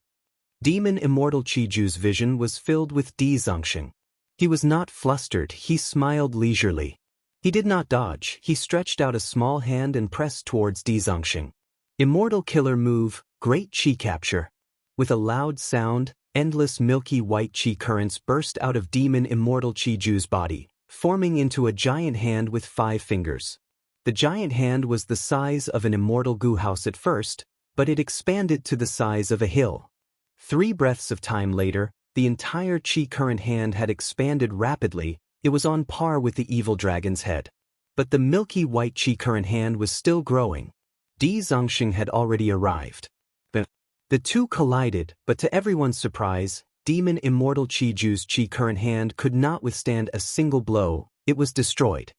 Demon Immortal Qiju's vision was filled with Xianxia. He was not flustered, he smiled leisurely. He did not dodge, he stretched out a small hand and pressed towards Xianxia. Immortal Killer Move, Great Qi Capture. With a loud sound, endless milky white qi currents burst out of Demon Immortal Qiju's body, forming into a giant hand with 5 fingers. The giant hand was the size of an immortal goo house at first, but it expanded to the size of a hill. 3 breaths of time later, the entire qi current hand had expanded rapidly. It was on par with the evil dragon's head. But the milky white qi current hand was still growing. Xianxia had already arrived. The two collided, but to everyone's surprise, Demon Immortal Qiju's qi current hand could not withstand a single blow. It was destroyed.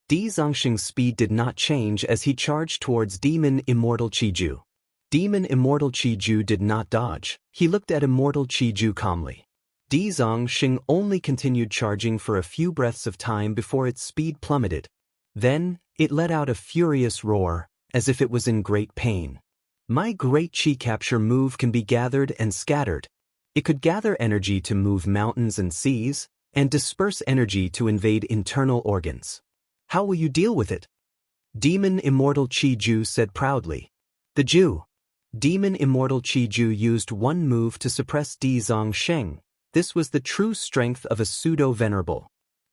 Xianxia's speed did not change as he charged towards Demon Immortal Qiju. Demon Immortal Qiju did not dodge. He looked at Immortal Qiju calmly. Xianxia only continued charging for a few breaths of time before its speed plummeted. Then, it let out a furious roar, as if it was in great pain. My great qi capture move can be gathered and scattered. It could gather energy to move mountains and seas, and disperse energy to invade internal organs. How will you deal with it? Demon Immortal Qiju said proudly. The Jew. Demon Immortal Qiju used one move to suppress Xianxia. This was the true strength of a pseudo-venerable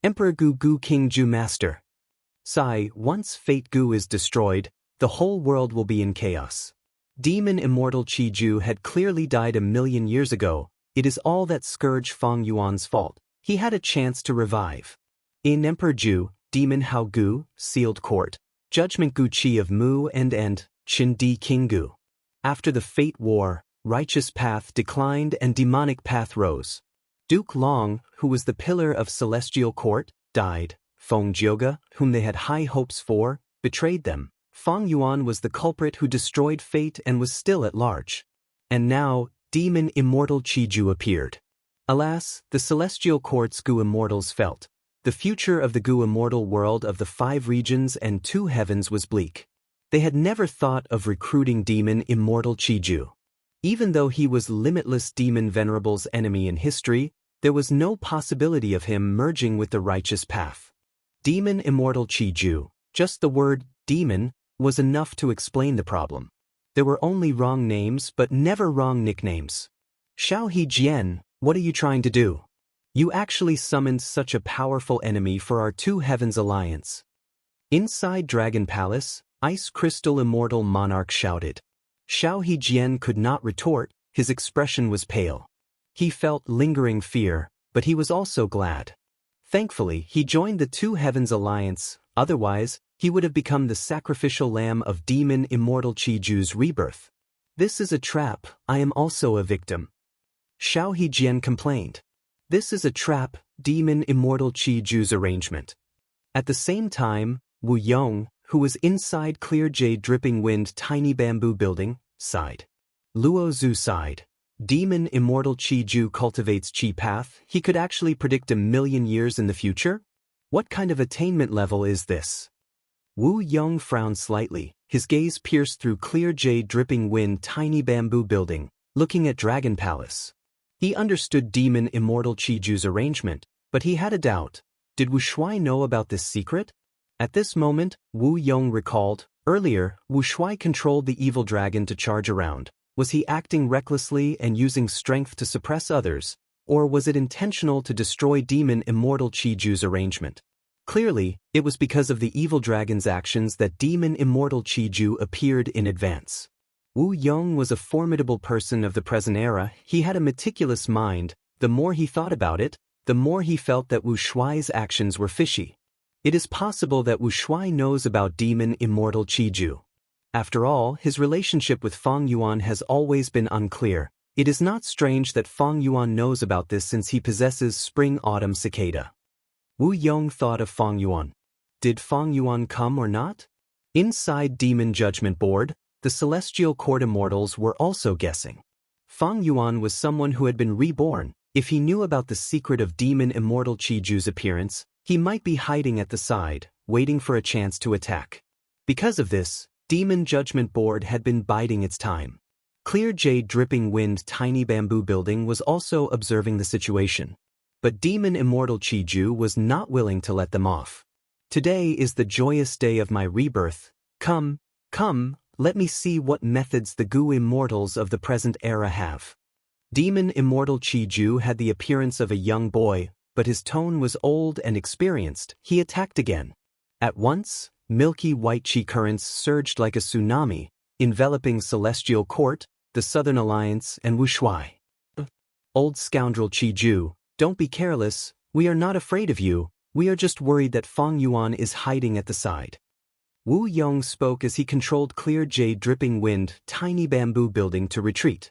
Emperor Gu King Ju Master. Once Fate Gu is destroyed, the whole world will be in chaos. Demon Immortal Qiju had clearly died 1,000,000 years ago. It is all that Scourge Feng Yuan's fault. He had a chance to revive. In Emperor Ju, Demon Hao Gu, Sealed Court, Judgment Gu Qi of Mu and Qin Di King Gu. After the Fate War, Righteous Path declined and Demonic Path rose. Duke Long, who was the pillar of Celestial Court, died. Feng Jioge, whom they had high hopes for, betrayed them. Feng Yuan was the culprit who destroyed fate and was still at large. And now, Demon Immortal Qiju appeared. Alas, the Celestial Court's Gu Immortals felt. The future of the Gu Immortal world of the 5 regions and 2 heavens was bleak. They had never thought of recruiting Demon Immortal Qiju. Even though he was Limitless Demon Venerable's enemy in history, there was no possibility of him merging with the Righteous Path. Demon Immortal Qiju, just the word demon, was enough to explain the problem. There were only wrong names but never wrong nicknames. Xiao He Jian, what are you trying to do? You actually summoned such a powerful enemy for our 2 heavens alliance. Inside Dragon Palace, Ice Crystal Immortal Monarch shouted. Xiao He Jian could not retort, his expression was pale. He felt lingering fear, but he was also glad. Thankfully, he joined the 2 heavens alliance, otherwise, he would have become the sacrificial lamb of Demon Immortal Qiju's rebirth. This is a trap, I am also a victim. Xiao He Jian complained. This is a trap, Demon Immortal Qiju's arrangement. At the same time, Wu Yong, who was inside Clear Jade Dripping Wind Tiny Bamboo Building, sighed. Luo Zhu sighed. Demon Immortal Qiju cultivates Qi Path, he could actually predict 1,000,000 years in the future? What kind of attainment level is this? Wu Yong frowned slightly, his gaze pierced through Clear Jade Dripping Wind Tiny Bamboo Building, looking at Dragon Palace. He understood Demon Immortal Qiju's arrangement, but he had a doubt. Did Wu Shuai know about this secret? At this moment, Wu Yong recalled, earlier, Wu Shuai controlled the evil dragon to charge around. Was he acting recklessly and using strength to suppress others, or was it intentional to destroy Demon Immortal Qiju's arrangement? Clearly, it was because of the evil dragon's actions that Demon Immortal Qiju appeared in advance. Wu Yong was a formidable person of the present era. He had a meticulous mind. The more he thought about it, the more he felt that Wu Shuai's actions were fishy. It is possible that Wu Shuai knows about Demon Immortal Qiju. After all, his relationship with Feng Yuan has always been unclear. It is not strange that Feng Yuan knows about this since he possesses Spring-Autumn Cicada. Wu Yong thought of Feng Yuan. Did Feng Yuan come or not? Inside Demon Judgment Board, the Celestial Court Immortals were also guessing. Feng Yuan was someone who had been reborn. If he knew about the secret of Demon Immortal Qiju's appearance, he might be hiding at the side, waiting for a chance to attack. Because of this, Demon Judgment Board had been biding its time. Clear Jade Dripping Wind Tiny Bamboo Building was also observing the situation. But Demon Immortal Chiju was not willing to let them off. Today is the joyous day of my rebirth. Come, let me see what methods the Gu Immortals of the present era have. Demon Immortal Chiju had the appearance of a young boy, but his tone was old and experienced. He attacked again. At once, milky white chi currents surged like a tsunami, enveloping Celestial Court, the Southern Alliance, and Wuxia. Old scoundrel Chiju, don't be careless, we are not afraid of you, we are just worried that Feng Yuan is hiding at the side. Wu Yong spoke as he controlled Clear Jade Dripping Wind Tiny Bamboo Building to retreat.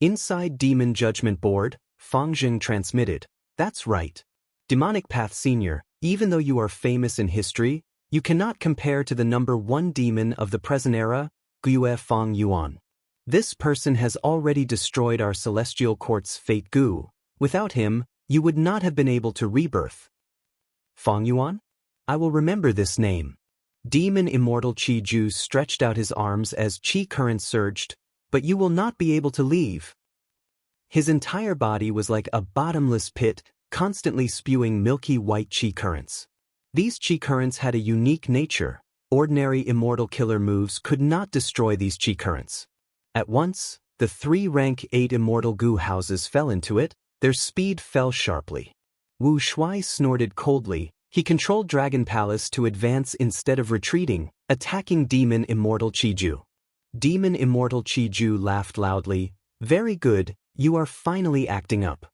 Inside Demon Judgment Board, Feng Jing transmitted, "That's right. Demonic Path Senior, even though you are famous in history, you cannot compare to the #1 demon of the present era, Gue Feng Yuan. This person has already destroyed our Celestial Court's fate Gu. Without him, you would not have been able to rebirth." Feng Yuan? I will remember this name. Demon Immortal Chiju stretched out his arms as chi currents surged, "But you will not be able to leave." His entire body was like a bottomless pit, constantly spewing milky white chi currents. These chi currents had a unique nature. Ordinary immortal killer moves could not destroy these chi currents. At once, the 3 rank 8 immortal Gu houses fell into it, their speed fell sharply. Wu Shuai snorted coldly. He controlled Dragon Palace to advance instead of retreating, attacking Demon Immortal Chiju. Demon Immortal Chiju laughed loudly. "Very good, you are finally acting up."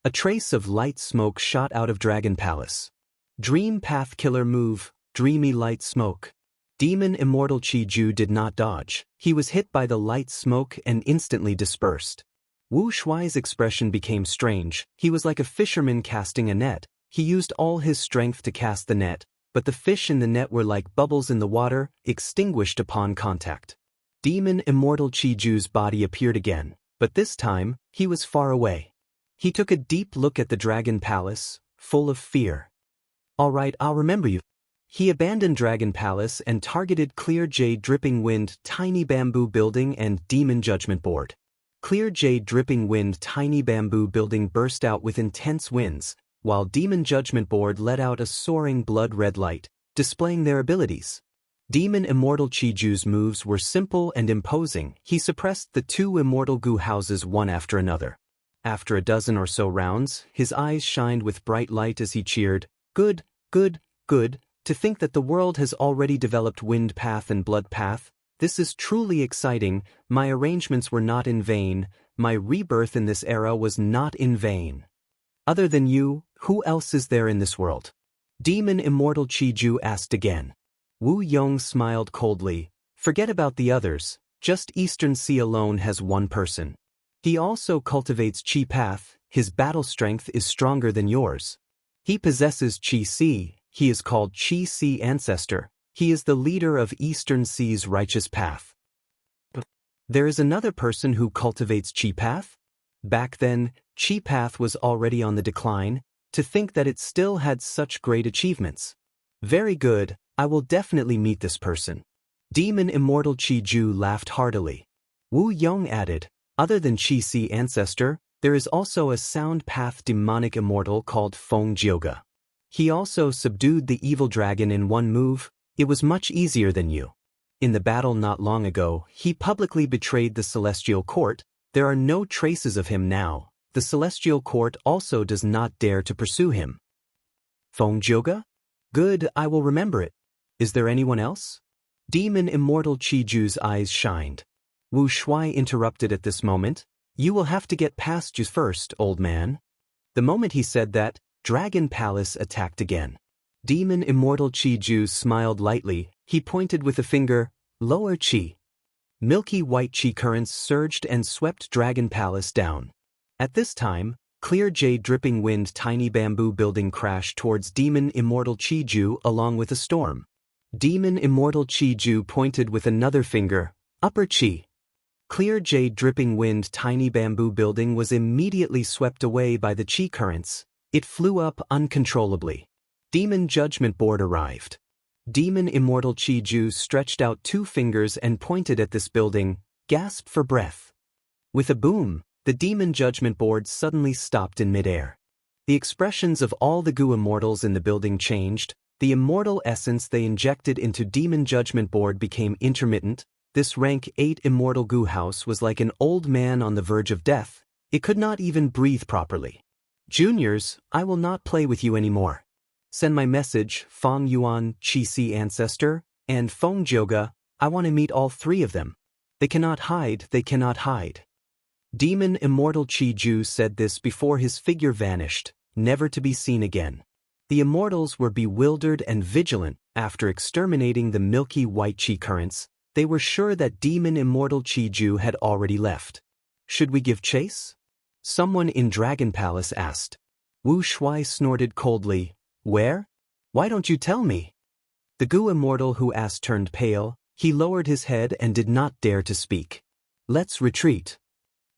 A trace of light smoke shot out of Dragon Palace. Dream Path Killer Move, Dreamy Light Smoke. Demon Immortal Chiju did not dodge. He was hit by the light smoke and instantly dispersed. Wu Shuai's expression became strange. He was like a fisherman casting a net. He used all his strength to cast the net, but the fish in the net were like bubbles in the water, extinguished upon contact. Demon Immortal Chiju's body appeared again, but this time, he was far away. He took a deep look at the Dragon Palace, full of fear. "All right, I'll remember you." He abandoned Dragon Palace and targeted Clear Jade Dripping Wind Tiny Bamboo Building and Demon Judgment Board. Clear Jade Dripping Wind Tiny Bamboo Building burst out with intense winds, while Demon Judgment Board let out a soaring blood-red light, displaying their abilities. Demon Immortal Chiju's moves were simple and imposing. He suppressed the 2 immortal Gu houses one after another. After a dozen or so rounds, his eyes shined with bright light as he cheered, "Good, good, good. To think that the world has already developed Wind Path and Blood Path, this is truly exciting. My arrangements were not in vain, my rebirth in this era was not in vain. Other than you, who else is there in this world?" Demon Immortal Chiju asked again. Wu Yong smiled coldly. "Forget about the others, just Eastern Sea alone has one person. He also cultivates Chi Path, his battle strength is stronger than yours. He possesses Chi Sea. He is called Chi Sea Ancestor. He is the leader of Eastern Sea's righteous path." There is another person who cultivates Chi Path? Back then, Chi Path was already on the decline. To think that it still had such great achievements. Very good, I will definitely meet this person. Demon Immortal Chiju laughed heartily. Wu Yong added, "Other than Chi Sea Ancestor, there is also a Sound Path demonic immortal called Feng Jioga. He also subdued the evil dragon in one move. It was much easier than you. In the battle not long ago, he publicly betrayed the Celestial Court. There are no traces of him now. The Celestial Court also does not dare to pursue him." Feng Jioga? Good, I will remember it. Is there anyone else? Demon Immortal Chiju's eyes shined. Wu Shuai interrupted at this moment. "You will have to get past you first, old man." The moment he said that, Dragon Palace attacked again. Demon Immortal Chiju smiled lightly. He pointed with a finger, "Lower Chi." Milky white Chi currents surged and swept Dragon Palace down. At this time, Clear Jade Dripping Wind Tiny Bamboo Building crashed towards Demon Immortal Chiju along with a storm. Demon Immortal Chiju pointed with another finger, "Upper Chi." Clear Jade Dripping Wind Tiny Bamboo Building was immediately swept away by the Chi currents. It flew up uncontrollably. Demon Judgment Board arrived. Demon Immortal Chiju stretched out 2 fingers and pointed at this building, gasped for breath. With a boom, the Demon Judgment Board suddenly stopped in midair. The expressions of all the Gu immortals in the building changed. The immortal essence they injected into Demon Judgment Board became intermittent. This rank 8 immortal Gu house was like an old man on the verge of death. It could not even breathe properly. Juniors, I will not play with you anymore. Send my message, Fong Yuan, Qi Si Ancestor, and Feng Jioga. I want to meet all three of them. They cannot hide, they cannot hide. Demon Immortal Qi Ju said this before his figure vanished, never to be seen again. The immortals were bewildered and vigilant. After exterminating the milky white Qi currents, they were sure that Demon Immortal Qi Ju had already left. Should we give chase? Someone in Dragon Palace asked. Wu Shuai snorted coldly. Where? Why don't you tell me? The Gu immortal who asked turned pale. He lowered his head and did not dare to speak. Let's retreat.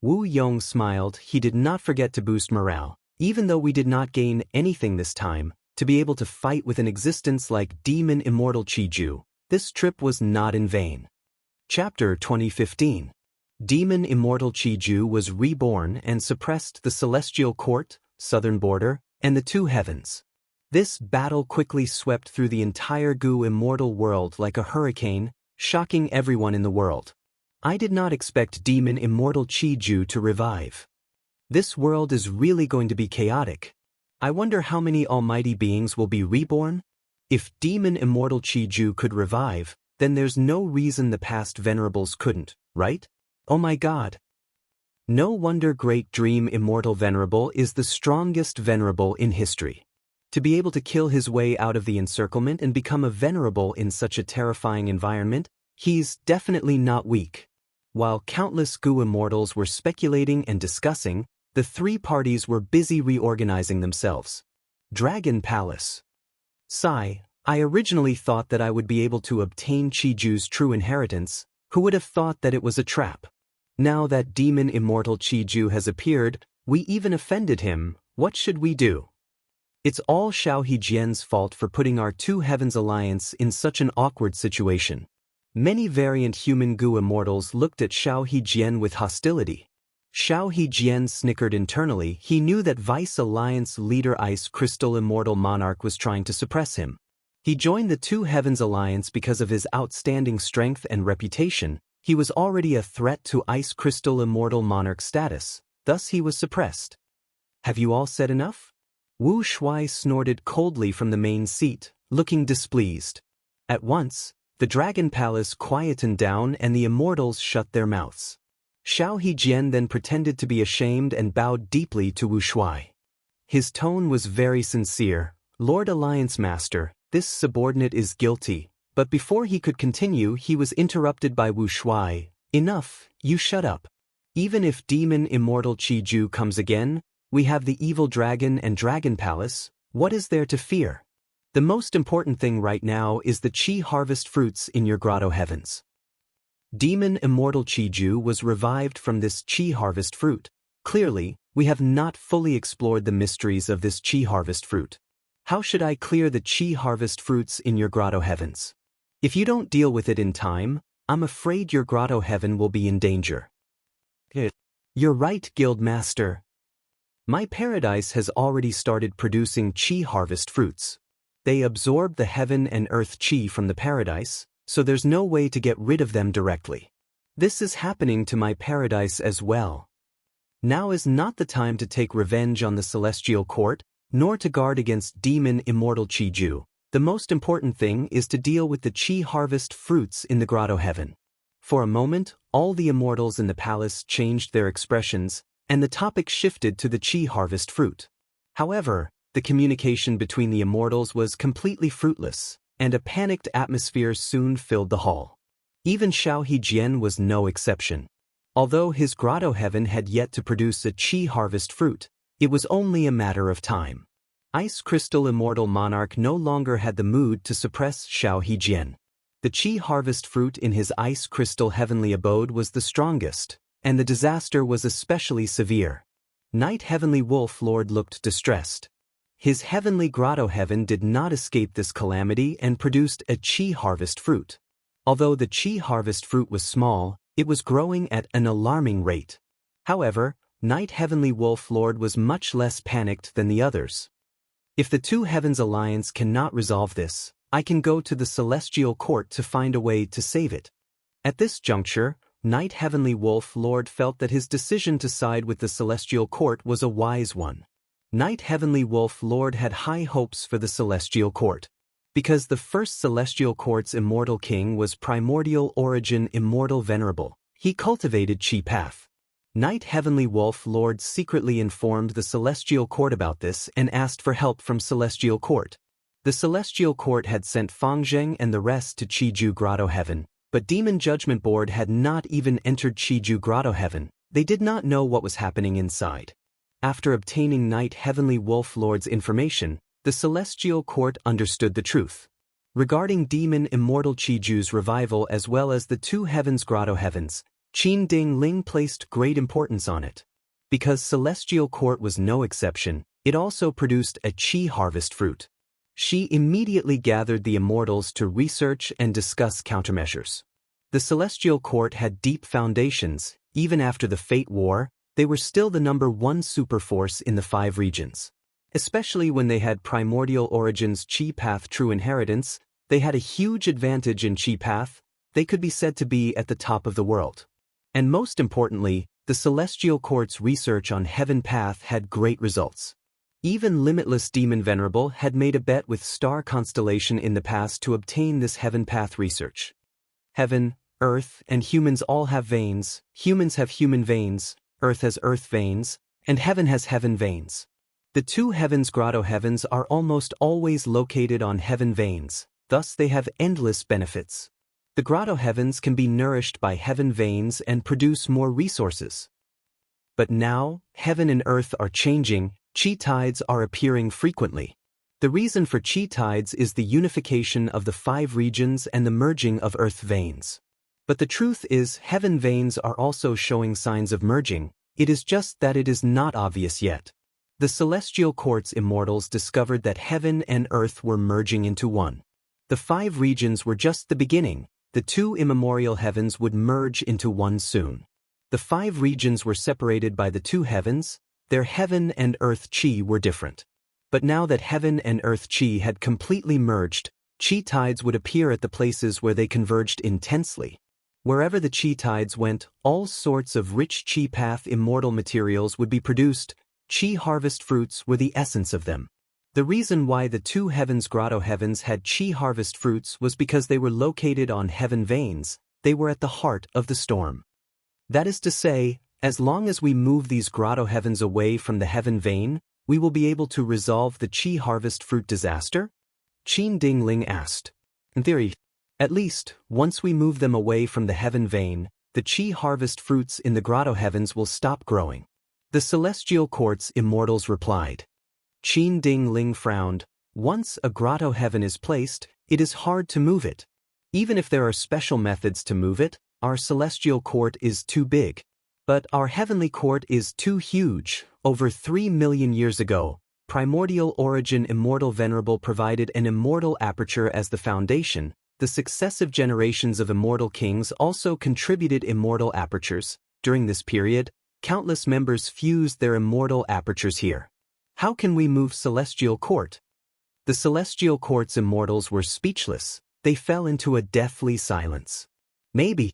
Wu Yong smiled. He did not forget to boost morale. Even though we did not gain anything this time, to be able to fight with an existence like Demon Immortal Qi Ju, this trip was not in vain. Chapter 2015. Demon Immortal Qi Ju was reborn and suppressed the Celestial Court, Southern Border, and the two heavens. This battle quickly swept through the entire Gu immortal world like a hurricane, shocking everyone in the world. I did not expect Demon Immortal Qi Ju to revive. This world is really going to be chaotic. I wonder how many almighty beings will be reborn? If Demon Immortal Qi Ju could revive, then there's no reason the past venerables couldn't, right? Oh my god. No wonder Great Dream Immortal Venerable is the strongest venerable in history. To be able to kill his way out of the encirclement and become a venerable in such a terrifying environment, he's definitely not weak. While countless Gu immortals were speculating and discussing, the three parties were busy reorganizing themselves. Dragon Palace. Sigh, I originally thought that I would be able to obtain Qi Ju's true inheritance. Who would have thought that it was a trap? Now that Demon Immortal Qi Ju has appeared, we even offended him. What should we do? It's all Xiao Hejian's fault for putting our two heavens alliance in such an awkward situation. Many variant human Gu immortals looked at Xiao Hejian with hostility. Xiao Hejian snickered internally. He knew that Vice Alliance leader Ice Crystal Immortal Monarch was trying to suppress him. He joined the Two Heavens Alliance because of his outstanding strength and reputation. He was already a threat to Ice Crystal Immortal Monarch status, thus he was suppressed. Have you all said enough? Wu Shuai snorted coldly from the main seat, looking displeased. At once, the Dragon Palace quietened down and the immortals shut their mouths. Xiao Hejian then pretended to be ashamed and bowed deeply to Wu Shuai. His tone was very sincere. Lord Alliance Master, this subordinate is guilty, but before he could continue he was interrupted by Wu Shuai. Enough, you shut up. Even if Demon Immortal Qi Ju comes again, we have the Evil Dragon and Dragon Palace. What is there to fear? The most important thing right now is the Qi harvest fruits in your grotto heavens. Demon Immortal Qi Ju was revived from this Qi harvest fruit. Clearly, we have not fully explored the mysteries of this Qi harvest fruit. How should I clear the Qi harvest fruits in your grotto heavens? If you don't deal with it in time, I'm afraid your grotto heaven will be in danger. You're right, Guild Master. My paradise has already started producing Qi harvest fruits. They absorb the heaven and earth Qi from the paradise, so there's no way to get rid of them directly. This is happening to my paradise as well. Now is not the time to take revenge on the Celestial Court, nor to guard against Demon Immortal Qi Ju. The most important thing is to deal with the Qi harvest fruits in the grotto heaven. For a moment, all the immortals in the palace changed their expressions, and the topic shifted to the Qi harvest fruit. However, the communication between the immortals was completely fruitless, and a panicked atmosphere soon filled the hall. Even Xiao Hejian was no exception. Although his grotto heaven had yet to produce a Qi harvest fruit, it was only a matter of time. Ice Crystal Immortal Monarch no longer had the mood to suppress Xiao Hejian. The Qi harvest fruit in his Ice Crystal Heavenly Abode was the strongest, and the disaster was especially severe. Night Heavenly Wolf Lord looked distressed. His heavenly grotto heaven did not escape this calamity and produced a Qi harvest fruit. Although the Qi harvest fruit was small, it was growing at an alarming rate. However, Knight Heavenly Wolf Lord was much less panicked than the others. If the Two Heavens Alliance cannot resolve this, I can go to the Celestial Court to find a way to save it. At this juncture, Knight Heavenly Wolf Lord felt that his decision to side with the Celestial Court was a wise one. Knight Heavenly Wolf Lord had high hopes for the Celestial Court. Because the first Celestial Court's immortal king was Primordial Origin Immortal Venerable, he cultivated Chi Path. Knight Heavenly Wolf Lord secretly informed the Celestial Court about this and asked for help from Celestial Court. The Celestial Court had sent Fangzheng and the rest to Qiju Grotto Heaven, but Demon Judgment Board had not even entered Qiju Grotto Heaven. They did not know what was happening inside. After obtaining Knight Heavenly Wolf Lord's information, the Celestial Court understood the truth. Regarding Demon Immortal Qiju's revival as well as the Two Heavens Grotto Heavens, Qin Ding Ling placed great importance on it. Because Celestial Court was no exception, it also produced a Qi harvest fruit. She immediately gathered the immortals to research and discuss countermeasures. The Celestial Court had deep foundations. Even after the Fate War, they were still the #1 superforce in the 5 regions. Especially when they had Primordial Origins Chi Path True Inheritance, they had a huge advantage in Chi Path. They could be said to be at the top of the world. And most importantly, the Celestial Court's research on Heaven Path had great results. Even Limitless Demon Venerable had made a bet with Star Constellation in the past to obtain this Heaven Path research. Heaven, Earth, and humans all have veins. Humans have human veins, Earth has Earth veins, and Heaven has Heaven veins. The Two Heavens Grotto Heavens are almost always located on Heaven veins, thus they have endless benefits. The Grotto Heavens can be nourished by Heaven veins and produce more resources. But now, Heaven and Earth are changing. Chi tides are appearing frequently. The reason for Chi tides is the unification of the 5 regions and the merging of Earth veins. But the truth is, Heaven veins are also showing signs of merging. It is just that it is not obvious yet. The Celestial Court's immortals discovered that Heaven and Earth were merging into one. The 5 regions were just the beginning. The 2 immemorial heavens would merge into one soon. The 5 regions were separated by the 2 heavens. Their Heaven and Earth Chi were different. But now that Heaven and Earth Chi had completely merged, Chi tides would appear at the places where they converged intensely. Wherever the Chi tides went, all sorts of rich Chi Path immortal materials would be produced. Chi harvest fruits were the essence of them. The reason why the Two Heavens Grotto Heavens had Chi harvest fruits was because they were located on Heaven veins. They were at the heart of the storm. That is to say, as long as we move these Grotto Heavens away from the Heaven vein, we will be able to resolve the Chi harvest fruit disaster? Qin Ding Ling asked. In theory, at least, once we move them away from the Heaven vein, the Chi harvest fruits in the Grotto Heavens will stop growing. The Celestial Court's immortals replied. Qin Ding Ling frowned. Once a Grotto Heaven is placed, it is hard to move it. Even if there are special methods to move it, our Celestial Court is too big. But our Heavenly Court is too huge. Over 3 million years ago, Primordial Origin Immortal Venerable provided an immortal aperture as the foundation. The successive generations of immortal kings also contributed immortal apertures. During this period, countless members fused their immortal apertures here. How can we move Celestial Court? The Celestial Court's immortals were speechless. They fell into a deathly silence. Maybe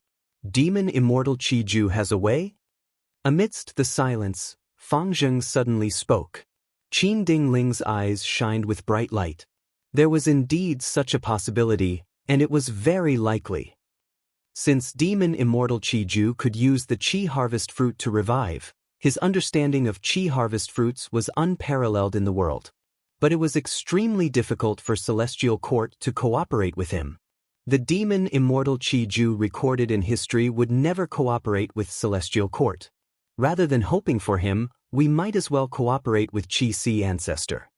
Demon Immortal Qiju has a way? Amidst the silence, Fangzheng suddenly spoke. Qin Ding Ling's eyes shined with bright light. There was indeed such a possibility, and it was very likely. Since Demon Immortal Qiju could use the Chi harvest fruit to revive, his understanding of Chi harvest fruits was unparalleled in the world. But it was extremely difficult for Celestial Court to cooperate with him. The Demon Immortal Qiju recorded in history would never cooperate with Celestial Court. Rather than hoping for him, we might as well cooperate with Qi Si Ancestor.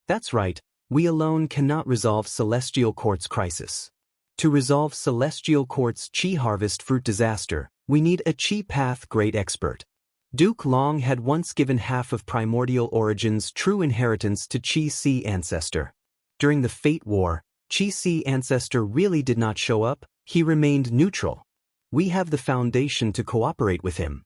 That's right, we alone cannot resolve Celestial Court's crisis. To resolve Celestial Court's Chi harvest fruit disaster, we need a Chi Path great expert. Duke Long had once given half of Primordial Origin's true inheritance to Qi Si Ancestor. During the Fate War, Qi Si Ancestor really did not show up. He remained neutral. We have the foundation to cooperate with him.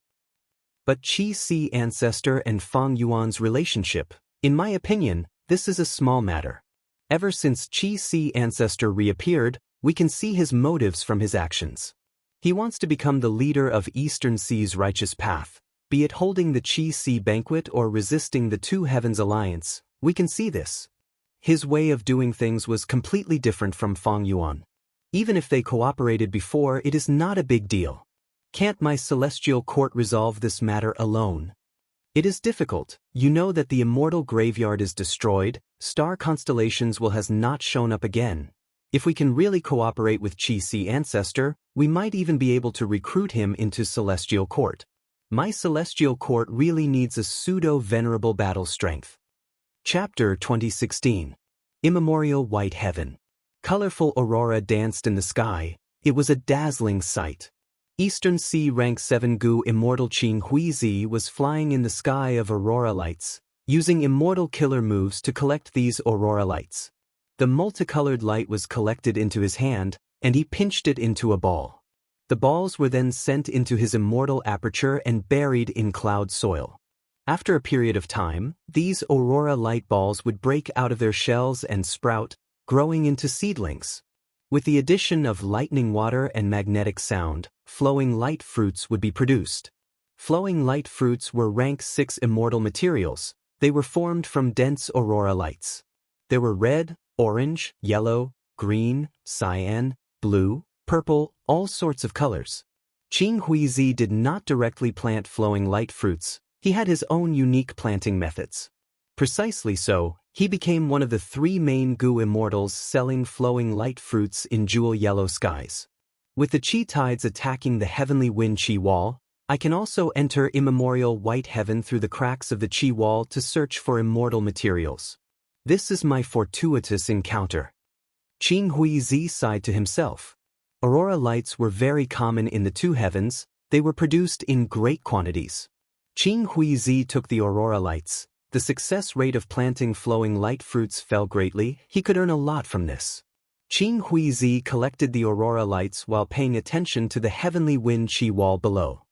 But Qi Si ancestor and Fang Yuan's relationship, in my opinion, this is a small matter. Ever since Qi Si ancestor reappeared, we can see his motives from his actions. He wants to become the leader of Eastern Sea's righteous path, be it holding the Qi Si banquet or resisting the Two Heavens alliance. We can see this. His way of doing things was completely different from Fang Yuan. Even if they cooperated before, it is not a big deal. Can't my celestial court resolve this matter alone? It is difficult. You know that the immortal graveyard is destroyed, star constellations will has not shown up again. If we can really cooperate with Qi Si ancestor, we might even be able to recruit him into celestial court. My celestial court really needs a pseudo-venerable battle strength. Chapter 2016. Immemorial White Heaven. Colorful aurora danced in the sky. It was a dazzling sight. Eastern Sea Rank 7 Gu Immortal Qing Huizi was flying in the sky of aurora lights, using immortal killer moves to collect these aurora lights. The multicolored light was collected into his hand, and he pinched it into a ball. The balls were then sent into his immortal aperture and buried in cloud soil. After a period of time, these aurora light balls would break out of their shells and sprout, growing into seedlings. With the addition of lightning water and magnetic sound, flowing light fruits would be produced. Flowing light fruits were rank 6 immortal materials. They were formed from dense aurora lights. There were red, orange, yellow, green, cyan, blue, purple, all sorts of colors. Qing Huizi did not directly plant flowing light fruits. He had his own unique planting methods. Precisely so, he became one of the 3 main Gu immortals selling flowing light fruits in jewel yellow skies. With the Qi tides attacking the heavenly wind Qi wall, I can also enter immemorial white heaven through the cracks of the Qi wall to search for immortal materials. This is my fortuitous encounter. Qing Huizi sighed to himself. Aurora lights were very common in the Two Heavens. They were produced in great quantities. Qing Huizi took the aurora lights. The success rate of planting flowing light fruits fell greatly. He could earn a lot from this. Qing Huizi collected the aurora lights while paying attention to the heavenly wind Qi wall below.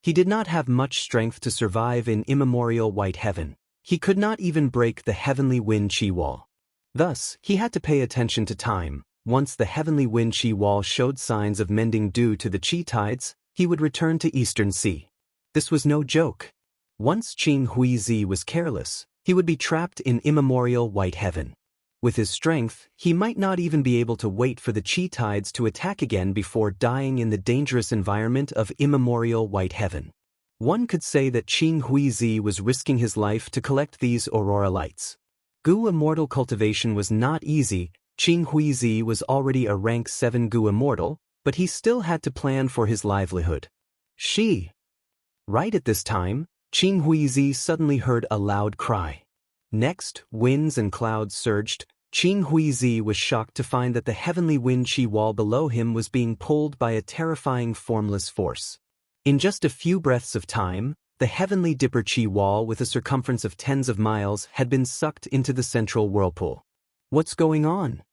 He did not have much strength to survive in immemorial white heaven. He could not even break the heavenly wind Qi wall. Thus, he had to pay attention to time. Once the heavenly wind Qi wall showed signs of mending due to the Qi tides, he would return to Eastern Sea. This was no joke. Once Qing Huizi was careless, he would be trapped in immemorial white heaven. With his strength, he might not even be able to wait for the Qi tides to attack again before dying in the dangerous environment of immemorial white heaven. One could say that Qing Huizi was risking his life to collect these aurora lights. Gu immortal cultivation was not easy. Qing Huizi was already a rank 7 Gu immortal, but he still had to plan for his livelihood. Right at this time, Qing Huizi suddenly heard a loud cry. Next, winds and clouds surged. Qing Huizi was shocked to find that the heavenly wind Qi wall below him was being pulled by a terrifying formless force. In just a few breaths of time, the heavenly dipper Qi wall with a circumference of tens of miles had been sucked into the central whirlpool. What's going on?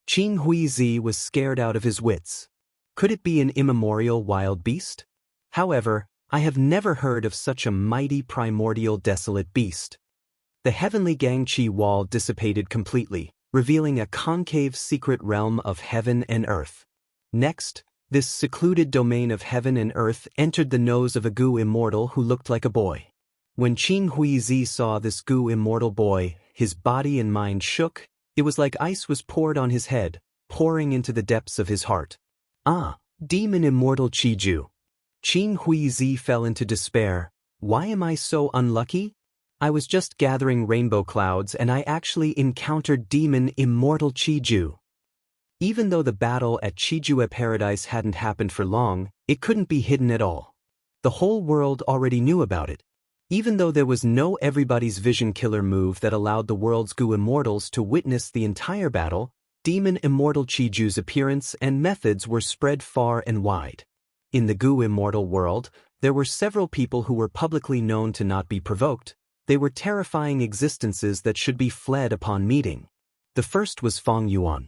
Qing Huizi was scared out of his wits. Could it be an immemorial wild beast? However, I have never heard of such a mighty primordial desolate beast. The heavenly Gangqi wall dissipated completely, revealing a concave secret realm of heaven and earth. Next, this secluded domain of heaven and earth entered the nose of a Gu immortal who looked like a boy. When Qing Huizi saw this Gu immortal boy, his body and mind shook. It was like ice was poured on his head, pouring into the depths of his heart. Ah, demon immortal Qiju. Qing Huizi fell into despair. Why am I so unlucky? I was just gathering rainbow clouds and I actually encountered demon immortal Qiju. Even though the battle at Qijue Paradise hadn't happened for long, it couldn't be hidden at all. The whole world already knew about it. Even though there was no everybody's vision killer move that allowed the world's Gu immortals to witness the entire battle, demon immortal Qiju's appearance and methods were spread far and wide. In the Gu immortal world, there were several people who were publicly known to not be provoked. They were terrifying existences that should be fled upon meeting. The first was Fang Yuan.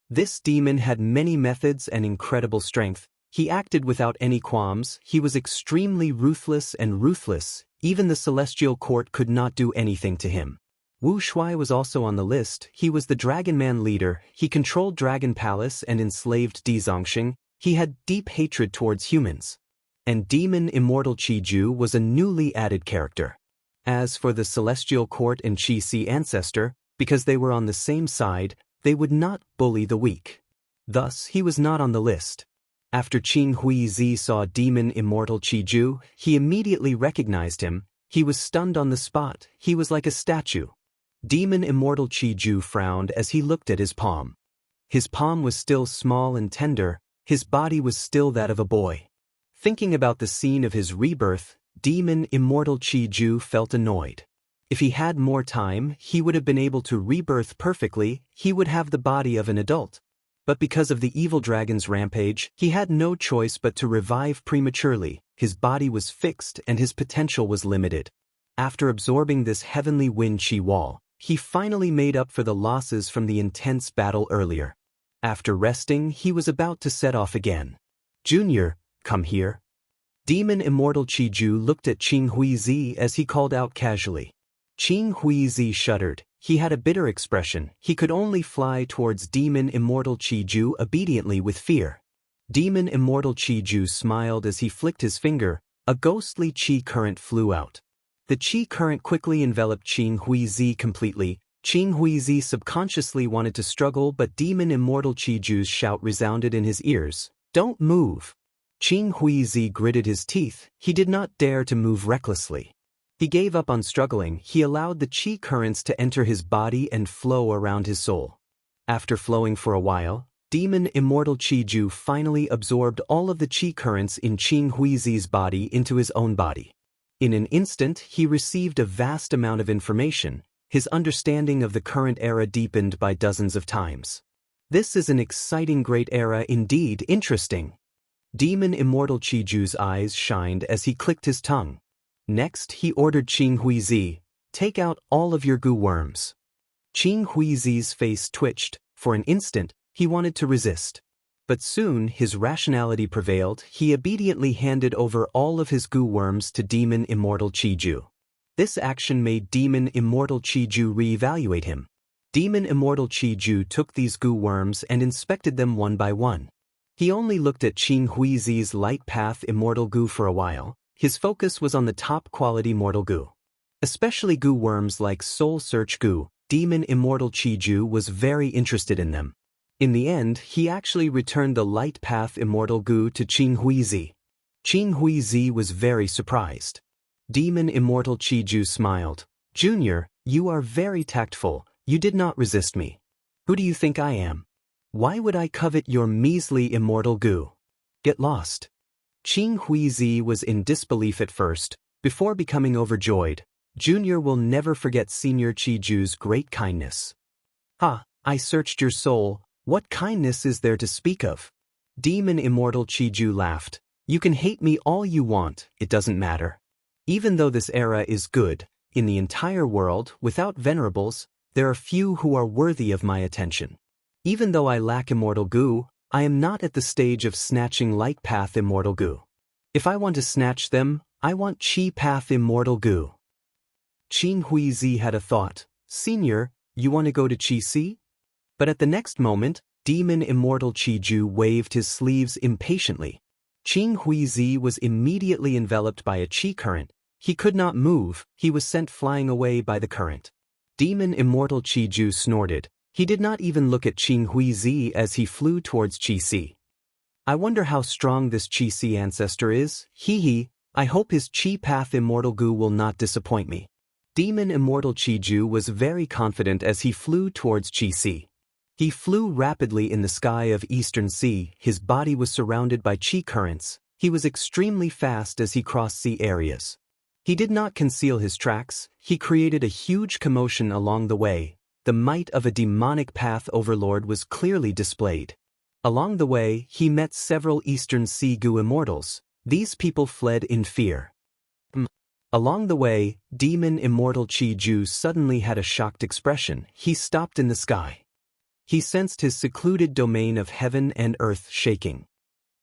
This demon had many methods and incredible strength. He acted without any qualms, he was extremely ruthless and ruthless, even the celestial court could not do anything to him. Wu Shuai was also on the list, he was the Dragon Man leader, he controlled Dragon Palace and enslaved Dizongxing, he had deep hatred towards humans. And Demon Immortal Qi Ju was a newly added character. As for the celestial court and Qi Si ancestor, because they were on the same side, they would not bully the weak. Thus, he was not on the list. After Qin Huizi saw Demon Immortal Qi Ju, he immediately recognized him. He was stunned on the spot, he was like a statue. Demon Immortal Qi Ju frowned as he looked at his palm. His palm was still small and tender, his body was still that of a boy. Thinking about the scene of his rebirth, Demon Immortal Qi Ju felt annoyed. If he had more time, he would have been able to rebirth perfectly, he would have the body of an adult. But because of the evil dragon's rampage, he had no choice but to revive prematurely, his body was fixed and his potential was limited. After absorbing this heavenly wind Qi wall, he finally made up for the losses from the intense battle earlier. After resting, he was about to set off again. "Junior, come here." Demon Immortal Qi Ju looked at Qing Huizi as he called out casually. Qing Huizi shuddered, he had a bitter expression, he could only fly towards Demon Immortal Qi Ju obediently with fear. Demon Immortal Qi Ju smiled as he flicked his finger, a ghostly Qi current flew out. The Qi current quickly enveloped Qing Huizi completely. Qing Huizi subconsciously wanted to struggle, but Demon Immortal Qi Ju's shout resounded in his ears, "Don't move!" Qing Huizi gritted his teeth, he did not dare to move recklessly. He gave up on struggling, he allowed the Qi currents to enter his body and flow around his soul. After flowing for a while, Demon Immortal Qi Ju finally absorbed all of the Qi currents in Qing Huizi's body into his own body. In an instant, he received a vast amount of information, his understanding of the current era deepened by dozens of times. This is an exciting great era indeed, interesting. Demon Immortal Qi Ju's eyes shined as he clicked his tongue. Next, he ordered Qing Huizi, "Take out all of your goo worms." Qing Huizi's face twitched. For an instant, he wanted to resist. But soon, his rationality prevailed, he obediently handed over all of his goo worms to Demon Immortal Qi Ju. This action made Demon Immortal Qi Ju re-evaluate him. Demon Immortal Qi Ju took these goo worms and inspected them one by one. He only looked at Qing Huizi's light path immortal goo for a while. His focus was on the top-quality mortal goo. Especially goo worms like Soul Search goo, Demon Immortal Qi Ju was very interested in them. In the end, he actually returned the light path immortal goo to Qing Huizi. Qing Huizi was very surprised. Demon Immortal Qi Ju smiled. "Junior, you are very tactful, you did not resist me. Who do you think I am? Why would I covet your measly immortal goo? Get lost." Qing Huizi was in disbelief at first, before becoming overjoyed. Junior will never forget Senior Qi Ju's great kindness. "Ha, I searched your soul, what kindness is there to speak of?" Demon Immortal Qi Ju laughed. "You can hate me all you want, it doesn't matter. Even though this era is good, in the entire world, without venerables, there are few who are worthy of my attention. Even though I lack immortal goo, I am not at the stage of snatching light path immortal goo. If I want to snatch them, I want Qi path immortal goo." Qin Huizi had a thought, "Senior, you want to go to Qi Si?" But at the next moment, Demon Immortal Qi Ju waved his sleeves impatiently. Qing Huizi was immediately enveloped by a Qi current. He could not move, he was sent flying away by the current. Demon Immortal Qi Ju snorted. He did not even look at Qing Huizi as he flew towards Qi Si. "I wonder how strong this Qi Si ancestor is, hee. I hope his Qi path immortal goo will not disappoint me." Demon Immortal Qi Ju was very confident as he flew towards Qi Si. He flew rapidly in the sky of Eastern Sea, his body was surrounded by Qi currents, he was extremely fast as he crossed sea areas. He did not conceal his tracks, he created a huge commotion along the way. The might of a demonic path overlord was clearly displayed. Along the way, he met several Eastern Sea goo immortals. These people fled in fear. Along the way, Demon Immortal Qi Ju suddenly had a shocked expression. He stopped in the sky. He sensed his secluded domain of heaven and earth shaking.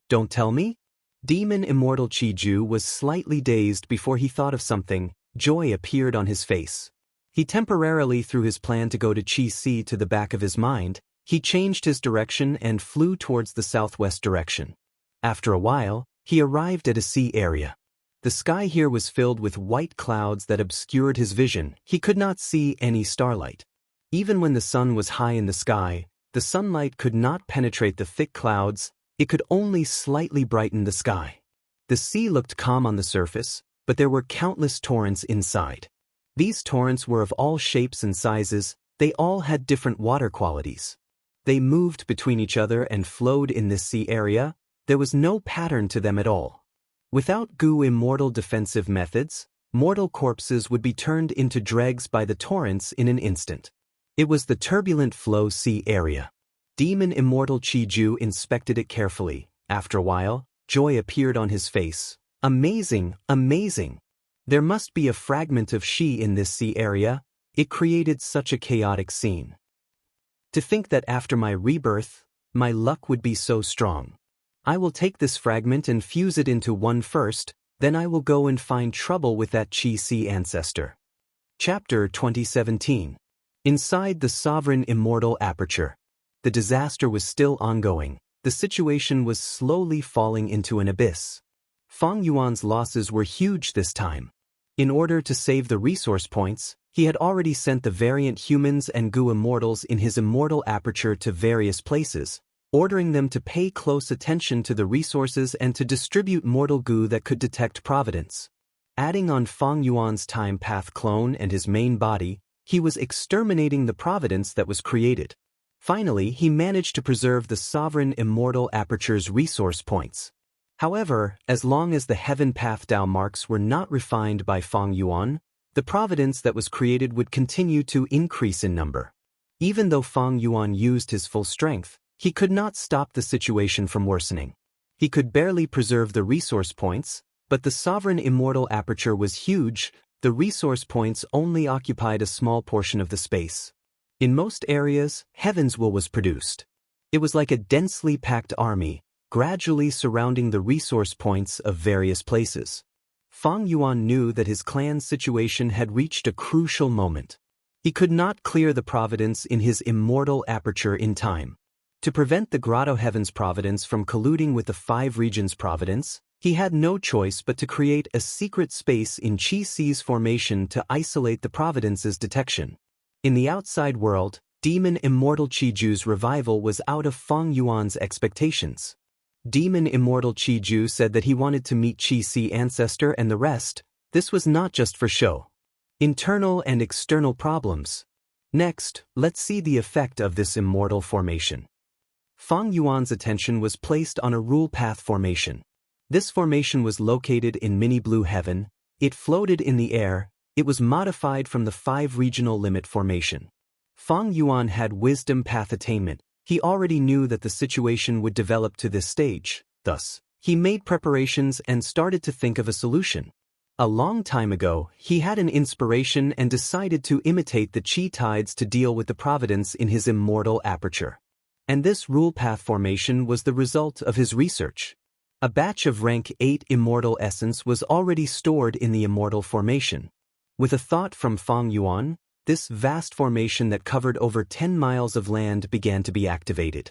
Don't tell me? Demon Immortal Qiju was slightly dazed before he thought of something. Joy appeared on his face. He temporarily threw his plan to go to Qi Si to the back of his mind. He changed his direction and flew towards the southwest direction. After a while, he arrived at a sea area. The sky here was filled with white clouds that obscured his vision. He could not see any starlight. Even when the sun was high in the sky, the sunlight could not penetrate the thick clouds. It could only slightly brighten the sky. The sea looked calm on the surface, but there were countless torrents inside. These torrents were of all shapes and sizes. They all had different water qualities. They moved between each other and flowed in this sea area. There was no pattern to them at all. Without Gu immortal defensive methods, mortal corpses would be turned into dregs by the torrents in an instant. It was the turbulent flow sea area. Demon Immortal Qiju inspected it carefully. After a while, joy appeared on his face. Amazing, amazing! There must be a fragment of Shi in this sea area. It created such a chaotic scene. To think that after my rebirth, my luck would be so strong. I will take this fragment and fuse it into one first, then I will go and find trouble with that Qi Si ancestor. Chapter 2017. Inside the Sovereign Immortal Aperture. The disaster was still ongoing. The situation was slowly falling into an abyss. Fang Yuan's losses were huge this time. In order to save the resource points, he had already sent the variant humans and Gu immortals in his immortal aperture to various places, ordering them to pay close attention to the resources and to distribute mortal Gu that could detect providence. Adding on Fang Yuan's time path clone and his main body, he was exterminating the providence that was created. Finally, he managed to preserve the Sovereign Immortal Aperture's resource points. However, as long as the Heaven Path Dao marks were not refined by Fang Yuan, the providence that was created would continue to increase in number. Even though Fang Yuan used his full strength, he could not stop the situation from worsening. He could barely preserve the resource points, but the Sovereign Immortal Aperture was huge. The resource points only occupied a small portion of the space. In most areas, Heaven's Will was produced. It was like a densely packed army, gradually surrounding the resource points of various places. Fang Yuan knew that his clan's situation had reached a crucial moment. He could not clear the providence in his immortal aperture in time. To prevent the Grotto Heaven's providence from colluding with the Five Regions' providence, he had no choice but to create a secret space in Qi Si's formation to isolate the providence's detection. In the outside world, Demon Immortal Qiju's revival was out of Fang Yuan's expectations. Demon Immortal Qiju said that he wanted to meet Qi Si ancestor and the rest. This was not just for show. Internal and external problems. Next, let's see the effect of this immortal formation. Fang Yuan's attention was placed on a rule path formation. This formation was located in Mini Blue Heaven. It floated in the air. It was modified from the 5 regional limit formation. Fang Yuan had wisdom path attainment. He already knew that the situation would develop to this stage. Thus, he made preparations and started to think of a solution. A long time ago, he had an inspiration and decided to imitate the Qi tides to deal with the providence in his immortal aperture. And this rule path formation was the result of his research. A batch of rank 8 immortal essence was already stored in the immortal formation. With a thought from Fang Yuan, this vast formation that covered over 10 miles of land began to be activated.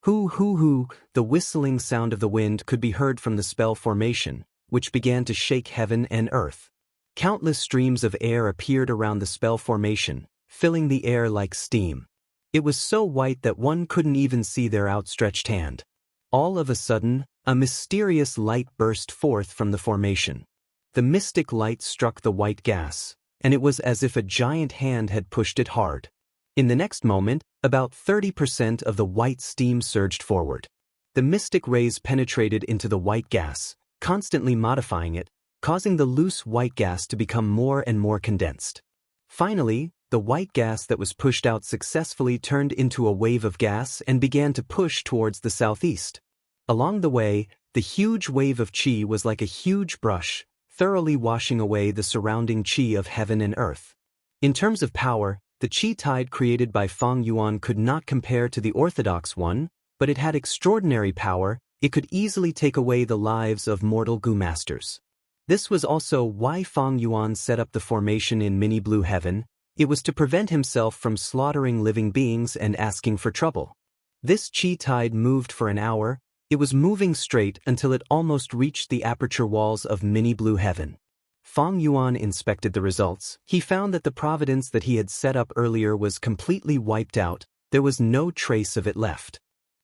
Hoo hoo hoo, the whistling sound of the wind could be heard from the spell formation, which began to shake heaven and earth. Countless streams of air appeared around the spell formation, filling the air like steam. It was so white that one couldn't even see their outstretched hand. All of a sudden, a mysterious light burst forth from the formation. The mystic light struck the white gas, and it was as if a giant hand had pushed it hard. In the next moment, about 30% of the white steam surged forward. The mystic rays penetrated into the white gas, constantly modifying it, causing the loose white gas to become more and more condensed. Finally, the white gas that was pushed out successfully turned into a wave of gas and began to push towards the southeast. Along the way, the huge wave of qi was like a huge brush, thoroughly washing away the surrounding qi of heaven and earth. In terms of power, the qi tide created by Fang Yuan could not compare to the orthodox one, but it had extraordinary power. It could easily take away the lives of mortal Gu masters. This was also why Fang Yuan set up the formation in Mini Blue Heaven. It was to prevent himself from slaughtering living beings and asking for trouble. This chi tide moved for an hour. It was moving straight until it almost reached the aperture walls of Mini Blue Heaven. Fang Yuan inspected the results. He found that the providence that he had set up earlier was completely wiped out. There was no trace of it left.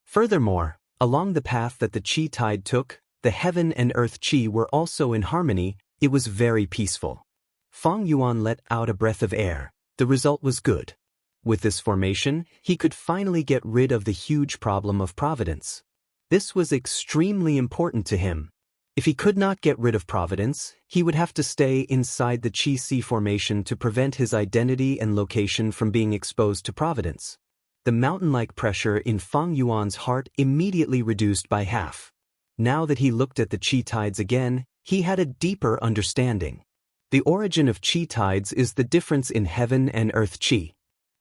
Furthermore, along the path that the chi tide took, the heaven and earth chi were also in harmony. It was very peaceful. Fang Yuan let out a breath of air. The result was good. With this formation, he could finally get rid of the huge problem of providence. This was extremely important to him. If he could not get rid of providence, he would have to stay inside the Chi-Si formation to prevent his identity and location from being exposed to providence. The mountain-like pressure in Fang Yuan's heart immediately reduced by half. Now that he looked at the Chi tides again, he had a deeper understanding. The origin of Chi tides is the difference in heaven and earth Chi.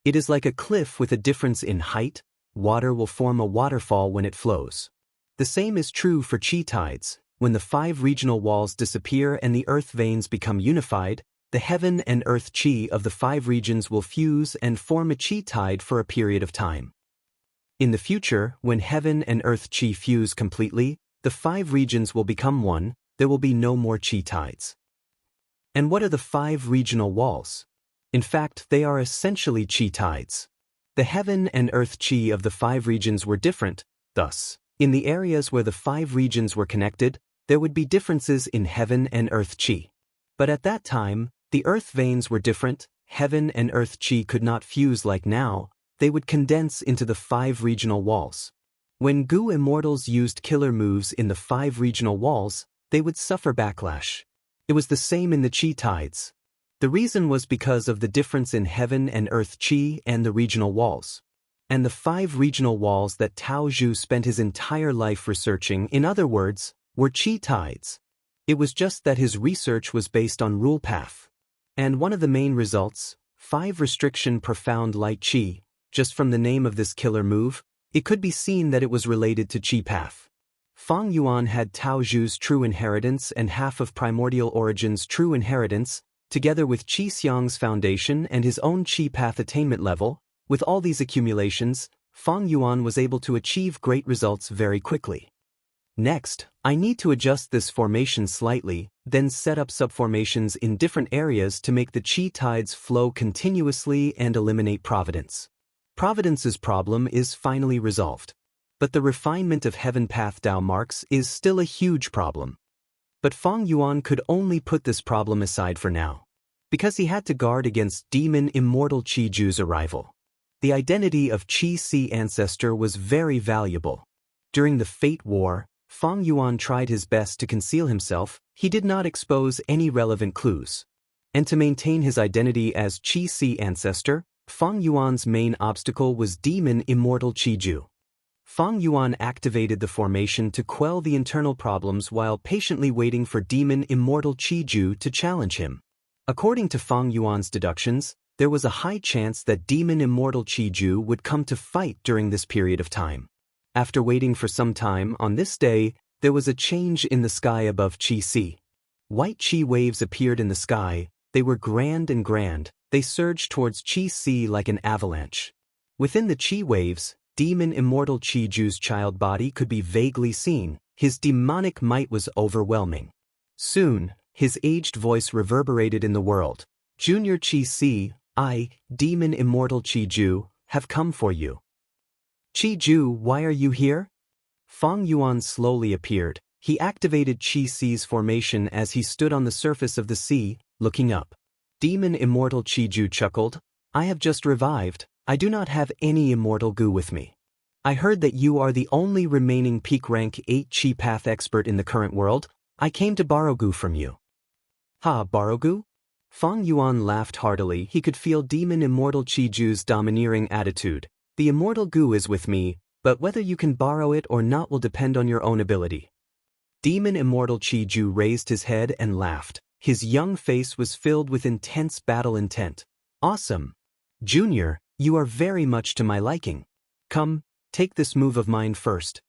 It is like a cliff with a difference in height. Water will form a waterfall when it flows. The same is true for Chi tides. When the 5 regional walls disappear and the earth veins become unified, the heaven and earth Chi of the 5 regions will fuse and form a Chi tide for a period of time. In the future, when heaven and earth Chi fuse completely, the 5 regions will become one. There will be no more Chi tides. And what are the 5 regional walls? In fact, they are essentially Chi tides. The heaven and earth Chi of the 5 regions were different. Thus, in the areas where the 5 regions were connected, there would be differences in heaven and earth Chi. But at that time, the earth veins were different. Heaven and earth Chi could not fuse like now. They would condense into the 5 regional walls. When Gu immortals used killer moves in the 5 regional walls, they would suffer backlash. It was the same in the Chi tides. The reason was because of the difference in heaven and earth Chi and the regional walls. And the 5 regional walls that Tao Zhu spent his entire life researching, in other words, were Chi tides. It was just that his research was based on rule path. And one of the main results, 5 restriction profound light Chi, just from the name of this killer move, it could be seen that it was related to Chi path. Fang Yuan had Tao Zhu's true inheritance and half of Primordial Origin's true inheritance, together with Qi Xiang's foundation and his own Qi path attainment level. With all these accumulations, Fang Yuan was able to achieve great results very quickly. Next, I need to adjust this formation slightly, then set up subformations in different areas to make the Qi tides flow continuously and eliminate providence. Providence's problem is finally resolved. But the refinement of heaven path Dao marks is still a huge problem. But Fang Yuan could only put this problem aside for now, because he had to guard against demon immortal Qi Ju's arrival. The identity of Qi Si ancestor was very valuable. During the Fate War, Fang Yuan tried his best to conceal himself. He did not expose any relevant clues. And to maintain his identity as Qi Si ancestor, Fang Yuan's main obstacle was demon immortal Qi Ju. Fang Yuan activated the formation to quell the internal problems while patiently waiting for demon immortal Qi Ju to challenge him. According to Fang Yuan's deductions, there was a high chance that demon immortal Qi Ju would come to fight during this period of time. After waiting for some time, on this day, there was a change in the sky above Qi Si. White Qi waves appeared in the sky. They were grand and grand. They surged towards Qi Si like an avalanche. Within the Qi waves, demon immortal Qi Ju's child body could be vaguely seen. His demonic might was overwhelming. Soon, his aged voice reverberated in the world. Junior Qi Si, I, demon immortal Qi Ju, have come for you. Qi Ju, why are you here? Fang Yuan slowly appeared. He activated Qi Si's formation as he stood on the surface of the sea, looking up. Demon immortal Qi Ju chuckled. I have just revived. I do not have any immortal Gu with me. I heard that you are the only remaining peak rank 8 Qi path expert in the current world. I came to borrow Gu from you. Ha, borrow Gu? Fang Yuan laughed heartily. He could feel demon immortal Qi Ju's domineering attitude. The immortal Gu is with me, but whether you can borrow it or not will depend on your own ability. Demon immortal Qi Ju raised his head and laughed. His young face was filled with intense battle intent. Awesome. Junior, you are very much to my liking. Come, take this move of mine first.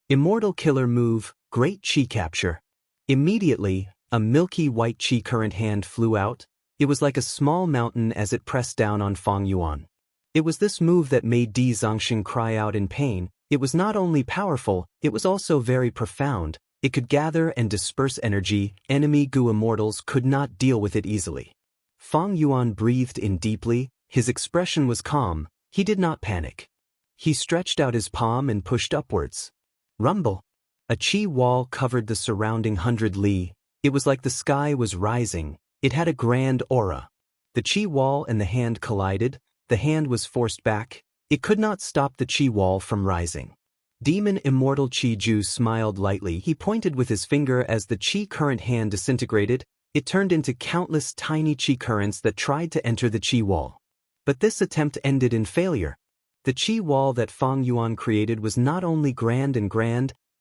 Immortal Killer Move, Great Chi Capture. Immediately, a milky white chi current hand flew out. It was like a small mountain as it pressed down on Fang Yuan. It was this move that made Di Zongxing cry out in pain. It was not only powerful, it was also very profound. It could gather and disperse energy. Enemy Gu immortals could not deal with it easily. Fang Yuan breathed in deeply. His expression was calm. He did not panic. He stretched out his palm and pushed upwards. Rumble. A chi wall covered the surrounding 100 li. It was like the sky was rising. It had a grand aura. The chi wall and the hand collided. The hand was forced back. It could not stop the chi wall from rising. Demon Immortal Chi Ju smiled lightly. He pointed with his finger as the chi current hand disintegrated. It turned into countless tiny chi currents that tried to enter the chi wall. But this attempt ended in failure. The chi wall that Fang Yuan created was not only grand,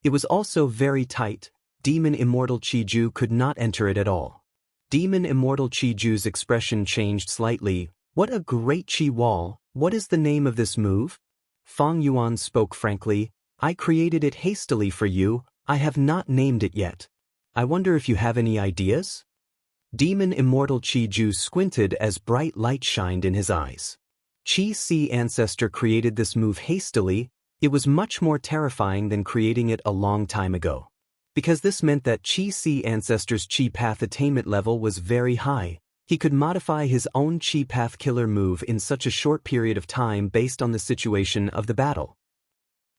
it was also very tight. Demon Immortal Chi Ju could not enter it at all. Demon Immortal Chi Ju's expression changed slightly. What a great chi wall! What is the name of this move? Fang Yuan spoke frankly. I created it hastily for you. I have not named it yet. I wonder if you have any ideas? Demon Immortal Chi Ju squinted as bright light shined in his eyes. Chi Si Ancestor created this move hastily. It was much more terrifying than creating it a long time ago. Because this meant that Chi Si Ancestor's Chi Path attainment level was very high. He could modify his own Chi Path killer move in such a short period of time based on the situation of the battle.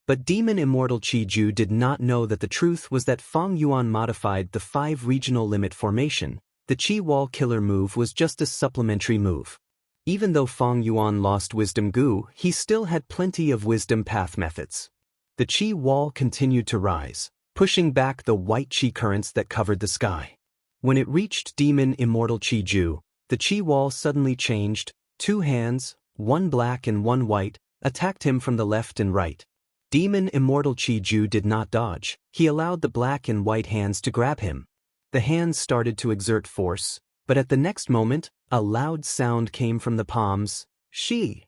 But Demon Immortal Chi Ju did not know that the truth was that Fang Yuan modified the 5 regional limit formation. The Chi Wall killer move was just a supplementary move. Even though Fang Yuan lost Wisdom Gu, he still had plenty of Wisdom Path methods. The Chi Wall continued to rise, pushing back the white Chi currents that covered the sky. When it reached Demon Immortal Chi Ju, the Chi Wall suddenly changed. 2 hands, one black and one white, attacked him from the left and right. Demon Immortal Chi Ju did not dodge. He allowed the black and white hands to grab him. The hands started to exert force, but at the next moment, a loud sound came from the palms. She.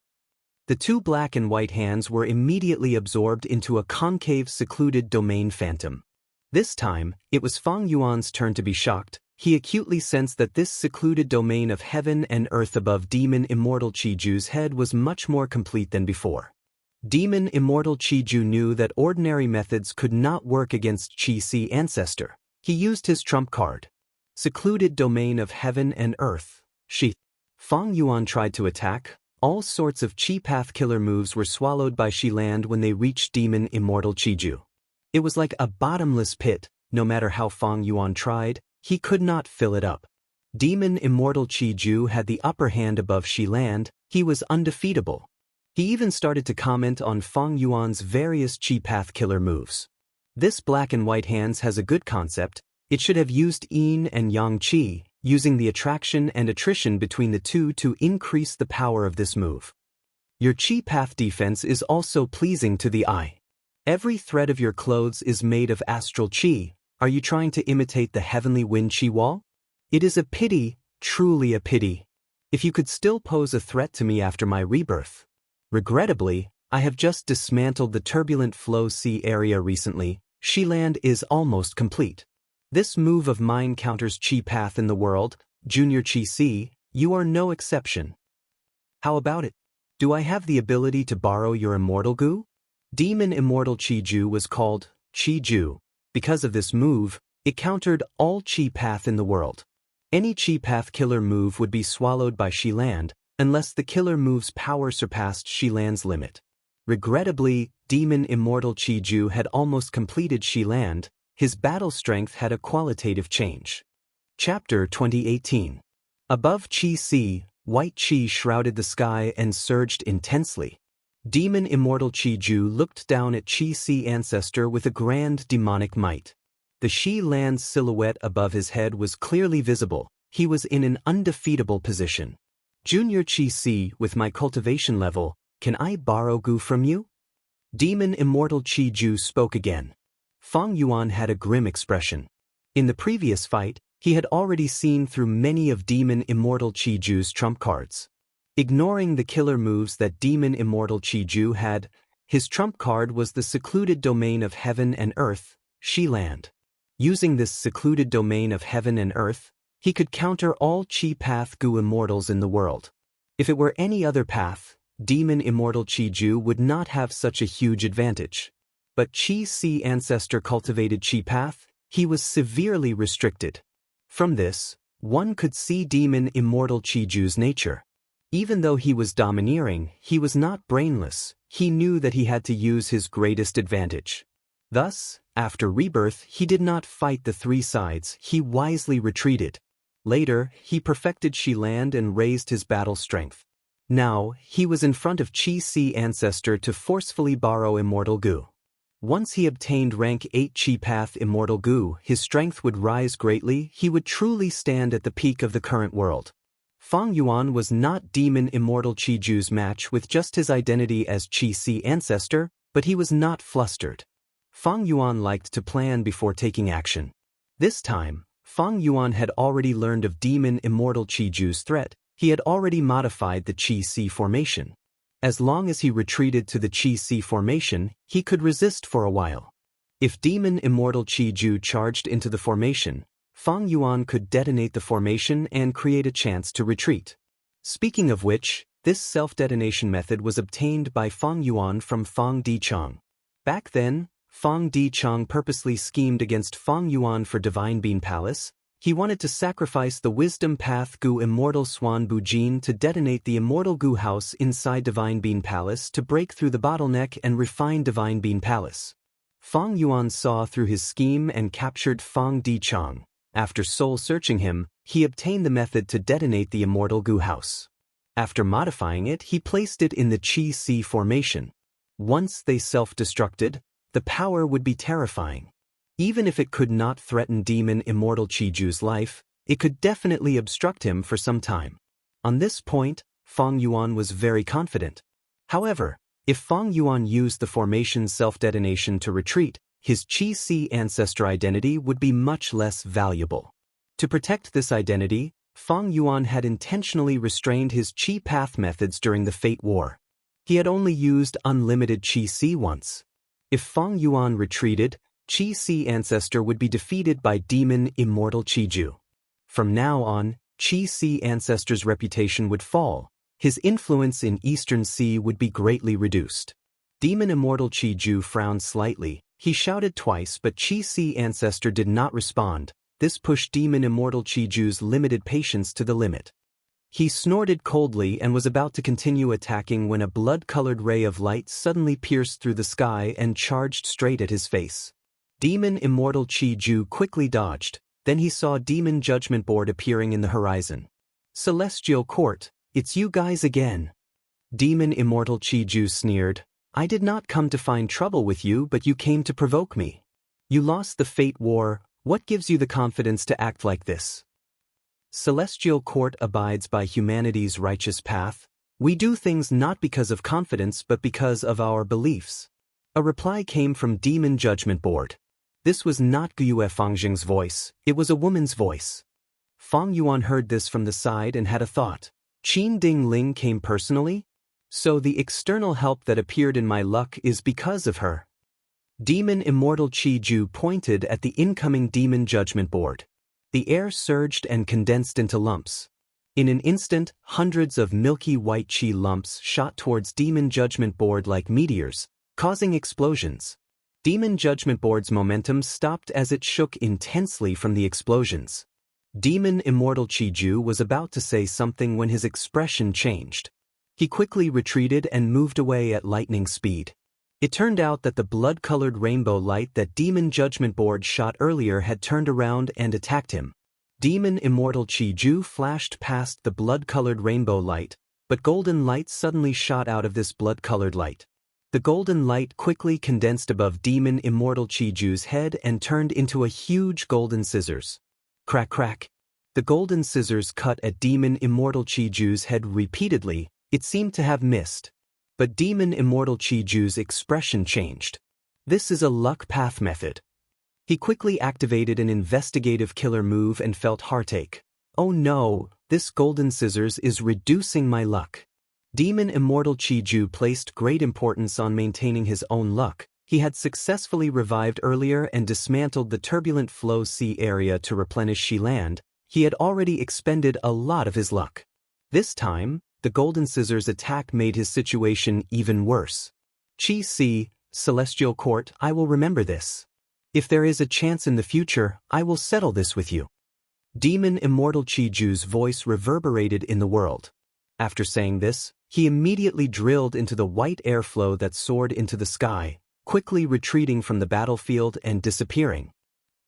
The 2 black and white hands were immediately absorbed into a concave secluded domain phantom. This time, it was Fang Yuan's turn to be shocked. He acutely sensed that this secluded domain of heaven and earth above Demon Immortal Chi Ju's head was much more complete than before. Demon Immortal Chi Ju knew that ordinary methods could not work against Chi Si Ancestor. He used his trump card. Secluded domain of heaven and earth. She. Fang Yuan tried to attack. All sorts of Chi Path killer moves were swallowed by Shi Land when they reached Demon Immortal Chi Ju. It was like a bottomless pit. No matter how Fang Yuan tried, he could not fill it up. Demon Immortal Chi Ju had the upper hand above Shi Land. He was undefeatable. He even started to comment on Fang Yuan's various Chi Path killer moves. This black and white hands has a good concept. It should have used Yin and Yang Chi, using the attraction and attrition between the two to increase the power of this move. Your Chi Path defense is also pleasing to the eye. Every thread of your clothes is made of astral Chi. Are you trying to imitate the heavenly wind Chi wall? It is a pity, truly a pity. If you could still pose a threat to me after my rebirth. Regrettably, I have just dismantled the turbulent flow sea area recently. Shi Land is almost complete. This move of mine counters Chi Path in the world. Junior Chi Si, you are no exception. How about it? Do I have the ability to borrow your immortal Gu? Demon Immortal Chi Ju was called Chi Ju. Because of this move, it countered all Chi Path in the world. Any Chi Path killer move would be swallowed by Shi Land, unless the killer move's power surpassed Shi Land's limit. Regrettably, Demon Immortal Chi Ju had almost completed Shi Land. His battle strength had a qualitative change. Chapter 2018. Above Chi Si, white Chi shrouded the sky and surged intensely. Demon Immortal Chi Ju looked down at Chi Si Ancestor with a grand demonic might. The Shi Land's silhouette above his head was clearly visible. He was in an undefeatable position. Junior Chi Si, with my cultivation level, can I borrow Gu from you? Demon Immortal Chi Ju spoke again. Fang Yuan had a grim expression. In the previous fight, he had already seen through many of Demon Immortal Chi Ju's trump cards. Ignoring the killer moves that Demon Immortal Chi Ju had, His trump card was the secluded domain of heaven and earth, Shiland. Using this secluded domain of heaven and earth, he could counter all Qi Path Gu immortals in the world. If it were any other path, demon immortal Qi Ju would not have such a huge advantage. But Qi Si ancestor cultivated Qi Path, he was severely restricted. From this, one could see demon immortal Qi Ju's nature. Even though he was domineering, he was not brainless, he knew that he had to use his greatest advantage. Thus, after rebirth, he did not fight the three sides, he wisely retreated. Later, he perfected Shiland and raised his battle strength. Now, he was in front of Qi Si ancestor to forcefully borrow Immortal Gu. Once he obtained rank 8 Qi Path Immortal Gu, his strength would rise greatly, he would truly stand at the peak of the current world. Fang Yuan was not demon immortal Qi Ju's match with just his identity as Qi Si ancestor, but he was not flustered. Fang Yuan liked to plan before taking action. This time, Fang Yuan had already learned of demon immortal Qi Ju's threat, he had already modified the Qi Si formation. As long as he retreated to the Qi Si formation, he could resist for a while. If demon immortal Qi Ju charged into the formation, Fang Yuan could detonate the formation and create a chance to retreat. Speaking of which, this self-detonation method was obtained by Fang Yuan from Fang Dichang. Back then, Fang Dichang purposely schemed against Fang Yuan for Divine Bean Palace. He wanted to sacrifice the Wisdom Path Gu Immortal Swan Bujin to detonate the Immortal Gu House inside Divine Bean Palace to break through the bottleneck and refine Divine Bean Palace. Fang Yuan saw through his scheme and captured Fang Dichang. After soul-searching him, he obtained the method to detonate the Immortal Gu House. After modifying it, he placed it in the Qi Si formation. Once they self-destructed, the power would be terrifying. Even if it could not threaten demon immortal Qi Ju's life, it could definitely obstruct him for some time. On this point, Fang Yuan was very confident. However, if Fang Yuan used the formation's self-detonation to retreat, his Qi Si ancestor identity would be much less valuable. To protect this identity, Fang Yuan had intentionally restrained his Qi Path methods during the Fate War. He had only used unlimited Qi Si once. If Fang Yuan retreated, Qi Si ancestor would be defeated by demon immortal Qi Ju. From now on, Qi Si ancestor's reputation would fall. His influence in Eastern Sea would be greatly reduced. Demon immortal Qi Ju frowned slightly. He shouted twice, but Qi Si ancestor did not respond. This pushed demon immortal Qi Ju's limited patience to the limit. He snorted coldly and was about to continue attacking when a blood-colored ray of light suddenly pierced through the sky and charged straight at his face. Demon immortal Qi Ju quickly dodged, then he saw Demon Judgment Board appearing in the horizon. Celestial Court, it's you guys again. Demon immortal Qi Ju sneered, I did not come to find trouble with you, but you came to provoke me. You lost the Fate War, what gives you the confidence to act like this? Celestial Court abides by humanity's righteous path. We do things not because of confidence but because of our beliefs. A reply came from Demon Judgment Board. This was not Guyue Fangjing's voice, it was a woman's voice. Fang Yuan heard this from the side and had a thought. Qin Ding Ling came personally? So the external help that appeared in my luck is because of her. Demon Immortal Qi Ju pointed at the incoming Demon Judgment Board. The air surged and condensed into lumps. In an instant, hundreds of milky white Qi lumps shot towards Demon Judgment Board like meteors, causing explosions. Demon Judgment Board's momentum stopped as it shook intensely from the explosions. Demon Immortal Qi Ju was about to say something when his expression changed. He quickly retreated and moved away at lightning speed. It turned out that the blood-colored rainbow light that Demon Judgment Board shot earlier had turned around and attacked him. Demon Immortal Qi Ju flashed past the blood-colored rainbow light, but golden light suddenly shot out of this blood-colored light. The golden light quickly condensed above Demon Immortal Qi Ju's head and turned into a huge golden scissors. Crack crack. The golden scissors cut at Demon Immortal Qi Ju's head repeatedly. It seemed to have missed. But Demon Immortal Qi Ju's expression changed. This is a luck path method. He quickly activated an investigative killer move and felt heartache. Oh no, this golden scissors is reducing my luck. Demon Immortal Qiju placed great importance on maintaining his own luck. He had successfully revived earlier and dismantled the turbulent flow sea area to replenish Shi land. He had already expended a lot of his luck. This time, the Golden Scissors attack made his situation even worse. Qi Si, Celestial Court, I will remember this. If there is a chance in the future, I will settle this with you. Demon Immortal Qiju's voice reverberated in the world. After saying this, he immediately drilled into the white airflow that soared into the sky, quickly retreating from the battlefield and disappearing.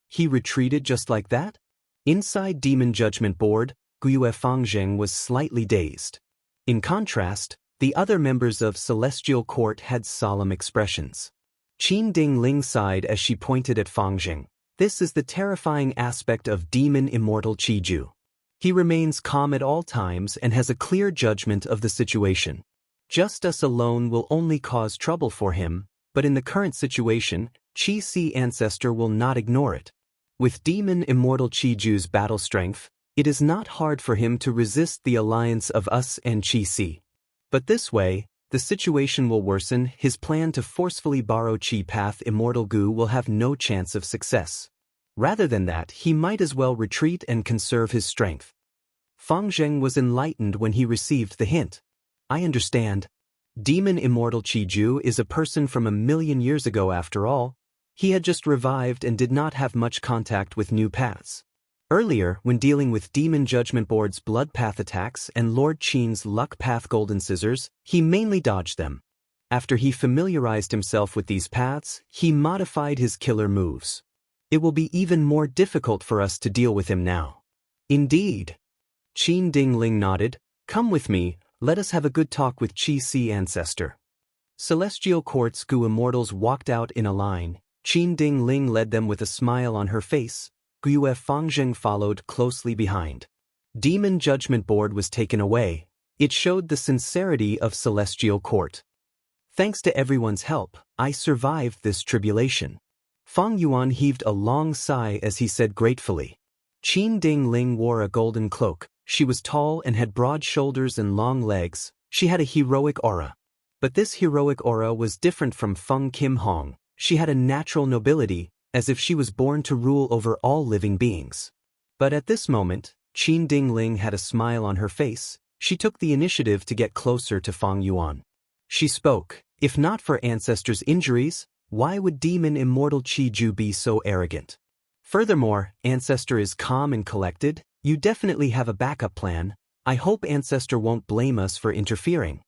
He retreated just like that? Inside Demon Judgment Board, Guiyue Fangjing was slightly dazed. In contrast, the other members of Celestial Court had solemn expressions. Qin Dingling sighed as she pointed at Fangjing. This is the terrifying aspect of Demon Immortal Qiju. He remains calm at all times and has a clear judgment of the situation. Just us alone will only cause trouble for him, but in the current situation, Qi Si Ancestor will not ignore it. With Demon Immortal Qiju's battle strength, it is not hard for him to resist the alliance of us and Qi Si. But this way, the situation will worsen. His plan to forcefully borrow Qi Path Immortal Gu will have no chance of success. Rather than that, he might as well retreat and conserve his strength. Fangjing was enlightened when he received the hint. I understand. Demon Immortal Qiju is a person from 1,000,000 years ago after all. He had just revived and did not have much contact with new paths. Earlier, when dealing with Demon Judgment Board's Blood Path attacks and Lord Qin's Luck Path Golden Scissors, he mainly dodged them. After he familiarized himself with these paths, he modified his killer moves. It will be even more difficult for us to deal with him now. Indeed. Qin Dingling nodded. Come with me, let us have a good talk with Qi Si Ancestor. Celestial Court's Gu Immortals walked out in a line. Qin Dingling led them with a smile on her face. Guiyue Fangjing followed closely behind. Demon Judgment Board was taken away. It showed the sincerity of Celestial Court. Thanks to everyone's help, I survived this tribulation. Fang Yuan heaved a long sigh as he said gratefully. Qin Dingling wore a golden cloak. She was tall and had broad shoulders and long legs. She had a heroic aura. But this heroic aura was different from Feng Kim Hong. She had a natural nobility, as if she was born to rule over all living beings. But at this moment, Qin Dingling had a smile on her face. She took the initiative to get closer to Fang Yuan. She spoke, if not for Ancestor's injuries, why would Demon Immortal Qiju be so arrogant? Furthermore, Ancestor is calm and collected. You definitely have a backup plan. I hope Ancestor won't blame us for interfering.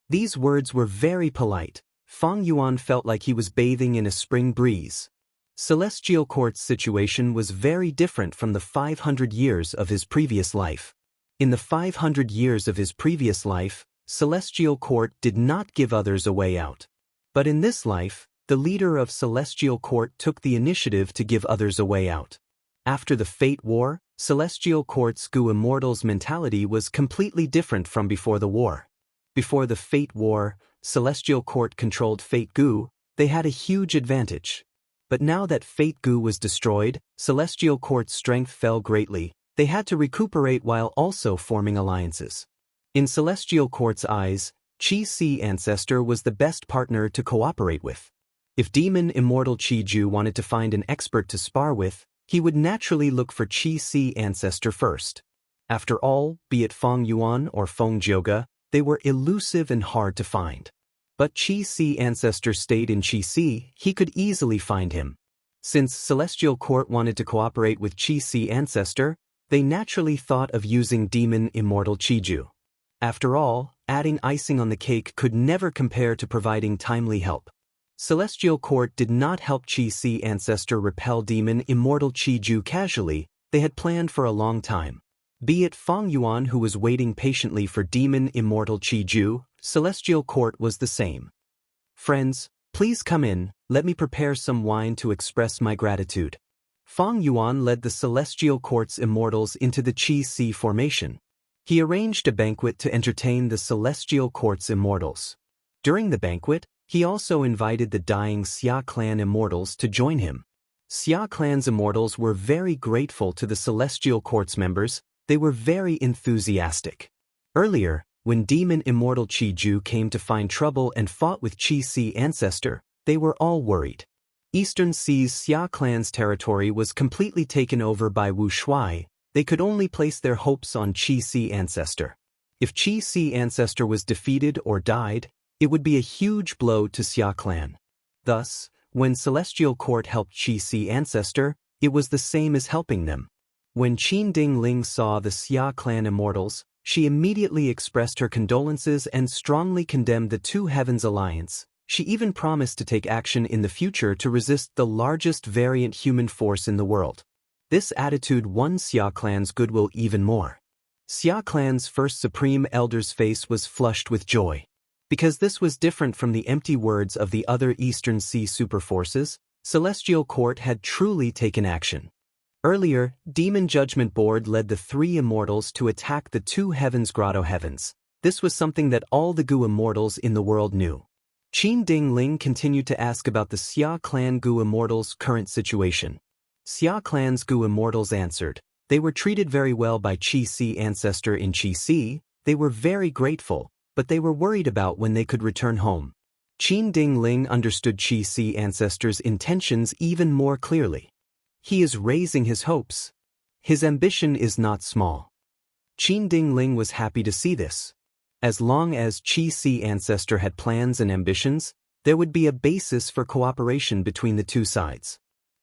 These words were very polite. Fang Yuan felt like he was bathing in a spring breeze. Celestial Court's situation was very different from the 500 years of his previous life. In the 500 years of his previous life, Celestial Court did not give others a way out. But in this life, the leader of Celestial Court took the initiative to give others a way out. After the Fate War, Celestial Court's Gu Immortals' mentality was completely different from before the war. Before the Fate War, Celestial Court controlled Fate Gu. They had a huge advantage. But now that Fate Gu was destroyed, Celestial Court's strength fell greatly. They had to recuperate while also forming alliances. In Celestial Court's eyes, Qi Si Ancestor was the best partner to cooperate with. If Demon Immortal Qiju wanted to find an expert to spar with, he would naturally look for Qi Si Ancestor first. After all, be it Fang Yuan or Feng Jioge, they were elusive and hard to find. But Qi Si Ancestor stayed in Qi Si, he could easily find him. Since Celestial Court wanted to cooperate with Qi Si Ancestor, they naturally thought of using Demon Immortal Qiju. After all, adding icing on the cake could never compare to providing timely help. Celestial Court did not help Qi Si Ancestor repel Demon Immortal Qiju casually. They had planned for a long time. Be it Fang Yuan who was waiting patiently for Demon Immortal Qiju, Celestial Court was the same. Friends, please come in, let me prepare some wine to express my gratitude. Fang Yuan led the Celestial Court's immortals into the Qi Si formation. He arranged a banquet to entertain the Celestial Court's immortals. During the banquet, he also invited the dying Xia clan immortals to join him. Xia clan's immortals were very grateful to the Celestial Court's members. They were very enthusiastic. Earlier, When demon immortal Qi Ju came to find trouble and fought with Qi Si ancestor, they were all worried. Eastern Sea's Xia clan's territory was completely taken over by Wu Shuai. They could only place their hopes on Qi Si ancestor. If Qi Si ancestor was defeated or died, it would be a huge blow to Xia clan. Thus, when Celestial Court helped Qi Si ancestor, it was the same as helping them. When Qin Ding Ling saw the Xia clan immortals, she immediately expressed her condolences and strongly condemned the Two Heavens alliance. She even promised to take action in the future to resist the largest variant human force in the world. This attitude won Xia clan's goodwill even more. Xia clan's first supreme elder's face was flushed with joy. Because this was different from the empty words of the other Eastern Sea superforces, Celestial Court had truly taken action. Earlier, Demon Judgment Board led the three immortals to attack the Two Heavens Grotto Heavens. This was something that all the Gu immortals in the world knew. Qin Ding Ling continued to ask about the Xia clan Gu immortals' current situation. Xia clan's Gu immortals answered, they were treated very well by Qi Si ancestor in Qi Si. They were very grateful, but they were worried about when they could return home. Qin Ding Ling understood Qi Si ancestor's intentions even more clearly. He is raising his hopes. His ambition is not small. Qin Ding Ling was happy to see this. As long as Qi Si ancestor had plans and ambitions, there would be a basis for cooperation between the two sides.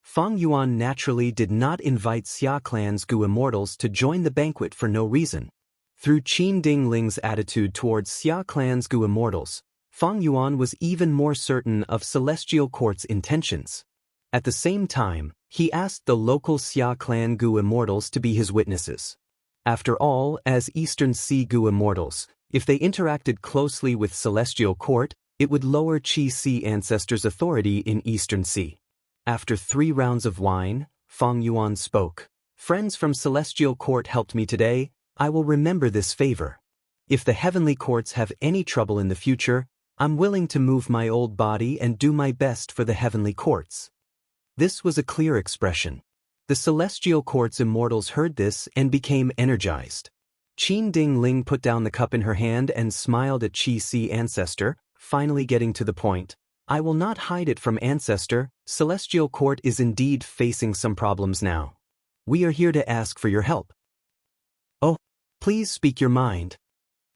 Fang Yuan naturally did not invite Xia clan's Gu immortals to join the banquet for no reason. Through Qin Ding Ling's attitude towards Xia clan's Gu immortals, Fang Yuan was even more certain of Celestial Court's intentions. At the same time, he asked the local Xia clan Gu immortals to be his witnesses. After all, as Eastern Sea Gu immortals, if they interacted closely with Celestial Court, it would lower Qi Si ancestors' authority in Eastern Sea. After 3 rounds of wine, Fang Yuan spoke. Friends from Celestial Court helped me today. I will remember this favor. If the heavenly courts have any trouble in the future, I'm willing to move my old body and do my best for the heavenly courts. This was a clear expression. The Celestial Court's immortals heard this and became energized. Qin Ding Ling put down the cup in her hand and smiled at Qi Si ancestor, finally getting to the point. I will not hide it from ancestor, Celestial Court is indeed facing some problems now. We are here to ask for your help. Oh, please speak your mind.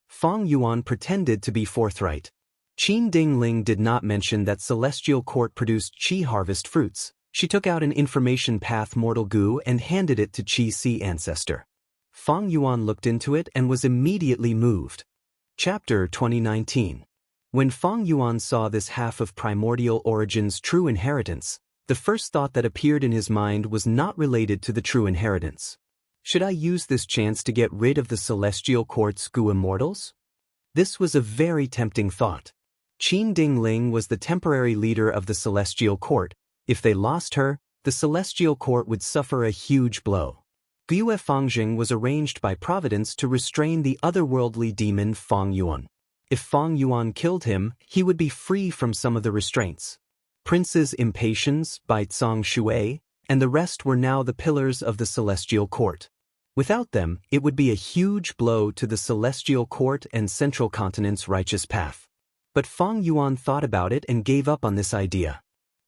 Fang Yuan pretended to be forthright. Qin Ding Ling did not mention that Celestial Court produced Qi harvest fruits. She took out an information path mortal Gu and handed it to Qi Si ancestor. Fang Yuan looked into it and was immediately moved. Chapter 2019. When Fang Yuan saw this half of Primordial Origin's true inheritance, the first thought that appeared in his mind was not related to the true inheritance. Should I use this chance to get rid of the Celestial Court's Gu immortals? This was a very tempting thought. Qin Ding Ling was the temporary leader of the Celestial Court. If they lost her, the Celestial Court would suffer a huge blow. Gue Fangjing was arranged by Providence to restrain the otherworldly demon Fang Yuan. If Fang Yuan killed him, he would be free from some of the restraints. Prince's Impatience, Baizong Shui, and the rest were now the pillars of the Celestial Court. Without them, it would be a huge blow to the Celestial Court and Central Continent's righteous path. But Fang Yuan thought about it and gave up on this idea.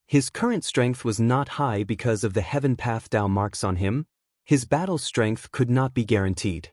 His current strength was not high because of the heaven path Dao marks on him. His battle strength could not be guaranteed.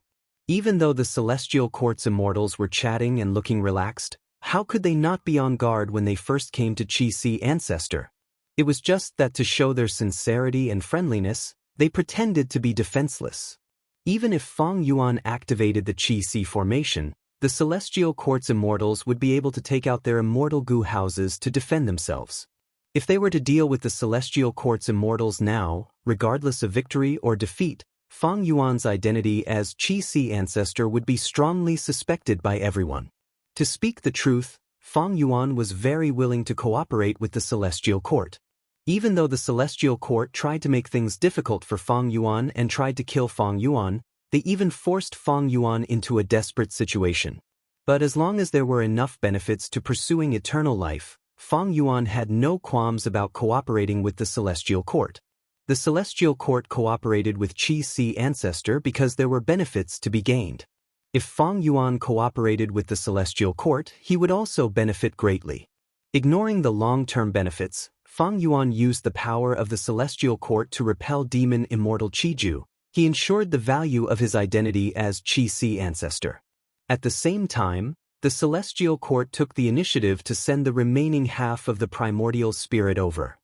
Even though the Celestial Court's immortals were chatting and looking relaxed, how could they not be on guard when they first came to Qi Si ancestor? It was just that to show their sincerity and friendliness, they pretended to be defenseless. Even if Fang Yuan activated the Qi Si formation, the Celestial Court's immortals would be able to take out their immortal Gu houses to defend themselves. If they were to deal with the Celestial Court's immortals now, regardless of victory or defeat, Fang Yuan's identity as Qi Si ancestor would be strongly suspected by everyone. To speak the truth, Fang Yuan was very willing to cooperate with the Celestial Court. Even though the Celestial Court tried to make things difficult for Fang Yuan and tried to kill Fang Yuan, they even forced Fang Yuan into a desperate situation. But as long as there were enough benefits to pursuing eternal life, Fang Yuan had no qualms about cooperating with the Celestial Court. The Celestial Court cooperated with Qi Si ancestor because there were benefits to be gained. If Feng Yuan cooperated with the Celestial Court, he would also benefit greatly. Ignoring the long-term benefits, Feng Yuan used the power of the Celestial Court to repel demon immortal Qiju. He ensured the value of his identity as Qi ancestor. At the same time, the Celestial Court took the initiative to send the remaining half of the primordial spirit over.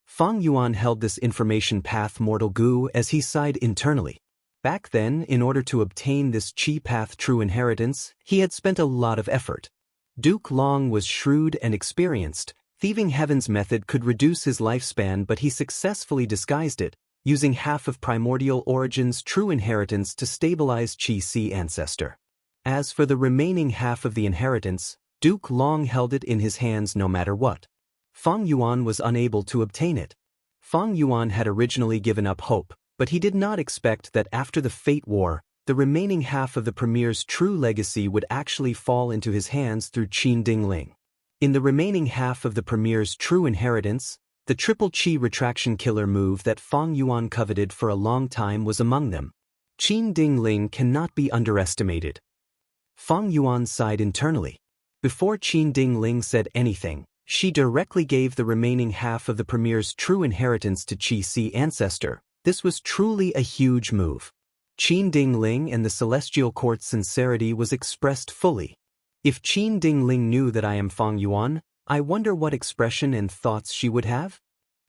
Feng Yuan held this information path mortal goo as he sighed internally. Back then, in order to obtain this Qi path true inheritance, he had spent a lot of effort. Duke Long was shrewd and experienced. Thieving Heaven's method could reduce his lifespan, but he successfully disguised it, using half of Primordial Origin's true inheritance to stabilize Qi ancestor. As for the remaining half of the inheritance, Duke Long held it in his hands no matter what. Feng Yuan was unable to obtain it. Feng Yuan had originally given up hope, but he did not expect that after the Fate War, the remaining half of the Premier's true legacy would actually fall into his hands through Qin Dingling. In the remaining half of the Premier's true inheritance, the triple Qi retraction killer move that Feng Yuan coveted for a long time was among them. Qin Dingling cannot be underestimated. Feng Yuan sighed internally. Before Qin Dingling said anything, she directly gave the remaining half of the Premier's true inheritance to Qi ancestor. This was truly a huge move. Qin Dingling and the Celestial Court's sincerity was expressed fully. If Qin Dingling knew that I am Feng Yuan, I wonder what expression and thoughts she would have?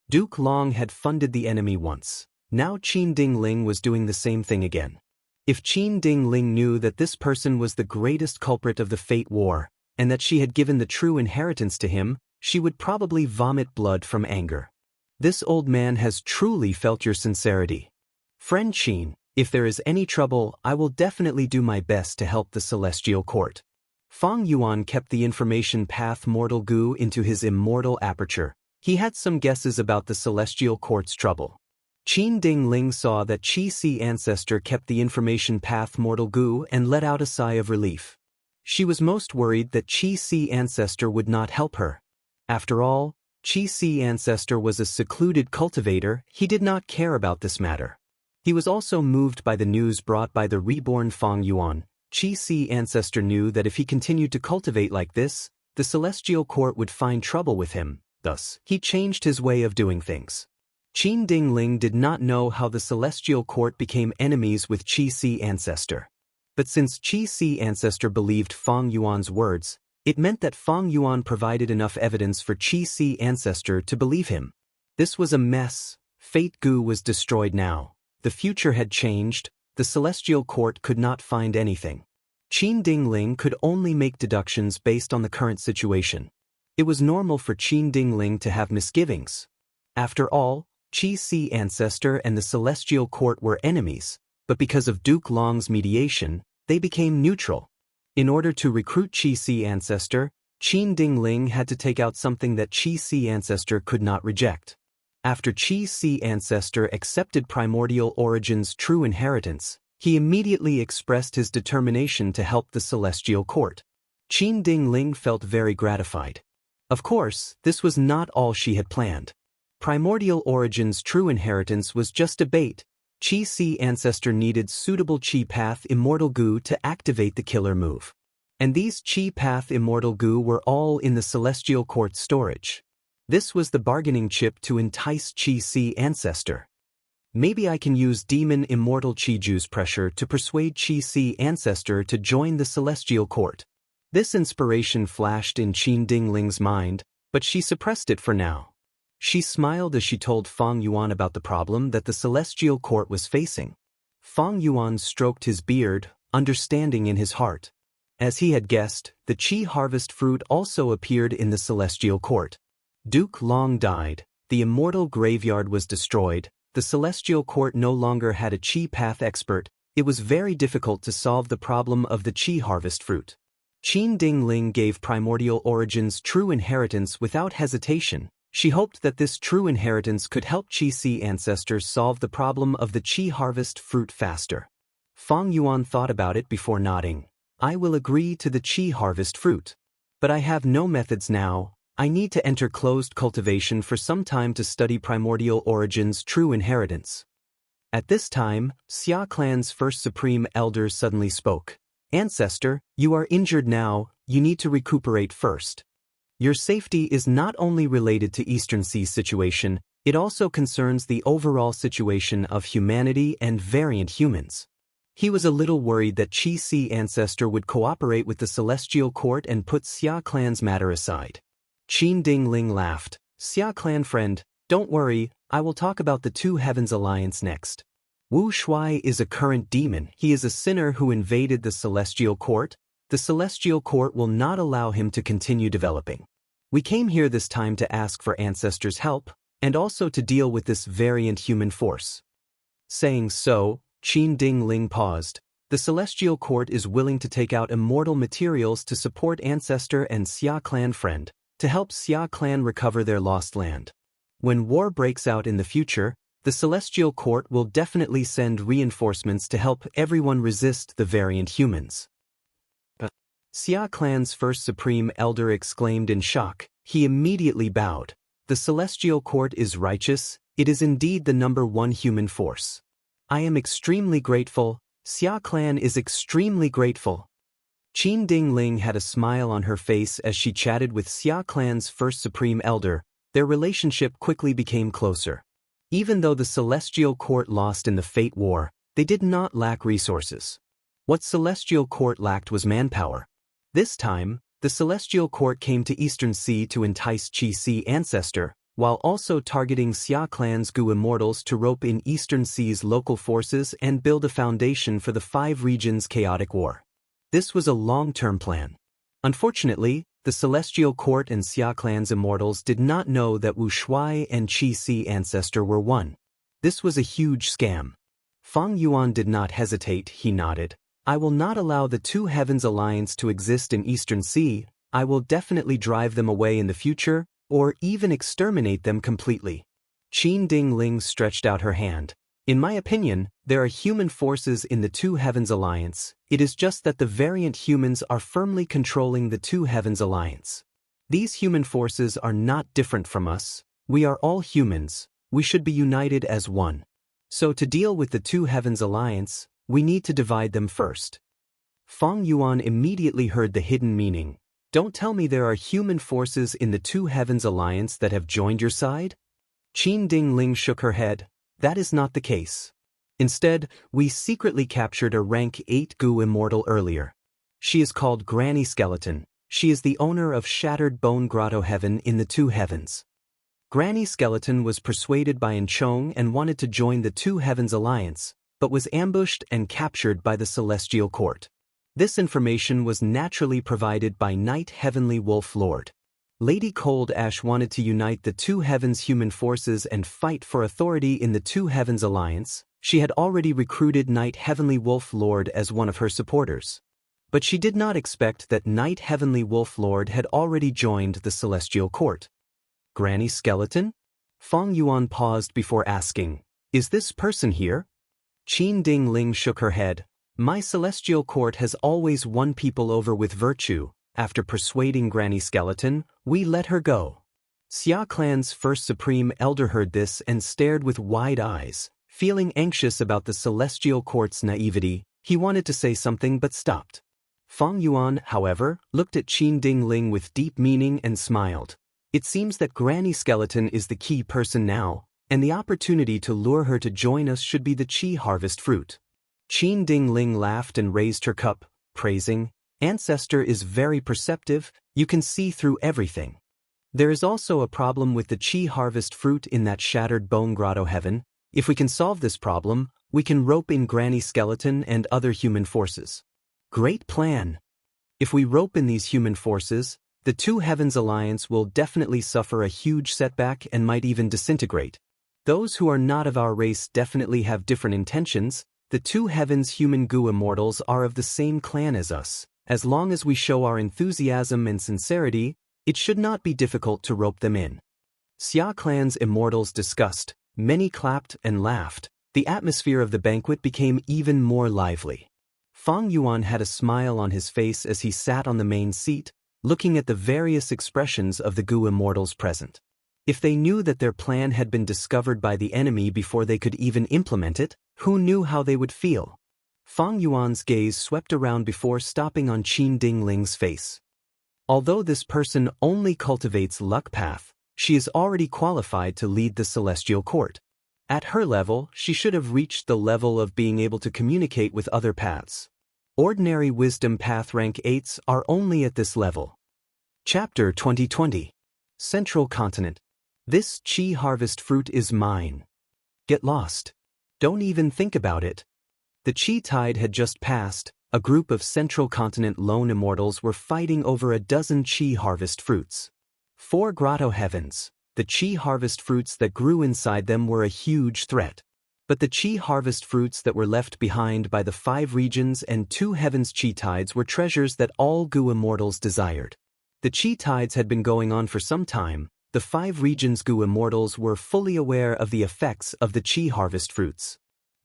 Duke Long had funded the enemy once. Now Qin Dingling was doing the same thing again. If Qin Dingling knew that this person was the greatest culprit of the Fate War, and that she had given the true inheritance to him, she would probably vomit blood from anger. This old man has truly felt your sincerity. Friend Qin, if there is any trouble, I will definitely do my best to help the Celestial Court. Feng Yuan kept the information path mortal goo into his immortal aperture. He had some guesses about the Celestial Court's trouble. Qin Dingling saw that Qi ancestor kept the information path mortal goo and let out a sigh of relief. She was most worried that Qi ancestor would not help her. After all, Qi ancestor was a secluded cultivator. He did not care about this matter. He was also moved by the news brought by the reborn Feng Yuan. Qi ancestor knew that if he continued to cultivate like this, the Celestial Court would find trouble with him. Thus, he changed his way of doing things. Qin Dingling did not know how the Celestial Court became enemies with Qi ancestor. But since Qi ancestor believed Feng Yuan's words, it meant that Feng Yuan provided enough evidence for Qi ancestor to believe him. This was a mess. Fate Gu was destroyed now. The future had changed. The Celestial Court could not find anything. Qin Dingling could only make deductions based on the current situation. It was normal for Qin Dingling to have misgivings. After all, Qi ancestor and the Celestial Court were enemies, but because of Duke Long's mediation, they became neutral. In order to recruit Qi ancestor, Qin Dingling had to take out something that Qi ancestor could not reject. After Qi ancestor accepted Primordial Origin's true inheritance, he immediately expressed his determination to help the Celestial Court. Qin Dingling felt very gratified. Of course, this was not all she had planned. Primordial Origin's true inheritance was just a bait. Qi ancestor needed suitable Qi path immortal goo to activate the killer move. And these Qi path immortal goo were all in the Celestial Court storage. This was the bargaining chip to entice Qi ancestor. Maybe I can use demon immortal Qiju's pressure to persuade Qi ancestor to join the Celestial Court. This inspiration flashed in Qin Dingling's mind, but she suppressed it for now. She smiled as she told Feng Yuan about the problem that the Celestial Court was facing. Feng Yuan stroked his beard, understanding in his heart. As he had guessed, the Qi harvest fruit also appeared in the Celestial Court. Duke Long died, the immortal graveyard was destroyed, the Celestial Court no longer had a Qi path expert. It was very difficult to solve the problem of the Qi harvest fruit. Qin Dingling gave Primordial Origin's true inheritance without hesitation. She hoped that this true inheritance could help Qi ancestors solve the problem of the Qi harvest fruit faster. Feng Yuan thought about it before nodding. I will agree to the Qi harvest fruit. But I have no methods now. I need to enter closed cultivation for some time to study Primordial Origin's true inheritance. At this time, Xia clan's first supreme elder suddenly spoke. "Ancestor, you are injured now, you need to recuperate first. Your safety is not only related to Eastern Sea's situation, it also concerns the overall situation of humanity and variant humans." He was a little worried that Qi Si Ancestor would cooperate with the Celestial Court and put Xia Clan's matter aside. Qin Dingling laughed. "Xia Clan friend, don't worry, I will talk about the Two Heavens Alliance next. Wu Shuai is a current demon. He is a sinner who invaded the Celestial Court. The Celestial Court will not allow him to continue developing. We came here this time to ask for Ancestor's help, and also to deal with this variant human force." Saying so, Qin Dingling paused. "The Celestial Court is willing to take out immortal materials to support Ancestor and Xia Clan friend, to help Xia Clan recover their lost land. When war breaks out in the future, the Celestial Court will definitely send reinforcements to help everyone resist the variant humans." Xia Clan's first Supreme Elder exclaimed in shock. He immediately bowed. "The Celestial Court is righteous, it is indeed the #1 human force. I am extremely grateful, Xia Clan is extremely grateful." Qin Dingling had a smile on her face as she chatted with Xia Clan's first Supreme Elder. Their relationship quickly became closer. Even though the Celestial Court lost in the Fate War, they did not lack resources. What Celestial Court lacked was manpower. This time, the Celestial Court came to Eastern Sea to entice Qi Si Ancestor, while also targeting Xia Clan's Gu Immortals to rope in Eastern Sea's local forces and build a foundation for the 5 regions' chaotic war. This was a long-term plan. Unfortunately, the Celestial Court and Xia Clan's Immortals did not know that Wu Shuai and Qi Si Ancestor were one. This was a huge scam. Fang Yuan did not hesitate, he nodded. "I will not allow the Two Heavens Alliance to exist in Eastern Sea. I will definitely drive them away in the future, or even exterminate them completely." Qin Dingling stretched out her hand. "In my opinion, there are human forces in the Two Heavens Alliance. It is just that the variant humans are firmly controlling the Two Heavens Alliance. These human forces are not different from us. We are all humans. We should be united as one. So to deal with the Two Heavens Alliance, we need to divide them first." Fang Yuan immediately heard the hidden meaning. "Don't tell me there are human forces in the Two Heavens Alliance that have joined your side?" Qin Dingling shook her head. "That is not the case. Instead, we secretly captured a rank 8 Gu Immortal earlier. She is called Granny Skeleton. She is the owner of Shattered Bone Grotto Heaven in the Two Heavens. Granny Skeleton was persuaded by Enchong and wanted to join the Two Heavens Alliance, but was ambushed and captured by the Celestial Court. This information was naturally provided by Night Heavenly Wolf Lord. Lady Cold Ash wanted to unite the Two Heavens human forces and fight for authority in the Two Heavens Alliance. She had already recruited Night Heavenly Wolf Lord as one of her supporters. But she did not expect that Night Heavenly Wolf Lord had already joined the Celestial Court. Granny Skeleton? Fang Yuan paused before asking, "Is this person here?" Qin Dingling shook her head. "My Celestial Court has always won people over with virtue. After persuading Granny Skeleton, we let her go." Xia Clan's first Supreme Elder heard this and stared with wide eyes. Feeling anxious about the Celestial Court's naivety, he wanted to say something but stopped. Fang Yuan, however, looked at Qin Dingling with deep meaning and smiled. It seems that Granny Skeleton is the key person now, and the opportunity to lure her to join us should be the Qi harvest fruit. Qin Dingling laughed and raised her cup, praising, "Ancestor is very perceptive, you can see through everything. There is also a problem with the Qi harvest fruit in that Shattered Bone Grotto Heaven. If we can solve this problem, we can rope in Granny Skeleton and other human forces." Great plan. If we rope in these human forces, the Two Heavens Alliance will definitely suffer a huge setback and might even disintegrate. Those who are not of our race definitely have different intentions. The Two Heavens human Gu Immortals are of the same clan as us. As long as we show our enthusiasm and sincerity, it should not be difficult to rope them in. Xia Clan's Immortals discussed, many clapped and laughed. The atmosphere of the banquet became even more lively. Fang Yuan had a smile on his face as he sat on the main seat, looking at the various expressions of the Gu Immortals present. If they knew that their plan had been discovered by the enemy before they could even implement it, who knew how they would feel? Fang Yuan's gaze swept around before stopping on Qin Dingling's face. Although this person only cultivates luck path, she is already qualified to lead the celestial court. At her level, she should have reached the level of being able to communicate with other paths. Ordinary wisdom path rank 8s are only at this level. Chapter 2020. Central Continent. This Qi harvest fruit is mine. Get lost. Don't even think about it. The Qi tide had just passed. A group of Central Continent lone immortals were fighting over a dozen Qi harvest fruits. 4 grotto heavens. The Qi harvest fruits that grew inside them were a huge threat. But the Qi harvest fruits that were left behind by the 5 regions and 2 heavens Qi tides were treasures that all Gu immortals desired. The Qi tides had been going on for some time. The 5 regions Gu immortals were fully aware of the effects of the Qi harvest fruits.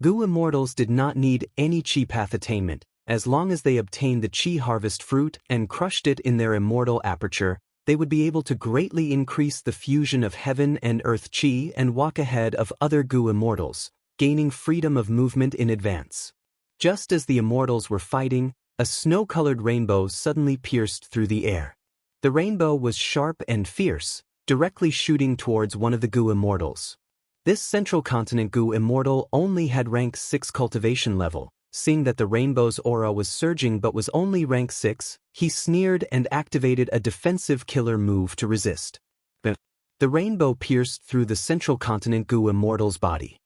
Gu immortals did not need any Qi path attainment. As long as they obtained the Qi harvest fruit and crushed it in their immortal aperture, they would be able to greatly increase the fusion of heaven and earth Qi and walk ahead of other Gu immortals, gaining freedom of movement in advance. Just as the immortals were fighting, a snow-colored rainbow suddenly pierced through the air. The rainbow was sharp and fierce, directly shooting towards one of the Gu immortals. This Central Continent Gu immortal only had rank 6 cultivation level. Seeing that the rainbow's aura was surging but was only rank 6, he sneered and activated a defensive killer move to resist. The rainbow pierced through the Central Continent Gu immortal's body.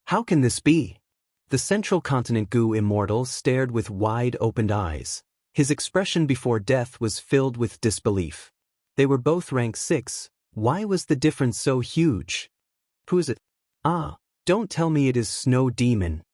How can this be? The Central Continent Gu immortal stared with wide-opened eyes. His expression before death was filled with disbelief. They were both rank 6. Why was the difference so huge? Who is it? Ah, don't tell me it is Snow Demon.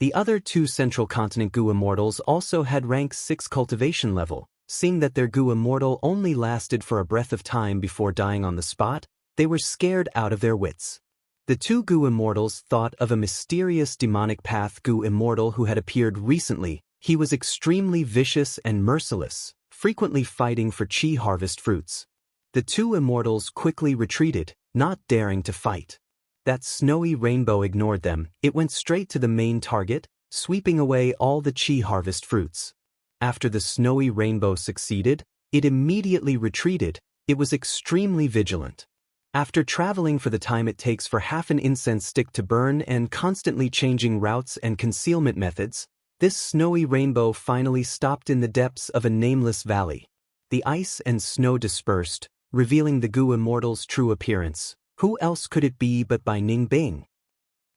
The other 2 Central Continent Gu immortals also had rank 6 cultivation level. Seeing that their Gu immortal only lasted for a breath of time before dying on the spot, they were scared out of their wits. The 2 Gu immortals thought of a mysterious demonic path Gu immortal who had appeared recently. He was extremely vicious and merciless, frequently fighting for Qi harvest fruits. The 2 immortals quickly retreated, not daring to fight. That snowy rainbow ignored them. It went straight to the main target, sweeping away all the Qi harvest fruits. After the snowy rainbow succeeded, it immediately retreated. It was extremely vigilant. After traveling for the time it takes for half an incense stick to burn and constantly changing routes and concealment methods, this snowy rainbow finally stopped in the depths of a nameless valley. The ice and snow dispersed, revealing the Gu immortal's true appearance. Who else could it be but Bai Ningbing?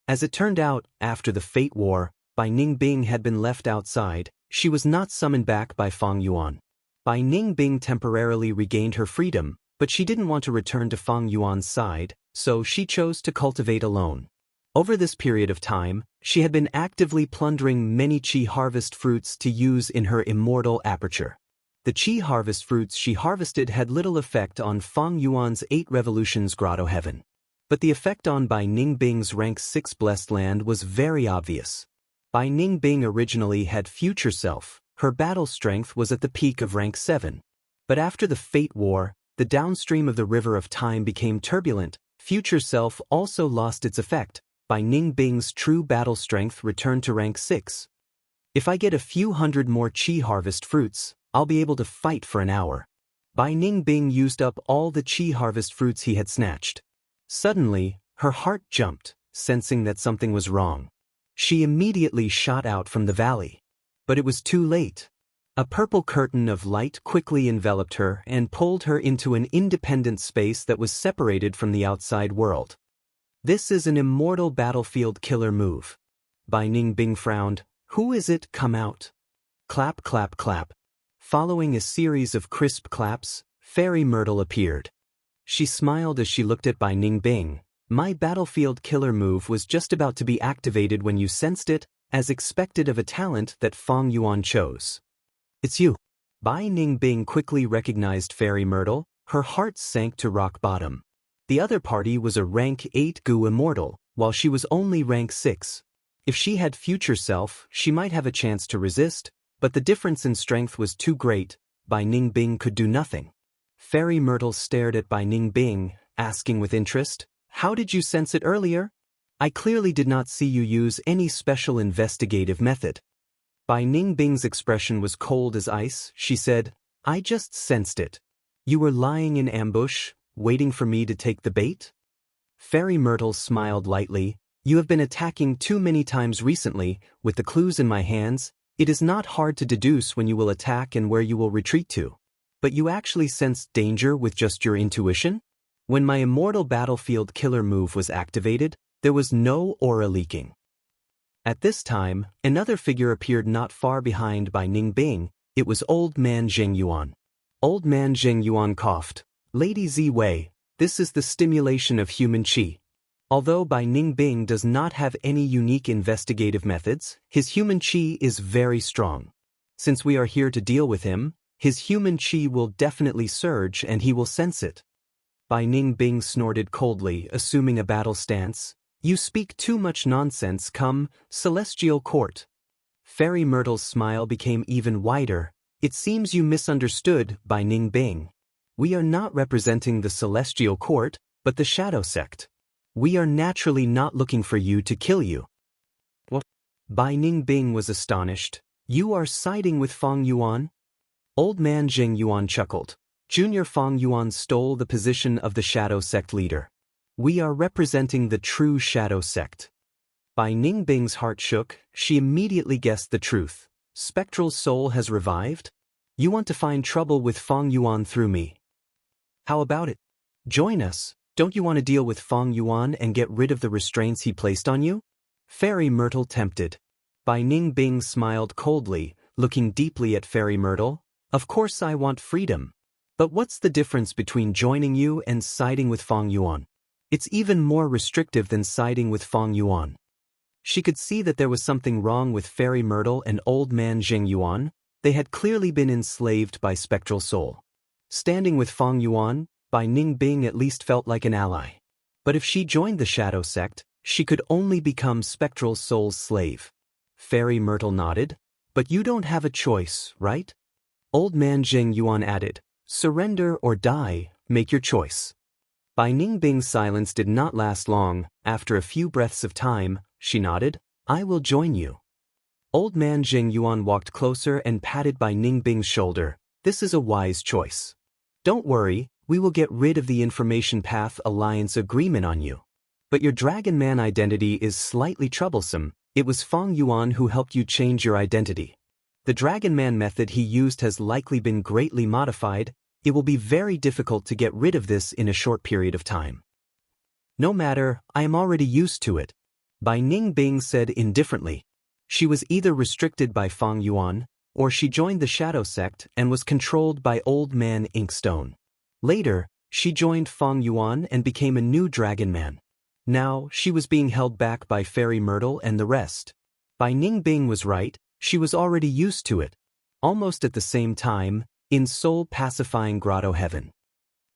As it turned out, after the Fate War, Bai Ningbing had been left outside. She was not summoned back by Fang Yuan. Bai Ningbing temporarily regained her freedom, but she didn't want to return to Fang Yuan's side, so she chose to cultivate alone. Over this period of time, she had been actively plundering many Qi harvest fruits to use in her immortal aperture. The Qi harvest fruits she harvested had little effect on Fang Yuan's 8 revolutions grotto heaven. But the effect on Bai Ningbing's rank 6 blessed land was very obvious. Bai Ningbing originally had future self. Her battle strength was at the peak of rank 7. But after the Fate War, the downstream of the river of time became turbulent. Future self also lost its effect. Bai Ningbing's true battle strength returned to rank 6. If I get a few hundred more Qi harvest fruits, I'll be able to fight for an hour. Bai Ningbing used up all the Qi harvest fruits he had snatched. Suddenly, her heart jumped, sensing that something was wrong. She immediately shot out from the valley. But it was too late. A purple curtain of light quickly enveloped her and pulled her into an independent space that was separated from the outside world. This is an immortal battlefield killer move. Bai Ningbing frowned. Who is it? Come out. Clap, clap, clap. Following a series of crisp claps, Fairy Myrtle appeared. She smiled as she looked at Bai Ningbing. My battlefield killer move was just about to be activated when you sensed it, as expected of a talent that Fang Yuan chose. It's you. Bai Ningbing quickly recognized Fairy Myrtle. Her heart sank to rock bottom. The other party was a rank 8 Gu immortal, while she was only rank 6. If she had future self, she might have a chance to resist, but the difference in strength was too great. Bai Ningbing could do nothing. Fairy Myrtle stared at Bai Ningbing, asking with interest, How did you sense it earlier? I clearly did not see you use any special investigative method. Bai Ningbing's expression was cold as ice. She said, I just sensed it. You were lying in ambush, waiting for me to take the bait? Fairy Myrtle smiled lightly. You have been attacking too many times recently. With the clues in my hands, it is not hard to deduce when you will attack and where you will retreat to. But you actually sensed danger with just your intuition? When my immortal battlefield killer move was activated, there was no aura leaking. At this time, another figure appeared not far behind Bai Ningbing. It was Old Man Zheng Yuan. Old Man Zheng Yuan coughed. Lady Ziwei, this is the stimulation of human qi. Although Bai Ningbing does not have any unique investigative methods, his human qi is very strong. Since we are here to deal with him, his human qi will definitely surge and he will sense it. Bai Ningbing snorted coldly, assuming a battle stance. You speak too much nonsense. Come, Celestial Court. Fairy Myrtle's smile became even wider. It seems you misunderstood, Bai Ningbing. We are not representing the Celestial Court, but the Shadow Sect. We are naturally not looking for you to kill you. What? Bai Ningbing was astonished. You are siding with Feng Yuan? Old Man Zheng Yuan chuckled. Junior Feng Yuan stole the position of the Shadow Sect leader. We are representing the true Shadow Sect. Bai Ningbing's heart shook. She immediately guessed the truth. Spectral soul has revived? You want to find trouble with Feng Yuan through me? How about it? Join us. Don't you want to deal with Feng Yuan and get rid of the restraints he placed on you? Fairy Myrtle tempted. Bai Ningbing smiled coldly, looking deeply at Fairy Myrtle. Of course I want freedom. But what's the difference between joining you and siding with Feng Yuan? It's even more restrictive than siding with Feng Yuan. She could see that there was something wrong with Fairy Myrtle and Old Man Zheng Yuan. They had clearly been enslaved by Spectral Soul. Standing with Feng Yuan, Bai Ningbing at least felt like an ally. But if she joined the Shadow Sect, she could only become Spectral Soul's slave. Fairy Myrtle nodded. But you don't have a choice, right? Old Man Zheng Yuan added, surrender or die, make your choice. Bai Ningbing's silence did not last long. After a few breaths of time, she nodded, I will join you. Old Man Zheng Yuan walked closer and patted Bai Ningbing's shoulder. This is a wise choice. Don't worry, we will get rid of the Information Path Alliance agreement on you. But your Dragon Man identity is slightly troublesome. It was Feng Yuan who helped you change your identity. The Dragon Man method he used has likely been greatly modified. It will be very difficult to get rid of this in a short period of time. No matter, I am already used to it. Bai Ningbing said indifferently. She was either restricted by Feng Yuan, or she joined the Shadow Sect and was controlled by Old Man Inkstone. Later, she joined Feng Yuan and became a new Dragon Man. Now, she was being held back by Fairy Myrtle and the rest. Bai Ningbing was right, she was already used to it. Almost at the same time, in Soul Pacifying Grotto Heaven.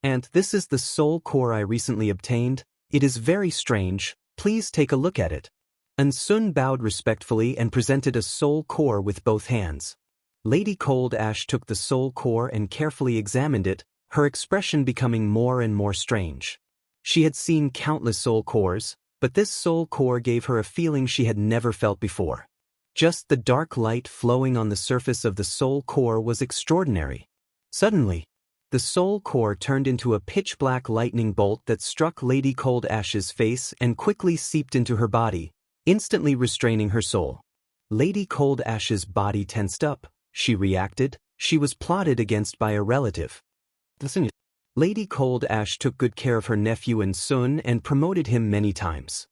And this is the soul core I recently obtained. It is very strange, please take a look at it. And Sun bowed respectfully and presented a soul core with both hands. Lady Cold Ash took the soul core and carefully examined it, her expression becoming more and more strange. She had seen countless soul cores, but this soul core gave her a feeling she had never felt before. Just the dark light flowing on the surface of the soul core was extraordinary. Suddenly, the soul core turned into a pitch-black lightning bolt that struck Lady Cold Ash's face and quickly seeped into her body, instantly restraining her soul. Lady Cold Ash's body tensed up. She reacted. She was plotted against by a relative. Lady Cold Ash took good care of her nephew and Sun and promoted him many times.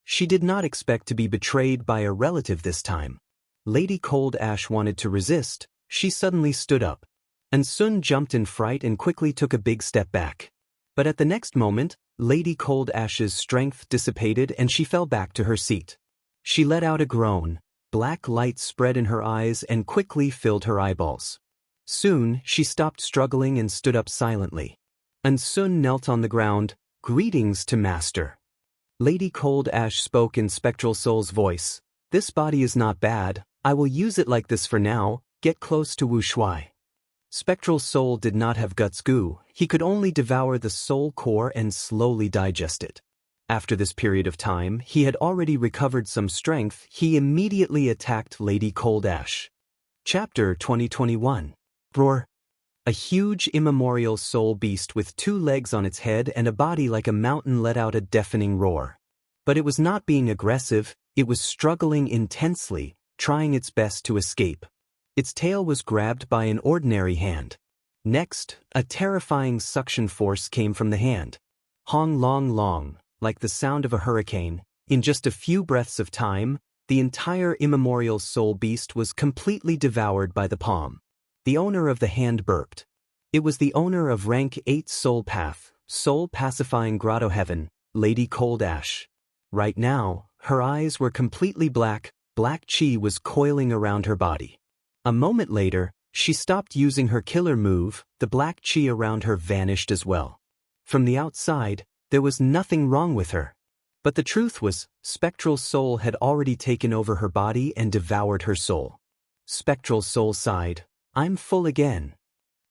She did not expect to be betrayed by a relative this time. Lady Cold Ash wanted to resist. She suddenly stood up. And Sun jumped in fright and quickly took a big step back. But at the next moment, Lady Cold Ash's strength dissipated and she fell back to her seat. She let out a groan. Black light spread in her eyes and quickly filled her eyeballs. Soon, she stopped struggling and stood up silently. And Sun knelt on the ground. Greetings to Master. Lady Cold Ash spoke in Spectral Soul's voice. This body is not bad. I will use it like this for now. Get close to Wu Shuai. Spectral Soul did not have guts goo. He could only devour the soul core and slowly digest it. After this period of time, he had already recovered some strength. He immediately attacked Lady Cold Ash. Chapter 2021. Roar. A huge immemorial soul beast with 2 legs on its head and a body like a mountain let out a deafening roar. But it was not being aggressive, it was struggling intensely, trying its best to escape. Its tail was grabbed by an ordinary hand. Next, a terrifying suction force came from the hand. Hong long long, like the sound of a hurricane, in just a few breaths of time, the entire immemorial soul beast was completely devoured by the palm. The owner of the hand burped. It was the owner of rank 8 soul path, soul pacifying grotto heaven, Lady Cold Ash. Right now, her eyes were completely black, black chi was coiling around her body. A moment later, she stopped using her killer move, the black chi around her vanished as well. From the outside, there was nothing wrong with her. But the truth was, Spectral Soul had already taken over her body and devoured her soul. Spectral Soul sighed, "I'm full again."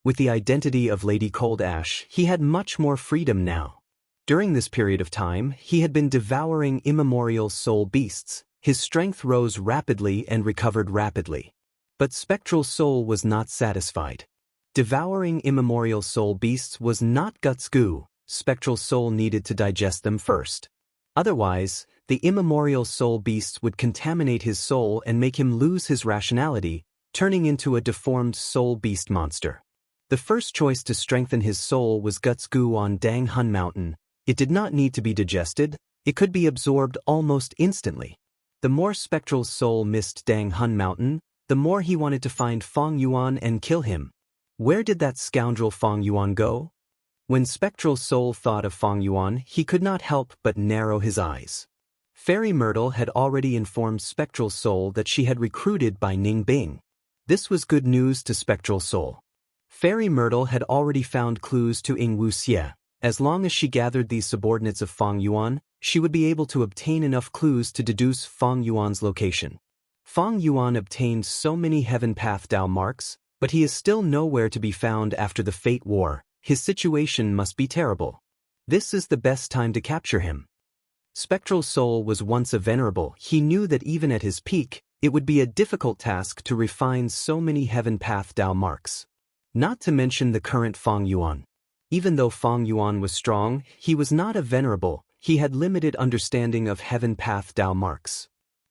With the identity of Lady Cold Ash, he had much more freedom now. During this period of time, he had been devouring immemorial soul beasts. His strength rose rapidly and recovered rapidly. But Spectral Soul was not satisfied. Devouring immemorial soul beasts was not guts goo. Spectral Soul needed to digest them first. Otherwise, the immemorial soul beasts would contaminate his soul and make him lose his rationality, turning into a deformed soul beast monster. The first choice to strengthen his soul was guts goo on Dang Hun Mountain. It did not need to be digested, it could be absorbed almost instantly. The more Spectral Soul missed Dang Hun Mountain, the more he wanted to find Fong Yuan and kill him. Where did that scoundrel Fong Yuan go? When Spectral Soul thought of Fong Yuan, he could not help but narrow his eyes. Fairy Myrtle had already informed Spectral Soul that she had recruited by Ning Bing. This was good news to Spectral Soul. Fairy Myrtle had already found clues to Wuxia. As long as she gathered these subordinates of Fong Yuan, she would be able to obtain enough clues to deduce Fong Yuan's location. Fong Yuan obtained so many Heaven Path Dao marks, but he is still nowhere to be found after the Fate War. His situation must be terrible. This is the best time to capture him. Spectral Soul was once a venerable. He knew that even at his peak, it would be a difficult task to refine so many Heaven Path Dao marks. Not to mention the current Fong Yuan. Even though Fong Yuan was strong, he was not a venerable. He had limited understanding of Heaven Path Dao marks.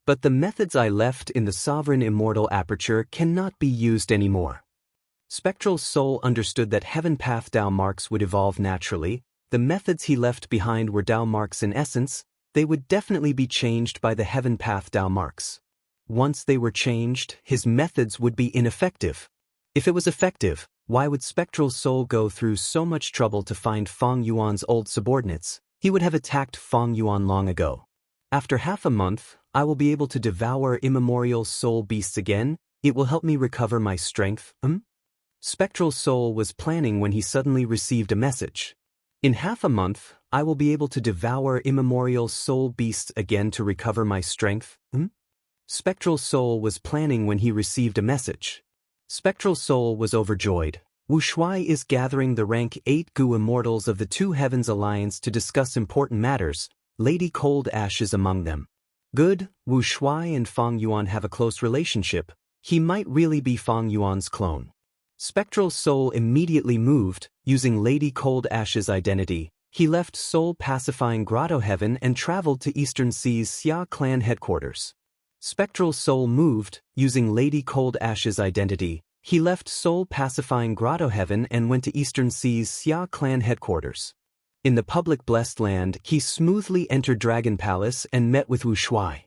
But the methods I left in the Sovereign Immortal Aperture cannot be used anymore. Spectral Soul understood that Heaven Path Dao marks would evolve naturally. The methods he left behind were Dao marks in essence. They would definitely be changed by the Heaven Path Dao marks. Once they were changed, his methods would be ineffective. If it was effective, why would Spectral Soul go through so much trouble to find Fong Yuan's old subordinates? He would have attacked Fong Yuan long ago. After half a month, I will be able to devour immemorial soul beasts again. It will help me recover my strength. Spectral Soul was planning when he suddenly received a message. In half a month, I will be able to devour immemorial soul beasts again to recover my strength. Spectral Soul was planning when he received a message. Spectral Soul was overjoyed. Wuxia is gathering the rank 8 Gu Immortals of the Two Heavens Alliance to discuss important matters. Lady Cold Ash is among them. Good, Wuxia and Fong Yuan have a close relationship. He might really be Fong Yuan's clone. Spectral Soul immediately moved, using Lady Cold Ash's identity. He left Soul Pacifying Grotto Heaven and traveled to Eastern Sea's Xia clan headquarters. Spectral Soul moved, using Lady Cold Ash's identity. He left Soul Pacifying Grotto Heaven and went to Eastern Sea's Xia clan headquarters. In the public blessed land, he smoothly entered Dragon Palace and met with Wuxia.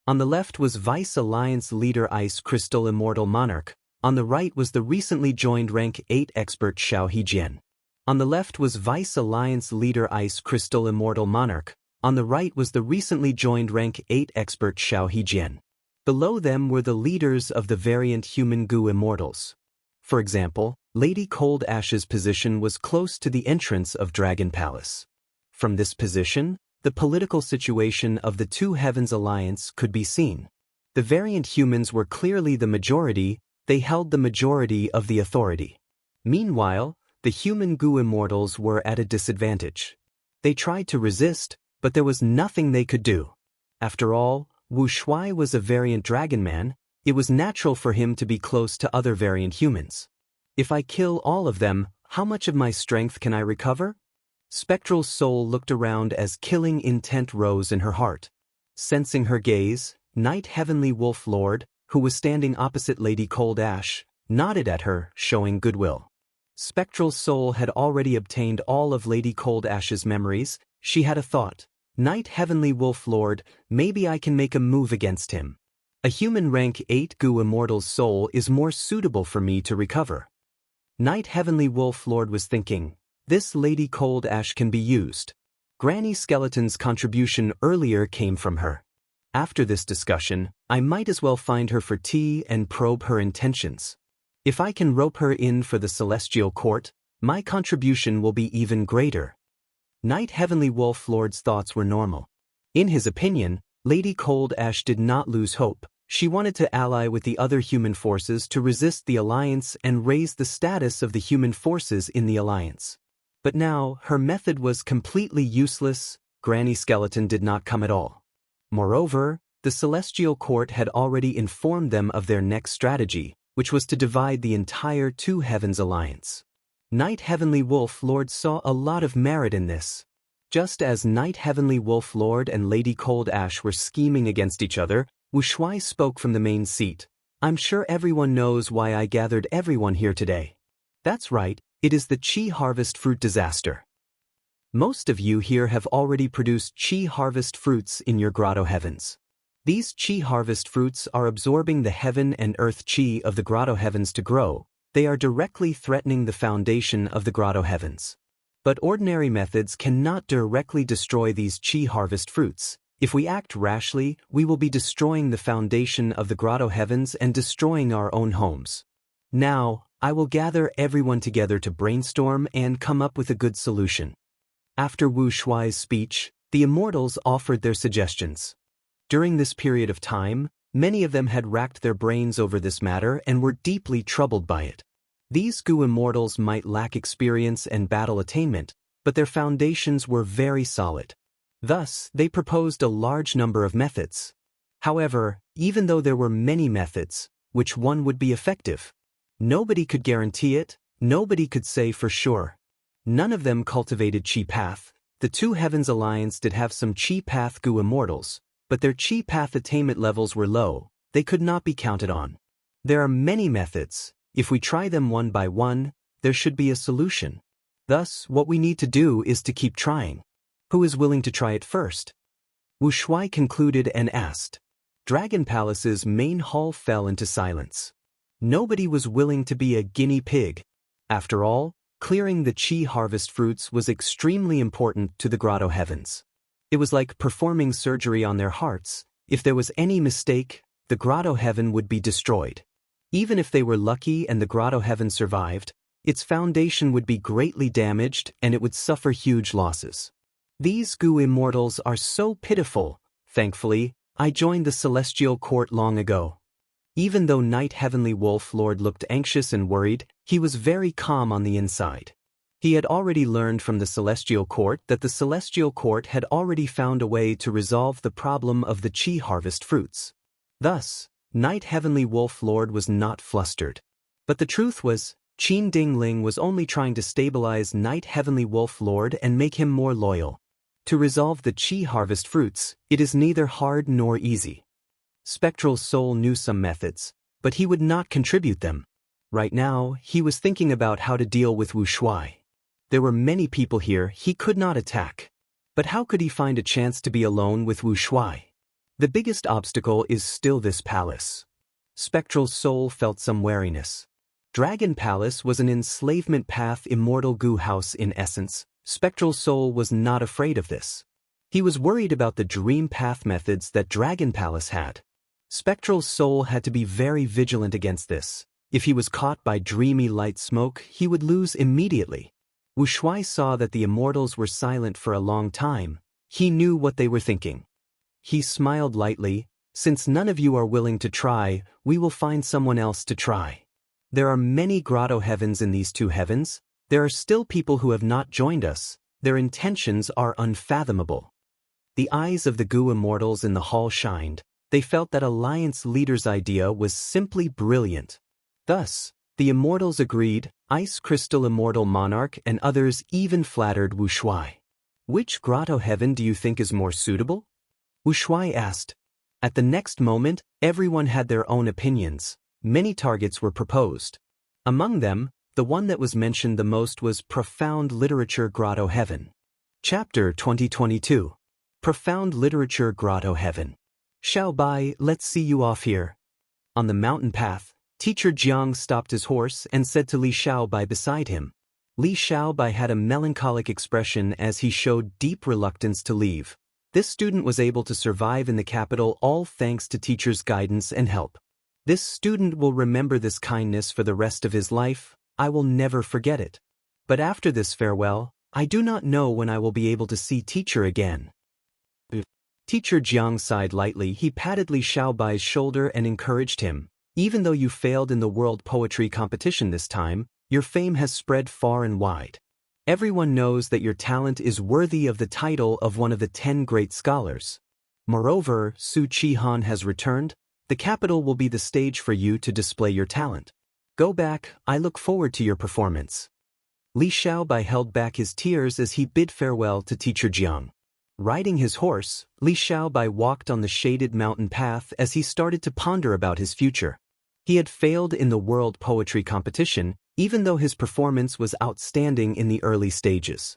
On the left was Vice Alliance leader Ice Crystal Immortal Monarch. On the right was the recently joined rank 8 expert Xiao Hejian. On the left was Vice Alliance leader Ice Crystal Immortal Monarch. On the right was the recently joined rank 8 expert Xiao Hejian. Below them were the leaders of the variant human Gu Immortals. For example, Lady Cold Ash's position was close to the entrance of Dragon Palace. From this position, the political situation of the Two Heavens Alliance could be seen. The variant humans were clearly the majority. They held the majority of the authority. Meanwhile, the human Gu Immortals were at a disadvantage. They tried to resist, but there was nothing they could do. After all, Wuxia was a variant dragon man. It was natural for him to be close to other variant humans. If I kill all of them, how much of my strength can I recover? Spectral's soul looked around as killing intent rose in her heart. Sensing her gaze, Knight Heavenly Wolf Lord, who was standing opposite Lady Cold Ash, nodded at her, showing goodwill. Spectral's soul had already obtained all of Lady Cold Ash's memories. She had a thought. Knight Heavenly Wolf Lord, maybe I can make a move against him. A human rank 8 Gu Immortal's soul is more suitable for me to recover. Knight Heavenly Wolf Lord was thinking, this Lady Cold Ash can be used. Granny Skeleton's contribution earlier came from her. After this discussion, I might as well find her for tea and probe her intentions. If I can rope her in for the Celestial Court, my contribution will be even greater. Knight Heavenly Wolf Lord's thoughts were normal. In his opinion, Lady Cold Ash did not lose hope. She wanted to ally with the other human forces to resist the Alliance and raise the status of the human forces in the Alliance. But now, her method was completely useless. Granny Skeleton did not come at all. Moreover, the Celestial Court had already informed them of their next strategy, which was to divide the entire Two Heavens Alliance. Knight Heavenly Wolf Lord saw a lot of merit in this. Just as Knight Heavenly Wolf Lord and Lady Cold Ash were scheming against each other, Wuxia spoke from the main seat. I'm sure everyone knows why I gathered everyone here today. That's right, it is the Qi Harvest Fruit disaster. Most of you here have already produced Qi Harvest Fruits in your Grotto Heavens. These Qi Harvest Fruits are absorbing the heaven and earth Qi of the Grotto Heavens to grow. They are directly threatening the foundation of the Grotto Heavens. But ordinary methods cannot directly destroy these Qi Harvest Fruits. If we act rashly, we will be destroying the foundation of the Grotto Heavens and destroying our own homes. Now, I will gather everyone together to brainstorm and come up with a good solution. After Wu Shuai's speech, the immortals offered their suggestions. During this period of time, many of them had racked their brains over this matter and were deeply troubled by it. These Gu immortals might lack experience and battle attainment, but their foundations were very solid. Thus, they proposed a large number of methods. However, even though there were many methods, which one would be effective? Nobody could guarantee it, nobody could say for sure. None of them cultivated Qi Path. The Two Heavens Alliance did have some Qi Path Gu immortals, but their Qi Path attainment levels were low. They could not be counted on. There are many methods. If we try them one by one, there should be a solution. Thus, what we need to do is to keep trying. Who is willing to try it first? Wu Shuai concluded and asked. Dragon Palace's main hall fell into silence. Nobody was willing to be a guinea pig. After all, clearing the Qi Harvest Fruits was extremely important to the Grotto Heavens. It was like performing surgery on their hearts. If there was any mistake, the Grotto Heaven would be destroyed. Even if they were lucky and the Grotto Heaven survived, its foundation would be greatly damaged and it would suffer huge losses. These Gu immortals are so pitiful. Thankfully, I joined the Celestial Court long ago. Even though Knight Heavenly Wolf Lord looked anxious and worried, he was very calm on the inside. He had already learned from the Celestial Court that the Celestial Court had already found a way to resolve the problem of the Qi Harvest Fruits. Thus, Knight Heavenly Wolf Lord was not flustered. But the truth was, Qin Ding Ling was only trying to stabilize Knight Heavenly Wolf Lord and make him more loyal. To resolve the Qi Harvest Fruits, it is neither hard nor easy. Spectral's soul knew some methods, but he would not contribute them. Right now, he was thinking about how to deal with Wu Shuai. There were many people here he could not attack. But how could he find a chance to be alone with Wu Shuai? The biggest obstacle is still this palace. Spectral's soul felt some wariness. Dragon Palace was an enslavement path immortal Gu house in essence. Spectral's soul was not afraid of this. He was worried about the dream path methods that Dragon Palace had. Spectral's soul had to be very vigilant against this. If he was caught by dreamy light smoke, he would lose immediately. Wu Shuai saw that the immortals were silent for a long time. He knew what they were thinking. He smiled lightly. Since none of you are willing to try, we will find someone else to try. There are many Grotto Heavens in these two heavens. There are still people who have not joined us. Their intentions are unfathomable. The eyes of the Gu immortals in the hall shined. They felt that Alliance leader's idea was simply brilliant. Thus, the immortals agreed, Ice Crystal Immortal Monarch and others even flattered Wu Shuai. Which grotto heaven do you think is more suitable? Wu Shuai asked. At the next moment, everyone had their own opinions. Many targets were proposed. Among them, the one that was mentioned the most was Profound Literature Grotto Heaven. Chapter 2022. Profound Literature Grotto Heaven. Xiaobai, let's see you off here. On the mountain path, Teacher Jiang stopped his horse and said to Li Xiaobai beside him. Li Xiaobai had a melancholic expression as he showed deep reluctance to leave. This student was able to survive in the capital all thanks to teacher's guidance and help. This student will remember this kindness for the rest of his life. I will never forget it. But after this farewell, I do not know when I will be able to see teacher again. Teacher Jiang sighed lightly. He patted Li Xiaobai's shoulder and encouraged him. Even though you failed in the world poetry competition this time, your fame has spread far and wide. Everyone knows that your talent is worthy of the title of one of the 10 great scholars. Moreover, Su Qihan has returned. The capital will be the stage for you to display your talent. Go back, I look forward to your performance. Li Xiaobai held back his tears as he bid farewell to Teacher Jiang. Riding his horse, Li Xiaobai walked on the shaded mountain path as he started to ponder about his future. He had failed in the world poetry competition, even though his performance was outstanding in the early stages.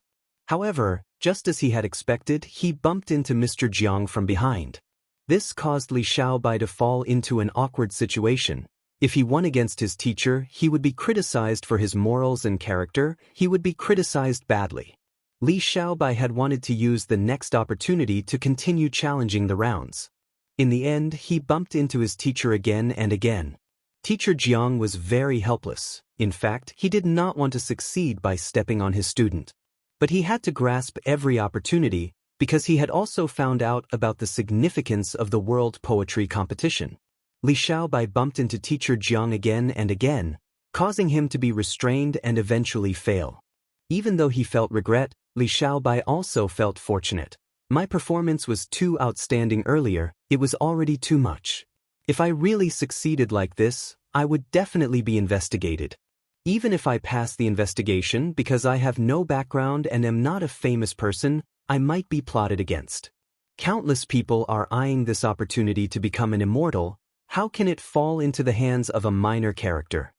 However, just as he had expected, he bumped into Mr. Jiang from behind. This caused Li Xiaobai to fall into an awkward situation. If he won against his teacher, he would be criticized for his morals and character. He would be criticized badly. Li Xiaobai had wanted to use the next opportunity to continue challenging the rounds. In the end, he bumped into his teacher again and again. Teacher Jiang was very helpless. In fact, he did not want to succeed by stepping on his student. But he had to grasp every opportunity because he had also found out about the significance of the world poetry competition. Li Xiaobai bumped into Teacher Jiang again and again, causing him to be restrained and eventually fail. Even though he felt regret, Li Xiaobai also felt fortunate. My performance was too outstanding earlier, it was already too much. If I really succeeded like this, I would definitely be investigated. Even if I pass the investigation because I have no background and am not a famous person, I might be plotted against. Countless people are eyeing this opportunity to become an immortal. How can it fall into the hands of a minor character?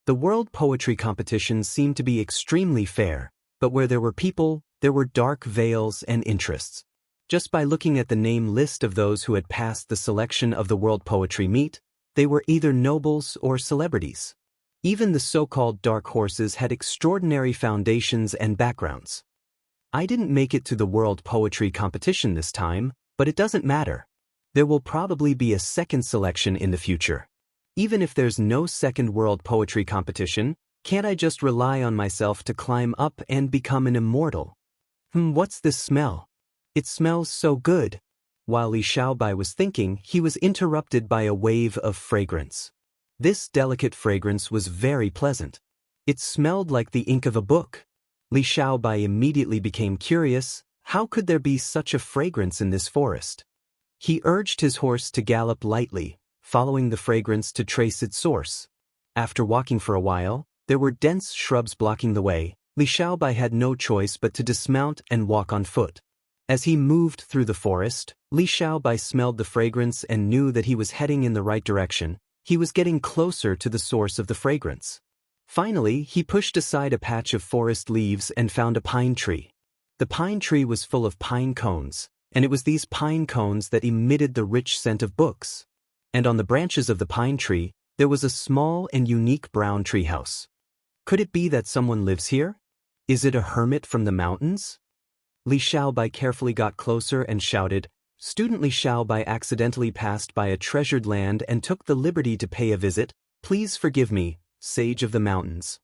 The world poetry competition seemed to be extremely fair, but where there were people, there were dark veils and interests. Just by looking at the name list of those who had passed the selection of the world poetry meet, they were either nobles or celebrities. Even the so-called dark horses had extraordinary foundations and backgrounds. I didn't make it to the world poetry competition this time, but it doesn't matter. There will probably be a second selection in the future. Even if there's no second world poetry competition, can't I just rely on myself to climb up and become an immortal? What's this smell? It smells so good. While Li Xiaobai was thinking, he was interrupted by a wave of fragrance. This delicate fragrance was very pleasant. It smelled like the ink of a book. Li Xiaobai immediately became curious. How could there be such a fragrance in this forest? He urged his horse to gallop lightly, following the fragrance to trace its source. After walking for a while, there were dense shrubs blocking the way. Li Xiaobai had no choice but to dismount and walk on foot. As he moved through the forest, Li Xiaobai smelled the fragrance and knew that he was heading in the right direction. He was getting closer to the source of the fragrance. Finally, he pushed aside a patch of forest leaves and found a pine tree. The pine tree was full of pine cones, and it was these pine cones that emitted the rich scent of books. And on the branches of the pine tree, there was a small and unique brown treehouse. Could it be that someone lives here? Is it a hermit from the mountains? Li Xiaobai carefully got closer and shouted. Student Li Xiaobai accidentally passed by a treasured land and took the liberty to pay a visit. Please forgive me, sage of the mountains.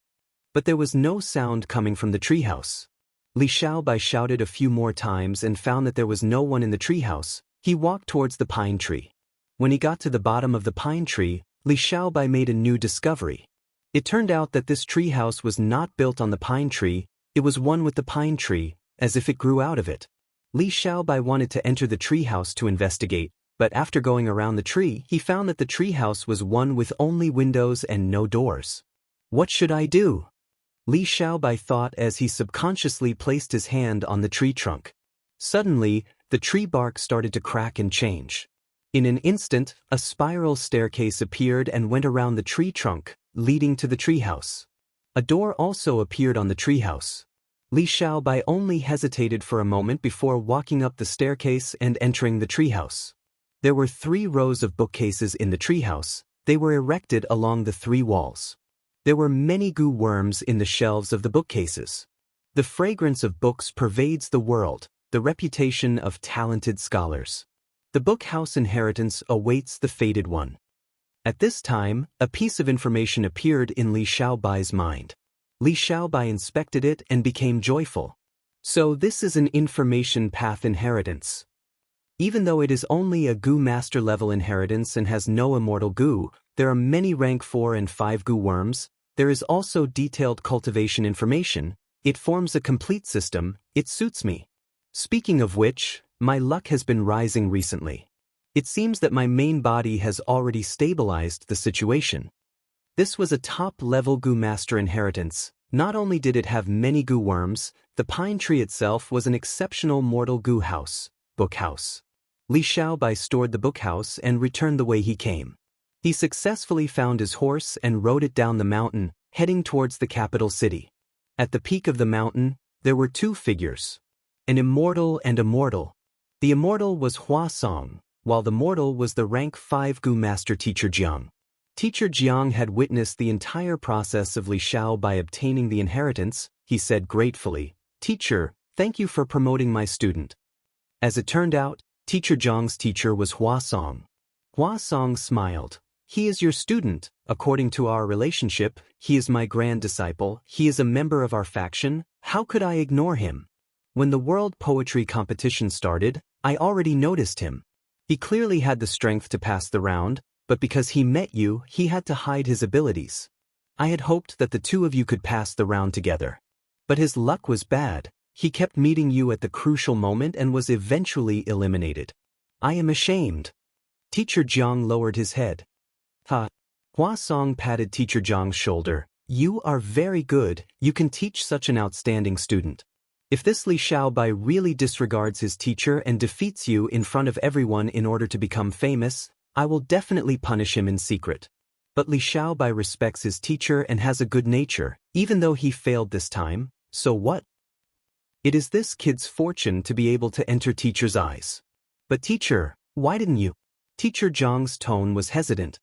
But there was no sound coming from the treehouse. Li Xiaobai shouted a few more times and found that there was no one in the treehouse. He walked towards the pine tree. When he got to the bottom of the pine tree, Li Xiaobai made a new discovery. It turned out that this treehouse was not built on the pine tree, it was one with the pine tree, as if it grew out of it. Li Xiaobai wanted to enter the treehouse to investigate, but after going around the tree, he found that the treehouse was one with only windows and no doors. What should I do? Li Xiaobai thought as he subconsciously placed his hand on the tree trunk. Suddenly, the tree bark started to crack and change. In an instant, a spiral staircase appeared and went around the tree trunk, leading to the treehouse. A door also appeared on the treehouse. Li Xiaobai only hesitated for a moment before walking up the staircase and entering the treehouse. There were 3 rows of bookcases in the treehouse. They were erected along the 3 walls. There were many goo worms in the shelves of the bookcases. The fragrance of books pervades the world, the reputation of talented scholars. The book house inheritance awaits the fated one. At this time, a piece of information appeared in Li Xiaobai's mind. Li Xiaobai inspected it and became joyful. So this is an information path inheritance. Even though it is only a goo master level inheritance and has no immortal goo, there are many rank 4 and 5 goo worms. There is also detailed cultivation information. It forms a complete system. It suits me. Speaking of which, my luck has been rising recently. It seems that my main body has already stabilized the situation. This was a top-level goo master inheritance. Not only did it have many goo worms, the pine tree itself was an exceptional mortal goo house, book house. Li Xiaobai stored the book house and returned the way he came. He successfully found his horse and rode it down the mountain, heading towards the capital city. At the peak of the mountain, there were 2 figures. An immortal and a mortal. The immortal was Hua Song, while the mortal was the rank 5 goo master Teacher Jiang. Teacher Jiang had witnessed the entire process of Li Xiaobai obtaining the inheritance. He said gratefully, "Teacher, thank you for promoting my student." As it turned out, Teacher Jiang's teacher was Hua Song. Hua Song smiled. "He is your student. According to our relationship, he is my grand disciple. He is a member of our faction. How could I ignore him? When the World Poetry Competition started, I already noticed him. He clearly had the strength to pass the round, but because he met you, he had to hide his abilities. I had hoped that the 2 of you could pass the round together. But his luck was bad. He kept meeting you at the crucial moment and was eventually eliminated. I am ashamed." Teacher Jiang lowered his head. "Ha." Hua Song patted Teacher Jiang's shoulder. "You are very good. You can teach such an outstanding student. If this Li Xiaobai really disregards his teacher and defeats you in front of everyone in order to become famous, I will definitely punish him in secret." But Li Xiaobai respects his teacher and has a good nature, even though he failed this time. So what? It is this kid's fortune to be able to enter teacher's eyes. "But teacher, why didn't you?" Teacher Jiang's tone was hesitant.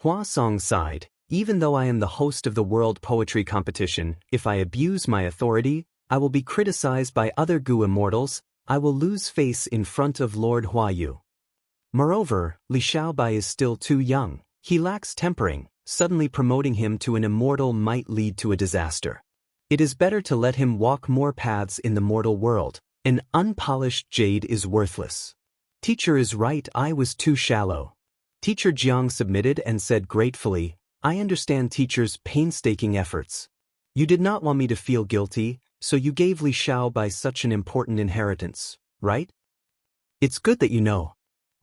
Hua Song sighed. "Even though I am the host of the World Poetry Competition, if I abuse my authority, I will be criticized by other goo immortals. I will lose face in front of Lord Huayu. Moreover, Li Xiaobai is still too young. He lacks tempering. Suddenly promoting him to an immortal might lead to a disaster. It is better to let him walk more paths in the mortal world. An unpolished jade is worthless." Teacher is right, I was too shallow. Teacher Jiang submitted and said gratefully, "I understand teacher's painstaking efforts. You did not want me to feel guilty, so you gave Li Xiaobai such an important inheritance, right? It's good that you know."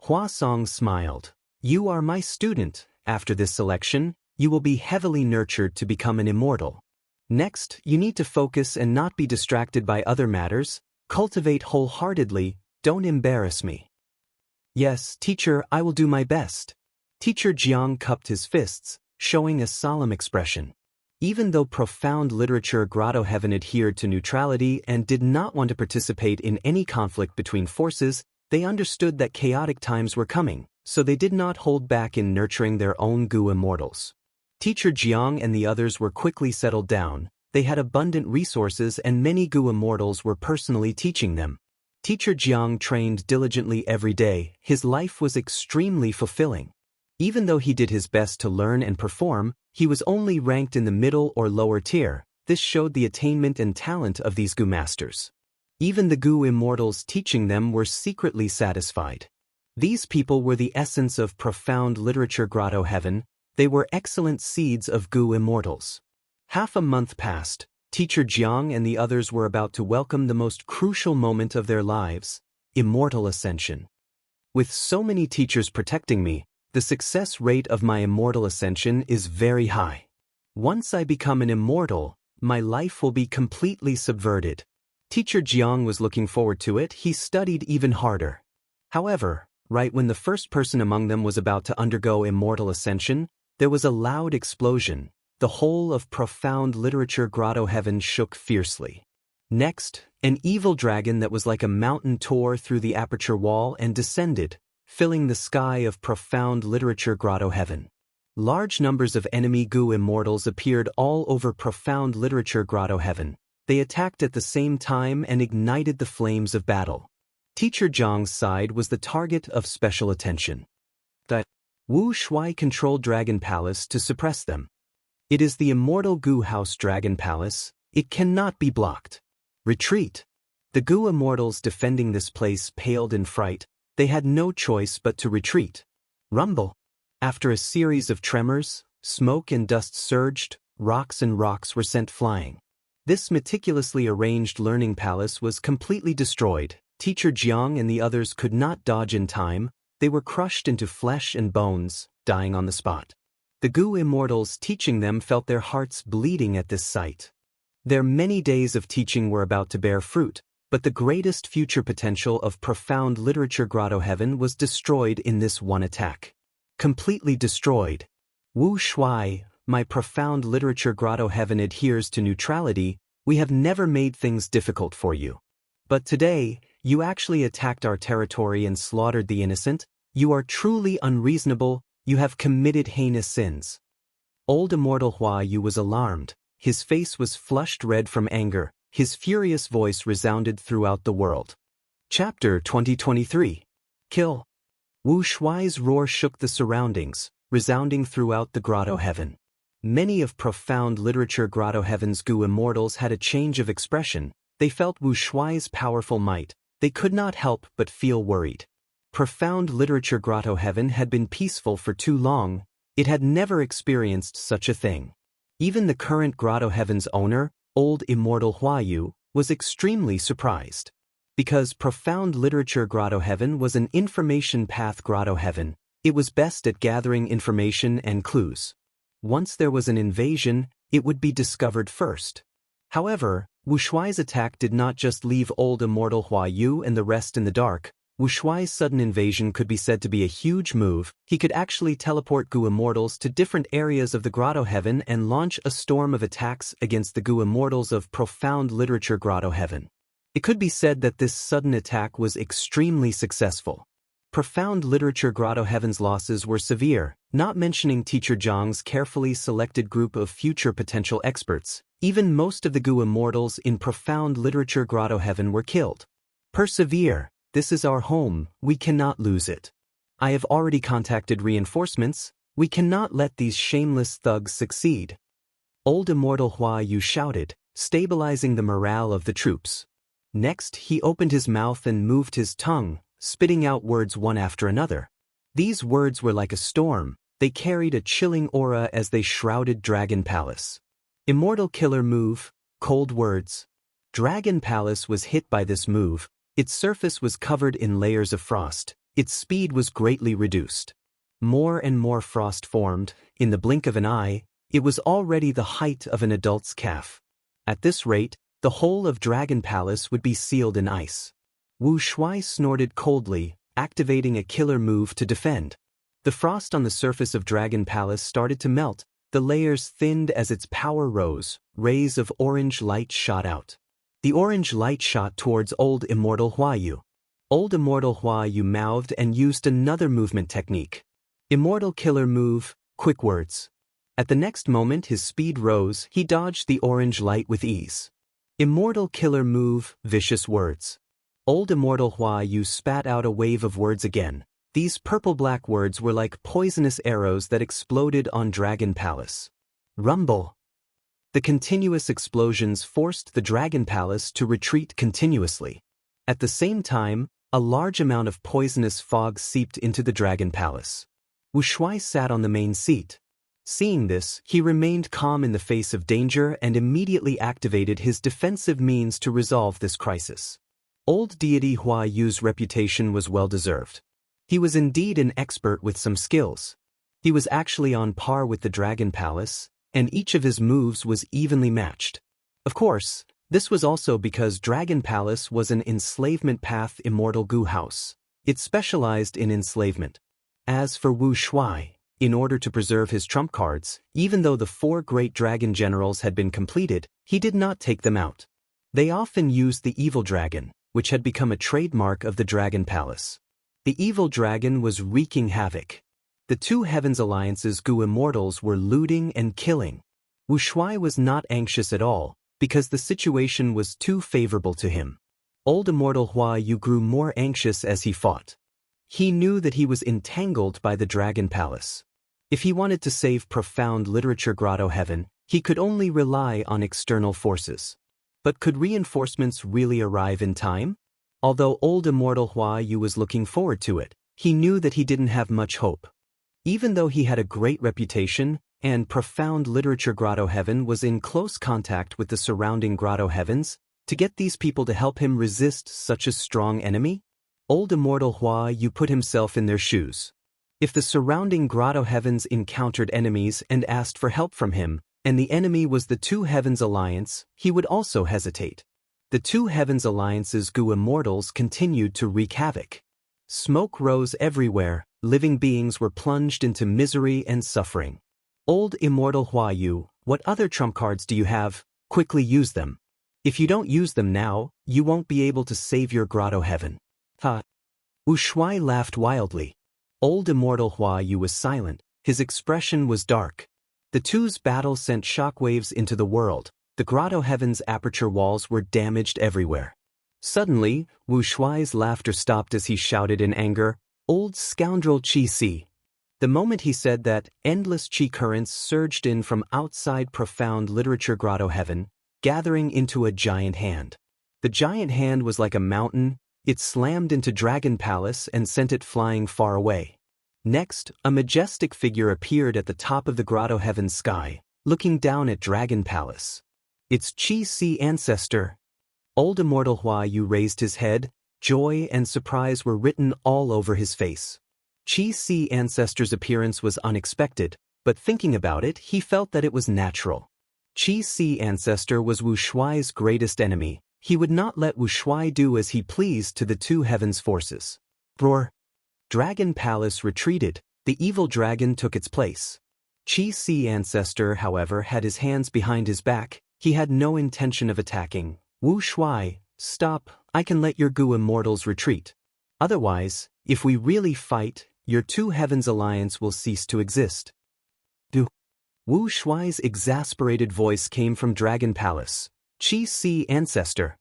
Hua Song smiled. "You are my student. After this selection, you will be heavily nurtured to become an immortal. Next, you need to focus and not be distracted by other matters. Cultivate wholeheartedly. Don't embarrass me." "Yes, teacher, I will do my best." Teacher Jiang cupped his fists, showing a solemn expression. Even though profound literature Grotto Heaven adhered to neutrality and did not want to participate in any conflict between forces, they understood that chaotic times were coming, so they did not hold back in nurturing their own goo immortals. Teacher Jiang and the others were quickly settled down. They had abundant resources and many goo immortals were personally teaching them. Teacher Jiang trained diligently every day. His life was extremely fulfilling. Even though he did his best to learn and perform, he was only ranked in the middle or lower tier. This showed the attainment and talent of these goo masters. Even the goo immortals teaching them were secretly satisfied. These people were the essence of profound literature Grotto Heaven. They were excellent seeds of goo immortals. Half a month passed. Teacher Jiang and the others were about to welcome the most crucial moment of their lives, immortal ascension. With so many teachers protecting me, the success rate of my immortal ascension is very high. Once I become an immortal, my life will be completely subverted. Teacher Jiang was looking forward to it. He studied even harder. However, right when the first person among them was about to undergo immortal ascension, there was a loud explosion. The whole of profound literature grotto heaven shook fiercely. Next, an evil dragon that was like a mountain tore through the aperture wall and descended, filling the sky of profound literature grotto heaven. Large numbers of enemy Gu immortals appeared all over profound literature grotto heaven. They attacked at the same time and ignited the flames of battle. Teacher Zhang's side was the target of special attention. The Wu Shuai controlled Dragon Palace to suppress them. It is the immortal Gu House Dragon Palace. It cannot be blocked. Retreat. The Gu immortals defending this place paled in fright. They had no choice but to retreat. Rumble. After a series of tremors, smoke and dust surged, rocks were sent flying. This meticulously arranged learning palace was completely destroyed. Teacher Jiang and the others could not dodge in time. They were crushed into flesh and bones, dying on the spot. The Gu immortals teaching them felt their hearts bleeding at this sight. Their many days of teaching were about to bear fruit, but the greatest future potential of profound literature grotto heaven was destroyed in this one attack. Completely destroyed. Wu Shuai, my profound literature grotto heaven adheres to neutrality. We have never made things difficult for you. But today, you actually attacked our territory and slaughtered the innocent. You are truly unreasonable. You have committed heinous sins. Old Immortal Hua Yu was alarmed. His face was flushed red from anger. His furious voice resounded throughout the world. Chapter 2023. Kill. Wu Shuai's roar shook the surroundings, resounding throughout the grotto heaven. Many of profound literature grotto heaven's Gu immortals had a change of expression. They felt Wu Shuai's powerful might. They could not help but feel worried. Profound literature grotto heaven had been peaceful for too long. It had never experienced such a thing. Even the current grotto heaven's owner, Old Immortal Hua Yu, was extremely surprised. Because profound literature grotto heaven was an information path grotto heaven, it was best at gathering information and clues. Once there was an invasion, it would be discovered first. However, Wu Shuai's attack did not just leave Old Immortal Hua Yu and the rest in the dark. Wu Shuai's sudden invasion could be said to be a huge move. He could actually teleport Gu immortals to different areas of the grotto heaven and launch a storm of attacks against the Gu immortals of profound literature grotto heaven. It could be said that this sudden attack was extremely successful. Profound literature grotto heaven's losses were severe, not mentioning Teacher Zhang's carefully selected group of future potential experts. Even most of the Gu immortals in profound literature grotto heaven were killed. Persevere. This is our home. We cannot lose it. I have already contacted reinforcements. We cannot let these shameless thugs succeed. Old Immortal Hua Yu shouted, stabilizing the morale of the troops. Next, he opened his mouth and moved his tongue, spitting out words one after another. These words were like a storm. They carried a chilling aura as they shrouded Dragon Palace. Immortal Killer Move, Cold Words. Dragon Palace was hit by this move. Its surface was covered in layers of frost. Its speed was greatly reduced. More and more frost formed. In the blink of an eye, it was already the height of an adult's calf. At this rate, the whole of Dragon Palace would be sealed in ice. Wu Shuai snorted coldly, activating a killer move to defend. The frost on the surface of Dragon Palace started to melt. The layers thinned as its power rose. Rays of orange light shot out. The orange light shot towards Old Immortal Hua Yu. Old Immortal Hua Yu mouthed and used another movement technique. Immortal Killer Move, Quick Words. At the next moment his speed rose. He dodged the orange light with ease. Immortal Killer Move, Vicious Words. Old Immortal Hua Yu spat out a wave of words again. These purple-black words were like poisonous arrows that exploded on Dragon Palace. Rumble. The continuous explosions forced the Dragon Palace to retreat continuously. At the same time, a large amount of poisonous fog seeped into the Dragon Palace. Wu Shuai sat on the main seat. Seeing this, he remained calm in the face of danger and immediately activated his defensive means to resolve this crisis. Old deity Hua Yu's reputation was well deserved. He was indeed an expert with some skills. He was actually on par with the Dragon Palace, and each of his moves was evenly matched. Of course, this was also because Dragon Palace was an enslavement path immortal goo house. It specialized in enslavement. As for Wu Shuai, in order to preserve his trump cards, even though the 4 great dragon generals had been completed, he did not take them out. They often used the evil dragon, which had become a trademark of the Dragon Palace. The evil dragon was wreaking havoc. The 2 Heavens Alliance's goo immortals were looting and killing. Wu Shuai was not anxious at all, because the situation was too favorable to him. Old Immortal Hua Yu grew more anxious as he fought. He knew that he was entangled by the Dragon Palace. If he wanted to save Profound Literature Grotto Heaven, he could only rely on external forces. But could reinforcements really arrive in time? Although Old Immortal Hua Yu was looking forward to it, he knew that he didn't have much hope. Even though he had a great reputation, and Profound Literature Grotto Heaven was in close contact with the surrounding Grotto Heavens, to get these people to help him resist such a strong enemy? Old Immortal Hua Yu put himself in their shoes. If the surrounding Grotto Heavens encountered enemies and asked for help from him, and the enemy was the 2 Heavens Alliance, he would also hesitate. The 2 Heavens Alliance's goo immortals continued to wreak havoc. Smoke rose everywhere, living beings were plunged into misery and suffering. Old Immortal Hua Yu, what other trump cards do you have? Quickly use them. If you don't use them now, you won't be able to save your Grotto Heaven. Ha! Wu Shuai laughed wildly. Old Immortal Hua Yu was silent, his expression was dark. The 2's battle sent shockwaves into the world. The Grotto Heaven's aperture walls were damaged everywhere. Suddenly, Wu Shuai's laughter stopped as he shouted in anger, "Old scoundrel Qi Si!" The moment he said that, endless Qi currents surged in from outside Profound Literature Grotto Heaven, gathering into a giant hand. The giant hand was like a mountain. It slammed into Dragon Palace and sent it flying far away. Next, a majestic figure appeared at the top of the Grotto Heaven's sky, looking down at Dragon Palace. It's Qi Si ancestor. Old Immortal Hua Yu raised his head. Joy and surprise were written all over his face. Qi Si ancestor's appearance was unexpected, but thinking about it, he felt that it was natural. Qi Si ancestor was Wu Shuai's greatest enemy. He would not let Wu Shuai do as he pleased to the 2 Heavens forces. Roar! Dragon Palace retreated. The evil dragon took its place. Qi Si ancestor, however, had his hands behind his back. He had no intention of attacking. Wu Shuai, stop, I can let your goo immortals retreat. Otherwise, if we really fight, your 2 Heavens Alliance will cease to exist. Wu Shuai's exasperated voice came from Dragon Palace. Qi Si ancestor.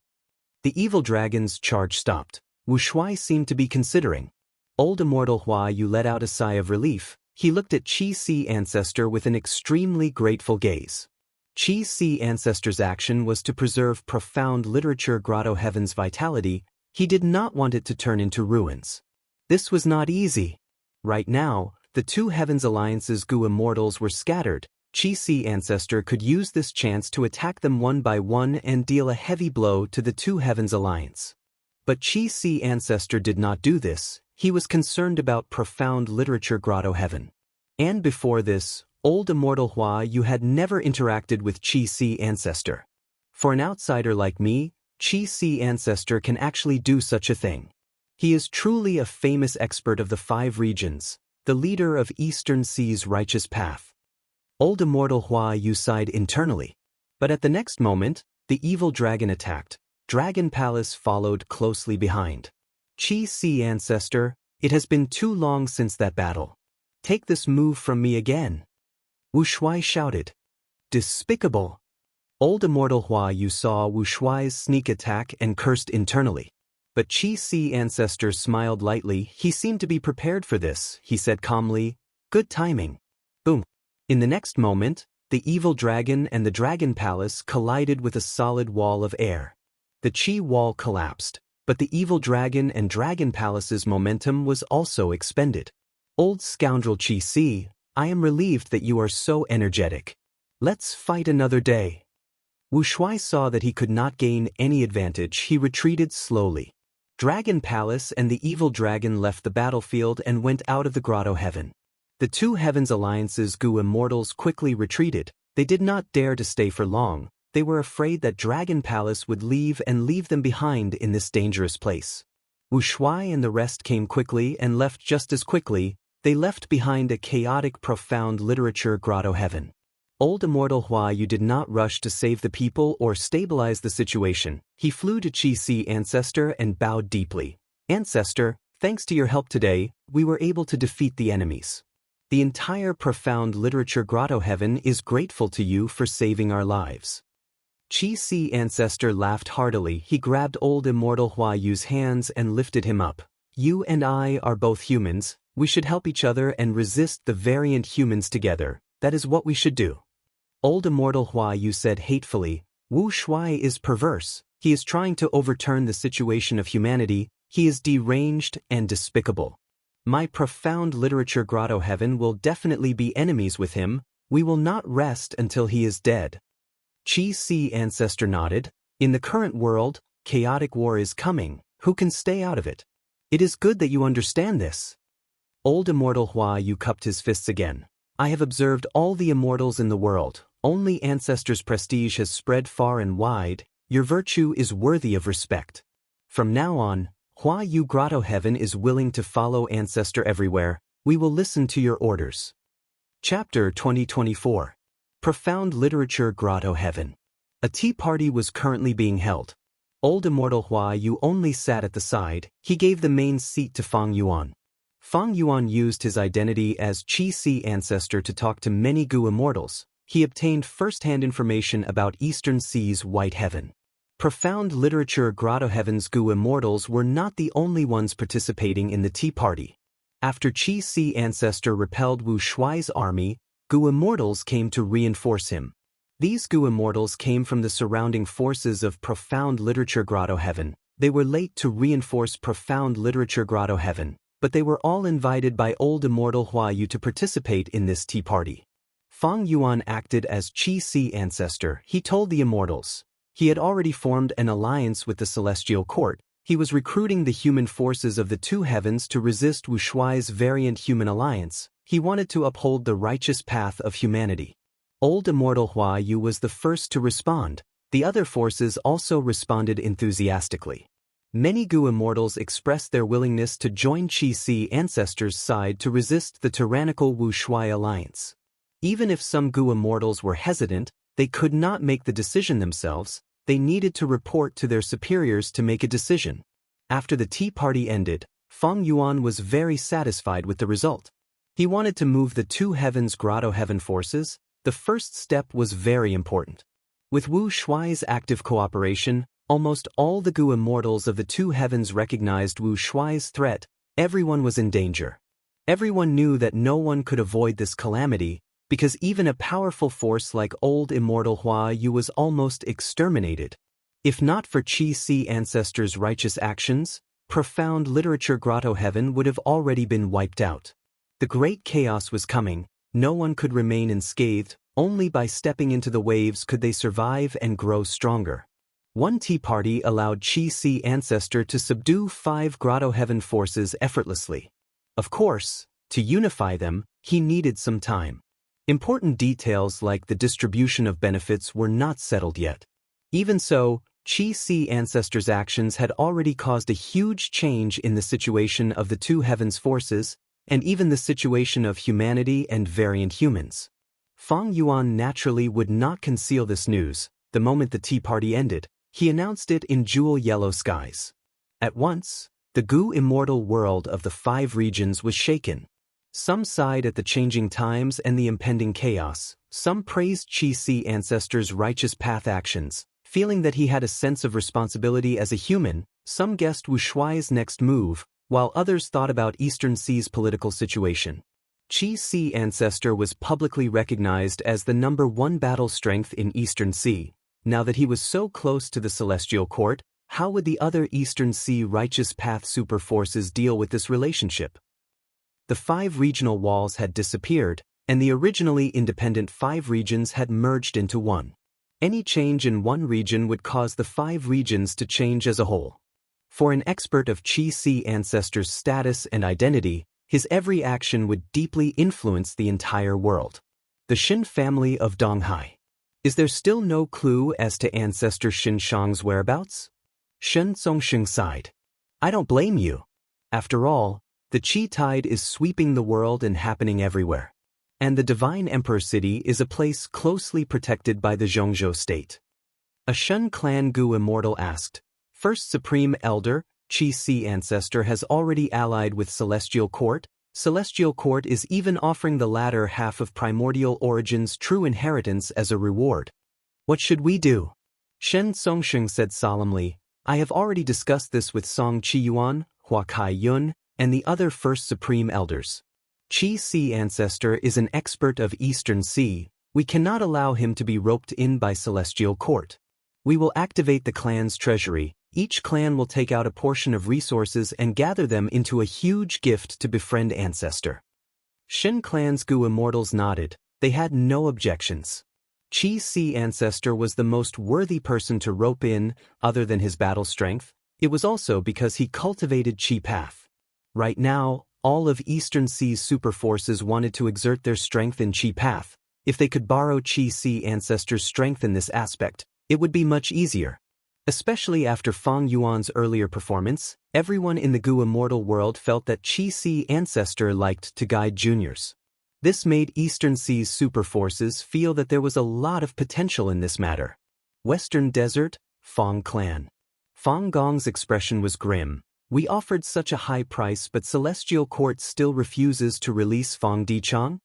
The evil dragon's charge stopped. Wu Shuai seemed to be considering. Old Immortal Hua Yu let out a sigh of relief. He looked at Qi Si ancestor with an extremely grateful gaze. Qi Si ancestor's action was to preserve Profound Literature Grotto Heaven's vitality. He did not want it to turn into ruins. This was not easy. Right now, the 2 Heavens Alliance's goo immortals were scattered. Qi Si ancestor could use this chance to attack them one by one and deal a heavy blow to the 2 Heavens Alliance. But Qi Si ancestor did not do this. He was concerned about Profound Literature Grotto Heaven. And before this, Old Immortal Hua Yu had never interacted with Qi Si ancestor. For an outsider like me, Qi Si ancestor can actually do such a thing. He is truly a famous expert of the 5 regions, the leader of Eastern Sea's righteous path. Old Immortal Hua Yu sighed internally. But at the next moment, the evil dragon attacked. Dragon Palace followed closely behind. Qi Si ancestor, it has been too long since that battle. Take this move from me again. Wu Shuai shouted. Despicable. Old Immortal Hua Yu saw Wu Shuai's sneak attack and cursed internally. But Qi Si ancestor smiled lightly. He seemed to be prepared for this. He said calmly, "Good timing." Boom. In the next moment, the evil dragon and the Dragon Palace collided with a solid wall of air. The Qi wall collapsed, but the evil dragon and Dragon Palace's momentum was also expended. Old scoundrel Qi Si, I am relieved that you are so energetic. Let's fight another day. Wu Shuai saw that he could not gain any advantage. He retreated slowly. Dragon Palace and the evil dragon left the battlefield and went out of the grotto heaven. The two heavens alliance's Gu immortals quickly retreated. They did not dare to stay for long. They were afraid that Dragon Palace would leave them behind in this dangerous place. Wu Shuai and the rest came quickly and left just as quickly. They left behind a chaotic, profound literature grotto heaven. Old Immortal Hua Yu did not rush to save the people or stabilize the situation. He flew to Qi Si Ancestor and bowed deeply. Ancestor, thanks to your help today, we were able to defeat the enemies. The entire profound literature grotto heaven is grateful to you for saving our lives. Qi Si Ancestor laughed heartily. He grabbed Old Immortal Hua Yu's hands and lifted him up. You and I are both humans. We should help each other and resist the variant humans together. That is what we should do. Old Immortal Hua Yu said hatefully, Wu Shuai is perverse. He is trying to overturn the situation of humanity. He is deranged and despicable. My profound literature grotto heaven will definitely be enemies with him. We will not rest until he is dead. Qi Si Ancestor nodded. In the current world, chaotic war is coming. Who can stay out of it? It is good that you understand this. Old Immortal Hua Yu cupped his fists again. I have observed all the immortals in the world. Only Ancestor's prestige has spread far and wide. Your virtue is worthy of respect. From now on, Hua Yu Grotto Heaven is willing to follow Ancestor everywhere. We will listen to your orders. Chapter 2024. Profound Literature Grotto Heaven. A tea party was currently being held. Old Immortal Hua Yu only sat at the side. He gave the main seat to Fang Yuan. Fang Yuan used his identity as Qi Si Ancestor to talk to many Gu immortals. He obtained first-hand information about Eastern Sea's White Heaven. Profound Literature Grotto Heaven's Gu immortals were not the only ones participating in the tea party. After Qi Si Ancestor repelled Wu Shuai's army, Gu immortals came to reinforce him. These Gu immortals came from the surrounding forces of Profound Literature Grotto Heaven. They were late to reinforce Profound Literature Grotto Heaven, but they were all invited by Old Immortal Hua Yu to participate in this tea party. Fang Yuan acted as Qi Si Ancestor. He told the immortals. He had already formed an alliance with the Celestial Court. He was recruiting the human forces of the two heavens to resist Wu Shuai's variant human alliance. He wanted to uphold the righteous path of humanity. Old Immortal Hua Yu was the first to respond. The other forces also responded enthusiastically. Many Gu immortals expressed their willingness to join Qi Si Ancestor's side to resist the tyrannical Wu Shuai alliance. Even if some Gu immortals were hesitant, they could not make the decision themselves. They needed to report to their superiors to make a decision. After the tea party ended, Fang Yuan was very satisfied with the result. He wanted to move the two heavens grotto heaven forces. The first step was very important. With Wu Shuai's active cooperation, almost all the Gu immortals of the two heavens recognized Wu Shuai's threat. Everyone was in danger. Everyone knew that no one could avoid this calamity, because even a powerful force like Old Immortal Hua Yu was almost exterminated. If not for Qi Si Ancestor's righteous actions, Profound Literature Grotto Heaven would have already been wiped out. The great chaos was coming. No one could remain unscathed. Only by stepping into the waves could they survive and grow stronger. One tea party allowed Qi Si Ancestor to subdue 5 Grotto Heaven forces effortlessly. Of course, to unify them, he needed some time. Important details like the distribution of benefits were not settled yet. Even so, Qi Si Ancestor's actions had already caused a huge change in the situation of the two heavens forces, and even the situation of humanity and variant humans. Fang Yuan naturally would not conceal this news. The moment the tea party ended, he announced it in jewel yellow skies. At once, the Gu immortal world of the 5 regions was shaken. Some sighed at the changing times and the impending chaos. Some praised Qi Si Ancestor's righteous path actions, feeling that he had a sense of responsibility as a human. Some guessed Wu Shuai's next move, while others thought about Eastern Sea's political situation. Qi Si Ancestor was publicly recognized as the #1 battle strength in Eastern Sea. Now that he was so close to the Celestial Court, how would the other Eastern Sea righteous path super forces deal with this relationship? The 5 regional walls had disappeared, and the originally independent 5 regions had merged into one. Any change in one region would cause the 5 regions to change as a whole. For an expert of Qi Si ancestors' status and identity, his every action would deeply influence the entire world. The Shin family of Donghai. Is there still no clue as to ancestor Xianxia's whereabouts? Shen Songsheng sighed. I don't blame you. After all, the Qi tide is sweeping the world and happening everywhere. And the Divine Emperor City is a place closely protected by the Zhongzhou state. A Shen clan Gu immortal asked, First Supreme Elder, Qi Si ancestor has already allied with Celestial Court. Celestial Court is even offering the latter half of Primordial Origin's true inheritance as a reward. What should we do? Shen Songsheng said solemnly, I have already discussed this with Song Qiyuan, Hua Kai Yun, and the other First Supreme Elders. Qi Si ancestor is an expert of Eastern Sea. We cannot allow him to be roped in by Celestial Court. We will activate the clan's treasury. Each clan will take out a portion of resources and gather them into a huge gift to befriend ancestor. Shen clan's Gu immortals nodded. They had no objections. Qi Si ancestor was the most worthy person to rope in, other than his battle strength. It was also because he cultivated Qi path. Right now, all of Eastern Sea's super forces wanted to exert their strength in Qi path. If they could borrow Qi Si ancestor's strength in this aspect, it would be much easier. Especially after Fang Yuan's earlier performance, everyone in the Gu immortal world felt that Qi Si ancestor liked to guide juniors. This made Eastern Sea's super forces feel that there was a lot of potential in this matter. Western Desert, Fang clan. Fang Gong's expression was grim. We offered such a high price, but Celestial Court still refuses to release Fang Dichang?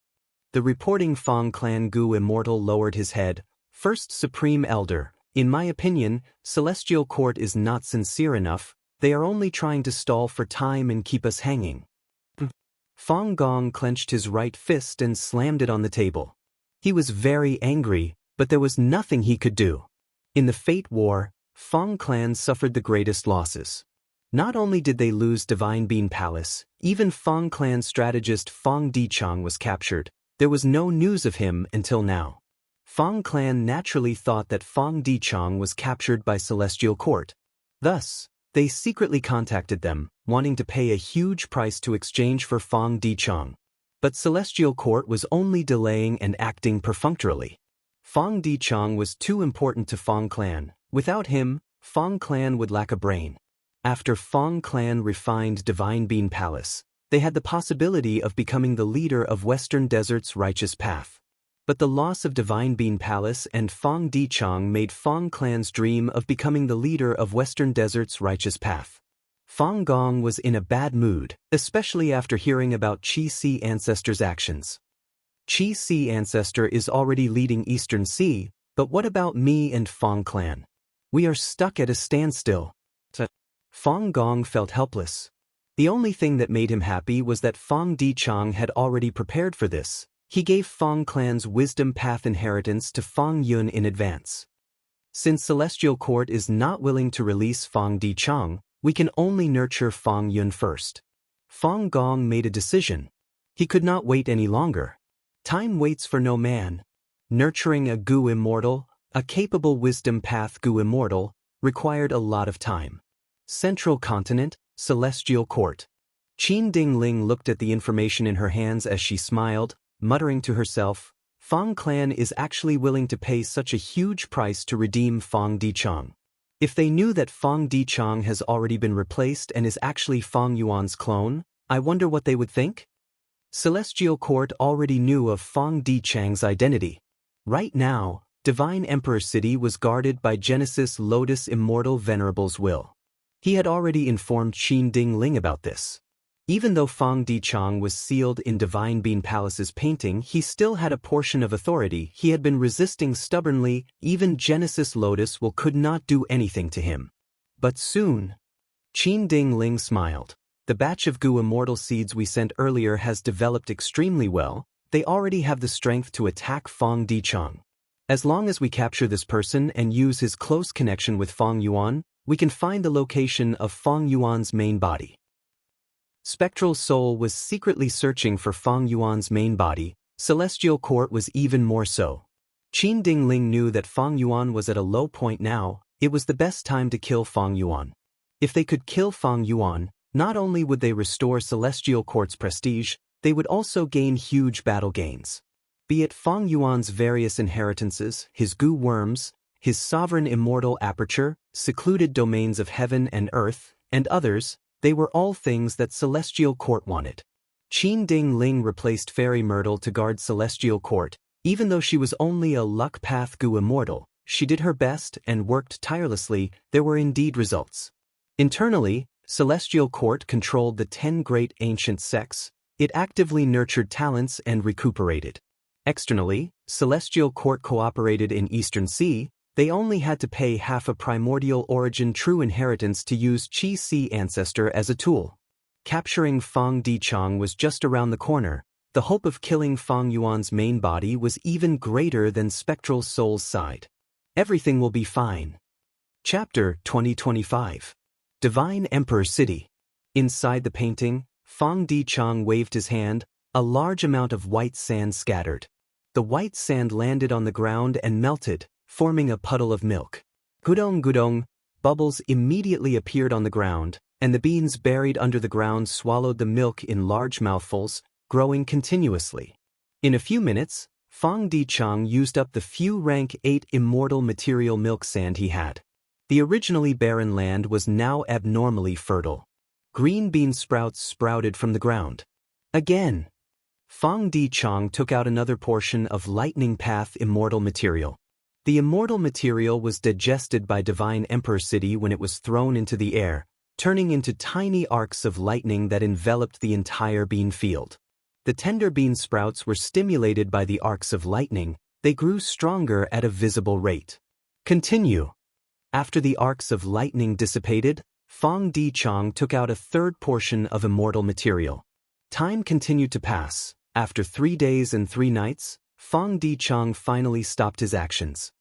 The reporting Fang clan Gu immortal lowered his head. First Supreme Elder, in my opinion, Celestial Court is not sincere enough. They are only trying to stall for time and keep us hanging. Fang Gong clenched his right fist and slammed it on the table. He was very angry, but there was nothing he could do. In the Fate War, Fang clan suffered the greatest losses. Not only did they lose Divine Bean Palace, even Fang clan strategist Fang Dichang was captured. There was no news of him until now. Fang clan naturally thought that Fang Dichang was captured by Celestial Court. Thus, they secretly contacted them, wanting to pay a huge price to exchange for Fang Dichang. But Celestial Court was only delaying and acting perfunctorily. Fang Dichang was too important to Fang clan. Without him, Fang clan would lack a brain. After Fang clan refined Divine Bean Palace, they had the possibility of becoming the leader of Western Desert's righteous path. But the loss of Divine Bean Palace and Fang Dichang made Fang clan's dream of becoming the leader of Western Desert's righteous path. Fang Gong was in a bad mood, especially after hearing about Qi Si ancestor's actions. Qi Si ancestor is already leading Eastern Sea, but what about me and Fang clan? We are stuck at a standstill. Fang Gong felt helpless. The only thing that made him happy was that Fang Dichang had already prepared for this. He gave Fang clan's wisdom path inheritance to Fang Yun in advance. Since Celestial Court is not willing to release Fang Dichang, we can only nurture Fang Yun first. Fang Gong made a decision. He could not wait any longer. Time waits for no man. Nurturing a Gu immortal, a capable wisdom path Gu immortal, required a lot of time. Central Continent, Celestial Court. Qin Dingling looked at the information in her hands as she smiled, muttering to herself, Fang clan is actually willing to pay such a huge price to redeem Fang Dichang. If they knew that Fang Dichang has already been replaced and is actually Fang Yuan's clone, I wonder what they would think? Celestial Court already knew of Fang Dichang's identity. Right now, Divine Emperor City was guarded by Genesis Lotus Immortal Venerable's will. He had already informed Qin Dingling about this. Even though Fang Dichang was sealed in Divine Bean Palace's painting, he still had a portion of authority he had been resisting stubbornly. Even Genesis Lotus could not do anything to him. But soon, Qin Dingling smiled. The batch of Gu immortal seeds we sent earlier has developed extremely well. They already have the strength to attack Fang Dichang. As long as we capture this person and use his close connection with Fang Yuan, we can find the location of Fang Yuan's main body. Spectral Soul was secretly searching for Fang Yuan's main body. Celestial Court was even more so. Qin Dingling knew that Fang Yuan was at a low point now. It was the best time to kill Fang Yuan. If they could kill Fang Yuan, not only would they restore Celestial Court's prestige, they would also gain huge battle gains. Be it Fang Yuan's various inheritances, his goo worms, his sovereign immortal aperture, secluded domains of heaven and earth, and others, they were all things that Celestial Court wanted. Qin Ding Ling replaced Fairy Myrtle to guard Celestial Court. Even though she was only a luck path goo immortal, she did her best and worked tirelessly. There were indeed results. Internally, Celestial Court controlled the 10 great ancient sects. It actively nurtured talents and recuperated. Externally, Celestial Court cooperated in Eastern Sea. They only had to pay half a primordial origin true inheritance to use Qi Sea ancestor as a tool. Capturing Fang Dichang was just around the corner. The hope of killing Fang Yuan's main body was even greater than Spectral Soul's side. Everything will be fine. Chapter 2025. Divine Emperor City. Inside the painting, Fang Dichang waved his hand. A large amount of white sand scattered. The white sand landed on the ground and melted, forming a puddle of milk. Gudong gudong, bubbles immediately appeared on the ground, and the beans buried under the ground swallowed the milk in large mouthfuls, growing continuously. In a few minutes, Fang Dichang used up the few rank 8 immortal material milk sand he had. The originally barren land was now abnormally fertile. Green bean sprouts sprouted from the ground. Again. Fang Dichang took out another portion of lightning path immortal material. The immortal material was digested by Divine Emperor City when it was thrown into the air, turning into tiny arcs of lightning that enveloped the entire bean field. The tender bean sprouts were stimulated by the arcs of lightning. They grew stronger at a visible rate. Continue. After the arcs of lightning dissipated, Fang Dichang took out a third portion of immortal material. Time continued to pass. After 3 days and 3 nights, Fang Dichang finally stopped his actions.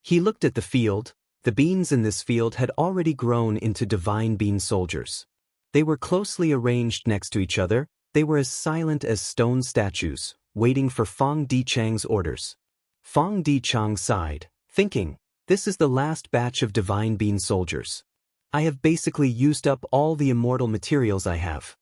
He looked at the field. The beans in this field had already grown into divine bean soldiers. They were closely arranged next to each other. They were as silent as stone statues, waiting for Fang Dichang's orders. Fang Dichang sighed, thinking, this is the last batch of divine bean soldiers. I have basically used up all the immortal materials I have.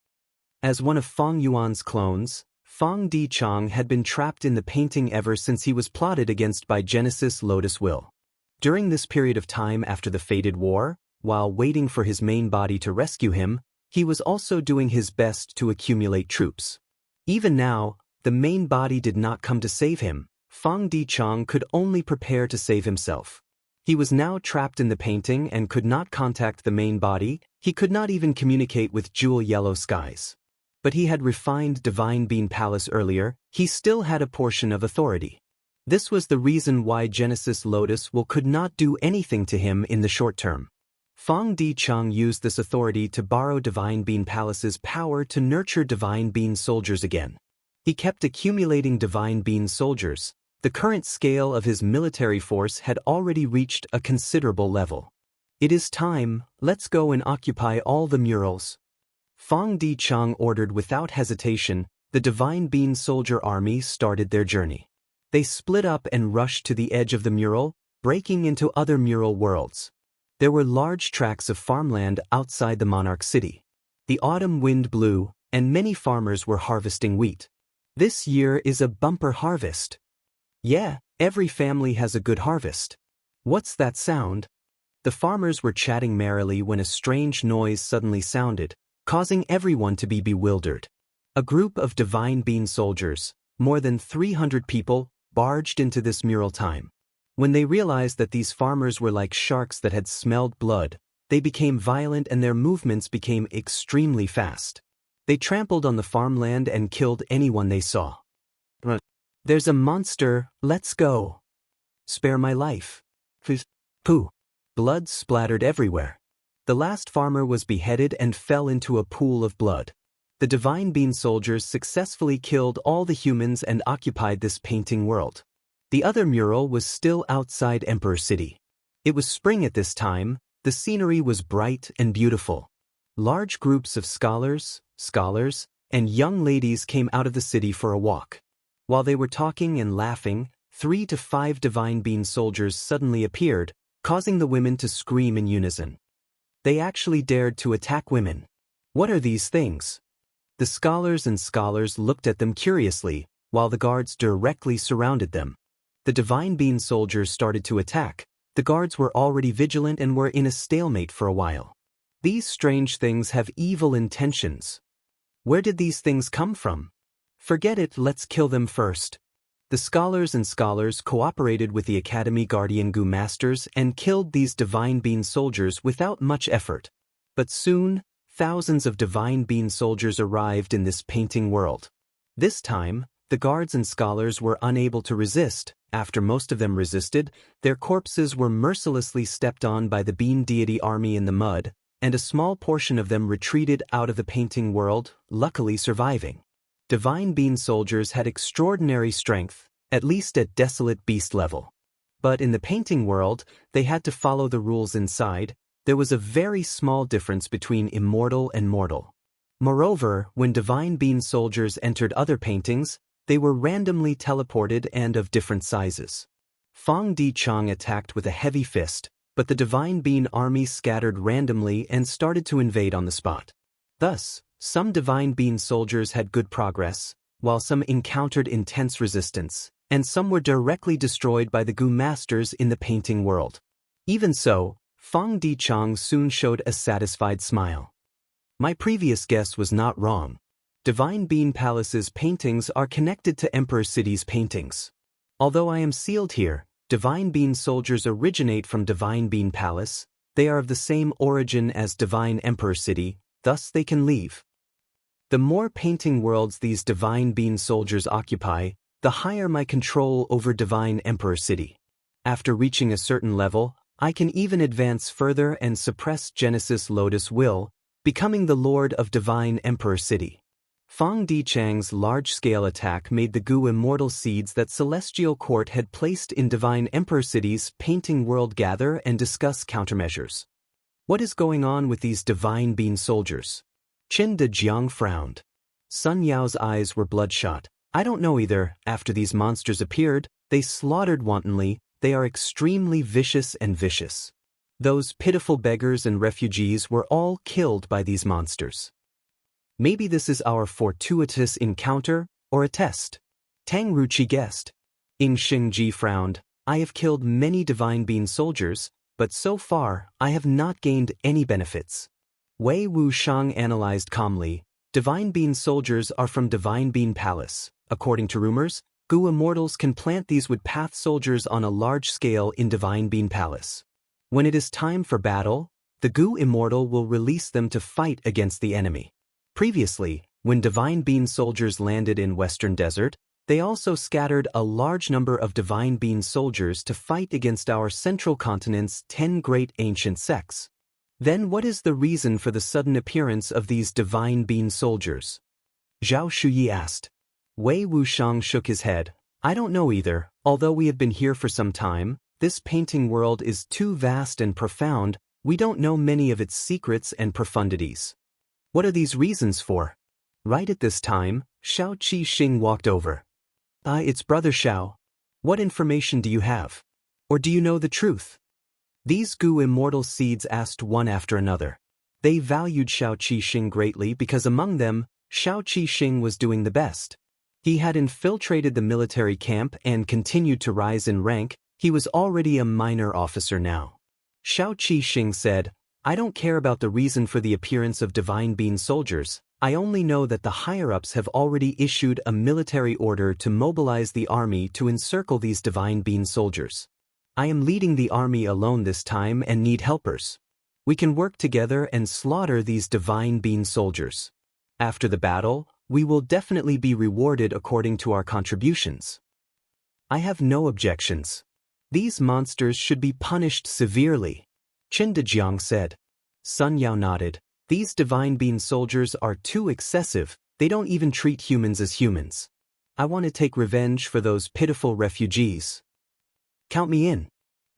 As one of Fang Yuan's clones, Fang Dichang had been trapped in the painting ever since he was plotted against by Genesis Lotus Will. During this period of time after the fated war, while waiting for his main body to rescue him, he was also doing his best to accumulate troops. Even now, the main body did not come to save him. Fang Dichang could only prepare to save himself. He was now trapped in the painting and could not contact the main body. He could not even communicate with Jewel Yellow Skies. But he had refined Divine Bean Palace earlier. He still had a portion of authority. This was the reason why Genesis Lotus Will could not do anything to him in the short term. Fang Dichang used this authority to borrow Divine Bean Palace's power to nurture Divine Bean soldiers again. He kept accumulating Divine Bean soldiers. The current scale of his military force had already reached a considerable level. It is time, let's go and occupy all the murals. Fang Dichang ordered without hesitation. The Divine Bean soldier army started their journey. They split up and rushed to the edge of the mural, breaking into other mural worlds. There were large tracts of farmland outside the monarch city. The autumn wind blew, and many farmers were harvesting wheat. This year is a bumper harvest. Yeah, every family has a good harvest. What's that sound? The farmers were chatting merrily when a strange noise suddenly sounded, causing everyone to be bewildered. A group of Divine Bean soldiers, more than 300 people, barged into this mural time. When they realized that these farmers were like sharks that had smelled blood, they became violent and their movements became extremely fast. They trampled on the farmland and killed anyone they saw. There's a monster, let's go. Spare my life. Pooh. Blood splattered everywhere. The last farmer was beheaded and fell into a pool of blood. The Divine Bean soldiers successfully killed all the humans and occupied this painting world. The other mural was still outside Emperor City. It was spring at this time. The scenery was bright and beautiful. Large groups of scholars, and young ladies came out of the city for a walk. While they were talking and laughing, 3 to 5 Divine Bean soldiers suddenly appeared, causing the women to scream in unison. They actually dared to attack women. What are these things? The scholars looked at them curiously, while the guards directly surrounded them. The Divine Bean soldiers started to attack. The guards were already vigilant and were in a stalemate for a while. These strange things have evil intentions. Where did these things come from? Forget it, let's kill them first. The scholars cooperated with the Academy Guardian Gu Masters and killed these Divine Bean soldiers without much effort. But soon, thousands of Divine Bean soldiers arrived in this painting world. This time, the guards and scholars were unable to resist. After most of them resisted, their corpses were mercilessly stepped on by the Bean deity army in the mud, and a small portion of them retreated out of the painting world, luckily surviving. Divine Bean soldiers had extraordinary strength, at least at Desolate Beast level. But in the painting world, they had to follow the rules inside. There was a very small difference between immortal and mortal. Moreover, when Divine Bean soldiers entered other paintings, they were randomly teleported and of different sizes. Fong Di Chang attacked with a heavy fist, but the Divine Bean army scattered randomly and started to invade on the spot. Thus, some Divine Bean soldiers had good progress, while some encountered intense resistance, and some were directly destroyed by the Gu Masters in the painting world. Even so, Fong Di Chang soon showed a satisfied smile. My previous guess was not wrong. Divine Bean Palace's paintings are connected to Emperor City's paintings. Although I am sealed here, Divine Bean soldiers originate from Divine Bean Palace. They are of the same origin as Divine Emperor City, thus they can leave. The more painting worlds these Divine Bean soldiers occupy, the higher my control over Divine Emperor City. After reaching a certain level, I can even advance further and suppress Genesis Lotus Will, becoming the Lord of Divine Emperor City. Fong Di Chang's large-scale attack made the Gu immortal seeds that Celestial Court had placed in Divine Emperor City's painting world gather and discuss countermeasures. What is going on with these Divine Bean soldiers? Qin De Jiang frowned. Sun Yao's eyes were bloodshot. I don't know either. After these monsters appeared, they slaughtered wantonly. They are extremely vicious and vicious. Those pitiful beggars and refugees were all killed by these monsters. Maybe this is our fortuitous encounter, or a test. Tang Ruchi guessed. Ying Xingji frowned. I have killed many Divine Bean soldiers, but so far, I have not gained any benefits. Wei Wuxiang analyzed calmly. Divine Bean soldiers are from Divine Bean Palace. According to rumors, Gu immortals can plant these wood path soldiers on a large scale in Divine Bean Palace. When it is time for battle, the Gu immortal will release them to fight against the enemy. Previously, when Divine Bean soldiers landed in Western Desert, they also scattered a large number of Divine Bean soldiers to fight against our central continent's 10 great ancient sects. Then what is the reason for the sudden appearance of these Divine Bean soldiers? Zhao Shuyi asked. Wei Wuxiang shook his head. I don't know either. Although we have been here for some time, this painting world is too vast and profound. We don't know many of its secrets and profundities. What are these reasons for? Right at this time, Shao Qi Xing walked over. It's Brother Shao. What information do you have? Or do you know the truth? These Gu immortal seeds asked one after another. They valued Shao Qi Xing greatly because among them, Shao Qi Xing was doing the best. He had infiltrated the military camp and continued to rise in rank. He was already a minor officer now. Shao Qi Xing said, I don't care about the reason for the appearance of Divine Bean soldiers. I only know that the higher-ups have already issued a military order to mobilize the army to encircle these Divine Bean soldiers. I am leading the army alone this time and need helpers. We can work together and slaughter these Divine Bean soldiers. After the battle, we will definitely be rewarded according to our contributions. I have no objections. These monsters should be punished severely. Qin De Jiang said. Sun Yao nodded. These Divine Bean soldiers are too excessive. They don't even treat humans as humans. I want to take revenge for those pitiful refugees. Count me in.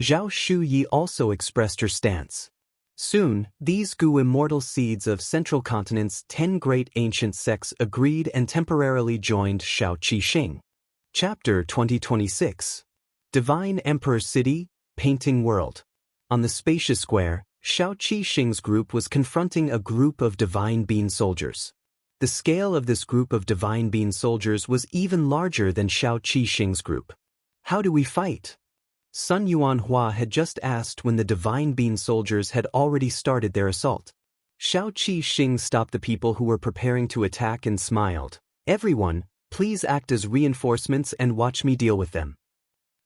Zhao Shuyi also expressed her stance. Soon, these Gu immortal seeds of Central Continent's 10 great ancient sects agreed and temporarily joined Shao Qi Xing. Chapter 2026. Divine Emperor City, Painting World. On the spacious square, Xiao Qixing's group was confronting a group of Divine Bean soldiers. The scale of this group of Divine Bean soldiers was even larger than Xiao Qixing's group. How do we fight? Sun Yuanhua had just asked when the Divine Bean soldiers had already started their assault. Xiao Qixing stopped the people who were preparing to attack and smiled. Everyone, please act as reinforcements and watch me deal with them.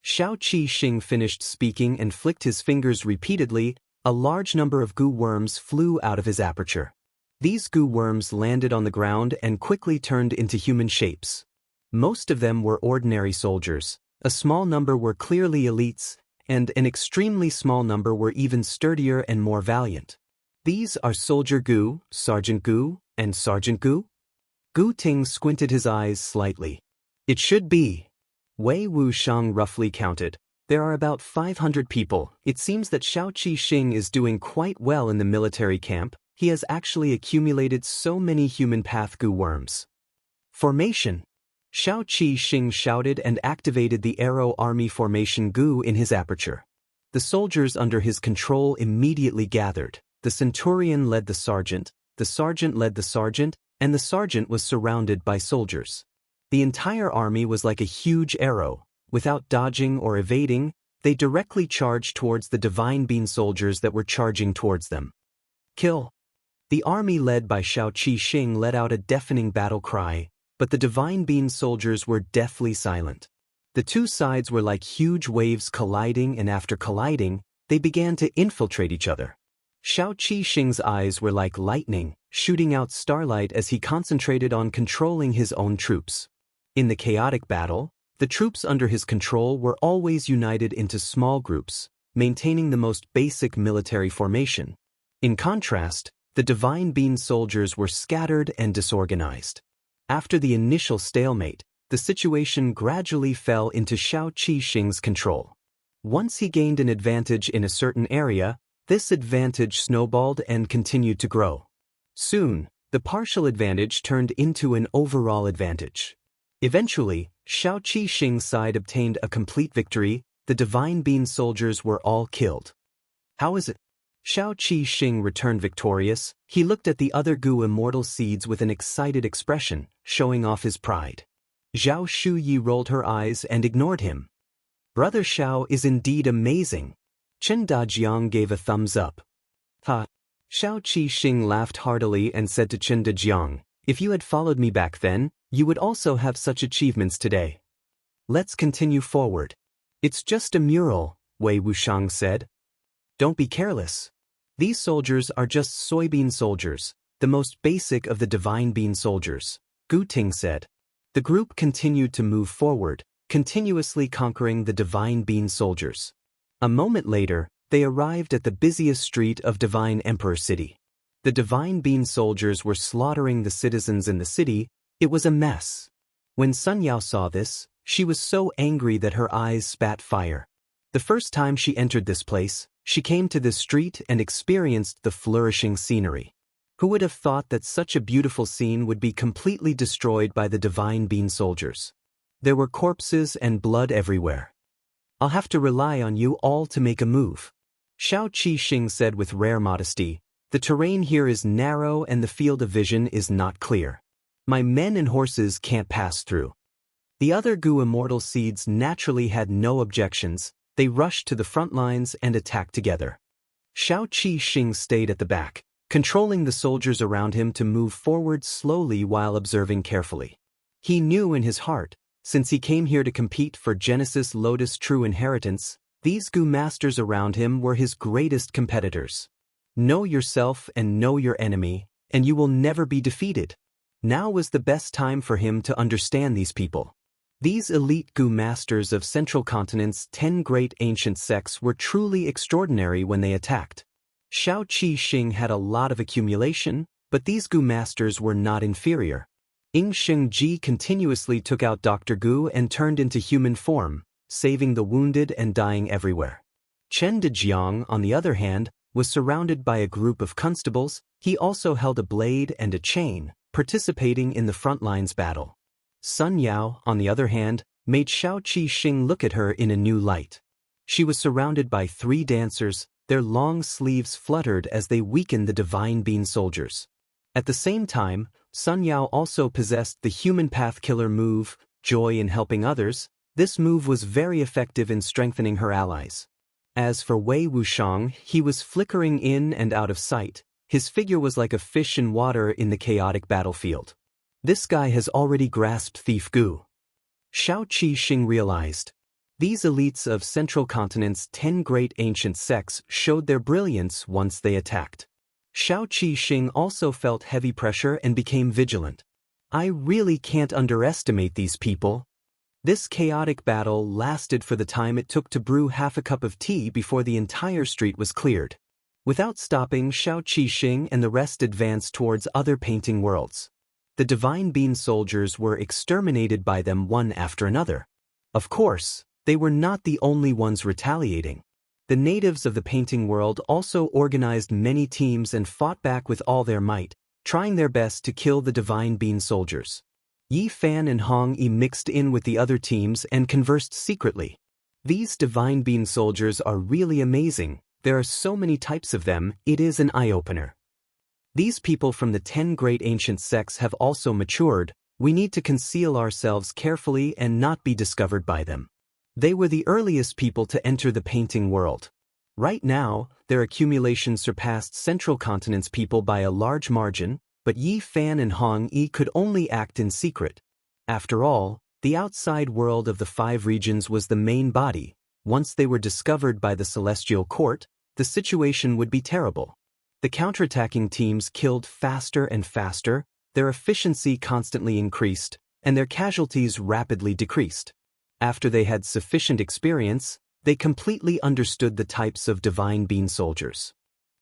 Xiao Qixing finished speaking and flicked his fingers repeatedly. A large number of goo worms flew out of his aperture. These goo worms landed on the ground and quickly turned into human shapes. Most of them were ordinary soldiers, a small number were clearly elites, and an extremely small number were even sturdier and more valiant. These are Soldier Gu, Sergeant Gu, and Sergeant Gu? Gu Ting squinted his eyes slightly. It should be. Wei Wuxiang roughly counted. There are about 500 people. It seems that Xiao Qixing is doing quite well in the military camp. He has actually accumulated so many human path goo worms. Formation. Xiao Qixing shouted and activated the arrow army formation goo in his aperture. The soldiers under his control immediately gathered. The centurion led the sergeant led the sergeant, and the sergeant was surrounded by soldiers. The entire army was like a huge arrow. Without dodging or evading, they directly charged towards the Divine Bean soldiers that were charging towards them. Kill! The army led by Xiao Qixing let out a deafening battle cry, but the Divine Bean soldiers were deathly silent. The two sides were like huge waves colliding, and after colliding, they began to infiltrate each other. Xiao Qixing's eyes were like lightning, shooting out starlight as he concentrated on controlling his own troops. In the chaotic battle, the troops under his control were always united into small groups, maintaining the most basic military formation. In contrast, the Divine Bean soldiers were scattered and disorganized. After the initial stalemate, the situation gradually fell into Xiao Qixing's control. Once he gained an advantage in a certain area, this advantage snowballed and continued to grow. Soon, the partial advantage turned into an overall advantage. Eventually, Xiao Qixing's side obtained a complete victory. The Divine Bean soldiers were all killed. How is it? Xiao Qixing returned victorious. He looked at the other Gu immortal seeds with an excited expression, showing off his pride. Zhao Shuyi rolled her eyes and ignored him. Brother Xiao is indeed amazing. Chen Dajiang gave a thumbs up. Ha! Xiao Qixing laughed heartily and said to Chen Dajiang, if you had followed me back then, you would also have such achievements today. Let's continue forward. It's just a mural, Wei Wuxiang said. Don't be careless. These soldiers are just soybean soldiers, the most basic of the Divine Bean soldiers, Gu Ting said. The group continued to move forward, continuously conquering the Divine Bean soldiers. A moment later, they arrived at the busiest street of Divine Emperor City. The Divine Bean soldiers were slaughtering the citizens in the city. It was a mess. When Sun Yao saw this, she was so angry that her eyes spat fire. The first time she entered this place, she came to this street and experienced the flourishing scenery. Who would have thought that such a beautiful scene would be completely destroyed by the Divine Bean soldiers? There were corpses and blood everywhere. I'll have to rely on you all to make a move. Xiao Qixing said with rare modesty, the terrain here is narrow and the field of vision is not clear. My men and horses can't pass through. The other Gu immortal seeds naturally had no objections. They rushed to the front lines and attacked together. Xiao Qixing stayed at the back, controlling the soldiers around him to move forward slowly while observing carefully. He knew in his heart, since he came here to compete for Genesis Lotus True Inheritance, these Gu masters around him were his greatest competitors. Know yourself and know your enemy, and you will never be defeated. Now was the best time for him to understand these people. These elite Gu masters of Central Continent's 10 great ancient sects were truly extraordinary when they attacked. Xiao Qixing had a lot of accumulation, but these Gu masters were not inferior. Ying Shengji continuously took out Dr. Gu and turned into human form, saving the wounded and dying everywhere. Chen Dejiang, on the other hand, was surrounded by a group of constables. He also held a blade and a chain, participating in the front lines battle. Sun Yao, on the other hand, made Xiao Qixing look at her in a new light. She was surrounded by 3 dancers. Their long sleeves fluttered as they weakened the divine bean soldiers. At the same time, Sun Yao also possessed the human path killer move, joy in helping others. This move was very effective in strengthening her allies. As for Wei Wuxiang, he was flickering in and out of sight. His figure was like a fish in water in the chaotic battlefield. This guy has already grasped Thief Gu. Xiao Qi-Xing realized. These elites of Central Continent's 10 great ancient sects showed their brilliance once they attacked. Xiao Qi-Xing also felt heavy pressure and became vigilant. I really can't underestimate these people. This chaotic battle lasted for the time it took to brew half a cup of tea before the entire street was cleared. Without stopping, Xiao Qi-Xing and the rest advanced towards other painting worlds. The divine bean soldiers were exterminated by them one after another. Of course, they were not the only ones retaliating. The natives of the painting world also organized many teams and fought back with all their might, trying their best to kill the divine bean soldiers. Yi Fan and Hong Yi mixed in with the other teams and conversed secretly. These divine bean soldiers are really amazing. There are so many types of them, it is an eye-opener. These people from the 10 great ancient sects have also matured. We need to conceal ourselves carefully and not be discovered by them. They were the earliest people to enter the painting world. Right now, their accumulation surpassed Central Continent's people by a large margin, but Yi Fan and Hong Yi could only act in secret. After all, the outside world of the 5 regions was the main body. Once they were discovered by the Celestial Court, the situation would be terrible. The counterattacking teams killed faster and faster, their efficiency constantly increased, and their casualties rapidly decreased. After they had sufficient experience, they completely understood the types of divine bean soldiers.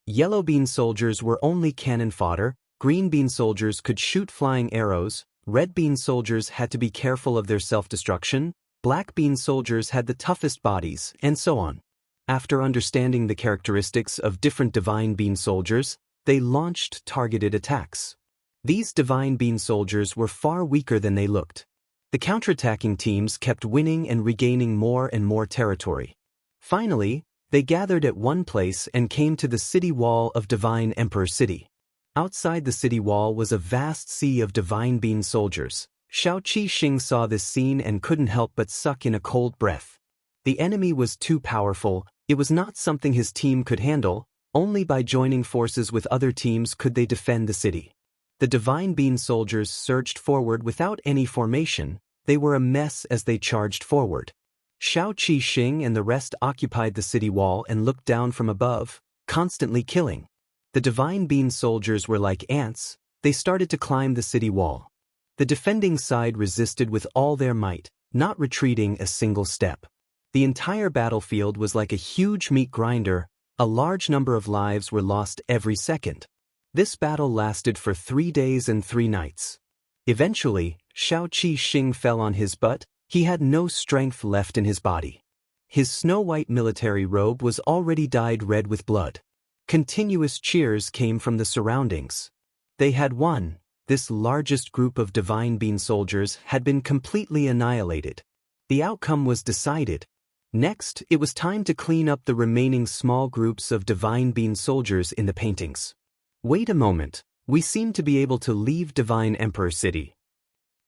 Yellow bean soldiers were only cannon fodder, green bean soldiers could shoot flying arrows, red bean soldiers had to be careful of their self-destruction, black bean soldiers had the toughest bodies, and so on. After understanding the characteristics of different divine bean soldiers, they launched targeted attacks. These divine bean soldiers were far weaker than they looked. The counterattacking teams kept winning and regaining more and more territory. Finally, they gathered at one place and came to the city wall of Divine Emperor City. Outside the city wall was a vast sea of divine bean soldiers. Xiao Qi-Xing saw this scene and couldn't help but suck in a cold breath. The enemy was too powerful. It was not something his team could handle. Only by joining forces with other teams could they defend the city. The divine bean soldiers surged forward without any formation. They were a mess as they charged forward. Xiao Qi-Xing and the rest occupied the city wall and looked down from above, constantly killing. The divine bean soldiers were like ants. They started to climb the city wall. The defending side resisted with all their might, not retreating a single step. The entire battlefield was like a huge meat grinder. A large number of lives were lost every second. This battle lasted for 3 days and 3 nights. Eventually, Xiao Qi-Xing fell on his butt. He had no strength left in his body. His snow-white military robe was already dyed red with blood. Continuous cheers came from the surroundings. They had won. This largest group of divine bean soldiers had been completely annihilated. The outcome was decided. Next, it was time to clean up the remaining small groups of divine bean soldiers in the paintings. Wait a moment, we seem to be able to leave Divine Emperor City.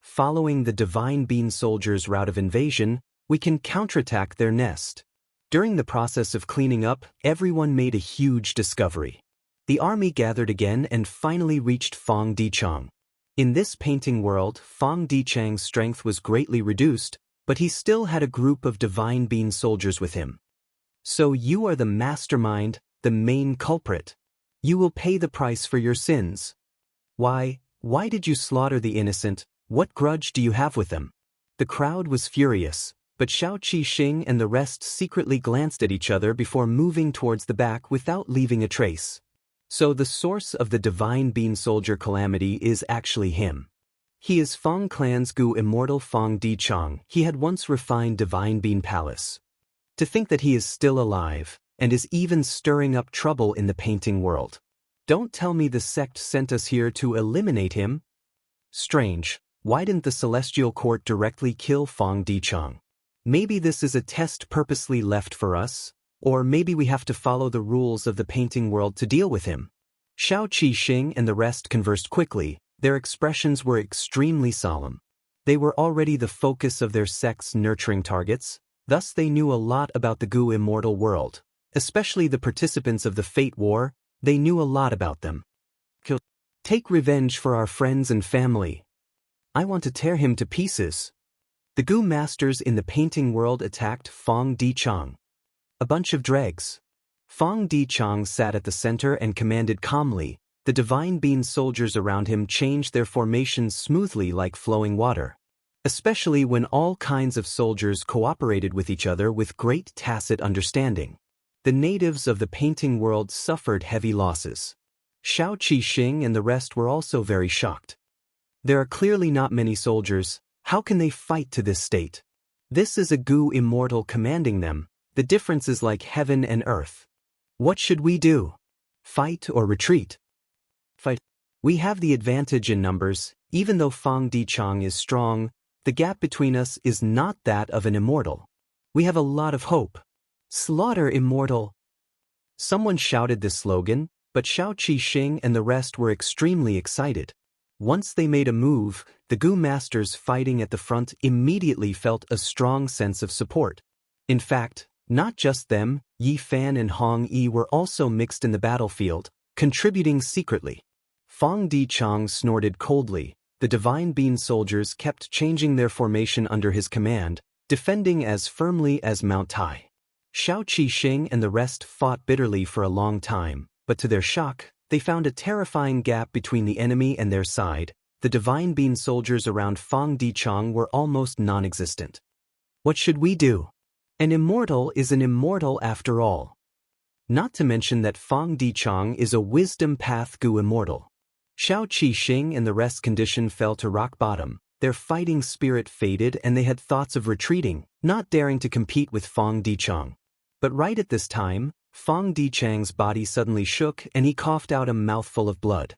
Following the divine bean soldiers' route of invasion, we can counterattack their nest. During the process of cleaning up, everyone made a huge discovery. The army gathered again and finally reached Fong Dichang. In this painting world, Fong Dichang's strength was greatly reduced, but he still had a group of divine bean soldiers with him. So you are the mastermind, the main culprit. You will pay the price for your sins. Why did you slaughter the innocent? What grudge do you have with them? The crowd was furious, but Xiao Qi-Xing and the rest secretly glanced at each other before moving towards the back without leaving a trace. So the source of the divine bean soldier calamity is actually him. He is Fong Clan's Gu immortal Fong Dichang. He had once refined Divine Bean Palace. To think that he is still alive, and is even stirring up trouble in the painting world. Don't tell me the sect sent us here to eliminate him. Strange, why didn't the Celestial Court directly kill Fong Dichang? Maybe this is a test purposely left for us? Or maybe we have to follow the rules of the painting world to deal with him. Xiao Qixing and the rest conversed quickly. Their expressions were extremely solemn. They were already the focus of their sect's nurturing targets, thus they knew a lot about the Gu immortal world. Especially the participants of the Fate War, they knew a lot about them. Take revenge for our friends and family. I want to tear him to pieces. The Gu masters in the painting world attacked Fong Dichang. A bunch of dregs. Fong Dichang sat at the center and commanded calmly. The divine bean soldiers around him changed their formations smoothly like flowing water. Especially when all kinds of soldiers cooperated with each other with great tacit understanding. The natives of the painting world suffered heavy losses. Xiao Qixing and the rest were also very shocked. There are clearly not many soldiers. How can they fight to this state? This is a Gu immortal commanding them. The difference is like heaven and earth. What should we do? Fight or retreat? Fight. We have the advantage in numbers. Even though Fong Dichang is strong, the gap between us is not that of an immortal. We have a lot of hope. Slaughter immortal. Someone shouted this slogan, but Xiao Qixing and the rest were extremely excited. Once they made a move, the Gu masters fighting at the front immediately felt a strong sense of support. In fact, not just them, Yi Fan and Hong Yi were also mixed in the battlefield, contributing secretly. Fong Dichang snorted coldly. The divine bean soldiers kept changing their formation under his command, defending as firmly as Mount Tai. Xiao Qixing and the rest fought bitterly for a long time, but to their shock, they found a terrifying gap between the enemy and their side. The divine bean soldiers around Fong Dichang were almost non-existent. What should we do? An immortal is an immortal after all. Not to mention that Fong Dichang is a wisdom path Gu immortal. Xiao Qixing and the rest's condition fell to rock bottom. Their fighting spirit faded and they had thoughts of retreating, not daring to compete with Fong Dichang. But right at this time, Fong Dichang's body suddenly shook and he coughed out a mouthful of blood.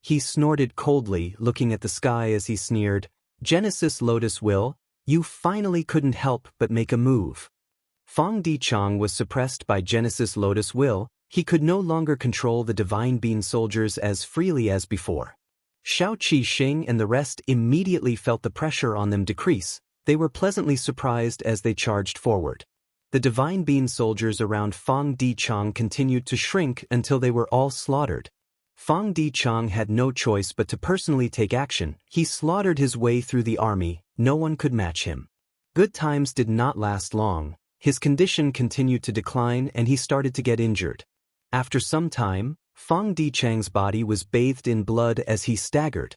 He snorted coldly, looking at the sky as he sneered, "Genesis Lotus Will, you finally couldn't help but make a move." Fong Dichang was suppressed by Genesis Lotus Will. He could no longer control the divine bean soldiers as freely as before. Xiao Qixing and the rest immediately felt the pressure on them decrease. They were pleasantly surprised as they charged forward. The divine bean soldiers around Fong Dichang continued to shrink until they were all slaughtered. Fong Dichang had no choice but to personally take action. He slaughtered his way through the army. No one could match him. Good times did not last long. His condition continued to decline and he started to get injured. After some time, Fong Dichang's body was bathed in blood as he staggered.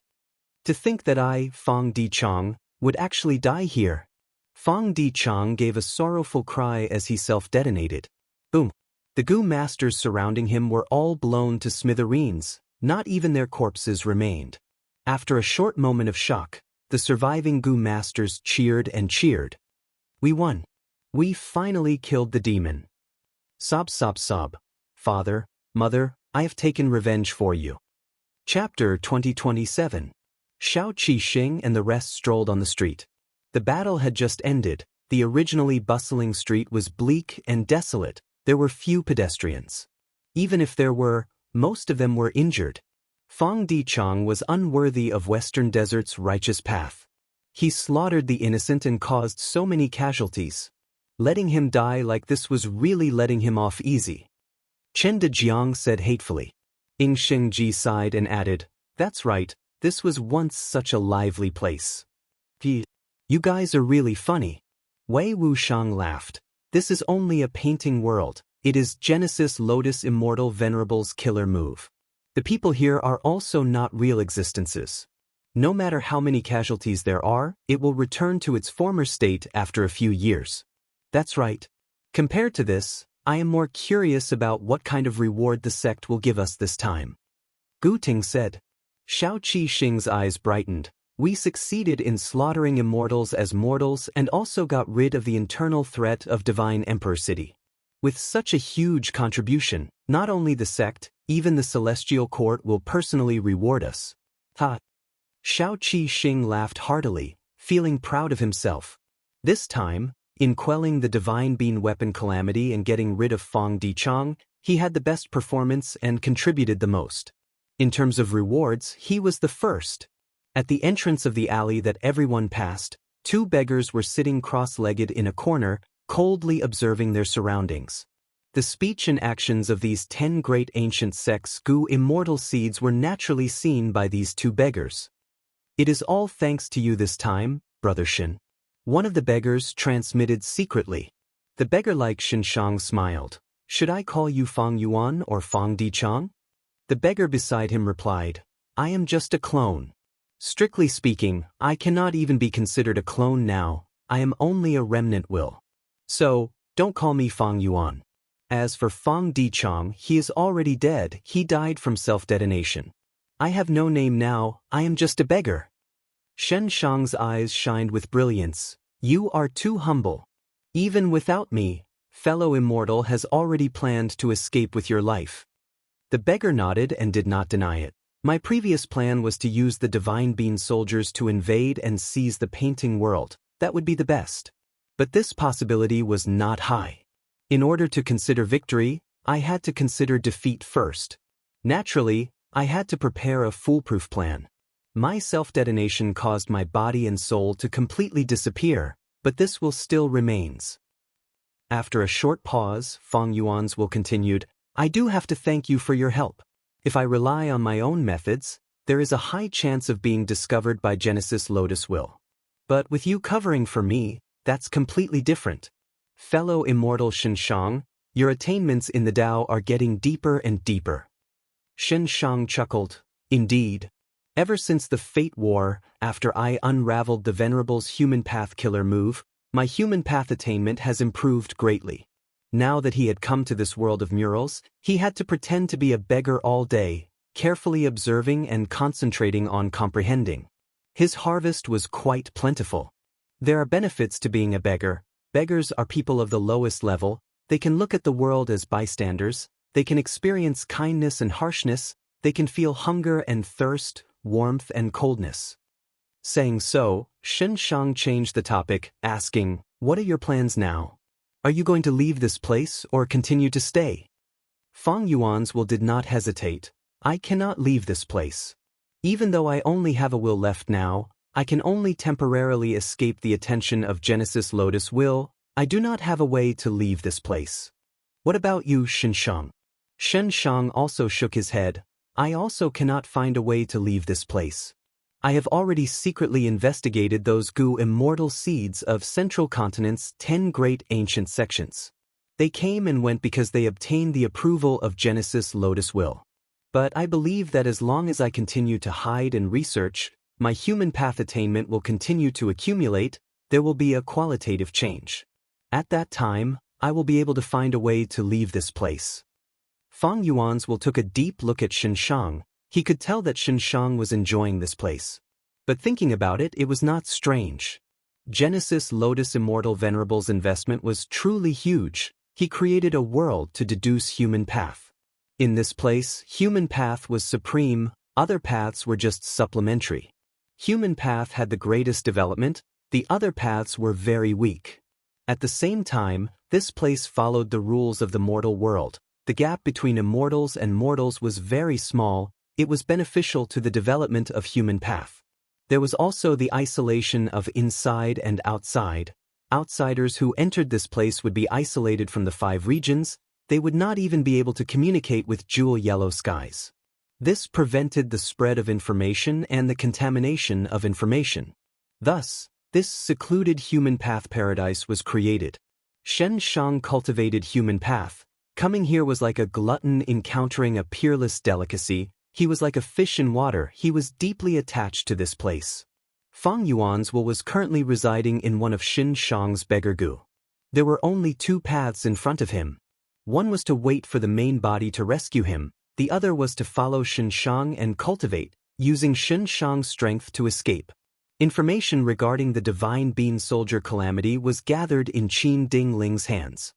To think that I, Fong Dichang, would actually die here. Fong Dichang gave a sorrowful cry as he self-detonated. Boom. The Gu masters surrounding him were all blown to smithereens. Not even their corpses remained. After a short moment of shock, the surviving Gu masters cheered and cheered. We won. We finally killed the demon. Sob sob sob. Father, Mother, I have taken revenge for you. Chapter 2027. Xiao Qixing and the rest strolled on the street. The battle had just ended. The originally bustling street was bleak and desolate. There were few pedestrians. Even if there were, most of them were injured. Fong Dichang was unworthy of Western Desert's righteous path. He slaughtered the innocent and caused so many casualties. Letting him die like this was really letting him off easy. Chen Dejiang said hatefully. Ying Shengji sighed and added, "That's right, this was once such a lively place." You guys are really funny. Wei Wuxiang laughed. This is only a painting world. It is Genesis Lotus Immortal Venerable's killer move. The people here are also not real existences. No matter how many casualties there are, it will return to its former state after a few years. That's right. Compared to this, I am more curious about what kind of reward the sect will give us this time. Gu Ting said. Xiao Qixing's eyes brightened. We succeeded in slaughtering immortals as mortals and also got rid of the internal threat of Divine Emperor City. With such a huge contribution, not only the sect, even the Celestial Court will personally reward us. Ha! Xiao Qixing laughed heartily, feeling proud of himself. This time, In quelling the Divine Bean weapon calamity and getting rid of Fong Dichang, he had the best performance and contributed the most. In terms of rewards, he was the first. At the entrance of the alley that everyone passed, 2 beggars were sitting cross-legged in a corner, coldly observing their surroundings. The speech and actions of these 10 great ancient sects Gu immortal seeds were naturally seen by these 2 beggars. "It is all thanks to you this time, Brother Shin," one of the beggars transmitted secretly. The beggar like Xianxia smiled. "Should I call you Fong Yuan or Fong Dichang?" The beggar beside him replied, "I am just a clone. Strictly speaking, I cannot even be considered a clone now, I am only a remnant will. So, don't call me Fong Yuan. As for Fong Dichang, he is already dead, he died from self-detonation. I have no name now, I am just a beggar." Xianxia's eyes shined with brilliance. "You are too humble. Even without me, fellow immortal has already planned to escape with your life." The beggar nodded and did not deny it. "My previous plan was to use the Divine Bean soldiers to invade and seize the painting world. That would be the best. But this possibility was not high. In order to consider victory, I had to consider defeat first. Naturally, I had to prepare a foolproof plan. My self-detonation caused my body and soul to completely disappear, but this will still remains." After a short pause, Fong Yuan's will continued, "I do have to thank you for your help. If I rely on my own methods, there is a high chance of being discovered by Genesis Lotus Will. But with you covering for me, that's completely different. Fellow immortal Xianxia, your attainments in the Tao are getting deeper and deeper." Xianxia chuckled. "Indeed. Ever since the Fate War, after I unraveled the Venerable's human path killer move, my human path attainment has improved greatly. Now that he had come to this world of murals, he had to pretend to be a beggar all day, carefully observing and concentrating on comprehending. His harvest was quite plentiful. There are benefits to being a beggar. Beggars are people of the lowest level, they can look at the world as bystanders, they can experience kindness and harshness, they can feel hunger and thirst, warmth and coldness." Saying so, Xianxia changed the topic, asking, "What are your plans now? Are you going to leave this place or continue to stay?" Fong Yuan's will did not hesitate. "I cannot leave this place. Even though I only have a will left now, I can only temporarily escape the attention of Genesis Lotus Will. I do not have a way to leave this place." "What about you, Xianxia?" Xianxia also shook his head. "I also cannot find a way to leave this place. I have already secretly investigated those Gu immortal seeds of Central Continent's 10 great ancient sections. They came and went because they obtained the approval of Genesis Lotus Will. But I believe that as long as I continue to hide and research, my human path attainment will continue to accumulate, there will be a qualitative change. At that time, I will be able to find a way to leave this place." Fong Yuan's will took a deep look at Xianxia. He could tell that Xianxia was enjoying this place. But thinking about it, it was not strange. Genesis Lotus Immortal Venerable's investment was truly huge. He created a world to deduce human path. In this place, human path was supreme, other paths were just supplementary. Human path had the greatest development, the other paths were very weak. At the same time, this place followed the rules of the mortal world. The gap between immortals and mortals was very small, it was beneficial to the development of human path. There was also the isolation of inside and outside. Outsiders who entered this place would be isolated from the 5 regions, they would not even be able to communicate with jewel yellow skies. This prevented the spread of information and the contamination of information. Thus, this secluded human path paradise was created. Xianxia cultivated human path. Coming here was like a glutton encountering a peerless delicacy. He was like a fish in water, he was deeply attached to this place. Fong Yuan's will was currently residing in one of Xianxia's beggar gu. There were only 2 paths in front of him. One was to wait for the main body to rescue him, the other was to follow Xianxia and cultivate, using Xianxia's strength to escape. Information regarding the Divine Bean Soldier calamity was gathered in Qin Ding Ling's hands.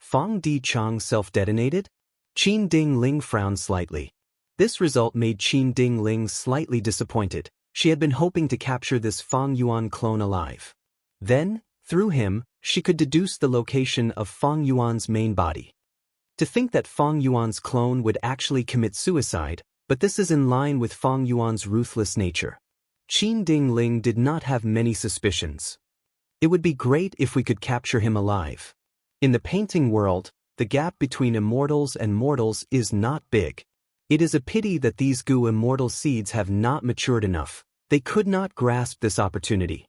Fong Dichang self-detonated? Qin Ding Ling frowned slightly. This result made Qin Ding Ling slightly disappointed. She had been hoping to capture this Fong Yuan clone alive. Then, Through him, she could deduce the location of Fang Yuan's main body. To think that Fang Yuan's clone would actually commit suicide, but this is in line with Fang Yuan's ruthless nature. Qin Dingling did not have many suspicions. It would be great if we could capture him alive. In the painting world, the gap between immortals and mortals is not big. It is a pity that these Gu immortal seeds have not matured enough. They could not grasp this opportunity.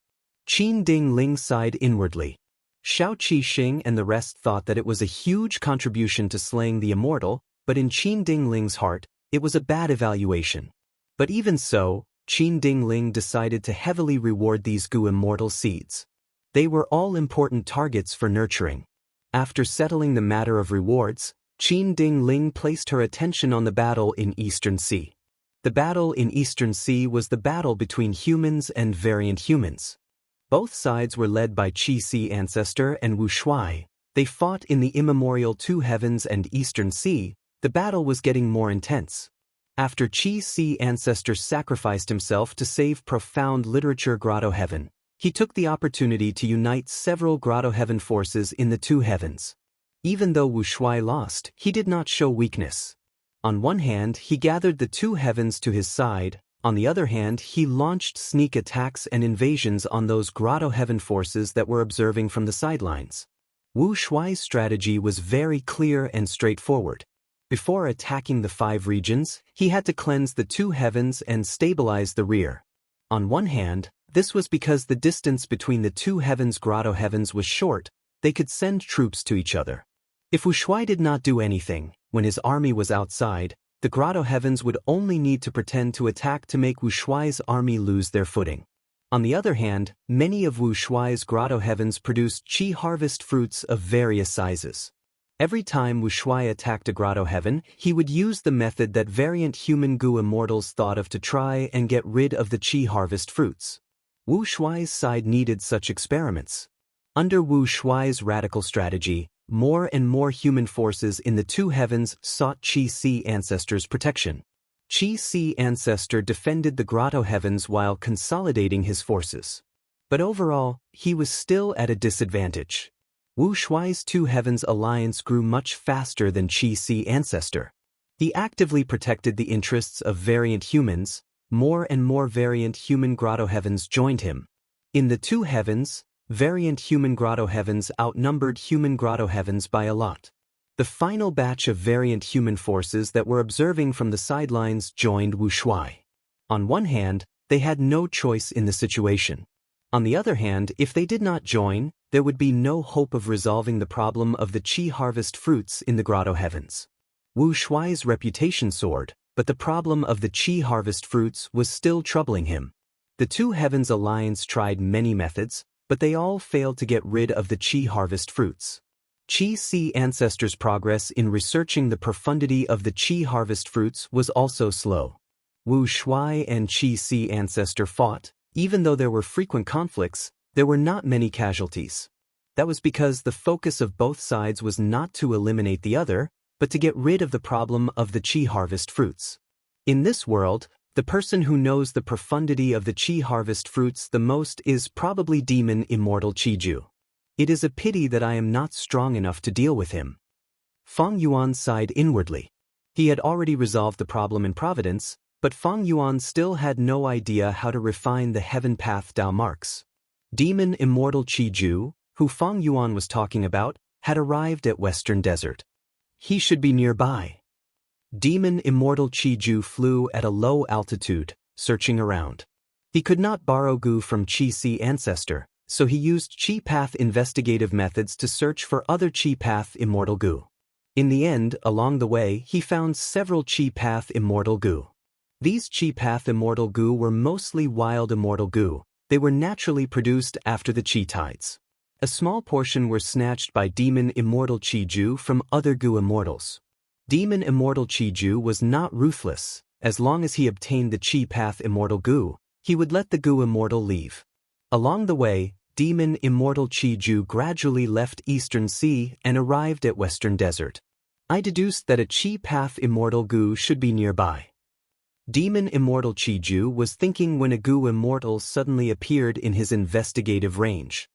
Qin Dingling sighed inwardly. Xiao Qixing and the rest thought that it was a huge contribution to slaying the immortal, but in Qin Dingling's heart, it was a bad evaluation. But even so, Qin Dingling decided to heavily reward these Gu immortal seeds. They were all important targets for nurturing. After settling the matter of rewards, Qin Dingling placed her attention on the battle in Eastern Sea. The battle in Eastern Sea was the battle between humans and variant humans. Both sides were led by Qi Si Ancestor and Wu Shuai. They fought in the immemorial Two Heavens and Eastern Sea. The battle was getting more intense. After Qi Si Ancestor sacrificed himself to save profound literature Grotto Heaven, he took the opportunity to unite several Grotto Heaven forces in the Two Heavens. Even though Wu Shuai lost, he did not show weakness. On one hand, he gathered the Two Heavens to his side. On the other hand, he launched sneak attacks and invasions on those Grotto Heaven forces that were observing from the sidelines. Wu Shuai's strategy was very clear and straightforward. Before attacking the 5 regions, he had to cleanse the Two Heavens and stabilize the rear. On one hand, this was because the distance between the Two Heavens Grotto Heavens was short. They could send troops to each other. If Wu Shuai did not do anything, when his army was outside, the Grotto Heavens would only need to pretend to attack to make Wu Shuai's army lose their footing. On the other hand, many of Wu Shuai's Grotto Heavens produced Qi harvest fruits of various sizes. Every time Wu Shuai attacked a Grotto Heaven, he would use the method that variant human Gu immortals thought of to try and get rid of the Qi harvest fruits. Wu Shuai's side needed such experiments. Under Wu Shuai's radical strategy, more and more human forces in the Two Heavens sought Qi Si Ancestor's protection. Qi Si Ancestor defended the Grotto Heavens while consolidating his forces. But overall, he was still at a disadvantage. Wu Shuai's Two Heavens alliance grew much faster than Qi Si Ancestor. He actively protected the interests of variant humans. More and more variant human Grotto Heavens joined him. In the Two Heavens, variant human Grotto Heavens outnumbered human Grotto Heavens by a lot. The final batch of variant human forces that were observing from the sidelines joined Wu Shuai. On one hand, they had no choice in the situation. On the other hand, if they did not join, there would be no hope of resolving the problem of the Qi harvest fruits in the Grotto Heavens. Wu Shuai's reputation soared, but the problem of the Qi harvest fruits was still troubling him. The Two Heavens alliance tried many methods, but they all failed to get rid of the Qi harvest fruits. Qi Si Ancestor's progress in researching the profundity of the Qi harvest fruits was also slow. Wu Shuai and Qi Si Ancestor fought. Even though there were frequent conflicts, there were not many casualties. That was because the focus of both sides was not to eliminate the other, but to get rid of the problem of the Qi harvest fruits. In this world, the person who knows the profundity of the Qi harvest fruits the most is probably Demon Immortal Qiju. It is a pity that I am not strong enough to deal with him. Fang Yuan sighed inwardly. He had already resolved the problem in Providence, but Fang Yuan still had no idea how to refine the Heaven Path Dao marks. Demon Immortal Qiju, who Fang Yuan was talking about, had arrived at Western Desert. He should be nearby. Demon Immortal Qiju flew at a low altitude, searching around. He could not borrow Gu from Qi Si Ancestor, so he used Qi Path investigative methods to search for other Qi Path Immortal Gu. In the end, along the way, he found several Qi Path Immortal Gu. These Qi Path Immortal Gu were mostly wild Immortal Gu. They were naturally produced after the Qi tides. A small portion were snatched by Demon Immortal Qiju from other Gu Immortals. Demon Immortal Qiju was not ruthless. As long as he obtained the Qi Path Immortal Gu, he would let the Gu Immortal leave. Along the way, Demon Immortal Qiju gradually left Eastern Sea and arrived at Western Desert. I deduced that a Qi Path Immortal Gu should be nearby. Demon Immortal Qiju was thinking when a Gu Immortal suddenly appeared in his investigative range.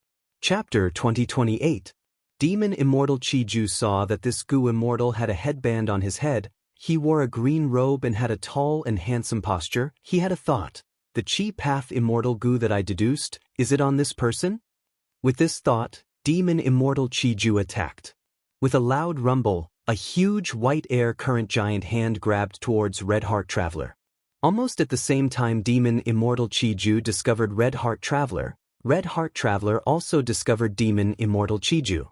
Chapter 2028. Demon Immortal Chi-Ju saw that this Gu Immortal had a headband on his head. He wore a green robe and had a tall and handsome posture. He had a thought. The Chi Path Immortal Gu that I deduced, is it on this person? With this thought, Demon Immortal Chi-Ju attacked. With a loud rumble, a huge white air current giant hand grabbed towards Red Heart Traveler. Almost at the same time Demon Immortal Chi-Ju discovered Red Heart Traveler, Red Heart Traveler also discovered Demon Immortal Chi-Ju.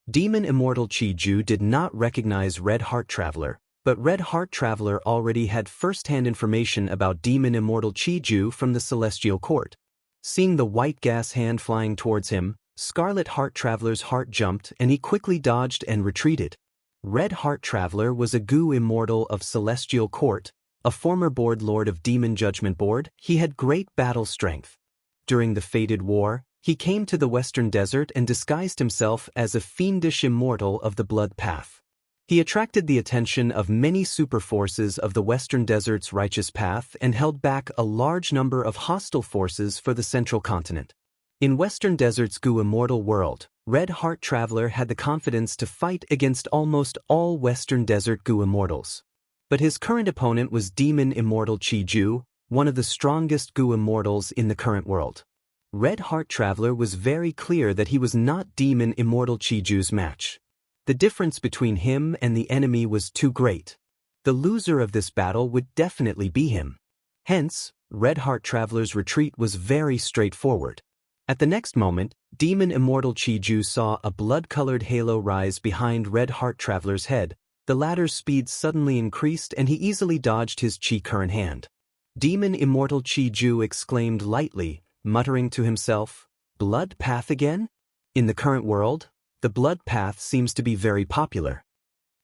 Demon Immortal Chi-Ju did not recognize Red Heart Traveler, but Red Heart Traveler already had first-hand information about Demon Immortal Chi-Ju from the Celestial Court. Seeing the white gas hand flying towards him, Scarlet Heart Traveler's heart jumped and he quickly dodged and retreated. Red Heart Traveler was a Gu Immortal of Celestial Court, a former Board Lord of Demon Judgment Board. He had great battle strength. During the Fated War, he came to the Western Desert and disguised himself as a fiendish immortal of the Blood Path. He attracted the attention of many super forces of the Western Desert's righteous path and held back a large number of hostile forces for the Central Continent. In Western Desert's Gu Immortal world, Red Heart Traveler had the confidence to fight against almost all Western Desert Gu Immortals. But his current opponent was Demon Immortal Chi-Ju, one of the strongest Gu Immortals in the current world. Red Heart Traveler was very clear that he was not Demon Immortal Chi-Ju's match. The difference between him and the enemy was too great. The loser of this battle would definitely be him. Hence, Red Heart Traveler's retreat was very straightforward. At the next moment, Demon Immortal Chi-Ju saw a blood-colored halo rise behind Red Heart Traveler's head. The latter's speed suddenly increased and he easily dodged his Chi current hand. Demon Immortal Chi-Ju exclaimed lightly, muttering to himself, "Blood Path again?" In the current world, the Blood Path seems to be very popular.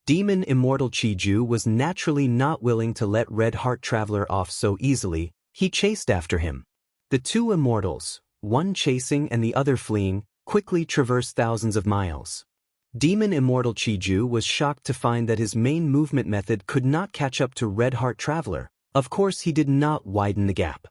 Demon Immortal Chi-Ju was naturally not willing to let Red Heart Traveler off so easily. He chased after him. The two immortals, one chasing and the other fleeing, quickly traversed thousands of miles. Demon Immortal Chi-Ju was shocked to find that his main movement method could not catch up to Red Heart Traveler. Of course, he did not widen the gap.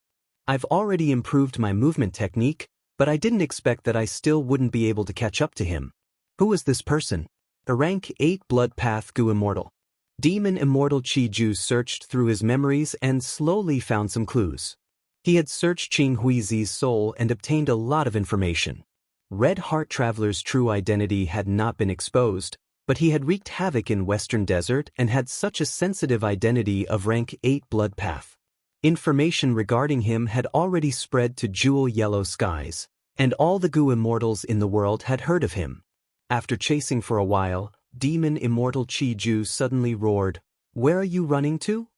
I've already improved my movement technique, but I didn't expect that I still wouldn't be able to catch up to him. Who is this person? A rank 8 Blood Path Gu Immortal. Demon Immortal Chi-Ju searched through his memories and slowly found some clues. He had searched Qing Huizi's soul and obtained a lot of information. Red Heart Traveler's true identity had not been exposed, but he had wreaked havoc in Western Desert and had such a sensitive identity of rank 8 Blood Path. Information regarding him had already spread to Jewel Yellow Skies, and all the Gu Immortals in the world had heard of him. After chasing for a while, Demon Immortal Chi-Ju suddenly roared, "Where are you running to?"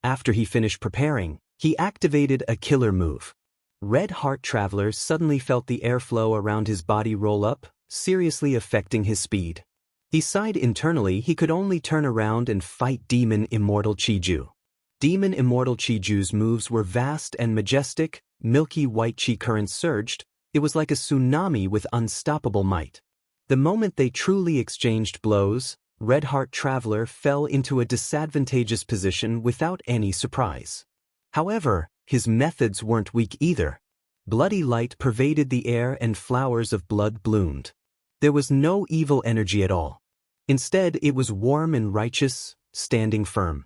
After he finished preparing, he activated a killer move. Red Heart Traveler suddenly felt the airflow around his body roll up, seriously affecting his speed. He sighed internally. He could only turn around and fight Demon Immortal Chi-Ju. Demon Immortal Chi-Ju's moves were vast and majestic. Milky white Chi currents surged. It was like a tsunami with unstoppable might. The moment they truly exchanged blows, Red Heart Traveler fell into a disadvantageous position without any surprise. However, his methods weren't weak either. Bloody light pervaded the air and flowers of blood bloomed. There was no evil energy at all. Instead, it was warm and righteous, standing firm.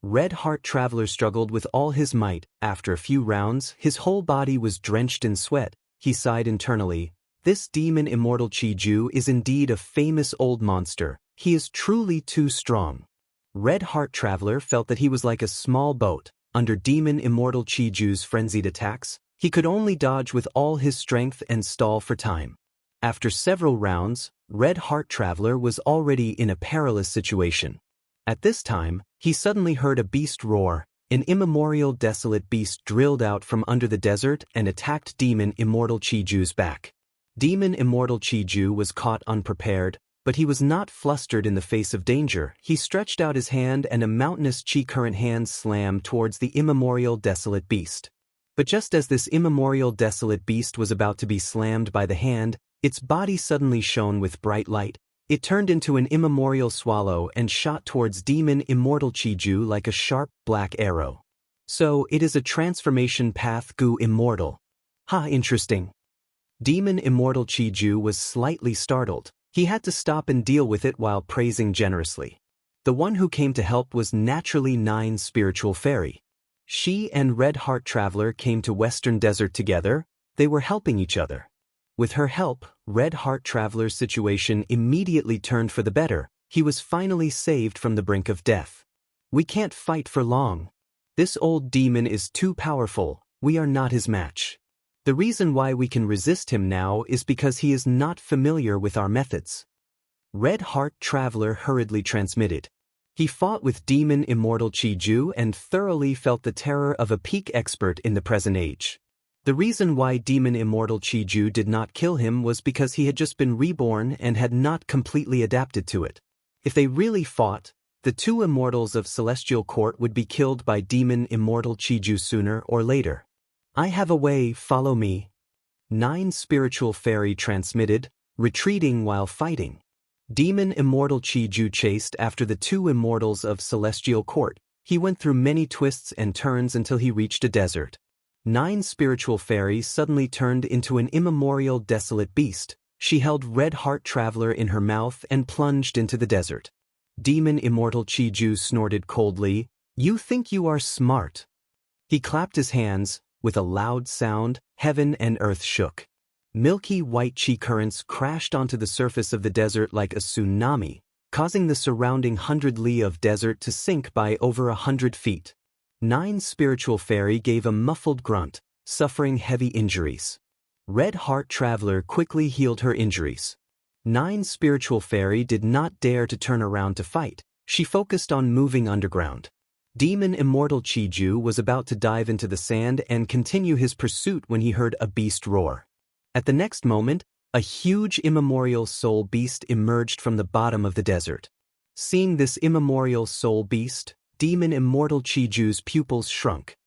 Red Heart Traveler struggled with all his might. After a few rounds, his whole body was drenched in sweat. He sighed internally. This Demon Immortal Chi-Ju is indeed a famous old monster. He is truly too strong. Red Heart Traveler felt that he was like a small boat. Under Demon Immortal Chi-Ju's frenzied attacks, he could only dodge with all his strength and stall for time. After several rounds, Red Heart Traveler was already in a perilous situation. At this time, he suddenly heard a beast roar. An immemorial desolate beast drilled out from under the desert and attacked Demon Immortal Chi-Ju's back. Demon Immortal Chi-Ju was caught unprepared, but he was not flustered in the face of danger. He stretched out his hand and a mountainous Chi current hand slammed towards the immemorial desolate beast. But just as this immemorial desolate beast was about to be slammed by the hand, its body suddenly shone with bright light. It turned into an immemorial swallow and shot towards Demon Immortal Chi-Ju like a sharp black arrow. So, it is a transformation path Gu Immortal. Ha, interesting. Demon Immortal Qiju was slightly startled. He had to stop and deal with it while praising generously. The one who came to help was naturally Nine Spiritual Fairy. She and Red Heart Traveler came to Western Desert together. They were helping each other. With her help, Red Heart Traveler's situation immediately turned for the better. He was finally saved from the brink of death. We can't fight for long. This old demon is too powerful. We are not his match. The reason why we can resist him now is because he is not familiar with our methods. Red Heart Traveler hurriedly transmitted. He fought with Demon Immortal Qiju and thoroughly felt the terror of a peak expert in the present age. The reason why Demon Immortal Qiju did not kill him was because he had just been reborn and had not completely adapted to it. If they really fought, the two immortals of Celestial Court would be killed by Demon Immortal Qiju sooner or later. I have a way, follow me. Nine Spiritual Fairy transmitted, retreating while fighting. Demon Immortal Qiju chased after the two immortals of Celestial Court. He went through many twists and turns until he reached a desert. Nine Spiritual Fairies suddenly turned into an immemorial desolate beast. She held Red Heart Traveler in her mouth and plunged into the desert. Demon Immortal Qiju snorted coldly, "You think you are smart." He clapped his hands. With a loud sound, heaven and earth shook. Milky white chi currents crashed onto the surface of the desert like a tsunami, causing the surrounding 100 li of desert to sink by over 100 feet. Nine Spiritual Fairy gave a muffled grunt, suffering heavy injuries. Red Heart Traveler quickly healed her injuries. Nine Spiritual Fairy did not dare to turn around to fight. She focused on moving underground. Demon Immortal Qiju was about to dive into the sand and continue his pursuit when he heard a beast roar. At the next moment, a huge immemorial soul beast emerged from the bottom of the desert. Seeing this immemorial soul beast, Demon Immortal Qiju's pupils shrunk.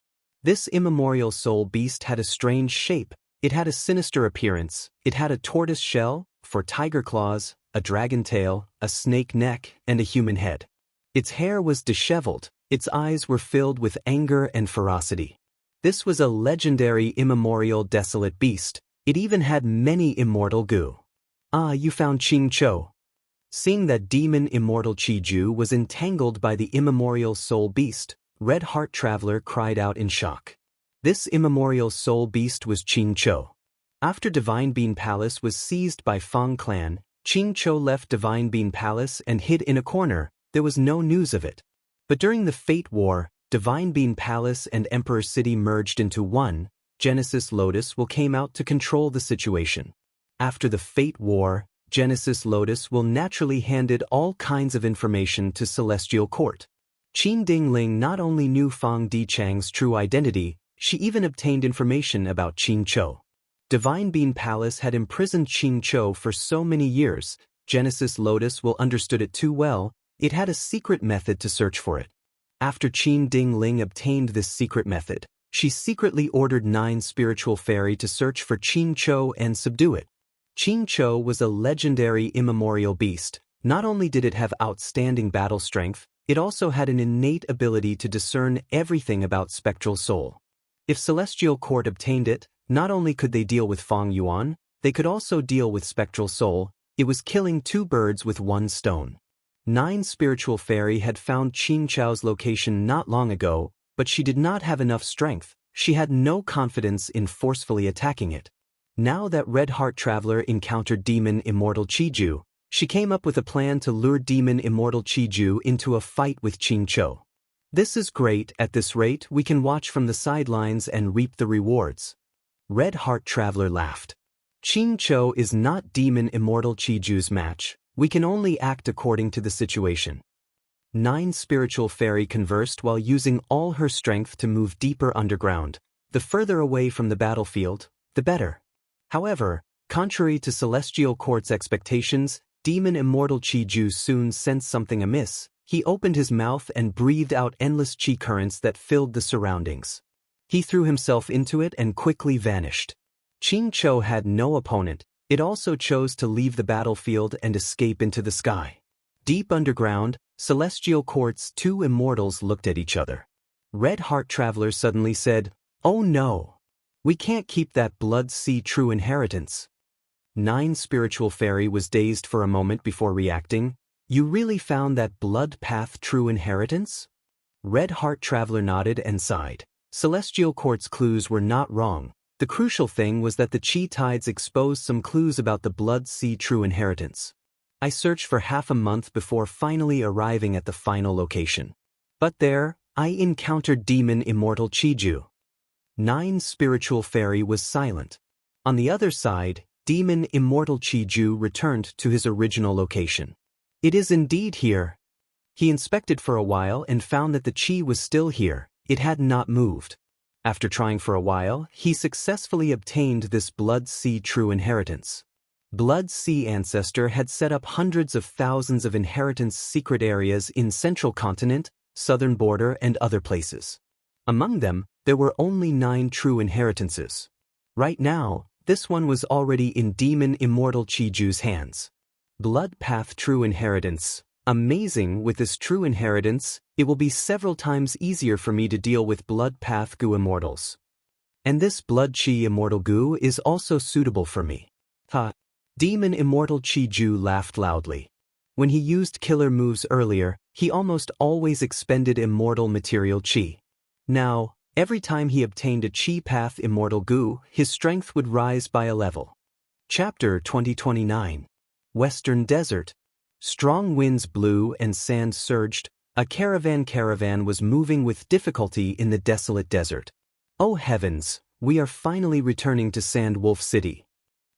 This immemorial soul beast had a strange shape. It had a sinister appearance. It had a tortoise shell, for tiger claws, a dragon tail, a snake neck, and a human head. Its hair was disheveled. Its eyes were filled with anger and ferocity. This was a legendary immemorial desolate beast. It even had many immortal goo. "Ah, you found Xianxia." Seeing that Demon Immortal Qiju was entangled by the immemorial soul beast, Red Heart Traveler cried out in shock. This immemorial soul beast was Xianxia. After Divine Bean Palace was seized by Fang clan, Xianxia left Divine Bean Palace and hid in a corner. There was no news of it. But during the Fate War, Divine Bean Palace and Emperor City merged into one. Genesis Lotus will came out to control the situation. After the Fate War, Genesis Lotus will naturally handed all kinds of information to Celestial Court. Qin Dingling not only knew Fang Dichang's true identity, she even obtained information about Xianxia. Divine Bean Palace had imprisoned Xianxia for so many years. Genesis Lotus will understood it too well. It had a secret method to search for it. After Qin Dingling obtained this secret method, she secretly ordered Nine Spiritual Fairy to search for Xianxia and subdue it. Xianxia was a legendary immemorial beast. Not only did it have outstanding battle strength, it also had an innate ability to discern everything about spectral soul. If Celestial Court obtained it, not only could they deal with Fang Yuan, they could also deal with spectral soul. It was killing two birds with one stone. Nine Spiritual Fairy had found Xianxia's location not long ago, but she did not have enough strength. She had no confidence in forcefully attacking it. Now that Red Heart Traveler encountered Demon Immortal Qiju, she came up with a plan to lure Demon Immortal Qiju into a fight with Xianxia. This is great. At this rate, we can watch from the sidelines and reap the rewards. Red Heart Traveler laughed. Xianxia is not Demon Immortal Qiju's match. We can only act according to the situation. Nine Spiritual Fairy conversed while using all her strength to move deeper underground. The further away from the battlefield, the better. However, contrary to Celestial Court's expectations, Demon Immortal Qiju soon sensed something amiss. He opened his mouth and breathed out endless chi currents that filled the surroundings. He threw himself into it and quickly vanished. Xianxia had no opponent. It also chose to leave the battlefield and escape into the sky. Deep underground, Celestial Court's two immortals looked at each other. Red Heart Traveler suddenly said, "Oh no! We can't keep that blood sea true inheritance. 9 Spiritual Fairy was dazed for a moment before reacting. You really found that blood path true inheritance? Red Heart Traveler nodded and sighed. Celestial Court's clues were not wrong. The crucial thing was that the Chi Tides exposed some clues about the blood sea true inheritance. I searched for half a month before finally arriving at the final location. But there, I encountered Demon Immortal Chiju. 9 Spiritual Fairy was silent. On the other side, Demon Immortal Chiju returned to his original location. It is indeed here. He inspected for a while and found that the Chi was still here. It had not moved. After trying for a while, he successfully obtained this Blood Sea true inheritance. Blood Sea Ancestor had set up hundreds of thousands of inheritance secret areas in Central Continent, Southern Border, and other places. Among them, there were only 9 true inheritances. Right now, this one was already in Demon Immortal Chiju's hands. Blood Path True Inheritance. Amazing, with this true inheritance, it will be several times easier for me to deal with Blood Path Gu Immortals. And this Blood Chi Immortal Gu is also suitable for me. Ha! Demon Immortal Chiju laughed loudly. When he used killer moves earlier, he almost always expended immortal material Chi. Now, every time he obtained a Chi Path Immortal Gu, his strength would rise by a level. Chapter 2029. Western Desert. Strong winds blew and sand surged. A caravan was moving with difficulty in the desolate desert. Oh heavens, we are finally returning to Sand Wolf City.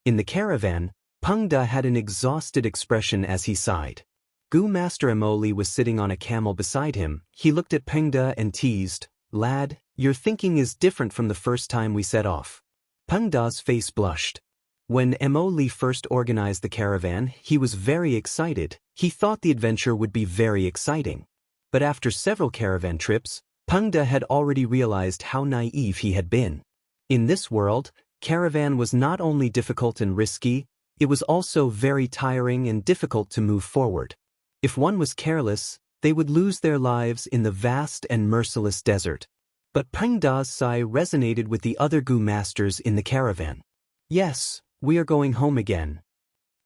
In the caravan, Pengda had an exhausted expression as he sighed. Gu Master Emoli was sitting on a camel beside him. He looked at Pengda and teased, "Lad, your thinking is different from the first time we set off." Pengda's face blushed. When Emoli first organized the caravan, he was very excited. He thought the adventure would be very exciting. But after several caravan trips, Pengda had already realized how naive he had been. In this world, caravan was not only difficult and risky, it was also very tiring and difficult to move forward. If one was careless, they would lose their lives in the vast and merciless desert. But Pengda's sigh resonated with the other Gu masters in the caravan. Yes, we are going home again.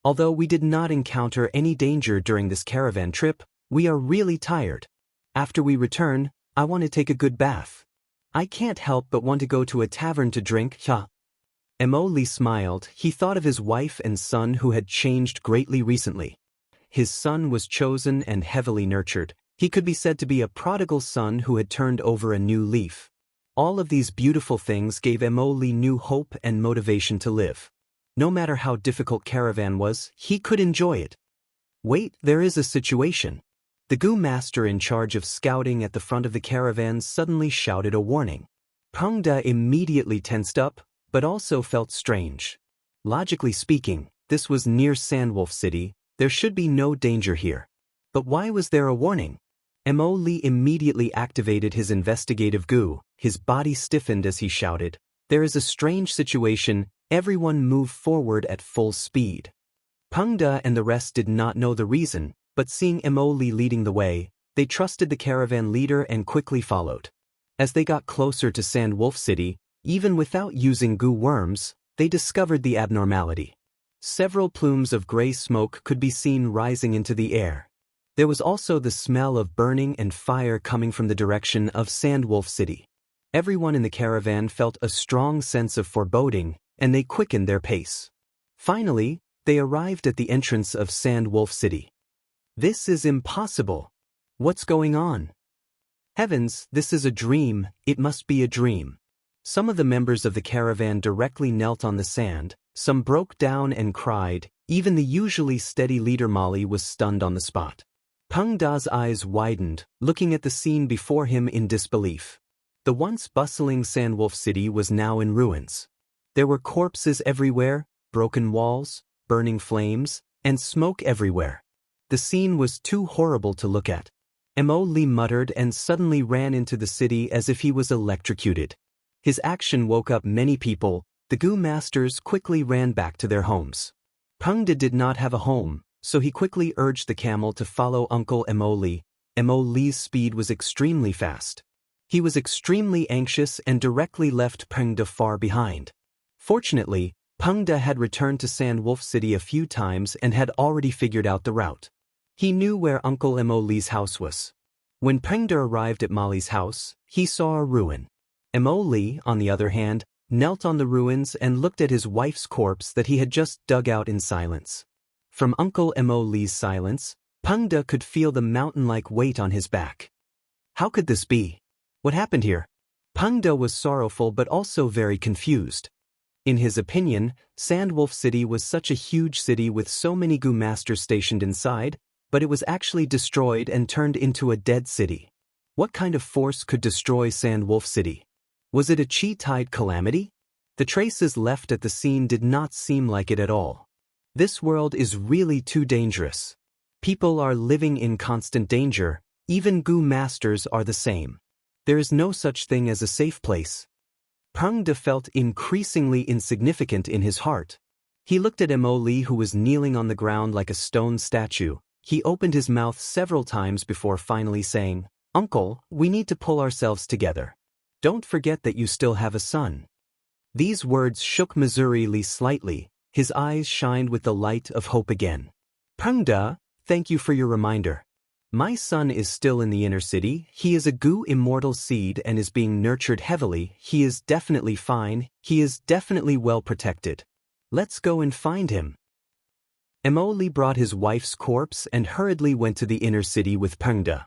Although we did not encounter any danger during this caravan trip, we are really tired. After we return, I want to take a good bath. I can't help but want to go to a tavern to drink. Emoli smiled. He thought of his wife and son who had changed greatly recently. His son was chosen and heavily nurtured. He could be said to be a prodigal son who had turned over a new leaf. All of these beautiful things gave Emoli new hope and motivation to live. No matter how difficult caravan was, he could enjoy it. Wait, there is a situation. The Gu master in charge of scouting at the front of the caravan suddenly shouted a warning. Pengda immediately tensed up, but also felt strange. Logically speaking, this was near Sandwolf City. There should be no danger here. But why was there a warning? Emoli immediately activated his investigative Gu. His body stiffened as he shouted, "There is a strange situation. Everyone move forward at full speed." Pengda and the rest did not know the reason, but seeing Emoli leading the way, they trusted the caravan leader and quickly followed. As they got closer to Sand Wolf City, even without using Gu worms, they discovered the abnormality. Several plumes of gray smoke could be seen rising into the air. There was also the smell of burning and fire coming from the direction of Sand Wolf City. Everyone in the caravan felt a strong sense of foreboding, and they quickened their pace. Finally, they arrived at the entrance of Sand Wolf City. This is impossible. What's going on? Heavens, this is a dream. It must be a dream. Some of the members of the caravan directly knelt on the sand, some broke down and cried. Even the usually steady leader Molly was stunned on the spot. Pengda's eyes widened, looking at the scene before him in disbelief. The once bustling Sandwolf City was now in ruins. There were corpses everywhere, broken walls, burning flames, and smoke everywhere. The scene was too horrible to look at. Emoli muttered and suddenly ran into the city as if he was electrocuted. His action woke up many people. The Gu masters quickly ran back to their homes. Pengda did not have a home, so he quickly urged the camel to follow Uncle Emoli. Emoli's speed was extremely fast. He was extremely anxious and directly left Pengde far behind. Fortunately, Pengde had returned to Sandwolf City a few times and had already figured out the route. He knew where Uncle Mo Li's house was. When Pengde arrived at Molly's house, he saw a ruin. Mo Li, on the other hand, knelt on the ruins and looked at his wife's corpse that he had just dug out in silence. From Uncle Mo Li's silence, Pengde could feel the mountain-like weight on his back. How could this be? What happened here? Pengde was sorrowful but also very confused. In his opinion, Sandwolf City was such a huge city with so many Gu masters stationed inside, but it was actually destroyed and turned into a dead city. What kind of force could destroy Sandwolf City? Was it a chi-tide calamity? The traces left at the scene did not seem like it at all. This world is really too dangerous. People are living in constant danger, even Gu masters are the same. There is no such thing as a safe place. Pengde felt increasingly insignificant in his heart. He looked at Mo Li, who was kneeling on the ground like a stone statue. He opened his mouth several times before finally saying, "Uncle, we need to pull ourselves together. Don't forget that you still have a son." These words shook Missouri Li slightly. His eyes shined with the light of hope again. "Pengde, thank you for your reminder. My son is still in the inner city. He is a Gu immortal seed and is being nurtured heavily. He is definitely fine. He is definitely well protected. Let's go and find him." Mo Li brought his wife's corpse and hurriedly went to the inner city with Pengde.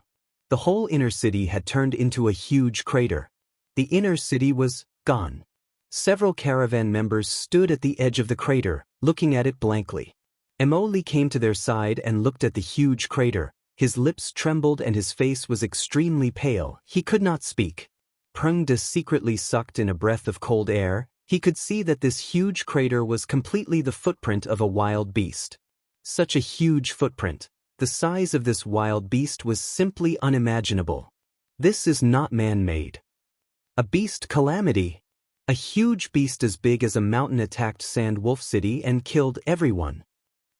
The whole inner city had turned into a huge crater. The inner city was gone. Several caravan members stood at the edge of the crater, looking at it blankly. Mo Li came to their side and looked at the huge crater. His lips trembled and his face was extremely pale. He could not speak. Pengde secretly sucked in a breath of cold air. He could see that this huge crater was completely the footprint of a wild beast. Such a huge footprint. The size of this wild beast was simply unimaginable. This is not man-made. A beast calamity. A huge beast as big as a mountain attacked Sandwolf City and killed everyone.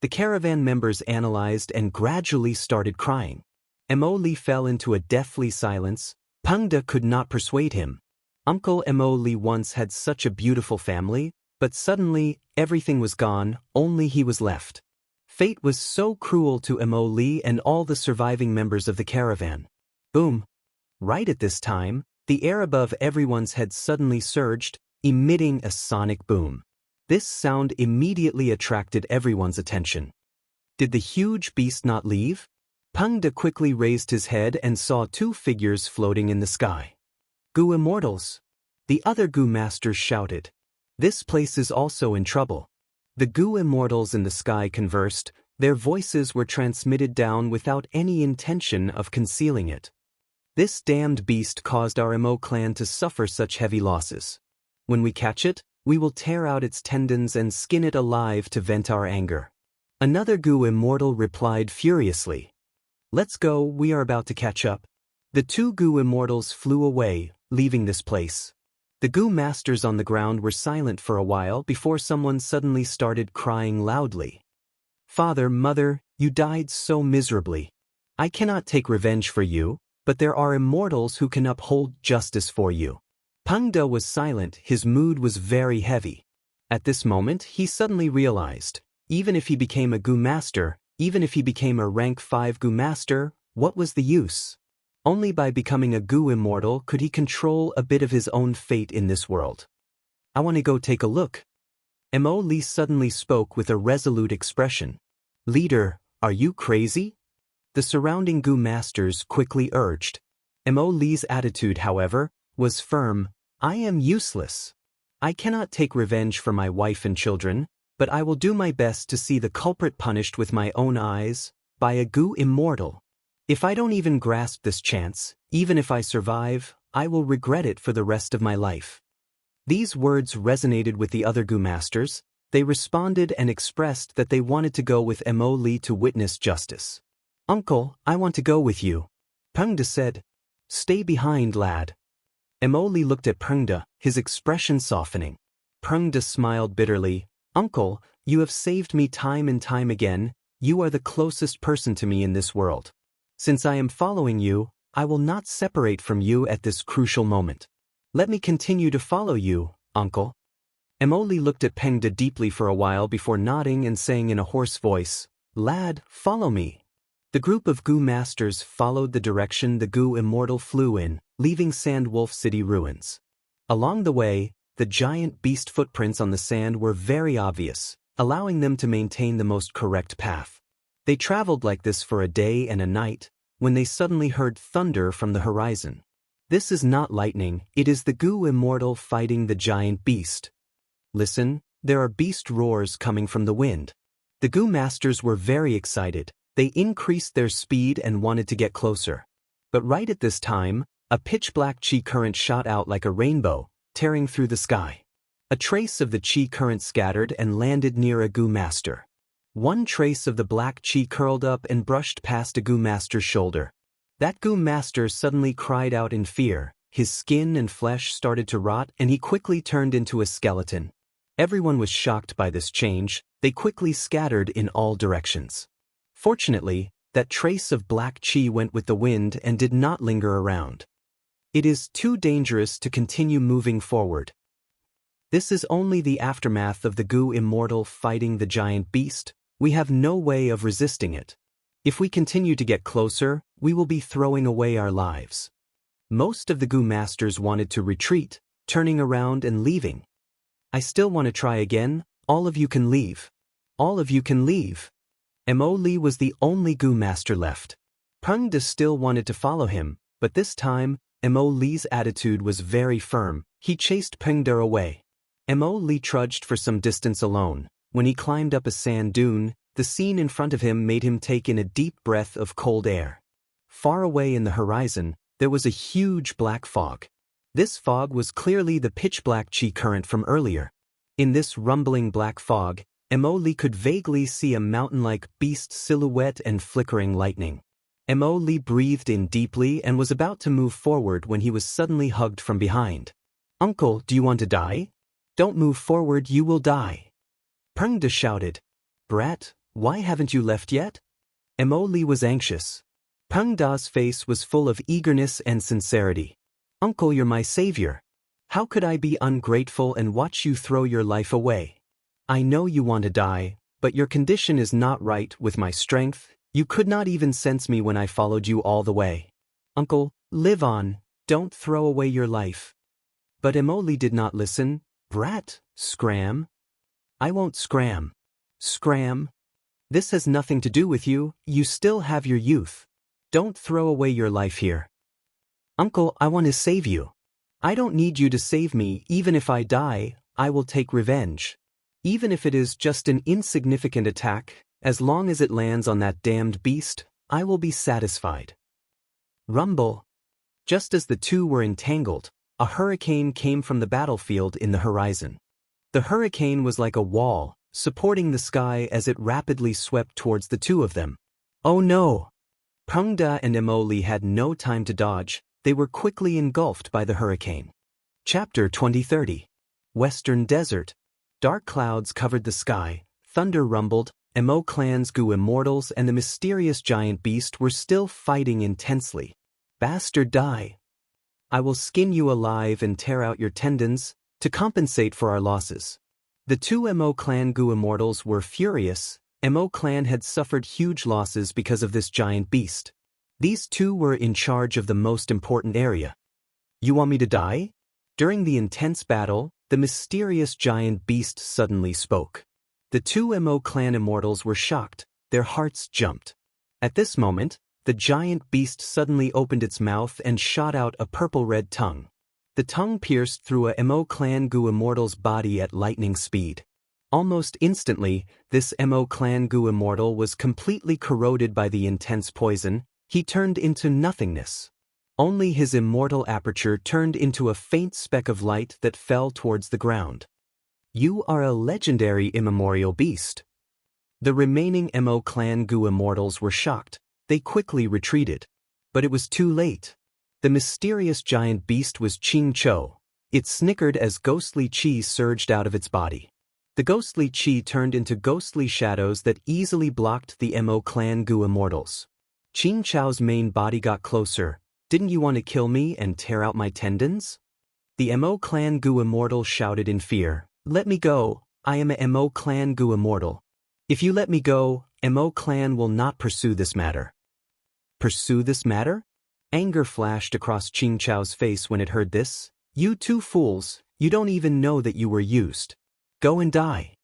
The caravan members analyzed and gradually started crying. Mo Li fell into a deathly silence. Pengde could not persuade him. Uncle Mo Li once had such a beautiful family, but suddenly everything was gone, only he was left. Fate was so cruel to Mo Li and all the surviving members of the caravan. Boom! Right at this time, the air above everyone's head suddenly surged, emitting a sonic boom. This sound immediately attracted everyone's attention. Did the huge beast not leave? Pengde quickly raised his head and saw two figures floating in the sky. "Gu immortals!" The other Gu masters shouted. "This place is also in trouble." The Gu immortals in the sky conversed. Their voices were transmitted down without any intention of concealing it. "This damned beast caused our Mo clan to suffer such heavy losses. When we catch it, we will tear out its tendons and skin it alive to vent our anger." Another Gu immortal replied furiously. "Let's go, we are about to catch up." The two Gu immortals flew away, leaving this place. The Gu masters on the ground were silent for a while before someone suddenly started crying loudly. "Father, mother, you died so miserably. I cannot take revenge for you, but there are immortals who can uphold justice for you." Pengde was silent, his mood was very heavy. At this moment, he suddenly realized, even if he became a Gu master, even if he became a rank 5 Gu master, what was the use? Only by becoming a Gu immortal could he control a bit of his own fate in this world. "I want to go take a look." Mo Li suddenly spoke with a resolute expression. "Leader, are you crazy?" The surrounding Gu masters quickly urged. Mo Li's attitude, however, was firm. "I am useless. I cannot take revenge for my wife and children, but I will do my best to see the culprit punished with my own eyes, by a Gu immortal. If I don't even grasp this chance, even if I survive, I will regret it for the rest of my life." These words resonated with the other Gu masters. They responded and expressed that they wanted to go with Mo Li to witness justice. "Uncle, I want to go with you." Pengde said. "Stay behind, lad." Mo Li looked at Pengde, his expression softening. Pengde smiled bitterly. "Uncle, you have saved me time and time again. You are the closest person to me in this world. Since I am following you, I will not separate from you at this crucial moment. Let me continue to follow you, uncle. Emoli looked at Pengda deeply for a while before nodding and saying in a hoarse voice, Lad, follow me. The group of Gu masters followed the direction the Gu immortal flew in, leaving Sandwolf City ruins. Along the way, the giant beast footprints on the sand were very obvious, allowing them to maintain the most correct path. They traveled like this for a day and a night, when they suddenly heard thunder from the horizon. This is not lightning, it is the Gu immortal fighting the giant beast. Listen, there are beast roars coming from the wind. The Gu masters were very excited. They increased their speed and wanted to get closer. But right at this time, a pitch-black chi current shot out like a rainbow, tearing through the sky. A trace of the chi current scattered and landed near a Gu master. One trace of the black chi curled up and brushed past a Gu master's shoulder. That Gu master suddenly cried out in fear. His skin and flesh started to rot and he quickly turned into a skeleton. Everyone was shocked by this change. They quickly scattered in all directions. Fortunately, that trace of black chi went with the wind and did not linger around. It is too dangerous to continue moving forward. This is only the aftermath of the Gu immortal fighting the giant beast. We have no way of resisting it. If we continue to get closer, we will be throwing away our lives. Most of the Gu masters wanted to retreat, turning around and leaving. I still want to try again. All of you can leave. All of you can leave. Emoli was the only Gu master left. Pengda still wanted to follow him, but this time, Emoli's attitude was very firm. He chased Pengda away. Emoli trudged for some distance alone. When he climbed up a sand dune, the scene in front of him made him take in a deep breath of cold air. Far away in the horizon, there was a huge black fog. This fog was clearly the pitch-black chi current from earlier. In this rumbling black fog, Emoli could vaguely see a mountain-like beast silhouette and flickering lightning. Emoli breathed in deeply and was about to move forward when he was suddenly hugged from behind. Uncle, do you want to die? Don't move forward, you will die. Pengda shouted. Brat, why haven't you left yet? Emoli was anxious. Pengda's face was full of eagerness and sincerity. Uncle, you're my savior. How could I be ungrateful and watch you throw your life away? I know you want to die, but your condition is not right with my strength. You could not even sense me when I followed you all the way. Uncle, live on, don't throw away your life. But Emoli did not listen. Brat, scram. I won't scram. Scram. This has nothing to do with you, you still have your youth. Don't throw away your life here. Uncle, I want to save you. I don't need you to save me. Even if I die, I will take revenge. Even if it is just an insignificant attack, as long as it lands on that damned beast, I will be satisfied. Rumble. Just as the two were entangled, a hurricane came from the battlefield in the horizon. The hurricane was like a wall, supporting the sky as it rapidly swept towards the two of them. Oh no! Pengda and Emoli had no time to dodge. They were quickly engulfed by the hurricane. Chapter 2030. Western Desert. Dark clouds covered the sky, thunder rumbled, Emo clan's Gu immortals and the mysterious giant beast were still fighting intensely. Bastard, die! I will skin you alive and tear out your tendons, to compensate for our losses. The two Emo clan Gu immortals were furious. Emo clan had suffered huge losses because of this giant beast. These two were in charge of the most important area. You want me to die? During the intense battle, the mysterious giant beast suddenly spoke. The two Emo clan immortals were shocked, their hearts jumped. At this moment, the giant beast suddenly opened its mouth and shot out a purple-red tongue. The tongue pierced through a Emo clan Gu immortal's body at lightning speed. Almost instantly, this Emo clan Gu immortal was completely corroded by the intense poison. He turned into nothingness. Only his immortal aperture turned into a faint speck of light that fell towards the ground. You are a legendary immemorial beast. The remaining Emo clan Gu immortals were shocked. They quickly retreated. But it was too late. The mysterious giant beast was Xianxia. It snickered as ghostly chi surged out of its body. The ghostly chi turned into ghostly shadows that easily blocked the Emo clan Gu immortals. Xianxia's main body got closer. Didn't you want to kill me and tear out my tendons? The Mo Clan Gu immortal shouted in fear. Let me go, I am a Mo Clan Gu immortal. If you let me go, Mo Clan will not pursue this matter. Pursue this matter? Anger flashed across Xianxia's face when it heard this. You two fools, you don't even know that you were used. Go and die.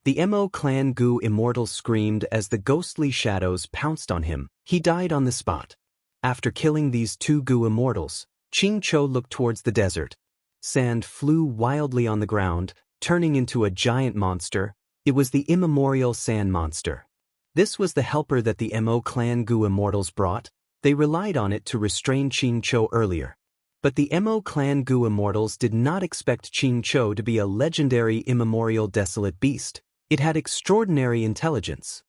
The Mo Clan Gu immortal screamed as the ghostly shadows pounced on him. He died on the spot. After killing these two Gu immortals, Xianxia looked towards the desert. Sand flew wildly on the ground, turning into a giant monster. It was the immemorial sand monster. This was the helper that the Mo Clan Gu immortals brought. They relied on it to restrain Xianxia earlier. But the Mo Clan Gu immortals did not expect Xianxia to be a legendary immemorial desolate beast. It had extraordinary intelligence.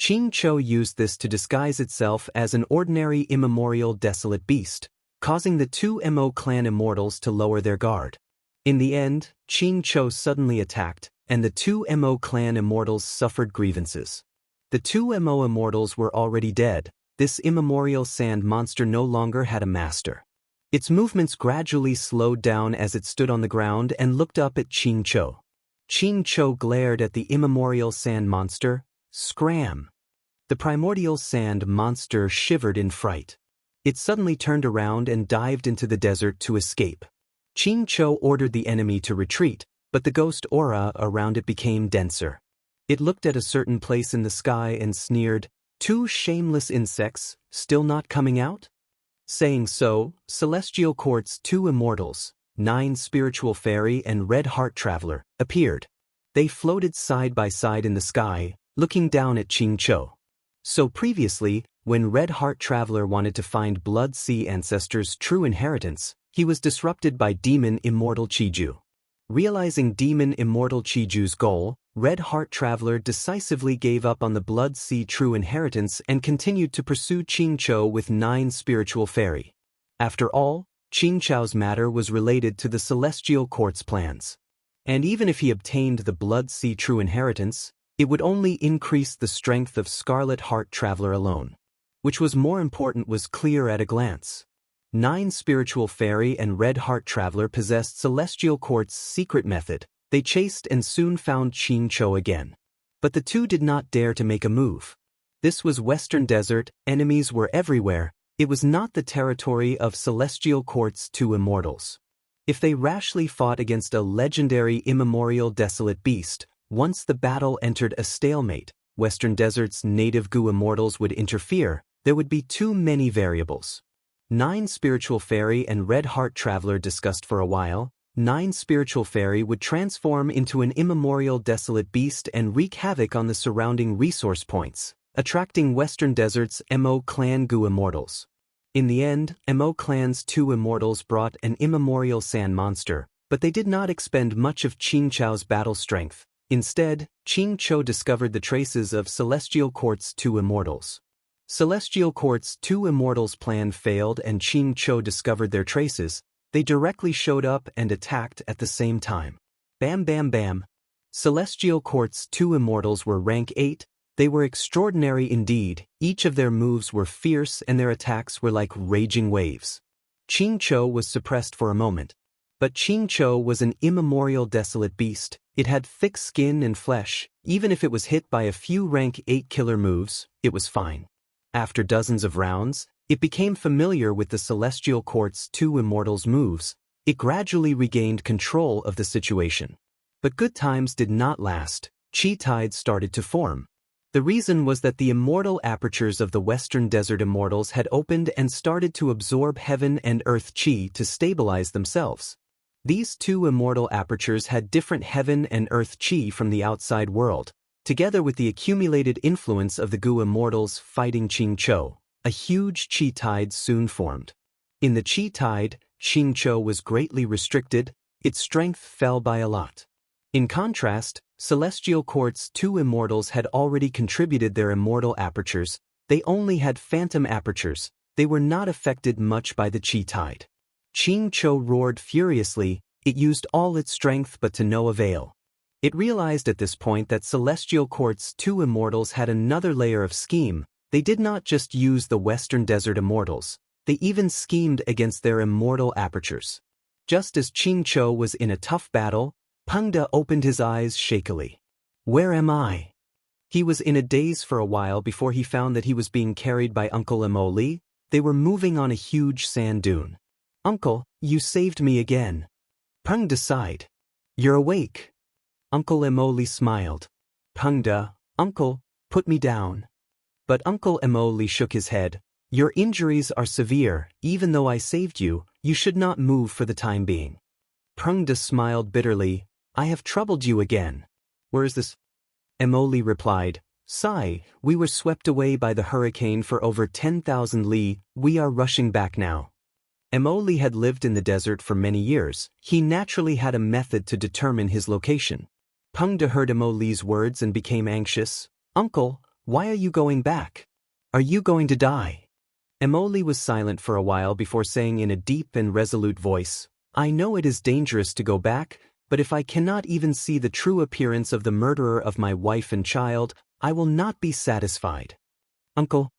Xianxia used this to disguise itself as an ordinary immemorial desolate beast, causing the two Mo Clan immortals to lower their guard. In the end, Xianxia suddenly attacked, and the two Mo Clan immortals suffered grievances. The two Mo immortals were already dead. This immemorial sand monster no longer had a master. Its movements gradually slowed down as it stood on the ground and looked up at Xianxia. Xianxia glared at the immemorial sand monster. Scram! The primordial sand monster shivered in fright. It suddenly turned around and dived into the desert to escape. Xianxia ordered the enemy to retreat, but the ghost aura around it became denser. It looked at a certain place in the sky and sneered, "Two shameless insects, still not coming out?" Saying so, Celestial Court's two immortals, 9 Spiritual Fairy and Red Heart Traveler, appeared. They floated side by side in the sky, looking down at Xianxia. So previously, when Red Heart Traveler wanted to find Blood Sea Ancestors' true inheritance, he was disrupted by Demon Immortal Qiju. Realizing Demon Immortal Qiju's goal, Red Heart Traveler decisively gave up on the Blood Sea true inheritance and continued to pursue Xianxia with 9 Spiritual Fairy. After all, Xianxia's matter was related to the Celestial Court's plans. And even if he obtained the Blood Sea true inheritance, it would only increase the strength of Scarlet Heart Traveler alone. Which was more important was clear at a glance. 9 Spiritual Fairy and Red Heart Traveler possessed Celestial Court's secret method. They chased and soon found Xianxia again. But the two did not dare to make a move. This was Western Desert, enemies were everywhere. It was not the territory of Celestial Court's two immortals. If they rashly fought against a legendary immemorial desolate beast, once the battle entered a stalemate, Western Desert's native Gu immortals would interfere. There would be too many variables. 9 Spiritual Fairy and Red Heart Traveler discussed for a while. 9 Spiritual Fairy would transform into an immemorial desolate beast and wreak havoc on the surrounding resource points, attracting Western Desert's Mo Clan Gu immortals. In the end, Mo Clan's two immortals brought an immemorial sand monster, but they did not expend much of Xianxia's battle strength. Instead, Xianxia discovered the traces of Celestial Court's two immortals. Celestial Court's two immortals' plan failed and Xianxia discovered their traces. They directly showed up and attacked at the same time. Bam bam bam. Celestial Court's two immortals were rank 8. They were extraordinary indeed. Each of their moves were fierce and their attacks were like raging waves. Xianxia was suppressed for a moment. But Xianxia was an immemorial desolate beast. It had thick skin and flesh. Even if it was hit by a few rank 8 killer moves, it was fine. After dozens of rounds, it became familiar with the Celestial Court's two immortals' moves. It gradually regained control of the situation. But good times did not last. Chi tides started to form. The reason was that the immortal apertures of the Western Desert immortals had opened and started to absorb heaven and earth chi to stabilize themselves. These two immortal apertures had different heaven and earth chi from the outside world, together with the accumulated influence of the Gu immortals fighting Xianxia. A huge chi tide soon formed. In the chi tide, Xianxia was greatly restricted. Its strength fell by a lot. In contrast, Celestial Court's two immortals had already contributed their immortal apertures. They only had phantom apertures. They were not affected much by the chi tide. Xianxia roared furiously. It used all its strength but to no avail. It realized at this point that Celestial Court's two immortals had another layer of scheme. They did not just use the Western Desert immortals. They even schemed against their immortal apertures. Just as Qingqiu was in a tough battle, Pengde opened his eyes shakily. Where am I? He was in a daze for a while before he found that he was being carried by Uncle Emoli. They were moving on a huge sand dune. Uncle, you saved me again. Pengde sighed. You're awake. Uncle Emoli smiled. Pengde, Uncle, put me down. But Uncle Emoli shook his head. Your injuries are severe. Even though I saved you, you should not move for the time being. Pengde smiled bitterly. I have troubled you again. Where is this? Emoli replied. Sigh, we were swept away by the hurricane for over 10,000 li. We are rushing back now. Emoli had lived in the desert for many years. He naturally had a method to determine his location. Pengde heard Emoli's words and became anxious. Uncle, why are you going back? Are you going to die? Emoli was silent for a while before saying in a deep and resolute voice, I know it is dangerous to go back, but if I cannot even see the true appearance of the murderer of my wife and child, I will not be satisfied. Uncle.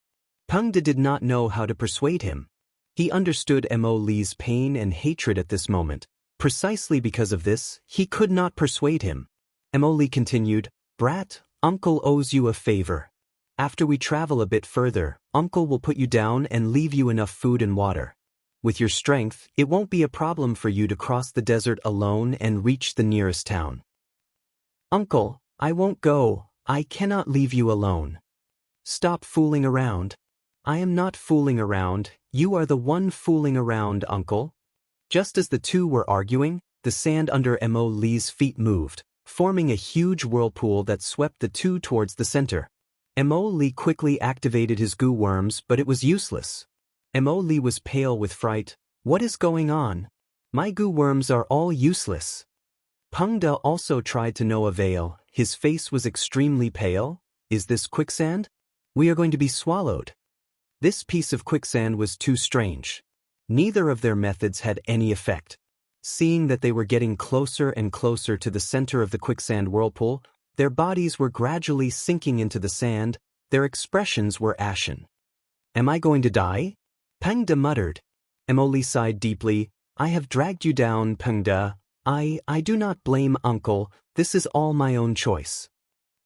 Pengde did not know how to persuade him. He understood Emoli's pain and hatred at this moment. Precisely because of this, he could not persuade him. Emoli continued, Brat, Uncle owes you a favor. After we travel a bit further, Uncle will put you down and leave you enough food and water. With your strength, it won't be a problem for you to cross the desert alone and reach the nearest town. Uncle, I won't go. I cannot leave you alone. Stop fooling around. I am not fooling around. You are the one fooling around, Uncle. Just as the two were arguing, the sand under Emoli's feet moved, forming a huge whirlpool that swept the two towards the center. Emoli quickly activated his goo worms, but it was useless. Emoli was pale with fright. What is going on? My goo worms are all useless. Pengde also tried to no avail. His face was extremely pale. Is this quicksand? We are going to be swallowed. This piece of quicksand was too strange. Neither of their methods had any effect. Seeing that they were getting closer and closer to the center of the quicksand whirlpool, their bodies were gradually sinking into the sand. Their expressions were ashen. Am I going to die? Pengde muttered. Emoli sighed deeply. I have dragged you down, Pengde. I do not blame Uncle. This is all my own choice.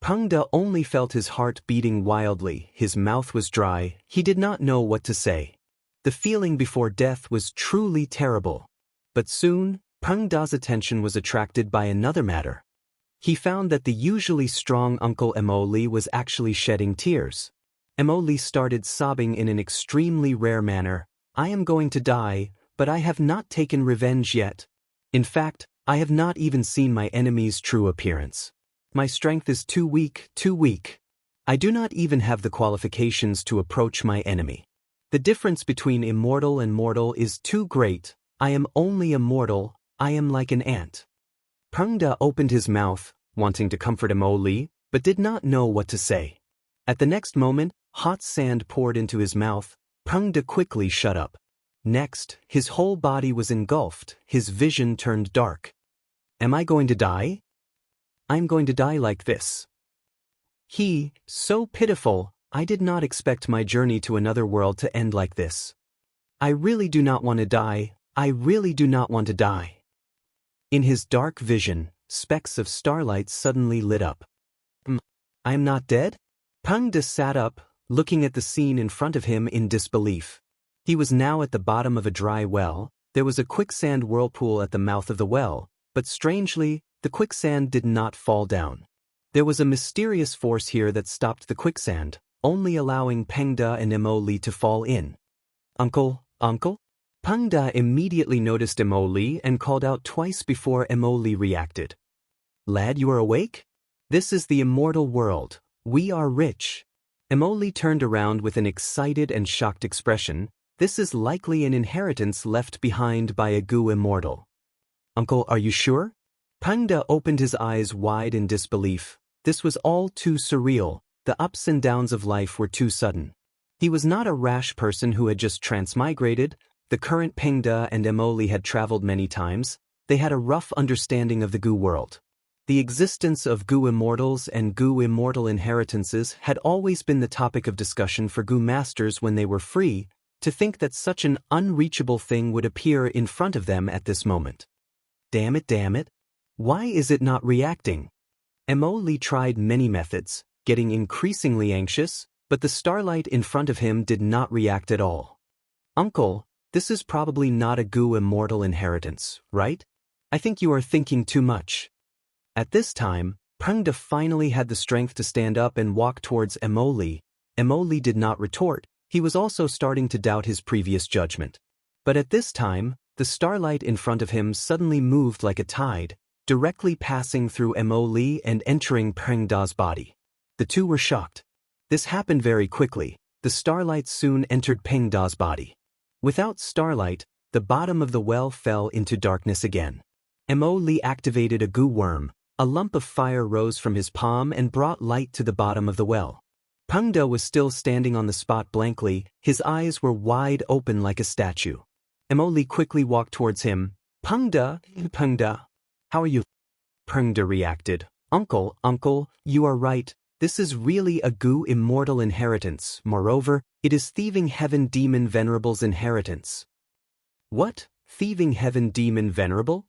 Pengde only felt his heart beating wildly. His mouth was dry. He did not know what to say. The feeling before death was truly terrible. But soon, Pengde's attention was attracted by another matter. He found that the usually strong Uncle Emoli was actually shedding tears. Emoli started sobbing in an extremely rare manner. I am going to die, but I have not taken revenge yet. In fact, I have not even seen my enemy's true appearance. My strength is too weak, too weak. I do not even have the qualifications to approach my enemy. The difference between immortal and mortal is too great. I am only a mortal. I am like an ant. Pengde opened his mouth, wanting to comfort Emoli, but did not know what to say. At the next moment, hot sand poured into his mouth. Pengde quickly shut up. Next, his whole body was engulfed. His vision turned dark. Am I going to die? I'm going to die like this. So pitiful. I did not expect my journey to another world to end like this. I really do not want to die. I really do not want to die. In his dark vision, specks of starlight suddenly lit up. I am not dead? Pengde sat up, looking at the scene in front of him in disbelief. He was now at the bottom of a dry well. There was a quicksand whirlpool at the mouth of the well, but strangely, the quicksand did not fall down. There was a mysterious force here that stopped the quicksand, only allowing Pengde and Emoli to fall in. Uncle? Pengde immediately noticed Emoli and called out twice before Emoli reacted. Lad, you are awake? This is the immortal world. We are rich. Emoli turned around with an excited and shocked expression. This is likely an inheritance left behind by a goo immortal. Uncle, are you sure? Pengde opened his eyes wide in disbelief. This was all too surreal. The ups and downs of life were too sudden. He was not a rash person who had just transmigrated. The current Pengde and Emoli had traveled many times. They had a rough understanding of the goo world. The existence of goo immortals and goo immortal inheritances had always been the topic of discussion for goo masters when they were free, To think that such an unreachable thing would appear in front of them at this moment. Damn it. Why is it not reacting? Emily tried many methods, getting increasingly anxious, but the starlight in front of him did not react at all. Uncle, this is probably not a Gu immortal inheritance, right? I think you are thinking too much. At this time, Pengda finally had the strength to stand up and walk towards Emily. Emily did not retort. He was also starting to doubt his previous judgment. But at this time, the starlight in front of him suddenly moved like a tide, directly passing through Emily and entering Pengda's body. The two were shocked. This happened very quickly. The starlight soon entered Pengda's body. Without starlight, the bottom of the well fell into darkness again. Emily activated a Gu worm. A lump of fire rose from his palm and brought light to the bottom of the well. Pengda was still standing on the spot blankly, his eyes were wide open like a statue. Emily quickly walked towards him. Pengda, how are you? Pengda reacted. Uncle, you are right. This is really a Gu immortal inheritance. Moreover, it is Thieving Heaven Demon Venerable's inheritance. What? Thieving Heaven Demon Venerable?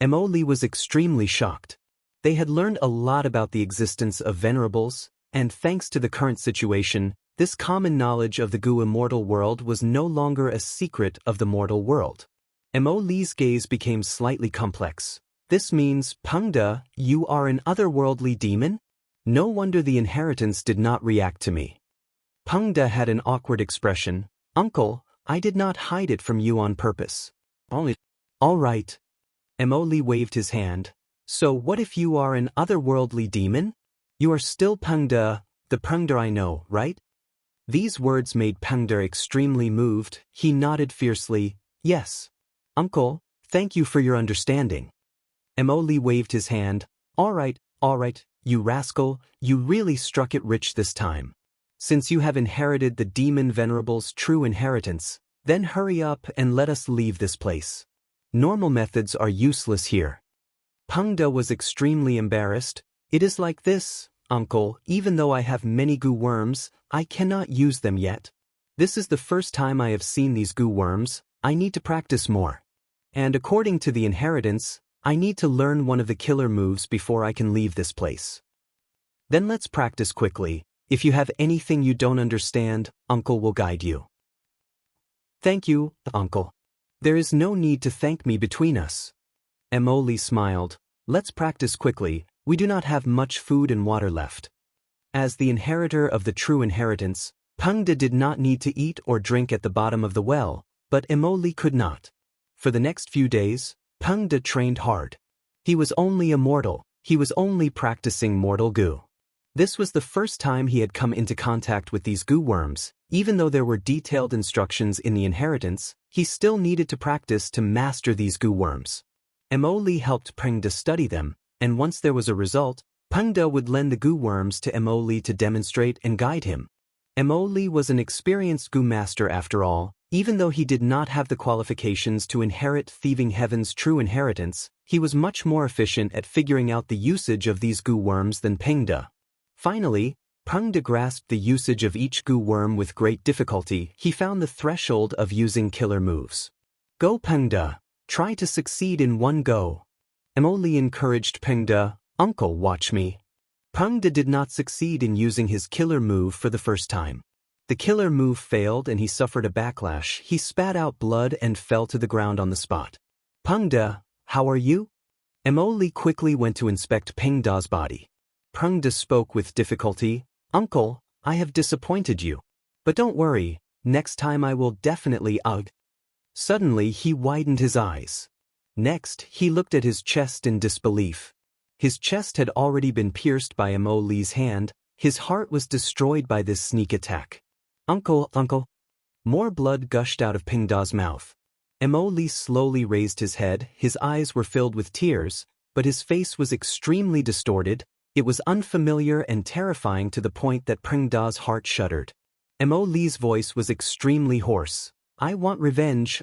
Emily was extremely shocked. They had learned a lot about the existence of venerables, and thanks to the current situation, this common knowledge of the Gu immortal world was no longer a secret of the mortal world. Emily's gaze became slightly complex. This means, Pengda, you are an otherworldly demon? No wonder the inheritance did not react to me. Pengda had an awkward expression. Uncle, I did not hide it from you on purpose. All right. Emily waved his hand. So what if you are an otherworldly demon? You are still Pengda, the Pengda I know, right? These words made Pengda extremely moved. He nodded fiercely. Yes. Uncle, thank you for your understanding. Emily waved his hand. All right, you rascal, you really struck it rich this time. Since you have inherited the Demon Venerable's true inheritance, then hurry up and let us leave this place. Normal methods are useless here. Pengda was extremely embarrassed. It is like this, Uncle, even though I have many Gu worms, I cannot use them yet. This is the first time I have seen these Gu worms. I need to practice more. And according to the inheritance, I need to learn one of the killer moves before I can leave this place. Then let's practice quickly. If you have anything you don't understand, Uncle will guide you. Thank you, Uncle. There is no need to thank me between us. Emily smiled. Let's practice quickly. We do not have much food and water left. As the inheritor of the true inheritance, Pengda did not need to eat or drink at the bottom of the well, but Emily could not. For the next few days, Pengda trained hard. He was only a mortal. He was only practicing mortal Gu. This was the first time he had come into contact with these Gu worms. Even though there were detailed instructions in the inheritance, he still needed to practice to master these Gu worms. Emily helped Pengda study them, and once there was a result, Pengda would lend the Gu worms to Emily to demonstrate and guide him. Emily was an experienced Gu master after all. Even though he did not have the qualifications to inherit Thieving Heaven's true inheritance, he was much more efficient at figuring out the usage of these Gu worms than Pengda. Finally, Pengda grasped the usage of each Gu worm with great difficulty. He found the threshold of using killer moves. Go Pengda, try to succeed in one go. Emily encouraged Pengda. Uncle, watch me. Pengda did not succeed in using his killer move for the first time. The killer move failed and he suffered a backlash. He spat out blood and fell to the ground on the spot. Pengda, how are you? Emily quickly went to inspect Pengda's body. Pengda spoke with difficulty. Uncle, I have disappointed you. But don't worry, next time I will definitely Suddenly he widened his eyes. Next, he looked at his chest in disbelief. His chest had already been pierced by Emily's hand. His heart was destroyed by this sneak attack. Uncle. More blood gushed out of Pengda's mouth. Emily slowly raised his head. His eyes were filled with tears, but his face was extremely distorted. It was unfamiliar and terrifying to the point that Pengda's heart shuddered. Emily's voice was extremely hoarse. I want revenge.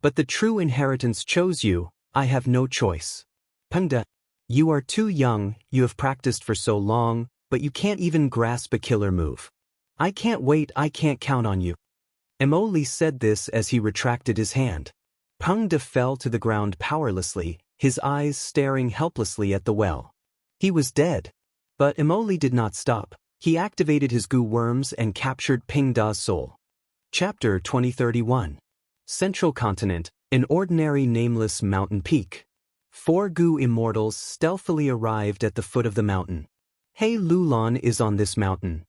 But the true inheritance chose you. I have no choice. Pengda, you are too young, you have practiced for so long, but you can't even grasp a killer move. I can't wait, I can't count on you. Emoli said this as he retracted his hand. Peng De fell to the ground powerlessly, his eyes staring helplessly at the well. He was dead. But Emoli did not stop. He activated his goo worms and captured Peng Da's soul. Chapter 2031. Central Continent, an ordinary nameless mountain peak. 4 goo immortals stealthily arrived at the foot of the mountain. He Lulan is on this mountain.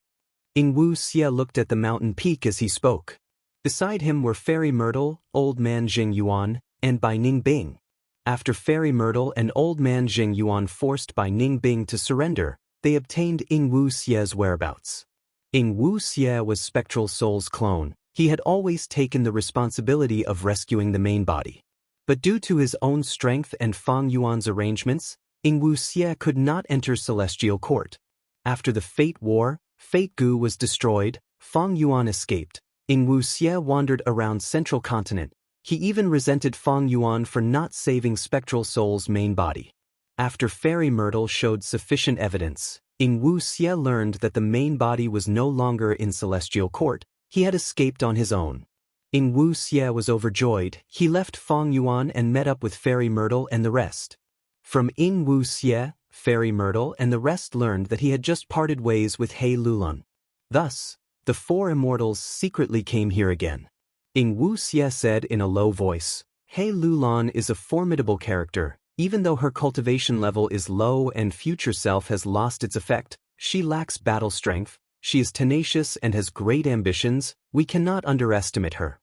Wuxia looked at the mountain peak as he spoke. Beside him were Fairy Myrtle, Old Man Jing Yuan, and Bai Ning Bing. After Fairy Myrtle and Old Man Jing Yuan forced Bai Ning Bing to surrender, they obtained Wuxia's whereabouts. Wuxia was Spectral Soul's clone. He had always taken the responsibility of rescuing the main body. But due to his own strength and Fang Yuan's arrangements, Wuxia could not enter Celestial Court. After the Fate War, Fate Goo was destroyed, Fang Yuan escaped. Wuxia wandered around Central Continent. He even resented Fang Yuan for not saving Spectral Soul's main body. After Fairy Myrtle showed sufficient evidence, Wuxia learned that the main body was no longer in Celestial Court. He had escaped on his own. Wuxia was overjoyed. He left Fang Yuan and met up with Fairy Myrtle and the rest. From Wuxia, Fairy Myrtle and the rest learned that he had just parted ways with He Lulan. Thus, the 4 immortals secretly came here again. Wuxia said in a low voice, He Lulan is a formidable character. Even though her cultivation level is low and future self has lost its effect, she lacks battle strength. She is tenacious and has great ambitions. We cannot underestimate her.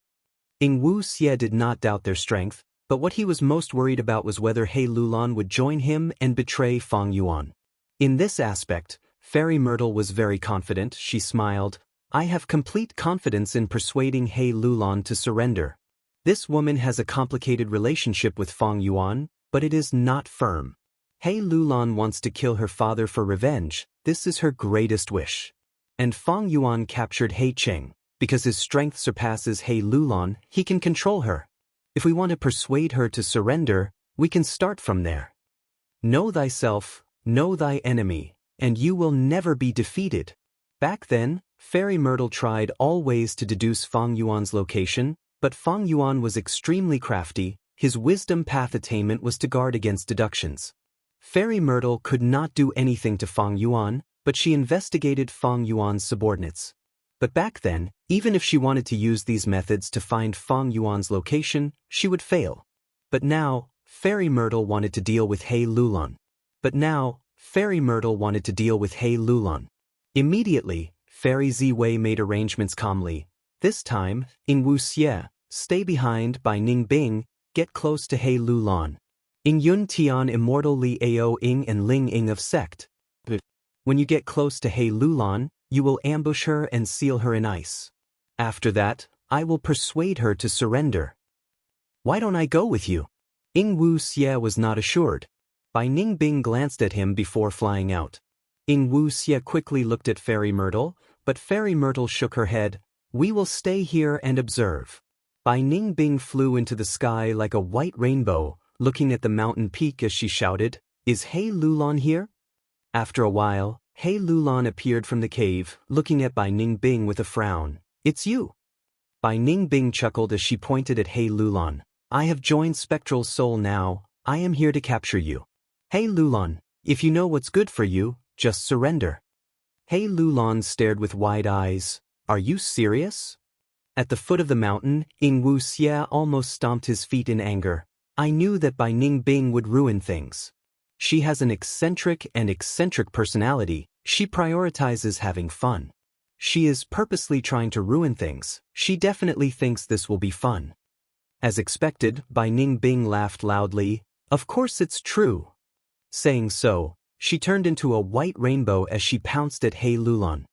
Wuxia did not doubt their strength, but what he was most worried about was whether He Lulan would join him and betray Fang Yuan. In this aspect, Fairy Myrtle was very confident. She smiled. I have complete confidence in persuading He Lulan to surrender. This woman has a complicated relationship with Fang Yuan, but it is not firm. He Lulan wants to kill her father for revenge. This is her greatest wish. And Fang Yuan captured He Cheng. Because his strength surpasses He Lulan, he can control her. If we want to persuade her to surrender, we can start from there. Know thyself, know thy enemy, and you will never be defeated. Back then, Fairy Myrtle tried all ways to deduce Fang Yuan's location, but Fang Yuan was extremely crafty. His wisdom path attainment was to guard against deductions. Fairy Myrtle could not do anything to Fang Yuan, but she investigated Fang Yuan's subordinates. But back then, even if she wanted to use these methods to find Fang Yuan's location, she would fail. But now, Fairy Myrtle wanted to deal with He Lulan. Immediately, Fairy Ziwei made arrangements calmly. This time, Wuxia, stay behind by Ning Bing, get close to He Lulan. Yun Tian Immortal Li Ao Ing and Ling Ing of Sect. When you get close to He Lulan, you will ambush her and seal her in ice. After that, I will persuade her to surrender. Why don't I go with you? Wuxia was not assured. Bai Ning Bing glanced at him before flying out. Wuxia quickly looked at Fairy Myrtle, but Fairy Myrtle shook her head. We will stay here and observe. Bai Ning Bing flew into the sky like a white rainbow, looking at the mountain peak as she shouted, Is He Lulan here? After a while, He Lulan appeared from the cave, looking at Bai Ning Bing with a frown. It's you. Bai Ning Bing chuckled as she pointed at He Lulan. I have joined Spectral Soul now. I am here to capture you. He Lulan, if you know what's good for you, just surrender. He Lulan stared with wide eyes. Are you serious? At the foot of the mountain, Wuxia almost stomped his feet in anger. I knew that Bai Ning Bing would ruin things. She has an eccentric personality. She prioritizes having fun. She is purposely trying to ruin things. She definitely thinks this will be fun. As expected, Bai Ning Bing laughed loudly. Of course it's true. Saying so, she turned into a white rainbow as she pounced at He Lulan.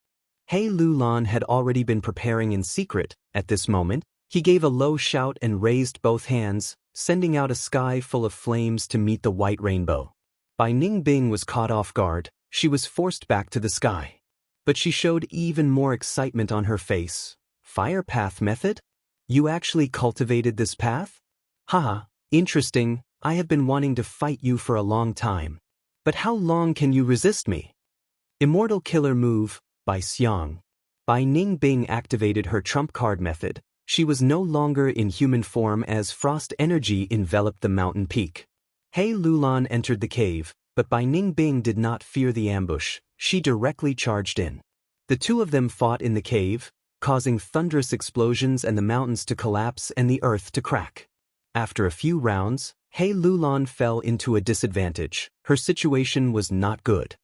He Lulan had already been preparing in secret. At this moment, he gave a low shout and raised both hands, sending out a sky full of flames to meet the white rainbow. Bai Ning Bing was caught off guard. She was forced back to the sky. But she showed even more excitement on her face. Fire path method? You actually cultivated this path? Haha, interesting. I have been wanting to fight you for a long time. But how long can you resist me? Immortal Killer Move, by Xiang. Bai Ning Bing activated her trump card method. She was no longer in human form as frost energy enveloped the mountain peak. He Lulan entered the cave, but Bai Ningbing did not fear the ambush. She directly charged in. The two of them fought in the cave, causing thunderous explosions and the mountains to collapse and the earth to crack. After a few rounds, He Lulan fell into a disadvantage. Her situation was not good.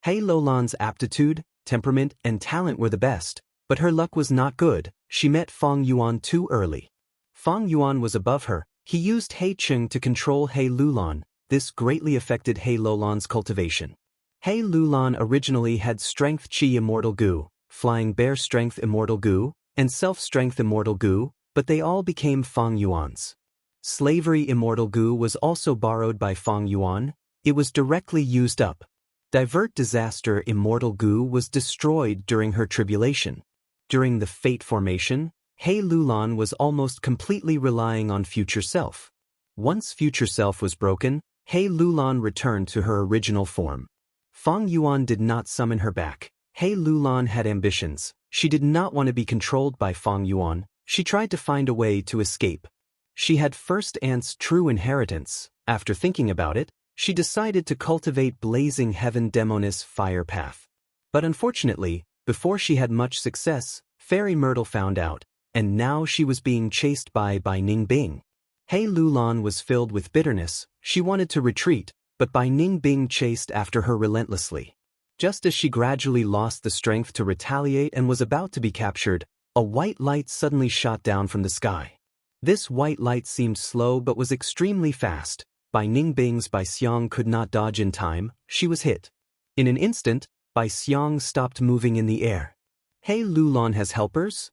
He Lulan's aptitude, temperament, and talent were the best, but her luck was not good. She met Feng Yuan too early. Feng Yuan was above her. He used He Cheng to control He Lulan. This greatly affected He Lulan's cultivation. He Lulan originally had Strength Chi Immortal Gu, Flying Bear Strength Immortal Gu, and Self-Strength Immortal Gu, but they all became Feng Yuan's. Slavery Immortal Gu was also borrowed by Feng Yuan. It was directly used up. Divert Disaster Immortal Gu was destroyed during her tribulation. During the Fate formation, He Lulan was almost completely relying on Future Self. Once Future Self was broken, He Lulan returned to her original form. Feng Yuan did not summon her back. He Lulan had ambitions. She did not want to be controlled by Feng Yuan. She tried to find a way to escape. She had First Ant's true inheritance. After thinking about it, she decided to cultivate Blazing Heaven Demonis Fire Path. But unfortunately, before she had much success, Fairy Myrtle found out, and now she was being chased by Ningbing. He Lulan was filled with bitterness. She wanted to retreat, but Bai Ningbing chased after her relentlessly. Just as she gradually lost the strength to retaliate and was about to be captured, a white light suddenly shot down from the sky. This white light seemed slow but was extremely fast. Bai Ningbing's Bai Xiang could not dodge in time. She was hit. In an instant, Bai Xiang stopped moving in the air. He Lulan has helpers?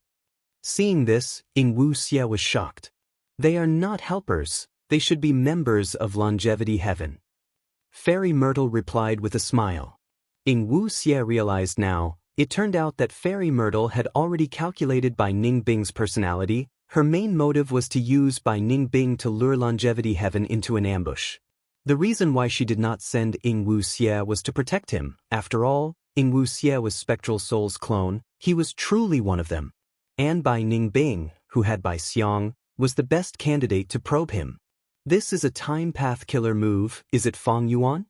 Seeing this, Wuxia was shocked. They are not helpers. They should be members of Longevity Heaven. Fairy Myrtle replied with a smile. Wuxia realized now, it turned out that Fairy Myrtle had already calculated Bai Ningbing's personality. Her main motive was to use Bai Ningbing to lure Longevity Heaven into an ambush. The reason why she did not send Wuxia was to protect him. After all, Wuxia was Spectral Soul's clone. He was truly one of them. And Bai Ningbing, who had Bai Xiang, was the best candidate to probe him. This is a time path killer move. Is it Feng Yuan?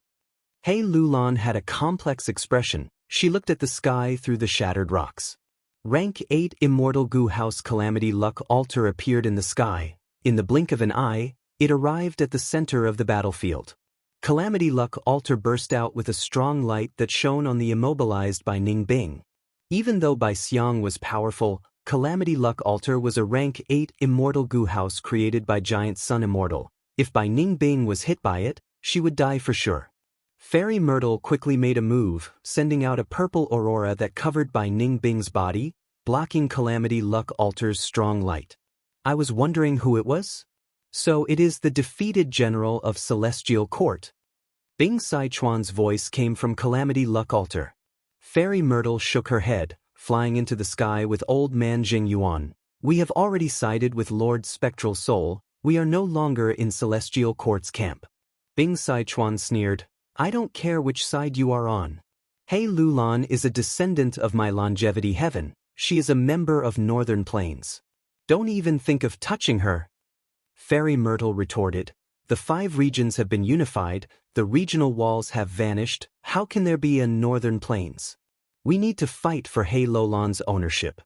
He Lulan had a complex expression. She looked at the sky through the shattered rocks. Rank 8 Immortal Gu House Calamity Luck Altar appeared in the sky. In the blink of an eye, it arrived at the center of the battlefield. Calamity Luck Altar burst out with a strong light that shone on the immobilized Bai Ningbing. Even though Bai Xiang was powerful, Calamity Luck Altar was a rank 8 Immortal Gu House created by Giant Sun Immortal. If Bai Ningbing was hit by it, she would die for sure. Fairy Myrtle quickly made a move, sending out a purple aurora that covered Bai Ningbing's body, blocking Calamity Luck Altar's strong light. I was wondering who it was? So it is the defeated general of Celestial Court. Bing Sichuan's voice came from Calamity Luck Altar. Fairy Myrtle shook her head, flying into the sky with Old Man Jing Yuan. We have already sided with Lord Spectral Soul. We are no longer in Celestial Court's camp. Bing Sichuan sneered. I don't care which side you are on. He Lulan is a descendant of my Longevity Heaven. She is a member of Northern Plains. Don't even think of touching her. Fairy Myrtle retorted. The 5 regions have been unified, the regional walls have vanished. How can there be a Northern Plains? We need to fight for He Lulan's ownership.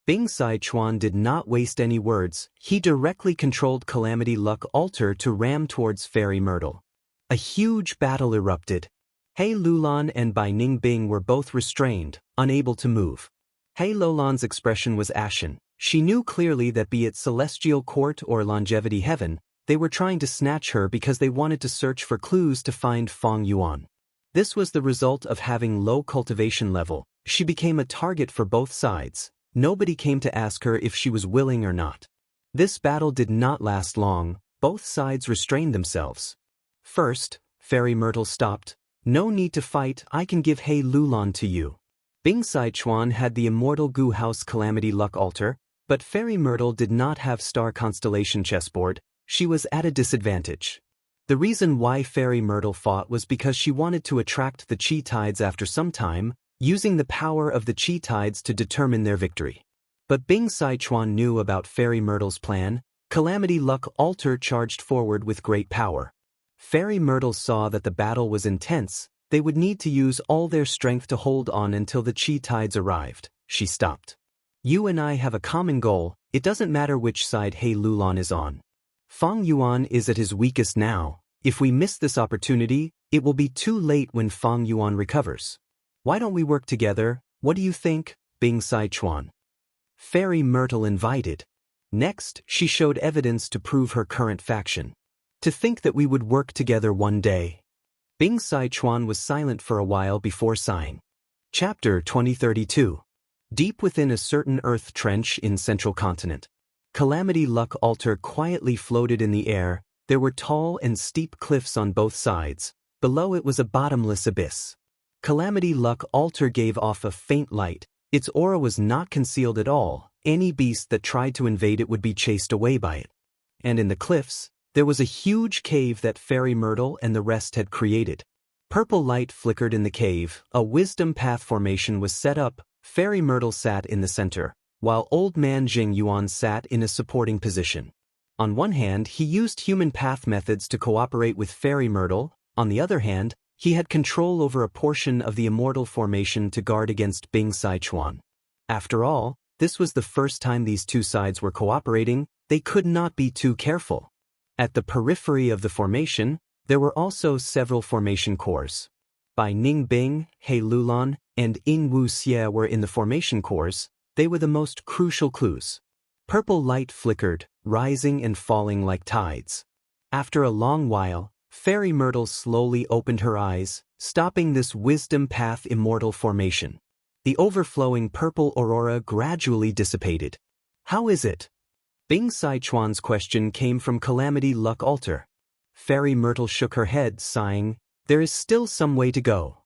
Bing Sichuan did not waste any words. He directly controlled Calamity Luck Altar to ram towards Fairy Myrtle. A huge battle erupted. He Lulan and Bai Ningbing were both restrained, unable to move. He Lulan's expression was ashen. She knew clearly that be it Celestial Court or Longevity Heaven, they were trying to snatch her because they wanted to search for clues to find Feng Yuan. This was the result of having low cultivation level. She became a target for both sides. Nobody came to ask her if she was willing or not. This battle did not last long. Both sides restrained themselves. First, Fairy Myrtle stopped. No need to fight, I can give He Lulan to you. Bing Sichuan had the Immortal Gu House Calamity Luck Altar, but Fairy Myrtle did not have Star Constellation chessboard. She was at a disadvantage. The reason why Fairy Myrtle fought was because she wanted to attract the Chi Tides after some time, using the power of the Chi Tides to determine their victory. But Bing Sichuan knew about Fairy Myrtle's plan. Calamity Luck Altar charged forward with great power. Fairy Myrtle saw that the battle was intense. They would need to use all their strength to hold on until the Qi tides arrived. She stopped. You and I have a common goal. It doesn't matter which side He Lulan is on. Fang Yuan is at his weakest now. If we miss this opportunity, it will be too late when Fang Yuan recovers. Why don't we work together? What do you think, Bing Sichuan? Fairy Myrtle invited. Next, she showed evidence to prove her current faction. To think that we would work together one day. Bing Sichuan was silent for a while before sighing. Chapter 2032. Deep within a certain earth trench in central continent. Calamity Luck Altar quietly floated in the air. There were tall and steep cliffs on both sides. Below it was a bottomless abyss. Calamity Luck Altar gave off a faint light. Its aura was not concealed at all. Any beast that tried to invade it would be chased away by it. And in the cliffs, there was a huge cave that Fairy Myrtle and the rest had created. Purple light flickered in the cave. A wisdom path formation was set up. Fairy Myrtle sat in the center, while Old Man Jing Yuan sat in a supporting position. On one hand, he used human path methods to cooperate with Fairy Myrtle. On the other hand, he had control over a portion of the immortal formation to guard against Bing Sichuan. After all, this was the first time these two sides were cooperating. They could not be too careful. At the periphery of the formation, there were also several formation cores. Bai Ningbing, He Lulan, and Wuxia were in the formation cores. They were the most crucial clues. Purple light flickered, rising and falling like tides. After a long while, Fairy Myrtle slowly opened her eyes, stopping this wisdom path immortal formation. The overflowing purple aurora gradually dissipated. How is it? Bing Sichuan's question came from Calamity Luck Altar. Fairy Myrtle shook her head, sighing. There is still some way to go.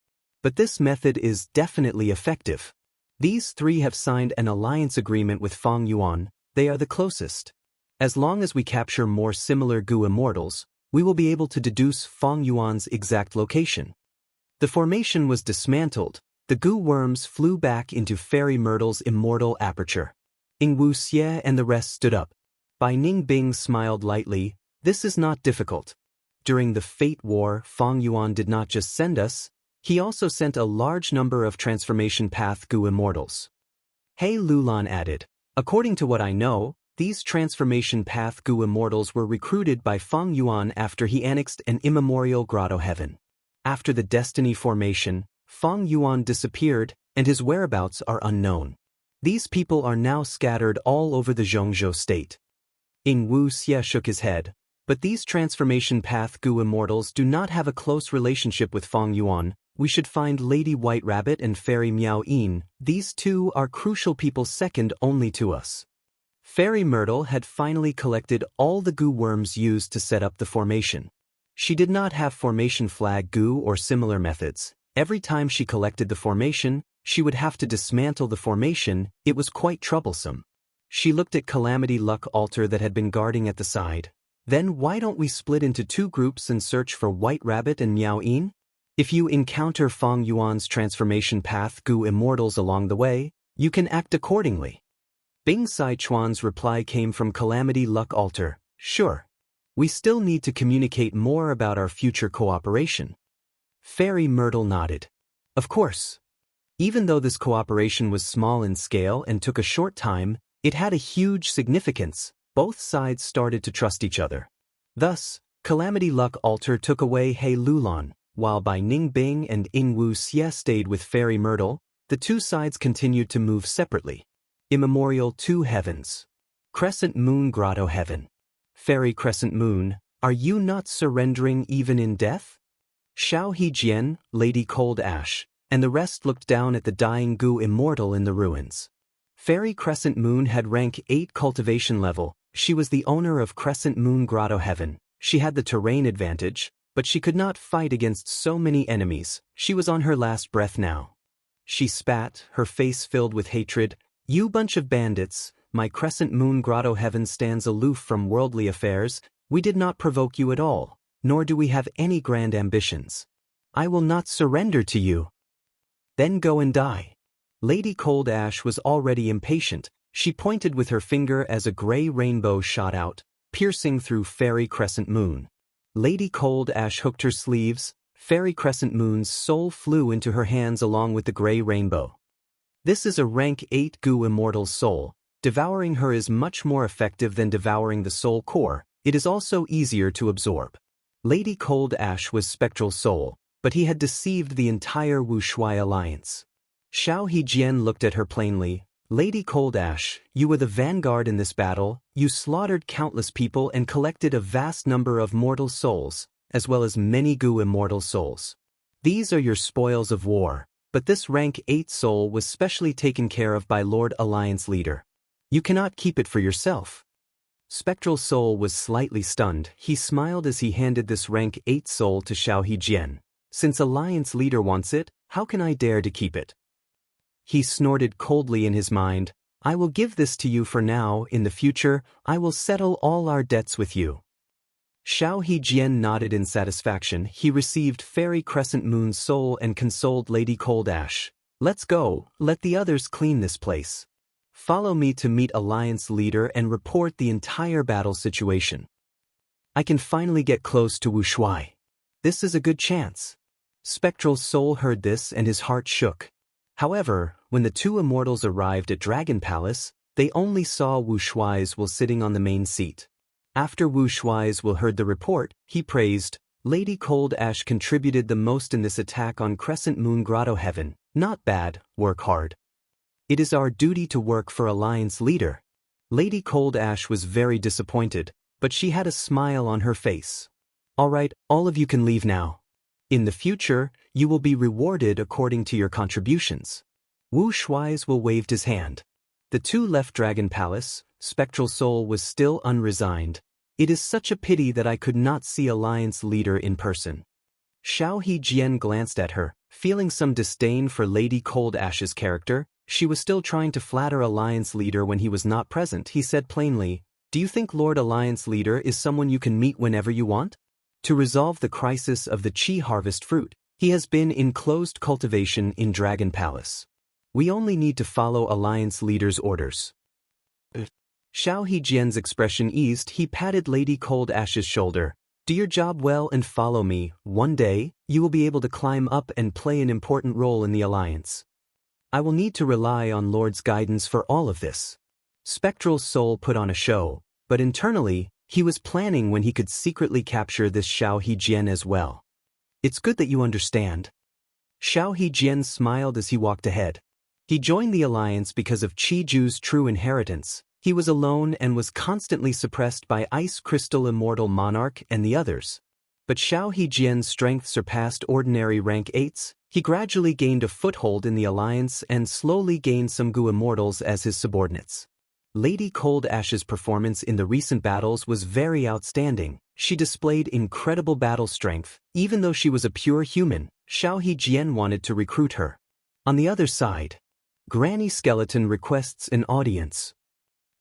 But this method is definitely effective. These three have signed an alliance agreement with Fang Yuan. They are the closest. As long as we capture more similar Gu immortals, we will be able to deduce Fang Yuan's exact location. The formation was dismantled. The Gu worms flew back into Fairy Myrtle's immortal aperture. Wuxia and the rest stood up. Bai Ningbing smiled lightly. This is not difficult. During the Fate War, Fang Yuan did not just send us, he also sent a large number of Transformation Path Gu immortals. He Lulan added, according to what I know, these Transformation Path Gu immortals were recruited by Fang Yuan after he annexed an immemorial grotto heaven. After the Destiny formation, Fang Yuan disappeared, and his whereabouts are unknown. These people are now scattered all over the Zhongzhou state. Wuxia shook his head. But these Transformation Path Gu immortals do not have a close relationship with Fang Yuan. We should find Lady White Rabbit and Fairy Miao Yin. These two are crucial people second only to us. Fairy Myrtle had finally collected all the Gu worms used to set up the formation. She did not have formation flag Gu or similar methods. Every time she collected the formation, she would have to dismantle the formation. It was quite troublesome. She looked at Calamity Luck Altar that had been guarding at the side. Then why don't we split into two groups and search for White Rabbit and Miao Yin? If you encounter Fang Yuan's Transformation Path Gu immortals along the way, you can act accordingly. Bing Sichuan's reply came from Calamity Luck Altar. Sure. We still need to communicate more about our future cooperation. Fairy Myrtle nodded. Of course. Even though this cooperation was small in scale and took a short time, it had a huge significance. Both sides started to trust each other. Thus, Calamity Luck Altar took away He Lulan, while Bai Ningbing and Wuxia stayed with Fairy Myrtle. The two sides continued to move separately. Immemorial Two Heavens. Crescent Moon Grotto Heaven. Fairy Crescent Moon, are you not surrendering even in death? Xiao Hejian, Lady Cold Ash, and the rest looked down at the dying Gu immortal in the ruins. Fairy Crescent Moon had rank 8 cultivation level. She was the owner of Crescent Moon Grotto Heaven. She had the terrain advantage, but she could not fight against so many enemies. She was on her last breath now. She spat, her face filled with hatred. You bunch of bandits, my Crescent Moon Grotto Heaven stands aloof from worldly affairs. We did not provoke you at all, nor do we have any grand ambitions. I will not surrender to you. Then go and die. Lady Cold Ash was already impatient. She pointed with her finger as a gray rainbow shot out, piercing through Fairy Crescent Moon. Lady Cold Ash hooked her sleeves. Fairy Crescent Moon's soul flew into her hands along with the gray rainbow. This is a rank 8 Goo immortal soul. Devouring her is much more effective than devouring the soul core. It is also easier to absorb. Lady Cold Ash was spectral soul, but he had deceived the entire Wuxia alliance. Xiao Hejian looked at her plainly. Lady Cold Ash, you were the vanguard in this battle. You slaughtered countless people and collected a vast number of mortal souls, as well as many Goo immortal souls. These are your spoils of war, but this rank 8 soul was specially taken care of by Lord Alliance Leader. You cannot keep it for yourself. Spectral Soul was slightly stunned. He smiled as he handed this rank 8 soul to Xiao Hejian. Since Alliance Leader wants it, how can I dare to keep it? He snorted coldly in his mind. I will give this to you for now. In the future, I will settle all our debts with you. Xiao Hejian nodded in satisfaction. He received Fairy Crescent Moon's soul and consoled Lady Cold Ash. Let's go. Let the others clean this place. Follow me to meet Alliance Leader and report the entire battle situation. I can finally get close to Wuxia. This is a good chance. Spectral Soul heard this and his heart shook. However, when the two immortals arrived at Dragon Palace, they only saw Wu Shuai's while sitting on the main seat. After Wu Shuai's will heard the report, he praised, Lady Cold Ash contributed the most in this attack on Crescent Moon Grotto Heaven. Not bad, work hard. It is our duty to work for Alliance Leader. Lady Cold Ash was very disappointed, but she had a smile on her face. Alright, all of you can leave now. In the future, you will be rewarded according to your contributions. Wu Shuai's will waved his hand. The two left Dragon Palace. Spectral Soul was still unresigned. It is such a pity that I could not see Alliance Leader in person. Xiao Hejian glanced at her, feeling some disdain for Lady Cold Ash's character. She was still trying to flatter Alliance Leader when he was not present. He said plainly, do you think Lord Alliance Leader is someone you can meet whenever you want? To resolve the crisis of the Qi harvest fruit, he has been in closed cultivation in Dragon Palace. We only need to follow Alliance Leader's orders. Xiao Hejian's expression eased. He patted Lady Cold Ash's shoulder. Do your job well and follow me. One day, you will be able to climb up and play an important role in the Alliance. I will need to rely on Lord's guidance for all of this. Spectral Soul put on a show, but internally, he was planning when he could secretly capture this Xiao Hejian as well. It's good that you understand. Xiao Hejian smiled as he walked ahead. He joined the Alliance because of Qi Ju's true inheritance. He was alone and was constantly suppressed by Ice Crystal Immortal Monarch and the others. But Xiao Hejian's strength surpassed ordinary rank 8s. He gradually gained a foothold in the Alliance and slowly gained some Goo Immortals as his subordinates. Lady Cold Ash's performance in the recent battles was very outstanding. She displayed incredible battle strength. Even though she was a pure human, Xiao Hejian wanted to recruit her. On the other side, Granny Skeleton requests an audience.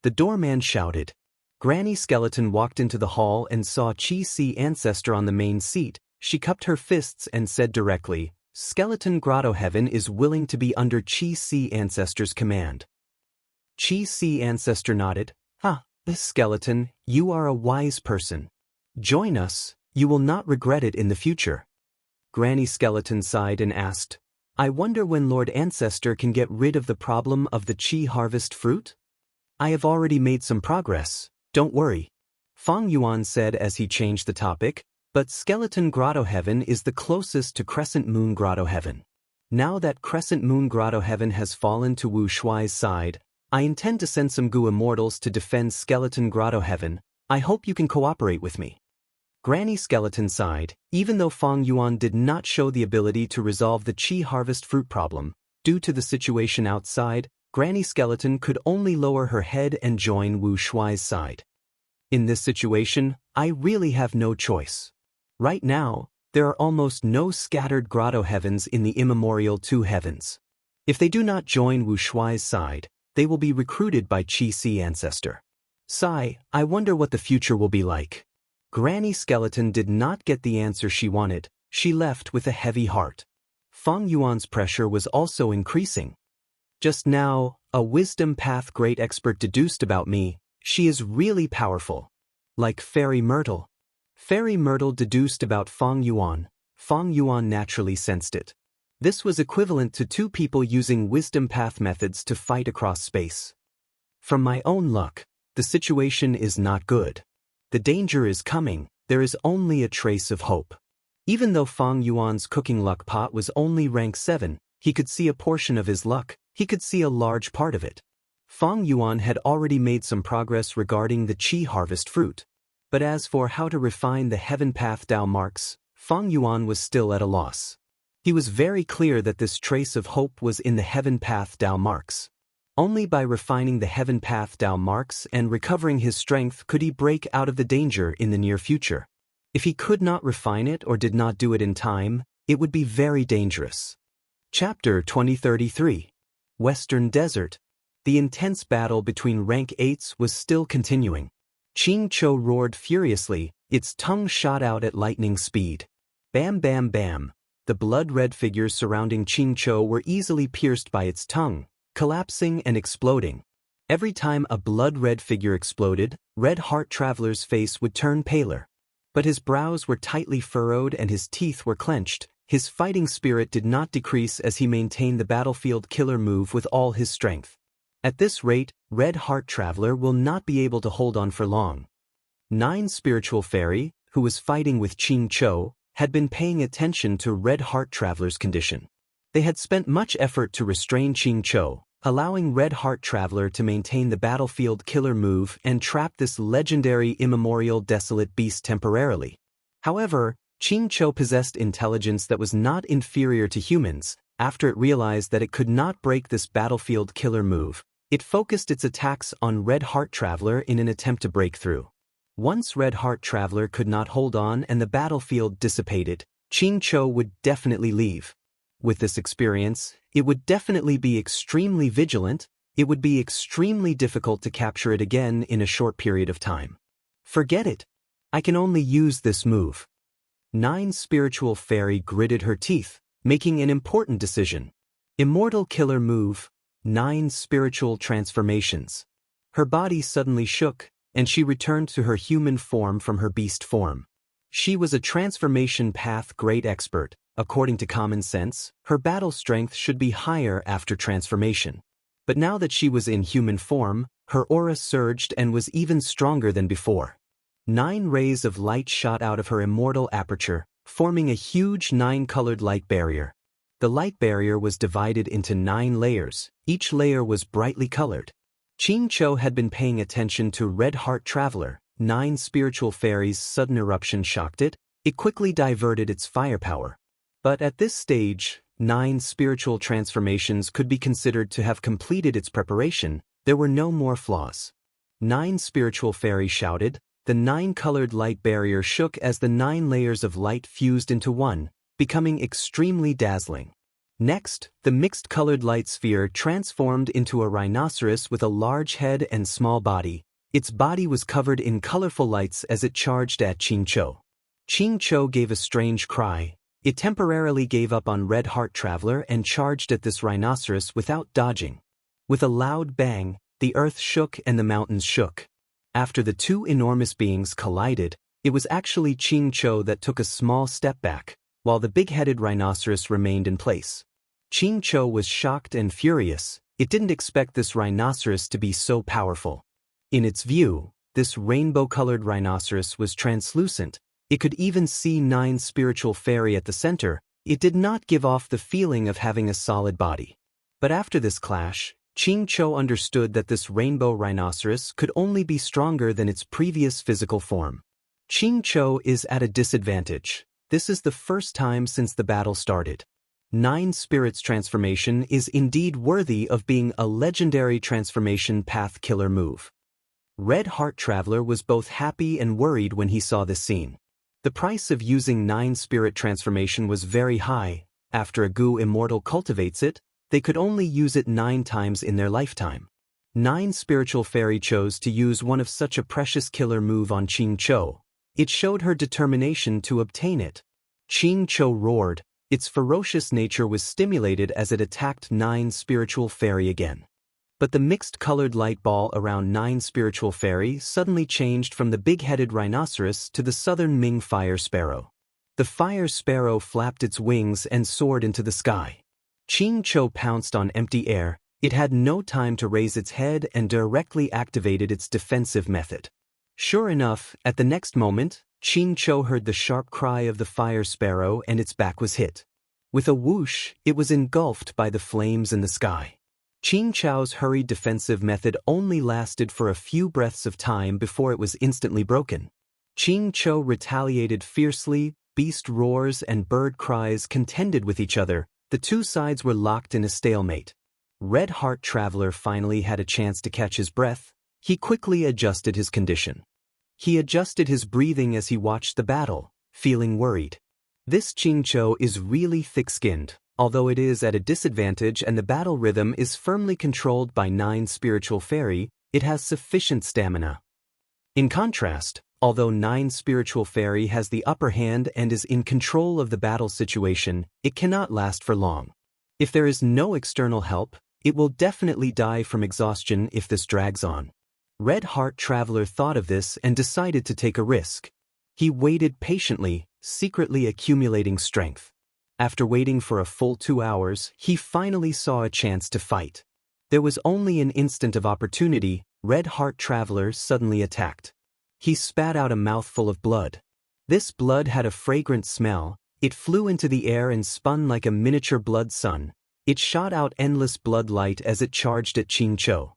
The doorman shouted. Granny Skeleton walked into the hall and saw Qi Si Ancestor on the main seat. She cupped her fists and said directly, Skeleton Grotto Heaven is willing to be under Qi Si Ancestor's command. Qi Si Ancestor nodded. This skeleton, you are a wise person. Join us, you will not regret it in the future. Granny Skeleton sighed and asked, I wonder when Lord Ancestor can get rid of the problem of the Qi harvest fruit? I have already made some progress, don't worry. Fang Yuan said as he changed the topic, but Skeleton Grotto Heaven is the closest to Crescent Moon Grotto Heaven. Now that Crescent Moon Grotto Heaven has fallen to Wu Shuai's side, I intend to send some Goo Immortals to defend Skeleton Grotto Heaven. I hope you can cooperate with me. Granny Skeleton sighed. Even though Fang Yuan did not show the ability to resolve the Qi harvest fruit problem, due to the situation outside, Granny Skeleton could only lower her head and join Wu Shuai's side. In this situation, I really have no choice. Right now, there are almost no scattered Grotto Heavens in the immemorial Two Heavens. If they do not join Wu Shuai's side, they will be recruited by Qi Si Ancestor. Sigh, I wonder what the future will be like. Granny Skeleton did not get the answer she wanted. She left with a heavy heart. Fang Yuan's pressure was also increasing. Just now, A wisdom path great expert deduced about me, she is really powerful. Like Fairy Myrtle. Fairy Myrtle deduced about Feng Yuan. Feng Yuan naturally sensed it. This was equivalent to two people using wisdom path methods to fight across space. From my own luck, the situation is not good. The danger is coming, there is only a trace of hope. Even though Feng Yuan's cooking luck pot was only rank 7, he could see a portion of his luck, he could see a large part of it. Feng Yuan had already made some progress regarding the Qi harvest fruit. But as for how to refine the heaven path Dao marks, Feng Yuan was still at a loss. He was very clear that this trace of hope was in the heaven path Dao marks. Only by refining the heaven path Dao marks and recovering his strength could he break out of the danger in the near future. If he could not refine it or did not do it in time, it would be very dangerous. Chapter 2033. Western Desert. The intense battle between rank 8s was still continuing. Qingqiu roared furiously, its tongue shot out at lightning speed. Bam bam bam. The blood-red figures surrounding Qingqiu were easily pierced by its tongue, collapsing and exploding. Every time a blood-red figure exploded, Red Heart Traveler's face would turn paler. But his brows were tightly furrowed and his teeth were clenched. His fighting spirit did not decrease as he maintained the battlefield killer move with all his strength. At this rate, Red Heart Traveler will not be able to hold on for long. 9 Spiritual Fairy, who was fighting with Qingqiu, had been paying attention to Red Heart Traveler's condition. They had spent much effort to restrain Qingqiu, allowing Red Heart Traveler to maintain the battlefield killer move and trap this legendary immemorial desolate beast temporarily. However, Qingqiu possessed intelligence that was not inferior to humans. After it realized that it could not break this battlefield killer move, it focused its attacks on Red Heart Traveler in an attempt to break through. Once Red Heart Traveler could not hold on and the battlefield dissipated, Qingqiu would definitely leave. With this experience, it would definitely be extremely vigilant. It would be extremely difficult to capture it again in a short period of time. Forget it. I can only use this move. 9 Spiritual Fairy gritted her teeth, making an important decision. Immortal Killer Move, 9 Spiritual Transformations. Her body suddenly shook, and she returned to her human form from her beast form. She was a transformation path great expert. According to common sense, her battle strength should be higher after transformation. But now that she was in human form, her aura surged and was even stronger than before. 9 rays of light shot out of her immortal aperture, forming a huge 9-colored light barrier. The light barrier was divided into 9 layers, each layer was brightly colored. Qingqiu had been paying attention to Red Heart Traveler. 9 Spiritual Fairies' sudden eruption shocked it. It quickly diverted its firepower. But at this stage, 9 spiritual transformations could be considered to have completed its preparation. There were no more flaws. 9 Spiritual Fairy shouted. The 9-colored light barrier shook as the 9 layers of light fused into one, becoming extremely dazzling. Next, the mixed-colored light sphere transformed into a rhinoceros with a large head and small body. Its body was covered in colorful lights as it charged at Qingqiu. Qingqiu gave a strange cry. It temporarily gave up on Red Heart Traveler and charged at this rhinoceros without dodging. With a loud bang, the earth shook and the mountains shook. After the 2 enormous beings collided, it was actually Qingqiu that took a small step back, while the big-headed rhinoceros remained in place. Qingqiu was shocked and furious. It didn't expect this rhinoceros to be so powerful. In its view, this rainbow-colored rhinoceros was translucent. It could even see 9 Spiritual Fairy at the center. It did not give off the feeling of having a solid body. But after this clash, Qingqiu understood that this rainbow rhinoceros could only be stronger than its previous physical form. Qingqiu is at a disadvantage. This is the first time since the battle started. 9 Spirits transformation is indeed worthy of being a legendary transformation path killer move. Red Heart Traveler was both happy and worried when he saw this scene. The price of using 9 Spirit transformation was very high. After a Gu Immortal cultivates it, they could only use it 9 times in their lifetime. 9 Spiritual Fairy chose to use one of such a precious killer move on Qingqiu. It showed her determination to obtain it. Qingqiu roared. Its ferocious nature was stimulated as it attacked 9 Spiritual Fairy again. But the mixed-colored light ball around 9 spiritual fairy suddenly changed from the big-headed rhinoceros to the southern Ming fire sparrow. The fire sparrow flapped its wings and soared into the sky. Xianxia pounced on empty air. It had no time to raise its head and directly activated its defensive method. Sure enough, at the next moment, Xianxia heard the sharp cry of the fire sparrow and its back was hit. With a whoosh, it was engulfed by the flames in the sky. Xianxia's hurried defensive method only lasted for a few breaths of time before it was instantly broken. Xianxia retaliated fiercely, beast roars and bird cries contended with each other. The two sides were locked in a stalemate. Red Heart Traveler finally had a chance to catch his breath. He quickly adjusted his condition. He adjusted his breathing as he watched the battle, feeling worried. This Xianxia is really thick-skinned, although it is at a disadvantage and the battle rhythm is firmly controlled by 9 spiritual fairy, it has sufficient stamina. In contrast, although 9 spiritual fairy has the upper hand and is in control of the battle situation, it cannot last for long. If there is no external help, it will definitely die from exhaustion if this drags on. Red Heart Traveler thought of this and decided to take a risk. He waited patiently, secretly accumulating strength. After waiting for a full 2 hours, he finally saw a chance to fight. There was only an instant of opportunity. Red Heart Traveler suddenly attacked. He spat out a mouthful of blood. This blood had a fragrant smell. It flew into the air and spun like a miniature blood sun. It shot out endless blood light as it charged at Xianxia.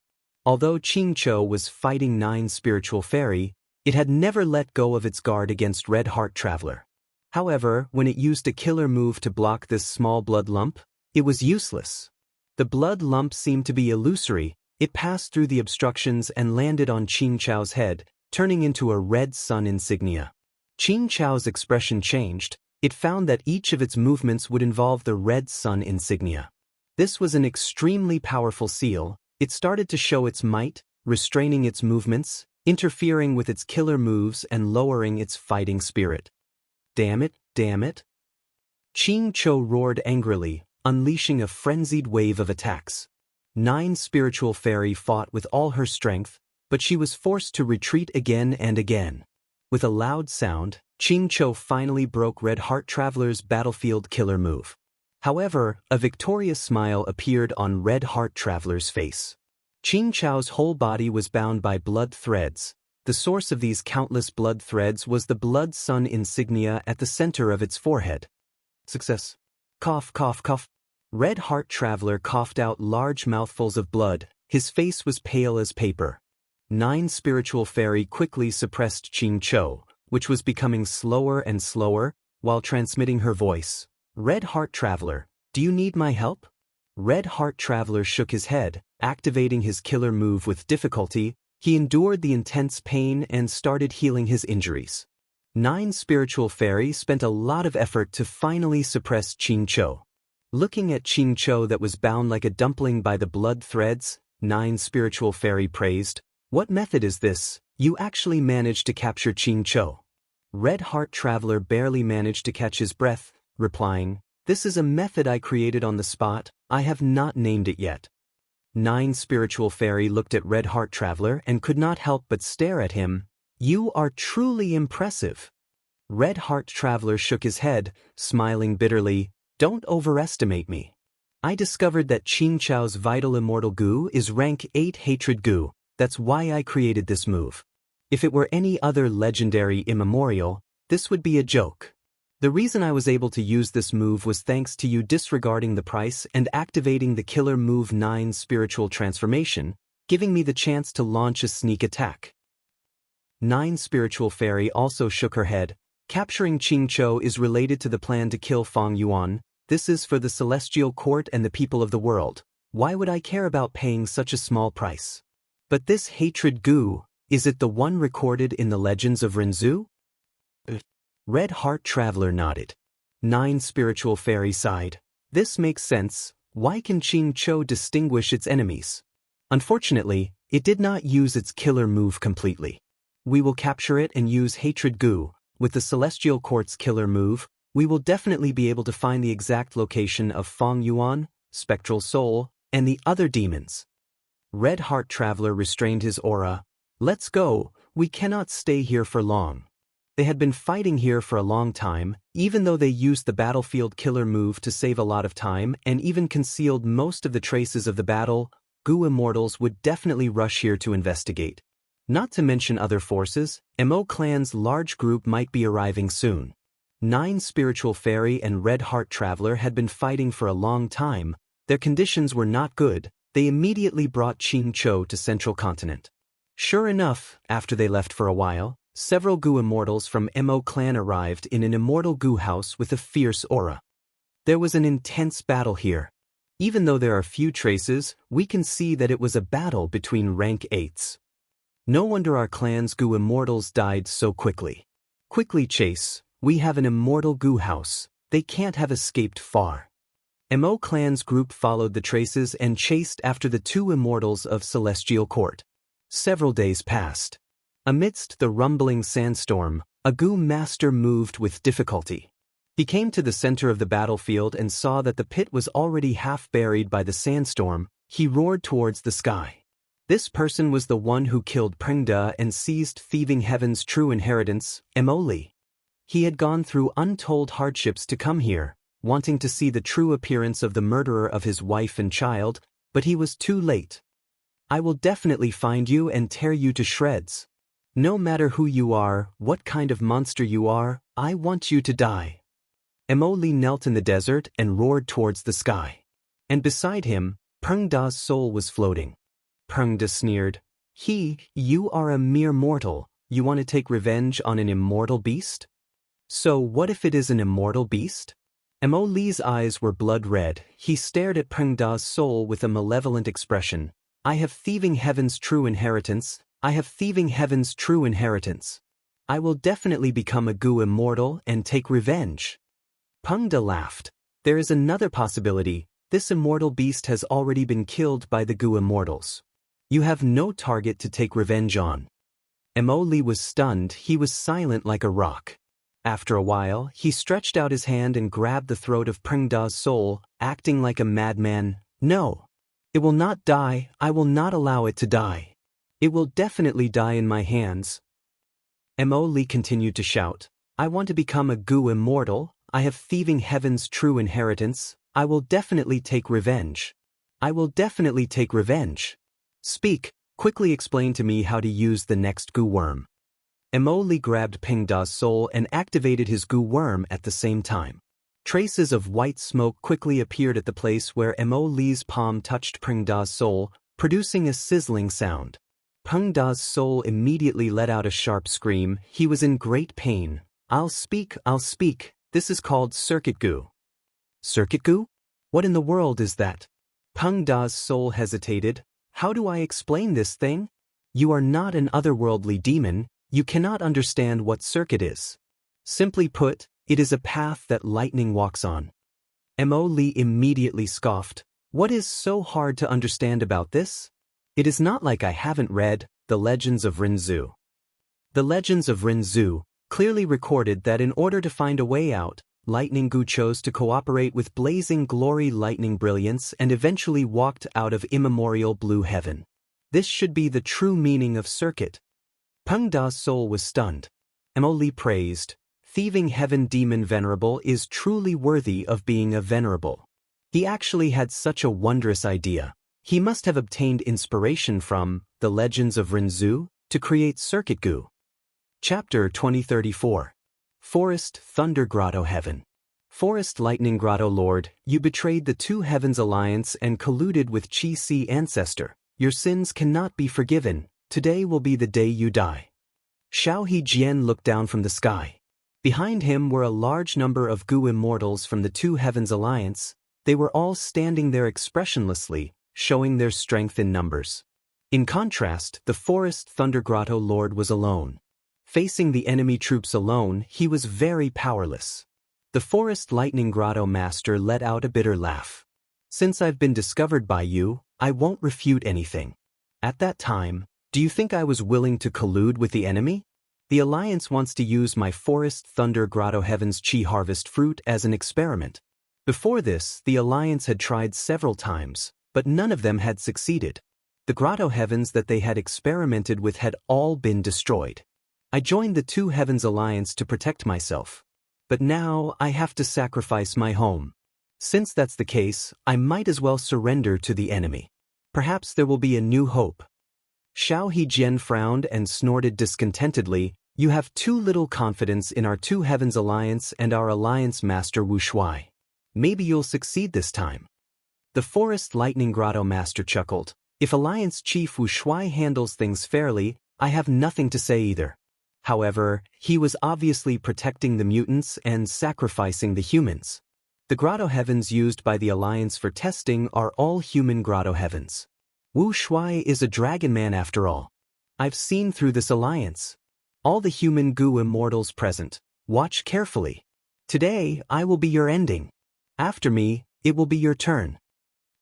Although Xianxia was fighting 9 spiritual fairy, it had never let go of its guard against Red Heart Traveler. However, when it used a killer move to block this small blood lump, it was useless. The blood lump seemed to be illusory. It passed through the obstructions and landed on Xianxia's head, turning into a red sun insignia. Xianxia's expression changed. It found that each of its movements would involve the red sun insignia. This was an extremely powerful seal. It started to show its might, restraining its movements, interfering with its killer moves and lowering its fighting spirit. Damn it, damn it! Xianxia roared angrily, unleashing a frenzied wave of attacks. 9 spiritual fairy fought with all her strength, but she was forced to retreat again and again. With a loud sound, Xianxia finally broke Red Heart Traveler's battlefield killer move. However, a victorious smile appeared on Red Heart Traveler's face. Xianxia's whole body was bound by blood threads. The source of these countless blood threads was the blood sun insignia at the center of its forehead. Success. Cough, cough, cough. Red Heart Traveler coughed out large mouthfuls of blood. His face was pale as paper. 9 spiritual fairy quickly suppressed Xianxia, which was becoming slower and slower, while transmitting her voice. Red Heart Traveler, do you need my help? Red Heart Traveler shook his head, activating his killer move with difficulty. He endured the intense pain and started healing his injuries. 9 spiritual fairy spent a lot of effort to finally suppress Xianxia. Looking at Xianxia that was bound like a dumpling by the blood threads, 9 spiritual fairy praised, "What method is this? You actually managed to capture Xianxia." Red Heart Traveler barely managed to catch his breath, replying, "This is a method I created on the spot. I have not named it yet." 9 spiritual fairy looked at Red Heart Traveler and could not help but stare at him. "You are truly impressive." Red Heart Traveler shook his head, smiling bitterly. "Don't overestimate me. I discovered that Xianxia's vital immortal goo is rank 8 hatred goo. That's why I created this move. If it were any other legendary immemorial, this would be a joke. The reason I was able to use this move was thanks to you disregarding the price and activating the killer move 9 spiritual transformation, giving me the chance to launch a sneak attack." 9 spiritual fairy also shook her head. "Capturing Xianxia is related to the plan to kill Feng Yuan. This is for the celestial court and the people of the world. Why would I care about paying such a small price? But this hatred goo, is it the one recorded in the legends of Renzu?" Red Heart Traveler nodded. 9 spiritual fairy sighed. "This makes sense. Why can Xianxia distinguish its enemies? Unfortunately, it did not use its killer move completely. We will capture it and use hatred goo. With the Celestial Court's killer move, we will definitely be able to find the exact location of Feng Yuan, Spectral Soul, and the other demons." Red Heart Traveler restrained his aura. Let's go, we cannot stay here for long. They had been fighting here for a long time, even though they used the battlefield killer move to save a lot of time and even concealed most of the traces of the battle. Gu Immortals would definitely rush here to investigate. Not to mention other forces, Mo Clan's large group might be arriving soon. 9 Spiritual Fairy and Red Heart Traveler had been fighting for a long time. Their conditions were not good. They immediately brought Qing Chou to Central Continent. Sure enough, after they left for a while, several Gu Immortals from Mo Clan arrived in an immortal Gu house with a fierce aura. There was an intense battle here. Even though there are few traces, we can see that it was a battle between rank 8s. No wonder our clan's Gu Immortals died so quickly. Quickly chase, we have an immortal Gu house, they can't have escaped far. Mo Clan's group followed the traces and chased after the 2 immortals of Celestial Court. Several days passed. Amidst the rumbling sandstorm, a Gu master moved with difficulty. He came to the center of the battlefield and saw that the pit was already half buried by the sandstorm. He roared towards the sky. This person was the one who killed Pengda and seized Thieving Heaven's true inheritance, Mo Li. He had gone through untold hardships to come here, wanting to see the true appearance of the murderer of his wife and child, but he was too late. I will definitely find you and tear you to shreds. No matter who you are, what kind of monster you are, I want you to die. Mo Li knelt in the desert and roared towards the sky. And beside him, Pengda's soul was floating. Pengda sneered. You are a mere mortal, you want to take revenge on an immortal beast? So what if it is an immortal beast? Mo Li's eyes were blood red. He stared at Pengda's soul with a malevolent expression. I have Thieving Heaven's true inheritance. I have Thieving Heaven's true inheritance. I will definitely become a Gu immortal and take revenge. Pengda laughed. There is another possibility. This immortal beast has already been killed by the Gu immortals. You have no target to take revenge on. Mo Li was stunned. He was silent like a rock. After a while, he stretched out his hand and grabbed the throat of Pengda's soul, acting like a madman. No. It will not die. I will not allow it to die. It will definitely die in my hands. Mo Li continued to shout. I want to become a Gu immortal. I have Thieving Heaven's true inheritance. I will definitely take revenge. I will definitely take revenge. Speak, quickly explain to me how to use the next Gu worm. Mo Li grabbed Pengda's soul and activated his Gu worm at the same time. Traces of white smoke quickly appeared at the place where Mo Li's palm touched Pengda's soul, producing a sizzling sound. Pengda's soul immediately let out a sharp scream. He was in great pain. I'll speak. This is called Circuit Gu. Circuit Gu? What in the world is that? Pengda's soul hesitated. How do I explain this thing? You are not an otherworldly demon. You cannot understand what circuit is. Simply put, it is a path that lightning walks on. Mo Li immediately scoffed. What is so hard to understand about this? It is not like I haven't read The Legends of Rinzhu. The Legends of Rinzhu clearly recorded that in order to find a way out, Lightning Gu chose to cooperate with Blazing Glory Lightning Brilliance and eventually walked out of immemorial blue heaven. This should be the true meaning of circuit. Pengda's soul was stunned. Mo Li praised. Thieving Heaven Demon Venerable is truly worthy of being a venerable. He actually had such a wondrous idea. He must have obtained inspiration from The Legends of Rinzhu to create Circuit Gu. Chapter 2034. Forest Thunder Grotto Heaven. Forest Lightning Grotto Lord, you betrayed the Two Heavens Alliance and colluded with Qi Si Ancestor. Your sins cannot be forgiven. Today will be the day you die. Xiao He Jian looked down from the sky. Behind him were a large number of Gu immortals from the Two Heavens Alliance. They were all standing there expressionlessly, showing their strength in numbers. In contrast, the Forest Thunder Grotto Lord was alone. Facing the enemy troops alone, he was very powerless. The Forest Lightning Grotto Master let out a bitter laugh. Since I've been discovered by you, I won't refute anything. At that time, do you think I was willing to collude with the enemy? The Alliance wants to use my Forest Thunder Grotto Heaven's Qi Harvest Fruit as an experiment. Before this, the Alliance had tried several times, but none of them had succeeded. The grotto heavens that they had experimented with had all been destroyed. I joined the Two Heavens Alliance to protect myself. But now I have to sacrifice my home. Since that's the case, I might as well surrender to the enemy. Perhaps there will be a new hope. Xiao Hejian frowned and snorted discontentedly. You have too little confidence in our Two Heavens Alliance and our alliance master Wu Shuai. Maybe you'll succeed this time. The Forest Lightning Grotto master chuckled. If Alliance Chief Wu Shuai handles things fairly, I have nothing to say either. However, he was obviously protecting the mutants and sacrificing the humans. The grotto heavens used by the Alliance for testing are all human grotto heavens. Wu Shuai is a dragon man after all. I've seen through this alliance. All the human goo immortals present, watch carefully. Today, I will be your ending. After me, it will be your turn.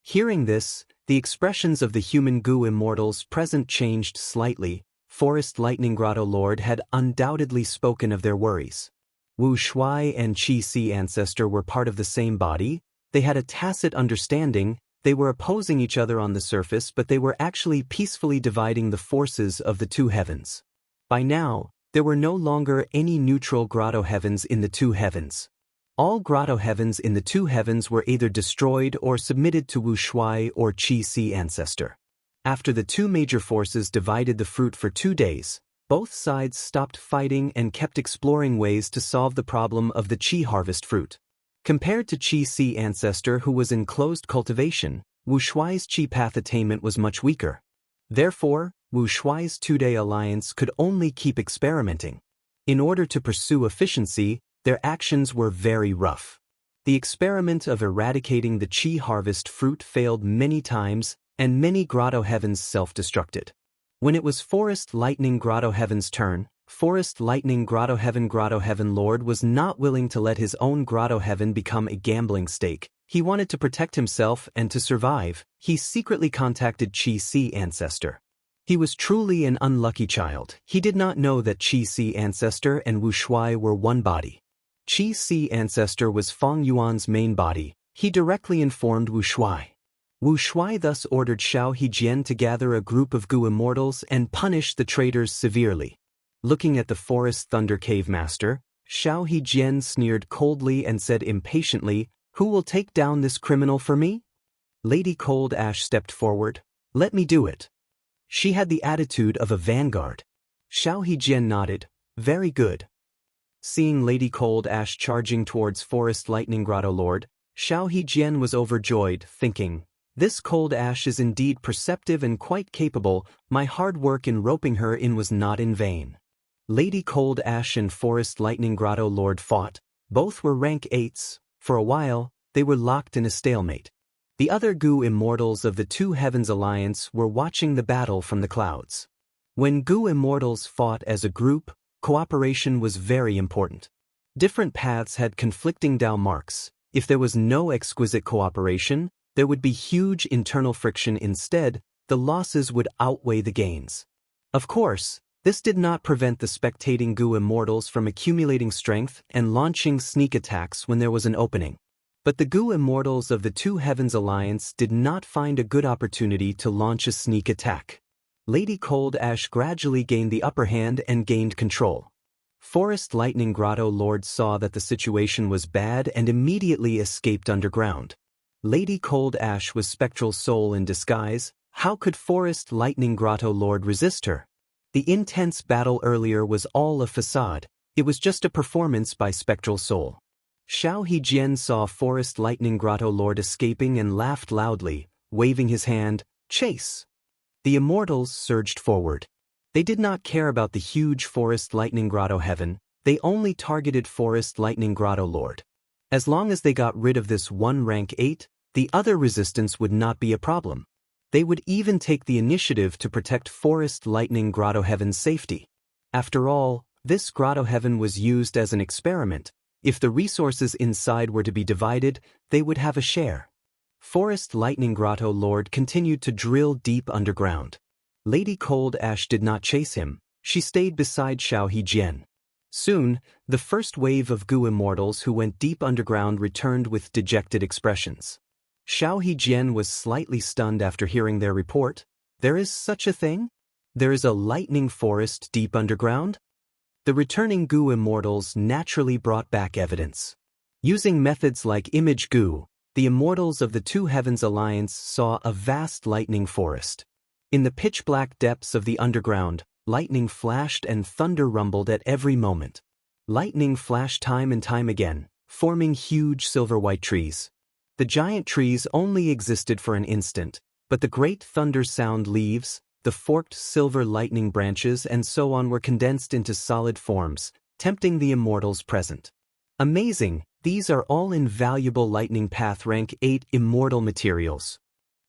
Hearing this, the expressions of the human goo immortals present changed slightly. Forest Lightning Grotto Lord had undoubtedly spoken of their worries. Wu Shuai and Qi Si Ancestor were part of the same body. They had a tacit understanding. They were opposing each other on the surface, but they were actually peacefully dividing the forces of the two heavens. By now, there were no longer any neutral grotto heavens in the two heavens. All grotto heavens in the two heavens were either destroyed or submitted to Wu Shuai or Qi Si Ancestor. After the two major forces divided the fruit for 2 days, both sides stopped fighting and kept exploring ways to solve the problem of the Qi harvest fruit. Compared to Qi Si Ancestor, who was in closed cultivation, Wu Shuai's Qi path attainment was much weaker. Therefore, Wu Shuai's 2-day alliance could only keep experimenting. In order to pursue efficiency, their actions were very rough. The experiment of eradicating the Qi harvest fruit failed many times, and many grotto heavens self-destructed. When it was Forest Lightning Grotto Heaven's turn, Forest Lightning Grotto Heaven Lord was not willing to let his own grotto heaven become a gambling stake. He wanted to protect himself and to survive. He secretly contacted Qi Si Ancestor. He was truly an unlucky child. He did not know that Qi Si Ancestor and Wu Shuai were one body. Qi Si Ancestor was Feng Yuan's main body. He directly informed Wu Shuai. Wu Shuai thus ordered Xiao Hejian to gather a group of goo immortals and punish the traitors severely. Looking at the Forest Thunder Cave Master, Xiao Hejian sneered coldly and said impatiently, "Who will take down this criminal for me?" Lady Cold Ash stepped forward. "Let me do it." She had the attitude of a vanguard. Xiao Hejian nodded. "Very good." Seeing Lady Cold Ash charging towards Forest Lightning Grotto Lord, Xiao Hejian was overjoyed, thinking, "This Cold Ash is indeed perceptive and quite capable. My hard work in roping her in was not in vain." Lady Cold Ash and Forest Lightning Grotto Lord fought. Both were rank 8s. For a while, they were locked in a stalemate. The other goo immortals of the Two Heavens Alliance were watching the battle from the clouds. When goo immortals fought as a group, cooperation was very important. Different paths had conflicting Dao marks. If there was no exquisite cooperation, there would be huge internal friction. Instead, the losses would outweigh the gains. Of course, this did not prevent the spectating goo immortals from accumulating strength and launching sneak attacks when there was an opening. But the goo immortals of the Two Heavens Alliance did not find a good opportunity to launch a sneak attack. Lady Cold Ash gradually gained the upper hand and gained control. Forest Lightning Grotto Lord saw that the situation was bad and immediately escaped underground. Lady Cold Ash was Spectral Soul in disguise. How could Forest Lightning Grotto Lord resist her? The intense battle earlier was all a facade. It was just a performance by Spectral Soul. Xiao Hejian saw Forest Lightning Grotto Lord escaping and laughed loudly, waving his hand. "Chase!" The immortals surged forward. They did not care about the huge Forest Lightning Grotto Heaven. They only targeted Forest Lightning Grotto Lord. As long as they got rid of this one rank 8, the other resistance would not be a problem. They would even take the initiative to protect Forest Lightning Grotto Heaven's safety. After all, this Grotto Heaven was used as an experiment. If the resources inside were to be divided, they would have a share. Forest Lightning Grotto Lord continued to drill deep underground. Lady Cold Ash did not chase him. She stayed beside Xiao Hejian. Soon, the first wave of goo immortals who went deep underground returned with dejected expressions. Xiao Hejian was slightly stunned after hearing their report. There is such a thing? There is a lightning forest deep underground? The returning Gu immortals naturally brought back evidence. Using methods like image Gu, the immortals of the Two Heavens Alliance saw a vast lightning forest. In the pitch-black depths of the underground, lightning flashed and thunder rumbled at every moment. Lightning flashed time and time again, forming huge silver-white trees. The giant trees only existed for an instant, but the great thunder sound leaves, the forked silver lightning branches and so on were condensed into solid forms, tempting the immortals present. Amazing, these are all invaluable lightning path rank 8 immortal materials.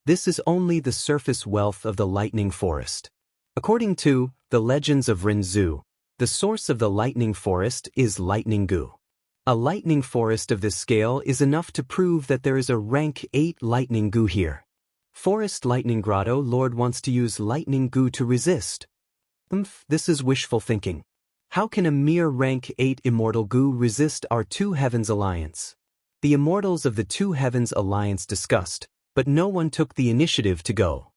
This is only the surface wealth of the lightning forest. According to the legends of Rinzhu, the source of the lightning forest is lightning Gu. A lightning forest of this scale is enough to prove that there is a rank 8 lightning Gu here. Forest Lightning Grotto Lord wants to use lightning Gu to resist. This is wishful thinking. How can a mere rank 8 immortal Gu resist our Two Heavens Alliance? The immortals of the Two Heavens Alliance discussed, but no one took the initiative to go.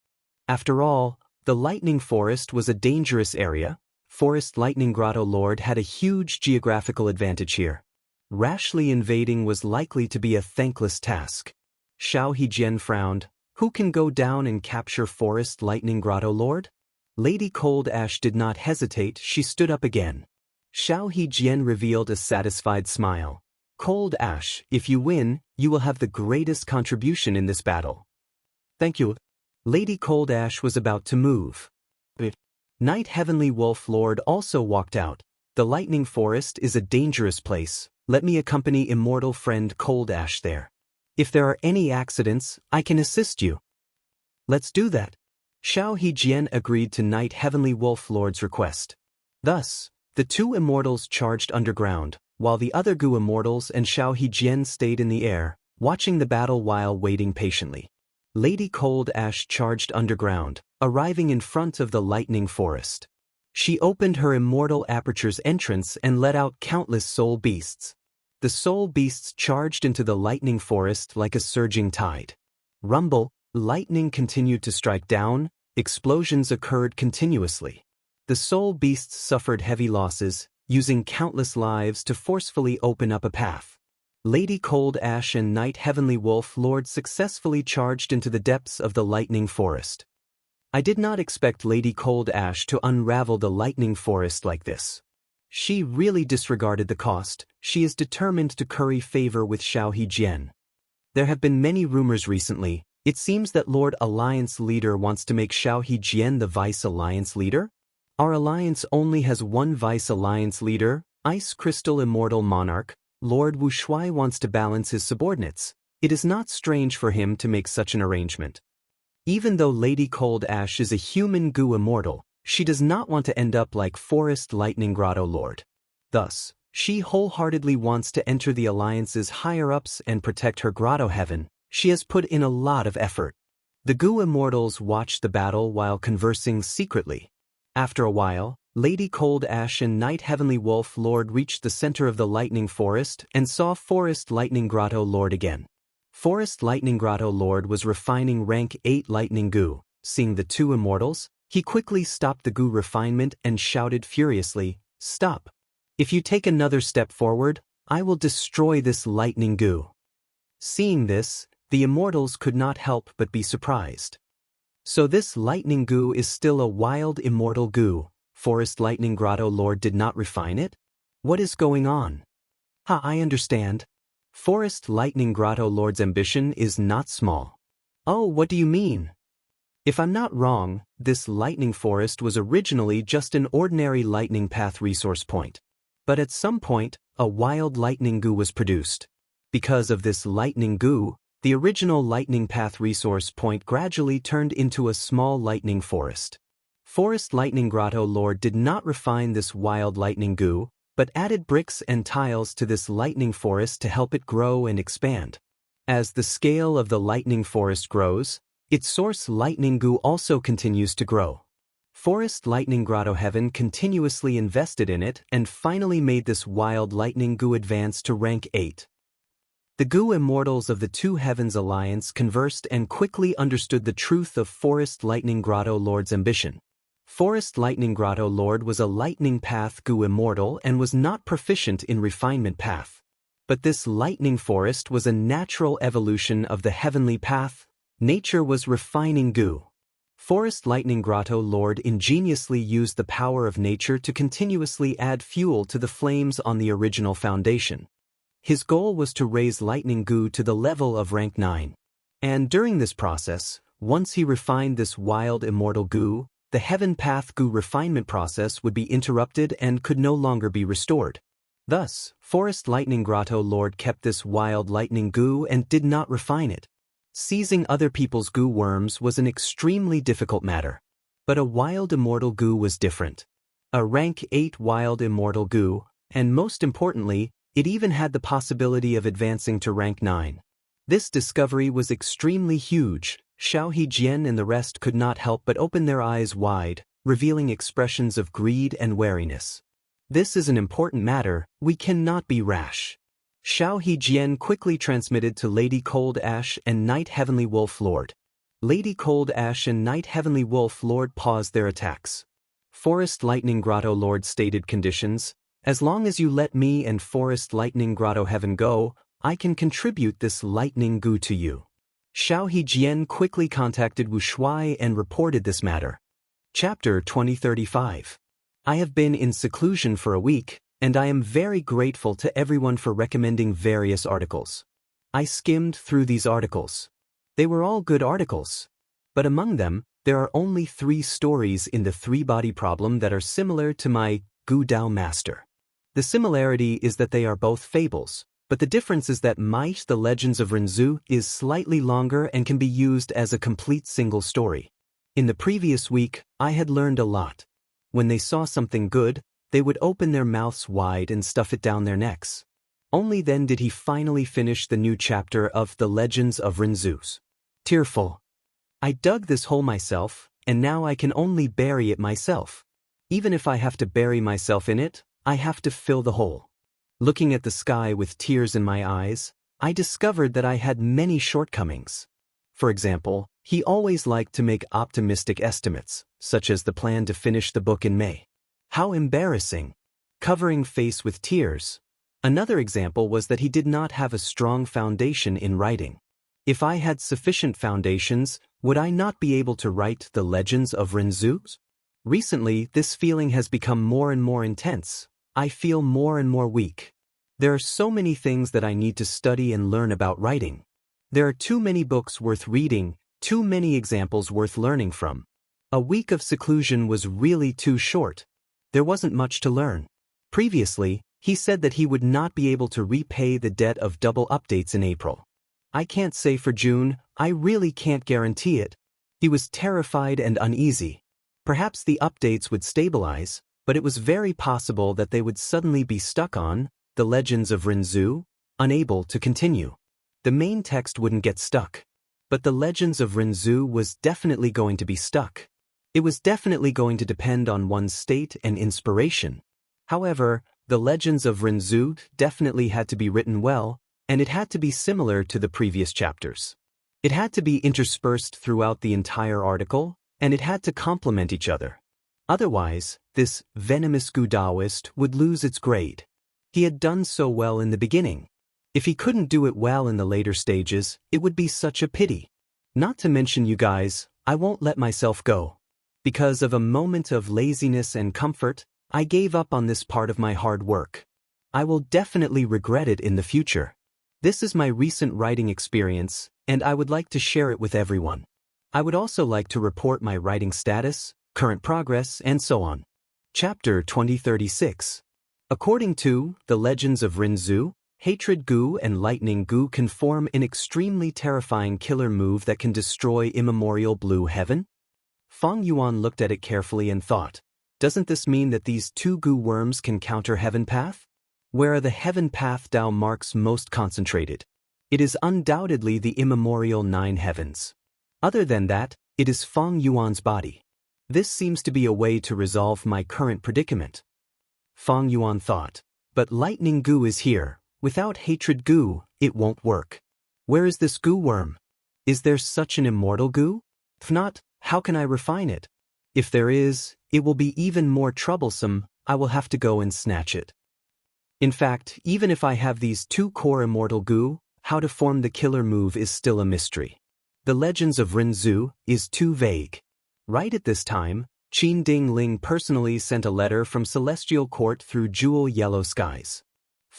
After all, the lightning forest was a dangerous area. Forest Lightning Grotto Lord had a huge geographical advantage here. Rashly invading was likely to be a thankless task. Xiao Hejian frowned. Who can go down and capture Forest Lightning Grotto Lord? Lady Cold Ash did not hesitate, she stood up again. Xiao Hejian revealed a satisfied smile. Cold Ash, if you win, you will have the greatest contribution in this battle. Thank you. Lady Cold Ash was about to move. Knight Heavenly Wolf Lord also walked out. The Lightning Forest is a dangerous place. Let me accompany immortal friend Cold Ash there. If there are any accidents, I can assist you. Let's do that. Xiao Hejian agreed to Knight Heavenly Wolf Lord's request. Thus, the two immortals charged underground, while the other Gu immortals and Xiao Hejian stayed in the air, watching the battle while waiting patiently. Lady Cold Ash charged underground, arriving in front of the lightning forest. She opened her immortal aperture's entrance and let out countless soul beasts. The soul beasts charged into the lightning forest like a surging tide. Rumble, lightning continued to strike down, explosions occurred continuously. The soul beasts suffered heavy losses, using countless lives to forcefully open up a path. Lady Cold Ash and Knight Heavenly Wolf Lord successfully charged into the depths of the lightning forest. I did not expect Lady Cold Ash to unravel the lightning forest like this. She really disregarded the cost. She is determined to curry favor with Xiao Hejian. There have been many rumors recently. It seems that Lord Alliance Leader wants to make Xiao Hejian the Vice Alliance Leader? Our alliance only has one Vice Alliance Leader, Ice Crystal Immortal Monarch. Lord Wuxia wants to balance his subordinates. It is not strange for him to make such an arrangement. Even though Lady Cold Ash is a human Gu immortal, she does not want to end up like Forest Lightning Grotto Lord. Thus, she wholeheartedly wants to enter the Alliance's higher-ups and protect her Grotto Heaven. She has put in a lot of effort. The Gu immortals watched the battle while conversing secretly. After a while, Lady Cold Ash and Knight Heavenly Wolf Lord reached the center of the lightning forest and saw Forest Lightning Grotto Lord again. Forest Lightning Grotto Lord was refining rank 8 lightning Gu. Seeing the two immortals, he quickly stopped the Gu refinement and shouted furiously, "Stop! If you take another step forward, I will destroy this lightning Gu." Seeing this, the immortals could not help but be surprised. So this lightning Gu is still a wild immortal Gu. Forest Lightning Grotto Lord did not refine it? What is going on? I understand. Forest Lightning Grotto Lord's ambition is not small. Oh, what do you mean? If I'm not wrong, this lightning forest was originally just an ordinary lightning path resource point. But at some point, a wild lightning Gu was produced. Because of this lightning Gu, the original lightning path resource point gradually turned into a small lightning forest. Forest Lightning Grotto Lord did not refine this wild lightning Gu, but added bricks and tiles to this lightning forest to help it grow and expand. As the scale of the lightning forest grows, its source lightning Gu also continues to grow. Forest Lightning Grotto Heaven continuously invested in it and finally made this wild lightning Gu advance to rank 8. The Gu immortals of the Two Heavens Alliance conversed and quickly understood the truth of Forest Lightning Grotto Lord's ambition. Forest Lightning Grotto Lord was a lightning path Gu immortal and was not proficient in refinement path. But this lightning forest was a natural evolution of the heavenly path. Nature was refining Gu. Forest Lightning Grotto Lord ingeniously used the power of nature to continuously add fuel to the flames on the original foundation. His goal was to raise Lightning Gu to the level of rank 9. And during this process, once he refined this wild immortal Gu, the Heaven Path Gu refinement process would be interrupted and could no longer be restored. Thus, Forest Lightning Grotto Lord kept this wild lightning Gu and did not refine it. Seizing other people's Gu worms was an extremely difficult matter. But a wild immortal Gu was different. A rank 8 wild immortal Gu, and most importantly, it even had the possibility of advancing to rank 9. This discovery was extremely huge. Xiao Jian and the rest could not help but open their eyes wide, revealing expressions of greed and wariness. This is an important matter, we cannot be rash. Xiao Jian quickly transmitted to Lady Cold Ash and Knight Heavenly Wolf Lord. Lady Cold Ash and Knight Heavenly Wolf Lord paused their attacks. Forest Lightning Grotto Lord stated conditions: as long as you let me and Forest Lightning Grotto Heaven go, I can contribute this lightning Gu to you. Xiao Jian quickly contacted Wu Shuai and reported this matter. Chapter 2035. I have been in seclusion for a week, and I am very grateful to everyone for recommending various articles. I skimmed through these articles. They were all good articles. But among them, there are only 3 stories in the 3-body problem that are similar to my Gu Dao Master. The similarity is that they are both fables. But the difference is that Might the Legends of Renzu is slightly longer and can be used as a complete single story. In the previous week, I had learned a lot. When they saw something good, they would open their mouths wide and stuff it down their necks. Only then did he finally finish the new chapter of The Legends of Renzu's. Tearful. I dug this hole myself, and now I can only bury it myself. Even if I have to bury myself in it, I have to fill the hole. Looking at the sky with tears in my eyes, I discovered that I had many shortcomings. For example, he always liked to make optimistic estimates, such as the plan to finish the book in May. How embarrassing! Covering face with tears. Another example was that he did not have a strong foundation in writing. If I had sufficient foundations, would I not be able to write The Legends of Renzu? Recently, this feeling has become more and more intense. I feel more and more weak. There are so many things that I need to study and learn about writing. There are too many books worth reading, too many examples worth learning from. A week of seclusion was really too short. There wasn't much to learn. Previously, he said that he would not be able to repay the debt of double updates in April. I can't say for June, I really can't guarantee it. He was terrified and uneasy. Perhaps the updates would stabilize, but it was very possible that they would suddenly be stuck on The Legends of Renzu, unable to continue. The main text wouldn't get stuck. But The Legends of Renzu was definitely going to be stuck. It was definitely going to depend on one's state and inspiration. However, The Legends of Renzu definitely had to be written well, and it had to be similar to the previous chapters. It had to be interspersed throughout the entire article, and it had to complement each other. Otherwise, this venomous Gu Daoist would lose its grade. He had done so well in the beginning. If he couldn't do it well in the later stages, it would be such a pity. Not to mention you guys, I won't let myself go. Because of a moment of laziness and comfort, I gave up on this part of my hard work. I will definitely regret it in the future. This is my recent writing experience, and I would like to share it with everyone. I would also like to report my writing status, current progress, and so on. Chapter 2036. According to The Legends of Renzu, Hatred Gu and Lightning Gu can form an extremely terrifying killer move that can destroy immemorial blue heaven? Fang Yuan looked at it carefully and thought, doesn't this mean that these 2 Gu worms can counter Heaven Path? Where are the Heaven Path Dao marks most concentrated? It is undoubtedly the immemorial 9 heavens. Other than that, it is Fang Yuan's body. This seems to be a way to resolve my current predicament. Fang Yuan thought, but Lightning Gu is here, Without hatred goo, it won't work. Where is this goo worm? Is there such an immortal goo? If not, how can I refine it? If there is, it will be even more troublesome. I will have to go and snatch it. In fact, even if I have these 2 core immortal goo, how to form the killer move is still a mystery. The legends of Rinzhu is too vague. Right at this time, Qin Ding Ling personally sent a letter from Celestial Court through jewel yellow skies.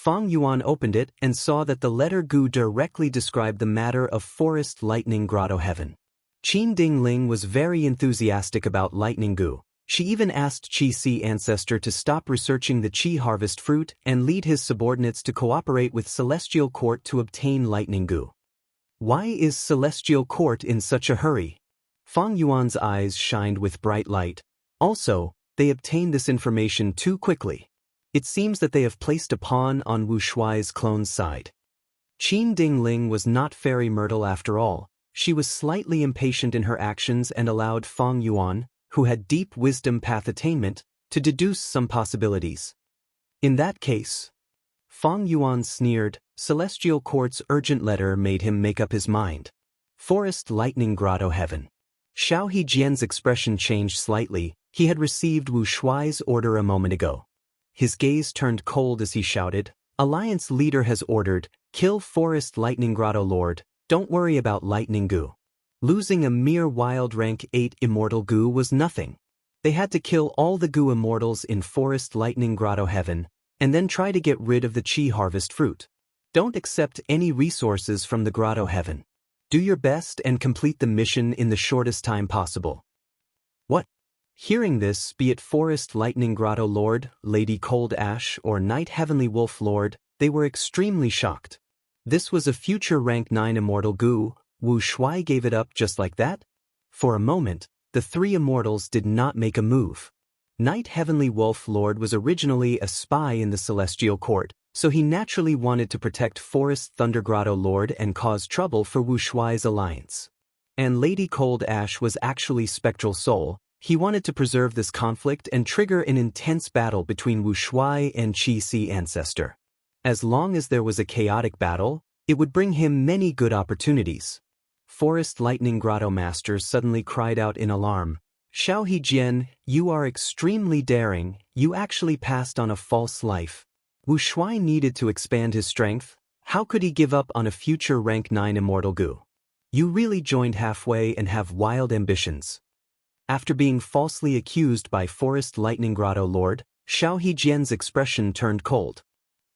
Feng Yuan opened it and saw that the letter Gu directly described the matter of Forest Lightning Grotto Heaven. Qin Ding Ling was very enthusiastic about Lightning Gu. She even asked Qi Si Ancestor to stop researching the Qi harvest fruit and lead his subordinates to cooperate with Celestial Court to obtain Lightning Gu. Why is Celestial Court in such a hurry? Feng Yuan's eyes shined with bright light. Also, they obtained this information too quickly. It seems that they have placed a pawn on Wu Shuai's clone's side. Qin Ding Ling was not Fairy Myrtle after all. She was slightly impatient in her actions and allowed Feng Yuan, who had deep wisdom path attainment, to deduce some possibilities. In that case, Feng Yuan sneered. Celestial Court's urgent letter made him make up his mind. Forest Lightning Grotto Heaven. Xiao Hejian's expression changed slightly. He had received Wu Shuai's order a moment ago. His gaze turned cold as he shouted, Alliance leader has ordered, kill Forest Lightning Grotto Lord, don't worry about Lightning Gu. Losing a mere wild rank 8 immortal Gu was nothing. They had to kill all the Gu immortals in Forest Lightning Grotto Heaven, and then try to get rid of the Qi harvest fruit. Don't accept any resources from the Grotto Heaven. Do your best and complete the mission in the shortest time possible. What? Hearing this, be it Forest Lightning Grotto Lord, Lady Cold Ash, or Night Heavenly Wolf Lord, they were extremely shocked. This was a future rank 9 immortal Gu. Wu Shuai gave it up just like that? For a moment, the 3 immortals did not make a move. Night Heavenly Wolf Lord was originally a spy in the Celestial Court, so he naturally wanted to protect Forest Thunder Grotto Lord and cause trouble for Wu Shuai's alliance. And Lady Cold Ash was actually Spectral Soul. He wanted to preserve this conflict and trigger an intense battle between Wu Shuai and Qi Si Ancestor. As long as there was a chaotic battle, it would bring him many good opportunities. Forest Lightning Grotto Master suddenly cried out in alarm. Xiao Hejian, you are extremely daring. You actually passed on a false life. Wu Shuai needed to expand his strength. How could he give up on a future rank 9 immortal Gu? You really joined halfway and have wild ambitions. After being falsely accused by Forest Lightning Grotto Lord, Xiao Hejian's expression turned cold.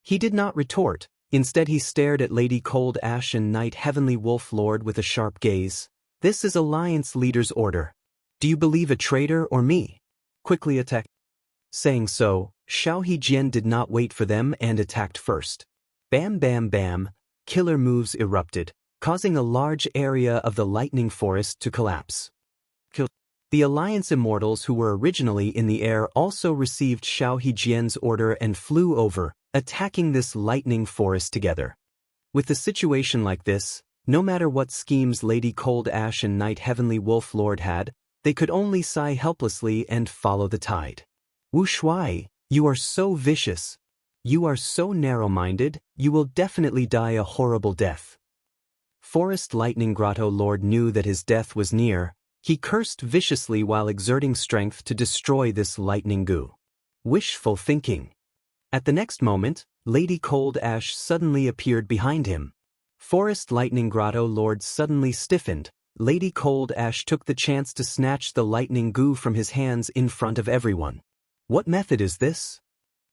He did not retort. Instead he stared at Lady Cold Ash and Night Heavenly Wolf Lord with a sharp gaze. This is Alliance Leader's order. Do you believe a traitor or me? Quickly attack. Saying so, Xiao Hejian did not wait for them and attacked first. Bam bam bam, killer moves erupted, causing a large area of the lightning forest to collapse. The Alliance Immortals who were originally in the air also received Xiao Hejian's order and flew over, attacking this lightning forest together. With a situation like this, no matter what schemes Lady Cold Ash and Night Heavenly Wolf Lord had, they could only sigh helplessly and follow the tide. Wu Shuai, you are so vicious. You are so narrow-minded, you will definitely die a horrible death. Forest Lightning Grotto Lord knew that his death was near. He cursed viciously while exerting strength to destroy this lightning Gu. Wishful thinking. At the next moment, Lady Cold Ash suddenly appeared behind him. Forest Lightning Grotto Lord suddenly stiffened. Lady Cold Ash took the chance to snatch the lightning Gu from his hands in front of everyone. What method is this?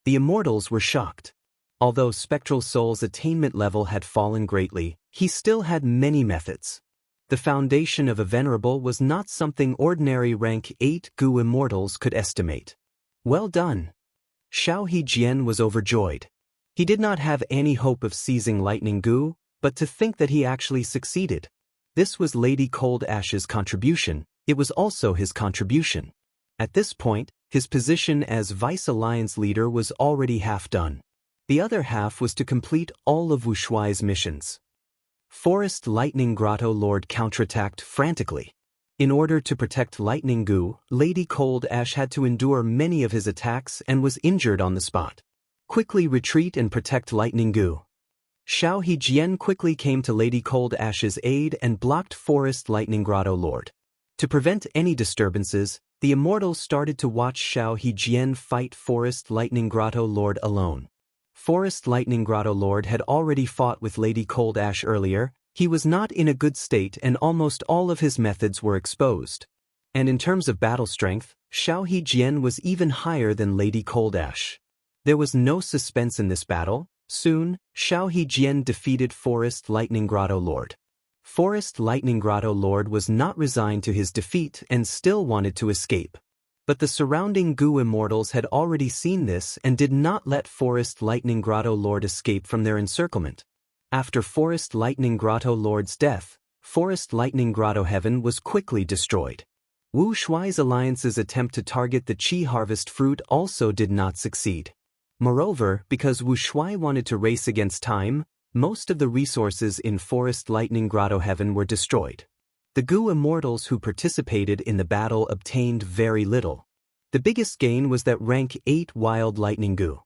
The immortals were shocked. Although Spectral Soul's attainment level had fallen greatly, he still had many methods. The foundation of a venerable was not something ordinary rank 8 Gu immortals could estimate. Well done. Xiao Hejian was overjoyed. He did not have any hope of seizing Lightning Gu, but to think that he actually succeeded. This was Lady Cold Ash's contribution. It was also his contribution. At this point, his position as Vice Alliance leader was already half done. The other half was to complete all of Wu Shuai's missions. Forest Lightning Grotto Lord counterattacked frantically. In order to protect Lightning Gu, Lady Cold Ash had to endure many of his attacks and was injured on the spot. Quickly retreat and protect Lightning Gu. Xiao Hejian quickly came to Lady Cold Ash's aid and blocked Forest Lightning Grotto Lord. To prevent any disturbances, the immortals started to watch Xiao Hejian fight Forest Lightning Grotto Lord alone. Forest Lightning Grotto Lord had already fought with Lady Cold Ash earlier. He was not in a good state and almost all of his methods were exposed. And in terms of battle strength, Xiao Hejian was even higher than Lady Cold Ash. There was no suspense in this battle. Soon, Xiao Hejian defeated Forest Lightning Grotto Lord. Forest Lightning Grotto Lord was not resigned to his defeat and still wanted to escape. But the surrounding Gu immortals had already seen this and did not let Forest Lightning Grotto Lord escape from their encirclement. After Forest Lightning Grotto Lord's death, Forest Lightning Grotto Heaven was quickly destroyed. Wu Shuai's alliance's attempt to target the Qi harvest fruit also did not succeed. Moreover, because Wu Shuai wanted to race against time, most of the resources in Forest Lightning Grotto Heaven were destroyed. The Gu immortals who participated in the battle obtained very little. The biggest gain was that rank 8 Wild Lightning Gu.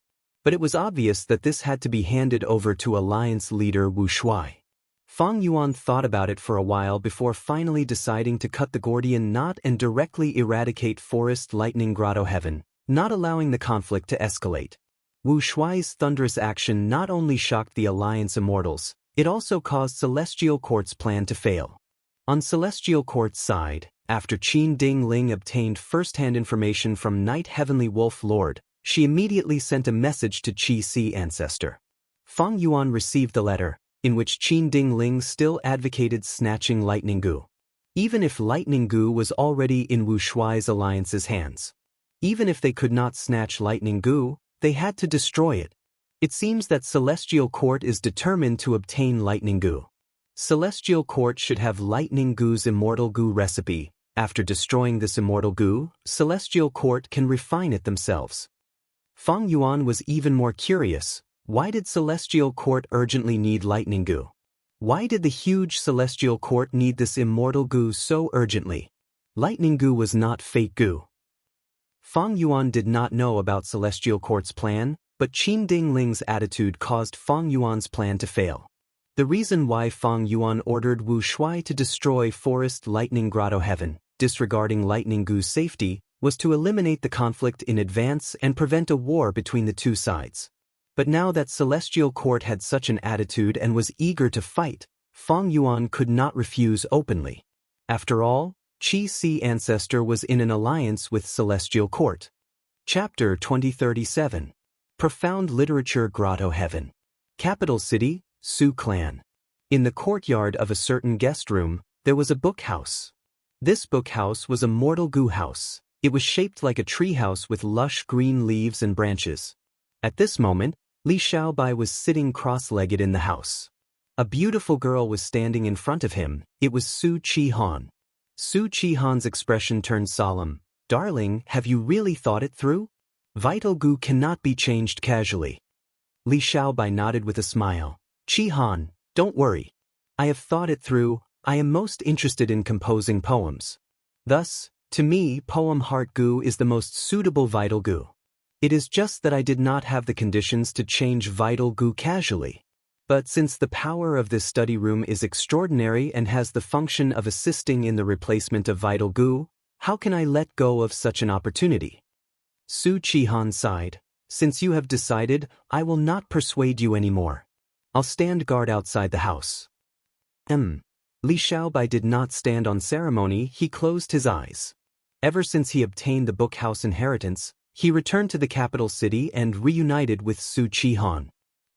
But it was obvious that this had to be handed over to Alliance leader Wu Shuai. Fang Yuan thought about it for a while before finally deciding to cut the Gordian knot and directly eradicate Forest Lightning Grotto Heaven, not allowing the conflict to escalate. Wu Shuai's thunderous action not only shocked the Alliance immortals, it also caused Celestial Court's plan to fail. On Celestial Court's side, after Qin Ding Ling obtained first-hand information from Night Heavenly Wolf Lord, she immediately sent a message to Qi Si Ancestor. Fang Yuan received the letter, in which Qin Ding Ling still advocated snatching Lightning Gu. Even if Lightning Gu was already in Wu Shuai's alliance's hands. Even if they could not snatch Lightning Gu, they had to destroy it. It seems that Celestial Court is determined to obtain Lightning Gu. Celestial Court should have Lightning Gu's Immortal Gu recipe. After destroying this Immortal Gu, Celestial Court can refine it themselves. Fang Yuan was even more curious. Why did Celestial Court urgently need Lightning Gu? Why did the huge Celestial Court need this Immortal Gu so urgently? Lightning Gu was not Fate Gu. Fang Yuan did not know about Celestial Court's plan, but Qin Ding Ling's attitude caused Fang Yuan's plan to fail. The reason why Fang Yuan ordered Wu Shuai to destroy Forest Lightning Grotto Heaven, disregarding Lightning Gu's safety, was to eliminate the conflict in advance and prevent a war between the two sides. But now that Celestial Court had such an attitude and was eager to fight, Fang Yuan could not refuse openly. After all, Qi Si Ancestor was in an alliance with Celestial Court. Chapter 2037. Profound Literature Grotto Heaven. Capital City, Su Clan. In the courtyard of a certain guest room, there was a book house. This book house was a Mortal Gu house. It was shaped like a tree house with lush green leaves and branches. At this moment, Li Xiaobai was sitting cross-legged in the house. A beautiful girl was standing in front of him. It was Su Qihan. Su Qihan's expression turned solemn. "Darling, have you really thought it through? Vital Gu cannot be changed casually." Li Xiaobai nodded with a smile. "Qihan, don't worry. I have thought it through. I am most interested in composing poems. Thus, to me, poem Heart Gu is the most suitable Vital Gu. It is just that I did not have the conditions to change Vital Gu casually. But since the power of this study room is extraordinary and has the function of assisting in the replacement of Vital Gu, how can I let go of such an opportunity?" Su Qihan sighed. "Since you have decided, I will not persuade you anymore. I'll stand guard outside the house." Li Xiaobai did not stand on ceremony. He closed his eyes. Ever since he obtained the book house inheritance, he returned to the capital city and reunited with Su Qihan.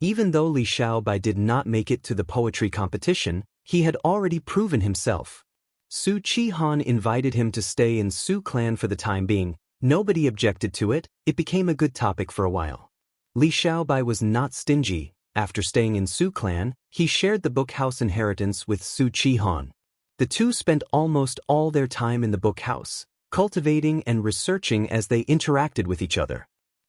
Even though Li Xiaobai did not make it to the poetry competition, he had already proven himself. Su Qihan invited him to stay in Su Clan for the time being. Nobody objected to it. It became a good topic for a while. Li Xiaobai was not stingy. After staying in Su Clan, he shared the book house inheritance with Su Qihan. The two spent almost all their time in the book house, cultivating and researching as they interacted with each other.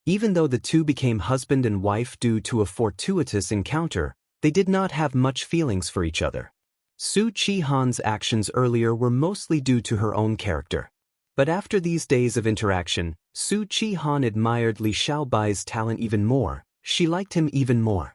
Even though the two became husband and wife due to a fortuitous encounter, they did not have much feelings for each other. Su Qihan's actions earlier were mostly due to her own character. But after these days of interaction, Su Qihan admired Li Xiaobai's talent even more. She liked him even more.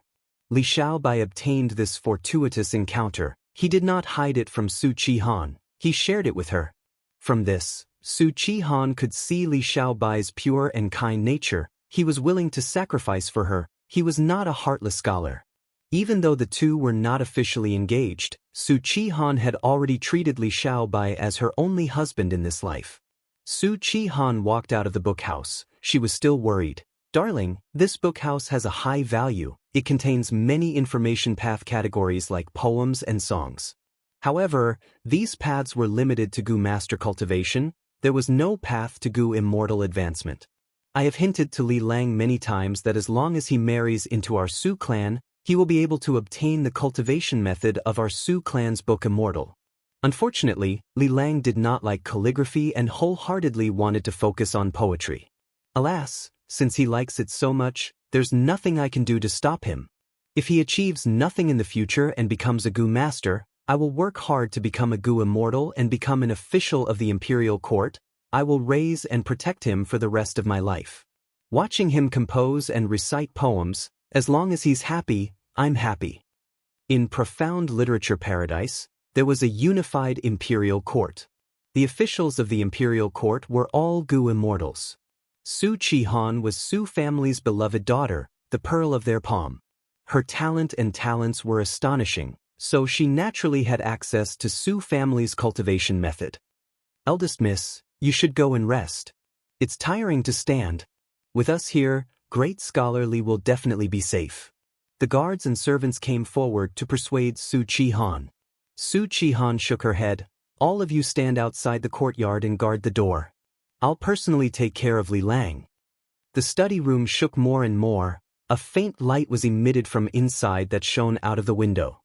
Li Xiaobai obtained this fortuitous encounter. He did not hide it from Su Qihan, he shared it with her. From this, Su Qihan could see Li Xiaobai's pure and kind nature. He was willing to sacrifice for her. He was not a heartless scholar. Even though the two were not officially engaged, Su Qihan had already treated Li Xiaobai as her only husband in this life. Su Qihan walked out of the bookhouse. She was still worried. Darling, this bookhouse has a high value. It contains many information path categories like poems and songs. However, these paths were limited to Gu Master Cultivation. There was no path to Gu Immortal Advancement. I have hinted to Li Lang many times that as long as he marries into our Su clan, he will be able to obtain the cultivation method of our Su clan's book Immortal. Unfortunately, Li Lang did not like calligraphy and wholeheartedly wanted to focus on poetry. Alas, since he likes it so much, there's nothing I can do to stop him. If he achieves nothing in the future and becomes a Gu Master, I will work hard to become a Gu Immortal and become an official of the Imperial Court. I will raise and protect him for the rest of my life. Watching him compose and recite poems, as long as he's happy, I'm happy. In profound literature paradise, there was a unified Imperial Court. The officials of the Imperial Court were all Gu Immortals. Su Qihan was Su family's beloved daughter, the pearl of their palm. Her talent and talents were astonishing, so she naturally had access to Su family's cultivation method. Eldest miss, you should go and rest. It's tiring to stand. With us here, great scholar Li will definitely be safe. The guards and servants came forward to persuade Su Qihan. Su Qihan shook her head. All of you stand outside the courtyard and guard the door. I'll personally take care of Li Lang. The study room shook more and more. A faint light was emitted from inside that shone out of the window.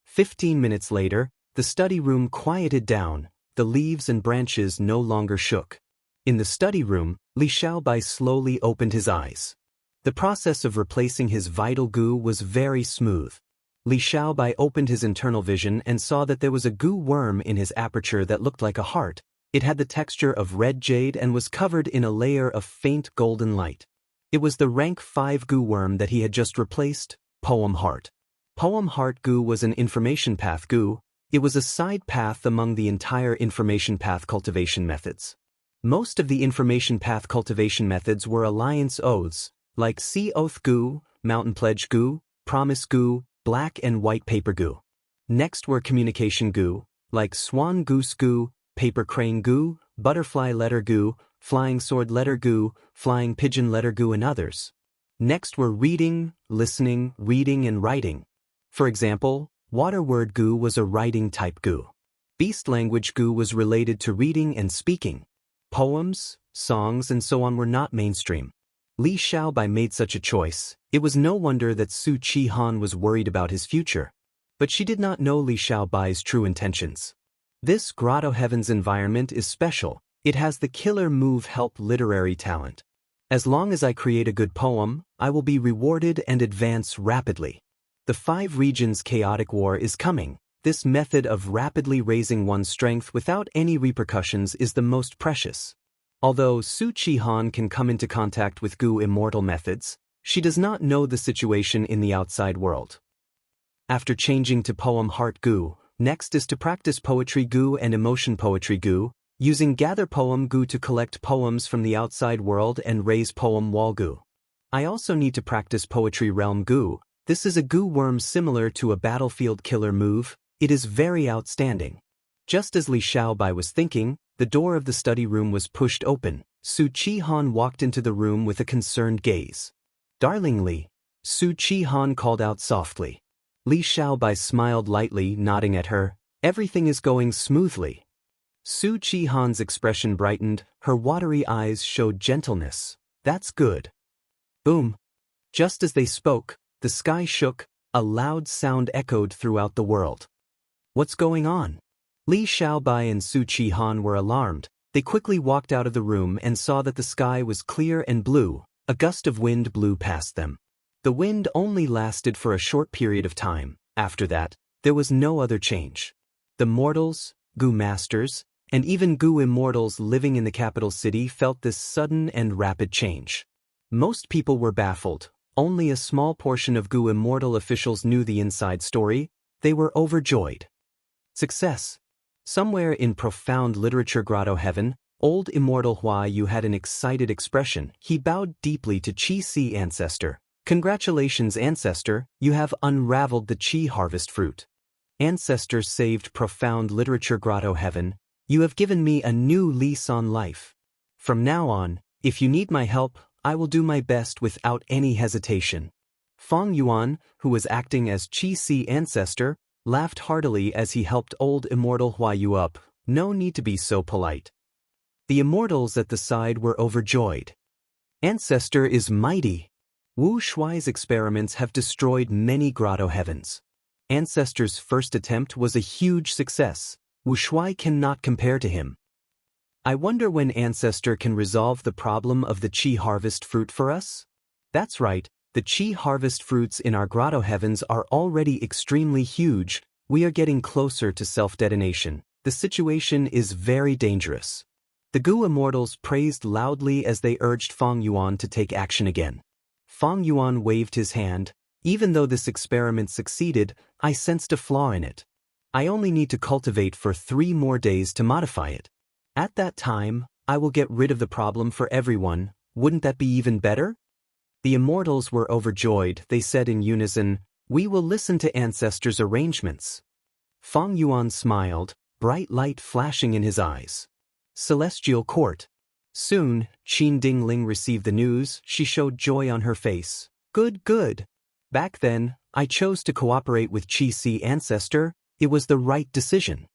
15 minutes later, the study room quieted down. The leaves and branches no longer shook. In the study room, Li Xiaobai slowly opened his eyes. The process of replacing his vital Gu was very smooth. Li Xiaobai opened his internal vision and saw that there was a Gu worm in his aperture that looked like a heart. It had the texture of red jade and was covered in a layer of faint golden light. It was the rank 5 Gu worm that he had just replaced, Poem Heart. Poem Heart Gu was an information path Gu. It was a side path among the entire information path cultivation methods. Most of the information path cultivation methods were alliance oaths, like Sea Oath Gu, Mountain Pledge Gu, Promise Gu, Black and White Paper Gu. Next were communication Gu, like Swan Goose Gu, Paper Crane Gu, Butterfly Letter Gu, Flying Sword Letter Gu, Flying Pigeon Letter Gu and others. Next were reading, listening, reading and writing. For example, Water Word Gu was a writing type Gu. Beast Language Gu was related to reading and speaking. Poems, songs and so on were not mainstream. Li Xiaobai made such a choice. It was no wonder that Su Qihan was worried about his future. But she did not know Li Xiaobai's true intentions. This Grotto Heavens environment is special. It has the killer move help literary talent. As long as I create a good poem, I will be rewarded and advance rapidly. The 5 regions chaotic war is coming. This method of rapidly raising one's strength without any repercussions is the most precious. Although Su Qihan can come into contact with Gu Immortal methods, she does not know the situation in the outside world. After changing to Poem Heart Gu, next is to practice Poetry Gu and Emotion Poetry Gu, using Gather Poem Gu to collect poems from the outside world and raise Poem Wall Gu. I also need to practice Poetry Realm Gu. This is a Gu worm similar to a battlefield killer move. It is very outstanding. Just as Li Xiaobai was thinking, the door of the study room was pushed open. Su Qihan walked into the room with a concerned gaze. Darling Li, Su Qihan called out softly. Li Xiaobai smiled lightly, nodding at her. Everything is going smoothly. Su Qihan's expression brightened, her watery eyes showed gentleness. That's good. Boom. Just as they spoke, the sky shook, a loud sound echoed throughout the world. What's going on? Li Xiaobai and Su Qihan were alarmed. They quickly walked out of the room and saw that the sky was clear and blue. A gust of wind blew past them. The wind only lasted for a short period of time. After that, there was no other change. The mortals, Gu Masters, and even Gu Immortals living in the capital city felt this sudden and rapid change. Most people were baffled. Only a small portion of Gu immortal officials knew the inside story. They were overjoyed. Success. Somewhere in profound literature grotto heaven, old immortal Hua Yu had an excited expression. He bowed deeply to Qi Si ancestor. Congratulations, ancestor, you have unraveled the Qi harvest fruit. Ancestor saved profound literature grotto heaven. You have given me a new lease on life. From now on, if you need my help, I will do my best without any hesitation. Fong Yuan, who was acting as Qi Si ancestor, laughed heartily as he helped old immortal Hua Yu up. No need to be so polite. The immortals at the side were overjoyed. Ancestor is mighty. Wu Shuai's experiments have destroyed many grotto heavens. Ancestor's first attempt was a huge success. Wu Shuai cannot compare to him. I wonder when Ancestor can resolve the problem of the Qi harvest fruit for us? That's right, the Qi harvest fruits in our grotto heavens are already extremely huge. We are getting closer to self-detonation. The situation is very dangerous. The Gu immortals praised loudly as they urged Fong Yuan to take action again. Fong Yuan waved his hand. Even though this experiment succeeded, I sensed a flaw in it. I only need to cultivate for 3 more days to modify it. At that time, I will get rid of the problem for everyone. Wouldn't that be even better? The immortals were overjoyed. They said in unison, "We will listen to Ancestor's arrangements." Fong Yuan smiled, bright light flashing in his eyes. Celestial Court. Soon, Qin Dingling received the news. She showed joy on her face. Good, good. Back then, I chose to cooperate with Qi Si ancestor. It was the right decision.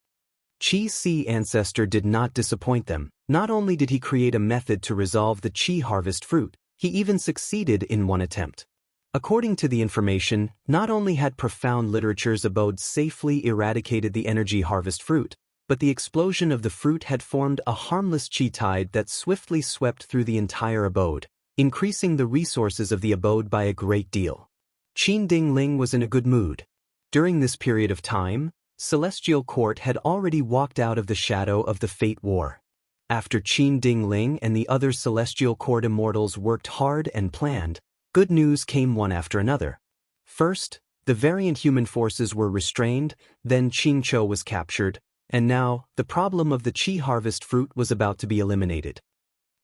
Qi Si ancestor did not disappoint them. Not only did he create a method to resolve the Qi harvest fruit, he even succeeded in one attempt. According to the information, not only had profound literature's abode safely eradicated the energy harvest fruit, but the explosion of the fruit had formed a harmless Qi tide that swiftly swept through the entire abode, increasing the resources of the abode by a great deal. Qin Dingling was in a good mood. During this period of time, Celestial Court had already walked out of the shadow of the Fate War. After Qin Dingling and the other Celestial Court immortals worked hard and planned, good news came one after another. First, the variant human forces were restrained, then Qin Chou was captured, and now, the problem of the Qi harvest fruit was about to be eliminated.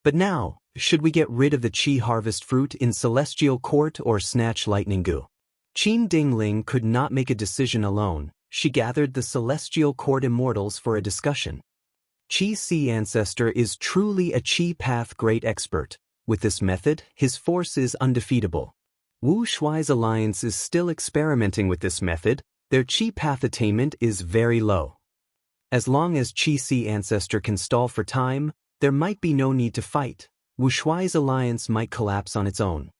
But now, should we get rid of the Qi harvest fruit in Celestial Court or snatch Lightning Gu? Qin Dingling could not make a decision alone. She gathered the Celestial Court immortals for a discussion. Qi Si ancestor is truly a Qi path great expert. With this method, his force is undefeatable. Wu Shuai's alliance is still experimenting with this method. Their Qi path attainment is very low. As long as Qi Si ancestor can stall for time, there might be no need to fight. Wu Shuai's alliance might collapse on its own.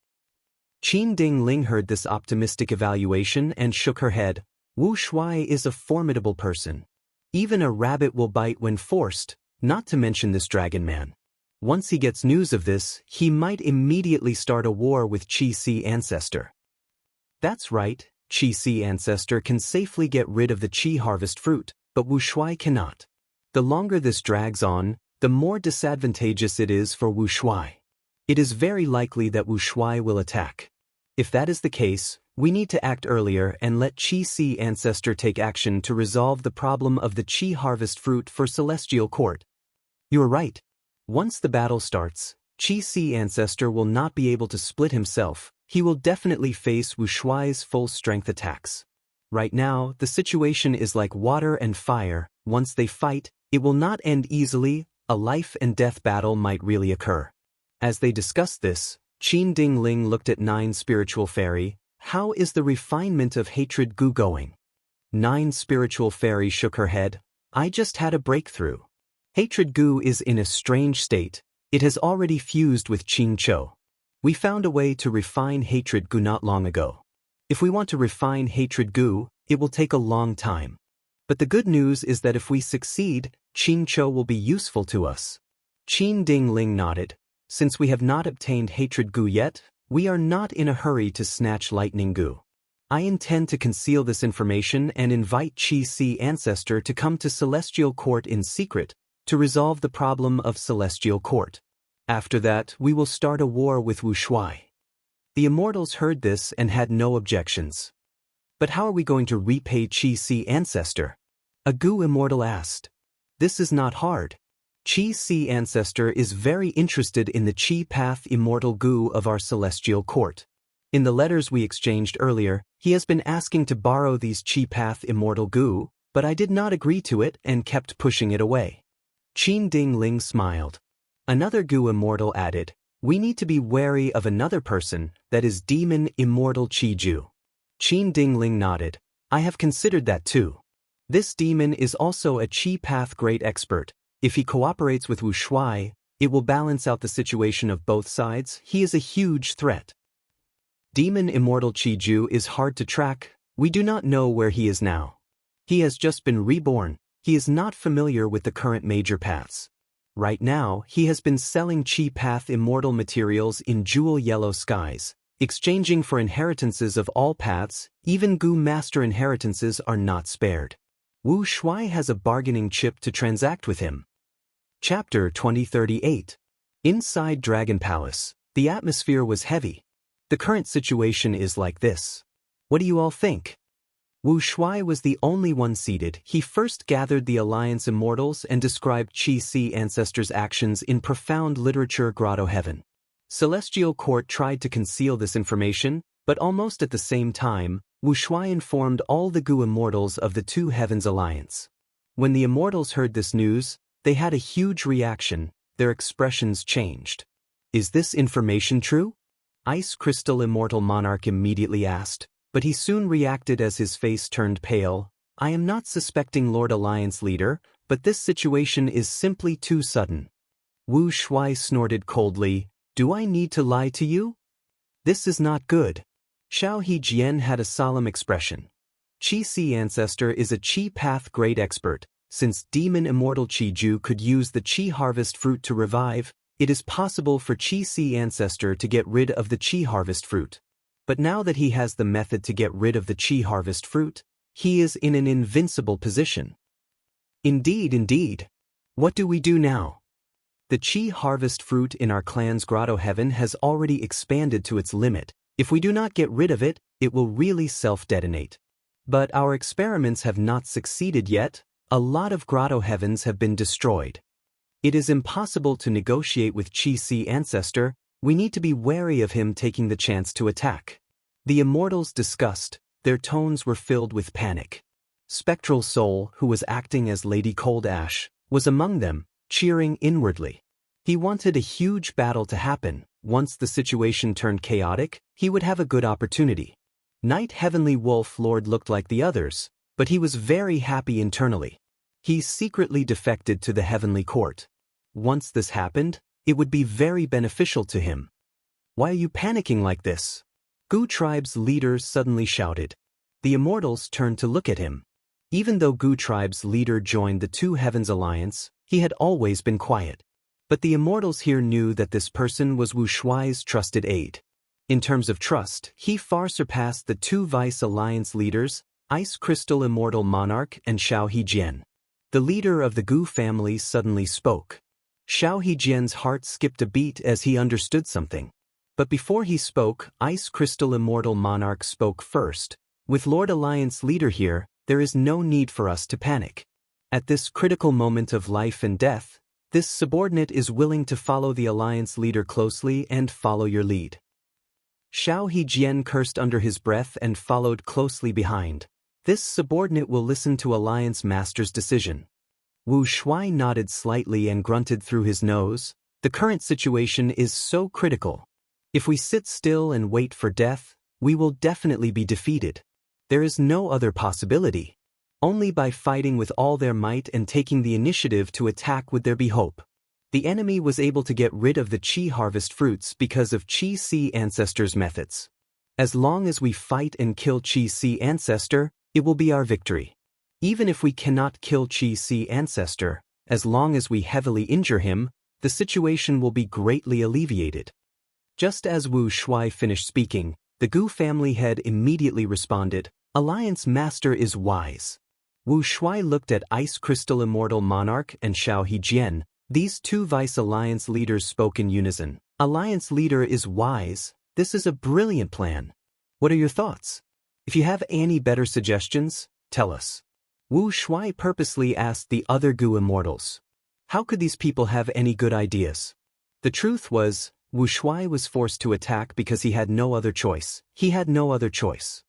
Qin Dingling heard this optimistic evaluation and shook her head. Wu Shuai is a formidable person. Even a rabbit will bite when forced, not to mention this dragon man. Once he gets news of this, he might immediately start a war with Qi Si ancestor. That's right, Qi Si ancestor can safely get rid of the Qi harvest fruit, but Wu Shuai cannot. The longer this drags on, the more disadvantageous it is for Wu Shuai. It is very likely that Wu Shuai will attack. If that is the case, we need to act earlier and let Qi Si ancestor take action to resolve the problem of the Qi harvest fruit for Celestial Court. You are right. Once the battle starts, Qi Si ancestor will not be able to split himself. He will definitely face Wu Shuai's full-strength attacks. Right now, the situation is like water and fire. Once they fight, it will not end easily. A life-and-death battle might really occur. As they discussed this, Qin Dingling looked at 9 Spiritual Fairy. How is the refinement of hatred Gu going? 9 Spiritual Fairy shook her head. I just had a breakthrough. Hatred Gu is in a strange state. It has already fused with Qin Chou. We found a way to refine hatred Gu not long ago. If we want to refine hatred Gu, it will take a long time. But the good news is that if we succeed, Qin Chou will be useful to us. Qin Dingling nodded. Since we have not obtained hatred Gu yet, we are not in a hurry to snatch Lightning Gu. I intend to conceal this information and invite Qi Si ancestor to come to Celestial Court in secret to resolve the problem of Celestial Court. After that, we will start a war with Wu Shuai. The immortals heard this and had no objections. But how are we going to repay Qi ancestor? A Gu immortal asked. This is not hard. Qi ancestor is very interested in the Qi path immortal Gu of our celestial court. In the letters we exchanged earlier, he has been asking to borrow these Qi path immortal Gu, but I did not agree to it and kept pushing it away. Qin Dingling smiled. Another Gu immortal added, we need to be wary of another person, that is demon immortal Qiju. Qin Dingling nodded. I have considered that too. This demon is also a Qi path great expert. If he cooperates with Wu Shuai, it will balance out the situation of both sides. He is a huge threat. Demon immortal Qiju is hard to track. We do not know where he is now. He has just been reborn. He is not familiar with the current major paths. Right now, he has been selling Qi path immortal materials in jewel yellow skies, exchanging for inheritances of all paths. Even Gu master inheritances are not spared. Wu Shuai has a bargaining chip to transact with him. Chapter 2038. Inside Dragon Palace, the atmosphere was heavy. The current situation is like this. What do you all think? Wu Shuai was the only one seated. He first gathered the Alliance Immortals and described Qi ancestors' actions in profound literature Grotto Heaven. Celestial Court tried to conceal this information, but almost at the same time, Wu Shuai informed all the Gu Immortals of the Two Heavens Alliance. When the Immortals heard this news, they had a huge reaction. Their expressions changed. Is this information true? Ice Crystal Immortal Monarch immediately asked, but he soon reacted as his face turned pale. I am not suspecting Lord Alliance Leader, but this situation is simply too sudden. Wu Shuai snorted coldly. Do I need to lie to you? This is not good. Xiao Jian had a solemn expression. Qi ancestor is a Qi path great expert. Since demon immortal Qiju could use the Qi harvest fruit to revive, it is possible for Qi ancestor to get rid of the Qi harvest fruit. But now that he has the method to get rid of the Qi harvest fruit, he is in an invincible position. Indeed. What do we do now? The Qi harvest fruit in our clan's Grotto Heaven has already expanded to its limit. If we do not get rid of it, it will really self-detonate. But our experiments have not succeeded yet. A lot of Grotto Heavens have been destroyed. It is impossible to negotiate with Qi ancestor. We need to be wary of him taking the chance to attack. The Immortals discussed. Their tones were filled with panic. Spectral Soul, who was acting as Lady Cold Ash, was among them, cheering inwardly. He wanted a huge battle to happen. Once the situation turned chaotic, he would have a good opportunity. Night Heavenly Wolf Lord looked like the others, but he was very happy internally. He secretly defected to the Heavenly Court. Once this happened, it would be very beneficial to him. Why are you panicking like this? Gu Tribe's leader suddenly shouted. The Immortals turned to look at him. Even though Gu Tribe's leader joined the Two Heavens Alliance, he had always been quiet. But the Immortals here knew that this person was Wu Shuai's trusted aide. In terms of trust, he far surpassed the two Vice Alliance leaders, Ice Crystal Immortal Monarch and Xiao Jian. The leader of the Gu family suddenly spoke. Xiao Jian's heart skipped a beat as he understood something. But before he spoke, Ice Crystal Immortal Monarch spoke first. With Lord Alliance Leader here, there is no need for us to panic. At this critical moment of life and death, this subordinate is willing to follow the Alliance Leader closely and follow your lead. Xiao Jian cursed under his breath and followed closely behind. This subordinate will listen to Alliance Master's decision. Wu Shuai nodded slightly and grunted through his nose. The current situation is so critical. If we sit still and wait for death, we will definitely be defeated. There is no other possibility. Only by fighting with all their might and taking the initiative to attack would there be hope. The enemy was able to get rid of the Qi harvest fruits because of Qi ancestors' methods. As long as we fight and kill Qi ancestor, it will be our victory. Even if we cannot kill Qi ancestor, as long as we heavily injure him, the situation will be greatly alleviated. Just as Wu Shuai finished speaking, the Gu family head immediately responded, Alliance Master is wise. Wu Shuai looked at Ice Crystal Immortal Monarch and Xiao Jian. These two Vice Alliance leaders spoke in unison. Alliance Leader is wise. This is a brilliant plan. What are your thoughts? If you have any better suggestions, tell us. Wu Shuai purposely asked the other Gu immortals. How could these people have any good ideas? The truth was, Wu Shuai was forced to attack because he had no other choice. He had no other choice.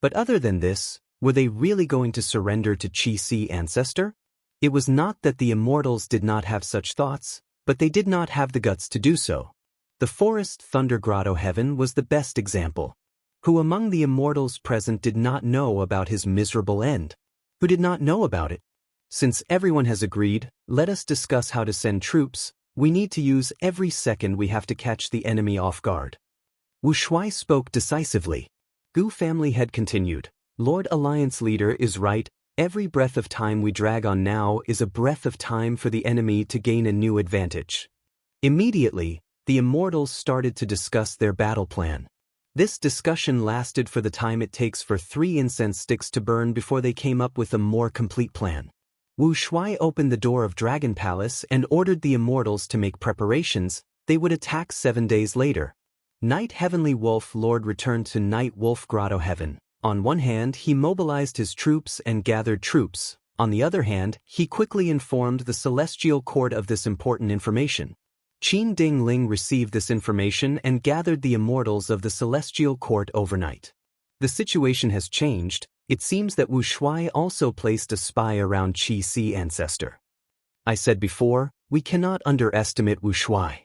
But other than this, were they really going to surrender to Qi Si ancestor? It was not that the immortals did not have such thoughts, but they did not have the guts to do so. The forest Thunder Grotto Heaven was the best example. Who among the immortals present did not know about his miserable end? Who did not know about it? Since everyone has agreed, let us discuss how to send troops. We need to use every second we have to catch the enemy off guard. Wu Shuai spoke decisively. Gu family head continued. Lord Alliance leader is right. Every breath of time we drag on now is a breath of time for the enemy to gain a new advantage. Immediately, the immortals started to discuss their battle plan. This discussion lasted for the time it takes for 3 incense sticks to burn before they came up with a more complete plan. Wu Shuai opened the door of Dragon Palace and ordered the immortals to make preparations. They would attack 7 days later. Night Heavenly Wolf Lord returned to Night Wolf Grotto Heaven. On one hand, he mobilized his troops and gathered troops. On the other hand, he quickly informed the Celestial Court of this important information. Qin Ding Ling received this information and gathered the immortals of the Celestial Court overnight. The situation has changed. It seems that Wu Shuai also placed a spy around Qi Si ancestor. I said before, we cannot underestimate Wu Shuai.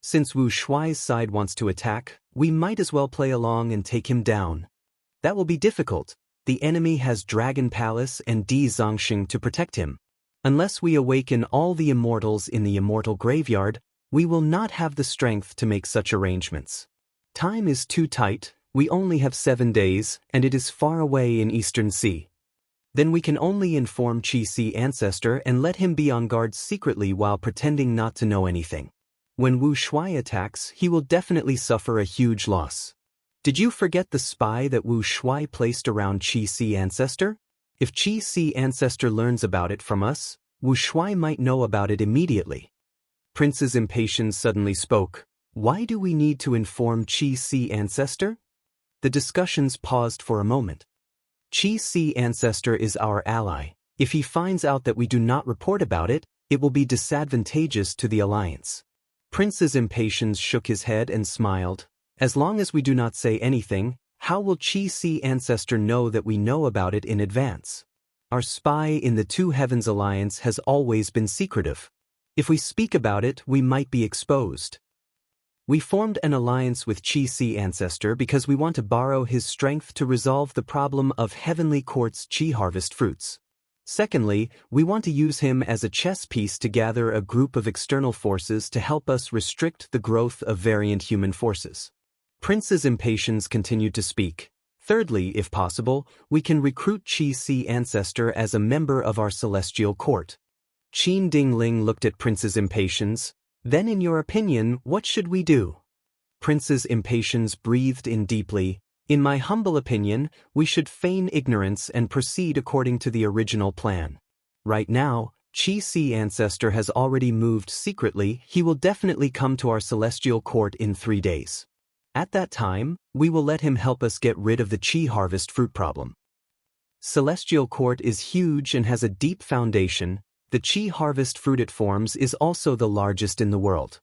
Since Wu Shuai's side wants to attack, we might as well play along and take him down. That will be difficult. The enemy has Dragon Palace and Di Zongxing to protect him. Unless we awaken all the immortals in the immortal graveyard, we will not have the strength to make such arrangements. Time is too tight. We only have 7 days, and it is far away in Eastern Sea. Then we can only inform Qi Si ancestor and let him be on guard secretly while pretending not to know anything. When Wu Shuai attacks, he will definitely suffer a huge loss. Did you forget the spy that Wu Shuai placed around Qi Si ancestor? If Qi Si ancestor learns about it from us, Wu Shuai might know about it immediately. Prince's Impatience suddenly spoke. Why do we need to inform Qi Si ancestor? The discussions paused for a moment. Qi Si ancestor is our ally. If he finds out that we do not report about it, it will be disadvantageous to the alliance. Prince's Impatience shook his head and smiled. As long as we do not say anything, how will Qi Si ancestor know that we know about it in advance? Our spy in the Two Heavens Alliance has always been secretive. If we speak about it, we might be exposed. We formed an alliance with Qi Si ancestor because we want to borrow his strength to resolve the problem of Heavenly Court's Qi harvest fruits. Secondly, we want to use him as a chess piece to gather a group of external forces to help us restrict the growth of variant human forces. Prince's Impatience continued to speak. Thirdly, if possible, we can recruit Qi Si ancestor as a member of our celestial court. Qin Ding Ling looked at Prince's Impatience. Then in your opinion, what should we do? Prince's Impatience breathed in deeply. In my humble opinion, we should feign ignorance and proceed according to the original plan. Right now, Qi Si ancestor has already moved secretly. He will definitely come to our celestial court in 3 days. At that time, we will let him help us get rid of the Qi harvest fruit problem. Celestial court is huge and has a deep foundation. The Qi harvest fruit it forms is also the largest in the world.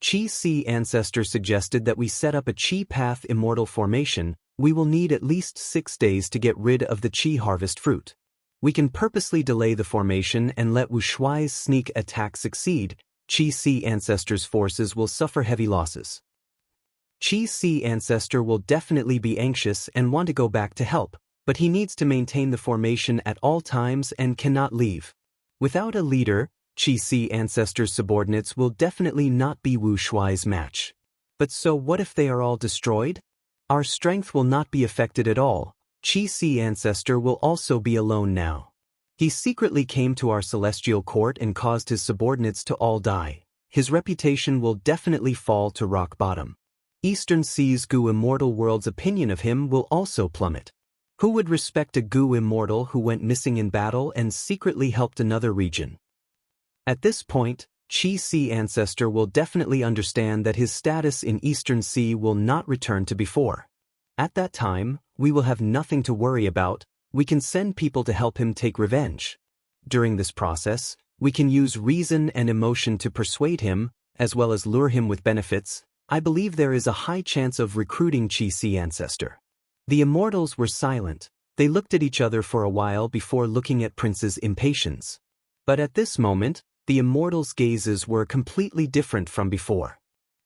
Qi Si ancestor suggested that we set up a Qi path immortal formation. We will need at least 6 days to get rid of the Qi harvest fruit. We can purposely delay the formation and let Wu Shuai's sneak attack succeed. Qi Si ancestor's forces will suffer heavy losses. Qi Si ancestor will definitely be anxious and want to go back to help, but he needs to maintain the formation at all times and cannot leave. Without a leader, Qi Si ancestor's subordinates will definitely not be Wu Shuai's match. But so what if they are all destroyed? Our strength will not be affected at all. Qi Si ancestor will also be alone now. He secretly came to our celestial court and caused his subordinates to all die. His reputation will definitely fall to rock bottom. Eastern Sea's Gu Immortal World's opinion of him will also plummet. Who would respect a Gu Immortal who went missing in battle and secretly helped another region? At this point, Qi Sea ancestor will definitely understand that his status in Eastern Sea will not return to before. At that time, we will have nothing to worry about. We can send people to help him take revenge. During this process, we can use reason and emotion to persuade him, as well as lure him with benefits. I believe there is a high chance of recruiting Qi Sea ancestor. The immortals were silent. They looked at each other for a while before looking at Prince's impatience. But at this moment, the immortals' gazes were completely different from before.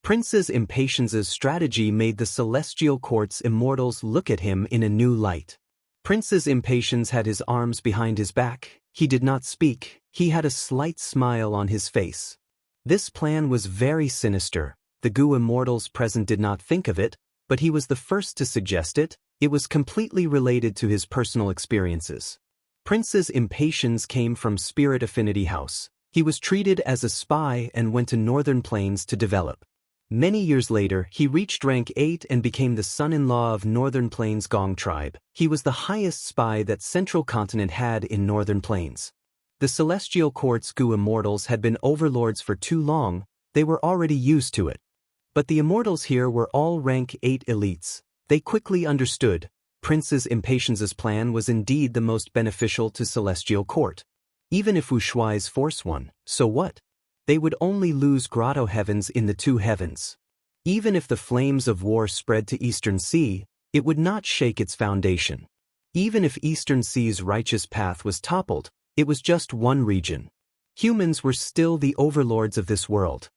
Prince's impatience's strategy made the celestial court's immortals look at him in a new light. Prince's impatience had his arms behind his back. He did not speak. He had a slight smile on his face. This plan was very sinister. The Gu immortals present did not think of it, but he was the first to suggest it. It was completely related to his personal experiences. Prince's impatience came from Spirit Affinity House. He was treated as a spy and went to Northern Plains to develop. Many years later, he reached rank 8 and became the son-in-law of Northern Plains Gong tribe. He was the highest spy that Central Continent had in Northern Plains. The Celestial Court's Gu immortals had been overlords for too long. They were already used to it. But the immortals here were all rank 8 elites. They quickly understood. Prince's impatience's plan was indeed the most beneficial to Celestial Court. Even if Wushuai's force won, so what? They would only lose grotto heavens in the 2 heavens. Even if the flames of war spread to Eastern Sea, it would not shake its foundation. Even if Eastern Sea's righteous path was toppled, it was just one region. Humans were still the overlords of this world.